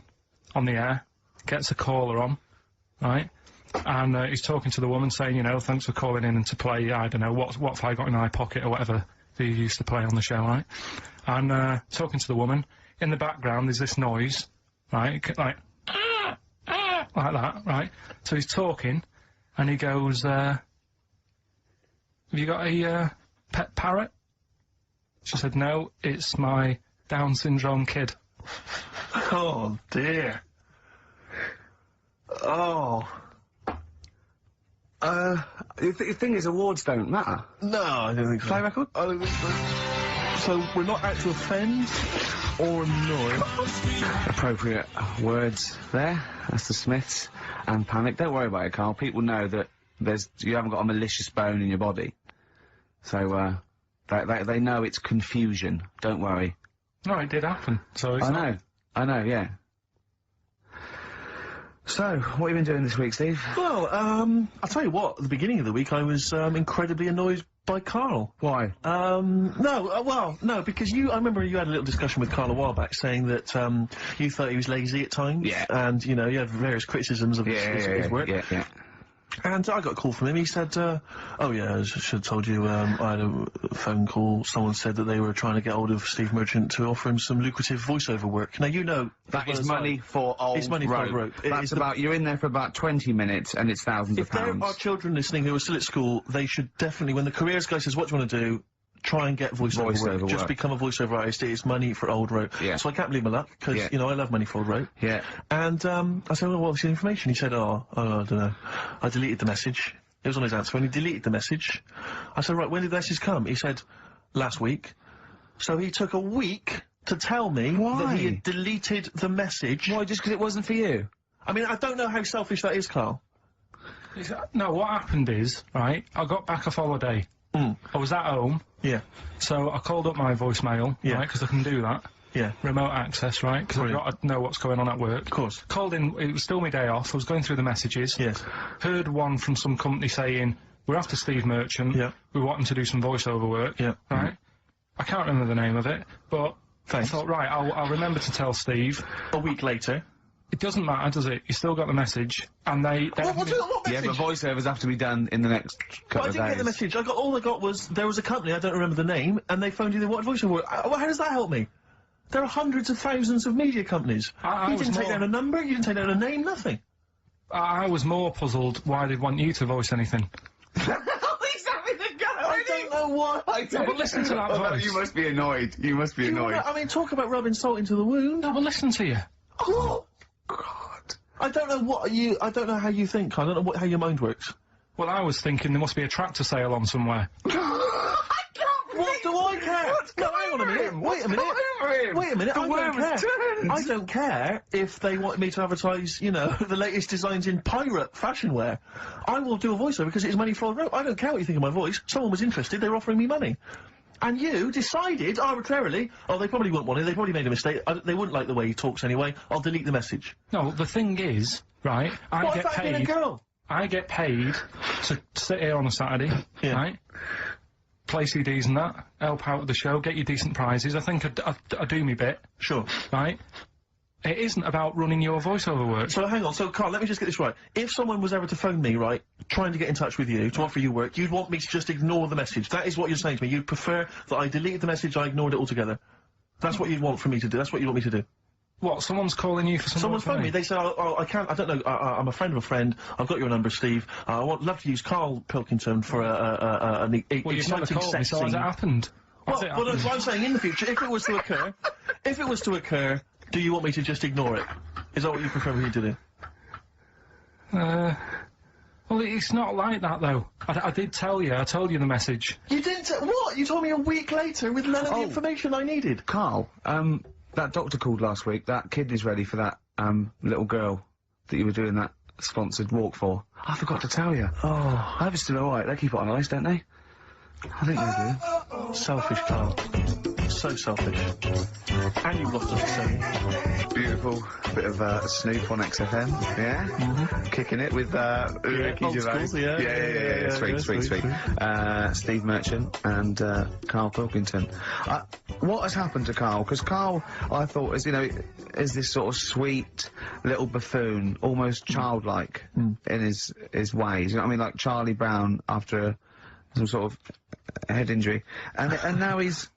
on the air, gets a caller on, right? And he's talking to the woman saying, you know, thanks for calling in and to play, I don't know, what have I got in my pocket or whatever they used to play on the show, right? And talking to the woman, in the background there's this noise, right? Like that, right? So he's talking, and he goes, have you got a pet parrot? She said, no, it's my Down syndrome kid. Oh, dear. Oh. The thing is, awards don't matter. No, I don't think so. Play record? I don't think so. So, we're not out to offend or annoy. Appropriate words there. That's the Smiths and Panic. Don't worry about it, Carl. People know that you haven't got a malicious bone in your body. So, they know it's confusion. Don't worry. No, it did happen. So it's I know, yeah. So, what have you been doing this week, Steve? Well, I'll tell you what, at the beginning of the week I was, incredibly annoyed by Karl. Why? No, because I remember you had a little discussion with Karl a while back saying that, you thought he was lazy at times. Yeah. And, you know, you had various criticisms of his work. Yeah. And I got a call from him. He said, oh yeah, I should have told you, I had a phone call. Someone said that they were trying to get hold of Steve Merchant to offer him some lucrative voiceover work. Now, you know... That is money for old rope. It's money for old rope. That's you're in there for about 20 minutes and it's thousands of pounds. If there are children listening who are still at school, they should definitely, when the careers guy says, what do you want to do? Try and get voiceover work. Just become a voiceover artist. It's money for old rope. Yeah. So I can't believe my luck, because, you know, I love money for old rope. Yeah. And, I said, well, what's the information? He said, I don't know. I deleted the message. It was on his answer, and he deleted the message. I said, right, when did the message come? He said, last week. So he took a week to tell me that he had deleted the message. Why, just because it wasn't for you? I mean, I don't know how selfish that is, Karl. No, what happened is, right, I got back off holiday. I was at home. Yeah. So I called up my voicemail, right, because I can do that. Yeah. Remote access, right, because I've got to know what's going on at work. Of course. Called in, it was still my day off, I was going through the messages. Yes. Heard one from some company saying, we're after Steve Merchant. Yeah. We want him to do some voiceover work. Yeah. Right? I can't remember the name of it, but Thanks. I thought, right, I'll remember to tell Steve. A week later. It doesn't matter, does it? You still got the message, and they... What message? Yeah, but voiceovers have to be done in the next couple of days. I didn't get the message. All I got was, there was a company, I don't remember the name, and they phoned you, they wanted voiceover work. Well, how does that help me? There are hundreds of thousands of media companies. You didn't take down a number, you didn't take down a name, nothing. I was more puzzled why they'd want you to voice anything. I don't know why. No, but listen to that voice. You must be annoyed. You must be annoyed. I mean, talk about rubbing salt into the wound. No, but listen to you. Oh, God. I don't know how you think, I don't know how your mind works. Well, I was thinking there must be a tractor sale on somewhere. What do I care? No, hang on a minute. Wait a minute. Wait a minute. I don't care. I don't care if they want me to advertise, you know, the latest designs in pirate fashion wear. I will do a voiceover because it's money for old rope. I don't care what you think of my voice. Someone was interested. They were offering me money. And you decided arbitrarily, oh, they probably wouldn't want it. They probably made a mistake. They wouldn't like the way he talks anyway. I'll delete the message. No, the thing is, right, I get paid. Being a girl? I get paid to sit here on a Saturday, right? Play CDs and that, help out with the show, get you decent prizes. I think I do me bit. Sure. Right? It isn't about running your voiceover work. So hang on, so Karl, let me just get this right. If someone was ever to phone me, right, trying to get in touch with you, to offer you work, you'd want me to just ignore the message. That is what you're saying to me. You'd prefer that I deleted the message, I ignored it altogether. That's what you'd want from me to do. That's what you want me to do. What, someone's calling you for some Someone's phoned me, they say, oh, I can't, I don't know, I'm a friend of a friend, I've got your number, Steve, love to use Karl Pilkington for an well, exciting sex scene. Has it happened? Well, that's what I'm saying, in the future, if it was to occur, do you want me to just ignore it? Is that what you prefer me to do? Well, it's not like that, though. I did tell you, I told you the message. You didn't what? You told me a week later with none of the information I needed. Karl, that doctor called last week, that kidney's ready for that, little girl that you were doing that sponsored walk for. I forgot to tell you. Oh, I hope it's still alright. They keep it on ice, don't they? I think they do. Selfish, Karl. So selfish. And you've lost us so. Beautiful bit of Snoop on XFM, yeah? Kicking it with Ricky Gervais. Sweet. Steve Merchant and Karl Pilkington. What has happened to Karl? Because Karl, I thought, is this sort of sweet little buffoon, almost childlike in his ways. You know what I mean? Like Charlie Brown after some sort of head injury, and now he's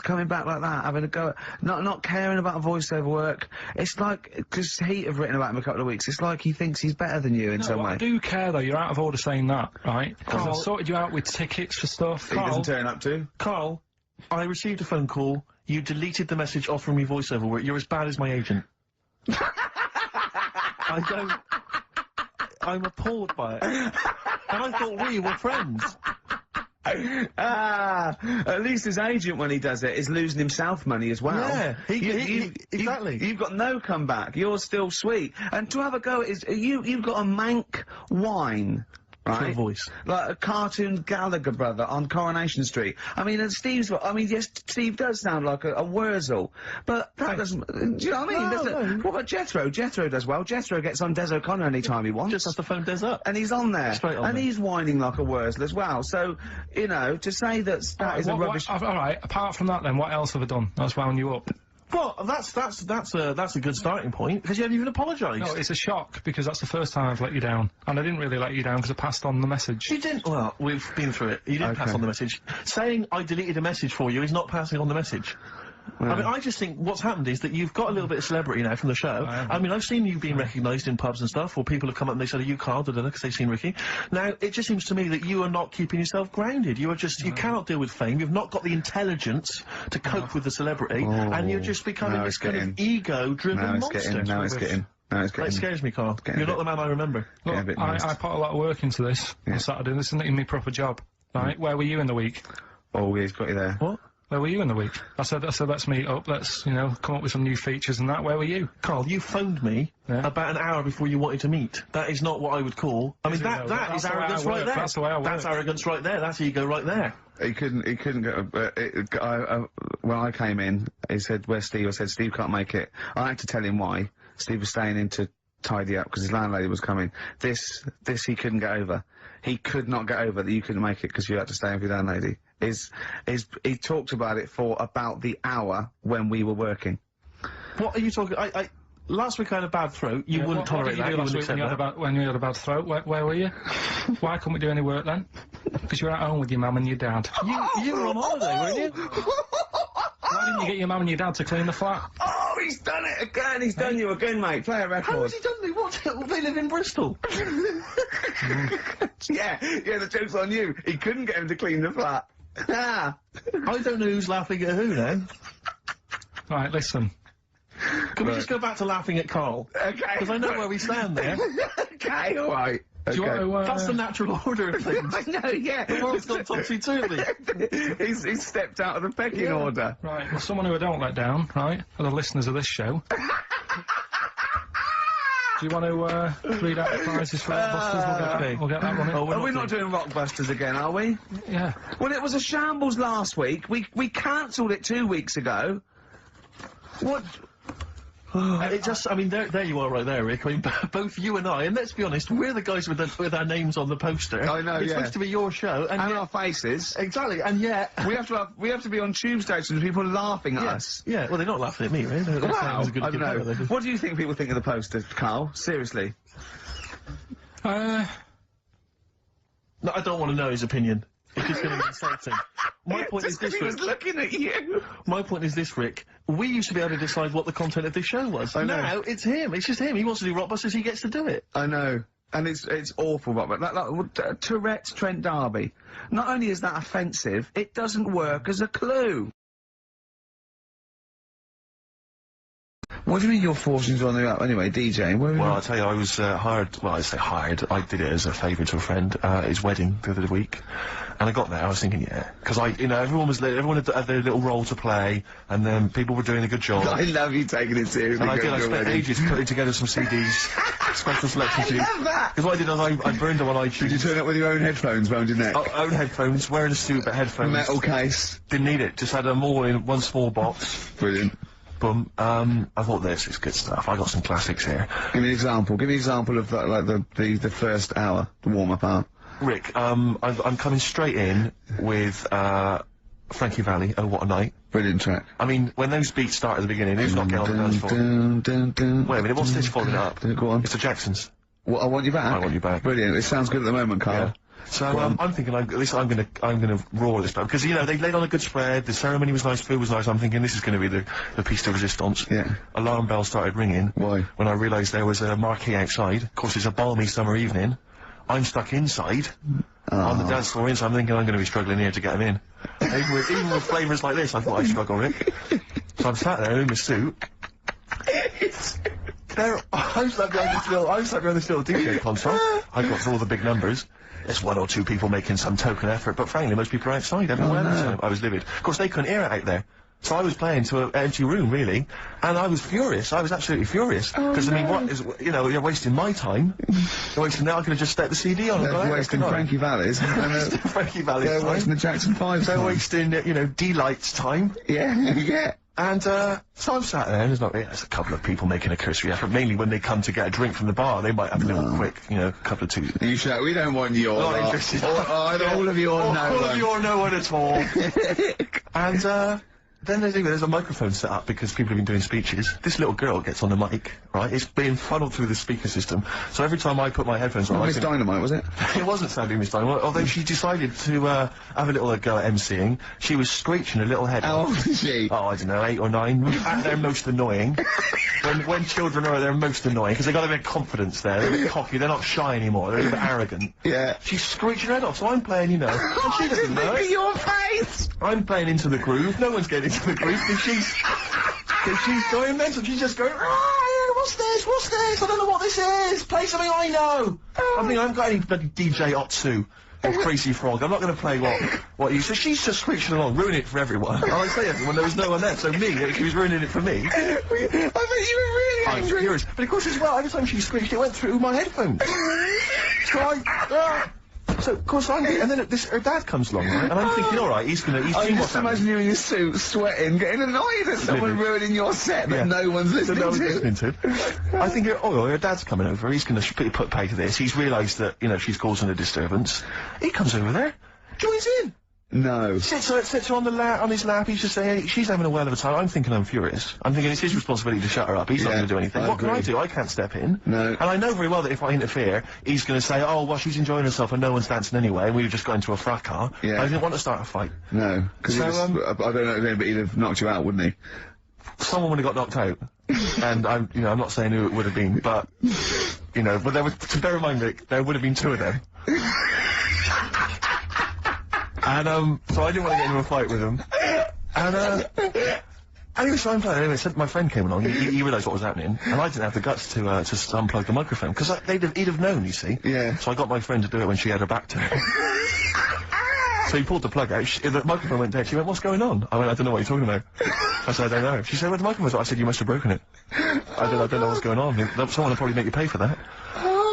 coming back like that, having a go at, not caring about voiceover work. It's like, because Heat have written about him a couple of weeks, it's like he thinks he's better than you in some way. I do care though, you're out of order saying that, right? Because I've sorted you out with tickets for stuff. He doesn't turn up to. Karl, I received a phone call. You deleted the message offering me voiceover work. You're as bad as my agent. I'm appalled by it. And I thought we were friends. At least his agent, when he does it, is losing himself money as well. Yeah, exactly. You've got no comeback. You're still sweet. And to have a go is you've got a mank whine. Right? Voice. Like a cartoon Gallagher brother on Coronation Street. I mean, and yes, Steve does sound like a Wurzel, but that doesn't, do you know what I mean? What about Jethro? Jethro does well. Jethro gets on Des O'Connor anytime he wants. Just has to phone Des up. And he's on there. Straight on and there. he's whining like a Wurzel as well. So, you know, to say that is a rubbish... Alright, apart from that then, what else have I done? That's wound you up. Well, that's a good starting point, because you haven't even apologised. No, it's a shock, because that's the first time I've let you down. And I didn't really let you down, because I passed on the message. You didn't? Well, we've been through it. You didn't pass on the message. Saying I deleted a message for you is not passing on the message. I mean, I just think what's happened is that you've got a little bit of celebrity now from the show. I mean, I've seen you being recognised in pubs and stuff, or people have come up and they said, are you Karl, because they've seen Ricky. Now, it just seems to me that you are not keeping yourself grounded. You are just, you cannot deal with fame, you've not got the intelligence to cope with the celebrity, and you're just becoming this kind of ego-driven monster. Now it's getting. That scares me, Karl. You're not the man I remember. Look, I put a lot of work into this on Saturday. This isn't even my proper job. Right? Where were you in the week? Oh, he's got you there. What? Where were you in the week? I said, let's meet up, let's, you know, come up with some new features and that. Where were you? Karl, you phoned me about an hour before you wanted to meet. That is not what I would call... I mean, that is arrogance right there. That's the way I work. That's arrogance right there. That's ego right there. He couldn't get, when I came in, he said, where's Steve? I said, Steve can't make it. I had to tell him why. Steve was staying in to tidy up because his landlady was coming. This he couldn't get over. He could not get over that you couldn't make it because you had to stay with your landlady. He talked about it for about the hour when we were working. What are you talking? Last week I had a bad throat. You wouldn't tolerate that. You wouldn't accept that. When you had a bad throat, where were you? Why couldn't we do any work then? Because you were at home with your mum and your dad. You were on holiday, weren't you? Why didn't you get your mum and your dad to clean the flat? Oh, he's done it again! He's done you again, mate. Play a record. How has he done me? What? They live in Bristol. Yeah, the joke's on you. He couldn't get him to clean the flat. I don't know who's laughing at who now. Right, listen. Can we just go back to laughing at Karl? Okay. Because I know where we stand there. Okay, alright. Do you want to, That's the natural order of things. I know, yeah. The world's gone topsy-turvy. He's stepped out of the pecking order. Right, well, someone who I don't let down, right, are the listeners of this show. Do you want to read out the prizes for Rockbusters? We'll get that running. We're not doing Rockbusters again, are we? Yeah. Well, it was a shambles last week. We cancelled it 2 weeks ago. What? It just, I mean, there you are right there, Rick. I mean, both you and I, and let's be honest, we're the guys with our names on the poster. I know, It's supposed to be your show, and our faces. Exactly, and yet... we have to be on tube stations with people laughing at us. Yeah, well, they're not laughing at me, right? They're saying it was a good I don't know. idea. What do you think people think of the poster, Karl? Seriously? No, I don't want to know his opinion. It's just going to be insulting. My point is this, Rick. He was looking at you. My point is this, Rick. We used to be able to decide what the content of this show was. I know. Now, it's him. It's just him. He wants to do Rockbusters, he gets to do it. I know. And it's awful, but like Tourette's Trent D'Arby. Not only is that offensive, it doesn't work as a clue. What do you mean you're forcing to on the up? Anyway, DJing. Well, I'll tell you, I was hired. Well, I say hired. I did it as a favour to a friend. His wedding the other week, and I got there. I was thinking, yeah, because everyone had their little role to play, and then people were doing a good job. I love you taking it seriously. And I spent ages putting together some CDs, special selection CDs. I love that. Because what I did was I burned them on iTunes. Did you turn up with your own headphones round your neck? Own headphones, wearing a suit, but headphones. Metal case. Didn't need it. Just had them all in one small box. Brilliant. Boom. I thought this is good stuff. I got some classics here. Give me an example. Give me an example of that, like the first hour, the warm-up hour. Rick, I'm coming straight in with Frankie Valli. Oh, what a night! Brilliant track. I mean, when those beats start at the beginning, who's not getting on the dance floor? Wait a minute, what's this following up? Go on. It's the Jacksons. What, I Want You Back? I Want You Back. Brilliant. It sounds good at the moment, Karl. Yeah. So I'm thinking, at least I'm gonna roar this time because they laid on a good spread. The ceremony was nice, food was nice. I'm thinking this is going to be the piece de resistance. Yeah. Alarm bell started ringing. Why? When I realised there was a marquee outside. Of course, it's a balmy summer evening. I'm stuck inside on the dance floor, so I'm thinking I'm going to be struggling here to get them in. Even with flavours like this, I thought I'd struggle with it. So I'm sat there in my suit. I'm sat behind this little DJ console. I got through all the big numbers. There's one or two people making some token effort, but frankly, most people are outside everywhere. So I was livid. Of course, they couldn't hear it out there. So I was playing to an empty room, really, and I was furious. I was absolutely furious. Because, I mean, what is, you know, you're wasting my time. You're wasting now, I could have just stuck the CD on. They're wasting Frankie Valli's. Frankie Valli's They're time. wasting the Jackson 5's They're time. wasting, you know, D-Light's time. Yeah, yeah. And, so I'm sat there, and there's a couple of people making a cursory effort, mainly when they come to get a drink from the bar, they might have a little quick, you know, couple of two. You shout, we don't want your Not lot. interested. All of you or no one. All of you or no one at all. And, then there's a microphone set up because people have been doing speeches. This little girl gets on the mic, right? It's being funneled through the speaker system. So every time I put my headphones on, Miss Dynamite, was it? It wasn't sadly Miss Dynamite, although she decided to have a little go at MCing. She was screeching her little head How off. old is she? Oh, I don't know, 8 or 9. At their most annoying. When children are at their most annoying, because they got a bit of confidence there. They're a bit cocky, they're not shy anymore, they're a bit arrogant. Yeah. She's screeching her head off, so I'm playing, you know, and she doesn't know it. Your face! I'm playing into the groove, no one's getting into the groove, because she's going mental, she's just going, what's this, I don't know what this is, play something I know. I mean, I haven't got any bloody DJ Otsu or Crazy Frog, I'm not going to play what you, so she's just screeching along, ruining it for everyone. I say everyone, there was no one there, so me, she was ruining it for me. I bet you were really I was angry. furious, but of course as well, every time she screeched, it went through my headphones. So, of course, and then her dad comes along, right? And I'm thinking, alright, he's I seen can what's just imagine you in your suit, sweating, getting annoyed at someone ruining your set that no one's listening to. I think, her dad's coming over, he's gonna put pay to this, he's realised that, you know, she's causing a disturbance. He comes over there, joins in. No. Sits her on his lap, he's just saying, hey, she's having a whale of a time, I'm thinking I'm furious. I'm thinking it's his responsibility to shut her up, he's not gonna do anything. What can I do? I can't step in. No. And I know very well that if I interfere, he's gonna say, oh, well, she's enjoying herself and no one's dancing anyway, and we've just got into a fracas. Yeah. I didn't want to start a fight. No. Because So, I don't know, but he'd have knocked you out, wouldn't he? Someone would have got knocked out. And I'm not saying who it would have been, but, you know, but there was, to bear in mind, Rick, there would have been 2 of them. And, so I didn't want to get into a fight with him. And, anyway, so I'm playing. Anyway, so my friend came along, he realised what was happening, and I didn't have the guts to unplug the microphone, because he'd have known, you see. Yeah. So I got my friend to do it when she had her back to me. So he pulled the plug out, the microphone went dead, she went, what's going on? I went, I don't know what you're talking about. I said, I don't know. She said, where's the microphone? I said, you must have broken it. I don't know what's going on. Someone will probably make you pay for that.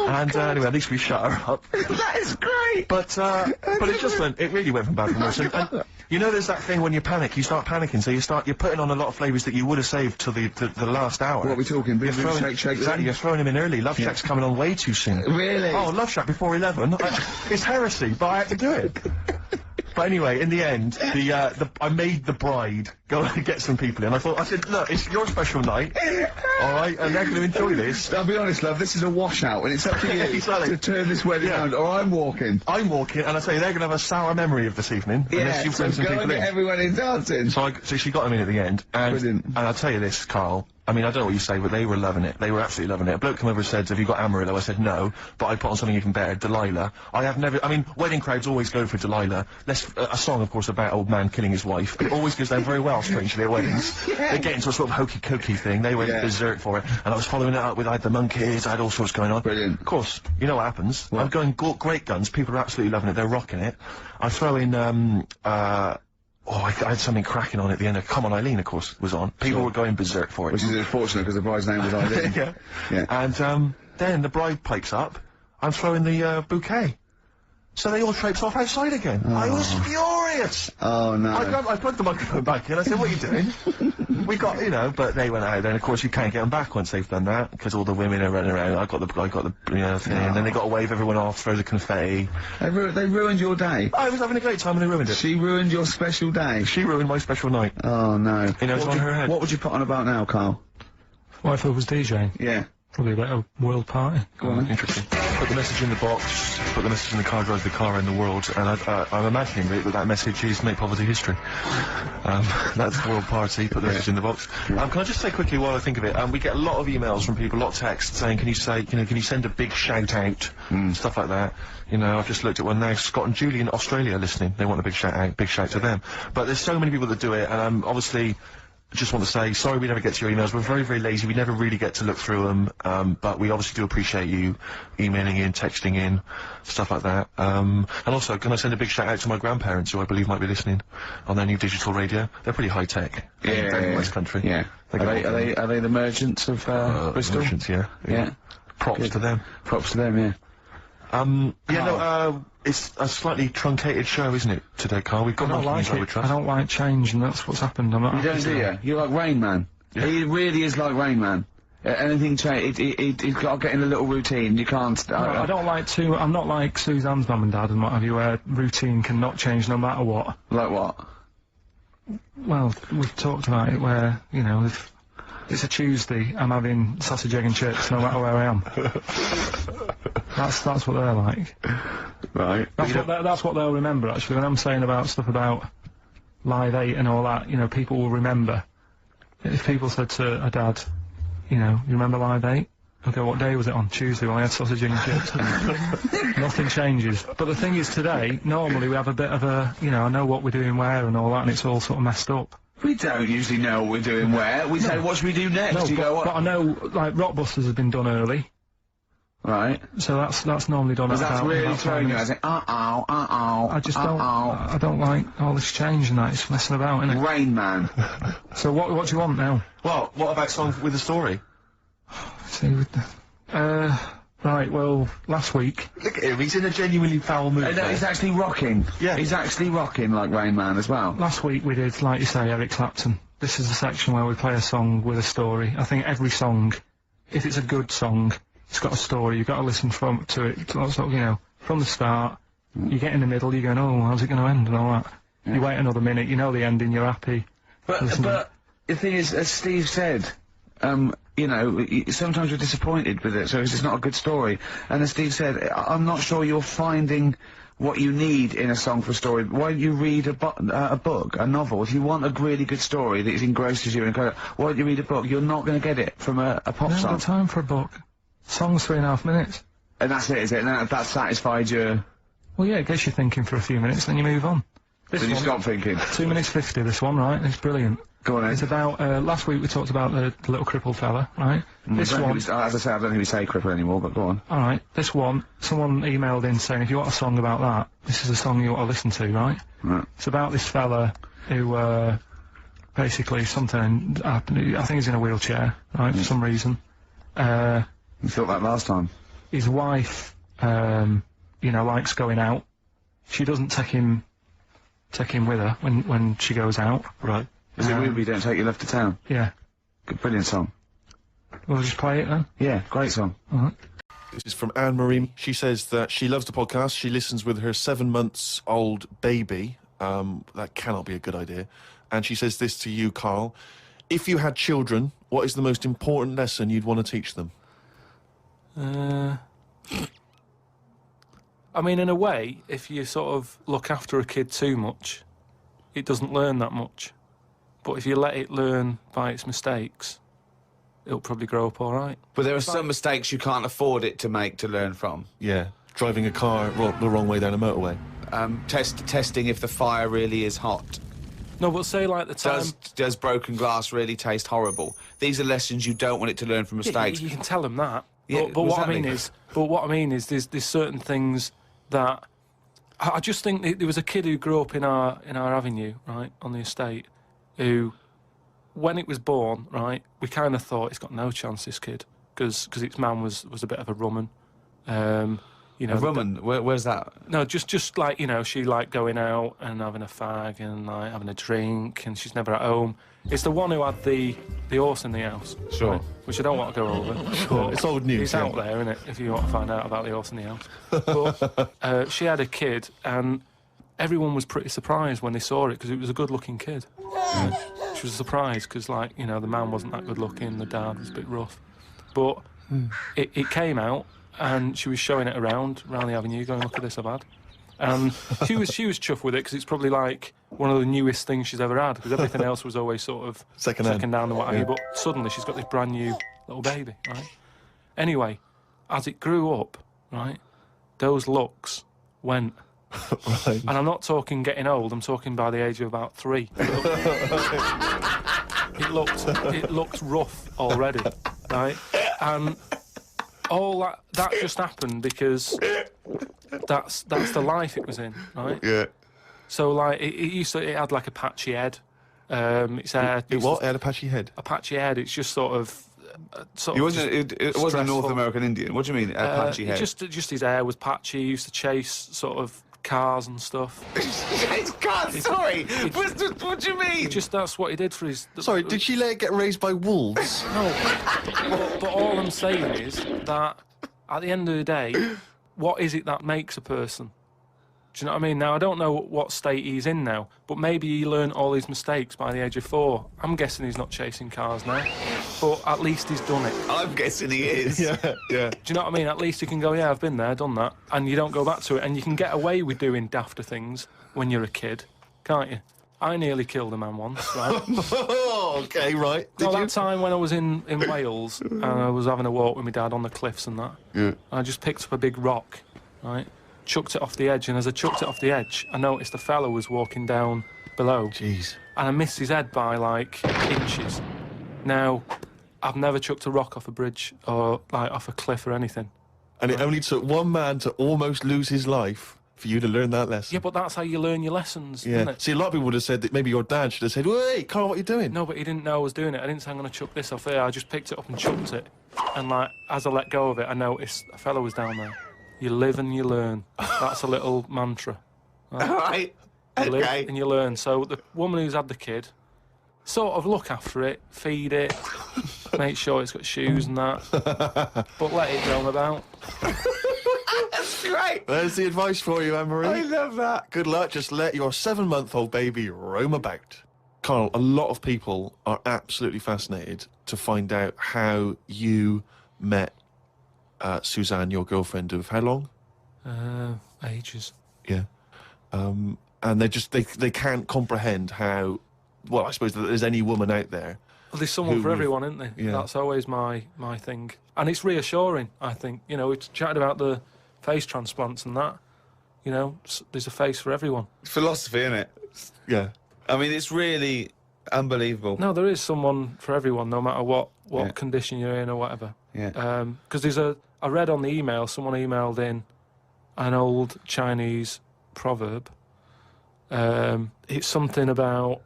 And anyway, at least we shut her up. That is great! But it really went from bad to worse. And you know there's that thing when you panic, you start panicking, so you're putting on a lot of flavours that you would have saved till the last hour. What are we talking? Boom, boom, shake, shake. Exactly, you're throwing them in early. Love Shack's coming on way too soon. Really? Oh, Love Shack before 11. It's heresy, but I had to do it. But anyway, in the end, I made the bride go and get some people in. I said, look, it's your special night, alright, and they're going to enjoy this. I'll be honest, love, this is a washout, and it's up to you Exactly. to turn this wedding around, or I'm walking. I'm walking, and I say they're going to have a sour memory of this evening. Yeah, you so bring some go people and get in. everyone in dancing. So she got them in at the end, and Brilliant. and I'll tell you this, Karl. I mean, I don't know what you say, but they were loving it. They were absolutely loving it. A bloke came over and said, have you got Amarillo? I said, no, but I put on something even better, Delilah. Wedding crowds always go for Delilah. A song, of course, about old man killing his wife. It always goes down very well, strangely, at weddings. They get into a sort of hokey-cokey thing. They went berserk for it. And I was following it up with, I had the monkeys, I had all sorts going on. Brilliant. Of course, you know what happens. I'm going great guns. People are absolutely loving it. They're rocking it. I throw in, I had something cracking on at the end. Come On Eileen, of course, was on. People were going berserk for it. Which is unfortunate, because the bride's name was Eileen. Yeah. And, then the bride pipes up. I'm throwing the, bouquet. So they all traipse off outside again. I was furious! Oh, no. I plugged the microphone back in. I said, what are you doing? We got, but they went out. Then, of course, you can't get them back once they've done that, because all the women are running around. I got the thing. And then they got to wave everyone off, throw the confetti. They ruined your day. I was having a great time and they ruined it. She ruined your special day. She ruined my special night. Oh, no. You know, it's on her head. What would you put on about now, Karl? What if I was DJing? Yeah. Probably about a world party. Go on. Interesting. the message in the box, put the message in the car, drive the car around the world, and I'm imagining that message is make poverty history. That's the World Party, put the message in the box. Can I just say quickly while I think of it, we get a lot of emails from people, a lot of texts saying, can you send a big shout out, stuff like that. You know, I've just looked at one now, Scott and Julie in Australia are listening, they want a big shout out, big shout to them. But there's so many people that do it, and obviously, just want to say, sorry we never get to your emails. We're very, very lazy. We never really get to look through them. But we obviously do appreciate you emailing in, texting in, stuff like that. And also, can I send a big shout out to my grandparents, who I believe might be listening on their new digital radio? They're pretty high tech. Yeah, West Country. Yeah. Are they the merchants of Bristol? Merchants, yeah. Props to them. Props to them, yeah. It's a slightly truncated show, isn't it, today, Carl? We've got I don't like it. I don't like change, and that's what's happened. I'm not you don't, do you? You're like Rain Man. Yeah. He really is like Rain Man. Anything change, he's got to get in a little routine. You can't. No, I don't like to. I'm not like Suzanne's mum and dad and what have you, where routine cannot change no matter what. Like what? Well, we've talked about it where, you know, if it's a Tuesday, I'm having sausage, egg and chips no matter where I am. That's what they're like. Right. That's what they'll remember, actually. When I'm saying about stuff about Live 8 and all that, you know, people will remember. If people said to a dad, you know, you remember Live 8? Okay, what day was it on? Tuesday, when I had sausage, egg and chips. Nothing changes. But the thing is, today, normally we have a bit of a, you know, I know what we're doing where and all that, and it's all sort of messed up. We don't usually know what we're doing where. We say, what should we do next? No, you go, what? But I know, like, Rockbusters has been done early. Right. So that's normally done at that's really throwing you. I say, I just don't. I don't like all this change and that. It's messing about, isn't it? Rain Man. So what do you want now? Well, what about Song with a Story? See, with the, right, well, last week... Look at him, he's in a genuinely foul mood. No, he's actually rocking. Yeah. He's actually rocking like Rain Man as well. Last week we did, like you say, Eric Clapton. This is the section where we play a song with a story. I think every song, if it's a good song, it's got a story. You've got to listen to it, sort of, you know, from the start. You get in the middle, you're going, oh, how's it going to end and all that. Yeah. You wait another minute, you know the ending, you're happy. But the thing is, as Steve said, you know, sometimes we're disappointed with it, so it's just not a good story. And as Steve said, I'm not sure you're finding what you need in a song for a story. Why don't you read a book, a novel? If you want a really good story that engrosses you, why don't you read a book? You're not going to get it from a pop song. I haven't got time for a book. Song's 3.5 minutes. And that's it, is it? And that satisfied you? Well, yeah, it gets you thinking for a few minutes, then you move on. Then you stop thinking. 2 minutes 50, this one, right? It's brilliant. Go on, then. It's about, last week we talked about the little crippled fella, right? This one... as I say, I don't think we say cripple anymore, but go on. Alright, this one, someone emailed in saying, if you want a song about that, this is a song you ought to listen to, right? Right. It's about this fella who, basically something happened, I think he's in a wheelchair, right, for some reason. You thought that last time? His wife, you know, likes going out. She doesn't take him with her when she goes out. Right. Is it weird we don't take you left to town? Yeah. Good, brilliant song. We'll just play it then? Yeah, great song. Alright. This is from Anne-Marie. She says that she loves the podcast. She listens with her 7-month-old baby. That cannot be a good idea. And she says this to you, Karl. If you had children, what is the most important lesson you'd want to teach them? I mean, in a way, if you sort of look after a kid too much, it doesn't learn that much. But if you let it learn by its mistakes, it'll probably grow up all right. But there are some mistakes you can't afford it to make to learn from. Yeah, driving a car the wrong way down a motorway. Testing if the fire really is hot. No, but say like the time... Does broken glass really taste horrible? These are lessons you don't want it to learn from mistakes. Yeah, you can tell them that. Yeah, but what I mean is, there's certain things that I just think there was a kid who grew up in our avenue, right, on the estate, who, when it was born, right, we kind of thought it's got no chance, this kid, because its man was a bit of a rumman. You know, a rumman? Where's that? No, just like, you know, she liked going out and having a fag and like having a drink, and she's never at home. It's the one who had the horse in the house. Sure. Right, which I don't want to go over. Sure. It's old news. It's out there, isn't it, if you want to find out about the horse in the house. But she had a kid, and everyone was pretty surprised when they saw it, because it was a good-looking kid. She was surprised, because, like, you know, the man wasn't that good-looking, the dad was a bit rough. But it came out, and she was showing it around the avenue, going, "Look at this I've had." And she was chuffed with it because it's probably like one of the newest things she's ever had, because everything else was always sort of Second down and what have you. But suddenly she's got this brand new little baby, right? Anyway, as it grew up, right, those looks went. Right. And I'm not talking getting old, I'm talking by the age of about 3. It looked rough already, right? And all that just happened because that's the life it was in, right? Yeah. So like it had like a patchy head. Its hair. It what? It had a patchy head. A patchy head. It's just sort of. It wasn't a North American Indian. What do you mean, a patchy head? Just his hair was patchy. He used to chase sort of cars and stuff. It's cars. Sorry. What do you mean? Just that's what he did for his. Sorry, did she let it get raised by wolves? No. But all I'm saying is that at the end of the day, what is it that makes a person? Do you know what I mean? Now, I don't know what state he's in now, but maybe he learned all his mistakes by the age of 4. I'm guessing he's not chasing cars now, but at least he's done it. I'm guessing he is. Yeah. Do you know what I mean? At least you can go, yeah, I've been there, done that, and you don't go back to it, and you can get away with doing dafter things when you're a kid, can't you? I nearly killed a man once, right? Okay, right. That time when I was in Wales, and I was having a walk with my dad on the cliffs and that, Yeah. I just picked up a big rock, right? Chucked it off the edge, and as I chucked it off the edge, I noticed a fella was walking down below. Jeez. And I missed his head by like inches. Now, I've never chucked a rock off a bridge or like off a cliff or anything. And it only took one man to almost lose his life for you to learn that lesson. Yeah, but that's how you learn your lessons, Yeah. isn't it? See, a lot of people would have said that maybe your dad should have said, "Wait, Carl, what are you doing?" No, but he didn't know I was doing it. I didn't say I'm going to chuck this off here. I just picked it up and chucked it. And like, as I let go of it, I noticed a fella was down there. You live and you learn. That's a little mantra. Right? All right. You live Okay. and you learn. So the woman who's had the kid, sort of look after it, feed it, make sure it's got shoes and that, but let it roam about. That's great. There's the advice for you, Anne-Marie. I love that. Good luck. Just let your 7-month-old baby roam about. Carl, a lot of people are absolutely fascinated to find out how you met Suzanne, your girlfriend of how long? Ages. Yeah. And they can't comprehend how, well, I suppose that there's any woman out there. Well, there's someone for everyone, isn't there? Yeah. That's always my thing. And it's reassuring, I think. You know, we've chatted about the face transplants and that. You know, there's a face for everyone. Philosophy, isn't it? Yeah. I mean, it's really unbelievable. No, there is someone for everyone, no matter what condition you're in or whatever. Yeah. Because I read on the email, someone emailed in an old Chinese proverb. It's something about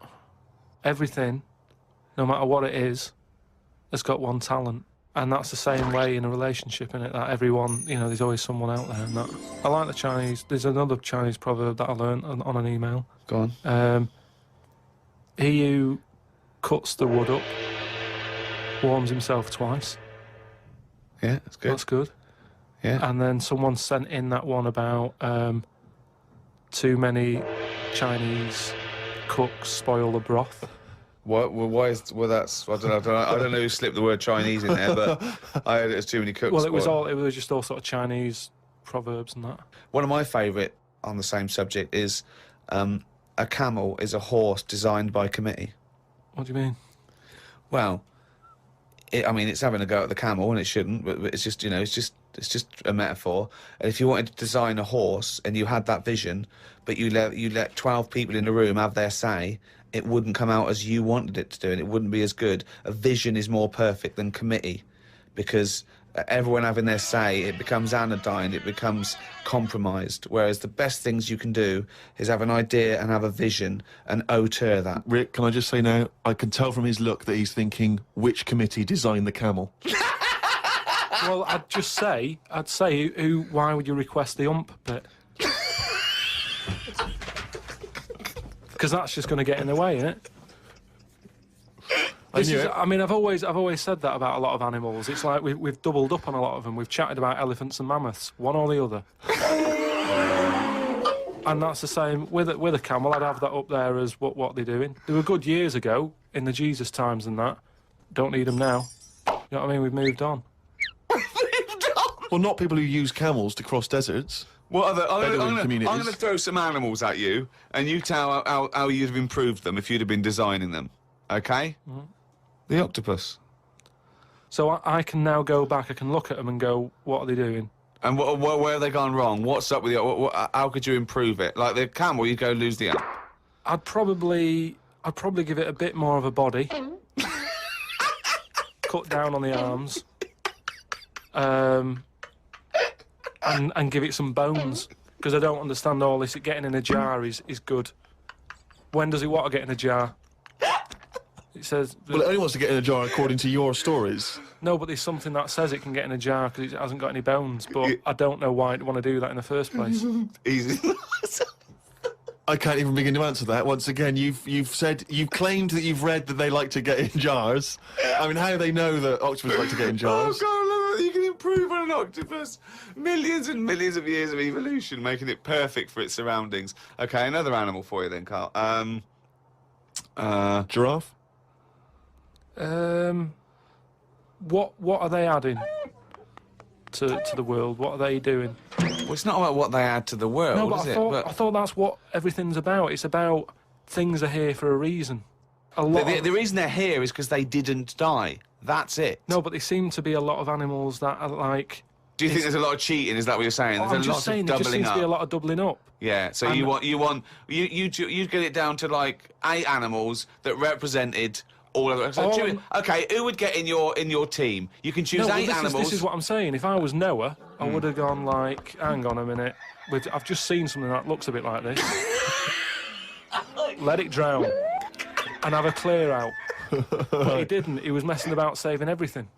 everything, no matter what it is, has got one talent. And that's the same way in a relationship, innit? That everyone, you know, there's always someone out there. And that I like the Chinese. There's another Chinese proverb that I learned on an email. Go on. He who cuts the wood up warms himself twice. Yeah, that's good. That's good. Yeah. And then someone sent in that one about too many Chinese cooks spoil the broth. Why is that's I don't know who slipped the word Chinese in there, but I heard it was too many cooks. Well, it was just all sort of Chinese proverbs and that. One of my favourite on the same subject is a camel is a horse designed by committee. What do you mean? Well, it's having a go at the camel, and it shouldn't. But it's just, it's just a metaphor. And if you wanted to design a horse and you had that vision, but you let 12 people in the room have their say, it wouldn't come out as you wanted it to do, and it wouldn't be as good. A vision is more perfect than committee, because everyone having their say, it becomes anodyne, it becomes compromised. Whereas the best things you can do is have an idea and have a vision and auteur that. Rick, can I just say now, I can tell from his look that he's thinking, which committee designed the camel? Well, I'd say, why would you request the ump bit? Because that's just going to get in the way, isn't it? I've always said that about a lot of animals. It's like we've doubled up on a lot of them. We've chatted about elephants and mammoths, one or the other. And that's the same with a camel. I'd have that up there as what they're doing. They were good years ago in the Jesus times and that. Don't need them now. You know what I mean? We've moved on. Well, not people who use camels to cross deserts. What other? Bedouin I'm communities. going to throw some animals at you, and you tell how you'd have improved them if you'd have been designing them. Okay? The octopus. So I can now go back, I can look at them and go, what are they doing? And where have they gone wrong? What's up with it? How could you improve it? Like the camel, you'd go lose the arm. I'd probably give it a bit more of a body. Cut down on the arms. And give it some bones. Because I don't understand all this. Getting in a jar is good. When does it want to get in a jar? It says... Well, it only wants to get in a jar according to your stories. No, but there's something that says it can get in a jar because it hasn't got any bones. But I don't know why it'd want to do that in the first place. Easy. I can't even begin to answer that. Once again, you've claimed that you've read that they like to get in jars. I mean, how do they know that octopus like to get in jars? Oh, God, you can improve on an octopus. Millions and millions of years of evolution, making it perfect for its surroundings. Okay, another animal for you then, Carl. Giraffe? What are they adding to the world? What are they doing? Well, it's not about what they add to the world, No, but is it? I thought that's what everything's about. It's about things are here for a reason. The reason they're here is because they didn't die. That's it. No, but there seem to be a lot of animals that are like... Do you think there's a lot of cheating? Is that what you're saying? There's I'm a just lot saying, of there doubling just seems up. to be a lot of doubling up. Yeah, so And- you get it down to like 8 animals that represented all of it. So okay, who would get in your team? You can choose No, well, 8 animals. This is what I'm saying. If I was Noah, I would have gone like, hang on a minute. I've just seen something that looks a bit like this. Let it drown. And have a clear out. But he didn't. He was messing about saving everything.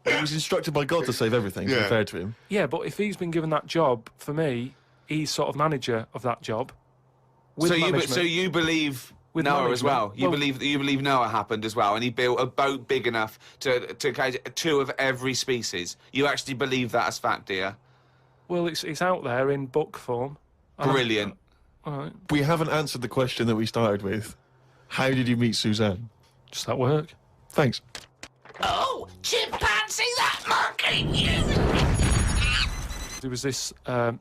He was instructed by God to save everything, to be fair to him. Yeah, but if he's been given that job, for me, he's sort of manager of that job. With So management. you believe With Noah as well? management. You believe Noah happened as well, and he built a boat big enough to catch 2 of every species. You actually believe that as fact, do you? Well, it's out there in book form. Brilliant. All right. We haven't answered the question that we started with. How did you meet Suzanne? Just at work. Thanks. Oh, chimpanzee, that monkey! There was this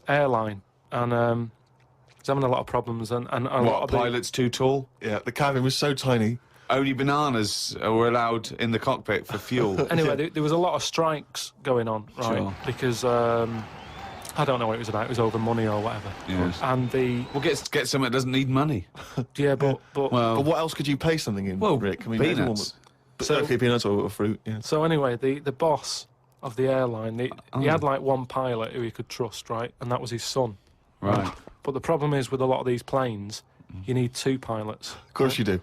airline, and it's having a lot of problems, and a lot of Pilot's too tall? Yeah, the cabin was so tiny. Only bananas were allowed in the cockpit for fuel. Anyway, there was a lot of strikes going on, right? Sure. Because I don't know what it was about. It was over money or whatever. Yes. And Well, get something that doesn't need money. yeah, but But what else could you pay something in, Rick? I mean, everyone peanuts. Okay, peanuts or fruit, yeah. So anyway, the boss of the airline, he had like one pilot who he could trust, right? And that was his son. Right. But the problem is with a lot of these planes, you need 2 pilots. Of course you do.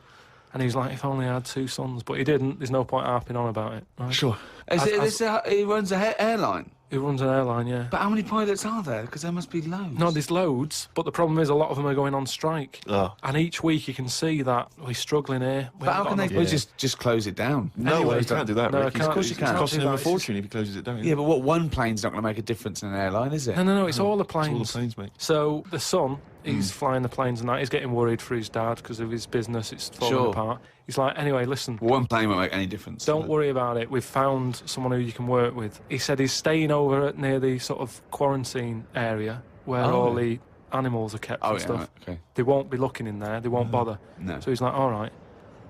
And he's like, if only I had 2 sons. But he didn't. There's no point harping on about it. Right? Sure. He runs an airline? He runs an airline, yeah. But how many pilots are there? Because there must be loads. No, there's loads, but the problem is a lot of them are going on strike. Oh. And each week you can see that we're struggling here. But how can they just close it down? No, Anyway, he can't do that, no, Rick. can't- Of course you It's can. costing do him a that. It's fortune if he closes it down. Yeah, but what, one plane's not going to make a difference in an airline, is it? No, it's all the It's all planes. the planes, mate. So the son, he's flying the planes and that. He's getting worried for his dad because of his business. It's falling Sure. apart. He's like, anyway, listen, One plane won't make any difference. don't worry about it. We've found someone who you can work with. He said he's staying over at near the sort of quarantine area where Oh, all yeah. the animals are kept Oh, and yeah, stuff. right, okay. They won't be looking in there. They won't bother. No. So he's like, all right.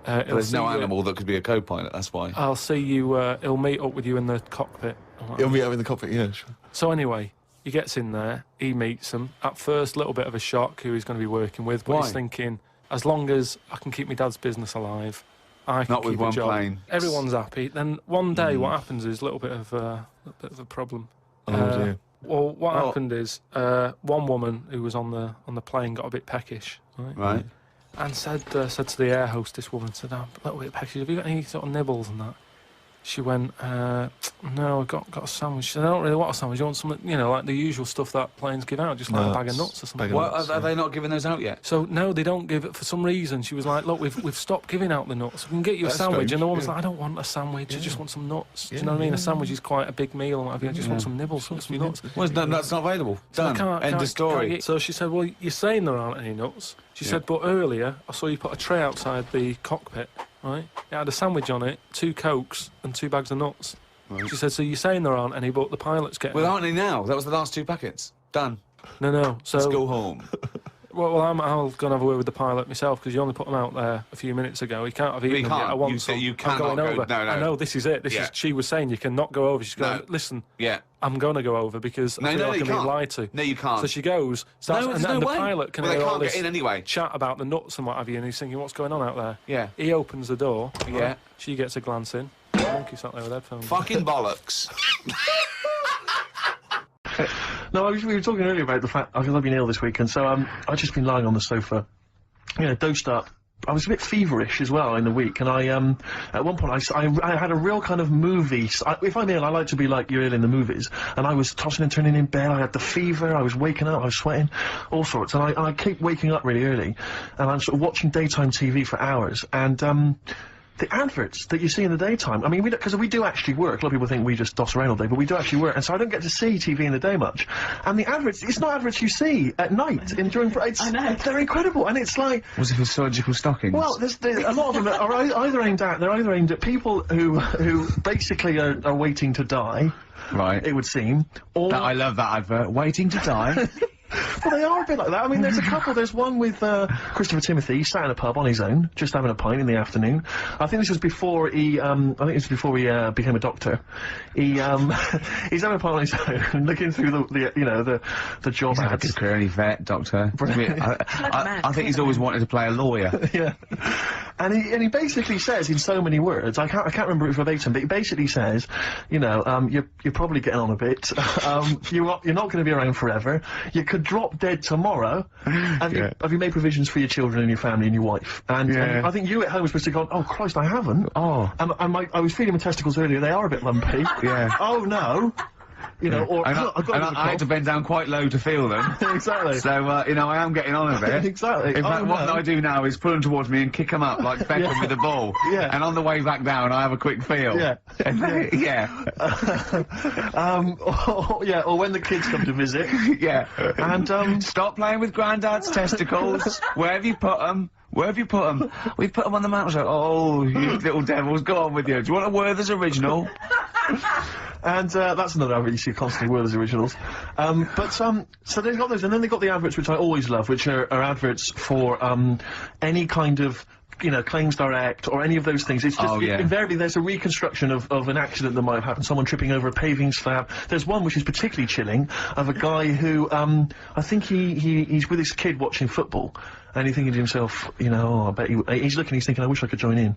But there's no animal that could be a co-pilot, that's why. I'll see you. He'll meet up with you in the cockpit. I'm like, He'll meet up in the cockpit, yeah, sure. So anyway, he gets in there, he meets them. At first, a little bit of a shock who he's going to be working with, but Why? he's thinking, as long as I can keep my dad's business alive, I can Not with keep a one job. plane. Everyone's happy. Then one day, what happens is a little bit of a problem. Oh, dear. Well, what happened is one woman who was on the plane got a bit peckish, right? Right. And said to the air hostess woman, said, "I'm a little bit peckish. Have you got any sort of nibbles and that?" She went, "No, I got a sandwich." She said, "I don't really want a sandwich. You want something, like the usual stuff that planes give out, just like a bag of nuts or something." Are they not giving those out yet? So no, they don't give it for some reason. She was like, "Look, we've stopped giving out the nuts. We can get you That's a sandwich." strange, And the woman's yeah. like, "I don't want a sandwich. I just want some nuts." Do you Yeah, know what I mean? yeah, A sandwich is quite a big meal and what have you. I just want some nibbles, some nuts. Well, that's not available. So I Done. can't- End can't- of story. can't get- So she said, "Well, you're saying there aren't any nuts." She said, "But earlier I saw you put a tray outside the cockpit, right? It had a sandwich on it, 2 Cokes and 2 bags of nuts." She said, so you're saying there aren't any, but the pilot's getting Well, them. aren't they now? That was the last 2 packets. Done. No, so... Let's go home. Well, I'll go and have a word with the pilot myself, because you only put them out there a few minutes ago. He can't have eaten them yet. I want some. You I'm cannot going go. over. No. I know, this is it. She was saying you cannot go over. She's going, listen, I'm going to go over because I feel like I'm being lied to. No, you can't. So she goes, and the pilot can Well, they hear all can't this get in anyway. chat about the nuts and what have you, and he's thinking, what's going on out there? Yeah. He opens the door. Yeah. Right? She gets a glance in. The monkey sat there with headphones. Fucking bollocks. No, we were talking earlier about the fact I've been ill this week, and so I've just been lying on the sofa, dosed up. I was a bit feverish as well in the week, and I at one point I had a real kind of movie. If I'm ill, I like to be like you're ill in the movies, and I was tossing and turning in bed. I had the fever. I was waking up. I was sweating, all sorts, and I keep waking up really early, and I'm sort of watching daytime TV for hours, and the adverts that you see in the daytime, I mean, because we do actually work. A lot of people think we just doss around all day, but we do actually work, and so I don't get to see TV in the day much. And the adverts, it's not adverts you see at night during. I know. They're incredible, and it's like. Was it for surgical stockings? Well, there's a lot of them are either aimed at people who basically are waiting to die. Right. It would seem. Or I love that advert. Waiting to die. Well, they are a bit like that. I mean, there's a couple. There's one with Christopher Timothy. He sat in a pub on his own, just having a pint in the afternoon. I think this was before he. Became a doctor. He's having a pint on his own, looking through the job He's ads. a good career, any vet, doctor. I think he's always wanted to play a lawyer. Yeah. And he basically says in so many words, I can't remember it verbatim, but he basically says, you're probably getting on a bit. You're not going to be around forever. You could drop dead tomorrow. Have you made provisions for your children and your family and your wife? And I think you at home were supposed to go, oh Christ, I haven't. Oh. And I was feeling my testicles earlier. They are a bit lumpy. Yeah. Oh no. Or I had to bend down quite low to feel them. Exactly. So, I am getting on a bit. Exactly. In fact, what I do now is pull them towards me and kick them up like Beckham with the ball. Yeah. And on the way back down, I have a quick feel. Yeah. Yeah. Or when the kids come to visit. Yeah. And, stop playing with Grandad's testicles. Where have you put them? Where have you put them? We've put them on the mountain. Oh, you little devils, go on with you. Do you want a Werther's original? And that's another advert you see constantly, Werther's Originals. So they've got those, and then they've got the adverts which I always love, which are adverts for any kind of Claims Direct or any of those things. It's just invariably there's a reconstruction of an accident that might have happened, someone tripping over a paving slab. There's one which is particularly chilling of a guy who I think he's with his kid watching football, and he's thinking to himself, I bet he's thinking, I wish I could join in.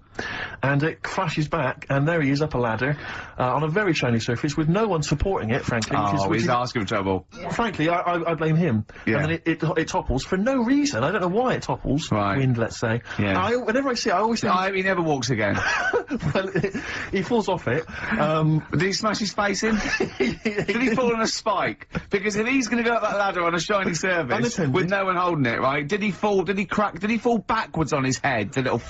And it flashes back, and there he is up a ladder on a very shiny surface with no one supporting it, frankly. Which is asking for trouble. Frankly, I blame him. Yeah. And then it topples for no reason. I don't know why it topples. Right. Wind, let's say. Yeah. Whenever I see it, I always think... I hope he never walks again. Well, he falls off it. Did he smash his face in? Did he fall on a spike? Because if he's going to go up that ladder on a shiny surface with no one holding it, right? Did he fall? Did he crack? Did he fall backwards on his head? The little.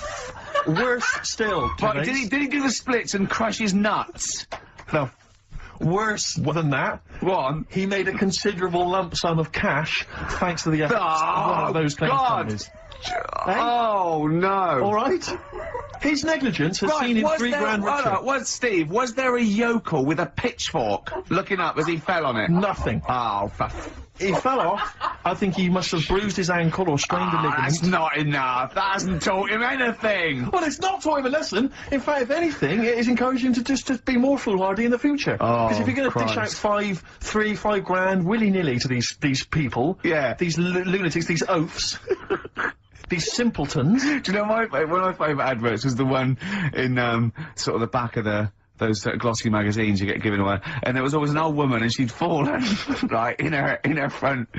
Worse still. Right, did he do the splits and crush his nuts? No. Worse than that. One. He made a considerable lump sum of cash thanks to the efforts of one of those claims companies. Oh no! All right. His negligence has seen him £3 richer. Steve? Was there a yokel with a pitchfork looking up as he fell on it? Nothing. Oh, he fell off. I think he must have bruised his ankle or strained a ligament. That's not enough. That hasn't taught him anything. Well, it's not taught him a lesson. In fact, if anything, it is encouraging him to just be more foolhardy in the future. Because if you're going to dish out $5 grand willy-nilly to these people, these lunatics, these oafs. These simpletons. Do you know one of my favourite adverts was the one in sort of the back of those glossy magazines you get given away, and there was always an old woman, and she'd fallen right in her front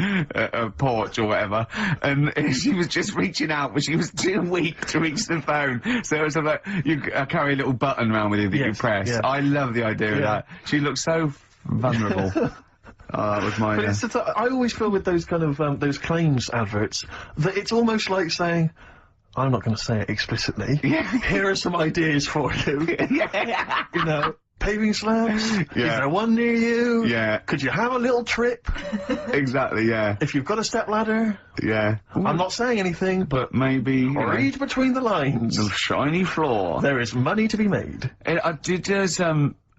porch or whatever, and she was just reaching out, but she was too weak to reach the phone. So it was like you carry a little button around with you that you press. Yeah. I love the idea of that. She looked so vulnerable. Oh, that was my. But I always feel with those kind of those claims adverts that it's almost like saying, I'm not going to say it explicitly. Here are some ideas for you. Paving slabs. Is there one near you? Yeah. Could you have a little trip? Exactly. Yeah. If you've got a step ladder. Yeah. I'm not saying anything, but maybe read between the lines. The shiny floor. There is money to be made. Does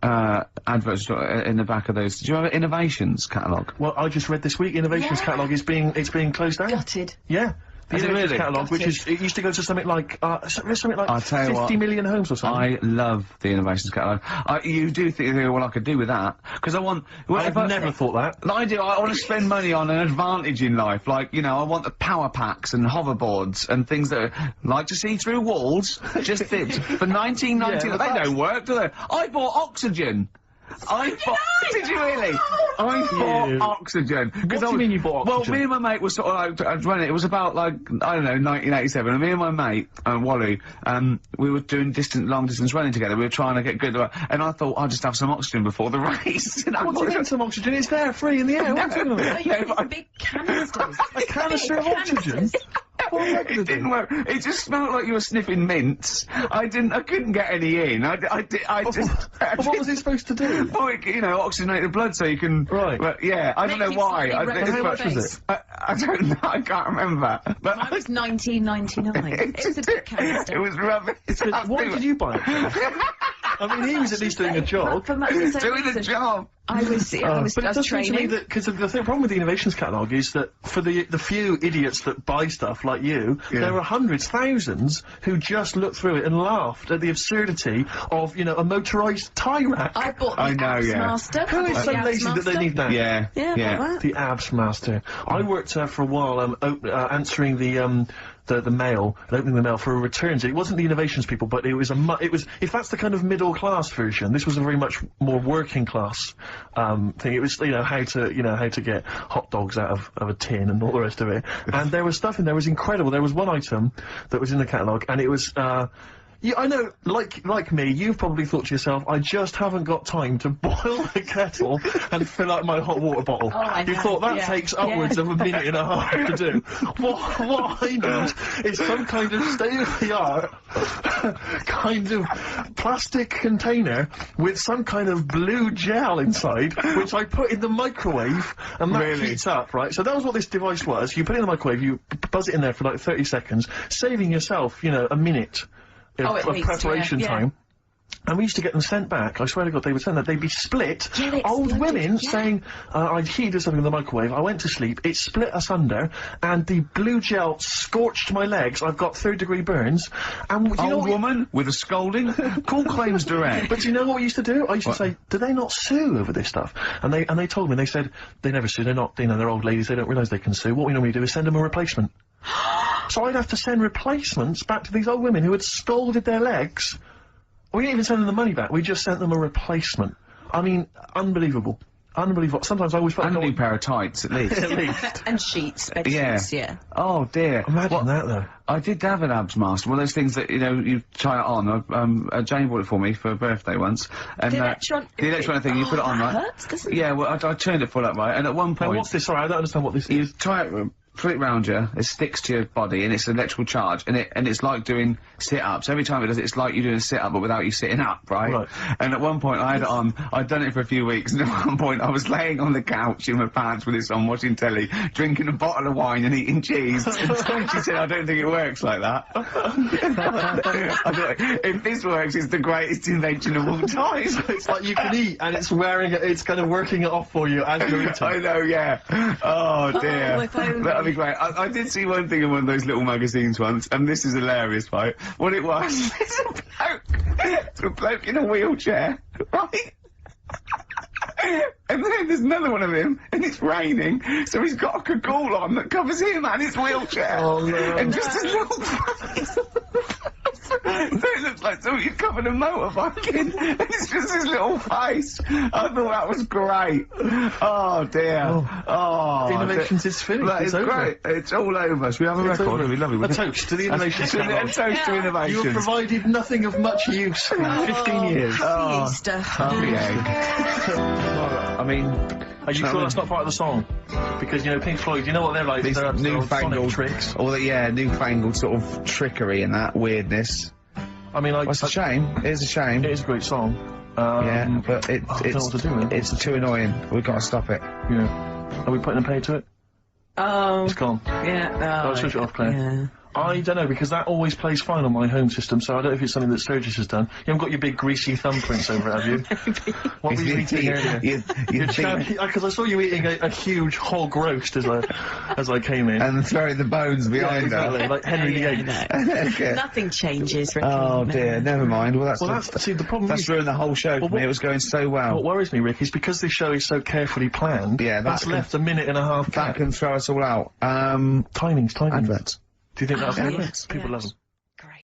adverts in the back of those. Do you have an Innovations catalogue? Well, I just read this week, Innovations catalogue is being closed down. Gutted. Yeah. The Is it Innovations really? catalogue, which is, it used to go to something like, something like I'll tell you 50 what, million homes or something. I love the Innovations catalogue. You do think, well, I could do with that. Because I want... Well, I've never thought that. I do. I want to spend money on an advantage in life. Like, you know, I want the power packs and hoverboards and things that are, like to see through walls. Just fit. For 1990, Yeah, they don't work, do they? I bought oxygen. Did you really? I bought oxygen. What do you mean you bought oxygen? Well, me and my mate was sort of like, running it was about like, I don't know, 1987, and me and my mate, Wally, we were doing long distance running together, we were trying to get good, and I thought I'd just have some oxygen before the race. What do you mean some oxygen? It's there, free in the air, what are you talking about? Big canisters. A canister of oxygen? It didn't work. It just smelled like you were sniffing mints. I couldn't get any in. What was it supposed to do? Oh, you know, oxygenate the blood so you can... Right. But, yeah, I don't know why. How much was it? I don't know, I can't remember. But Mine was 1999. It was a big canister. it was rubbish. What did you buy it for? I mean, he was at least doing a job. For much the same Doing a reason. job. I was But it does seem to me training. that, because the problem with the Innovations catalogue is that for the few idiots that buy stuff like you, there are hundreds, thousands who just look through it and laughed at the absurdity of, you know, a motorised tie rack. I bought the I know, Abs yeah. Master. Who is so lazy that they need that? Yeah, Yeah, yeah. about that. The Abs Master. I worked for a while answering the mail and opening the mail for a returns. It wasn't the Innovations people, but it was if that's the kind of middle class version, this was a very much more working class thing. It was, you know, how to get hot dogs out of a tin and all the rest of it. And there was stuff in there was incredible. There was one item that was in the catalogue, and it was yeah, I know, like me, you've probably thought to yourself, I just haven't got time to boil the kettle and fill out my hot water bottle. I You know, thought that yeah, takes upwards of a minute and a half to do. What I need is some kind of state-of-the-art kind of plastic container with some kind of blue gel inside, which I put in the microwave, and that heats up, right? So that was what this device was. You put it in the microwave, you buzz it in there for like 30 seconds, saving yourself, you know, a minute of preparation time. And we used to get them sent back. I swear to God, they would send that. They'd be split. Yeah, Old women saying, I'd heated something in the microwave, I went to sleep, it split asunder, and the blue gel scorched my legs, I've got third-degree burns, and you know Old woman with a scolding, call claims direct. But do you know what we used to do? I used to say, do they not sue over this stuff? And they told me, they said, they never sue, they're not, you know, they're old ladies, they don't realise they can sue. What we normally do is send them a replacement. So I'd have to send replacements back to these old women who had scalded their legs. We didn't even send them the money back, we just sent them a replacement. I mean, unbelievable. Unbelievable. Sometimes I always felt and a new pair of tights, at least. At least. And sheets, bed Yeah. sheets, yeah. Oh dear. Imagine that, though. I did have an Abs Master, one of those things that, you know, you try it on. Jane bought it for me for a birthday once. And, The electronic thing, you put it on, that right? hurts, doesn't it? Yeah, well, I turned it full up, right? And at one point... Now, what's this? Sorry, I don't understand what this is. You try it, put it round you, it sticks to your body, and it's an electrical charge, and it's like doing sit-ups. Every time it does it, it's like you're doing a sit-up, but without you sitting up, right? And at one point, I had it on, I'd done it for a few weeks, and at one point, I was laying on the couch in my pants with this on, watching telly, drinking a bottle of wine and eating cheese. She said, I don't think it works like that. I thought, if this works, it's the greatest invention of all time. It's like you can eat, and it's wearing it, it's kind of working it off for you as you're eating. I know, yeah. Oh, dear. if only. That'd be great. I did see one thing in one of those little magazines once, and this is hilarious, right? What it was, it's a bloke in a wheelchair, right? And then there's another one of him, and it's raining, so he's got a cagoule on that covers him and his wheelchair. Oh, no. And just his little face. So it looks like somebody's covered a motorbike in, and it's just his little face. I thought that was great. Oh, dear. Oh. Innovations is finished. That It's is over. great. It's all over. Should we have a It's record? over. It'd be lovely. A toast to the Innovations A catalogue. toast to innovations. You have provided nothing of much use in 15 years. Easter. Lovely egg. I mean, are you sure that's not part of the song? Because, you know, Pink Floyd, you know what they're like? These They're newfangled tricks. All the, yeah, newfangled sort of trickery and that weirdness. I mean, like... Well, it's a shame. It is a shame. It is a great song. Yeah, but I don't know what to do, man. it's too annoying. We've got to stop it. Yeah. Are we putting a pay to it? Oh. It's gone. Yeah, no. Oh, switch it off, Claire. Yeah. I don't know, because that always plays fine on my home system, so I don't know if it's something that Sturgis has done. You haven't got your big greasy thumbprints over it, have you? What were you eating earlier? Because I saw you eating a huge hog roast as I came in. And throwing the bones behind exactly, like Henry VIII. Okay. Nothing changes, Ricky. Oh dear, never mind. Well, see, the problem that's is... ruined the whole show for me. It was going so well. What worries me, Rick, is because this show is so carefully planned, that's left a minute and a half That can throw us all out. Timings. Adverts. Do you think that's Adverts? People love them. Great.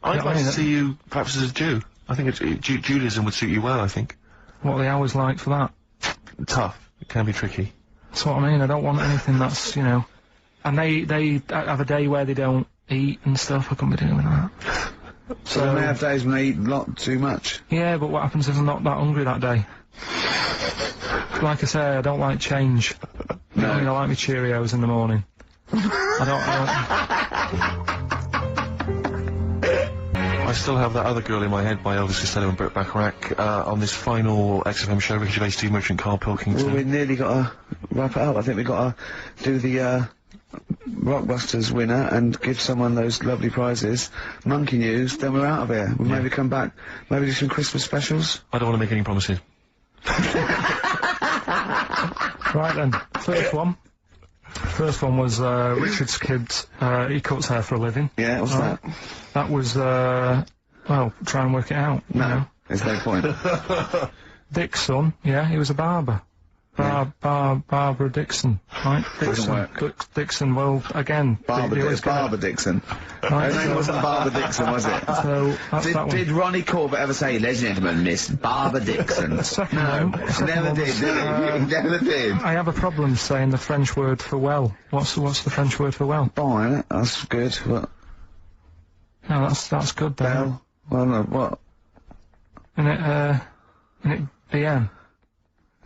I'd like to see you perhaps as a Jew. I think Judaism would suit you well, I think. What are the hours like for that? Tough. It can be tricky. That's what I mean. I don't want anything that's, you know... And they have a day where they don't eat and stuff. I couldn't be doing that. So they have days when they eat a lot too much. Yeah, but what happens if I'm not that hungry that day? Like I say, I don't like change. No. I like my Cheerios in the morning. I still have that other girl in my head by Elvis Costello and Burt Bacharach on this final XFM show. Ricky Gervais, Steve Merchant, Karl Pilkington. Well, we nearly got to wrap it up. I think we've got to do the Rockbusters winner and give someone those lovely prizes. Monkey News, then we're out of here. We'll maybe come back, maybe do some Christmas specials. I don't want to make any promises. Right then, First one was Richard's kid. He cuts hair for a living. Yeah, what's that? That was well, try and work it out. No, there's no point. Dick's son, yeah, he was a barber. Barbara Dixon, right? Dixon, well, again... Barbara Dixon. Right, her name wasn't Barbara Dixon, was it? So, that's that one. Did Ronnie Corbett ever say, ladies and gentlemen, Miss Barbara Dixon? No, never did, he never did. I have a problem saying the French word for well. What's the French word for well? Bon, isn't it? That's good, but... No, that's good, though. Bell? Well, no, what? Isn't it bien?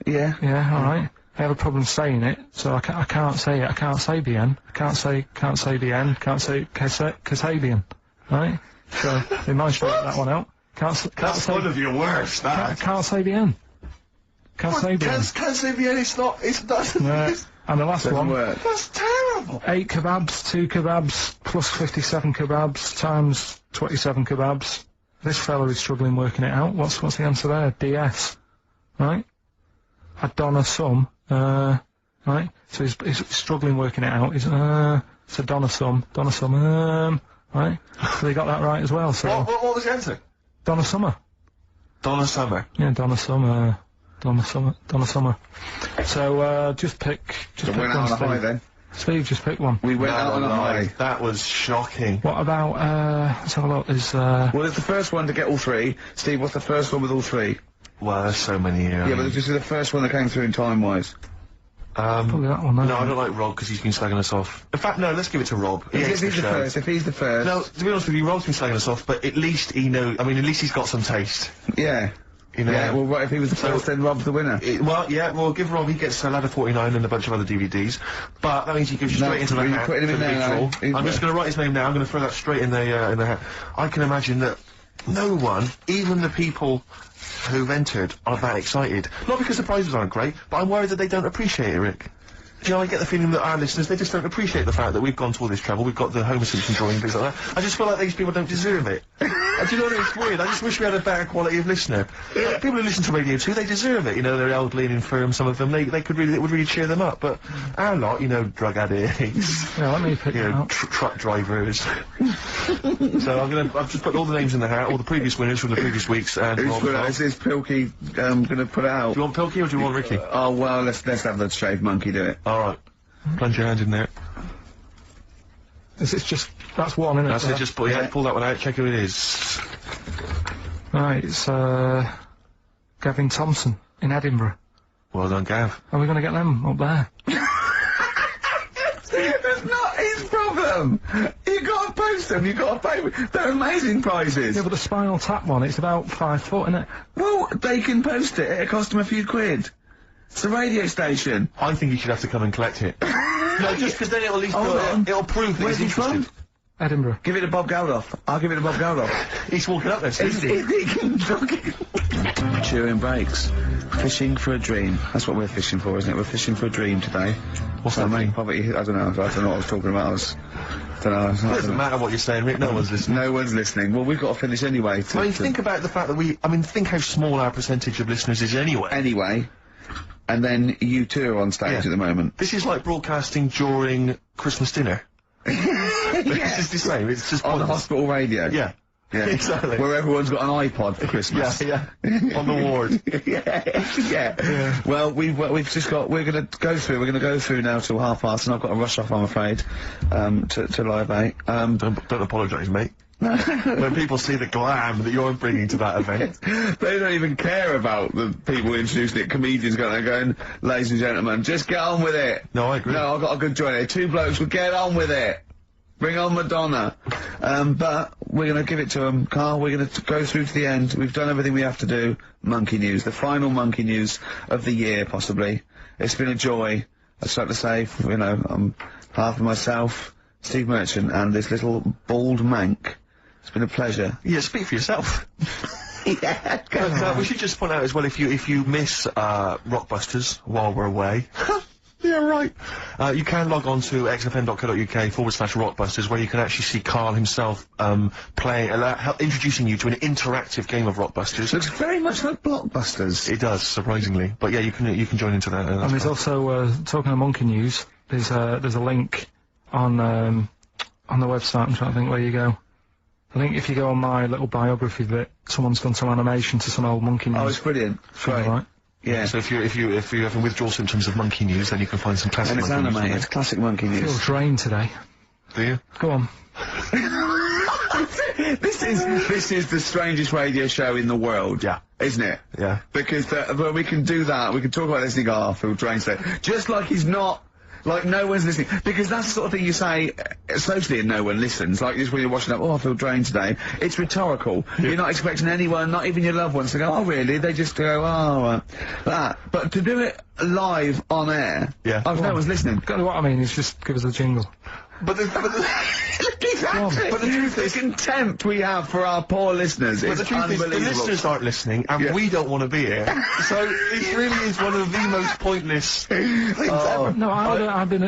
Yeah. Yeah, alright. I have a problem saying it, so I can't say it. I can't say bien. I can't say bien. Can't say Kasabian. Right? So, they managed to work that one out. That's one of your worst, that. Can't say bien. Can't say bien. Can't say bien, it's not. No. And the last one. Work. That's terrible. 8 kebabs, 2 kebabs, plus 57 kebabs, times 27 kebabs. This fella is struggling working it out. What's the answer there? DS. Right? I done a sum, right? So he's struggling working it out. So done a sum, right? So he got that right as well, so... What was the answer? Donna Summer. Donna Summer. Yeah, Donna Summer. So, just pick So went out on a high then? Steve, just pick one. We went out on a high. That was shocking. What about, let's have a look, Well, it's the first one to get all three. Steve, what's the first one with all three? Well, there's so many here. Yeah, but this is the first one that came through in time-wise. Probably that one, no, I don't like Rob because he's been slagging us off. In fact, no, let's give it to Rob. If he's the first. No, to be honest with you, Rob's been slagging us off, but at least he knows, I mean, at least he's got some taste. Yeah. You know? Yeah, well, right, if he was the first, then Rob's the winner. Well, give Rob, he gets a Ladder 49 and a bunch of other DVDs, but that means he goes straight into the hat. Put him in there, I'm just going to write his name now, I'm going to throw that straight in the hat. I can imagine that no one, even the people who've entered, are that excited. Not because the prizes aren't great, but I'm worried that they don't appreciate it, Rick. You know, I get the feeling that our listeners, they just don't appreciate the fact that we've gone to all this trouble, we've got the Homer Simpson drawing and things like that. I just feel like these people don't deserve it. Do you know what, it's weird, I just wish we had a better quality of listener. People who listen to Radio 2, they deserve it, you know, they're elderly and infirm, some of them, it would really cheer them up, but our lot, you know, drug addicts, yeah, let me pick truck drivers. So I've just put all the names in the hat, all the previous winners from the previous weeks, and Is Pilkey, gonna put it out? Do you want Pilkey or do you want Ricky? Oh, well, let's have the straight monkey do it. Alright. Plunge your hand in there. It's just, that's one, isn't it? That's it, just pull that one out, check who it is. Right, it's, Gavin Thompson in Edinburgh. Well done, Gav. Are we gonna get them up there? That's not his problem! You gotta post them, you gotta pay. They're amazing prizes! Yeah, but the Spinal Tap one, it's about 5 foot, isn't it? Well, they can post it, it'll cost them a few quid. It's a radio station. I think you should have to come and collect it. No, just because then it'll at least it'll prove that Where's he's he interested. from? Edinburgh. Give it to Bob Geldof. I'll give it to Bob Geldof. He's walking up there, Steve. He can talk it. Chewing breaks. Fishing for a dream. That's what we're fishing for, isn't it? We're fishing for a dream today. What's that mean? Poverty, I don't know what I was talking about. I don't know. It doesn't matter what you're saying, Rick, no one's listening. No one's listening. Well, we've got to finish anyway. I mean, think about the fact that think how small our percentage of listeners is anyway. Anyway. And then you two are on stage at the moment. This is like broadcasting during Christmas dinner. It's just the same, it's just on pointless. hospital radio. Yeah. Yeah, exactly. Where everyone's got an iPod for Christmas. Yeah. On the ward. yeah. Well, we're gonna go through now till 12:30, and I've got to rush off, I'm afraid, to Live 8. Don't apologise, mate. When people see the glam that you're bringing to that event. They don't even care about the people introducing it. Comedians going, ladies and gentlemen, just get on with it. No, I agree. No, I've got a good joint here. Two blokes will get on with it. Bring on Madonna. But we're going to give it to them, Carl. We're going to go through to the end. We've done everything we have to do. Monkey news. The final monkey news of the year, possibly. It's been a joy. I'd like to say, on behalf of myself, Steve Merchant, and this little bald mank. It's been a pleasure. Yeah, speak for yourself. Yeah. But, we should just point out as well, if you miss Rockbusters while we're away. Yeah, right. You can log on to xfn.co.uk/Rockbusters, where you can actually see Karl himself introducing you to an interactive game of Rockbusters. Looks very much like Blockbusters. It does, surprisingly. But yeah, you can join into that. And there's also talking of monkey news. There's a link on the website. I'm trying to think where you go. I think if you go on my little biography bit, someone's done some animation to some old monkey news. Oh, it's brilliant. Great. Right. Yeah. So if you're having withdrawal symptoms of monkey news, then you can find some classic. And it's monkey animated. news. Classic monkey news. I feel drained today. Do you? Go on. This is the strangest radio show in the world. Yeah. Isn't it? Yeah. Because well, we can do that. We can talk about this and go, I feel drained today. Just like he's not. Like, no one's listening. Because that's the sort of thing you say socially and no one listens. Like, just when you're watching up, I feel drained today. It's rhetorical. Yeah. You're not expecting anyone, not even your loved ones, to go, oh, really? They just go, that. But to do it live on air, no one's listening. What I mean is just give us a jingle. But the truth is, the contempt we have for our poor listeners is unbelievable. The listeners aren't listening, and we don't want to be here. So it really is one of the most pointless things ever. No,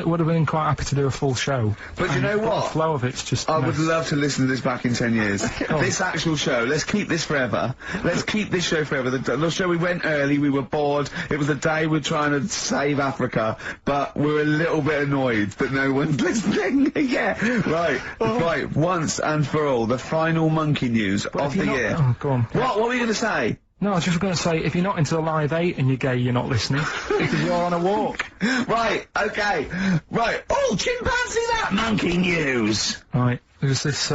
would have been quite happy to do a full show. But you know what? The flow of it's just. I would love to listen to this back in 10 years. This actual show. Let's keep this forever. Let's keep this show forever. The show we went early. We were bored. It was the day we're trying to save Africa, but we're a little bit annoyed that no one's listening. Yeah, right. Right, once and for all, the final monkey news of the year. Oh, go on. What were you going to say? No, I was just going to say, if you're not into the Live 8 and you're gay, you're not listening, because you're on a walk. Right, okay. Right. Oh, chimpanzee that monkey news! Right, there's this,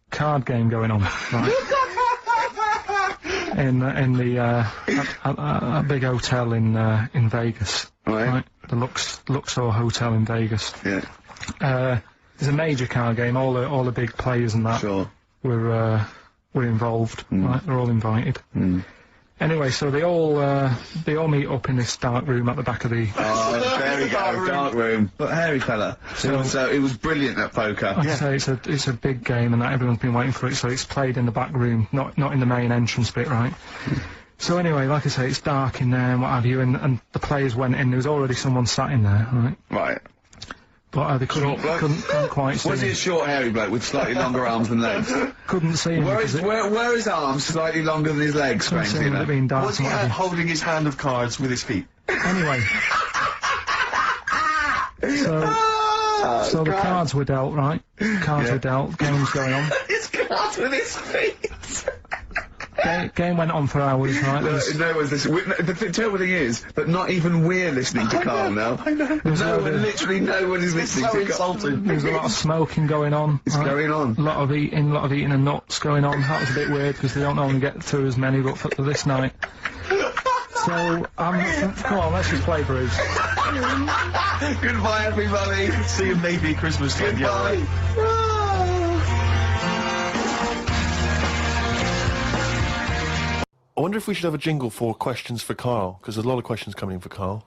card game going on, right? in the big hotel in Vegas. Right. The Luxor Hotel in Vegas. Yeah. There's a major card game. All the big players and that were involved. Right, they're all invited. Anyway, so they all meet up in this dark room at the back of the. Oh, there we go, dark room. But hairy fella. So it was brilliant at poker. Like I say, it's a big game, and that everyone's been waiting for it. So it's played in the back room, not in the main entrance bit, right? So anyway, like I say, it's dark in there and what have you, and the players went in. There was already someone sat in there, right? Right. But they couldn't quite see Was he a short, hairy bloke with slightly longer arms than legs? Couldn't see him. Where his arms slightly longer than his legs, strangely enough? Was he holding his hand of cards with his feet? Anyway. So the cards were dealt, right? Cards were dealt, game's going on. His cards with his feet! Game went on for hours, right? No one's listening. The terrible thing is that not even we're listening to Karl now. I know. Literally no one is listening to Karl. There's a lot of smoking going on. It's going on. A lot of eating and nuts going on. That was a bit weird because they don't normally get through as many, but for this night. So, come on, let's just play Bruce. Goodbye, everybody. See you maybe Christmas time. Goodbye. I wonder if we should have a jingle for questions for Karl, because there's a lot of questions coming in for Karl.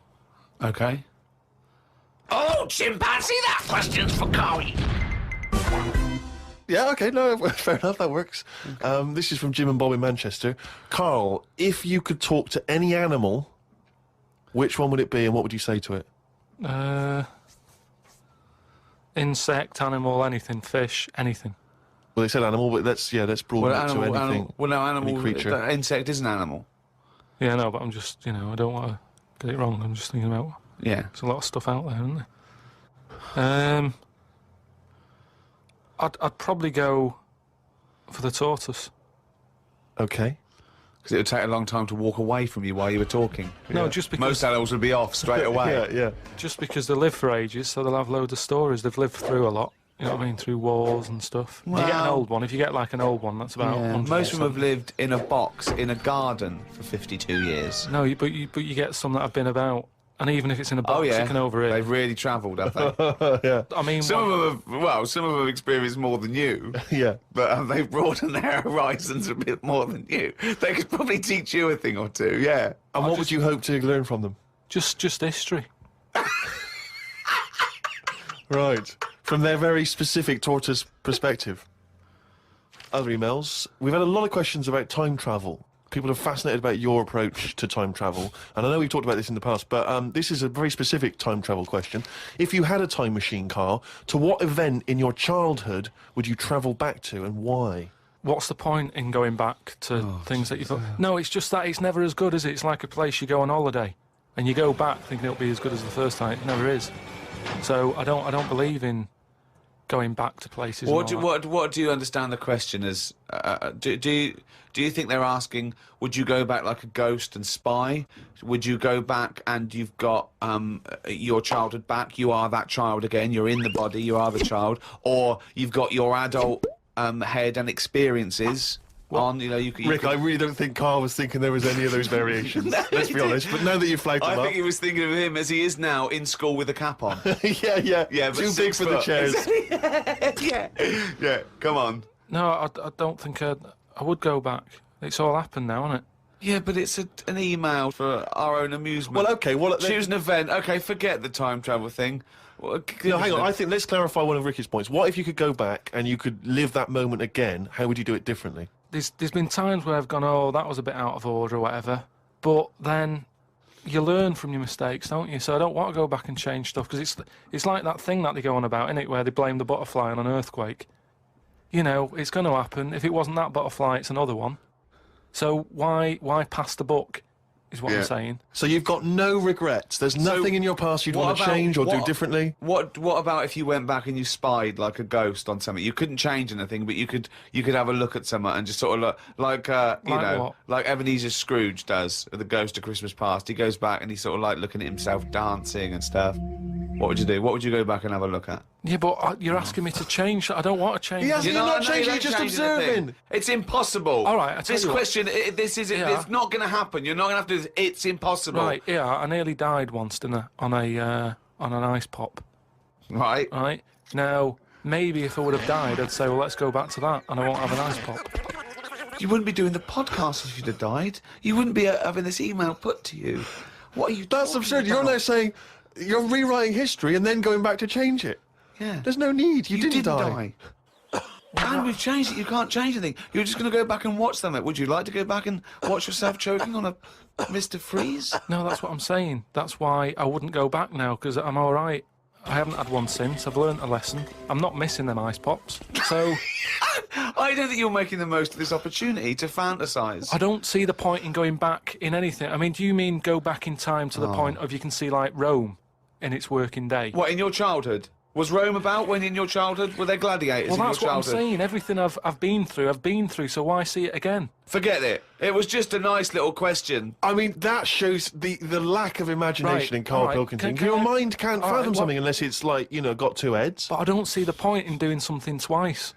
Okay. Oh, chimpanzee, that question's for Karl. Yeah, okay, no, fair enough, that works. Okay. This is from Jim and Bob in Manchester. Karl, if you could talk to any animal Which one would it be, and what would you say to it? Insect, animal, anything, fish, anything. Well, they said animal, but let's broaden it to anything. Animal, creature. Insect is an animal. Yeah, no, but I'm just, I don't want to get it wrong. I'm just thinking about. Yeah. There's a lot of stuff out there, isn't there? I'd probably go for the tortoise. Okay. Because it would take a long time to walk away from you while you were talking. No, just because... Most animals would be off straight away. Yeah. Just because they live for ages, so they'll have loads of stories. They've lived through a lot. You know what I mean? Through wars and stuff. If you get an old one, if you get like an old one, that's about 100 Most of them have lived in a box in a garden for 52 years. No, but you get some that have been about, and even if it's in a box, you can overeat. They've really travelled, have they? Yeah. I mean, some of them have experienced more than you. Yeah. But they've broadened their horizons a bit more than you. They could probably teach you a thing or two, yeah. And what would you hope to learn from them? Just history. Right. From their very specific tortoise perspective. Other emails. We've had a lot of questions about time travel. People are fascinated about your approach to time travel. And I know we've talked about this in the past, but this is a very specific time travel question. If you had a time machine, Karl, to what event in your childhood would you travel back to, and why? What's the point in going back to things that you thought... No, it's just that it's never as good, is it? It's like a place you go on holiday, and you go back thinking it'll be as good as the first time. It never is. So I don't believe in going back to places. What do you understand the question as? Do you think they're asking, would you go back like a ghost and spy? Would you go back and you've got your childhood back? You are that child again. You're in the body. You are the child, or you've got your adult head and experiences. Rick, I really don't think Karl was thinking there was any of those variations. Let's be honest. But now that you've flagged him up, I think he was thinking of him as he is now in school with a cap on. yeah. But too big for the chairs. yeah. Come on. No, I don't think I would go back. It's all happened now, isn't it? Yeah, but it's an email for our own amusement. Well, okay. Choose an event. Okay, forget the time travel thing. No, hang on. I think let's clarify one of Ricky's points. What if you could go back and you could live that moment again? How would you do it differently? There's been times where I've gone, oh, that was a bit out of order or whatever, but then you learn from your mistakes, don't you? So I don't want to go back and change stuff, because it's like that thing that they go on about, innit, where they blame the butterfly on an earthquake. You know, it's going to happen. If it wasn't that butterfly, it's another one. So why pass the buck, is what I'm saying. So you've got no regrets. There's nothing in your past you'd want to change or do differently? What about if you went back and you spied like a ghost on something? You couldn't change anything, but you could have a look at someone and just sort of look like like Ebenezer Scrooge does at the Ghost of Christmas Past. He goes back and he's sort of like looking at himself dancing and stuff. What would you do? What would you go back and have a look at? Yeah, but you're asking me to change. I don't want to change. You're not changing, you're just observing. It's impossible. All right, this question, it's not going to happen. You're not going to have to do this. It's impossible. Right, yeah, I nearly died once, didn't I, on an ice pop. Right. Right. Now, maybe if I would have died, I'd say, well, let's go back to that, and I won't have an ice pop. You wouldn't be doing the podcast if you'd have died. You wouldn't be having this email put to you. What are you That's absurd. You're now saying you're rewriting history and then going back to change it. Yeah. There's no need. You didn't die. And we've changed it. You can't change anything. You're just going to go back and watch them. Would you like to go back and watch yourself choking on a Mr. Freeze? No, that's what I'm saying. That's why I wouldn't go back now, because I'm all right. I haven't had one since. I've learnt a lesson. I'm not missing them ice pops. So... I don't think you're making the most of this opportunity to fantasise. I don't see the point in going back in anything. I mean, do you mean go back in time to the point of you can see, like, Rome in its working day? What, in your childhood? Was Rome about when in your childhood? Were there gladiators in your childhood? Well, that's what I'm saying. Everything I've been through, so why see it again? Forget it. It was just a nice little question. I mean, that shows the lack of imagination in Karl Pilkington. Your mind can't fathom something unless it's, like, got two heads. But I don't see the point in doing something twice.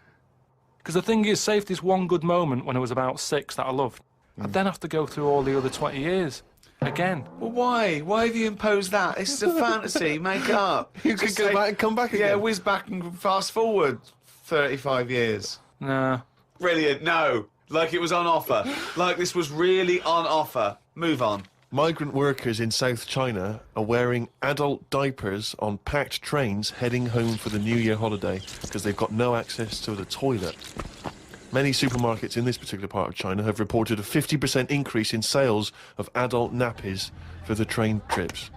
Because the thing is, say if there's one good moment when I was about 6 that I loved, I'd then have to go through all the other 20 years. Again. Well, why? Why have you imposed that? It's a fantasy. Make it up. You could go back and come back again. Yeah, whiz back and fast forward 35 years. Nah. Brilliant. No. Like it was on offer. Like this was really on offer. Move on. Migrant workers in South China are wearing adult diapers on packed trains heading home for the New Year holiday because they've got no access to the toilet. Many supermarkets in this particular part of China have reported a 50% increase in sales of adult nappies for the train trips.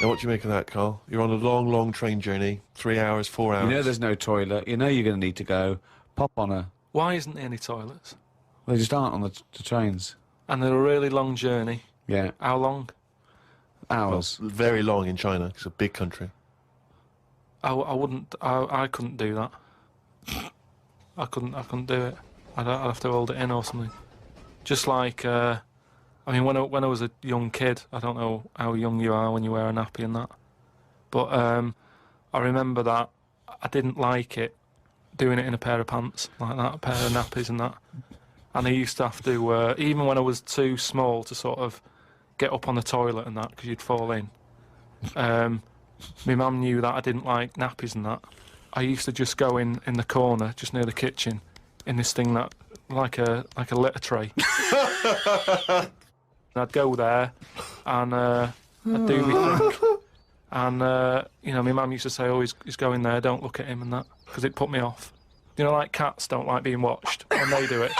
Now, what do you make of that, Carl? You're on a long, long train journey, 3 hours, 4 hours. You know there's no toilet. You know you're going to need to go. Pop on a... Why isn't there any toilets? They just aren't on the trains. And they're a really long journey. Yeah. How long? Hours. Well, very long in China. It's a big country. I couldn't do that. I couldn't do it. I'd have to hold it in or something. Just like, I mean, when I was a young kid, I don't know how young you are when you wear a nappy and that, but I remember that I didn't like it, doing it in a pair of pants like that, a pair of nappies and that. And I used to have to, even when I was too small to sort of get up on the toilet and that, because you'd fall in. My mum knew that I didn't like nappies and that. I used to just go in the corner, just near the kitchen, in this thing that, like a litter tray. And I'd go there, and I'd do my thing. And, you know, my mum used to say, oh, he's going there, don't look at him and that, because it put me off. You know, like cats don't like being watched when they do it.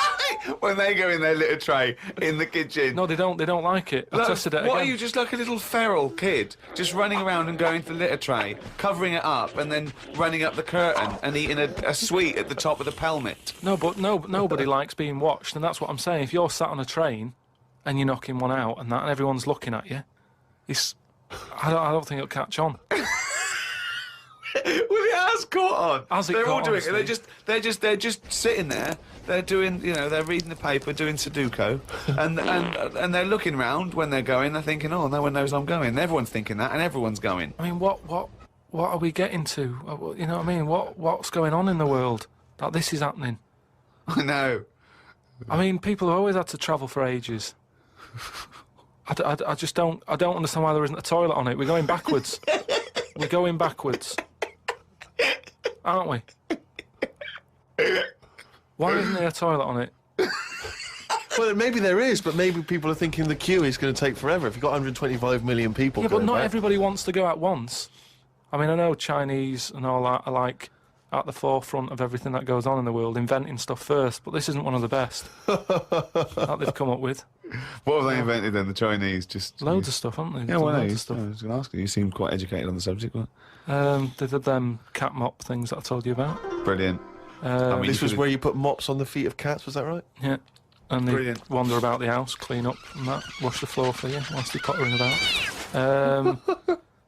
When they go in their litter tray in the kitchen. No, they don't like it. I tested it What again. are you, just like a little feral kid? Just running around and going to the litter tray, covering it up, and then running up the curtain and eating a sweet at the top of the pelmet. No, but nobody likes being watched, and that's what I'm saying. If you're sat on a train and you're knocking one out and that, and everyone's looking at you, I don't think it'll catch on. Well, it has caught on. They're all doing honestly? it. They're just sitting there. They're doing, you know, they're reading the paper, doing Sudoku, and they're looking round when they're going. They're thinking, oh, no one knows I'm going. Everyone's thinking that, and everyone's going. I mean, what are we getting to? You know what I mean? What's going on in the world that this is happening? I know. I mean, people have always had to travel for ages. I just don't understand why there isn't a toilet on it. We're going backwards. We're going backwards. Aren't we? Why isn't there a toilet on it? Well, maybe there is, but maybe people are thinking the queue is going to take forever. If you've got 125 million people Yeah, but going not back. everybody wants to go at once. I mean, I know Chinese and all that are like at the forefront of everything that goes on in the world, inventing stuff first, but this isn't one of the best that they've come up with. What have they invented then, the Chinese? Just Loads of stuff, haven't they? Yeah, well, Loads I of stuff. was going to ask you. You seem quite educated on the subject. What? They did them cat mop things that I told you about. Brilliant. I mean, this was where you put mops on the feet of cats, was that right? Yeah. And they Brilliant. wander about the house, clean up and that, wash the floor for you whilst they're pottering about.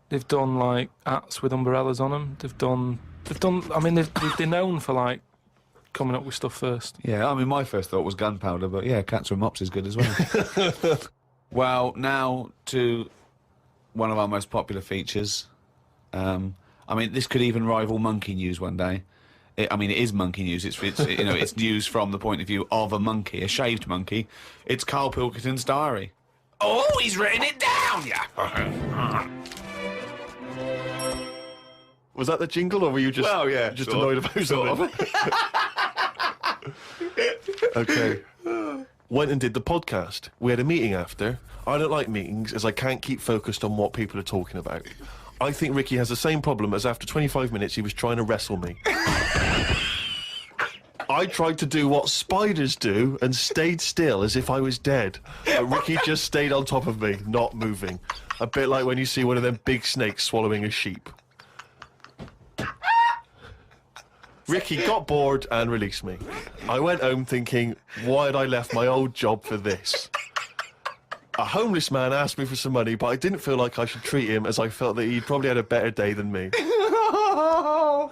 They've done like hats with umbrellas on them. They've done. I mean, they're known for like coming up with stuff first. Yeah, I mean, my first thought was gunpowder, but yeah, cats with mops is good as well. Well, now to one of our most popular features. I mean, this could even rival monkey news one day. I mean, it is monkey news. It's you know, it's news from the point of view of a monkey, a shaved monkey. It's Karl Pilkington's diary. Oh, he's written it down, yeah. Was that the jingle, or were you just just annoyed about something? Okay. Went and did the podcast. We had a meeting after. I don't like meetings as I can't keep focused on what people are talking about. I think Ricky has the same problem as after 25 minutes he was trying to wrestle me. I tried to do what spiders do and stayed still as if I was dead. But Ricky just stayed on top of me, not moving. A bit like when you see one of them big snakes swallowing a sheep. Ricky got bored and released me. I went home thinking, why had I left my old job for this? A homeless man asked me for some money, but I didn't feel like I should treat him as I felt that he'd probably had a better day than me. Oh,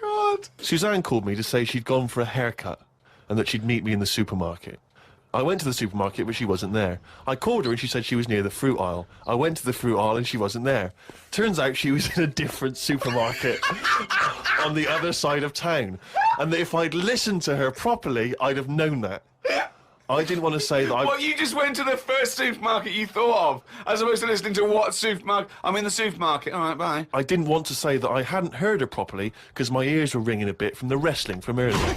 God. Suzanne called me to say she'd gone for a haircut and that she'd meet me in the supermarket. I went to the supermarket, but she wasn't there. I called her and she said she was near the fruit aisle. I went to the fruit aisle and she wasn't there. Turns out she was in a different supermarket on the other side of town. And that if I'd listened to her properly, I'd have known that. I didn't want to say that What, you just went to the first supermarket you thought of, as opposed to listening to what supermarket? I'm in the supermarket, alright, bye. I didn't want to say that I hadn't heard her properly, because my ears were ringing a bit from the wrestling from earlier.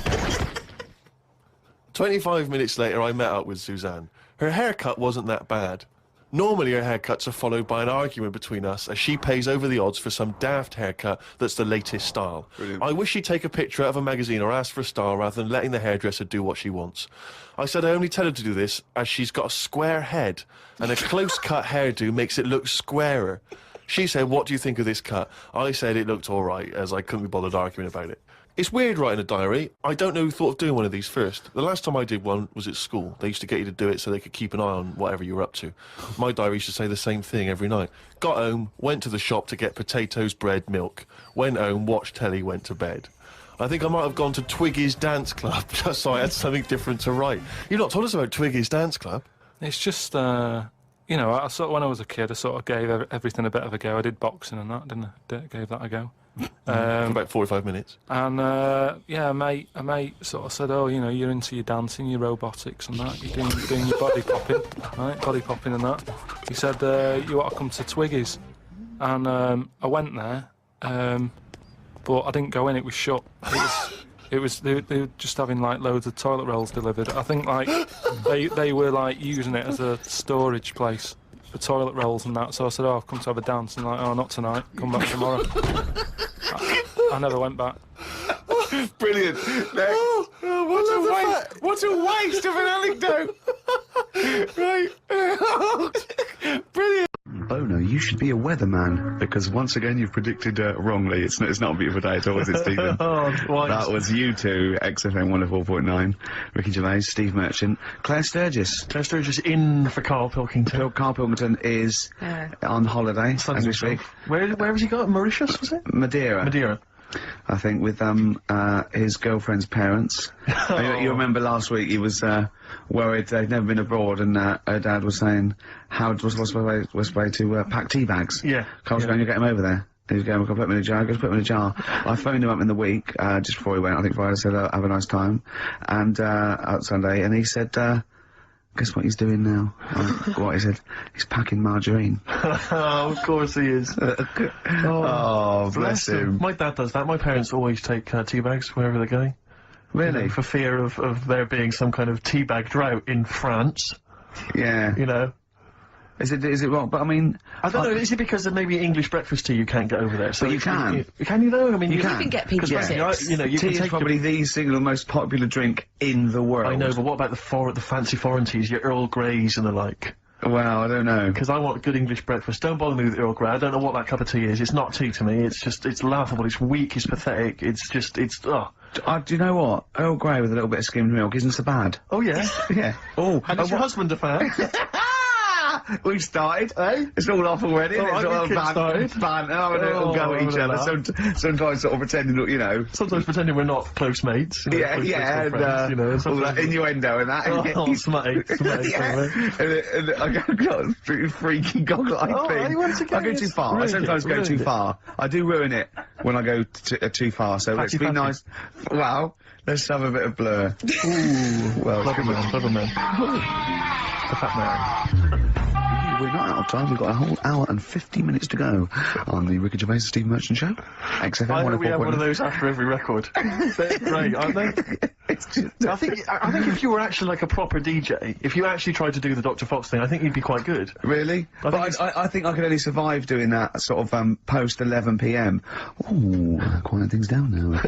25 minutes later, I met up with Suzanne. Her haircut wasn't that bad. Normally her haircuts are followed by an argument between us as she pays over the odds for some daft haircut that's the latest style. Brilliant. I wish she'd take a picture out of a magazine or ask for a style rather than letting the hairdresser do what she wants. I said I only tell her to do this as she's got a square head and a close-cut hairdo makes it look squarer. She said, what do you think of this cut? I said it looked alright, as I couldn't be bothered arguing about it. It's weird writing a diary. I don't know who thought of doing one of these first. The last time I did one was at school. They used to get you to do it so they could keep an eye on whatever you were up to. My diary used to say the same thing every night. Got home, went to the shop to get potatoes, bread, milk. Went home, watched telly, went to bed. I think I might have gone to Twiggy's Dance Club just so I had something different to write. You've not told us about Twiggy's Dance Club. It's just, you know, I sort of, when I was a kid, I sort of gave everything a bit of a go. I did boxing and that, didn't I? Gave that a go. For about 45 minutes. And, yeah, a mate sort of said, oh, you know, you're into your dancing, your robotics and that, you're doing your body popping, right, body popping and that. He said, you ought to come to Twiggy's. And, I went there, but I didn't go in, it was shut. They were just having, like, loads of toilet rolls delivered. I think, like, they were, like, using it as a storage place for toilet rolls and that, so I said, oh, I've come to have a dance, and like, oh, not tonight, come back tomorrow. I never went back. Brilliant. What a waste of an anecdote. Right. Brilliant. Bono, you should be a weatherman, because once again you've predicted wrongly. It's not a beautiful day at all, is it, Stephen? That was you two, XFM 104.9. Ricky Gervais, Steve Merchant, Claire Sturgis. Claire Sturgis in for Karl Pilkington. Karl Pilkington is on holiday as we speak. Where has he got? Mauritius, was it? Madeira. Madeira. I think with his girlfriend's parents. You remember last week he was worried they'd never been abroad, and her dad was saying, what's the way to pack tea bags? Yeah. Carl's going to get him over there. He was going, put him in a jar, put him in a jar. I phoned him up in the week, just before he went, I think Friday, said, have a nice time, and out Sunday, and he said, guess what he's doing now? What he said? He's packing margarine. Oh, of course he is. Oh, bless him. My dad does that. My parents always take tea bags wherever they're going. Really? You know, for fear of there being some kind of tea bag drought in France. Yeah. You know. Is it wrong? But I mean, I don't know. Is it because of maybe English breakfast tea you can't get over there? So you can. Can you though? I mean, you can get PG6. You know, you tea can take is probably the single most popular drink in the world. I know, but what about the fancy foreign teas, your Earl Greys and the like? Well, I don't know. Because I want good English breakfast. Don't bother me with Earl Grey. I don't know what that cup of tea is. It's not tea to me. It's just, it's laughable. It's weak. It's pathetic. It's just, it's, oh. Do you know what? Earl Grey with a little bit of skimmed milk isn't so bad. Oh, yeah? Yeah. Oh. And is your husband a fan? We've started, eh? It's all off already. Oh, it's all banter, all go at each other. Sometimes sort of pretending that, you know. Sometimes pretending we're not close mates. You know, yeah, and, friends, you know, all that innuendo and that. Smutty. And I got a freaky goggle-eyed thing. I go too far. Really, I sometimes go too far. I do ruin it when I go too far, so let's be nice. Wow, let's have a bit of blur. Ooh, well, clever man. The fat man. We're not out of time. We've got a whole hour and 50 minutes to go on the Ricky Gervais Steve Merchant Show. XFM 104.9. I hope we have one of those after every record. They're great, aren't they? I think if you were actually like a proper DJ, if you actually tried to do the Dr. Fox thing, I think you'd be quite good. Really? I think I could only survive doing that sort of post 11 PM. Ooh, quiet things down now.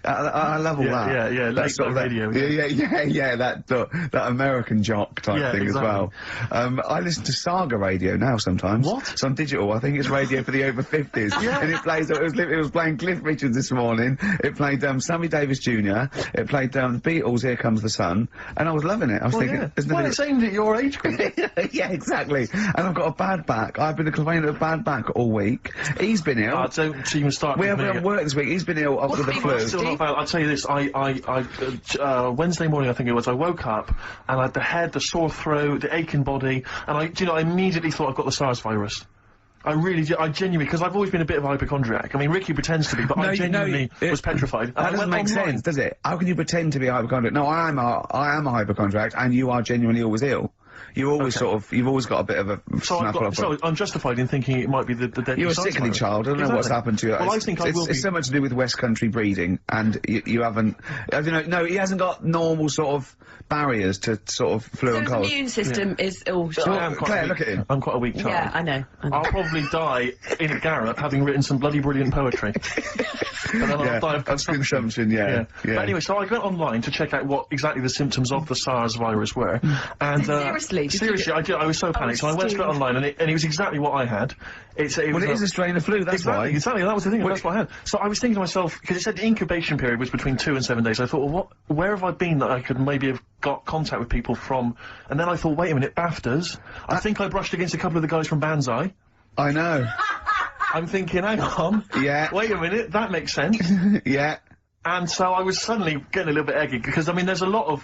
I love all that. Yeah, that sort of radio. Yeah, that American jock type thing as well. I listen to Saga radio now sometimes. What? It's on digital. I think it's radio for the over 50s. And it plays. It was playing Cliff Richards this morning. It played Sammy Davis Jr. It played the Beatles' Here Comes the Sun, and I was loving it. I was thinking, well, it's aimed at your age group. Yeah, exactly. And I've got a bad back. I've been complaining of a bad back all week. He's been ill. Don't even start. We haven't worked this week. He's been ill with the flu. Still not bad. I'll tell you this. I Wednesday morning, I think it was, I woke up and I had the head, the sore throat, the aching body, and I immediately thought I've got the SARS virus. I genuinely, because I've always been a bit of a hypochondriac. I mean, Ricky pretends to be, but I genuinely was petrified. That doesn't make sense, does it? How can you pretend to be a hypochondriac? No, I am a hypochondriac, and you are genuinely always ill. you always you've always got a bit of a So I'm justified in thinking it might be the deadly You're a SARS sickly virus. child. I don't know what's happened to you. Well, I think I will be. It's so much to do with West Country breeding, and you haven't. I don't know. No, he hasn't got normal sort of barriers to sort of flu and So cold. his immune system is all Claire, look at him. I'm quite a weak child. Yeah, I know. I'll probably die in a garret having written some bloody brilliant poetry. But then I'll die of consumption. Yeah. But anyway, so I went online to check out what exactly the symptoms of the SARS virus were, and Seriously? seriously, I was so panicked. So I went straight online, and it was exactly what I had. It is a strain of flu. That's why. Exactly. That was the thing. That's what I had. So I was thinking to myself, because it said the incubation period was between 2 and 7 days. I thought, well, where have I been that I could maybe have got contact with people from? And then I thought, wait a minute, BAFTAs. I think I brushed against a couple of the guys from Banzai. I know. I'm thinking, hang on. Yeah. Wait a minute, that makes sense. Yeah. And so I was suddenly getting a little bit eggy, because, I mean, there was a lot of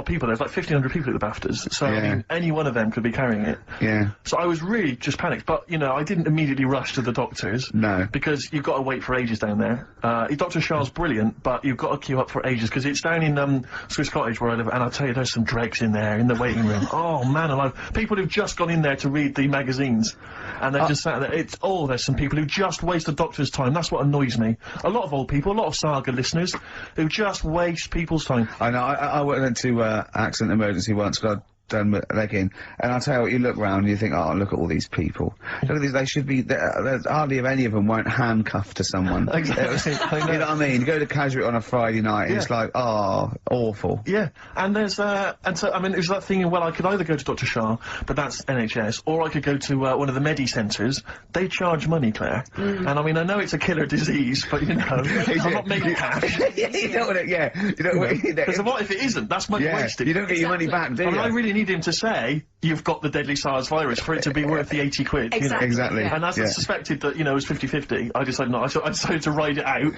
people, there's like 1,500 people at the BAFTAs, so, I mean, any one of them could be carrying it. Yeah. So I was really just panicked, but, you know, I didn't immediately rush to the doctors. No. Because you've got to wait for ages down there. Dr. Shah's brilliant, but you've got to queue up for ages, because it's down in, Swiss Cottage where I live, and I'll tell you, there's some dregs in there, in the waiting room. Oh, man alive. People who've just gone in there to read the magazines, and they're just sat there. There's some people who just waste the doctor's time. That's what annoys me. A lot of old people, a lot of Saga listeners, who just waste people's time. I know. I went into accident emergency once, got done with leg in, and I'll tell you what, you look round and you think, oh, look at all these people. Look at these, they should be, there's hardly any of them weren't handcuffed to someone. Exactly. You know what I mean? You go to Casual on a Friday night, it's like, oh, awful. Yeah, and there's, and so, I mean, it was that thing, well, I could either go to Dr. Shah, but that's NHS, or I could go to, one of the Medi centres. They charge money, Claire. And I mean, I know it's a killer disease, but, you know, I'm not making cash. You don't want it, Because what if it isn't? That's money wasted. You don't get your money back, do you? I mean, I really need him to say, you've got the deadly SARS virus, for it to be worth the 80 quid. Exactly. You know? Exactly. And as I suspected that, you know, it was 50-50, I decided not. I decided to ride it out.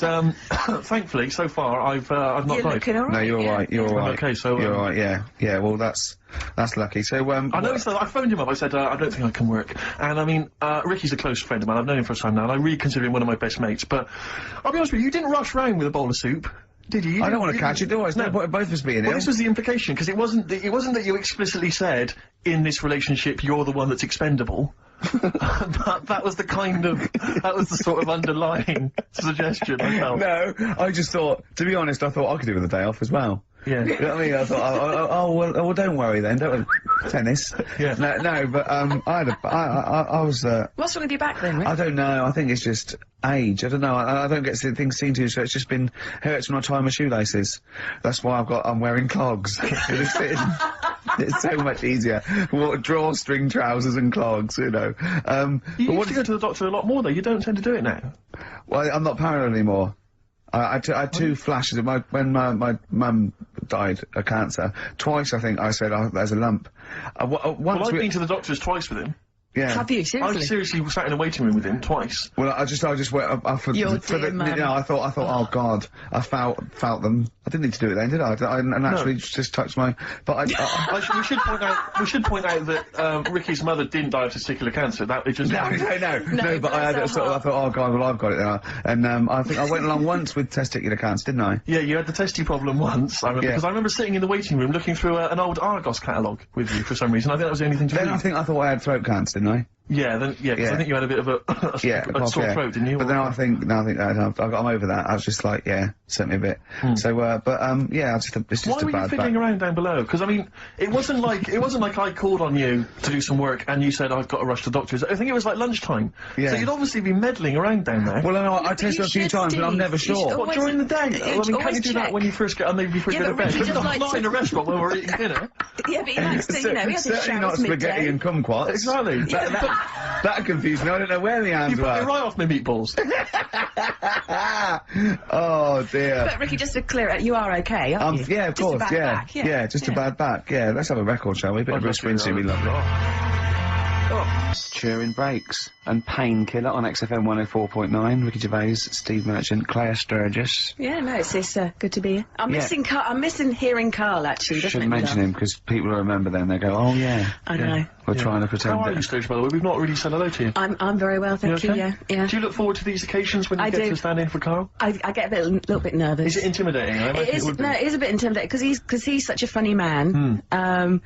And, thankfully, so far, I've not died. Looking all right. No, you're alright, you're alright. Okay, so, you're alright, yeah, well, that's lucky. So, I noticed that I phoned him up, I said, I don't think I can work. And I mean, Ricky's a close friend of mine, I've known him for a time now, and I really consider him one of my best mates, but I'll be honest with you didn't rush round with a bowl of soup. Did you? I don't want to catch it, do I? It's no point of both of us being ill. Well, this was the implication, because it wasn't that you explicitly said, in this relationship, you're the one that's expendable. But that was the sort of underlying suggestion I felt. No, I just thought, to be honest, I thought I could do with a day off as well. Yeah. You know what I mean? I thought, well, don't worry then, don't tennis. Yeah. No, but, I was, What's wrong with your back then, Rick? I don't know, I think it's just age, I don't know, I don't get things seen to, so it's just been, hurts when I tie my shoelaces. That's why I'm wearing clogs. It's so much easier. Drawstring trousers and clogs, you know. You used to go to the doctor a lot more though, you don't tend to do it now. Well, I'm not paranoid anymore. I had two flashes of when my mum died of cancer. Twice, I think, I said, oh, there's a lump. Once I've been to the doctors twice with him. Yeah. Have you, seriously? I seriously sat in a waiting room with him twice. Well, I just went up for the, you know, I thought, oh god, I felt them. I didn't need to do it then, did I? I naturally just touched my, but we should point out that, Ricky's mother didn't die of testicular cancer, that it just... No, but I had sort of, I thought, oh god, well I've got it then. And, I think I went along once with testicular cancer, didn't I? Yeah, you had the testy problem once, I remember, because I remember sitting in the waiting room looking through an old Argos catalogue with you for some reason. I think that was the only thing to do. Then I thought I had throat cancer, didn't I? Yeah, because I think you had a bit of a sore throat, didn't you? But then I think I'm over that. I was just like, sent me a bit. So, it's just Why a were you bad fiddling around down below? Because I mean, it wasn't like I called on you to do some work and you said I've got to rush to the doctors. I think it was like lunchtime. Yeah. So you'd obviously be meddling around down there. Well, no, I tested a few times, but I'm never sure. What, during the day? I mean, can't you do that when you first get, maybe before you go to bed? Not in a restaurant when we're eating dinner. Yeah, but he likes to, you know, he has his certainly not spaghetti and kumquats. Exactly. That confused me. I don't know where the hands were. You put me right off my meatballs. Oh dear. But Ricky, just to clear it, you are okay, aren't you? Yeah, of course, back, just a bad back. Yeah, let's have a record, shall we? A bit of Bruce Springsteen, we love it. Turing Breaks and Painkiller on XFM 104.9. Ricky Gervais, Steve Merchant, Claire Sturgis. Yeah, no, it's good to be here. I'm missing hearing Karl, actually. Shouldn't mention him, because people will remember then. They go, oh, yeah. I know. We're trying to pretend. How are you, Sturgis, by the way? We've not really said hello to you. I'm very well, thank you, yeah. Do you look forward to these occasions when you get to stand in for Karl? I get a little bit nervous. Is it intimidating? It is a bit intimidating, because he's such a funny man.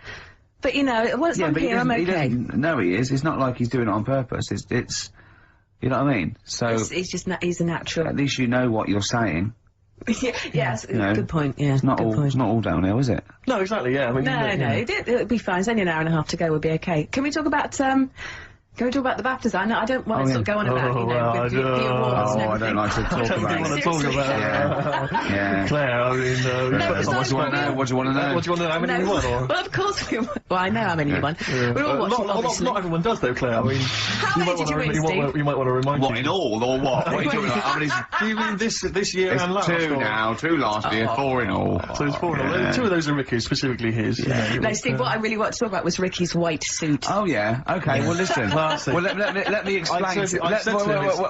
But, you know, once I'm here, I'm okay. No, he is. It's not like he's doing it on purpose. It's you know what I mean? So... he's a natural. At least you know what you're saying. Yes, good point, yeah. It's not all downhill, is it? No, exactly, yeah. I mean, no, it'll be fine. It's only an hour and a half to go, we'll be okay. Can we talk about, the BAFTAs? I don't want to sort of go on about, the awards and everything. I don't like to talk about it. I don't want to talk about it. Yeah. Claire, I mean, what do you want to know? What do you want to know? What do you want to know? How many you won? Or? Well, of course we won. Well, I know how many you won. We're all watching, obviously. Not everyone does, though, Claire. I mean, how many did you win, Steve? You might want to remind me. What, in all, or what? What are you talking about? How many? Do you mean this year and last? Two now, 2 last year, 4 in all. So it's 4 in all. 2 of those are Ricky's, specifically his. No, Steve, what I really want to talk about was Ricky's white suit. Oh, yeah. Okay, well, listen. Well, let me explain.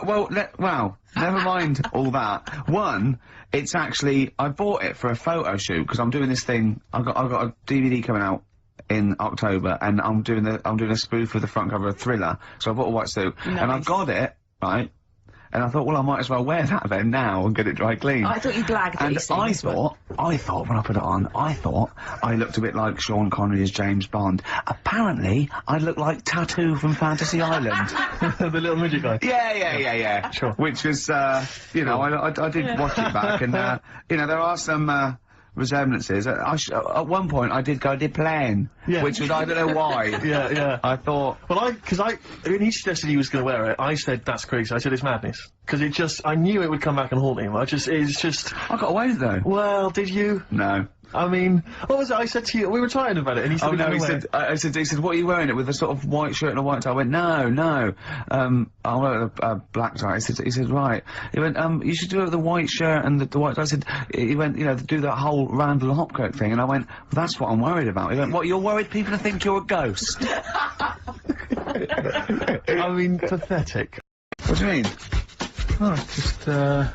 Well, never mind all that. One, it's actually, I bought it for a photo shoot, because I'm doing this thing, I've got a DVD coming out in October, and I'm doing a spoof of the front cover of Thriller, so I bought a white suit, and I've got it, right, and I thought, well, I might as well wear that then now and get it dry clean. Oh, I thought you blagged it. And I thought when I put it on, I looked a bit like Sean Connery as James Bond. Apparently, I looked like Tattoo from Fantasy Island. The little midget guy. Yeah. Sure. Which was, you know, I did watch it back, and, you know, there are some, resemblances. At one point, I did plan, which was, I don't know why. Yeah. I thought... Well, when he suggested he was going to wear it, I said, that's crazy. I said, it's madness. Because I knew it would come back and haunt him. I got away with it, though. Well, did you? No. I mean, what was it I said to you? We were talking about it, and he said, he said, what are you wearing it with, a sort of white shirt and a white tie? I went, no. I'll wear a black tie. He said, right. He went, you should do it with the white shirt and the white tie. He went, you know, do that whole Randall Hopkirk thing, and I went, well, that's what I'm worried about. He went, what, you're worried people will think you're a ghost? I mean, pathetic. What do you mean? Oh, it's a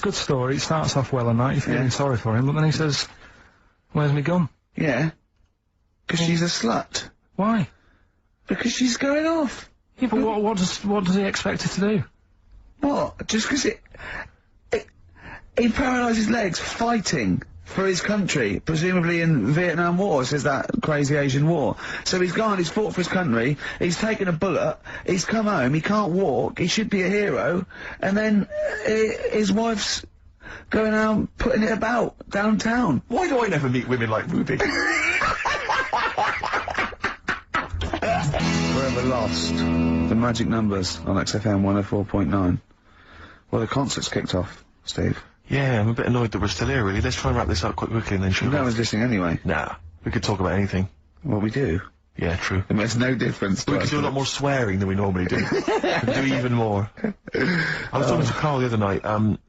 good story. It starts off well and that, you're feeling sorry for him, but then he says, where's me gun? Yeah. Because she's a slut. Why? Because she's going off. Yeah, but what does he expect her to do? What? Just because he paralysed his legs fighting for his country, presumably in Vietnam War, says that crazy Asian war. So he's gone, he's fought for his country, he's taken a bullet, he's come home, he can't walk, he should be a hero, and then his wife's going out putting it about downtown. Why do I never meet women like Ruby? Forever Lost. The magic numbers on XFM 104.9. Well, the concert's kicked off, Steve. Yeah, I'm a bit annoyed that we're still here, really. Let's try and wrap this up quite quickly and then shoot No one's listening anyway. Nah, we could talk about anything. Well, we do. Yeah, true. It makes no difference to We us. could do a lot more swearing than we normally do. We could do even more. I was talking to Karl the other night,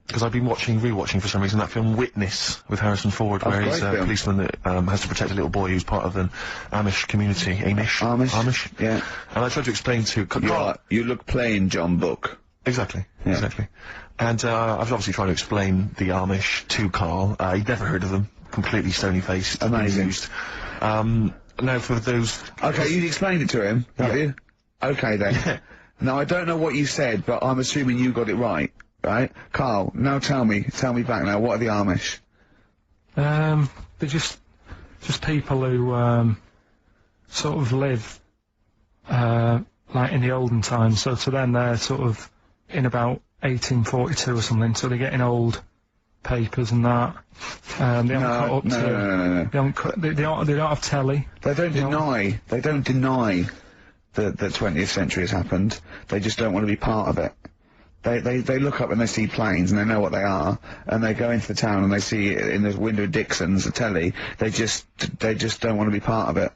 because I've been rewatching for some reason that film Witness with Harrison Ford, where he's a policeman that has to protect a little boy who's part of an Amish community. Amish? Yeah. And I tried to explain to Karl... You look plain, John Book. Exactly. And I was obviously trying to explain the Amish to Karl. He'd never heard of them. Completely stony-faced. Amazing. Now for those... Okay, you explained it to him, have you? Okay then. Yeah. Now I don't know what you said, but I'm assuming you got it right, right? Karl, now tell me back now, what are the Amish? They're just people who, sort of live, like in the olden times, so to them they're sort of in about 1842 or something, so they're getting old papers and that. They haven't caught up to... No. They don't have telly. They don't deny that the 20th century has happened. They just don't want to be part of it. They look up and they see planes and they know what they are, and they go into the town and they see it in the window of Dixon's, a telly. They just don't want to be part of it.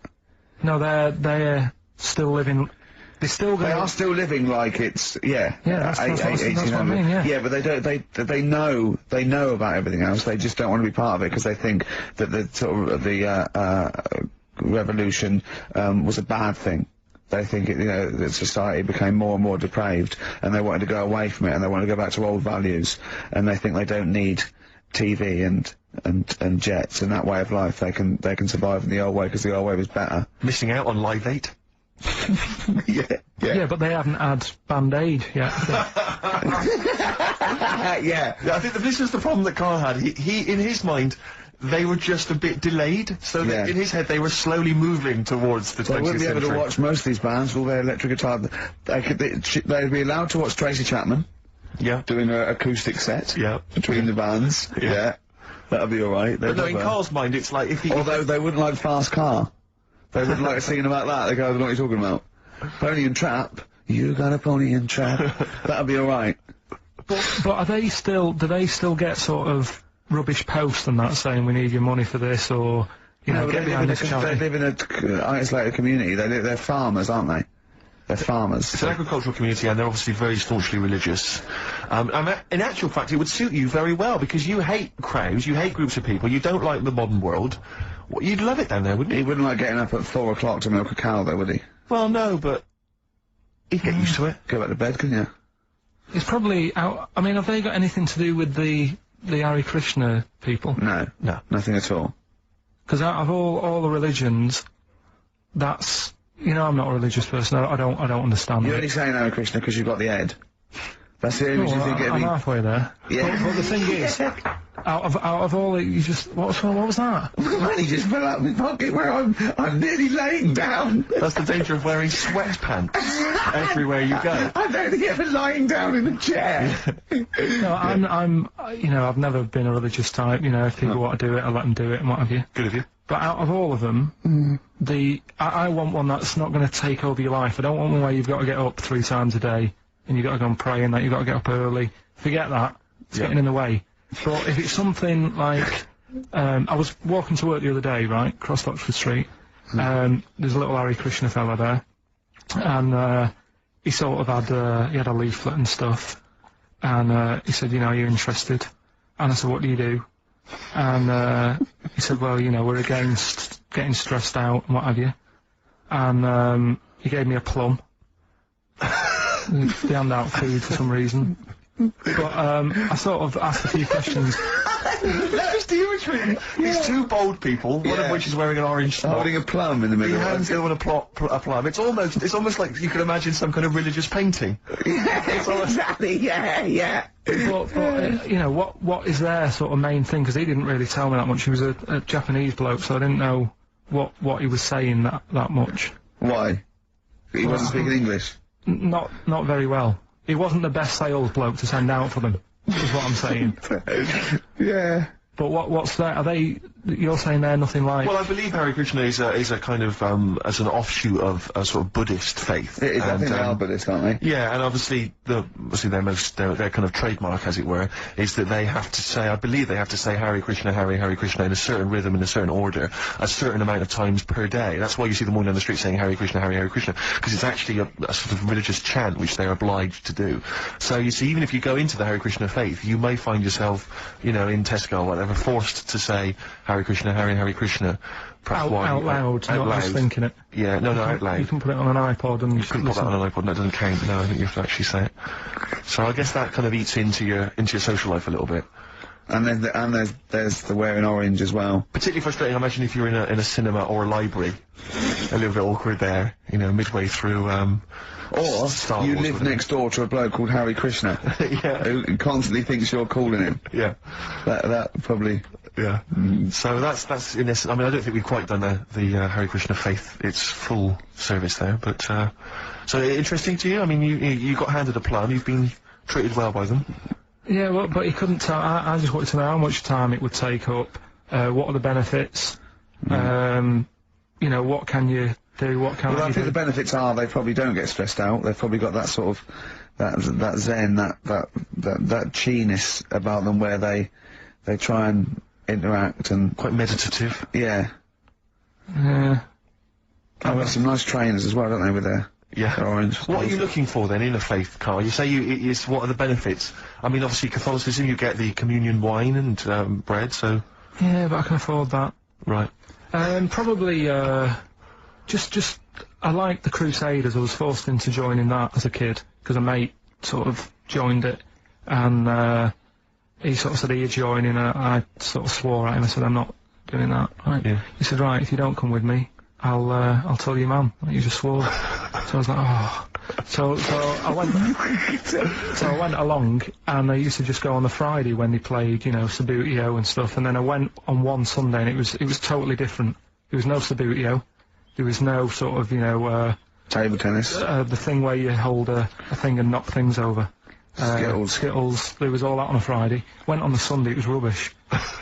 No, they're still living... They are still living like it's that's what I mean, yeah, but they know about everything else. They just don't want to be part of it because they think that the sort of the revolution was a bad thing. They think that society became more and more depraved, and they wanted to go away from it, and they want to go back to old values, and they think they don't need TV and jets and that way of life. They can survive in the old way because the old way was better. Missing out on Live 8. Yeah, but they haven't had Band-Aid yet. Yeah. I think that this is the problem that Karl had. He in his mind, they were just a bit delayed, so that in his head they were slowly moving towards the 20th century. They wouldn't be able to watch most of these bands with all their electric guitar. They'd be allowed to watch Tracy Chapman. Yeah. Doing an acoustic set. Yeah. Between the bands. Yeah. That'll be alright. But no, in Karl's mind, it's like if he... Although they wouldn't like Fast Car. They wouldn't like singing about that. They go, I don't know what you're talking about. Pony and Trap. You got a pony and trap. That'll be alright. But are they still, do they still get sort of rubbish posts and that saying we need your money for this, or, you know, get behind this charity? They live in a isolated community. They're farmers, aren't they? They're farmers. It's an agricultural community, and they're obviously very staunchly religious. And in actual fact, it would suit you very well, because you hate crowds, you hate groups of people, you don't like the modern world. Well, you'd love it down there, wouldn't you? He wouldn't like getting up at 4 o'clock to milk a cow, though, would he? Well, no, but he'd get used to it. Go back to bed, couldn't you? It's probably out. I mean, have they got anything to do with the Hare Krishna people? No, nothing at all. Because out of all the religions, that's, you know, I'm not a religious person. I don't understand. You're only saying Hare Krishna because you've got the head. That's the only reason you think it'd be... I'm halfway there. Yeah. But the thing is, out of all, you just what was that? Money just fell out of my pocket where I'm nearly laying down. That's the danger of wearing sweatpants everywhere you go. I'm only ever lying down in a chair. No, I'm you know, I've never been a religious type. You know, if people want to do it, I let them do it and what have you. Good of you. But out of all of them, I want one that's not going to take over your life. I don't want one where you've got to get up 3 times a day and you've got to go and pray and that you've got to get up early. Forget that. It's getting in the way. But if it's something like, I was walking to work the other day, right, across Oxford Street, there's a little Hare Krishna fella there, and he sort of had, he had a leaflet and stuff, and he said, you know, are you interested? And I said, what do you do? And he said, well, you know, we're against getting stressed out and what have you. And he gave me a plum. They hand out food for some reason. But I sort of asked a few questions. Just the imagery. These two bold people, one of which is wearing an orange smock, holding a plum in the middle. He hands the other one a plum. It's almost like you could imagine some kind of religious painting. Exactly. Yeah. But you know, what is their sort of main thing? Because he didn't really tell me that much. He was a Japanese bloke, so I didn't know what he was saying that much. Why? He wasn't speaking English. Not very well. He wasn't the best sales bloke to send out for them, is what I'm saying. Yeah. But what's that? Are they? You're saying they're nothing like? Well, I believe Hare Krishna is a kind of as an offshoot of a sort of Buddhist faith. It is. I think they are Buddhist, aren't they? Yeah, and obviously their kind of trademark, as it were, is that they have to say. I believe they have to say Hare Krishna, Hare Krishna in a certain rhythm, in a certain order, a certain amount of times per day. That's why you see them walking down the street saying Hare Krishna, Hare Krishna, because it's actually a sort of religious chant which they're obliged to do. So you see, even if you go into the Hare Krishna faith, you may find yourself, you know, in Tesco or whatever, forced to say Hare Krishna, Hare Krishna. Out loud, not just thinking it. Yeah, no, out loud. You can put it on an iPod and you can put that on an iPod. That doesn't count. No, I think you have to actually say it. So I guess that kind of eats into your social life a little bit. And then there's the wearing orange as well. Particularly frustrating, I imagine, if you're in a cinema or a library. A little bit awkward there, you know, midway through. Or Star you Wars, live next door to a bloke called Hare Krishna. Yeah. Who constantly thinks you're calling him. Yeah. That probably. Yeah. So that's in essence. I mean, I don't think we've quite done the Hare Krishna faith its full service there, but so interesting to you. I mean, you got handed a plum. You've been treated well by them. Yeah, well, but he couldn't tell. I just wanted to know how much time it would take up. What are the benefits? You know, what can you do? What can't you do? Well, I think the benefits are they probably don't get stressed out. They've probably got that sort of that zen, that chi-ness about them, where they try and interact and quite meditative. Yeah. Yeah. I've got some nice trainers as well, don't they, with their orange. What are you looking for then in a faith, Karl? You say what are the benefits? I mean, obviously Catholicism, you get the communion wine and bread, so. Yeah, but I can afford that. Right. Probably just I liked the Crusaders. I was forced into joining that as a kid because a mate sort of joined it, and he sort of said he'd join in. I sort of swore at him. I said, I'm not doing that. Right? Yeah. He said, right, if you don't come with me, I'll tell your mum that you just swore. So I was like, oh. So I went. So I went along, and I used to just go on the Friday when they played, you know, Sabutio and stuff. And then I went on one Sunday, and it was totally different. There was no Sabutio. There was no sort of, you know, table tennis. The thing where you hold a thing and knock things over. Skittles. There was all that on a Friday. Went on the Sunday, it was rubbish.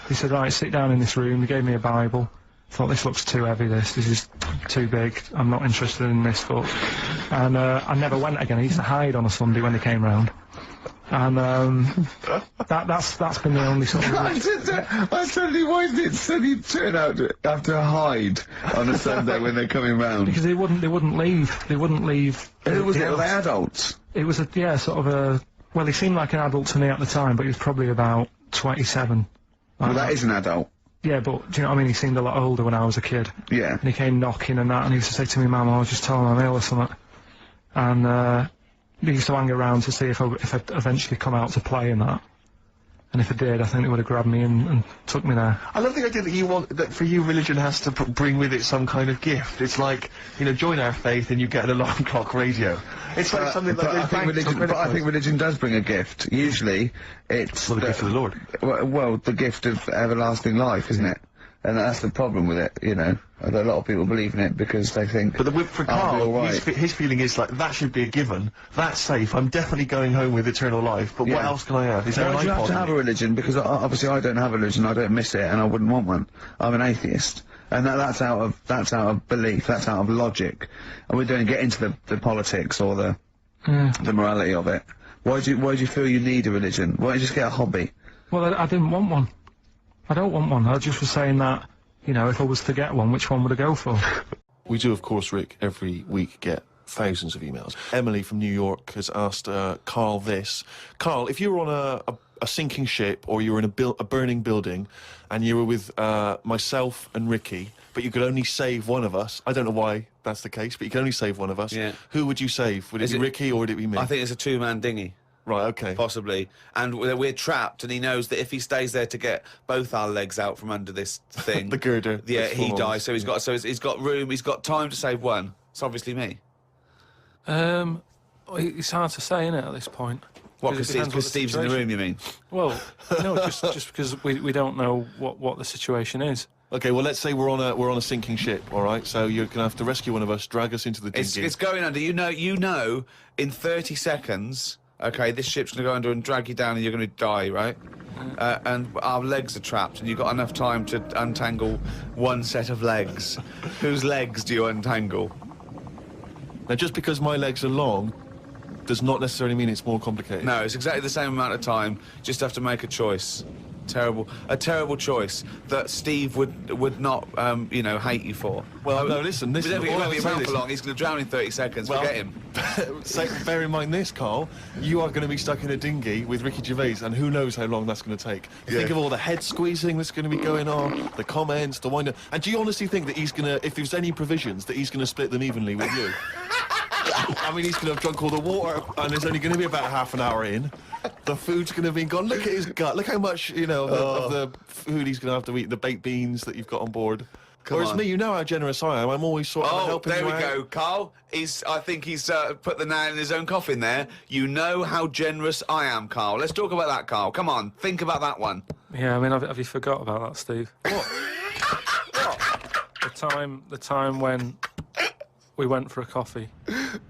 He said, right, sit down in this room. He gave me a Bible. Thought, this looks too heavy, this is too big, I'm not interested in this book. And I never went again. I used to hide on a Sunday when they came round. And that's been the only sort of... I suddenly, why did it suddenly turn out to have to hide on a Sunday when they're coming round? Because they wouldn't leave. Who was it? Were they adults? It was sort of a... Well, he seemed like an adult to me at the time, but he was probably about 27. Well, that is an adult. Yeah, but do you know what I mean? He seemed a lot older when I was a kid. Yeah. And he came knocking and that, and he used to say to me, Mum, I'll just tell him I'm ill or something. And he used to hang around to see if I'd eventually come out to play and that. And if I did, I think they would have grabbed me and took me there. I love the idea that for you religion has to bring with it some kind of gift. It's like, you know, join our faith and you get an alarm clock radio. It's like something that I think religion does bring a gift. Usually, it's the gift of the Lord. Well, the gift of everlasting life, isn't it? And that's the problem with it, you know. A lot of people believe in it because they think... But for Karl, his feeling is like, that should be a given. That's safe. I'm definitely going home with eternal life. But what else can I have? Is there an you have to have a religion? Because obviously I don't have a religion. I don't miss it, and I wouldn't want one. I'm an atheist. And that's out of belief. That's out of logic. And we don't get into the politics or the morality of it. Why do you feel you need a religion? Why don't you just get a hobby? Well, I didn't want one. I don't want one. I just was saying that, you know, if I was to get one, which one would I go for? We do, of course, Rick, every week get thousands of emails. Emily from New York has asked Karl this. Karl, if you were on a sinking ship, or you were in a burning building, and you were with myself and Ricky, but you could only save one of us, I don't know why that's the case, but you can only save one of us, who would you save? Would it be Ricky, or would it be me? I think it's a two-man dinghy. Right, okay. Possibly. And we're trapped, and he knows that if he stays there to get both our legs out from under this thing... the girder. Yeah, he dies, so he's got room, he's got time to save one. It's obviously me. It's hard to say, isn't it, at this point? What, because Steve's in the room, you mean? Well, no, just because we don't know what the situation is. Okay, well, let's say we're on a sinking ship, all right? So you're gonna have to rescue one of us, drag us into the dinghy. It's going under. You know, in 30 seconds... Okay, this ship's going to go under and drag you down and you're going to die, right? And our legs are trapped and you've got enough time to untangle one set of legs. Whose legs do you untangle? Now, just because my legs are long does not necessarily mean it's more complicated. No, it's exactly the same amount of time. Just have to make a choice. A terrible choice that Steve would not, you know, hate you for. Well, no, listen, he won't be around for long. He's going to drown in 30 seconds. Well, forget him. Bear in mind this, Karl. You are going to be stuck in a dinghy with Ricky Gervais, and who knows how long that's going to take. Think of all the head squeezing that's going to be going on, the comments, the wind-up. And do you honestly think that he's going to, if there's any provisions, that he's going to split them evenly with you? I mean, he's going to have drunk all the water, and there's only going to be about half an hour in. The food's going to be gone. Look at his gut. Look how much, you know, of the food he's going to have to eat, the baked beans that you've got on board. Whereas me, you know how generous I am. I'm always sort of helping you out. Oh, there we go, Karl. I think he's put the nail in his own coffin there. You know how generous I am, Karl. Let's talk about that, Karl. Come on, think about that one. Yeah, I mean, have you forgot about that, Steve? What? The time when we went for a coffee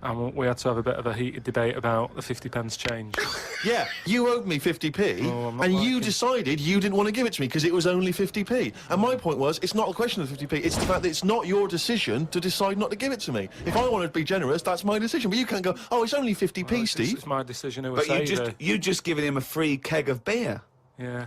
and we had to have a bit of a heated debate about the 50p change. Yeah, you owed me 50p, and you decided you didn't want to give it to me because it was only 50p. And my point was, it's not a question of 50p, it's the fact that it's not your decision to decide not to give it to me. If I wanted to be generous, that's my decision. But you can't go, oh, it's only 50p, Steve. It's my decision who But you just given him a free keg of beer. Yeah.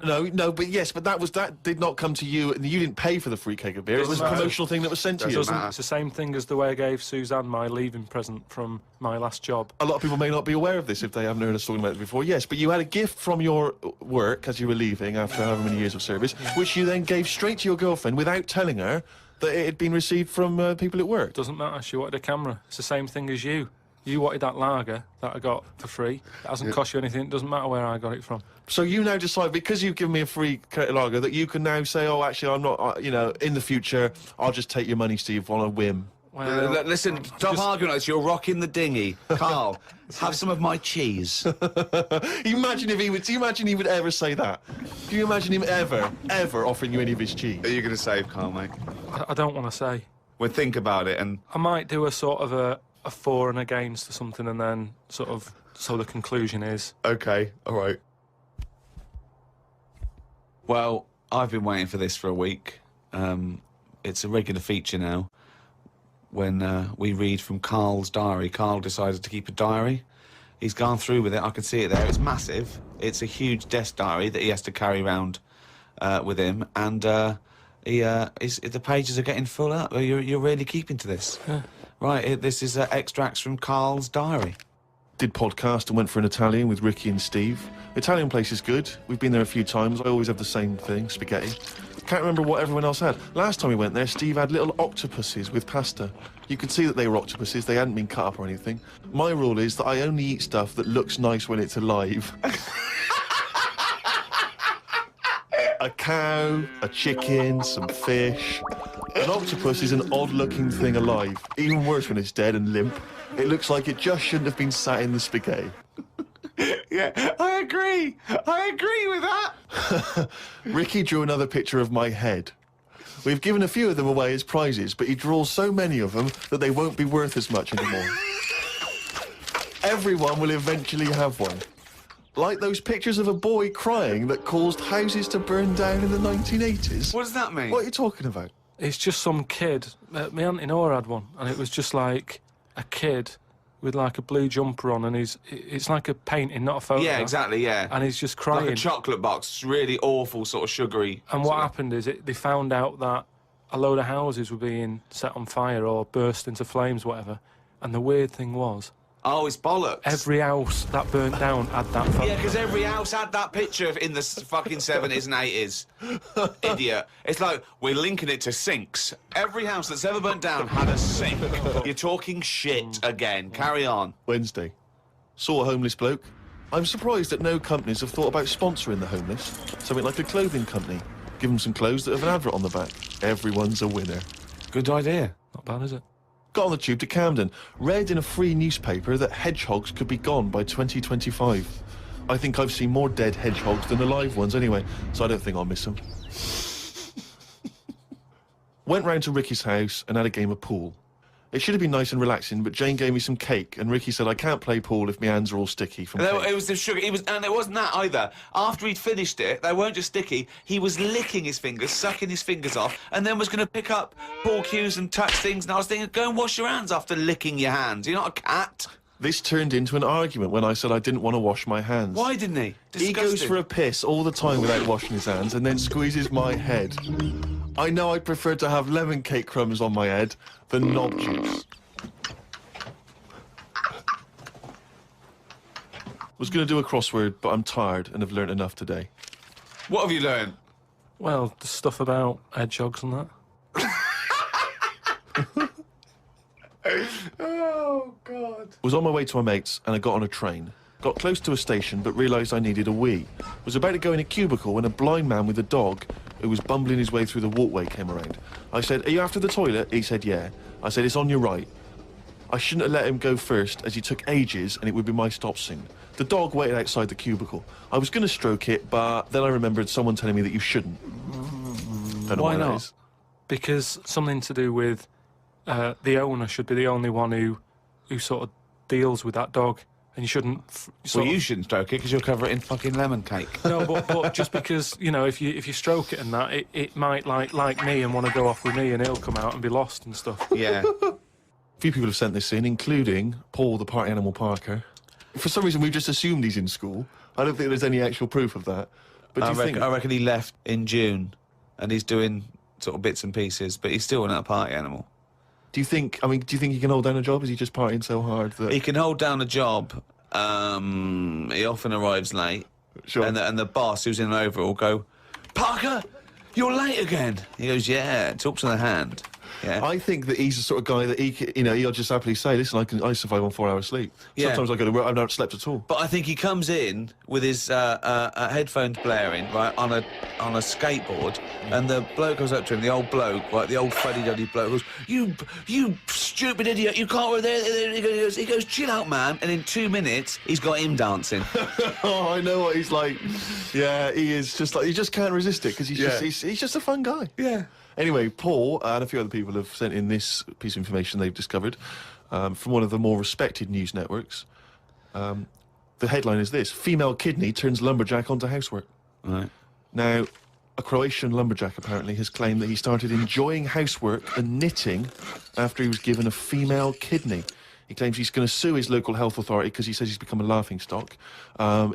No, but that did not come to you, and you didn't pay for the free cake of beer. It was a promotional thing that was sent to you. It's the same thing as the way I gave Suzanne my leaving present from my last job. A lot of people may not be aware of this if they haven't heard us talking about it before. Yes, but you had a gift from your work as you were leaving after however many years of service, which you then gave straight to your girlfriend without telling her that it had been received from people at work. Doesn't matter, she wanted a camera. It's the same thing as you. You wanted that lager that I got for free. It hasn't cost you anything, it doesn't matter where I got it from. So you now decide, because you've given me a free lager, that you can now say, oh, actually, I'm not, you know, in the future, I'll just take your money, Steve, on a whim. Well, listen, stop arguing like this, you're rocking the dinghy. Carl, have some of my cheese. Imagine if he would, do you imagine he would ever say that? Do you imagine him ever offering you any of his cheese? Are you going to save Carl, mate? I don't want to say. Well, think about it and... I might do a sort of a for and against or something, and then sort of, so the conclusion is... Okay, alright. Well, I've been waiting for this for a week. It's a regular feature now. When we read from Karl's diary. Karl decided to keep a diary. He's gone through with it, I can see it there. It's massive. It's a huge desk diary that he has to carry around with him, and the pages are getting full up. You're really keeping to this. Yeah. Right, this is extracts from Karl's diary. Did podcast and went for an Italian with Ricky and Steve. Italian place is good. We've been there a few times. I always have the same thing, spaghetti. Can't remember what everyone else had. Last time we went there, Steve had little octopuses with pasta. You could see that they were octopuses. They hadn't been cut up or anything. My rule is that I only eat stuff that looks nice when it's alive. A cow, a chicken, some fish. An octopus is an odd-looking thing alive. Even worse when it's dead and limp. It looks like it just shouldn't have been sat in the spaghetti. Yeah, I agree with that. Ricky drew another picture of my head. We've given a few of them away as prizes, but he draws so many of them that they won't be worth as much anymore. Everyone will eventually have one. Like those pictures of a boy crying that caused houses to burn down in the 1980s. What does that mean? What are you talking about? It's just some kid. My Auntie Nora had one, and it was just like a kid with like a blue jumper on, and it's like a painting, not a photo. Yeah, exactly, yeah. And he's just crying. Like a chocolate box, really awful, sort of sugary. And what happened is they found out that a load of houses were being set on fire or burst into flames, whatever. And the weird thing was... Oh, it's bollocks. Every house that burnt down had that photo. Yeah, because every house had that picture in the fucking 70s and 80s. Idiot. It's like, we're linking it to sinks. Every house that's ever burnt down had a sink. You're talking shit again. Carry on. Wednesday. Saw a homeless bloke. I'm surprised that no companies have thought about sponsoring the homeless. Something like a clothing company. Give them some clothes that have an advert on the back. Everyone's a winner. Good idea. Not bad, is it? Got on the tube to Camden. Read in a free newspaper that hedgehogs could be gone by 2025. I think I've seen more dead hedgehogs than alive ones anyway, so I don't think I'll miss them. Went round to Ricky's house and had a game of pool. It should have been nice and relaxing, but Jane gave me some cake, and Ricky said I can't play pool if my hands are all sticky from cake. It was the sugar. And it wasn't that either. After he'd finished it, they weren't just sticky. He was licking his fingers, sucking his fingers off, and then was going to pick up ball cues and touch things. And I was thinking, go and wash your hands after licking your hands. You're not a cat. This turned into an argument when I said I didn't want to wash my hands. Why didn't he? He goes for a piss all the time without washing his hands and then squeezes my head. I know I'd prefer to have lemon cake crumbs on my head than knob juice. Was going to do a crossword, but I'm tired and have learnt enough today. What have you learned? Well, the stuff about hedgehogs and that. Oh, God. Was on my way to my mates and I got on a train. Got close to a station but realised I needed a wee. Was about to go in a cubicle when a blind man with a dog who was bumbling his way through the walkway came around. I said, "Are you after the toilet?" He said, "Yeah." I said, "It's on your right." I shouldn't have let him go first, as he took ages and it would be my stop soon. The dog waited outside the cubicle. I was going to stroke it, but then I remembered someone telling me that you shouldn't. Don't know Why that not? is. Because something to do with the owner should be the only one who sort of deals with that dog, and you shouldn't. Well, you shouldn't stroke it because you'll cover it in fucking lemon cake. No, but just because, you know, if you stroke it and that, it might like me and want to go off with me, and it'll come out and be lost and stuff. Yeah. A few people have sent this in, including Paul, the party animal Parker. For some reason, we've just assumed he's in school. I don't think there's any actual proof of that. But do you think... I reckon he left in June, and he's doing sort of bits and pieces, but he's still not a party animal. Do you think he can hold down a job? Is he just partying so hard that... He can hold down a job. He often arrives late. Sure. And the boss, who's in an overall, go, "Parker, You're late again. He goes, yeah, talk to the hand. Yeah. I think that he's the sort of guy that he'll just happily say, listen, I survive on 4 hours sleep. Yeah. Sometimes I go to work, I've not slept at all. But I think he comes in with his headphones blaring, right, on a skateboard, and the bloke goes up to him, the old bloke, right, the old fuddy-duddy bloke, goes, you stupid idiot, you can't... He goes, chill out, man, and in 2 minutes, he's got him dancing. Oh, I know what he's like. Yeah, he is just like, you just can't resist it, because he's just a fun guy. Yeah. Anyway, Paul and a few other people have sent in this piece of information they've discovered from one of the more respected news networks. The headline is this: female kidney turns lumberjack onto housework. Right. Now, a Croatian lumberjack apparently has claimed that he started enjoying housework and knitting after he was given a female kidney. He claims he's going to sue his local health authority because he says he's become a laughingstock.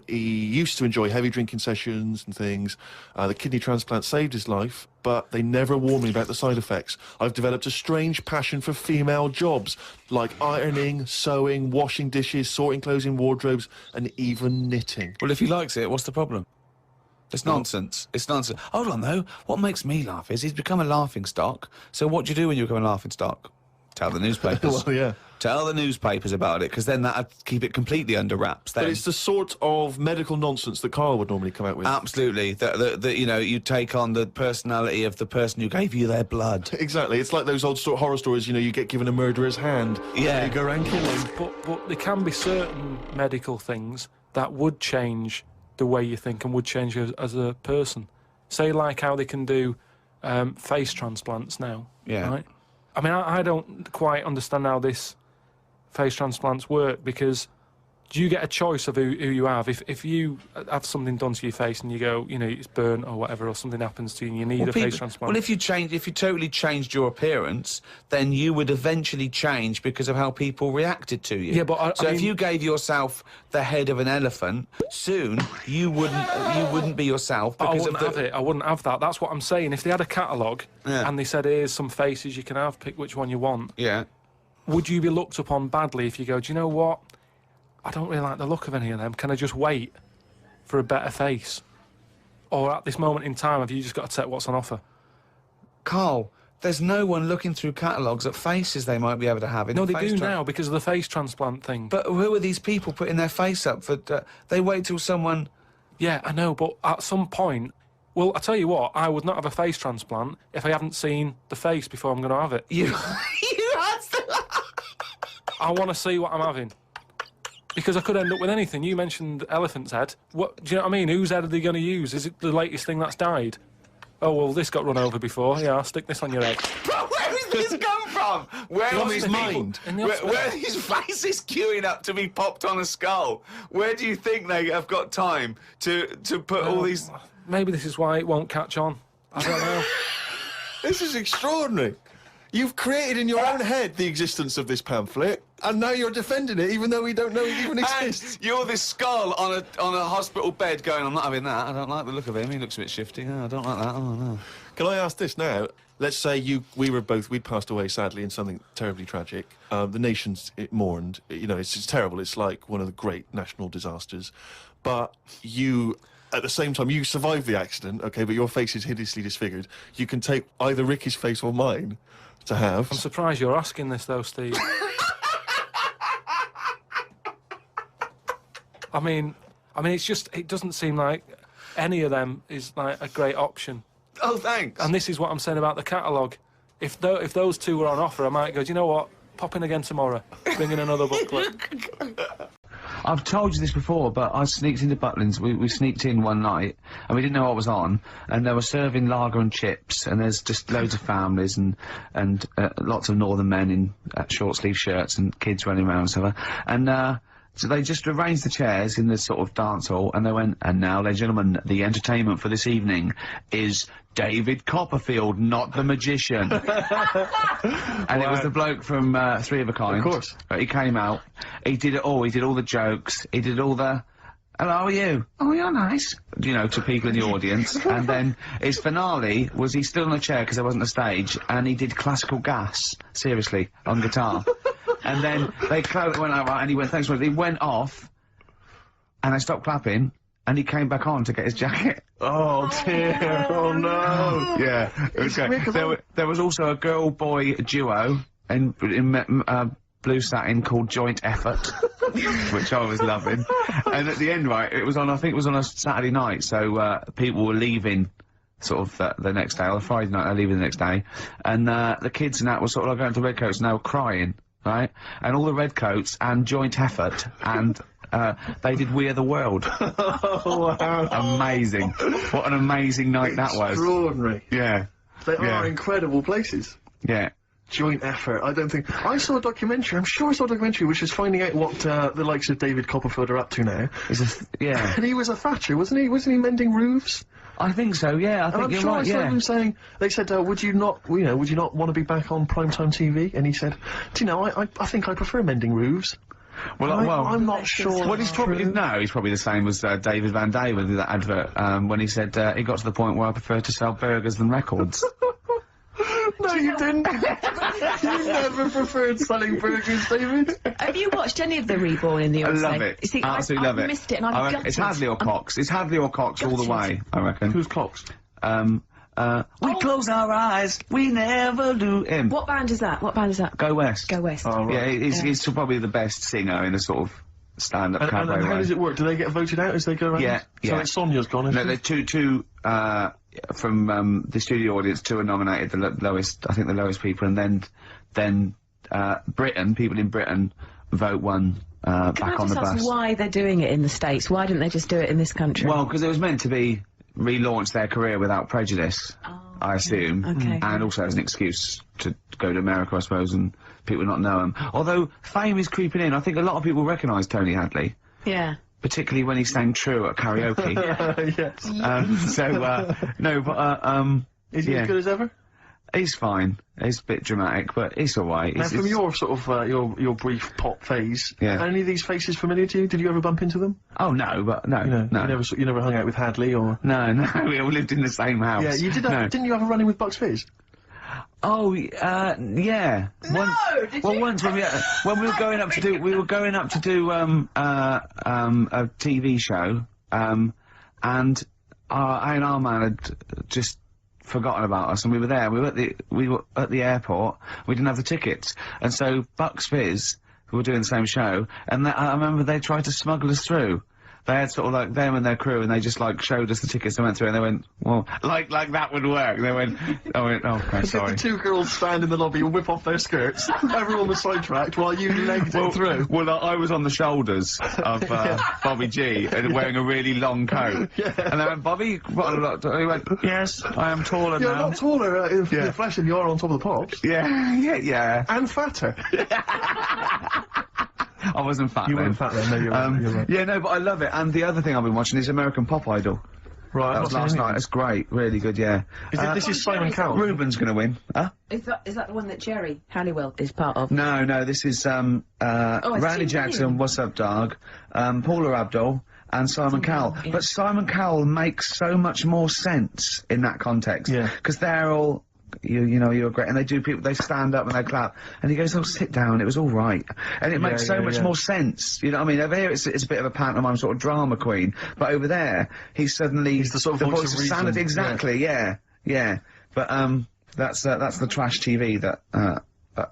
He used to enjoy heavy drinking sessions and things. The kidney transplant saved his life, but they never warned me about the side effects. I've developed a strange passion for female jobs, like ironing, sewing, washing dishes, sorting clothes in wardrobes, and even knitting. Well, if he likes it, what's the problem? It's nonsense. It's nonsense. Hold on, though. What makes me laugh is he's become a laughingstock. So what do you do when you become a laughingstock? Tell the newspapers. Well, yeah. Tell the newspapers about it, because then that'd keep it completely under wraps. Then. But it's the sort of medical nonsense that Karl would normally come out with. Absolutely. That you know, you take on the personality of the person who gave you their blood. Exactly. It's like those old horror stories, you know, you get given a murderer's hand. Yeah. And you go around killing. But there can be certain medical things that would change the way you think and would change you as a person. Say, like how they can do face transplants now. Yeah. Right? I mean, I don't quite understand how this face transplants work, because do you get a choice of who you have? If you have something done to your face and you go, you know, it's burnt or whatever, or something happens to you and you need a face transplant. Well, if you totally changed your appearance, then you would eventually change because of how people reacted to you. Yeah, but so if you gave yourself the head of an elephant, soon you wouldn't be yourself because I wouldn't have that. That's what I'm saying. If they had a catalogue and they said, here's some faces you can have, pick which one you want. Yeah. Would you be looked upon badly if you go, do you know what? I don't really like the look of any of them. Can I just wait for a better face? Or at this moment in time, have you just got to take what's on offer? Karl, there's no one looking through catalogues at faces they might be able to have. No, they do now because of the face transplant thing. But who are these people putting their face up for? They wait till someone... Yeah, I know, but at some point... Well, I tell you what, I would not have a face transplant if I haven't seen the face before I'm going to have it. You had to... I want to see what I'm having. Because I could end up with anything. You mentioned elephant's head. What, do you know what I mean? Whose head are they going to use? Is it the latest thing that's died? Oh, well, this got run over before. Yeah, I'll stick this on your head. But where does this come from? Where are these mind? Where are these faces queuing up to be popped on a skull? Where do you think they have got time to put all these... Maybe this is why it won't catch on. I don't know. This is extraordinary. You've created in your own head the existence of this pamphlet, and now you're defending it, even though we don't know it even exists. And you're this skull on a hospital bed going, I'm not having that. I don't like the look of him. He looks a bit shifty. Oh, I don't like that. Oh, no. Can I ask this now? Let's say we'd passed away sadly in something terribly tragic. The nation's mourned. You know, it's terrible. It's like one of the great national disasters. But you... At the same time, you survived the accident, okay, but your face is hideously disfigured. You can take either Ricky's face or mine to have. I'm surprised you're asking this, though, Steve. I mean, it's just, it doesn't seem like any of them is, like, a great option. Oh, thanks. And this is what I'm saying about the catalogue. If those two were on offer, I might go, do you know what? Pop in again tomorrow. Bring in another booklet. I've told you this before, but I sneaked into Butlins. We sneaked in one night, and we didn't know what was on, and they were serving lager and chips, and there's just loads of families and lots of northern men in short sleeve shirts and kids running around and stuff. And so they just arranged the chairs in this sort of dance hall, and they went, and now, ladies and gentlemen, the entertainment for this evening is David Copperfield, not the magician. And it was the bloke from Three of a Kind. Of course. He came out, he did it all, he did all the jokes, he did all the... Hello, how are you? Oh, you're nice. You know, to people in the audience. And then his finale was he stood on a chair because there wasn't a stage, and he did classical gas, seriously, on guitar. And then they went out, and he went, thanks for it. He went off, and I stopped clapping, and he came back on to get his jacket. Oh dear! Oh no! Yeah, it was great. There was also a girl-boy duo in blue satin called Joint Effort, which I was loving. And at the end, right, it was on, I think it was on a Saturday night, so people were leaving sort of the next day, or Friday night, they're leaving the next day, and the kids and that were sort of like going to Redcoats and they were crying, right? And all the Redcoats and Joint Effort and they did We Are the World. Oh, wow. Amazing. What an amazing night that was. Extraordinary. Yeah. They are incredible places. Yeah. Joint Effort. I don't think... I saw a documentary, I'm sure I saw a documentary, which is finding out what the likes of David Copperfield are up to now. Yeah. And he was a thatcher, wasn't he? Wasn't he mending roofs? I think so, yeah, I think you're right, I saw him saying, they said, would you not want to be back on primetime TV? And he said, do you know, I think I prefer mending roofs. Well, I'm not sure. Well, he's probably the same as David Van Day with that advert when he said he got to the point where I prefer to sell burgers than records. No, you didn't. You never preferred selling burgers, David. Have you watched any of the Reborn in the USA? I love it. See, absolutely love it. I missed it, and I'm gutted. It's Hadley or Cox. It's Hadley or Cox all the way, I reckon. Who's Cox? We close our eyes, we never do him. What band is that? Go West. Go West. Oh, right. Yeah, he's probably the best singer in a sort of stand-up cabaret And how way. does it work? Do they get voted out as they go around? Yeah, So yeah. like Sonia's gone, isn't No, there's two from the studio audience, 2 are nominated, the lowest, I think the lowest people, and then Britain, people in Britin vote one back on the bus. Ask why they're doing it in the States? Why didn't they just do it in this country? Well, because it was meant to be relaunch their career without prejudice, I assume, and also as an excuse to go to America, I suppose, and people not know him. Although fame is creeping in, I think a lot of people recognise Tony Hadley. Yeah. Particularly when he sang True at karaoke. Yes. Is he as good as ever? He's fine. He's a bit dramatic, but he's alright. Now, from your sort of, your brief pop phase, are any of these faces familiar to you? Did you ever bump into them? Oh, no, but no, no. You never hung out with Hadley, or? No, we all lived in the same house. Yeah, you did have, didn't you have a run-in with Bucks Fizz? Oh, yeah. Once when we were going up to do, a TV show, and A&R man had just forgotten about us, and we were there, we were at the airport, we didn't have the tickets, and so Bucks Fizz, who were doing the same show, and I remember they tried to smuggle us through. They had sort of like them and their crew, and they just like showed us the tickets and went through, and they went, well, like that would work. They went, okay, sorry. The 2 girls stand in the lobby and whip off their skirts. Everyone was sidetracked while you legged it through. Well, I was on the shoulders of Bobby G and wearing a really long coat. Yeah. And they went, Bobby, what a lot. He went, yes, I am taller now. You're not taller in the flesh than you are on top of the pops. Yeah. And fatter. I wasn't fat then. You weren't fat then, no, you're right. Yeah, no, but I love it. And the other thing I've been watching is American Pop Idol. Right, that was last night. It's great, really good, yeah. This is Simon Cowell? Ruben's gonna win. Huh? Is that the one that Jerry Halliwell is part of? No, this is, Randy Jackson, What's Up, Dog, Paula Abdul, and Simon Cowell. Yeah. But Simon Cowell makes so much more sense in that context. Yeah. Because they're all, you're great, and they stand up and they clap, and he goes, oh, sit down, it was alright. And it makes so much more sense, you know what I mean? Over here it's a bit of a pantomime sort of drama queen, but over there, he's the sort of voice of sanity. Exactly, yeah. But, that's the trash TV that,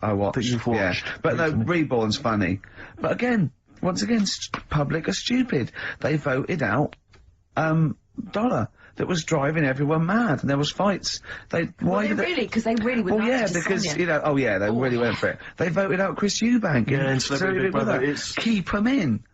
I watch. That you've watched. Yeah. But no, Reborn's funny. But again, once again, public are stupid. They voted out, Dollar. That was driving everyone mad, and there was fights. Really? Because they really were. Well, yeah, because Sonia. they really went for it. They voted out Chris Eubank. Yeah, and Celebrity Big Brother. Keep them in.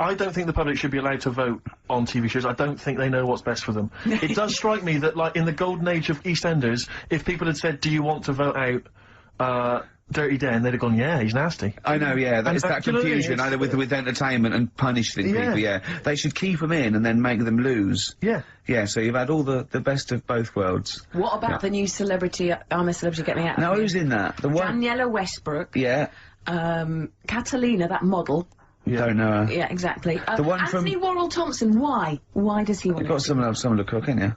I don't think the public should be allowed to vote on TV shows. I don't think they know what's best for them. It does strike me that, like, in the golden age of EastEnders, if people had said, do you want to vote out, Dirty Dan, they'd have gone, yeah, he's nasty. I know, yeah, that's that confusion, either with entertainment and punishing people, yeah. They should keep them in and then make them lose. Yeah. Yeah, so you've had all the best of both worlds. What about the new celebrity, I'm a Celebrity, Get Me Out? Now, who's in that? The one? Daniela Westbrook. Yeah. Catalina, that model. Yeah. Don't know her. Yeah, exactly. The one Anthony Worrell Thompson, why? Why does he want to? You've got someone to cook, ain't you?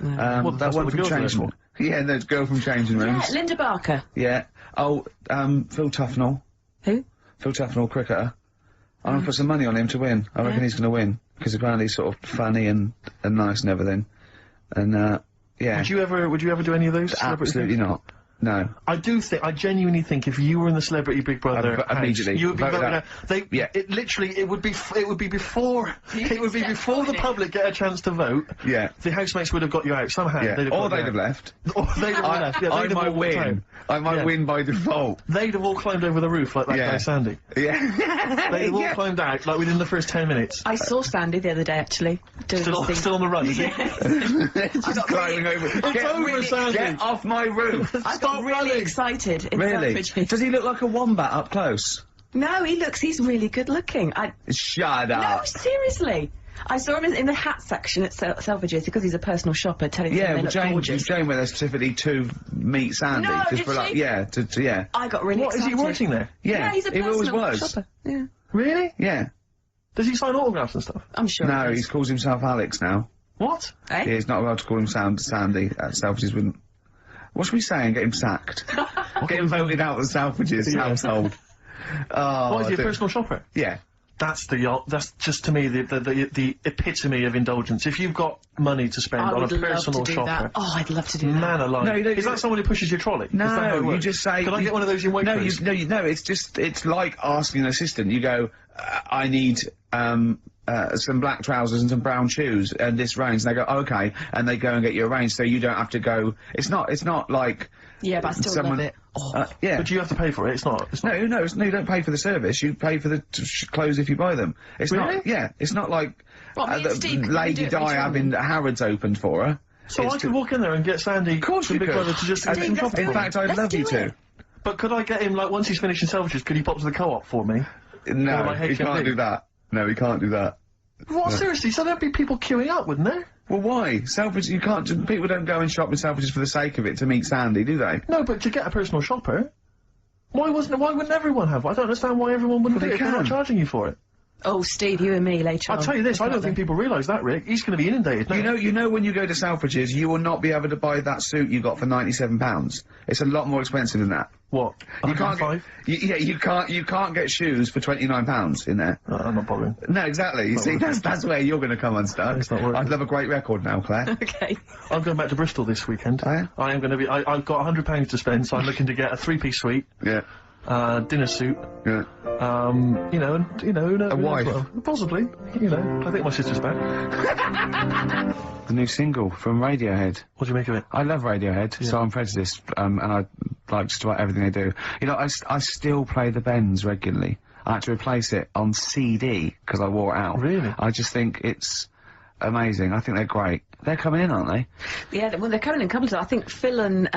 That one from Changing. Yeah, the girl from Changing Rooms. Yeah, Linda Barker. Yeah. Oh, Phil Tufnell. Who? Phil Tufnell, cricketer. I'm gonna put some money on him to win. I reckon he's gonna win. because apparently he's sort of funny and nice and everything. And, yeah. Would you ever do any of those? Absolutely not. No. I genuinely think if you were in the Celebrity Big Brother house, immediately you would be voted voted out. out. It would be before the public get a chance to vote. Yeah. The housemates would have got you out somehow. Yeah. They'd Have left. Or they'd have left. Yeah, I they'd have might all walked win. out. I might Yeah. win by default. They'd have all climbed over the roof like that guy Sandy. Yeah. They'd have all climbed out like within the first 10 minutes. I saw Sandy the other day, actually. Still on the run, is he? Just climbing over. Get off my roof. I got really excited. In Really? Selfridges. Does he look like a wombat up close? No, he's really good looking. Shut No, up. seriously. I saw him in the hat section at Selfridges because he's a personal shopper telling them they look gorgeous. Jane went there specifically to meet Sandy. No, just did for like, she? yeah, yeah. I got really excited. Is he working there? Yeah, he's a he always personal was. shopper. Yeah. Really? Yeah. Does he sign autographs and stuff? I'm sure. No, he calls himself Alex now. What? Eh? Yeah, he's not allowed to call him Sandy. Selfridges wouldn't. What should we say and get him sacked? Get him voted out of the Selfridges household. Oh, What, is he a personal shopper? Yeah. That's just to me the epitome of indulgence. If you've got money to spend on a personal shopper, oh, I'd love to do that. Man alive! No, you don't, is that someone who pushes your trolley? No, Is that how it you works? just say. Can I get one of those in Waitrose? No, it's like asking an assistant. You go, I need some black trousers and some brown shoes and this range. And they go, okay, and they go and get you a range, so you don't have to go. It's not like. Yeah, but I still love it. Oh. Yeah. But you have to pay for it. It's not. No, you don't pay for the service. You pay for the clothes if you buy them. It's Really? not. Yeah, it's not like Well, me and Steve, can we Lady do it Di each having one? Harrods opened for her. So It's I could walk in there and get Sandy. Of course you Big could. Brother to just And get some shopping in for me. fact, I'd love you to. But could I get him like once he's finished in Selfridges? Could he pop to the co-op for me? No, Or like he can't HMV? do that. No, he can't do that. What? No. Seriously? So there'd be people queuing up, wouldn't there? Well, why? Selfridges, you can't. People don't go and shop with Selfridges for the sake of it to meet Sandy, do they? No, but to get a personal shopper. Why wouldn't everyone have one? I don't understand why everyone wouldn't Well, do it if they're not can. charging you for it. Oh, Steve, you and me later on. I'll tell you this, I don't think people realise that, Rick. He's going to be inundated now. You know when you go to Selfridges, you will not be able to buy that suit you got for £97. It's a lot more expensive than that. What? You can't. You can't get shoes for £29 in there. I'm not bothering. No, exactly. You see, that's where you're going to come unstuck. It's not working. I'd love a great record now, Claire. Okay. I'm going back to Bristol this weekend. Oh, yeah? I am going to be. I've got £100 to spend, so I'm looking to get a 3-piece suite, Yeah. dinner suit. Yeah. A wife. Well, possibly. I think my sister's back. The new single from Radiohead. What do you make of it? I love Radiohead, so I'm prejudiced, and I like just about everything they do. You know, I still play the Bends regularly. I had to replace it on CD because I wore it out. Really? I just think it's amazing. I think they're great. They're coming in, aren't they? Yeah, well, they're coming in couples. I think Phil and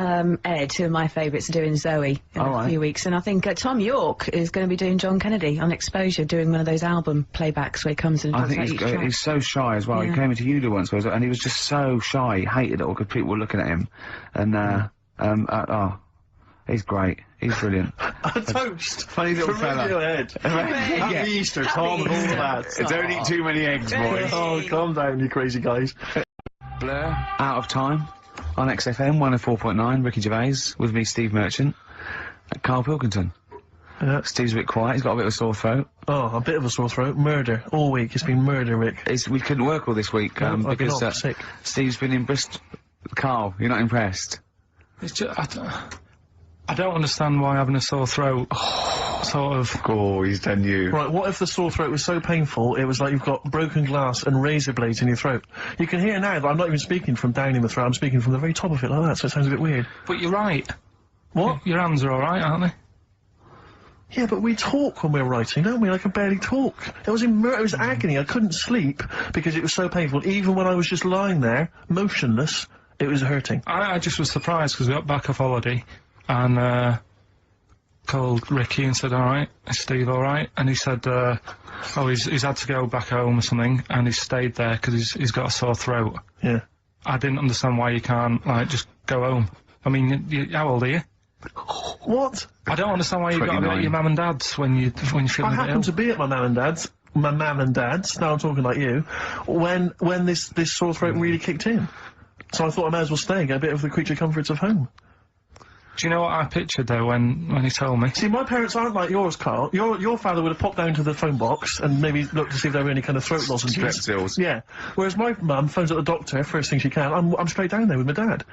Ed, who are my favourites, are doing Zoe in a few weeks. And I think Tom York is going to be doing John Kennedy on Exposure, doing one of those album playbacks where he comes and I talks think about each track. he's so shy as well. Yeah. He came into Uni once, and he was just so shy. He hated it all because people were looking at him. And, he's great. He's brilliant. A toast. Funny little from fella. Radiohead. Happy Easter, Tom, and all of that. Don't eat too many eggs, boys. Oh, calm down, you crazy guys. Blur, Out of Time, on XFM 104.9, Ricky Gervais, with me, Steve Merchant, Karl Pilkington. Yeah. Steve's a bit quiet, he's got a bit of a sore throat. Oh, a bit of a sore throat. Murder. All week. It's been murder, Rick. We couldn't work all this week, No, I've been because off sick. Steve's been in Bristol. Karl, you're not impressed? It's just, I don't understand why having a sore throat sort of... Oh, he's done you. Right, what if the sore throat was so painful, it was like you've got broken glass and razor blades in your throat? You can hear now that I'm not even speaking from down in the throat, I'm speaking from the very top of it like that, so it sounds a bit weird. But you're right. What? Your hands are alright, aren't they? Yeah, but we talk when we're writing, don't we? I can barely talk. It was agony. I couldn't sleep because it was so painful. Even when I was just lying there, motionless, it was hurting. I just was surprised because we got back off holiday and called Ricky and said, alright, is Steve alright? And he said, he's had to go back home or something and he's stayed there because he's got a sore throat. Yeah. I didn't understand why you can't, like, just go home. I mean, how old are you? What? I don't understand why you've got to be at your mum and dad's when you're feeling I a bit happened to be at my mum and dad's, now I'm talking like you, when this sore throat really kicked in. So I thought I may as well stay and get a bit of the creature comforts of home. Do you know what I pictured though when he told me? See, my parents aren't like yours, Carl. Your father would have popped down to the phone box and maybe looked to see if there were any kind of throat lozenge drips. Strepsils. Yeah. Whereas my mum phones at the doctor first thing she can. I'm straight down there with my dad.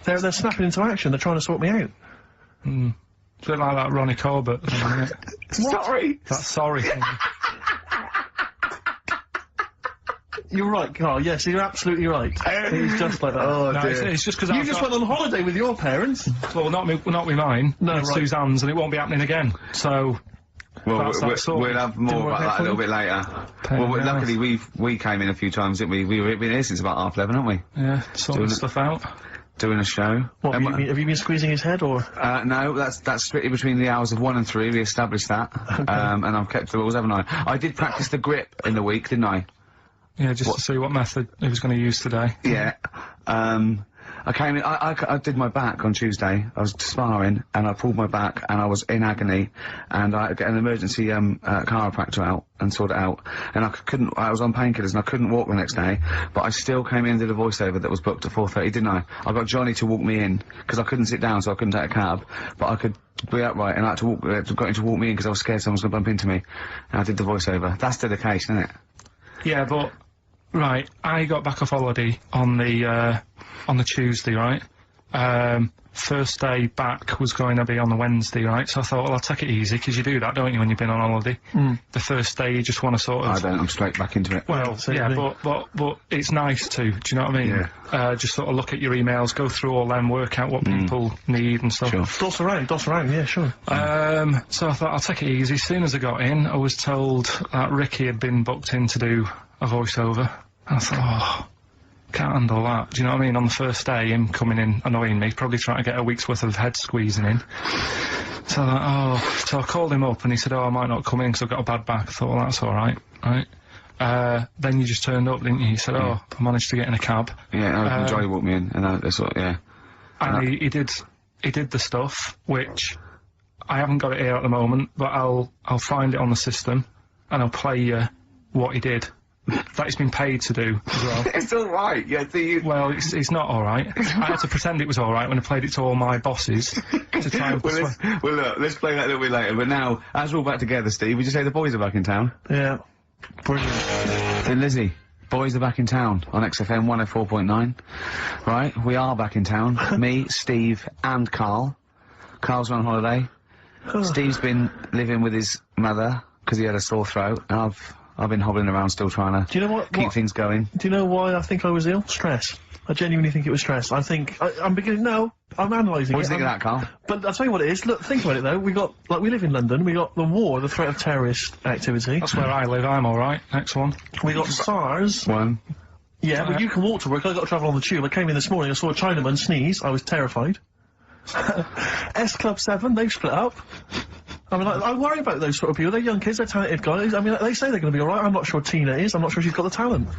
They're snapping into action. They're trying to sort me out. It's a bit like that Ronnie Corbett thing, isn't it? Sorry. That sorry thing. You're right, Carl. Yes, you're absolutely right. He's just like that. Oh, No, dear. it's just because You just went on holiday with your parents. Well, not with mine. No, with right. Suzanne's, and it won't be happening again. So. Well, that's sorted. we'll have more about that a little bit later. Well, luckily we came in a few times, didn't we? We've been here since about 11:30, haven't we? Yeah, sorting stuff out. Doing a show. What, have you been squeezing his head, or? No, that's strictly between the hours of 1 and 3, we established that. Okay. And I've kept the rules, haven't I? I did practice the grip in the week, didn't I? Yeah, just to see what method he was going to use today. Yeah. I came in, I did my back on Tuesday. I was sparring, and I pulled my back, and I was in agony, and I got an emergency, chiropractor out, and sorted it out, and I was on painkillers, and I couldn't walk the next day, but I still came in and did a voiceover that was booked at 4:30, didn't I? I got Johnny to walk me in, because I couldn't sit down, so I couldn't take a cab, but I could be upright, and I had to got him to walk me in, because I was scared someone was going to bump into me, and I did the voiceover. That's dedication, isn't it? Yeah, but right, I got back off holiday on the Tuesday, right? First day back was going to be on the Wednesday, right? So I thought, well, I'll take it easy, because you do that, don't you, when you've been on holiday? The first day you just want to sort of... I don't, I'm straight back into it. Well, yeah, but it's nice too, do you know what I mean? Yeah. Just sort of look at your emails, go through all them, work out what people need and stuff. Sure. Doss around, yeah, sure. So I thought, I'll take it easy. As soon as I got in, I was told that Ricky had been booked in to do a voiceover. And I thought, can't handle that. Do you know what I mean? On the first day, him coming in annoying me, probably trying to get a week's worth of head squeezing in. So so I called him up and he said, I might not come in because I've got a bad back. I thought, well, that's alright, right? Then you just turned up, didn't you? He said, I managed to get in a cab. Yeah, Johnny walked me in, and I sort of, yeah. And he did the stuff, which I haven't got it here at the moment, but I'll find it on the system and I'll play you what he did. That he's been paid to do as well. It's alright, yeah, Well, it's not alright. I had to pretend it was alright when I played it to all my bosses to try and well, look, let's play that a little bit later, but now, as we're all back together, Steve, would you say the boys are back in town? Yeah. Brilliant. Then Lizzie, boys are back in town on XFM 104.9. Right, we are back in town. Me, Steve, and Karl. Karl's on holiday. Steve's been living with his mother, because he had a sore throat, and I've been hobbling around still trying to keep things going. Do you know why I think I was ill? Stress. I genuinely think it was stress. I think, I'm beginning, no, I'm analysing it. What do you think of that, Karl? But I'll tell you what it is. Look, think about it though. We live in London, we got the war, the threat of terrorist activity. That's where I live, I'm alright. Next one. We got SARS. One. Yeah, but you can walk to work, I got to travel on the tube. I came in this morning, I saw a Chinaman sneeze, I was terrified. S Club 7, they've split up. I mean, I worry about those sort of people. They're young kids, they're talented guys. I mean, they say they're going to be alright. I'm not sure Tina is. I'm not sure she's got the talent.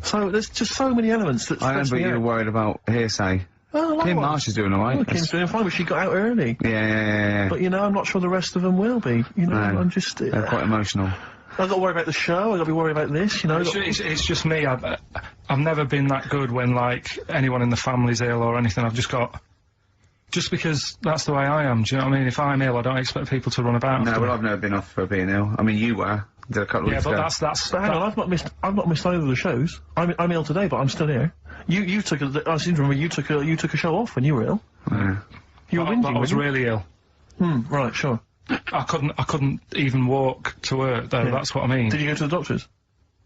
So there's just so many elements that I stress remember me you were out. worried about hearsay. Oh, Kim Marsh is doing alright. Well, Kim's doing fine, but she got out early. Yeah. But, you know, I'm not sure the rest of them will be. You know, No, I'm just... they're quite emotional. I've got to worry about the show, I've got to be worried about this, you know. It's just me. I've never been that good when, like, anyone in the family's ill or anything. I've just got... Just because that's the way I am, do you know what I mean? If I'm ill, I don't expect people to run about. No, but I've never been off for being ill. I mean, you were. Did a couple of weeks ago. Yeah, but that's... But hang on, I've not missed either of the shows. I'm ill today, but I'm still here. You took I seem to remember you took a show off when you were ill. Yeah. You were whinging, I was really ill. Right, sure. I couldn't even walk to work, though, that's what I mean. Did you go to the doctors?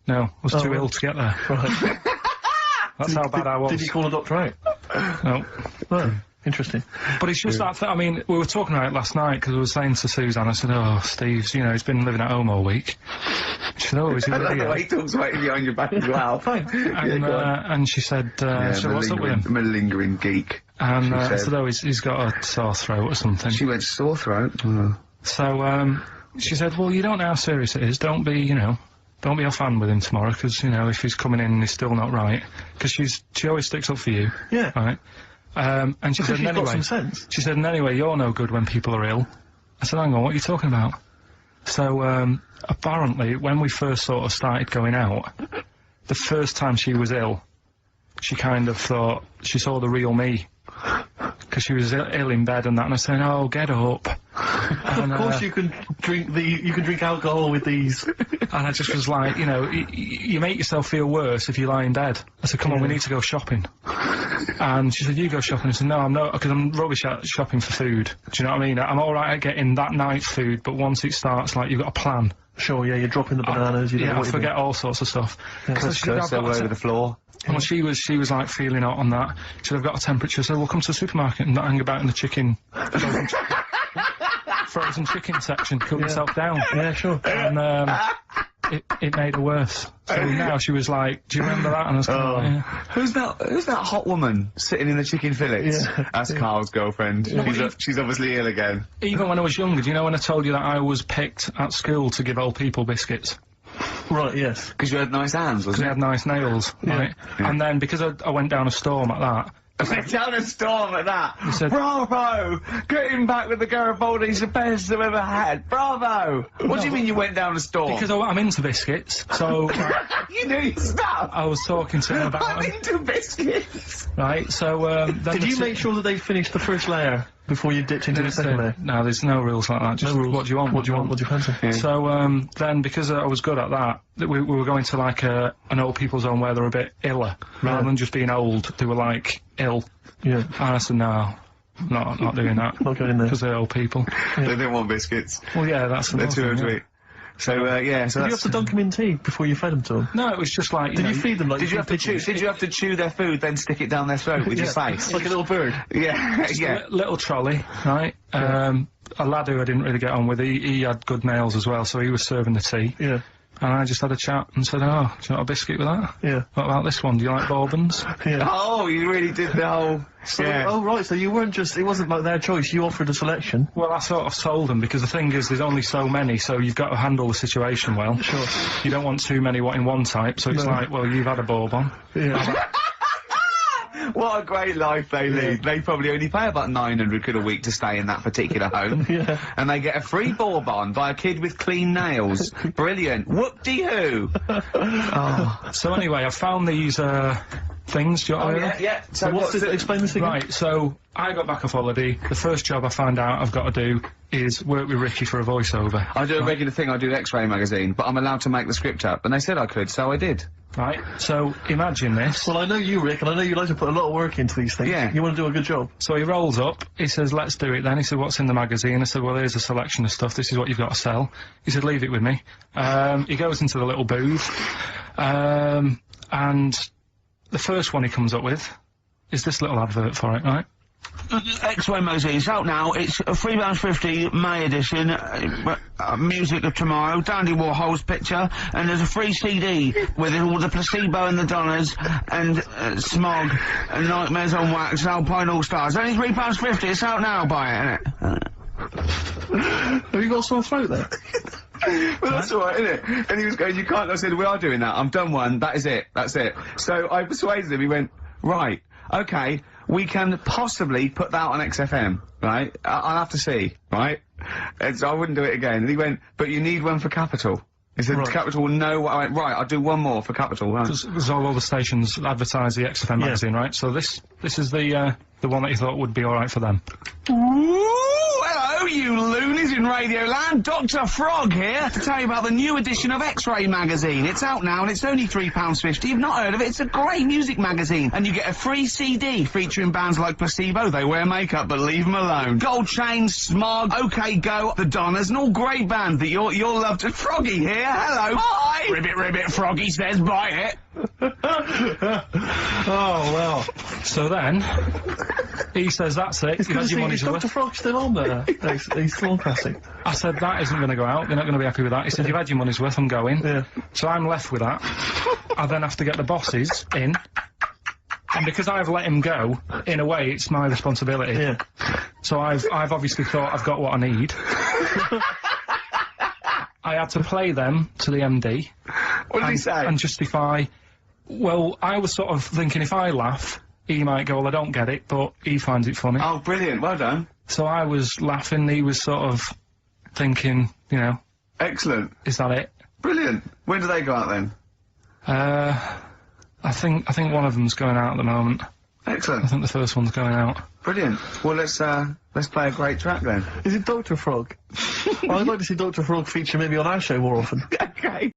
No, I was too ill to get there. Right. That's how bad I was. Did you call a doctor out? No. No. Interesting. But it's just that, I mean, we were talking about it last night, because I was saying to Suzanne, I said, Steve's, you know, he's been living at home all week. She said, is he really ill? He talks about you behind your back as well. Fine. And she said, so what's up with him? Malingering geek. And I said, he's got a sore throat or something. She went, sore throat? So, she said, well, you don't know how serious it is, don't be offhand with him tomorrow, because, you know, if he's coming in and he's still not right, because she always sticks up for you. Yeah. Right? And she said, she's got some sense. She said, and anyway, you're no good when people are ill. I said, hang on, what are you talking about? So, apparently, when we first sort of started going out, the first time she was ill, she kind of thought she saw the real me. Because because she was ill in bed and that, and I was saying, "Oh, get up." And, of course, you can drink alcohol with these. And I just was like, you know, you make yourself feel worse if you lie in bed. I said, "Come on, we need to go shopping." And she said, "You go shopping." I said, "No, I'm not, because I'm rubbish at shopping for food." Do you know what I mean? I'm all right at getting that night's food, but once it starts, like, you've got a plan. Sure, yeah, you're dropping the bananas. I forget all sorts of stuff. Cusco all over the floor. Well, she was like feeling out on that. She said, "I've got a temperature." So we'll come to the supermarket and not hang about in the frozen chicken section. Cool yourself down. Yeah, sure. And it made her worse. So now she was like, "Do you remember that?" And I was kind of like, yeah. Who's that hot woman sitting in the chicken fillets? Yeah. That's Carl's girlfriend. She's obviously ill again. Even when I was younger, do you know when I told you that I was picked at school to give old people biscuits? Right, yes. Because you had nice hands, Because I had nice nails, right? Yeah. And then, because I went down a storm like that... Went down a storm like that? He said, "Bravo! Getting back with the Garibaldi's the best I've ever had! Bravo!" What do you mean you went down a storm? Because I'm into biscuits, so... You knew your stuff! I was talking to him about... I'm into biscuits! Right, so, Did you make sure that they finished the first layer before you dipped into the second layer? No, there's no rules like that. Just No rules. what do you want? What do you want? What do you fancy? Yeah. So, then, because I was good at that, we were going to, like, an old people's home where they were a bit iller. Rather than just being old, they were, like, ill. Yeah. And I said, "No, not doing that." Not going there. Because they're old people. They didn't want biscuits. Well, yeah, that's They're too old to eat. So, yeah, so Did you have to dunk them in tea before you fed them to them? No, it was just like, Did you feed them like Did you have to chew? Did you have to chew their food, then stick it down their throat with your face? Like a little bird? Yeah, yeah. Little trolley, right? A lad who I didn't really get on with, he had good nails as well, so he was serving the tea. Yeah. And I just had a chat and said, "Oh, do you want a biscuit with that? Yeah. What about this one? Do you like bourbons?" Yeah. Oh, you really did the whole... So, yeah. Oh, right, so you weren't just... It wasn't like their choice, you offered a selection. Well, I sort of told them, because the thing is, there's only so many, so you've got to handle the situation well. Sure. You don't want too many in one type, so it's like, well, you've had a bourbon. Yeah. What a great life they lead. They probably only pay about 900 quid a week to stay in that particular home. Yeah. And they get a free bourbon by a kid with clean nails. Brilliant. Whoop-de-hoo. Oh. So anyway, I found these, things. Do you want to hear them? Yeah. So what's this? Explain this again. Right, so I got back off holiday. The first job I found out I've got to do is work with Ricky for a voiceover. I do a regular thing, I do X-Ray magazine, but I'm allowed to make the script up. And they said I could, so I did. Right, so imagine this. Well, I know you, Rick, and I know you like to put a lot of work into these things. Yeah. You want to do a good job. So he rolls up, he says, "Let's do it then." He said, "What's in the magazine?" I said, "Well, here's a selection of stuff, this is what you've got to sell." He said, "Leave it with me." He goes into the little booth, and the first one he comes up with is this little advert for it, right? X-Ray magazine, it's out now. It's a £3.50 May edition, music of tomorrow, Dandy Warhol's picture, and there's a free CD with all the Placebo and the Donners, and Smog, and Nightmares on Wax, Alpine All Stars. Only £3.50, it's out now, buy it, innit? Have you got a sore throat there? Well, that's alright, innit? And he was going, "You can't." I said, "We are doing that. I've done one. That is it. That's it." So I persuaded him. He went, "Right, okay, we can possibly put that on XFM, right? I'll have to see, right?" And so I wouldn't do it again. And he went, "But you need one for Capital." He said, "Capital will know what I went." Right, I'll do one more for Capital. Right. Because all the stations advertise the XFM magazine, right? So this is the one that you thought would be alright for them. Ooh, hello, you loonies in Radioland. Dr. Frog here to tell you about the new edition of X-Ray magazine. It's out now and it's only £3.50. You've not heard of it? It's a great music magazine. And you get a free CD featuring bands like Placebo. They wear makeup, but leave them alone. Gold Chain, Smog, OK Go, The Donners, and all great bands that you'll love to. Froggy here. Hello. Bye. Ribbit, Froggy says bye it. Oh, well. So then, he says, "That's it, you've had your money's worth." Dr. Frog's still on there. He's still on classic. I said, "That isn't going to go out, they're not going to be happy with that." He said, "You've had your money's worth, I'm going." Yeah. So I'm left with that. I then have to get the bosses in. And because I've let him go, in a way, it's my responsibility. Yeah. So I've obviously thought I've got what I need. I had to play them to the MD. What did he say? And justify. Well, I was sort of thinking if I laugh, he might go, "Well, I don't get it," but he finds it funny. Oh, brilliant. Well done. So I was laughing, he was sort of thinking, you know. Excellent. Is that it? Brilliant. When do they go out then? I think one of them's going out at the moment. Excellent. I think the first one's going out. Brilliant. Well, let's play a great track then. Is it Dr. Frog? I'd like to see Dr. Frog feature maybe on our show more often. Okay.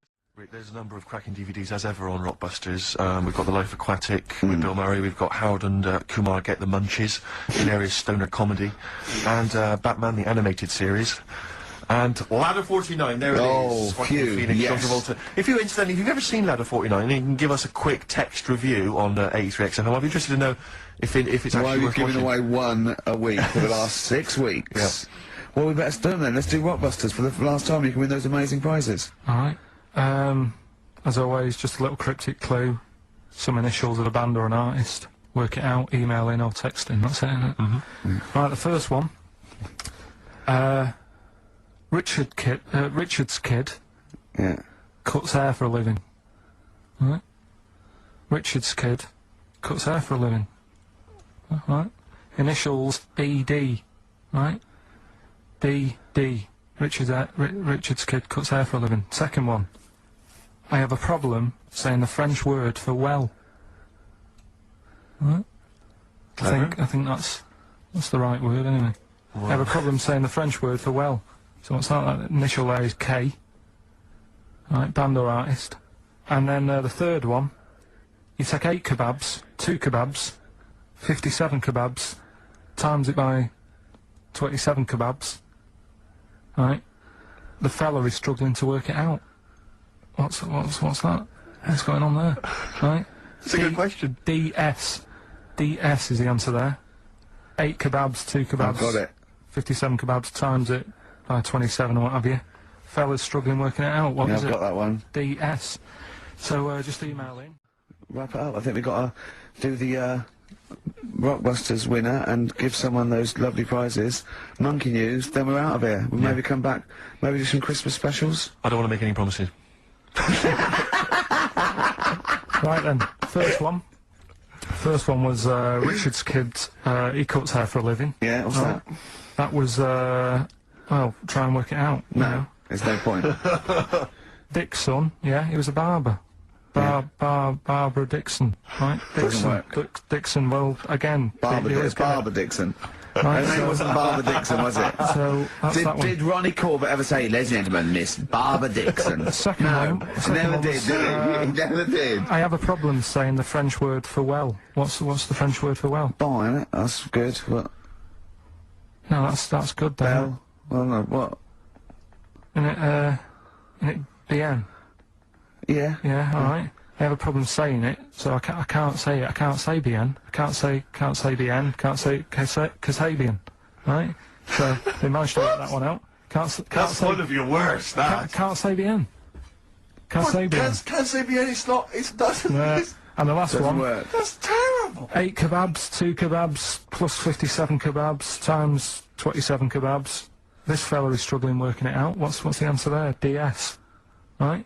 There's a number of cracking DVDs as ever on Rockbusters. We've got The Life Aquatic with Bill Murray. We've got Howard and Kumar Get the Munchies, hilarious stoner comedy, and Batman the Animated Series. And Ladder 49, there it is. Joaquin phew, Phoenix, yes. John Travolta. If you, incidentally, if you've ever seen Ladder 49, you can give us a quick text review on 83XFM. I'd be interested to know if it's Why actually are we worth giving watching. away one a week for the last 6 weeks? Yeah. Well, we better start then. Let's do Rockbusters for the last time. You can win those amazing prizes. Alright. As always, just a little cryptic clue. Some initials of a band or an artist. Work it out, email in or text in. That's it, isn't it? Right, the first one. Richard's kid. Yeah. Cuts hair for a living. Right? Richard's kid cuts hair for a living. Right? Initials ED. Right? DD. Richard's kid cuts hair for a living. Second one. I have a problem saying the French word for well. Right? I think that's the right word anyway. I have a problem saying the French word for well. So what's that? That initial there is K. Right, band or artist. And then the third one. You take 8 kebabs, 2 kebabs, 57 kebabs, times it by 27 kebabs. Right? The fella is struggling to work it out. What's that? What's going on there? Right? That's a good question. DS. DS is the answer there. 8 kebabs, 2 kebabs. I've got it. 57 kebabs times it by 27 or what have you. Fella's struggling working it out. What is it? I've got that one. DS. So just email in. Wrap it up. I think we've got to do the Rockbusters winner and give someone those lovely prizes. Monkey News, then we're out of here. We'll maybe come back, maybe do some Christmas specials. I don't want to make any promises. Right then, first one. First one was Richard's kid, he cuts hair for a living. Yeah, what's that? That was, well, try and work it out. No, there's no point. Dick's son, yeah, he was a barber. Barbara Dixon, right? Doesn't work. Dixon, well, again... Barbara Dixon. Right, Her name wasn't Barbara Dixon, was it? So, that's that one. Did Ronnie Corbett ever say, ladies and gentlemen, Miss Barbara Dixon? Second one. Never did, did he? He never did. I have a problem saying the French word for well. What's the French word for well? Bon, isn't it? That's good. What? No, that's good then. Bell? Well, no, what? Isn't it bien? Yeah. Yeah, alright. I have a problem saying it, so I can't say it. I can't say bien. I can't say bien. Can't say Kasabian. Right? So they managed to work that one out. That's one of your worst, that. Can't say bien. Can't say bien. Can't say bien, it doesn't. And the last one. Work. That's terrible. 8 kebabs, 2 kebabs, plus 57 kebabs, times 27 kebabs. This fella is struggling working it out. What's the answer there? DS. Right?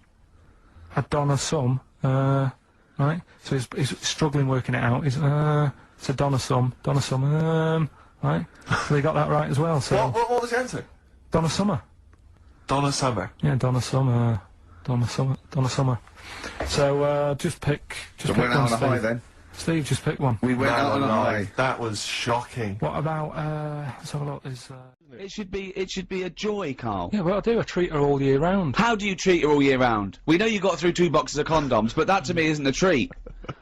A Donna sum. Right? So he's struggling working it out. It's a Donna sum. Right? So they got that right as well, so... What was the answer? Donna Summer. Donna Summer. Yeah, Donna Summer. So, just pick So one, went out on a Steve. high then. Steve, just pick one. We went out on a high. That was shocking. What about, let's have a look, there's, It should be a joy, Karl. Yeah, well, I do. I treat her all year round. How do you treat her all year round? We know you got through 2 boxes of condoms, but that to me isn't a treat.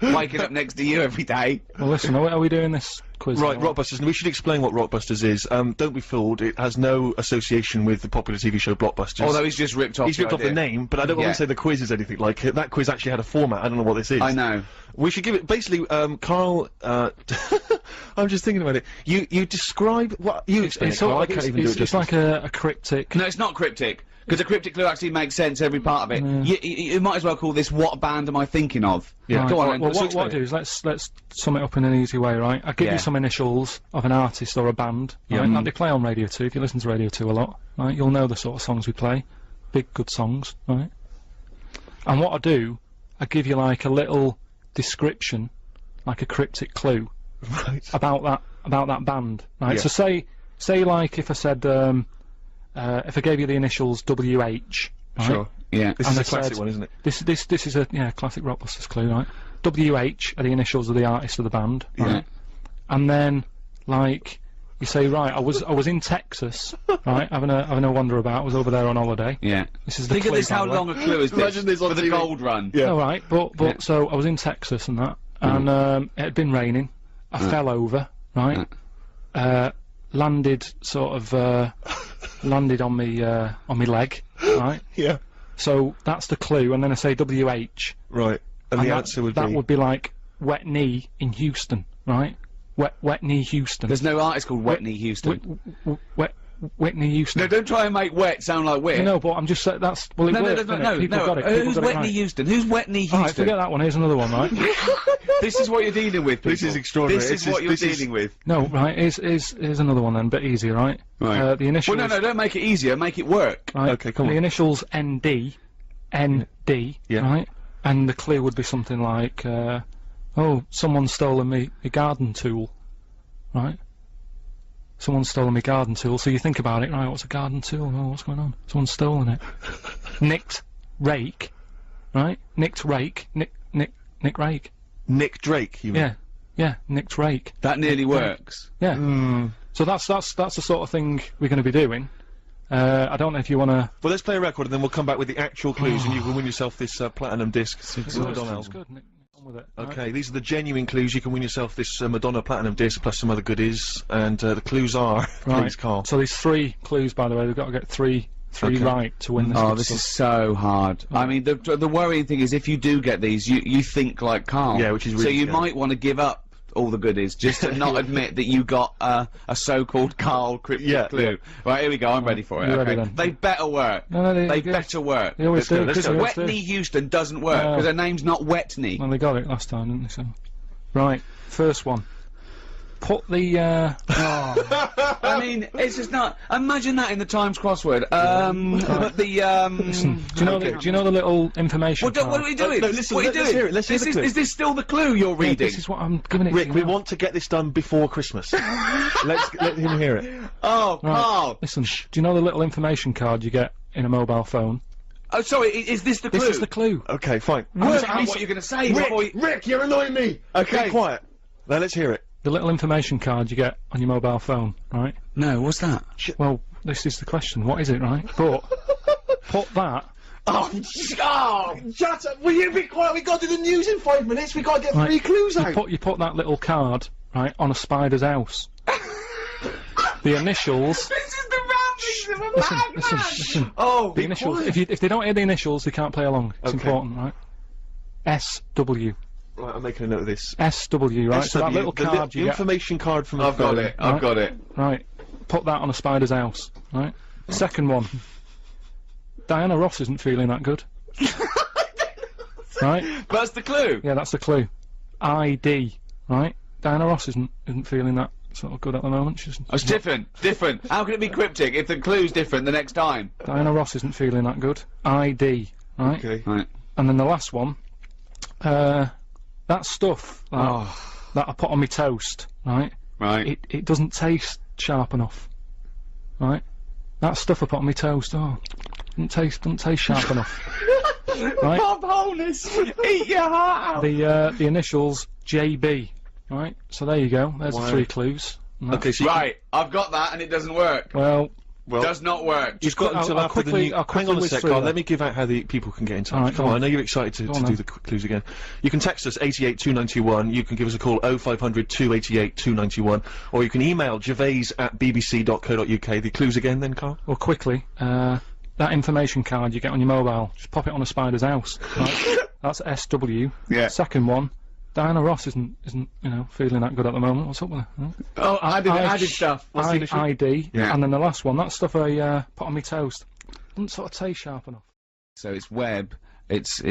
Waking up next to you every day. Well, listen, are we doing this quiz? Right, Rockbusters, and we should explain what Rockbusters is. Don't be fooled, it has no association with the popular TV show Blockbusters. Although he's just ripped off He's ripped off the name, but I don't want to say the quiz is anything like it. That quiz actually had a format, I don't know what this is. I know. We should give it, basically, Karl, I'm just thinking about it. You describe what, you explain it, Karl, I can't even do it It's like a cryptic... No, it's not cryptic. Because a cryptic clue actually makes sense, every part of it. You might as well call this What Band Am I Thinking Of? Yeah. Right. Go on, Well, what I do is let's sum it up in an easy way, right? I give you some initials of an artist or a band, right? Like they play on Radio 2, if you listen to Radio 2 a lot, right? You'll know the sort of songs we play. Big, good songs, right? And what I do, I give you like a little description, like a cryptic clue. Right. About that band, right? Yeah. So say like if I said, if I gave you the initials WH, right? Sure. Yeah. This is a classic one, isn't it? This is a classic Rockbusters clue, right? WH are the initials of the artist of the band, right? And then, like, you say, right, I was in Texas, right, having a wander about. I was over there on holiday. Yeah. This is the Think of clue, this, by how the way. long a clue is this? Imagine this on for the TV. gold run. Yeah. All right, but so I was in Texas and that, and it had been raining. I fell over, right? Landed sort of landed on me leg, right? Yeah. So that's the clue, and then I say WH. Right. And the answer would that be... would be like wet knee in Houston, right? Wet knee Houston. There's no artist called Wet Knee Houston. Wet knee Houston. No, don't try and make wet sound like wit. No, but I'm just saying that's well. It works, doesn't it? People got it. People Who's got it Wet right. Knee Houston? Who's Wet Knee Houston? Alright, forget that one. Here's another one, right? This is what you're dealing with, people. This is extraordinary. This is what you're dealing with. No, right. Here's another one then, a bit easier, right? Right. The initials. Well, no, don't make it easier. Make it work. Right, Okay, come on. The initials ND, Yeah. right? And the clue would be something like, oh, someone's stolen me garden tool, right? Someone's stolen me garden tool. So you think about it, right? What's a garden tool? Oh, what's going on? Someone's stolen it. Nicked rake, right? Nicked rake. Nick rake. Nick Drake, you mean? Yeah, nicked rake. That nearly works. Yeah. So that's the sort of thing we're going to be doing. I don't know if you want to. Well, let's play a record and then we'll come back with the actual clues and you can win yourself this platinum disc. Madonna It's album. good. Nick, on with it. Okay, these are the genuine clues. You can win yourself this Madonna platinum disc plus some other goodies. And the clues are, please, Carl. So there's 3 clues, by the way. We've got to get three Okay. right to win this. Oh, good this stuff. is so hard. I mean, the worrying thing is if you do get these, you think like Karl. Yeah, which is so really you scary. might want to give up all the goodies just to not admit that you got a so-called Karl cryptic clue. Right, here we go. I'm ready for it. You Okay. ready then? They better work. No, They better work. They always do. Because They always Wet do. Knee Houston doesn't work because her name's not Wet Knee. Well, they got it last time, didn't they? So. Right, first one. Put the, I mean, it's just not. Imagine that in the Times crossword. But the Listen, do you know the little information What are we doing? No, listen, what are you let's doing? hear it, let's hear the clue. Is this still the clue you're reading? This is what I'm giving it Rick, to we you now. want to get this done before Christmas. Let him hear it. Oh, Right. Karl. Listen, do you know the little information card you get in a mobile phone? Oh, sorry. Is this the clue? This is the clue. Okay, fine. Work out what you're going to say. before you- Rick, you're annoying me! Okay. Be quiet. Now let's hear it. The little information card you get on your mobile phone, right? No, what's that? Well, this is the question. What is it, right? But put that. Oh, shut up! Will you be quiet? We got to do the news in 5 minutes. We got to get Right, 3 clues out. You put that little card right on a spider's house. The initials. This is the ramblings of a madman! Listen. Oh, The initials. If they don't hear the initials, they can't play along. It's Okay. important, right? SW. Right, I'm making a note of this. SW, right? So that little card you get. information card from I've the got phone. it. I've got it. Right. Put that on a spider's house, right? Second one. Diana Ross isn't feeling that good. Right? That's the clue. Yeah, that's the clue. ID, right? Diana Ross isn't feeling that sort of good at the moment. She's Oh, it's different. Different. How can it be cryptic if the clue's different the next time? Diana Ross isn't feeling that good. ID, right? Okay. Right. And then the last one, that stuff that I put on my toast, right? Right. It doesn't taste sharp enough, right? That stuff I put on my toast, doesn't taste sharp enough, right? Bob Holness, eat your heart out. The initials JB, right? So there you go. There's the Wow. 3 clues. And that- Okay, so Right, I've got that and it doesn't work. Well, Does not work. you've got I'll- until I'll after the quickly- new... I'll Hang quickly on a whiz sec, through Carl. that. Let me give out how the people can get in touch. Alright, Come go on, I on. know you're excited to on do then. the clues again. You can text us 88291. You can give us a call 0500 288 291, or you can email gervais@bbc.co.uk. The clues again, then, Carl. well, quickly, that information card you get on your mobile, just pop it on a spider's house, right? That's SW. Yeah. Second one, Diana Ross isn't feeling that good at the moment. What's up with her? Huh? Oh, added stuff. What's the initial? ID. Yeah. And then the last one, that stuff I put on my toast, doesn't sort of taste sharp enough. So it's web. It's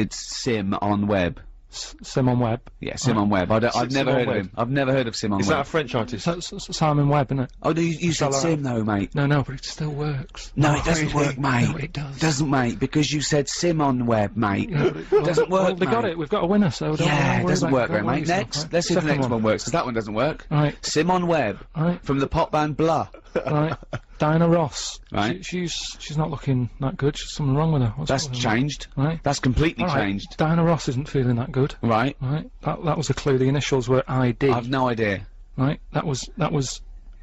sim on web. Simon Webb. Yeah, Sim on web. I've never Simon heard of Webb. him. I've never heard of Sim on Is web. that a French artist? Simon Webb, isn't it? Oh, no, you said Spell Sim that though, mate. No, but it still works. No, it doesn't work, mate. No, it does. Doesn't, mate, because you said Sim on web, mate. Doesn't work, Well, they got mate. it. We've got a winner, so don't Yeah, it worry doesn't about work, don't right, worry mate. yourself, Next, right? let's see if the Second next one works, because that one doesn't work. Right. Sim on web, Right. from the pop band Blah. Right. Diana Ross. Right. She's not looking that good. There's something wrong with her. What's That's wrong with her? changed. Right. That's completely All right, changed. Diana Ross isn't feeling that good. Right. Right. That was a clue. The initials were ID. I've no idea. Right. That was,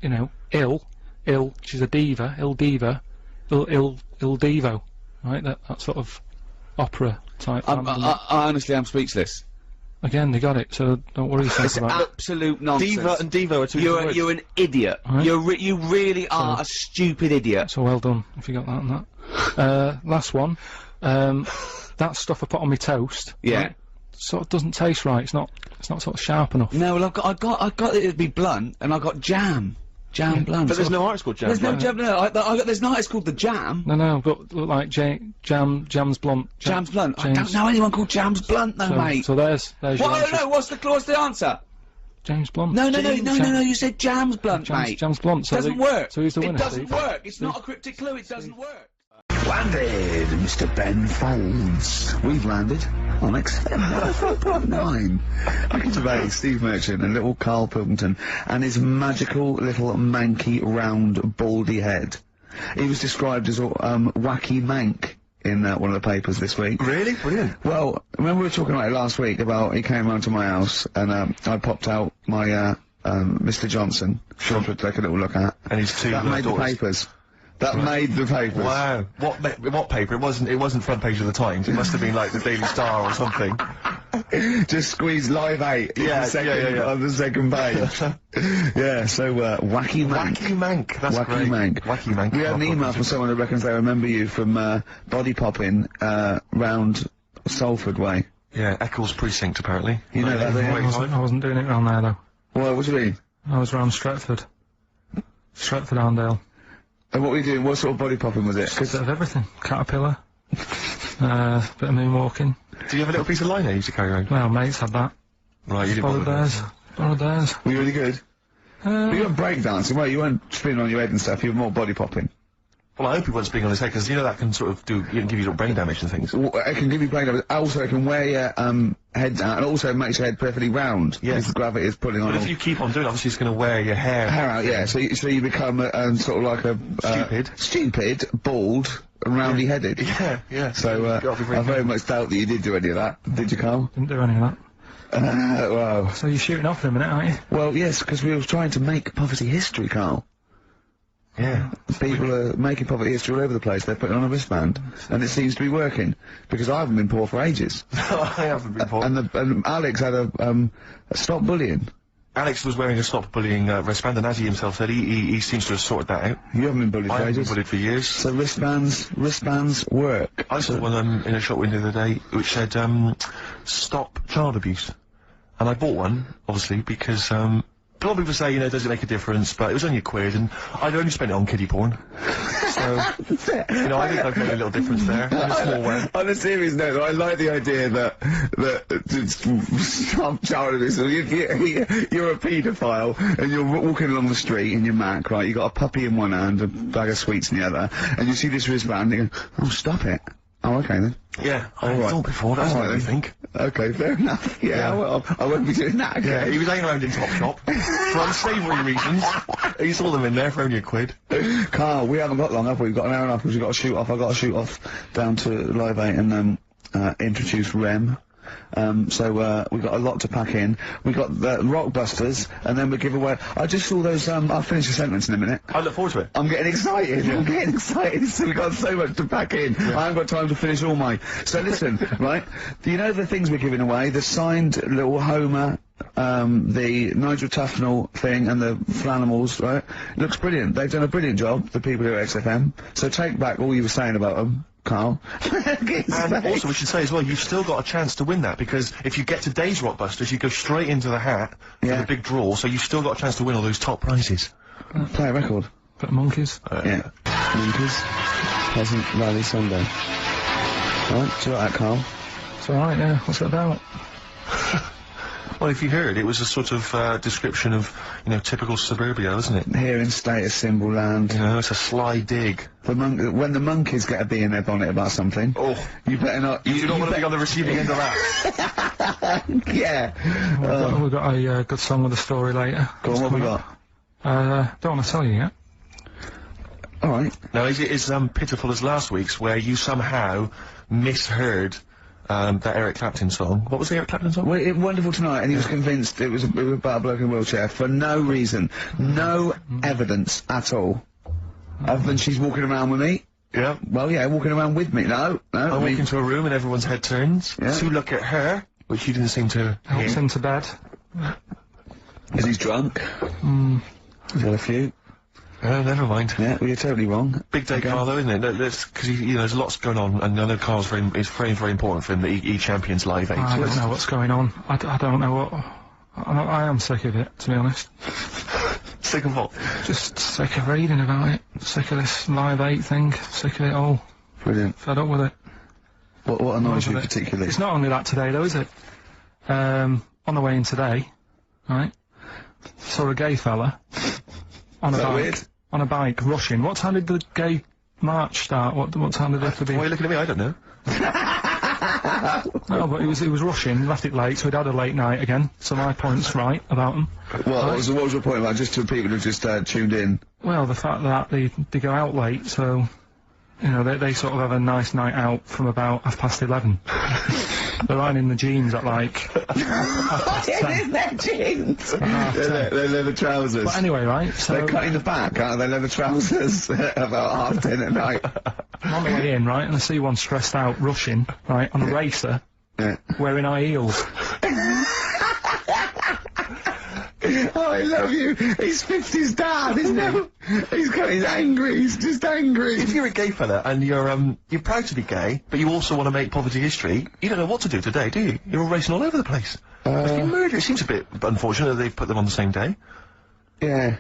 you know, ill. She's a diva. Ill diva. Ill divo. Right. That sort of opera type. I honestly am speechless. Again, they got it. So don't worry yourself It's about it. absolute nonsense. Diva and Devo are two different words. You're an idiot. Right. You really are a stupid idiot. So well done if you got that and that. Last one. That stuff I put on my toast. Yeah. Right, sort of doesn't taste right. It's not sort of sharp enough. No, well, I got it to be blunt, and I got jam. Jam blunt. But there's no artist called Jam. There's no Blunt. jam. No, there's no artist called the Jam. No, but look like Jam's Blunt. Jam's Blunt. I James. don't know anyone called Jam's Blunt, though, mate. So there's your What? answer. No, what's the answer? James Blunt. No, you said Jam's Blunt, mate. Jam's Blunt. So Doesn't work. So who's the winner? It doesn't Steve? work. It's not a cryptic clue. It doesn't work. Landed, Mr. Ben Folds. We've landed on XFM 4.9. Looking today, Steve Merchant and little Karl Pilkington and his magical little manky round baldy head. He was described as wacky mank in one of the papers this week. Really? Brilliant. Well, remember we were talking about it last week about he came round to my house and I popped out my Mr. Johnson to take a little look at. And his two That made the daughters. papers. That made the papers. Wow. What paper? It wasn't front page of the Times. It must have been like the Daily Star or something. Just squeeze Live 8 on the second page. Yeah, so Wacky Mank. Wacky Mank. That's Wacky great. Mank. Wacky Mank. We had an email from someone who reckons they remember you from body popping round Salford Way. Yeah, Eccles Precinct apparently. You know that, don't you? I wasn't doing it round there though. Well, what do you mean? I was round Stretford. Stretford Arndale. And what were you doing? What sort of body popping was it? Bit of everything. Caterpillar. Bit of moonwalking. Do you have a little piece of line there you used to carry around? Well, mates had that. Right, you didn't Borrowed bother theirs. Borrowed theirs. Were you really good? You weren't breakdancing, well, you weren't spinning on your head and stuff, you were more body popping. Well, I hope he wasn't spinning on his head, because you know that can sort of give you little brain damage and things. Well, it can give you brain damage. Also, it can wear your head down, and also it makes your head perfectly round. Yes. Because the gravity is pulling on. But if you keep on doing it, obviously it's going to wear your hair out, yeah. So you become sort of like a stupid, bald, and roundy headed. Yeah, yeah. So I very much doubt that you did do any of that. Did you, Karl? Didn't do any of that. Wow. So you're shooting off in a minute, aren't you? Well, yes, because we were trying to make poverty history, Karl. Yeah. People are making poverty history all over the place. They're putting on a wristband, and it seems to be working. Because I haven't been poor for ages. I haven't been poor. And Alex had a stop bullying. Alex was wearing a stop bullying wristband, and as he himself said, he seems to have sorted that out. You haven't been bullied for I haven't ages. been bullied for years. So wristbands work. I saw one in a shop window the other day which said stop child abuse, and I bought one obviously because a lot of people say, you know, does it make a difference? But it was only £1, and I'd only spent it on kiddie porn. So, you know, I think I've made a little difference there, in a small way. On a serious note, I like the idea that stop child abuse. You're a paedophile, and you're walking along the street in your Mac, right? You got a puppy in one hand, a bag of sweets in the other, and you see this wristband, and you go, oh, stop it. Oh, okay then. Yeah, I thought before, that's what I think. Okay, fair enough. Yeah, well, I won't be doing that again. Yeah, he was hanging around in Topshop for unsavoury reasons. He saw them in there for only £1. Karl, we haven't got long, have we? We've got an hour and a half because we've got to shoot off. I've got to shoot off down to Live 8 and introduce Rem. So we've got a lot to pack in. We've got the Rockbusters, and then we give away. I just saw those. I'll finish the sentence in a minute. I look forward to it. I'm getting excited. I'm getting excited. So we've got so much to pack in. I haven't got time to finish all my. So listen, right? Do you know the things we're giving away? The signed little Homer, the Nigel Tufnell thing, and the Flanimals, right? It looks brilliant. They've done a brilliant job. The people here at XFM. So take back all you were saying about them. Karl. And also we should say as well, you've still got a chance to win that, because if you get today's Rockbusters, you go straight into the hat for the big draw, so you've still got a chance to win all those top prizes. Play a record. Bit of Monkeys. Yeah. Monkeys. Pleasant Valley Sunday. Right, do you like that, Karl? It's alright, yeah. What's it about? Well, if you heard, it was a sort of description of, you know, typical suburbia, isn't it? Here in status symbol land. You know, it's a sly dig. When the monkeys get a bee in their bonnet about something, you better not. You do not want to be on the receiving end of that. Yeah. We've got a good song with a story later. Go on, what we got? Don't want to tell you yet. Alright. Now, is it as pitiful as last week's, where you somehow misheard that Eric Clapton song? What was the Eric Clapton song? Well, Wonderful Tonight, and he was convinced it was about a bloke in a wheelchair for no reason. No evidence at all. Other than she's walking around with me. Yeah. Well, yeah, walking around with me. No. I walk into a room and everyone's head turns to look at her, which you didn't seem to Helps him to bed. Is he drunk? He's had a few. Oh, never mind. Yeah, well, you're totally wrong. Big day, Karl, though, isn't it? Because there's lots going on, and I know Karl's it's very important for him that he champions Live 8. I don't know what's going on. I don't know what... I am sick of it, to be honest. Sick of what? Just sick of reading about it. Sick of this Live 8 thing. Sick of it all. Brilliant. Fed up with it. What annoys you particularly? It's not only that today, though, is it? On the way in today, right, saw a gay fella on a bike. Weird? On a bike, rushing. What time did the gay march start? What time did it have to be? Why are you looking at me? I don't know. No, but he was rushing, left it late, so he'd had a late night again, so my point's right about him. What was your point about, just to people who've just tuned in? Well, the fact that they go out late, so, you know, they sort of have a nice night out from about 11:30. They're ironing the jeans at like 10. Their jeans! They're leather trousers. But anyway, right, so... They're cutting the back, aren't they? Leather trousers about 10:30 at night. I'm on the way in, right, and I see one stressed out, rushing, right, on a racer, wearing high heels. Oh, I love you. He's 50's dad, isn't he? He's angry. He's just angry. If you're a gay fella and you're proud to be gay, but you also want to make poverty history, you don't know what to do today, do you? You're all racing all over the place. Murder. It seems a bit unfortunate that they've put them on the same day. Yeah.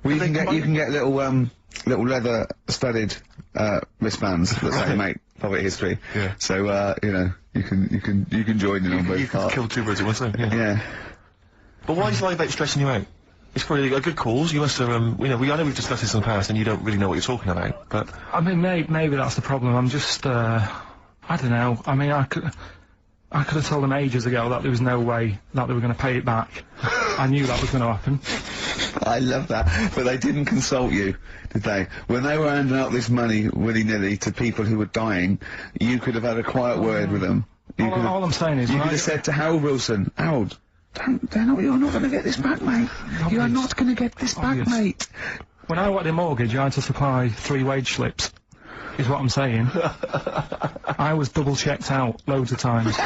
Well, you can get little leather studded wristbands that say make poverty history. Yeah. So you know, you can join in on both You can kill two birds at one stone. Yeah. But why is Live 8 stressing you out? It's probably a good cause. You must have, I know we've discussed this in the past, and you don't really know what you're talking about. But I mean, maybe that's the problem. I'm just, I don't know. I mean, I could have told them ages ago that there was no way that they were going to pay it back. I knew that was going to happen. I love that. But they didn't consult you, did they? When they were handing out this money willy-nilly to people who were dying, you could have had a quiet word with them. All I'm saying is... You could have said to Harold Wilson, Harold, you're not going to get this back, mate. You are not going to get this back, mate. When I wanted a mortgage, I had to supply 3 wage slips, is what I'm saying. I was double-checked out loads of times.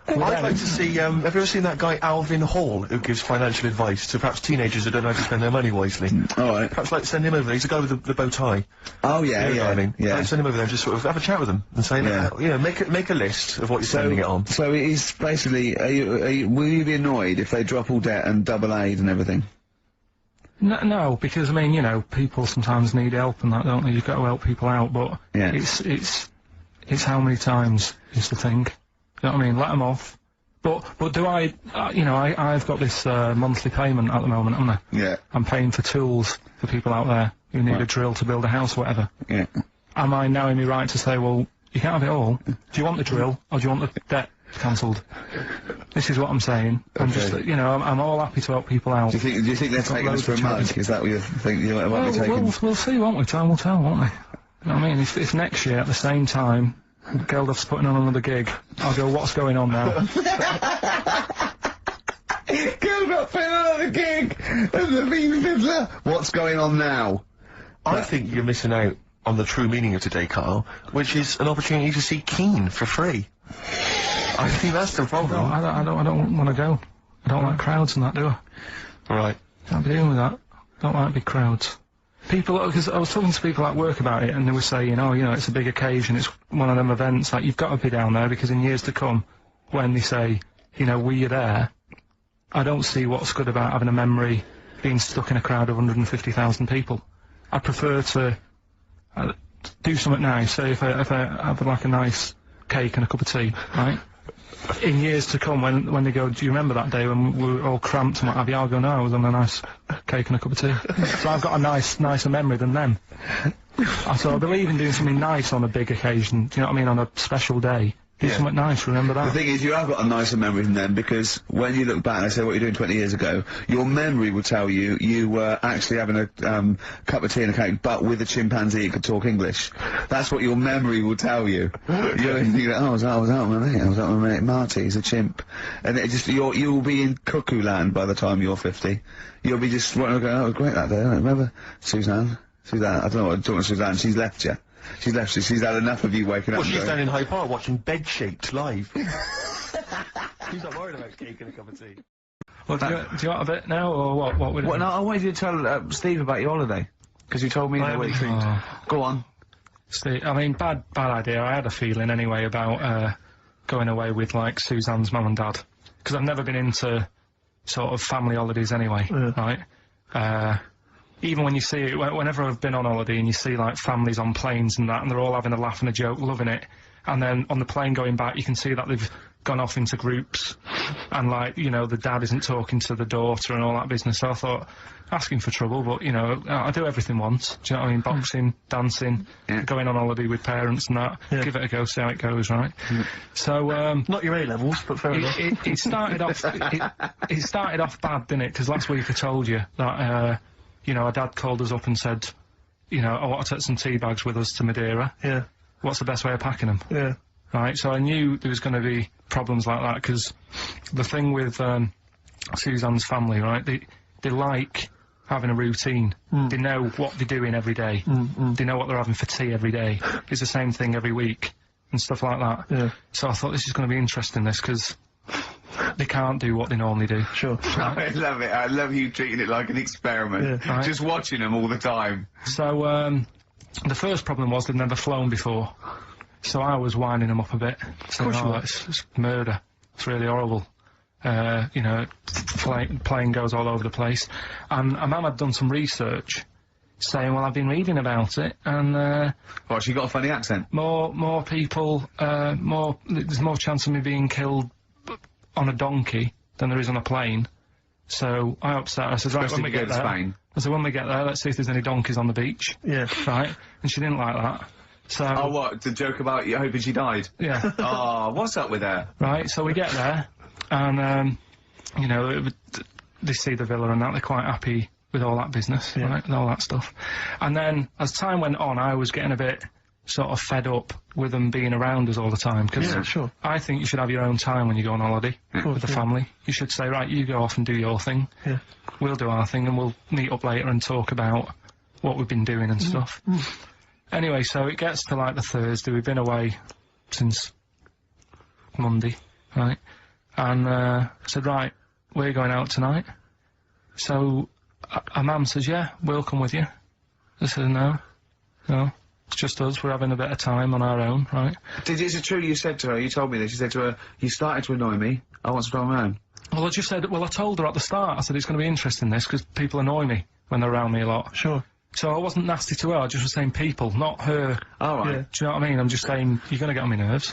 I'd like to see, have you ever seen that guy Alvin Hall, who gives financial advice to perhaps teenagers who don't know how to spend their money wisely? Alright. Perhaps like send him over there. He's the guy with the bow tie. Oh, yeah. Like, send him over there and just sort of have a chat with him and say, you know, make a list of what you're spending it on. So it is basically, will you be annoyed if they drop all debt and double aid and everything? No, because, I mean, you know, people sometimes need help and that, don't they? You've got to help people out, but it's how many times is the thing. You know what I mean? Let them off. But do I, you know, I've got this monthly payment at the moment, haven't I? Yeah. I'm paying for tools for people out there who need a drill to build a house or whatever. Yeah. Am I now in me right to say, well, you can't have it all? Do you want the drill, or do you want the debt cancelled? This is what I'm saying. I'm just, you know, I'm all happy to help people out. Do you think they're taking us for a mug? Is that what you think you might be taking? We'll see, won't we? Time will tell, won't we? You know what I mean? If next year at the same time Geldof's putting on another gig, I'll go, what's going on now? Geldof putting on another gig! And the Bean Fiddler! What's going on now? I think you're missing out on the true meaning of today, Karl, which is an opportunity to see Keane for free. I think that's the problem. No, I don't want to go. I don't like crowds and that, do I? Right. Can't be dealing with that. Don't like big crowds. People, because I was talking to people at work about it, and they were saying, oh, you know, it's a big occasion, it's one of them events, like, you've got to be down there, because in years to come, when they say, you know, were you there, I don't see what's good about having a memory being stuck in a crowd of 150,000 people. I prefer to do something nice, say if I have, like, a nice cake and a cup of tea, right? In years to come, when they go, do you remember that day when we were all cramped and what have you? I'll go, no, I was on a nice cake and a cup of tea. So I've got a nicer memory than them. So I believe in doing something nice on a big occasion, do you know what I mean, on a special day. Do something nice, remember that. The thing is, you have got a nicer memory than them, because when you look back and they say what you're doing 20 years ago, your memory will tell you you were actually having a cup of tea and a cake, but with a chimpanzee that could talk English. That's what your memory will tell you. You go, oh, I was out with my mate Marty, he's a chimp. And it just, you'll be in cuckoo land by the time you're 50. You'll be just going, oh, it was great that day, I remember Suzanne, I don't know what I'm talking to Suzanne, she's left you. She's left you, she's had enough of you waking up. Well, she's down in Hyde Park watching Bed Shaped live. She's not worried about cake and a cup of tea. Well, do you want a bit now, or what? What would it be? No, I wanted you to tell Steve about your holiday, because you told me the week. Go on. Steve, I mean, bad idea. I had a feeling anyway about going away with like Suzanne's mum and dad, because I've never been into sort of family holidays anyway, right? Even when you see it, whenever I've been on holiday and you see like families on planes and that, and they're all having a laugh and a joke, loving it, and then on the plane going back, you can see that they've gone off into groups, and like, you know, the dad isn't talking to the daughter and all that business. So I thought, asking for trouble, but you know, I do everything once. Do you know what I mean? Boxing, dancing, going on holiday with parents and that. Give it a go, see how it goes, right? So not your A-levels, but fair enough. It started off. It started off bad, didn't it? Because last week I told you that. You know, our dad called us up and said, you know, I want to take some tea bags with us to Madeira. Yeah. What's the best way of packing them? Yeah. Right, so I knew there was going to be problems like that, because the thing with Suzanne's family, right, they like having a routine. They know what they're doing every day. They know what they're having for tea every day. It's the same thing every week, and stuff like that. Yeah. So I thought this is going to be interesting, this, because they can't do what they normally do. Sure. I love it. I love you treating it like an experiment. Right. Just watching them all the time. So, the first problem was they'd never flown before. So I was winding them up a bit. Saying, oh, it's murder. It's really horrible. You know, plane goes all over the place. And a man had done some research saying, well, I've been reading about it, and, What, she got a funny accent? More people, there's more chance of me being killed on a donkey than there is on a plane. So I upset her. I said, right, when we get there, Spain. I said, when we get there, let's see if there's any donkeys on the beach. Yeah. Right? And she didn't like that. So. Oh, what? The joke about you hoping she died? Yeah. Oh, what's up with her? Right, so we get there, and, you know, they see the villa and that, they're quite happy with all that business, right, and all that stuff. And then, as time went on, I was getting a bit sort of fed up with them being around us all the time, because I think you should have your own time when you go on holiday with the family. You should say, right, you go off and do your thing, we'll do our thing, and we'll meet up later and talk about what we've been doing and stuff. Anyway, so it gets to like the Thursday, we've been away since Monday, right, and I said, right, we're going out tonight. So a mum says, yeah, we'll come with you. I said, no, it's just us, we're having a bit of time on our own, right? Is it true you said to her, you told me this, you said to her, you started to annoy me, I want to go on my own? Well, I just said, well, I told her at the start, I said, it's going to be interesting this, because people annoy me when they're around me a lot. Sure. So I wasn't nasty to her, I just was saying people, not her. All right. Do you know what I mean? I'm just saying, you're going to get on my nerves.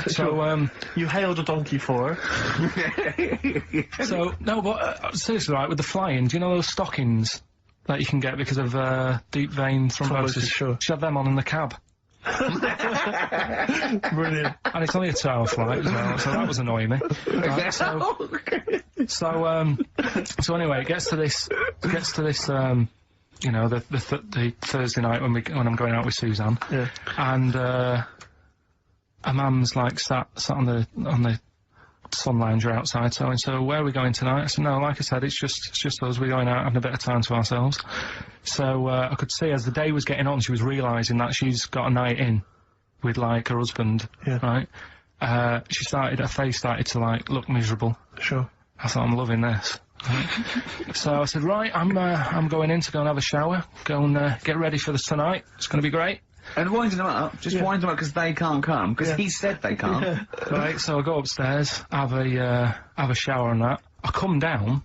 So, you hailed a donkey for her. So, no, but, seriously, right, with the flying, do you know those stockings that you can get because of, deep vein thrombosis? Sure. She had them on in the cab. Brilliant. And it's only a 2-hour flight as well, so that was annoying me. Right, so anyway, it gets to this, you know, the Thursday night when I'm going out with Suzanne. Yeah. And, a mum's like sat on the sun lounger outside, so where are we going tonight? I said, no, like I said, it's just us, we're going out having a bit of time to ourselves. So, I could see as the day was getting on, she was realising that she's got a night in with, like, her husband, right? Her face started to, like, look miserable. Sure. I thought, I'm loving this. So I said, right, I'm going in to go and have a shower, go and, get ready for this tonight, it's gonna be great. And winding them up, just wind them up because they can't come, because he said they can't. Right, so I go upstairs, have a shower and that. I come down,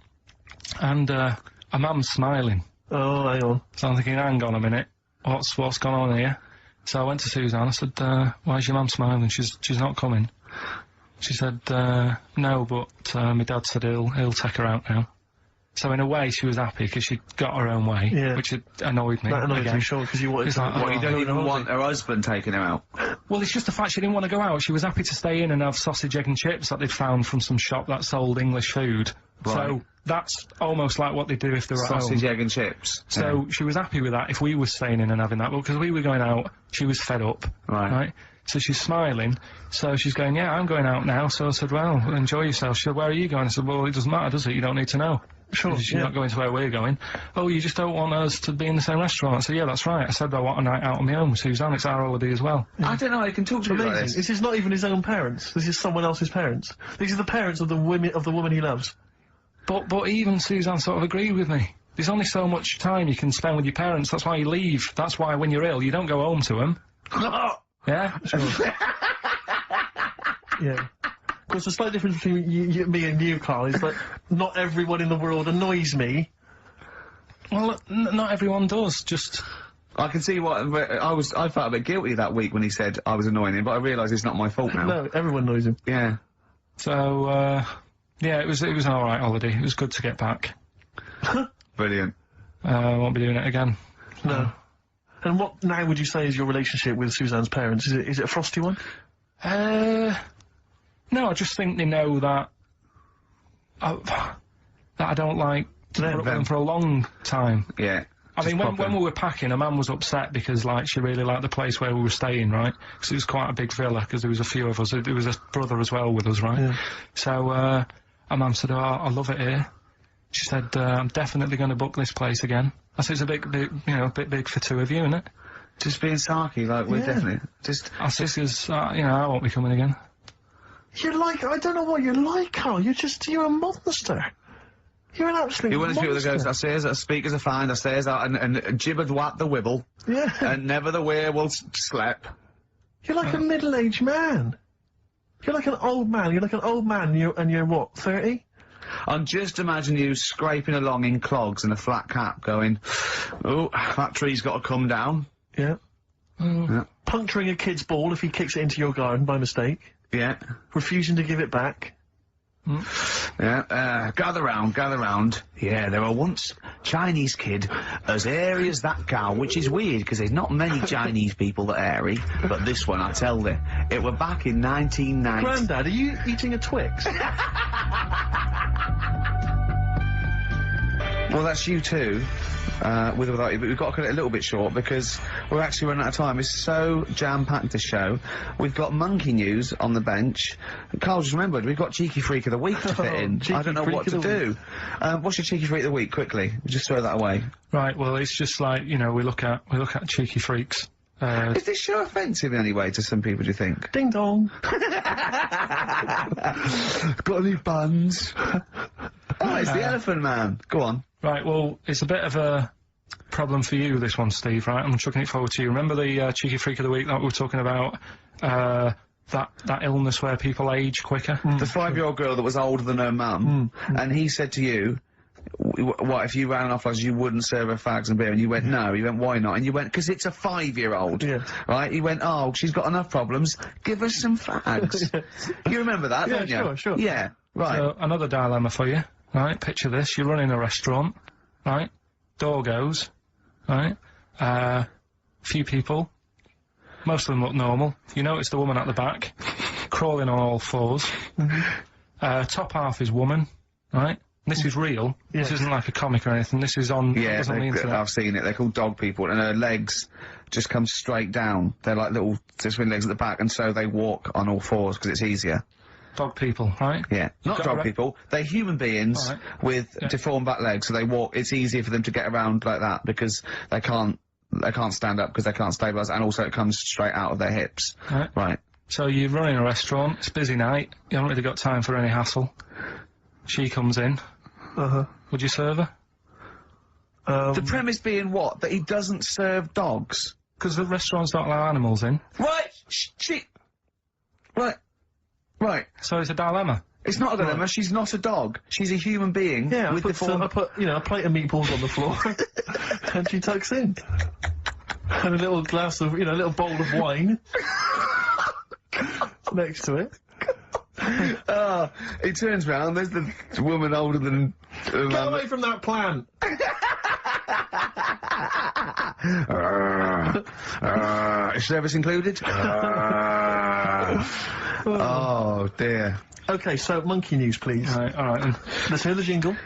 and, a mum's smiling. Oh, hang on. So I'm thinking, hang on a minute, what's gone on here? So I went to Suzanne, I said, why's your mum smiling? She's not coming. She said, no, but, my dad said he'll take her out now. So in a way, she was happy because she got her own way, which annoyed me. That annoyed again. me, sure, because you wanted It's to... like, What, you don't even holiday. want her husband taking her out? Well, it's just the fact she didn't want to go out. She was happy to stay in and have sausage, egg and chips that they'd found from some shop that sold English food. Right. So that's almost like what they do if they were at home. Sausage, egg and chips. So she was happy with that if we were staying in and having that, but because we were going out, she was fed up. Right. So she's smiling, so she's going, yeah, I'm going out now. So I said, well, enjoy yourself. She said, where are you going? I said, well, it doesn't matter, does it? You don't need to know. Sure, She's not going to where we're going. Oh, you just don't want us to be in the same restaurant. I said, yeah, that's right. I said, I want a night out on my own with Suzanne. It's our holiday as well. I don't know, I can talk to you Amazing. like this. This is not even his own parents. This is someone else's parents. These are the parents of the woman he loves. But even Suzanne sort of agreed with me. There's only so much time you can spend with your parents. That's why you leave. That's why when you're ill, you don't go home to them. Yeah? Sure. Yeah. Of course, the slight difference between me and you, Carl, is that not everyone in the world annoys me. Well, not everyone does, just... I can see what, I felt a bit guilty that week when he said I was annoying him, but I realise it's not my fault now. No, everyone annoys him. Yeah. So, yeah, it was an alright holiday. It was good to get back. Brilliant. I won't be doing it again. No. And what now would you say is your relationship with Suzanne's parents? Is it a frosty one? No, I just think they know that I don't like to put up with them for a long time. Yeah. I mean, when we were packing, a man was upset because, like, she really liked the place where we were staying, right? Because it was quite a big villa, because there was a few of us. There was a brother as well with us, right? Yeah. So, a man said, oh, I love it here. She said, I'm definitely going to book this place again. I said, it's a bit big for two of you, isn't it? Just being sarky, like, we're definitely, I said, because, I won't be coming again. You're like, I don't know what you're like, Carl. You're a monster. You're an absolute You're one of the people that monster. goes, I says, I speak as a find, I says, and gibbered whap the wibble. Yeah. And never the way will slap. You're like a middle-aged man. You're like an old man. You're like an old man, and you're what, 30? I'm just imagining you scraping along in clogs and a flat cap going, oh, that tree's got to come down. Yeah. Yeah. Puncturing a kid's ball if he kicks it into your garden by mistake. Yeah. Refusing to give it back. Yeah, gather round. Yeah, there were once Chinese kid as hairy as that cow, which is weird, because there's not many Chinese people that hairy, but this one, I tell thee, it were back in 1990. Grandad, are you eating a Twix? Well, that's you too, with or without you, but we've got to cut it a little bit short because we're actually running out of time. It's so jam-packed, the show. We've got monkey news on the bench. Carl just remembered, we've got Cheeky Freak of the Week to fit in. I don't know what to do. What's your Cheeky Freak of the Week, quickly? Just throw that away. Right, well, it's just like, we look at Cheeky Freaks. Is this show offensive in any way to some people, do you think? Ding dong. Got any buns? Oh, it's the Elephant Man. Go on. Right, well, it's a bit of a problem for you, this one, Steve, right? I'm chucking it forward to you. Remember the Cheeky Freak of the Week that we were talking about? That illness where people age quicker? The 5-year-old girl that was older than her mum, and he said to you, what, if you ran off like you wouldn't serve her fags and beer? And you went, no. He went, why not? And you went, because it's a 5-year-old. Yeah. Right? He went, oh, she's got enough problems. Give her some fags. You remember that, don't you? Sure. Yeah, right. So, another dilemma for you, right? Picture this. You're running a restaurant, right? Door goes, right? Few people. Most of them look normal. You notice the woman at the back, crawling on all fours. Top half is woman, right? This is real. Yeah. This isn't like a comic or anything. This is on, yeah, on the internet. I've seen it. They're called dog people, and her legs just come straight down. They're like little twin legs at the back, and so they walk on all fours because it's easier. Dog people, right? Yeah. Not dog people. They're human beings with deformed back legs, so they walk. It's easier for them to get around like that because they can't stand up because they can't stabilise, and also it comes straight out of their hips. Right. So you're running a restaurant. It's a busy night. You haven't really got time for any hassle. She comes in. Would you serve her? The premise being what? That he doesn't serve dogs? Because the restaurants don't allow animals in. Right! Right. So it's a dilemma. It's not a dilemma, she's not a dog. She's a human being. Yeah, with I put, a plate of meatballs on the floor, and she tucks in. And a little glass of, a little bowl of wine next to it. He turns round, there's the woman older than... Get away from that plant! Is service included? Oh, dear. Okay, so monkey news, please. Alright then. Let's hear the jingle.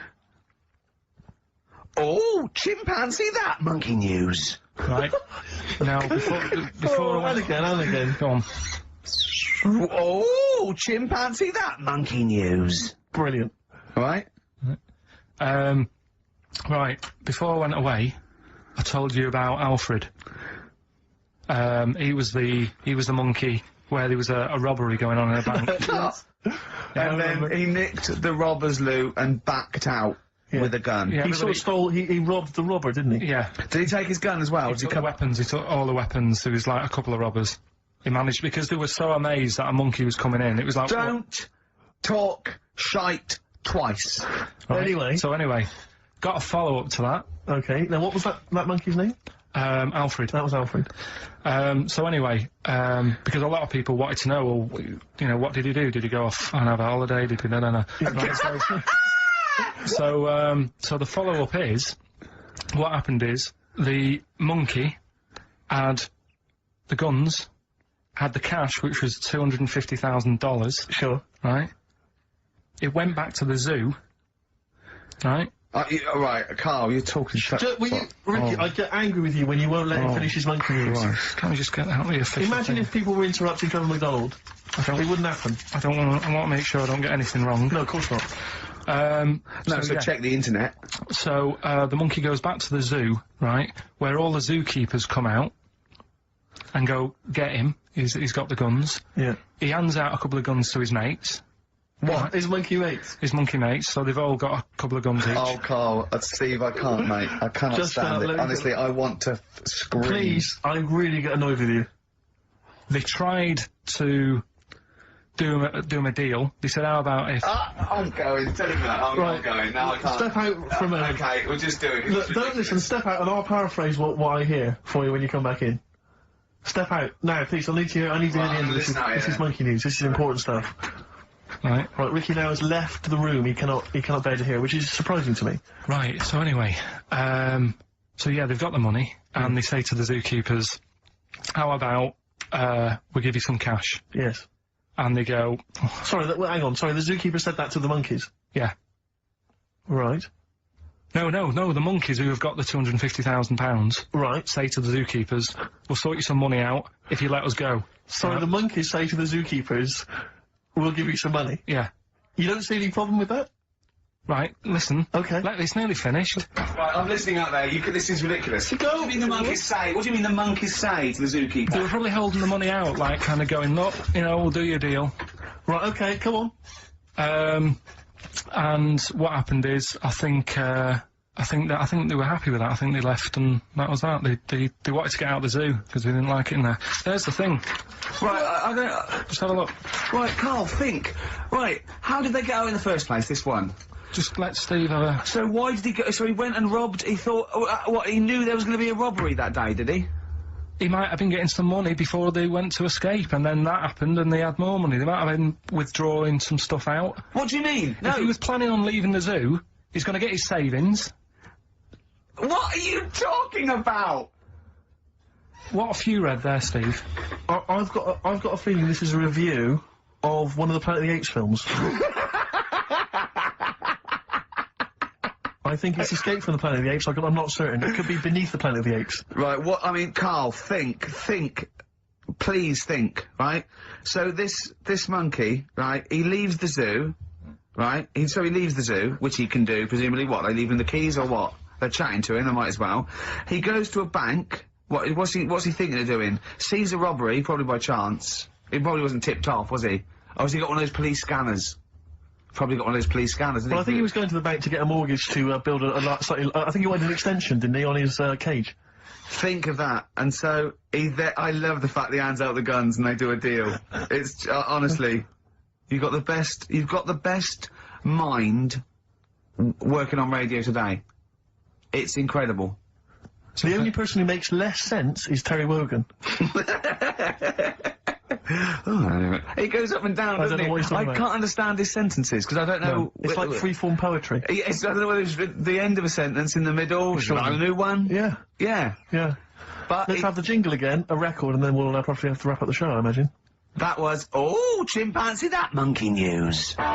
Oh, chimpanzee that monkey news. Right. Now, before and again. Go on. Oh, chimpanzee that monkey news. Brilliant. Right? Right, before I went away, I told you about Alfred. He was the monkey where there was a robbery going on in a bank. And then he nicked the robber's loot and backed out with a gun. Yeah, he sort of stole, he robbed the robber, didn't he? Yeah. Did he take his gun as well? He took the weapons, he took all the weapons, there was like a couple of robbers. He managed, because they were so amazed that a monkey was coming in, it was like... Don't talk shite twice. Right. Anyway. So anyway, got a follow-up to that. Okay, now what was that monkey's name? Alfred. That was Alfred. So anyway, because a lot of people wanted to know, well, you know, what did he do? Did he go off and have a holiday? Did he... No. Right, so the follow-up is, what happened is, the monkey had the guns, had the cash, which was $250,000. Sure. Right? It went back to the zoo. Right? Right, Carl, you're talking shit. Ricky, I get angry with you when you won't let him finish his monkey news. Can't we just get out of the official Imagine thing? if people were interrupting Trevor McDonald. It wouldn't happen. I want to make sure I don't get anything wrong. No, of course not. So check the internet. So, the monkey goes back to the zoo, right, where all the zookeepers come out and go, get him, he's got the guns. Yeah. He hands out a couple of guns to his mates. What? Right. His monkey mates? His monkey mates, so they've all got a couple of guns each. Oh, Carl, Steve, I can't, mate. I cannot stand it. Honestly, I want to scream. Please, I really get annoyed with you. They tried to do him a deal. They said, how about if... I'm going. Tell him that. I'm not going. Now I can't. Step out from a... Okay, we'll just do it. Look, don't listen. Step out and I'll paraphrase what I hear for you when you come back in. Step out. Now, please, I need to hear the end of this. This is monkey news. This is important stuff. Right. Right, Ricky now has left the room. He cannot bear to hear, which is surprising to me. Right, so anyway, so yeah, they've got the money, and they say to the zookeepers, how about, we give you some cash? Yes. And they go... Sorry, hang on, sorry, the zookeeper said that to the monkeys? Yeah. Right. No, the monkeys who have got the £250,000... Right. ...say to the zookeepers, we'll sort you some money out if you let us go. Sorry, the monkeys say to the zookeepers... We'll give you some money. Yeah. You don't see any problem with that? Right, listen. Okay. It's nearly finished. Right, I'm listening out there. This is ridiculous. What do you mean the monkeys say? What do you mean the monkeys say to the zookeeper? They were probably holding the money out, like, kind of going, look, you know, we'll do your deal. Right, okay, come on. And what happened is, I think they were happy with that. I think they left, and that was that. They wanted to get out of the zoo because they didn't like it in there. There's the thing. Right, I don't... Just have a look. Right, Carl, think. Right, how did they get out in the first place, this one? Just let Steve have a... So why did he go... So he went and robbed... He thought... what, he knew there was going to be a robbery that day, did he? He might have been getting some money before they went to escape, and then that happened, and they had more money. They might have been withdrawing some stuff out. What do you mean? No. If he was planning on leaving the zoo, he's going to get his savings... What are you talking about? What have you read there, Steve? I've got a feeling this is a review of one of the Planet of the Apes films. I think it's Escape from the Planet of the Apes. I'm not certain. It could be Beneath the Planet of the Apes. Right. I mean, Carl, think. Please think. Right. So this monkey, right? He leaves the zoo, right? So he leaves the zoo, which he can do presumably. What? They leave him the keys or what? They're chatting to him, they might as well. He goes to a bank. What's he thinking of doing? Sees a robbery, probably by chance. He probably wasn't tipped off, was he? Or has he got one of those police scanners? Probably got one of those police scanners, Well, I think he was going to the bank to get a mortgage to, build I think he wanted an extension, didn't he, on his, cage? Think of that. And so, I love the fact that he hands out the guns and they do a deal. It's, honestly, you've got the best mind working on radio today. It's incredible. The only person who makes less sense is Terry Wogan. Oh, anyway. He goes up and down, I doesn't don't know he? what he's talking I about. can't understand his sentences, because I don't know... No, it's like free-form poetry. Yes, I don't know whether it's the end of a sentence, in the middle, Sure. a new one. Yeah. Yeah. Yeah. But Let's have the jingle again, a record, and then we'll probably have to wrap up the show, I imagine. that was... Oh, chimpanzee, that monkey news. Well,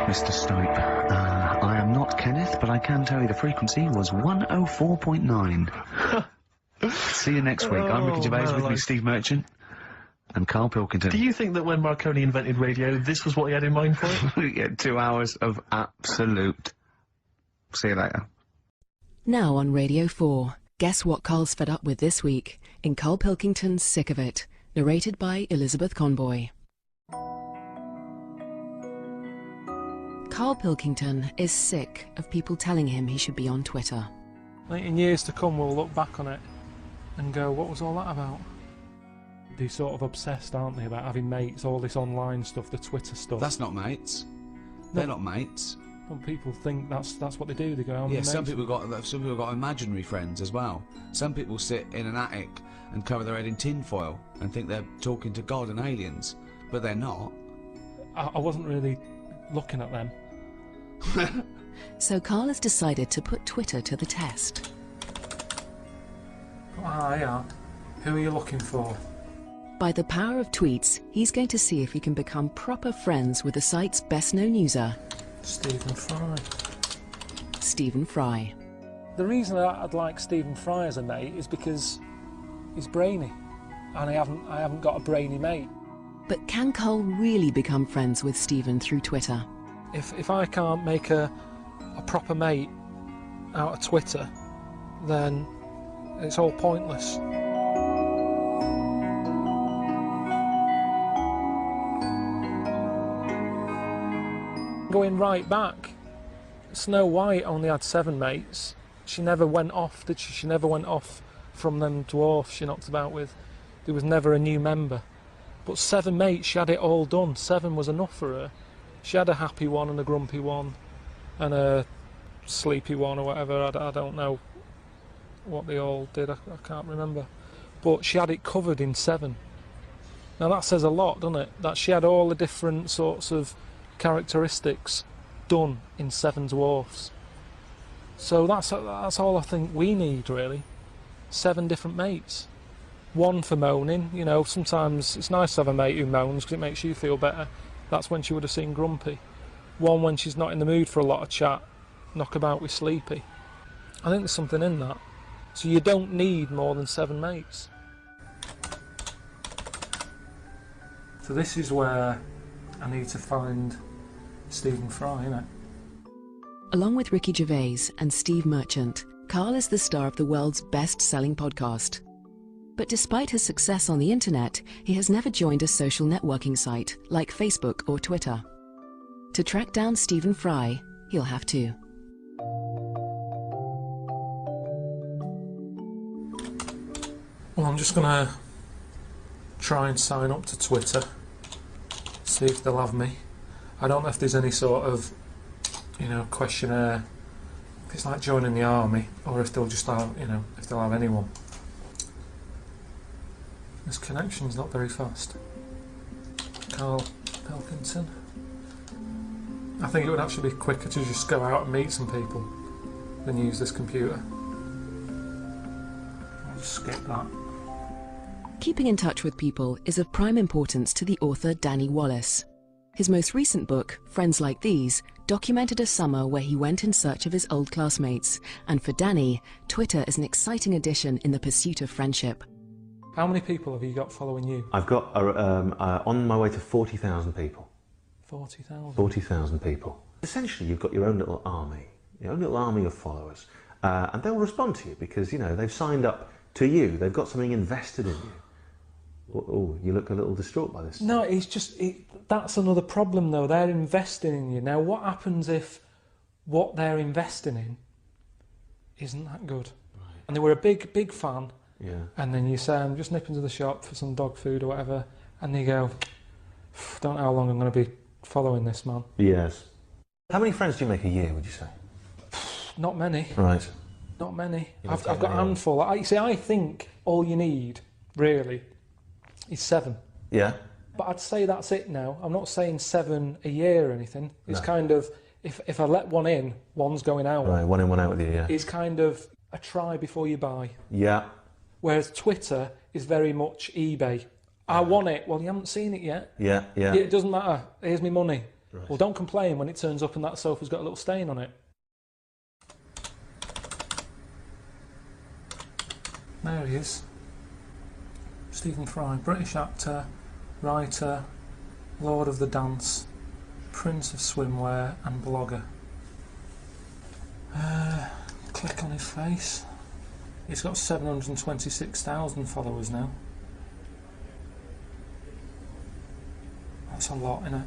Mr. Stipe, I am not Kenneth, but I can tell you the frequency was 104.9. See you next week. I'm Ricky Gervais, with me Steve Merchant and Karl Pilkington. Do you think that when Marconi invented radio, this was what he had in mind for it? Yeah, 2 hours of absolute... See you later. Now on Radio 4, guess what Karl's fed up with this week in Karl Pilkington's Sick of It, narrated by Elizabeth Conboy. Karl Pilkington is sick of people telling him he should be on Twitter. I think in years to come we'll look back on it and go, what was all that about? They're sort of obsessed, aren't they, about having mates, all this online stuff, the Twitter stuff. That's not mates. They're not mates. Well, people think that's what they do. They go, Yeah, some people got imaginary friends as well. Some people sit in an attic and cover their head in tinfoil and think they're talking to God and aliens, but they're not. I wasn't really looking at them. So Karl has decided to put Twitter to the test. Ah, yeah. Who are you looking for? By the power of tweets, he's going to see if he can become proper friends with the site's best-known user, Stephen Fry. Stephen Fry. The reason I'd like Stephen Fry as a mate is because he's brainy, and I haven't got a brainy mate. But can Karl really become friends with Stephen through Twitter? If I can't make a proper mate out of Twitter, then it's all pointless. Going right back, Snow White only had 7 mates. She never went off, did she? She never went off from them dwarfs she knocked about with. There was never a new member. But 7 mates, she had it all done. 7 was enough for her. She had a happy one and a grumpy one and a sleepy one or whatever. I don't know what they all did. I can't remember. But she had it covered in 7. Now that says a lot, doesn't it? That she had all the different sorts of characteristics done in 7 dwarfs. So that's all I think we need, really. 7 different mates. 1 for moaning, you know, sometimes it's nice to have a mate who moans because it makes you feel better. That's when she would have seen grumpy. 1 when she's not in the mood for a lot of chat, knock about with sleepy. I think there's something in that. So you don't need more than 7 mates. So this is where I need to find Stephen Fry, innit? Along with Ricky Gervais and Steve Merchant, Karl is the star of the world's best-selling podcast. But despite his success on the internet, he has never joined a social networking site like Facebook or Twitter. To track down Stephen Fry, he'll have to. Well, I'm just gonna try and sign up to Twitter, see if they'll have me. I don't know if there's any sort of, you know, questionnaire, if it's like joining the army, or if they'll just have, you know, if they'll have anyone. This connection's not very fast. Karl Pilkington. I think it would actually be quicker to just go out and meet some people than use this computer. I'll just skip that. Keeping in touch with people is of prime importance to the author Danny Wallace. His most recent book, Friends Like These, documented a summer where he went in search of his old classmates, and for Danny, Twitter is an exciting addition in the pursuit of friendship. How many people have you got following you? I've got on my way to 40,000 people. 40,000? 40,000 people. Essentially, you've got your own little army, your own little army of followers, and they'll respond to you because, you know, they've signed up to you. They've got something invested in you. Oh, you look a little distraught by this. No, it's just, that's another problem though. They're investing in you. Now, what happens if what they're investing in isn't that good? Right. And they were a big fan. Yeah. And then you say, I'm just nipping to the shop for some dog food or whatever, and they go, don't know how long I'm going to be following this man. Yes. How many friends do you make a year, would you say? Not many. Right. Not many. I've got a handful. I think all you need, really, He's 7. Yeah. But I'd say that's it now. I'm not saying 7 a year or anything. It's kind of, if I let one in, one's going out. Right, one in, one out with you, yeah. It's kind of a try before you buy. Yeah. Whereas Twitter is very much eBay. I want it. Well, you haven't seen it yet. Yeah, yeah. It doesn't matter. Here's my money. Right. Well, don't complain when it turns up and that sofa's got a little stain on it. There he is. Stephen Fry, British actor, writer, Lord of the Dance, Prince of Swimwear and blogger. Click on his face. He's got 726,000 followers now. That's a lot, innit?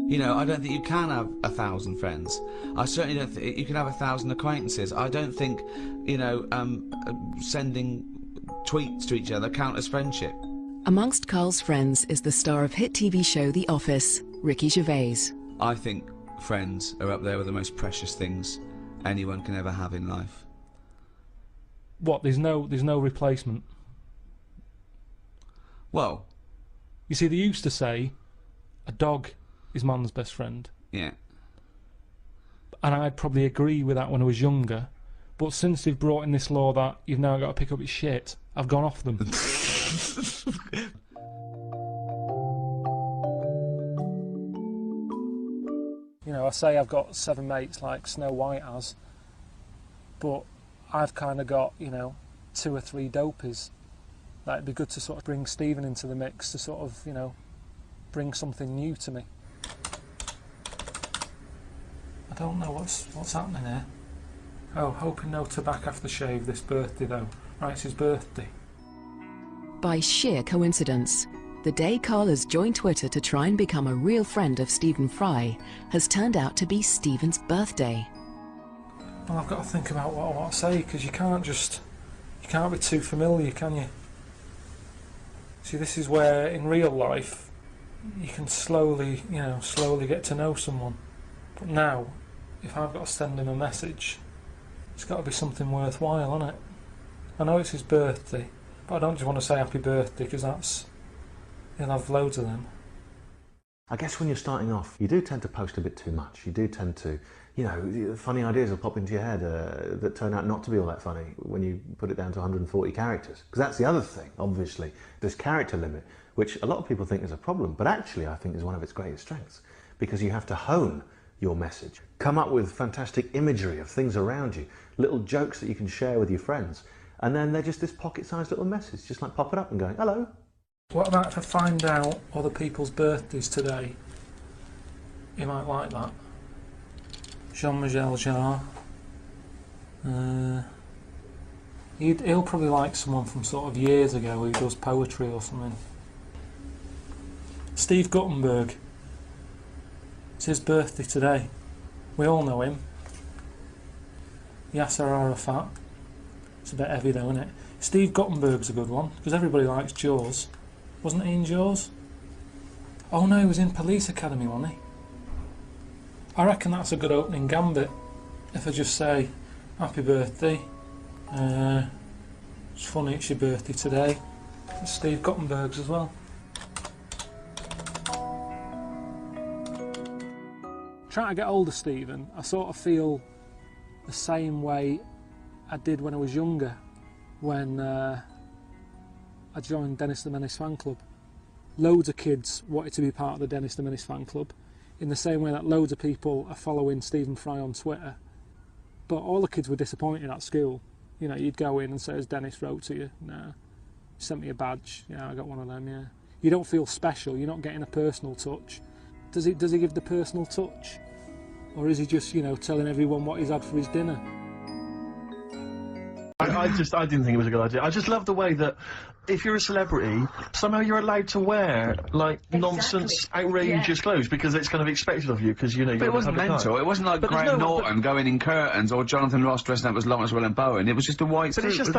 You know, I don't think you can have 1,000 friends. I certainly don't think you can have 1,000 acquaintances. I don't think, you know, sending tweets to each other count as friendship. Amongst Karl's friends is the star of hit TV show The Office, Ricky Gervais. I think friends are up there with the most precious things anyone can ever have in life. What? There's no replacement. Well, you see, they used to say a dog is man's best friend. Yeah. And I'd probably agree with that when I was younger. But since they've brought in this law that you've now got to pick up its shit, I've gone off them. You know, I say I've got 7 mates like Snow White has, but I've kind of got, you know, 2 or 3 dopies. Like, it'd be good to sort of bring Stephen into the mix to sort of, you know, bring something new to me. I don't know what's happening here. Oh, hoping no tobacco aftershave this birthday though. Right, it's his birthday. By sheer coincidence, the day Karl has joined Twitter to try and become a real friend of Stephen Fry has turned out to be Stephen's birthday. Well, I've got to think about what I want to say, because you can't be too familiar, can you? See, this is where in real life you can slowly get to know someone. But now, if I've got to send him a message, it's got to be something worthwhile, hasn't it? I know it's his birthday, but I don't just want to say happy birthday, because he'll have loads of them. I guess when you're starting off, you do tend to post a bit too much. You do tend to, you know, funny ideas will pop into your head that turn out not to be all that funny when you put it down to 140 characters. Because that's the other thing, obviously, this character limit, which a lot of people think is a problem, but actually I think is one of its greatest strengths, because you have to hone your message. Come up with fantastic imagery of things around you, little jokes that you can share with your friends, and then they're just this pocket-sized little message, just like popping up and going, hello. What about if I find out other people's birthdays today? You might like that. Jean-Michel Jarre. He'll probably like someone from sort of years ago who does poetry or something. Steve Guttenberg. It's his birthday today. We all know him. Yasser Arafat. It's a bit heavy though, isn't it? Steve Guttenberg's a good one, because everybody likes Jaws. Wasn't he in Jaws? Oh no, he was in Police Academy, wasn't he? I reckon that's a good opening gambit. If I just say, happy birthday. It's funny, it's your birthday today. It's Steve Guttenberg's as well. Trying to get older, Stephen, I sort of feel the same way I did when I was younger, when I joined Dennis the Menace fan club. Loads of kids wanted to be part of the Dennis the Menace fan club, in the same way that loads of people are following Stephen Fry on Twitter. But all the kids were disappointed at school. You know, you'd go in and say, has Dennis wrote to you? No. He sent me a badge. Yeah, I got one of them, yeah. You don't feel special, you're not getting a personal touch. Does he give the personal touch? Or is he just, you know, telling everyone what he's had for his dinner? I didn't think it was a good idea. I just love the way that if you're a celebrity, somehow you're allowed to wear, like, nonsense, outrageous clothes, because it's kind of expected of you, because, you know, But it wasn't mental. It wasn't like Graham Norton going in curtains, or Jonathan Ross dressing up as Lawrence Will and Bowen. It was just a white suit, But it's just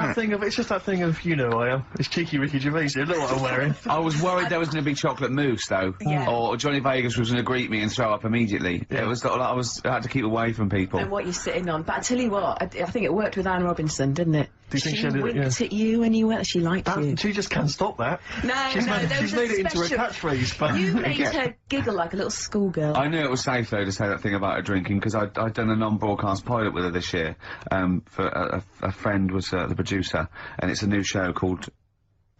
that thing of, you know, I am. It's cheeky Ricky Gervais here, look what I'm wearing. I was worried there was going to be chocolate mousse, though. Yeah. Or Johnny Vegas was going to greet me and throw up immediately. It was sort of like I had to keep away from people. And what you're sitting on. But I tell you what, I think it worked with Anne Robinson, didn't it? Do you think she winked at you when you went, she liked you. She just can't stop that. She's made it into a catchphraase, but... You made her giggle like a little schoolgirl. I knew it was safe, though, to say that thing about her drinking, because I'd done a non-broadcast pilot with her this year. For a friend was the producer, and it's a new show called,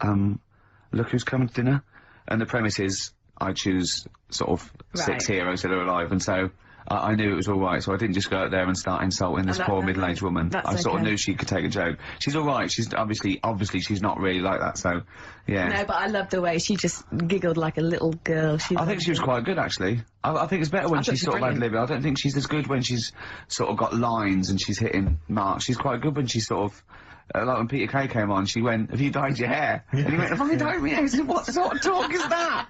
Look Who's Coming to Dinner. And the premise is, I choose sort of 6 heroes that are alive, and so... I knew it was alright, so I didn't just go out there and start insulting this poor middle-aged woman. I sort of knew she could take a joke. She's alright, she's obviously she's not really like that, so, yeah. No, but I loved the way she just giggled like a little girl. I think she was quite good, actually. I think it's better when she's sort of ad-libbing. I don't think she's as good when she's sort of got lines and she's hitting marks. She's quite good when she's sort of... like when Peter Kay came on, she went, "Have you dyed your hair?" And he went, "Have I dyed my hair?" He said, "What sort of talk is that?"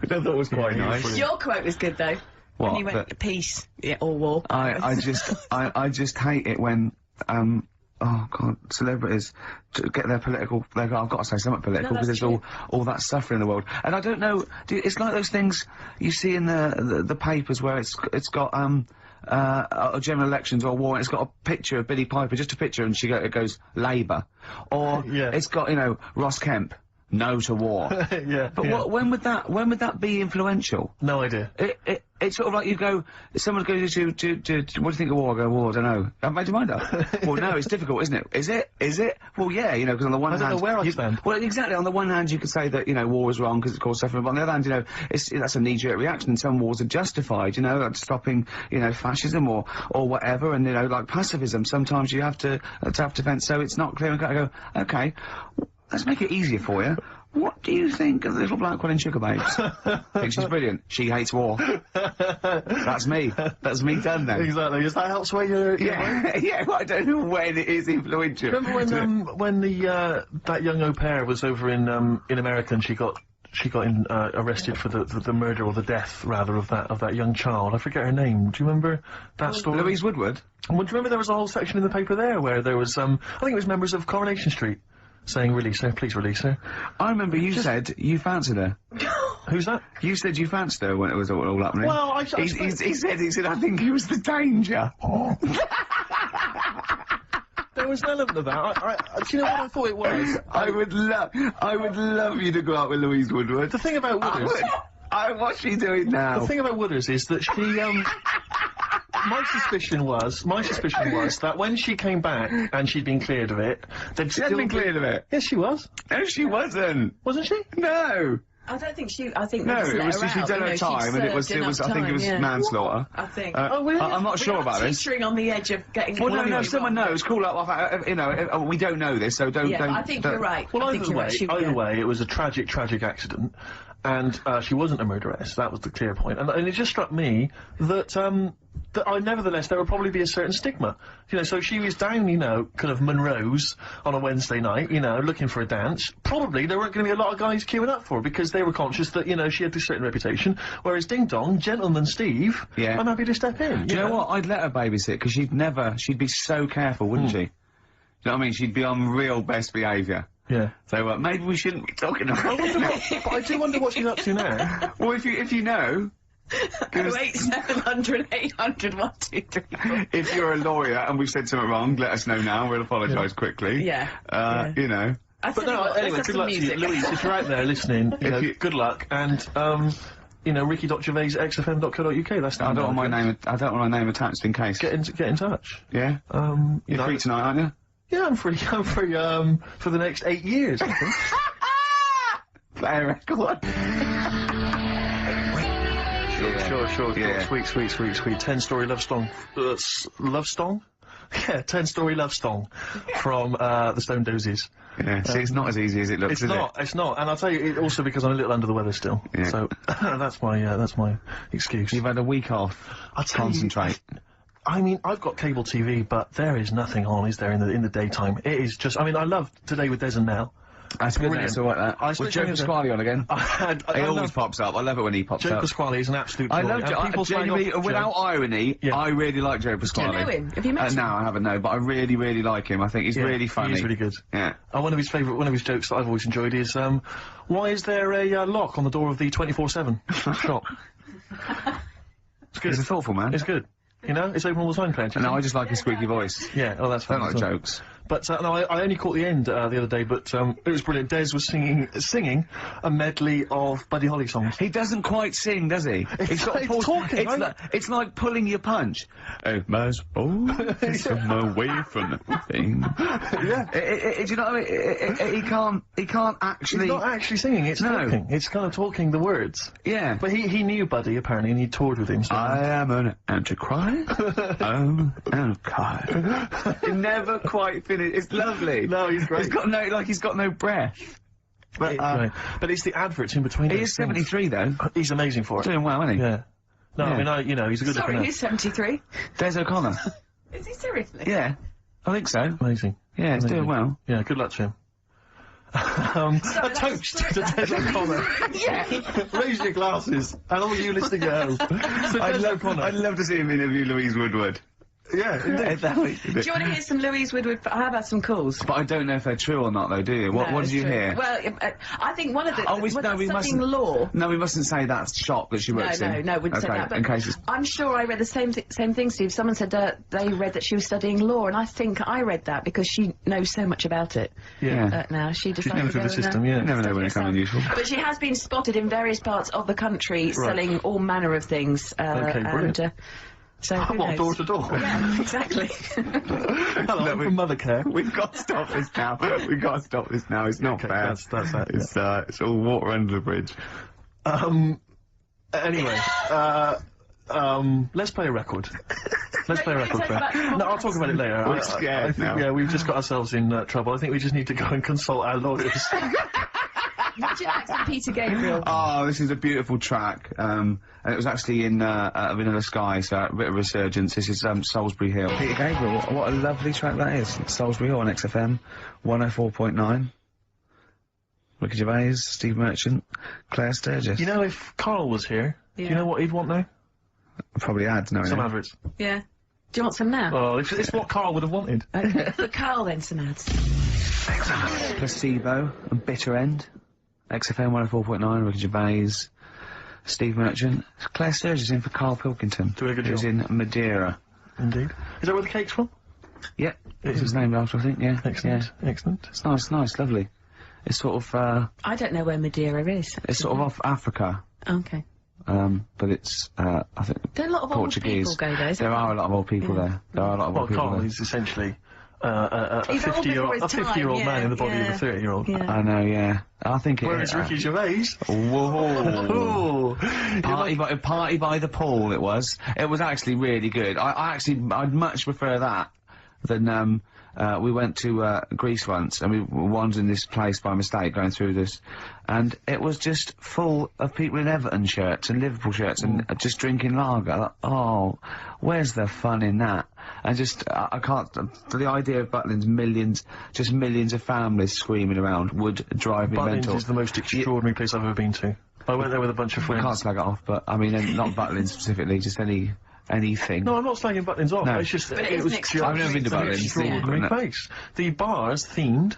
Which I thought was quite nice. Your quote was good, though. What? When you went, peace, or war. I just hate it when, oh god, celebrities get their political, I've got to say something political, because there's all that suffering in the world. And I don't know, it's like those things you see in the papers where it's got, general elections or war, and it's got a picture of Billy Piper, just a picture, and it goes, Labour. Or, it's got, you know, Ross Kemp. No to war. But when would that be influential? No idea. It's sort of like you go, someone goes to what do you think of war? I go, war, I don't know. I've made your mind up. Well, no, it's difficult, isn't it? Is it? Well, yeah, you know, because on the one hand... I don't know where I stand. Well, exactly, on the one hand you could say that, you know, war is wrong because it caused suffering, but on the other hand, you know, that's a knee-jerk reaction, and some wars are justified, you know, like stopping, you know, fascism or whatever, and, you know, like pacifism, sometimes you have to have defence, so it's not clear and cut. I go, okay, let's make it easier for you. What do you think of the little black one in Sugar Babes? Think she's brilliant. She hates war. That's me. That's me done then. Exactly. Does that help sway your yeah, well, I don't know when it is influential. Remember when that young au pair was over in America and she got arrested for the murder or the death rather of that young child. I forget her name. Do you remember that story? Louise Woodward. Well, do you remember there was a whole section in the paper there where there was I think it was members of Coronation Street saying, "Release her, please release her." I remember you said you fancied her. Who's that? You said you fancied her when it was all happening. Well, he said I think he was the danger. There was an element of that. Do you know what I thought it was? I would love you to go out with Louise Woodward. The thing about Wooders... what's she doing now? The thing about Wooders is that she, my suspicion was that when she came back and she'd been cleared of it, she hadn't been cleared of it. Yes, she was. No, she wasn't. Wasn't she? No. I don't think I think no, it was she'd done her time, and it was I think it was manslaughter. I think. Oh, really? I'm not sure about this. Teetering on the edge of getting. Well, no, someone knows. Call up. You know, we don't know this, so don't. Yeah, I think you're right. Well, either way, it was a tragic accident, and she wasn't a murderess. That was the clear point. And it just struck me that nevertheless, there would probably be a certain stigma. You know, so she was down, you know, kind of Monroe's on a Wednesday night, you know, looking for a dance. Probably there weren't going to be a lot of guys queuing up for her because they were conscious that, you know, she had this certain reputation. Whereas Ding Dong, Gentleman Steve, I'm happy to step in. Do you know what? I'd let her babysit because she'd be so careful, wouldn't she? Do you know what I mean? She'd be on real best behaviour. Yeah. So maybe we shouldn't be talking about it. But I do wonder what she's up to now. Well, if you know. 08700 800 123. If you're a lawyer and we've said something wrong, let us know now. We'll apologise quickly. Yeah. You know. But no, anyway, good luck to you, Louise. If you're out there listening, you know, good luck, and you know, ricky.gervais@xfm.co.uk. That's I don't want my name. I don't want my name attached in case. Get in touch. Yeah. You're free tonight, aren't you? Yeah, I'm free. I'm free. For the next 8 years, I think. Play a record. Sure. Yeah. Sweet. 10-story love song. Love song? Yeah, 10-story love song from the Stone Dozes. Yeah, see, it's not as easy as it looks, is it? It's not, and I'll tell you, it also because I'm a little under the weather still. Yeah. So, that's my excuse. You've had a week off. I'll concentrate. I mean, I've got cable TV, but there is nothing on, is there, in the daytime? It is just, I mean, I love Today with Des and Nell. That's good. Brilliant. That's all right. That. With Joe Pasquale on again. He always pops up. I love it when he pops Joe up. Pasquale is an absolute I joy. love Joe. Genuinely, without irony, I really like Joe Pasquale. Do you know him? Have you met him? No, I haven't. No, but I really, really like him. I think he's really funny. He's really good. Yeah. One of his jokes that I've always enjoyed is, why is there a lock on the door of the 24/7 shop? It's good. He's a thoughtful man. It's good. You know, it's open all the time, Claire. No, I just like his squeaky voice. Yeah, oh, that's fun. I don't like jokes. But, no, I only caught the end, the other day, but, it was brilliant. Des was singing a medley of Buddy Holly songs. He doesn't quite sing, does he? It's talking, right? It's like pulling your punch. Oh, my soul, it's on my way from nothing. Yeah. Do you know what I mean? He can't actually... He's not actually singing, it's talking. It's kind of talking the words. Yeah. But he knew Buddy, apparently, and he toured with him, so... I am an antichrist. I'm an antichrist. He never quite finished. It's lovely. No, he's great. He's got no breath. But, but it's the adverts in between. He is 73 though. He's amazing for it. Doing well, isn't he? Yeah. No, Yeah. I mean, he's a good looking Sorry, man. he's 73. Des O'Connor. Is he seriously? Yeah. I think so. Amazing. Yeah, he's doing well. Yeah, good luck to him. A toast to Des O'Connor. Yeah. Raise your glasses, and all you listening at home. So I'd love to see him interview Louise Woodward. Yeah, indeed. Do you want to hear some Louise Woodward? I have had some calls. But I don't know if they're true or not, though, do you? What did you hear? Well, I think one of the... we mustn't. Law. No, we mustn't say that shop that she works in. No, wouldn't say that. But in case it's... I'm sure I read the same thing, Steve. Someone said they read that she was studying law, and I think I read that because she knows so much about it. Yeah. Now she decided never through the system. Yeah. You never know when it's coming useful. But she has been spotted in various parts of the country selling all manner of things. Okay, brilliant. And, so who knows? Door to door? Yeah, exactly. Hello, I'm from Mothercare. We've got to stop this now. We've got to stop this now. It's not fair. That's that. It's all water under the bridge. Anyway, let's play a record. Let's play a record, Claire. No, I'll talk about it later. We're scared now. Yeah, we've just got ourselves in trouble. I think we just need to go and consult our lawyers. Jackson, Peter Gabriel. Oh, this is a beautiful track. And it was actually in Vanilla Sky, so a bit of resurgence. This is Salisbury Hill. Peter Gabriel, what a lovely track that is. Salisbury Hill on XFM 104.9. Ricky Gervais, Steve Merchant, Claire Sturgis. You know, if Karl was here, do you know what he'd want now? Probably ads, no. Some adverts. Yeah. Do you want some now? Oh, it's what Karl would have wanted. Okay. For Karl, then, some ads. Placebo and Bitter End. XFM 104.9, Ricky Gervais, Steve Merchant, Claire Sturgis in for Karl Pilkington. Do a good who's job. in Madeira. Indeed. Is that where the cake's from? Yeah, it's his name after, I think, yeah. Excellent, yeah. excellent. It's nice, lovely. It's sort of, I don't know where Madeira is. It's sort of off Africa. Okay. But it's, I think, there are a lot of Portuguese. old people go there, There are a lot of old people there. There are a lot of old people Karl there. is essentially a 50-year-old man in the body of a 30-year-old. Yeah. I know, yeah. I think Whereas Ricky Gervais... Whoa! Party by the pool, it was. It was actually really good. I'd much prefer that than, we went to, Greece once, and we wandered in this place by mistake, going through this, and it was just full of people in Everton shirts and Liverpool shirts and just drinking lager. Like, oh, where's the fun in that? And just, I can't, the idea of Butlins, millions of families screaming around would drive me mental. Butlins is the most extraordinary place I've ever been to. I went there with a bunch of friends. I can't slag it off, but, I mean, not Butlins specifically, just anything. No, I'm not slagging Butlins off. No. It's just But it was I've never been to Butlins. an extraordinary place. The bars themed.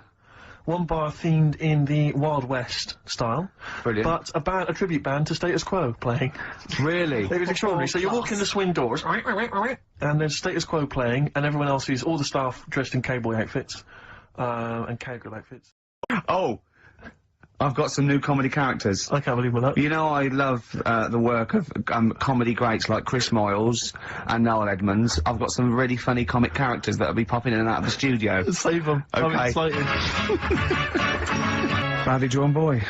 One bar themed in the Wild West style. Brilliant. But a tribute band to Status Quo playing. Really? It was extraordinary. So you walk in the swing doors, and there's Status Quo playing, and everyone else is all the staff dressed in cowboy outfits, and cowgirl outfits. Oh! I've got some new comedy characters. I can't believe that. You know, I love the work of comedy greats like Chris Moyles and Noel Edmonds. I've got some really funny comic characters that'll be popping in and out of the studio. Save them. Okay. I'm excited. Badly Drawn Boy.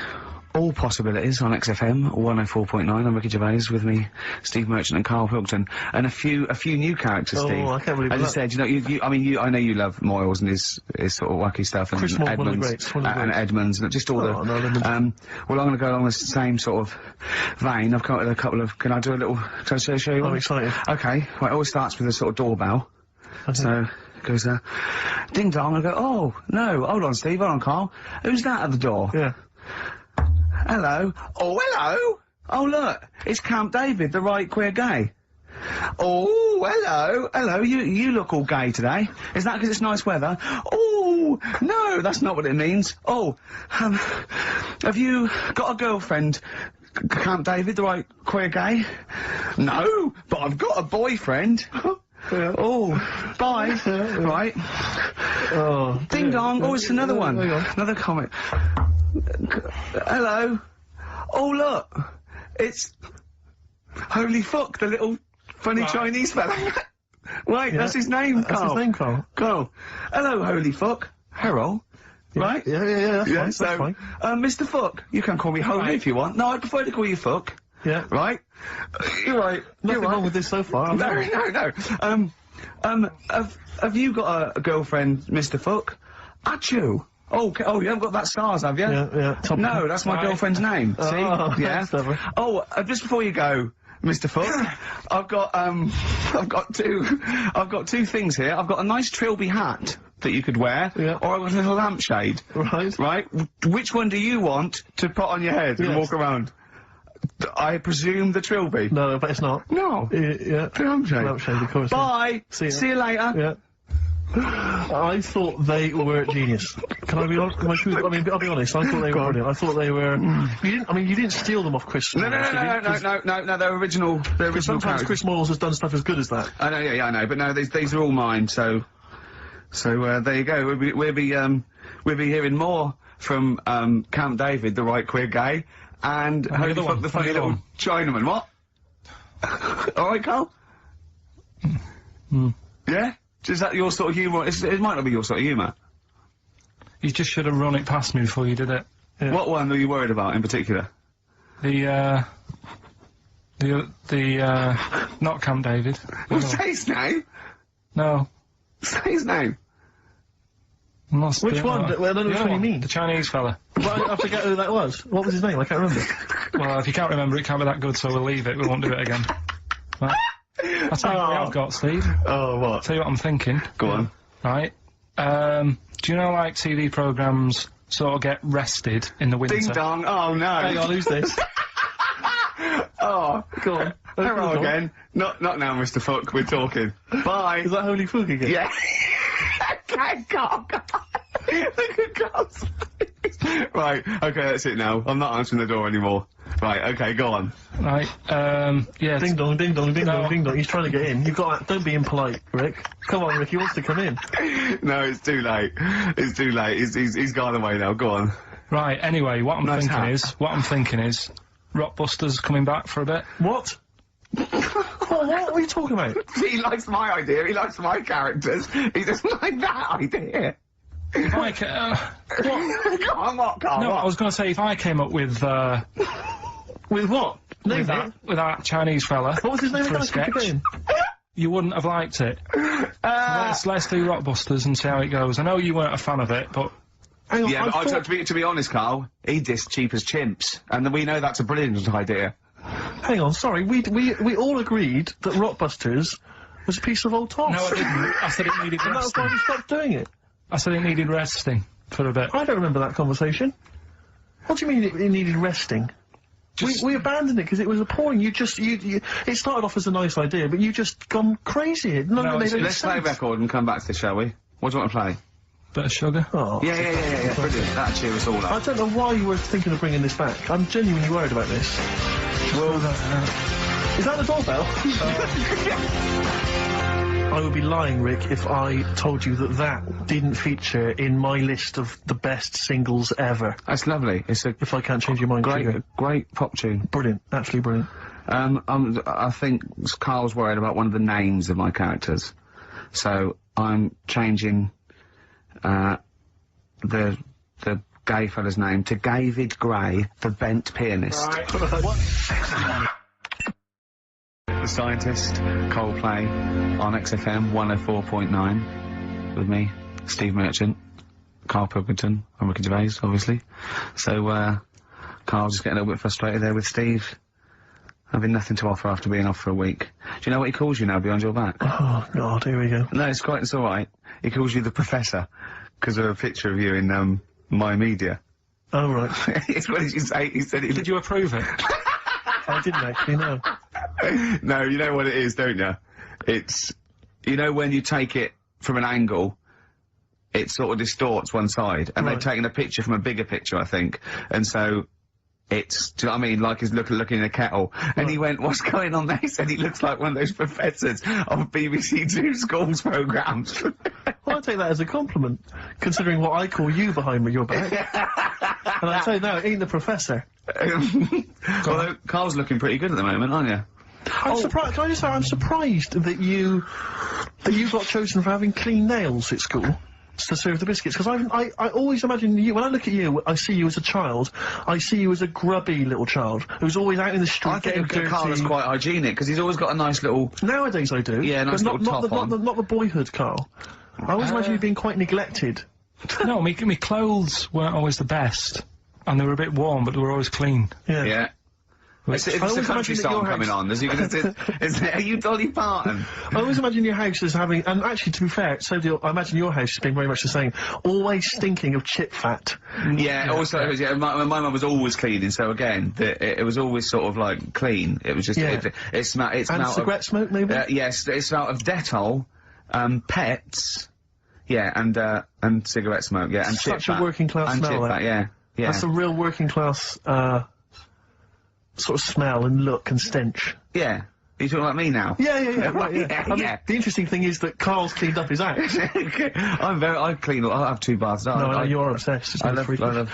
All possibilities on XFM 104.9. I'm Ricky Gervais, with me, Steve Merchant and Karl Pilkington, and a few new characters. Oh, Steve. I can't believe As I said, you know, I know you love Moyles and his sort of wacky stuff, and Chris Moyles, one of the Edmonds, greats, one of the and greats. Edmonds, and just all well, I'm going to go along the same sort of vein. I've come up with a couple of. Can I show you? I'm excited. Okay. Well, it always starts with a sort of doorbell. So it goes Ding dong, I go, oh, no, hold on, Steve, hold on, Carl. Who's that at the door? Yeah. Hello? Oh, hello! Oh, look, it's Camp David, the right queer gay. Oh, hello, you look all gay today. Is that 'cause it's nice weather? Oh, no, that's not what it means. Oh, have you got a girlfriend, Camp David, the right queer gay? No, but I've got a boyfriend. Yeah. Oh, bye. Right. Oh. Ding dong. Oh, it's another one. Hang on. Another comment. Hello. Oh, look. It's Holy Fuck, the little funny Chinese fella. Right, that's his name, Carl. That's his name, Carl. Carl. Hello, Holy Fuck. Harold. Right? Yeah, that's fine. Mr. Fuck, you can call me Holy if you want. No, I prefer to call you Fuck. Yeah. Right? You're right. Nothing wrong with this so far. No. Have you got a girlfriend, Mr. Fuck? Achoo. Oh, you haven't got that stars, have you? Yeah. No, that's my girlfriend's name. See? Yeah. Oh, just before you go, Mr. Fuck, I've got two things here. I've got a nice trilby hat that you could wear, or I've got a little lampshade. Right? Which one do you want to put on your head and walk around? I presume the trilby. No, but it's not. No. Yeah. The lampshade. Lampshade, of course. Bye. See you later. Yeah. I thought they were genius. Can I be honest? I mean, I'll be honest. I thought they were brilliant. I thought they were. You didn't steal them off Chris. No, they're original. They're original. Sometimes characters. Chris Moyles has done stuff as good as that. I know, yeah, I know. But no, these are all mine. So there you go. We'll be hearing more from Camp David, the right queer gay, and Holy Fuck, the funny little Chinaman. What? All right, Carl. Yeah. Is that your sort of humour? It might not be your sort of humour. You just should have run it past me before you did it. Yeah. What one are you worried about in particular? The not Camp David. Say his name? No. Say his name. Which one? Well, I don't know which one you mean. The Chinese fella. I forget who that was. What was his name? I can't remember. Well, if you can't remember, it can't be that good, so we'll leave it. We won't do it again. Right. I'll tell you what I've got, Steve. Oh, what? I'll tell you what I'm thinking. Go on. Right. Do you know, like, TV programmes sort of get rested in the winter? Ding dong. Oh, no. Hang on, who's this? Oh, go on. Hello again. Not now, Mr. Fuck. We're talking. Bye. Is that Holy Fuck again? Yeah. God. Look at God's face. Right. Okay, that's it now. I'm not answering the door anymore. Right. Okay, go on. Right. Yeah. Ding dong, ding dong, ding dong, ding dong. He's trying to get in. You've got. Don't be impolite, Rick. Come on, Rick. He wants to come in. No, it's too late. It's too late. He's gone away now. Go on. Right. Anyway, what I'm thinking is, Rockbusters coming back for a bit. What? What are you talking about? He likes my idea. He likes my characters. He doesn't like that idea. What? Come on, what, Carl? No, I was going to say if I came up with with what? With that Chinese fella. What was his name for a sketch? You wouldn't have liked it. Let's do Rockbusters and see how it goes. I know you weren't a fan of it, but. Yeah, but to be honest, Carl, he dissed Cheap as Chimps, and we know that's a brilliant idea. Hang on, sorry, we all agreed that Rockbusters was a piece of old toss. No, I didn't. I said it needed resting. That's why we stopped doing it. I said it needed resting for a bit. I don't remember that conversation. What do you mean it needed resting? We abandoned it because it was appalling. It started off as a nice idea, but you just gone crazy. Let's play a record and come back to this, shall we? What do you want to play? Bit of sugar. Oh. Yeah, brilliant. That'll cheer us all up. I don't know why you were thinking of bringing this back. I'm genuinely worried about this. Well, is that the doorbell? I would be lying, Rick, if I told you that didn't feature in my list of the best singles ever. That's lovely. If I can't change your mind, great pop tune. Brilliant, absolutely brilliant. I think Carl's worried about one of the names of my characters, so I'm changing the gay fella's name to David Gray, the bent pianist. Right. The Scientist, Coldplay, on XFM 104.9, with me, Steve Merchant, Karl Pilkington, and Ricky Gervais, obviously. So, Carl's just getting a little bit frustrated there with Steve. Having nothing to offer after being off for a week. Do you know what he calls you now behind your back? Oh, God, here we go. No, it's alright. He calls you the Professor, because of a picture of you in, My Media. Oh, right. It's what did you say? He said it. Did you approve it? I didn't actually, no. No, you know what it is, don't you? It's, you know when you take it from an angle, it sort of distorts one side, and they've taken a picture from a bigger picture, I think, and so it's, do you know what I mean, like he's looking in a kettle, and he went, what's going on there? He said he looks like one of those professors of BBC Two schools programmes. Well, I take that as a compliment, considering what I call you behind your back. And I say, no, it ain't the Professor. Although, Carl's looking pretty good at the moment, aren't you? I'm surprised, can I just say, I'm surprised that you got chosen for having clean nails at school to serve the biscuits, because I always imagine you, when I look at you, I see you as a child, I see you as a grubby little child, who's always out in the street getting dirty. Carl is quite hygienic, because he's always got a nice little... Nowadays I do. Yeah, nice but little top on. Not the boyhood, Carl. I always imagine you being quite neglected. No, me clothes weren't always the best, and they were a bit warm, but they were always clean. Yeah. It's the country song coming on. Are you Dolly Parton? I always imagine your house as having, and actually, to be fair, I imagine your house as being very much the same. Always stinking of chip fat. Yeah. Also, my mum was always cleaning. So again, it was always sort of like clean. It was just it smelled. It smelled and cigarette smoke, maybe. Yes, it smelled of Dettol, pets. Yeah, and cigarette smoke. Yeah, and such chip a working class and smell. Chip fat, yeah. That's a real working class sort of smell and look and stench. Yeah. Are you talking about me now? Yeah. I mean, the interesting thing is that Carl's cleaned up his house. I clean. I have 2 baths. No, you're obsessed. I love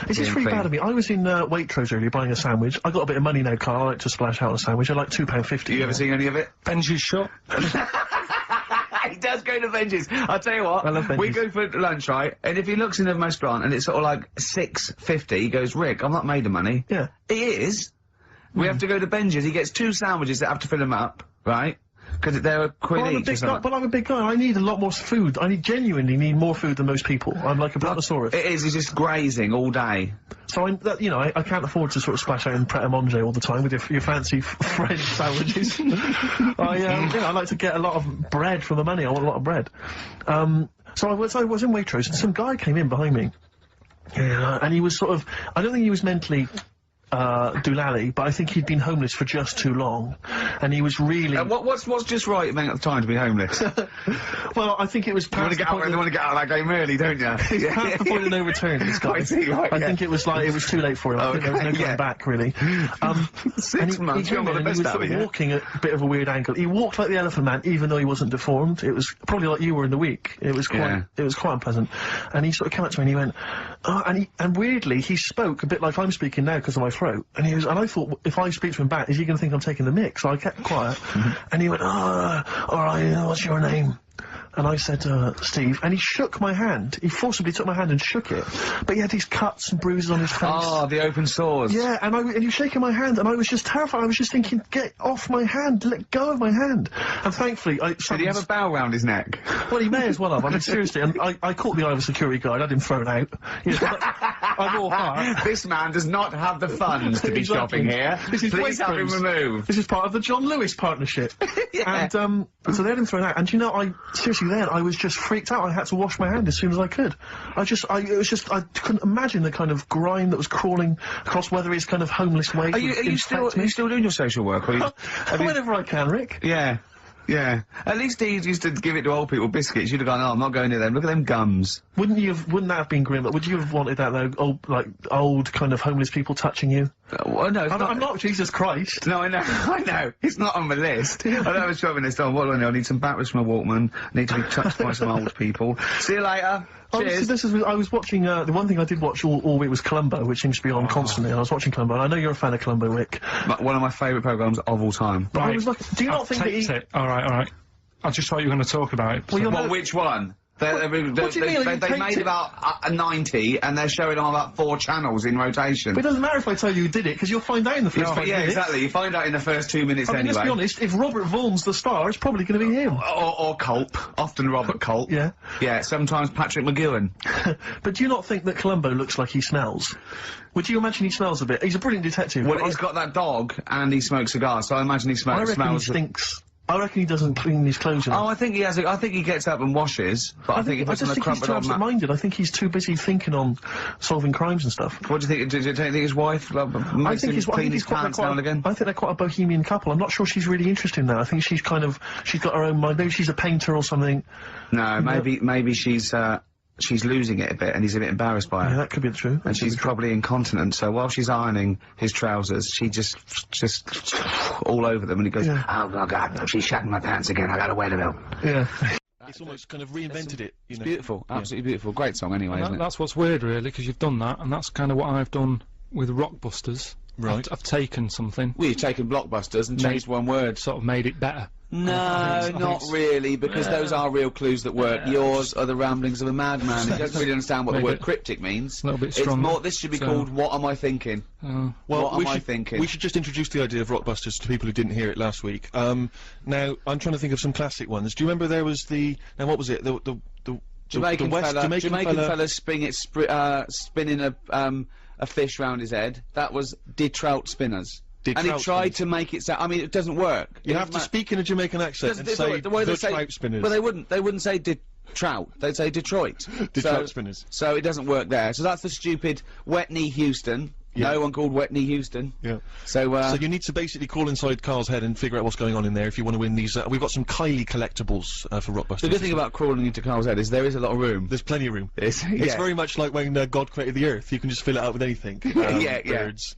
This is really bad of me. I was in Waitrose earlier buying a sandwich. I got a bit of money now, Carl. I like to splash out on a sandwich. I like £2.50. You ever seen any of it? Benji's shop. He does go to Benji's. I'll tell you what. I love Benji's. We go for lunch, right? And if he looks in the restaurant and it's sort of like £6.50, he goes, Rick, I'm not made of money. Yeah. He is. We have to go to Benji's. He gets 2 sandwiches that have to fill him up, right? Because they're a quid each. But I'm a big guy. I need a lot more food. I genuinely need more food than most people. I'm like a brontosaurus. It is. He's just grazing all day. So I can't afford to sort of splash out in Pret a Manger all the time with your fancy French sandwiches. I like to get a lot of bread for the money. I want a lot of bread. So I was in Waitrose, and some guy came in behind me. And he was sort of, I don't think he was mentally doolally, but I think he'd been homeless for just too long, and he was really. What's just right at the time to be homeless? Well, I think it was. You want to get out of that game early, don't you? He's past the point of no return. This guy. I think it was like it was too late for him. I think there was no going back really. 6 months. He was sort of walking at a bit of a weird angle. He walked like the Elephant Man, even though he wasn't deformed. It was probably like you were in the week. It was quite. It was quite unpleasant. And he sort of came up to me and he went, and weirdly he spoke a bit like I'm speaking now because of my throat. And I thought, if I speak to him back, is he going to think I'm taking the mick? So I kept quiet. And he went, alright, what's your name? And I said, Steve, and he shook my hand. He forcibly took my hand and shook it. But he had these cuts and bruises on his face. Oh, the open sores. Yeah, and he was shaking my hand, and I was just terrified. I was just thinking, get off my hand, let go of my hand. And thankfully, did he have a bow round his neck? Well, he may as well have. I mean, seriously, and I caught the eye of a security guard, I had him thrown out. I'm all heart. This man does not have the funds to be shopping here. Please have him removed. This is part of the John Lewis partnership. Yeah. And, so they had him thrown out, and you know, seriously then, I was just freaked out. I had to wash my hand as soon as I could. I couldn't imagine the kind of grime that was crawling across Weatherby's kind of homeless way. Are you still doing your social work? Or whenever I can, Rick. Yeah. Yeah. At least he used to give it to old people, biscuits. You'd have gone, oh, I'm not going near them. Look at them gums. Wouldn't that have been grim? Would you have wanted that, though? Old kind of homeless people touching you? Well, no, I'm not Jesus Christ. No, I know. It's not on the list. I know I was shoving this on. What do I know? I need some batteries from a Walkman. I need to be touched by some old people. See you later. Cheers. I was watching, the one thing I did watch all week was Columbo, which seems to be on constantly. I was watching Columbo, and I know you're a fan of Columbo, Rick. One of my favourite programmes of all time. But I was like, do you not think that Alright. I just thought you were going to talk about it. Well, which one? They made about 90, and they're showing on about 4 channels in rotation. But it doesn't matter if I tell you who did it, because you'll find out in the first 5 minutes. Exactly. You find out in the first 2 minutes I mean, anyway. let's be honest, if Robert Vaughan's the star, it's probably going to be him. Or Culp. Often Robert Culp. Yeah. Yeah, sometimes Patrick McGowan. But do you not think that Columbo looks like he smells? Would you imagine he smells a bit? He's a brilliant detective. Well, he's got that dog, and he smokes cigars, so I imagine he smells... I reckon he stinks. I reckon he doesn't clean his clothes enough. Oh, I think he has. I think he gets up and washes, but I think he puts on a crumpled he's too absent-minded. I think he's too busy thinking on solving crimes and stuff. What do you think? Do you think his wife makes him clean his pants now and again? I think they're quite a bohemian couple. I'm not sure she's really interested in that. I think she's got her own mind. Maybe she's a painter or something. No, maybe she's losing it a bit, and he's a bit embarrassed by it. Yeah, that could be true. And she's probably incontinent, so while she's ironing his trousers, she just all over them, and he goes, "Oh my God, she's shatting my pants again. I gotta wear them out." Yeah. It's almost kind of reinvented it. You know? It's beautiful, absolutely beautiful, great song anyway. Isn't it? That's what's weird, really, because you've done that, and that's kind of what I've done with Rockbusters. Right. I've taken something. Well, you've taken Blockbusters and changed one word. Sort of made it better. No, not really, because those are real clues that work. Yours are the ramblings of a madman. He doesn't really understand what the word cryptic means. A little bit stronger. It's more, this should be called What Am I Thinking? Well, what am I thinking? We should just introduce the idea of Rockbusters to people who didn't hear it last week. Now, I'm trying to think of some classic ones. Do you remember there was now what was it? The Jamaican fella spinning a fish round his head. That was De Trout Spinners. And he tried to make it sound. I mean, it doesn't work. You have to speak in a Jamaican accent and say the Trout Spinners. Well, they wouldn't say Trout. They'd say Detroit. Trout Spinners. So it doesn't work there. So that's the stupid Wet Knee Houston. Yeah. No one called Wet Knee Houston. Yeah. So you need to basically crawl inside Karl's head and figure out what's going on in there if you want to win these. We've got some Kylie collectibles for Rockbusters. The good thing about crawling into Karl's head is there is a lot of room. There's plenty of room. It's very much like when God created the Earth. You can just fill it out with anything. Birds.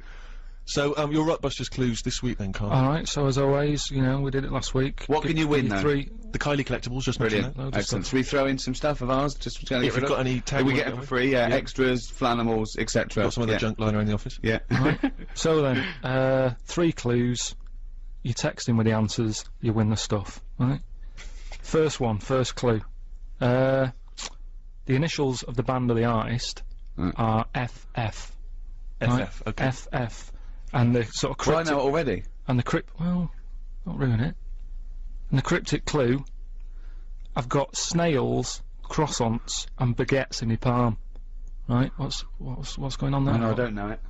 So, your Rockbusters clues this week then, Karl. Alright, so as always, you know, we did it last week. What can you win, though? The Kylie collectibles, just brilliant. No, excellent. Should we throw in some stuff of ours? Just to if you've got any tag we get it for free, extras, flanimals, etc. Got some of the junk lying around the office? Yeah. Right. So then, 3 clues, you text in with the answers, you win the stuff, right? First clue. The initials of the band or the artist are FF. FF, okay. FF. And the sort of cryptic... Well, I know it already. And the well, don't ruin it. And the cryptic clue, I've got snails, croissants, and baguettes in my palm. Right, what's going on there? I don't know it.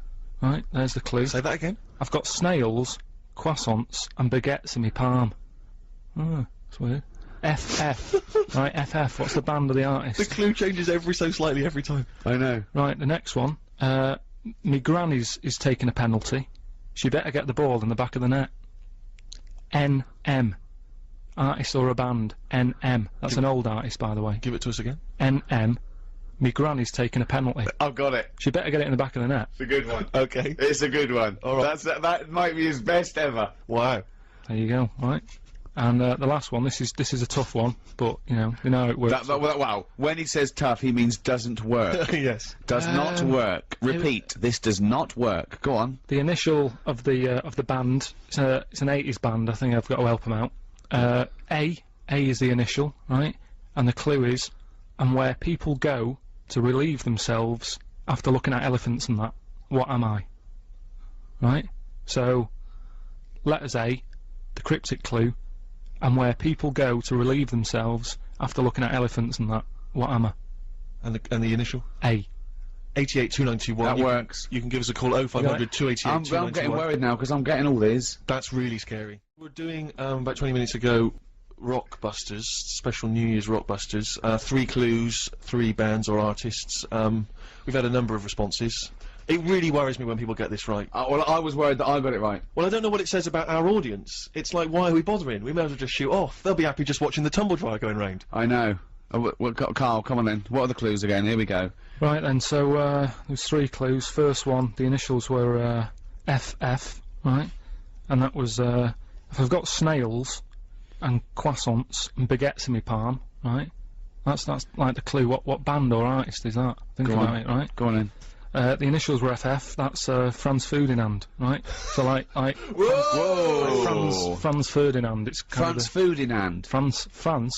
Right, there's the clue. Say that again. I've got snails, croissants, and baguettes in my palm. Oh, that's weird. FF. Right, FF, what's the band of the artist? The clue changes ever so slightly every time. I know. Right, the next one, me granny's is taking a penalty. She better get the ball in the back of the net. NM. Artist or a band. NM. That's an old artist, by the way. Give it to us again. NM. Me granny's taking a penalty. I've got it. She better get it in the back of the net. It's a good one. Okay. It's a good one. Alright. That might be his best ever. Wow. There you go, right. And the last one, this is a tough one, but you know how it works. Wow. When he says tough, he means doesn't work. Yes. Does not work. Repeat, this does not work. Go on. The initial of the band, it's an 80s band, I think I've got to help them out. A is the initial, right? And the clue is, and where people go to relieve themselves after looking at elephants and that. What am I? Right? So, letters A, the cryptic clue, and where people go to relieve themselves after looking at elephants and that. What am I? And the initial? A. 882921. That works. You can give us a call 0500 288 I'm getting worried now because I'm getting all these. That's really scary. We're doing about 20 minutes ago Rockbusters, special New Year's Rockbusters. 3 clues, 3 bands or artists. We've had a number of responses. It really worries me when people get this right. Well, I was worried that I got it right. Well, I don't know what it says about our audience. It's like, why are we bothering? We may as well just shoot off. They'll be happy just watching the tumble dryer going round. I know. Karl, come on then. What are the clues again? Here we go. Right then, so, there's 3 clues. First one, the initials were, FF, right? And that was, if I've got snails and croissants and baguettes in my palm, right? That's like the clue. What band or artist is that? Think about it, right? Go on in. The initials were FF. That's Franz Ferdinand, right? So like Whoa! Franz Ferdinand. It's kind Franz of Ferdinand. France,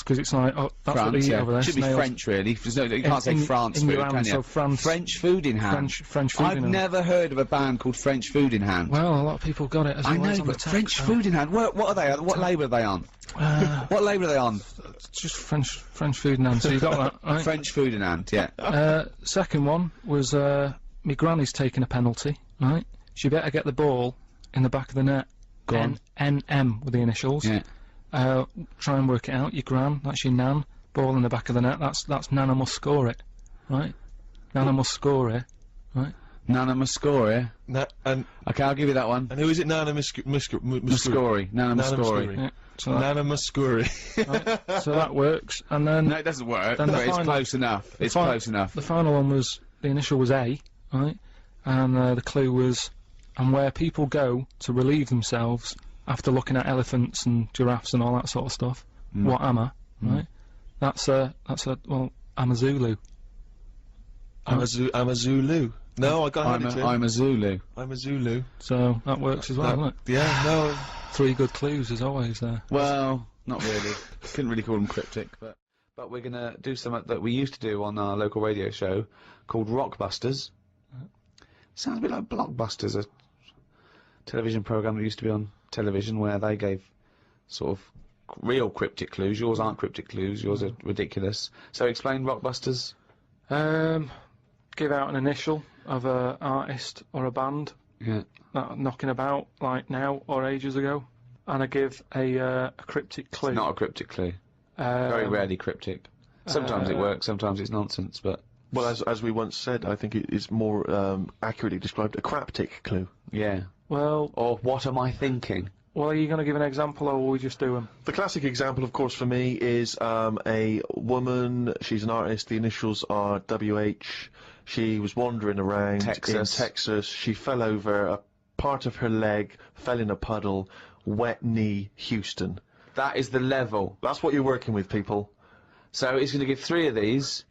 because it's like that's what France, they eat yeah. over there. Should be snails. French, really. There's no, you can't say France in food, your hand, can you? so France. French food in hand. French food I've in hand. never heard of a band called French Food in Hand. Well, a lot of people got it as I well. know, It's on the but text, French so- food in hand. What are they? What label are they on? What label are they on? Just French food in hand. So you got that, right? French food in hand. Yeah. Second one was my granny's taking a penalty, right? She better get the ball in the back of the net. Go on. NM with the initials. Yeah. Try and work it out. Your gran, that's your nan. Ball in the back of the net. That's Nana must score it, right? Nana must score it, right? Nana Muscori. Okay, I'll give you that one. And who is it? Nana Muscori. Nana Muscori. Yeah, so Nana Muscuri. right, so that works. And then No, it doesn't work. Then the But it's final- close enough. It's close enough. the final one was the initial was A, right? And the clue was and where people go to relieve themselves after looking at elephants and giraffes and all that sort of stuff. What am I? Right? That's a well, I'm a Zulu. I'm a Zulu. No, I got I'm a Zulu. I'm a Zulu. So that works as well, doesn't it? Yeah, no. 3 good clues as always there. Well, not really. Couldn't really call them cryptic, but we're gonna do something that we used to do on our local radio show called Rockbusters. Sounds a bit like Blockbusters, a television program that used to be on television where they gave sort of real cryptic clues. Yours aren't cryptic clues. Yours are ridiculous. So explain Rockbusters. Give out an initial of a artist or a band Yeah. that are knocking about like now or ages ago, and I give a cryptic clue. It's not a cryptic clue. Very rarely cryptic. Sometimes it works, sometimes it's nonsense, but... Well, as we once said, I think it is more accurately described a craptic clue. Yeah. Well... Or what am I thinking? Well, are you going to give an example, or will we just do them? The classic example, of course, for me is a woman. She's an artist. The initials are WH. She was wandering around in Texas. She fell over. A part of her leg fell in a puddle. Wet knee, Houston. That is the level. That's what you're working with, people. So he's going to give 3 of these.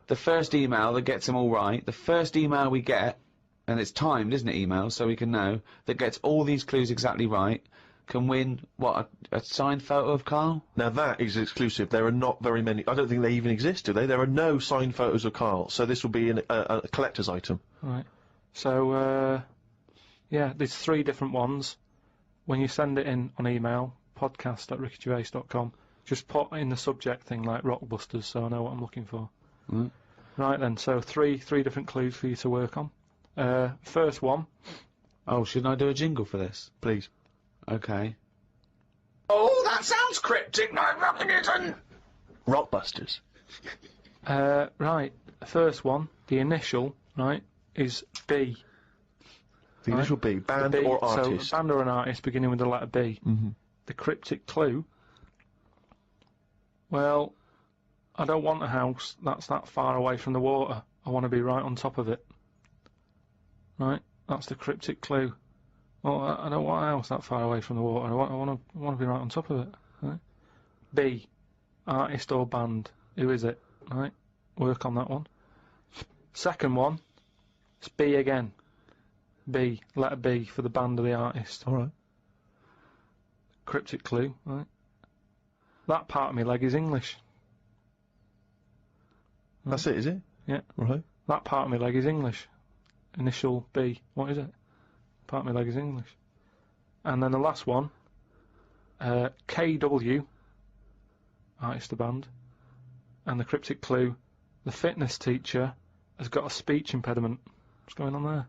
The first email that gets them all right, the first email we get, and it's timed, isn't it, emails, so we can know, that gets all these clues exactly right, can win, what, a signed photo of Karl? Now that is exclusive. There are not very many. I don't think they even exist, do they? There are no signed photos of Karl, so this will be a collector's item. Right. So, yeah, there's 3 different ones. When you send it in on email, podcast@rickygervais.com, just put in the subject thing like Rockbusters, so I know what I'm looking for. Right then, so three different clues for you to work on. First one. Oh, shouldn't I do a jingle for this? Please. Okay. Oh, that sounds cryptic, like Rockington. Rockbusters. Right, first one, the initial, right, is B. The initial B, band B, or artist? So, band or an artist beginning with the letter B. The cryptic clue, well, I don't want a house that's that far away from the water. I want to be right on top of it. Right, that's the cryptic clue. Well, I don't want a house that far away from the water. I want to be right on top of it. Right? B, artist or band. Who is it? Right, work on that one. Second one, it's B again. B, letter B for the band or the artist. All right. Cryptic clue, right? That part of my leg is English. That's it, is it? Yeah. Right. That part of my leg is English. Initial B. What is it? Part of my leg is English. And then the last one, KW, artist or band, and the cryptic clue, the fitness teacher has got a speech impediment. What's going on there?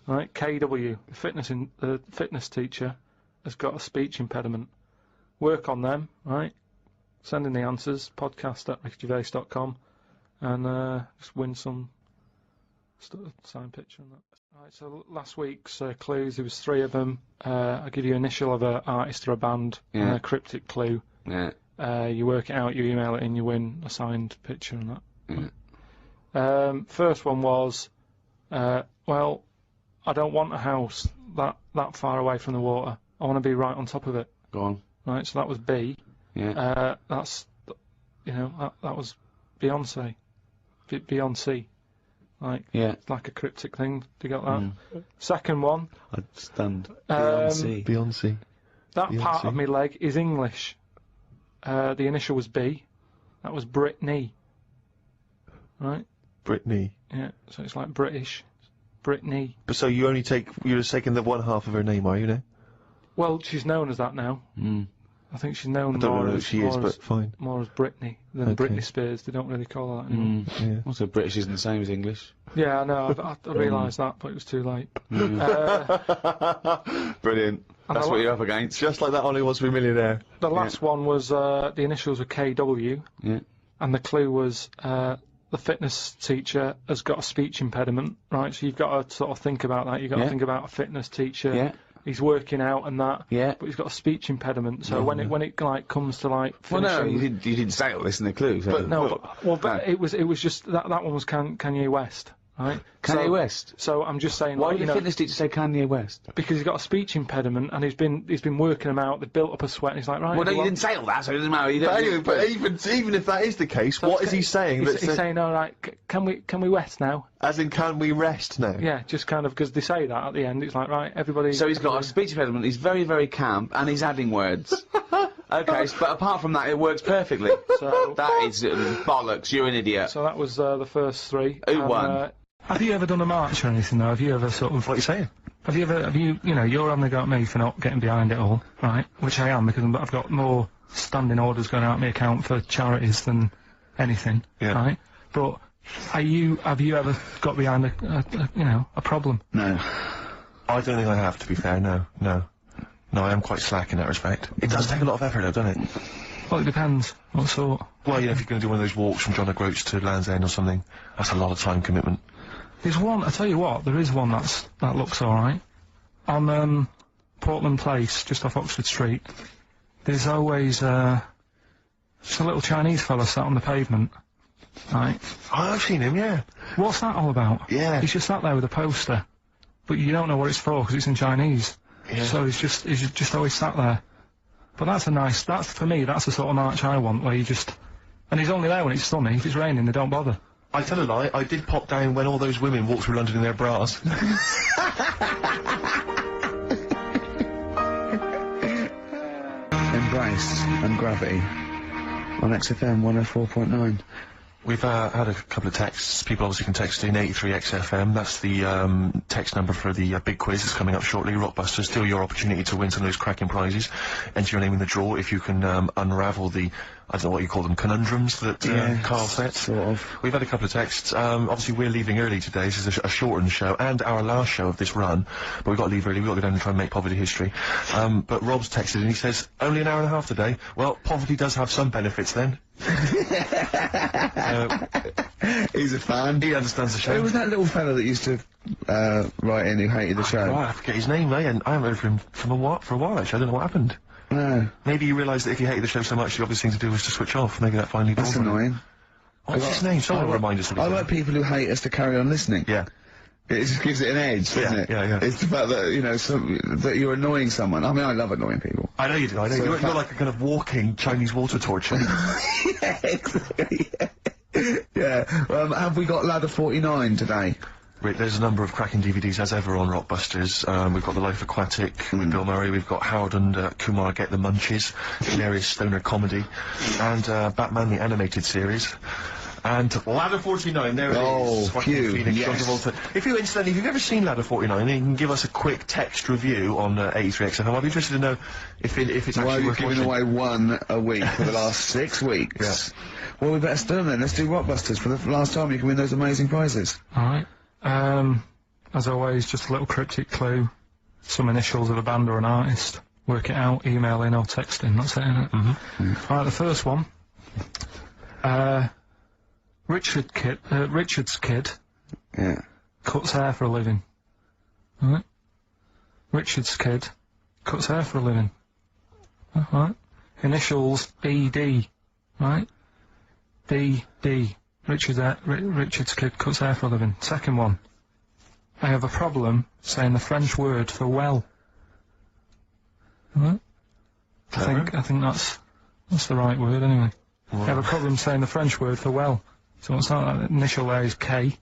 Right, KW, the fitness teacher has got a speech impediment. Work on them, right? Send in the answers, podcast@rickygervais.com, and just win some signed picture and that. Right, so last week's clues, there was 3 of them. I give you initial of an artist or a band, and a cryptic clue. Yeah. You work it out, you email it in, you win a signed picture and that. First one was, well, I don't want a house that far away from the water. I want to be right on top of it. Go on. Right, so that was B. Yeah. That's, you know, that was Beyonce. Beyonce. Like, Yeah. it's like a cryptic thing. Do you get that? Second one. I'm stunned. Beyonce. That part of my leg is English. The initial was B. That was Brittany. Right? Brittany. Yeah, so it's like British. Brittany. But so you're just taking the one half of her name, are you now? Well, she's known as that now. I think she's known I don't more know who as she is, but fine. more as Brittany than Britney Spears. They don't really call her that anymore. Yeah. Also, British isn't the same as English. Yeah, I know. I realised that, but it was too late. Brilliant. That's what you're up against. Just like that Only Wants to Be a Millionaire. The last one was the initials were KW. Yeah. And the clue was the fitness teacher has got a speech impediment, right? So you've got to sort of think about that. You've got to think about a fitness teacher. Yeah. He's working out and that. Yeah. But he's got a speech impediment. So when it like comes to like finishing, well, no, you didn't say all this in the clue. So. But it was just that one was Kanye West. Right? Kanye West. So I'm just saying. Why like, would the fitness teacher say Kanye West? Because he's got a speech impediment and he's been working them out. They've built up a sweat. And he's like, right. Well, no, you didn't say all that, so it doesn't matter. But even if that is the case, what is he saying? He's saying, all right, can we rest now? As in, can we rest now? Yeah, just kind of because they say that at the end. It's like, right, everybody. So he's got a speech impediment. He's very, very camp, and he's adding words. Okay, but apart from that, it works perfectly. So that is bollocks. You're an idiot. So that was the first three. Who won? Have you ever done a march or anything though? Have you ever sort of... What are you saying? Have you, you're on the go at me for not getting behind it all, right? Which I am, because I've got more standing orders going out of my account for charities than anything, right? But have you ever got behind a problem? No. I don't think I have, to be fair, no. No, I am quite slack in that respect. It does take a lot of effort though, doesn't it? Well, it depends. What sort? Well, if you're going to do one of those walks from John O'Groats to Land's End or something, that's a lot of time commitment. There's one, I tell you what, there is one that looks alright. On, Portland Place, just off Oxford Street, there's always, just a little Chinese fella sat on the pavement. Right? Oh, I've seen him, yeah. What's that all about? Yeah. He's just sat there with a poster. But you don't know what it's for, because it's in Chinese. Yeah. So he's just always sat there. But that's, for me, that's the sort of march I want, where you just... And he's only there when it's sunny. If it's raining, they don't bother. I tell a lie, I did pop down when all those women walked through London in their bras. Embrace and Gravity on XFM 104.9. We've had a couple of texts. People obviously can text in 83XFM. That's the text number for the big quiz that's coming up shortly. Rockbusters, still your opportunity to win some of those cracking prizes. Enter your name in the draw if you can unravel the, I don't know what you call them, conundrums that Karl set. Sort of. We've had a couple of texts. Obviously we're leaving early today. This is a shortened show and our last show of this run. But we've got to leave early. We've got to go down and try and make poverty history. But Rob's texted and he says, only an hour and a half today. Well, poverty does have some benefits then. He's a fan. He understands the show. Who was that little fella that used to write in who hated the show? I forget his name, mate, and I haven't heard from him for a while actually. I don't know what happened. No. Maybe you realised that if you hated the show so much, the obvious thing to do was to switch off. Maybe that finally That's dawned on him. annoying. What's his name? Someone remind us of his I name. like people who hate us to carry on listening. Yeah. It just gives it an edge, doesn't it? Yeah. It's the fact that, that you're annoying someone. I mean, I love annoying people. I know you do, I know. So You're like a kind of walking Chinese water torch. Yeah, exactly. Yeah. Have we got Ladder 49 today? There's a number of cracking DVDs as ever on Rockbusters. We've got The Life Aquatic with Bill Murray, we've got Howard and Kumar Get the Munchies, hilarious stoner comedy, and Batman the Animated Series. And Ladder 49, there it is. Phew, yes. If you've ever seen Ladder 49, then you can give us a quick text review on 83XFM. I'd be interested to know if it's actually we're worth giving watching. away one a week for the last 6 weeks. Yeah. Well, we better start then. Let's do Rockbusters for the last time. You can win those amazing prizes. Alright. As always, just a little cryptic clue. Some initials of a band or an artist. Work it out, email in or text in. That's it, innit? Alright, the first one. Richard's kid. Yeah. Cuts hair for a living. Alright? Richard's kid cuts hair for a living. Alright? Initials ED. Right? DD. Richard's kid cuts hair for a living. Second one. I have a problem saying the French word for well. Alright? I think that's the right word anyway. I have a problem saying the French word for well. So what's that? Initial there is K.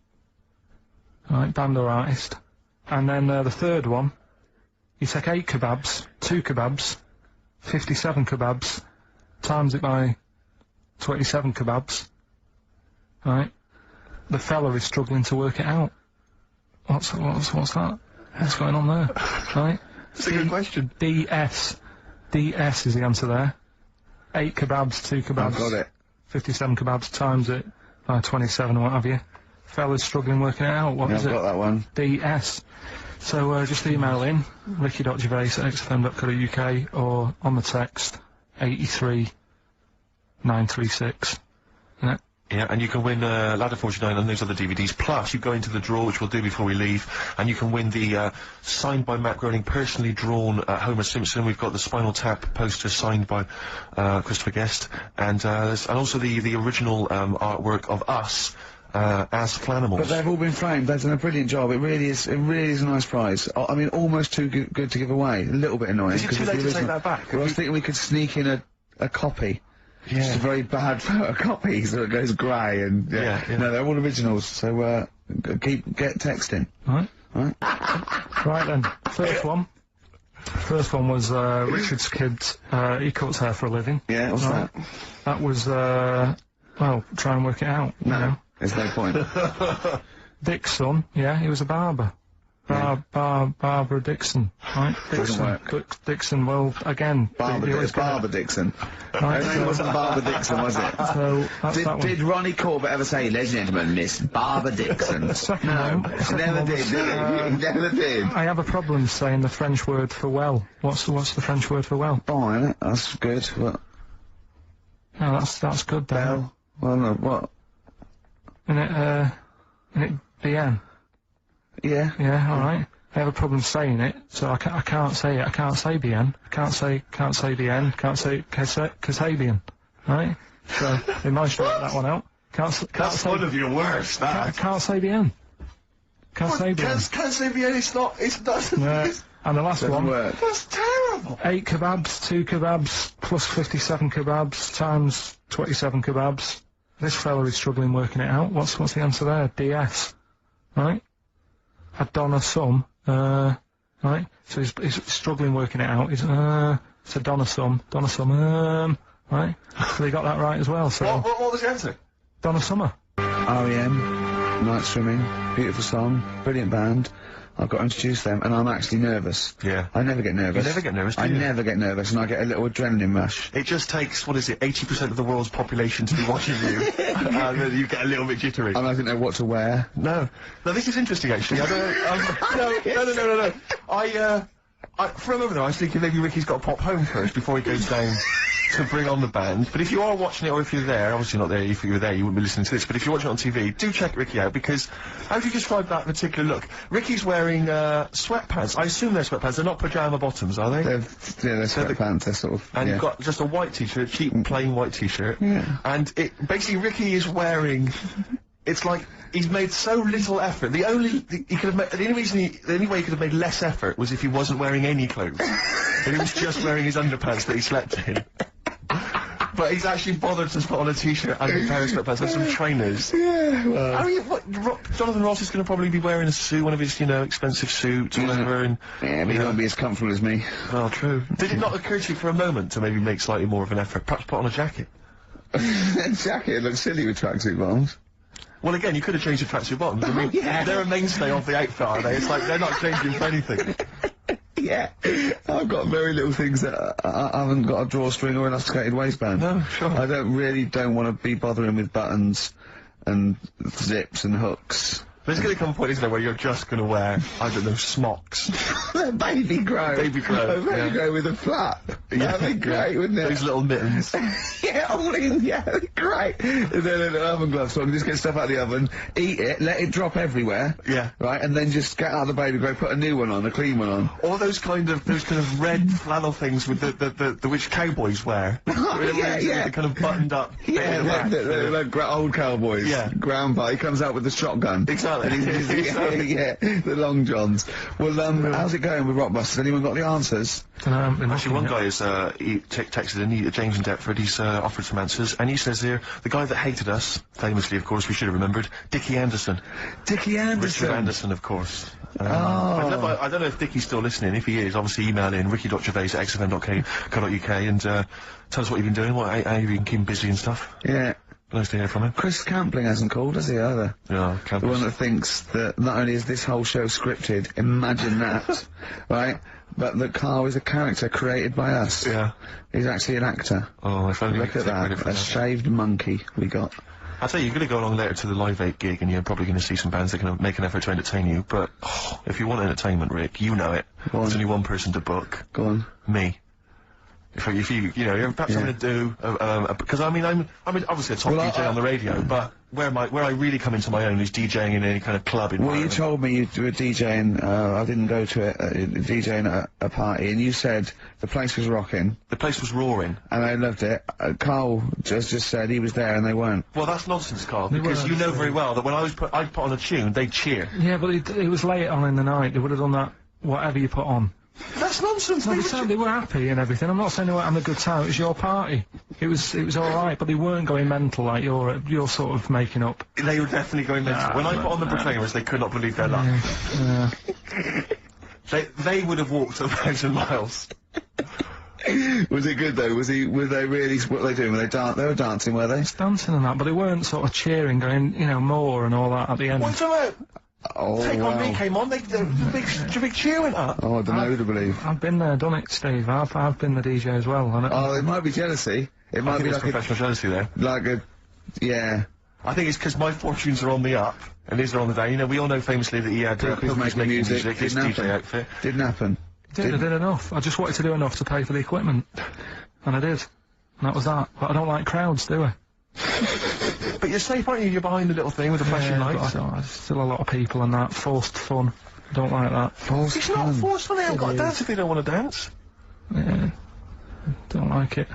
right, band or artist. And then the third one, you take 8 kebabs, 2 kebabs, 57 kebabs, times it by 27 kebabs, right? The fella is struggling to work it out. What's that? What's going on there? Right? That's a good question. DS is the answer there. 8 kebabs, 2 kebabs. I've got it. 57 kebabs times it by 27 or what have you. Fella's struggling working it out. What is it? I've got that one. DS. So just email in ricky.gervais@xfm.co.uk or on the text 83936. Yeah. Yeah, and you can win Ladder 49 and those other DVDs. Plus, you go into the draw, which we'll do before we leave, and you can win the signed by Matt Groening, personally drawn Homer Simpson. We've got the Spinal Tap poster signed by Christopher Guest, and also the original artwork of us as Flanimals. But they've all been framed. They've done a brilliant job. It really is a nice prize. I mean, almost too good to give away. A little bit annoying. Is it too late to take that back? Well, I was thinking we could sneak in a copy. Yeah. Just a very bad photocopy, so it goes grey and Yeah. No, they're all originals. So get texting. Right. Right. Right then. First one was Richard's kid. He cuts hair for a living. Yeah, what's that? That was well, try and work it out. No, You know. there's no point. Dick's son, yeah, he was a barber. Barbara Dixon, right? Doesn't work. Dixon, well, again... Barber Dixon. Right, Her name wasn't Barbara Dixon, was it? So, that's that one. Did Ronnie Corbett ever say, ladies and gentlemen, Miss Barbara Dixon? The second No, one... never did, did he? Never did. I have a problem saying the French word for well. What's the French word for well? Bon, isn't it? That's good. What? No, that's good, though. Bell? Well, no, what? Isn't it bien? Yeah. Yeah, alright. I have a problem saying it, so I can't say it. I can't say bien. I can't say bien. Can't say Kasabian. Right? So, they might should work that one out. That's say, one of your worst, that. Can't say bien. Can't say bien. Can't say bien, it doesn't. Yeah. And the last one. Work. That's terrible. 8 kebabs, 2 kebabs, plus 57 kebabs, times 27 kebabs. This fella is struggling working it out. What's the answer there? DS. Right? I've done a sum, right? So he's struggling working it out. So done a sum, right? So they got that right as well, so... What was the answer? Donna Summer. R.E.M., Night Swimming, beautiful song, brilliant band. I've got to introduce them, and I'm actually nervous. Yeah. I never get nervous. You never get nervous, do I you? never get nervous, and I get a little adrenaline rush. It just takes, 80% of the world's population to be watching you, and then you get a little bit jittery. And I don't know what to wear. No. No, this is interesting, actually. I don't... No. For a moment, I was thinking maybe Ricky's got to pop home first before he goes down to bring on the band. But if you are watching it, or if you're there, obviously not there, if you were there you wouldn't be listening to this, but if you're watching it on TV, do check Ricky out, because how do you describe that particular look? Ricky's wearing sweatpants. I assume they're sweatpants. They're not pyjama bottoms, are they? They're sweatpants, they're sort of... And yeah. you've got just a white t-shirt, cheap plain white t-shirt. Yeah. And basically Ricky is wearing... It's like he's made so little effort. The only way he could have made less effort was if he wasn't wearing any clothes. And he was just wearing his underpants that he slept in. But he's actually bothered to put on a t-shirt and a pair of sweatpants and some trainers. Yeah, well... I mean, Jonathan Ross is going to probably be wearing a suit, one of his, expensive suits, or whatever, and... Yeah, but he won't be as comfortable as me. Well, true. Did it not occur to you for a moment to maybe make slightly more of an effort? Perhaps put on a jacket? Jacket looks silly with tracksuit bottoms. Well, again, you could have changed your tracksuit bottoms. I mean, they're a mainstay of the outfit, are they? It's like, they're not changing for anything. Yeah. I've got very little things that I haven't got a drawstring or elasticated waistband. No, sure. I don't want to be bothering with buttons and zips and hooks. There's going to come a point, isn't there, where you're just going to wear, I don't know, smocks. Baby grow. Baby grow. Baby grow with a flap. Yeah. That'd be great, wouldn't it? Those little mittens. Yeah, all in, yeah, great. And then an oven glove, so I can just get stuff out of the oven, eat it, let it drop everywhere. Yeah. Right, and then just get out of the baby grow, put a new one on, a clean one on. All those kind of red flannel things with the which cowboys wear. Yeah. The kind of buttoned up. Yeah, like old cowboys. Yeah. Grandpa, he comes out with the shotgun. Exactly. Yeah, the long johns. Well, how's it going with Rockbusters? Anyone got the answers? Actually, one guy has he texted in, James in Deptford, he's offered some answers, and he says here, the guy that hated us, famously, of course, we should have remembered, Dickie Anderson. Dickie Anderson? Richard Anderson, of course. I don't know if Dickie's still listening. If he is, obviously email in ricky.gervais@xfm.co.uk and tell us what you've been doing, how you've been keeping busy and stuff. Yeah. Nice to hear from him. Chris Campling hasn't called, has he, either? No, The one that thinks that not only is this whole show scripted, imagine that, right? But that Karl is a character created by us. Yeah. He's actually an actor. Oh, if only Look at that. A shaved monkey we got. I'll tell you, you're going to go along later to the Live 8 gig and you're probably going to see some bands that can make an effort to entertain you, but if you want entertainment, Rick, you know it. There's only one person to book. Go on. Me. If you know, perhaps I'm going to do, because I mean, I'm obviously a top DJ on the radio, but where I really come into my own is DJing in any kind of club environment. Well, you told me you were DJing, I didn't go to it, DJing at a party, and you said the place was rocking. The place was roaring. And they loved it. Karl just said he was there and they weren't. Well, that's nonsense, Karl, because you know very well that when I put on a tune, they'd cheer. Yeah, but it was late on in the night, they would have done that, whatever you put on. That's nonsense. No, they were happy and everything. I'm not saying they weren't having a good time. It was your party. It was all right, but they weren't going mental like you're sort of making up. They were definitely going mental. When I put on the Proclaimers, they could not believe their luck. Yeah. They would have walked 1,000 miles. Was it good though? Were they really? What were they doing? They were dancing, were they? It's dancing and that, but they weren't sort of cheering, going, more and all that at the end. What's about? Oh, Take On Me came on, the big cheer went up. Oh, I don't know who to believe. I've been there, done it, Steve. I've been the DJ as well. Oh, it might be jealousy. It might be like professional jealousy there. Yeah. I think it's because my fortunes are on the up, and his are on the down. You know, we all know famously that he had Poopy's making music, his DJ outfit. Didn't happen. I did enough. I just wanted to do enough to pay for the equipment. And I did. And that was that. But I don't like crowds, do I? But you're safe, aren't you? You're behind the little thing with the flashing lights. There's still a lot of people and that. Forced fun. I don't like that. It's not forced fun. They haven't got to dance if they don't want to dance. Yeah. Don't like it.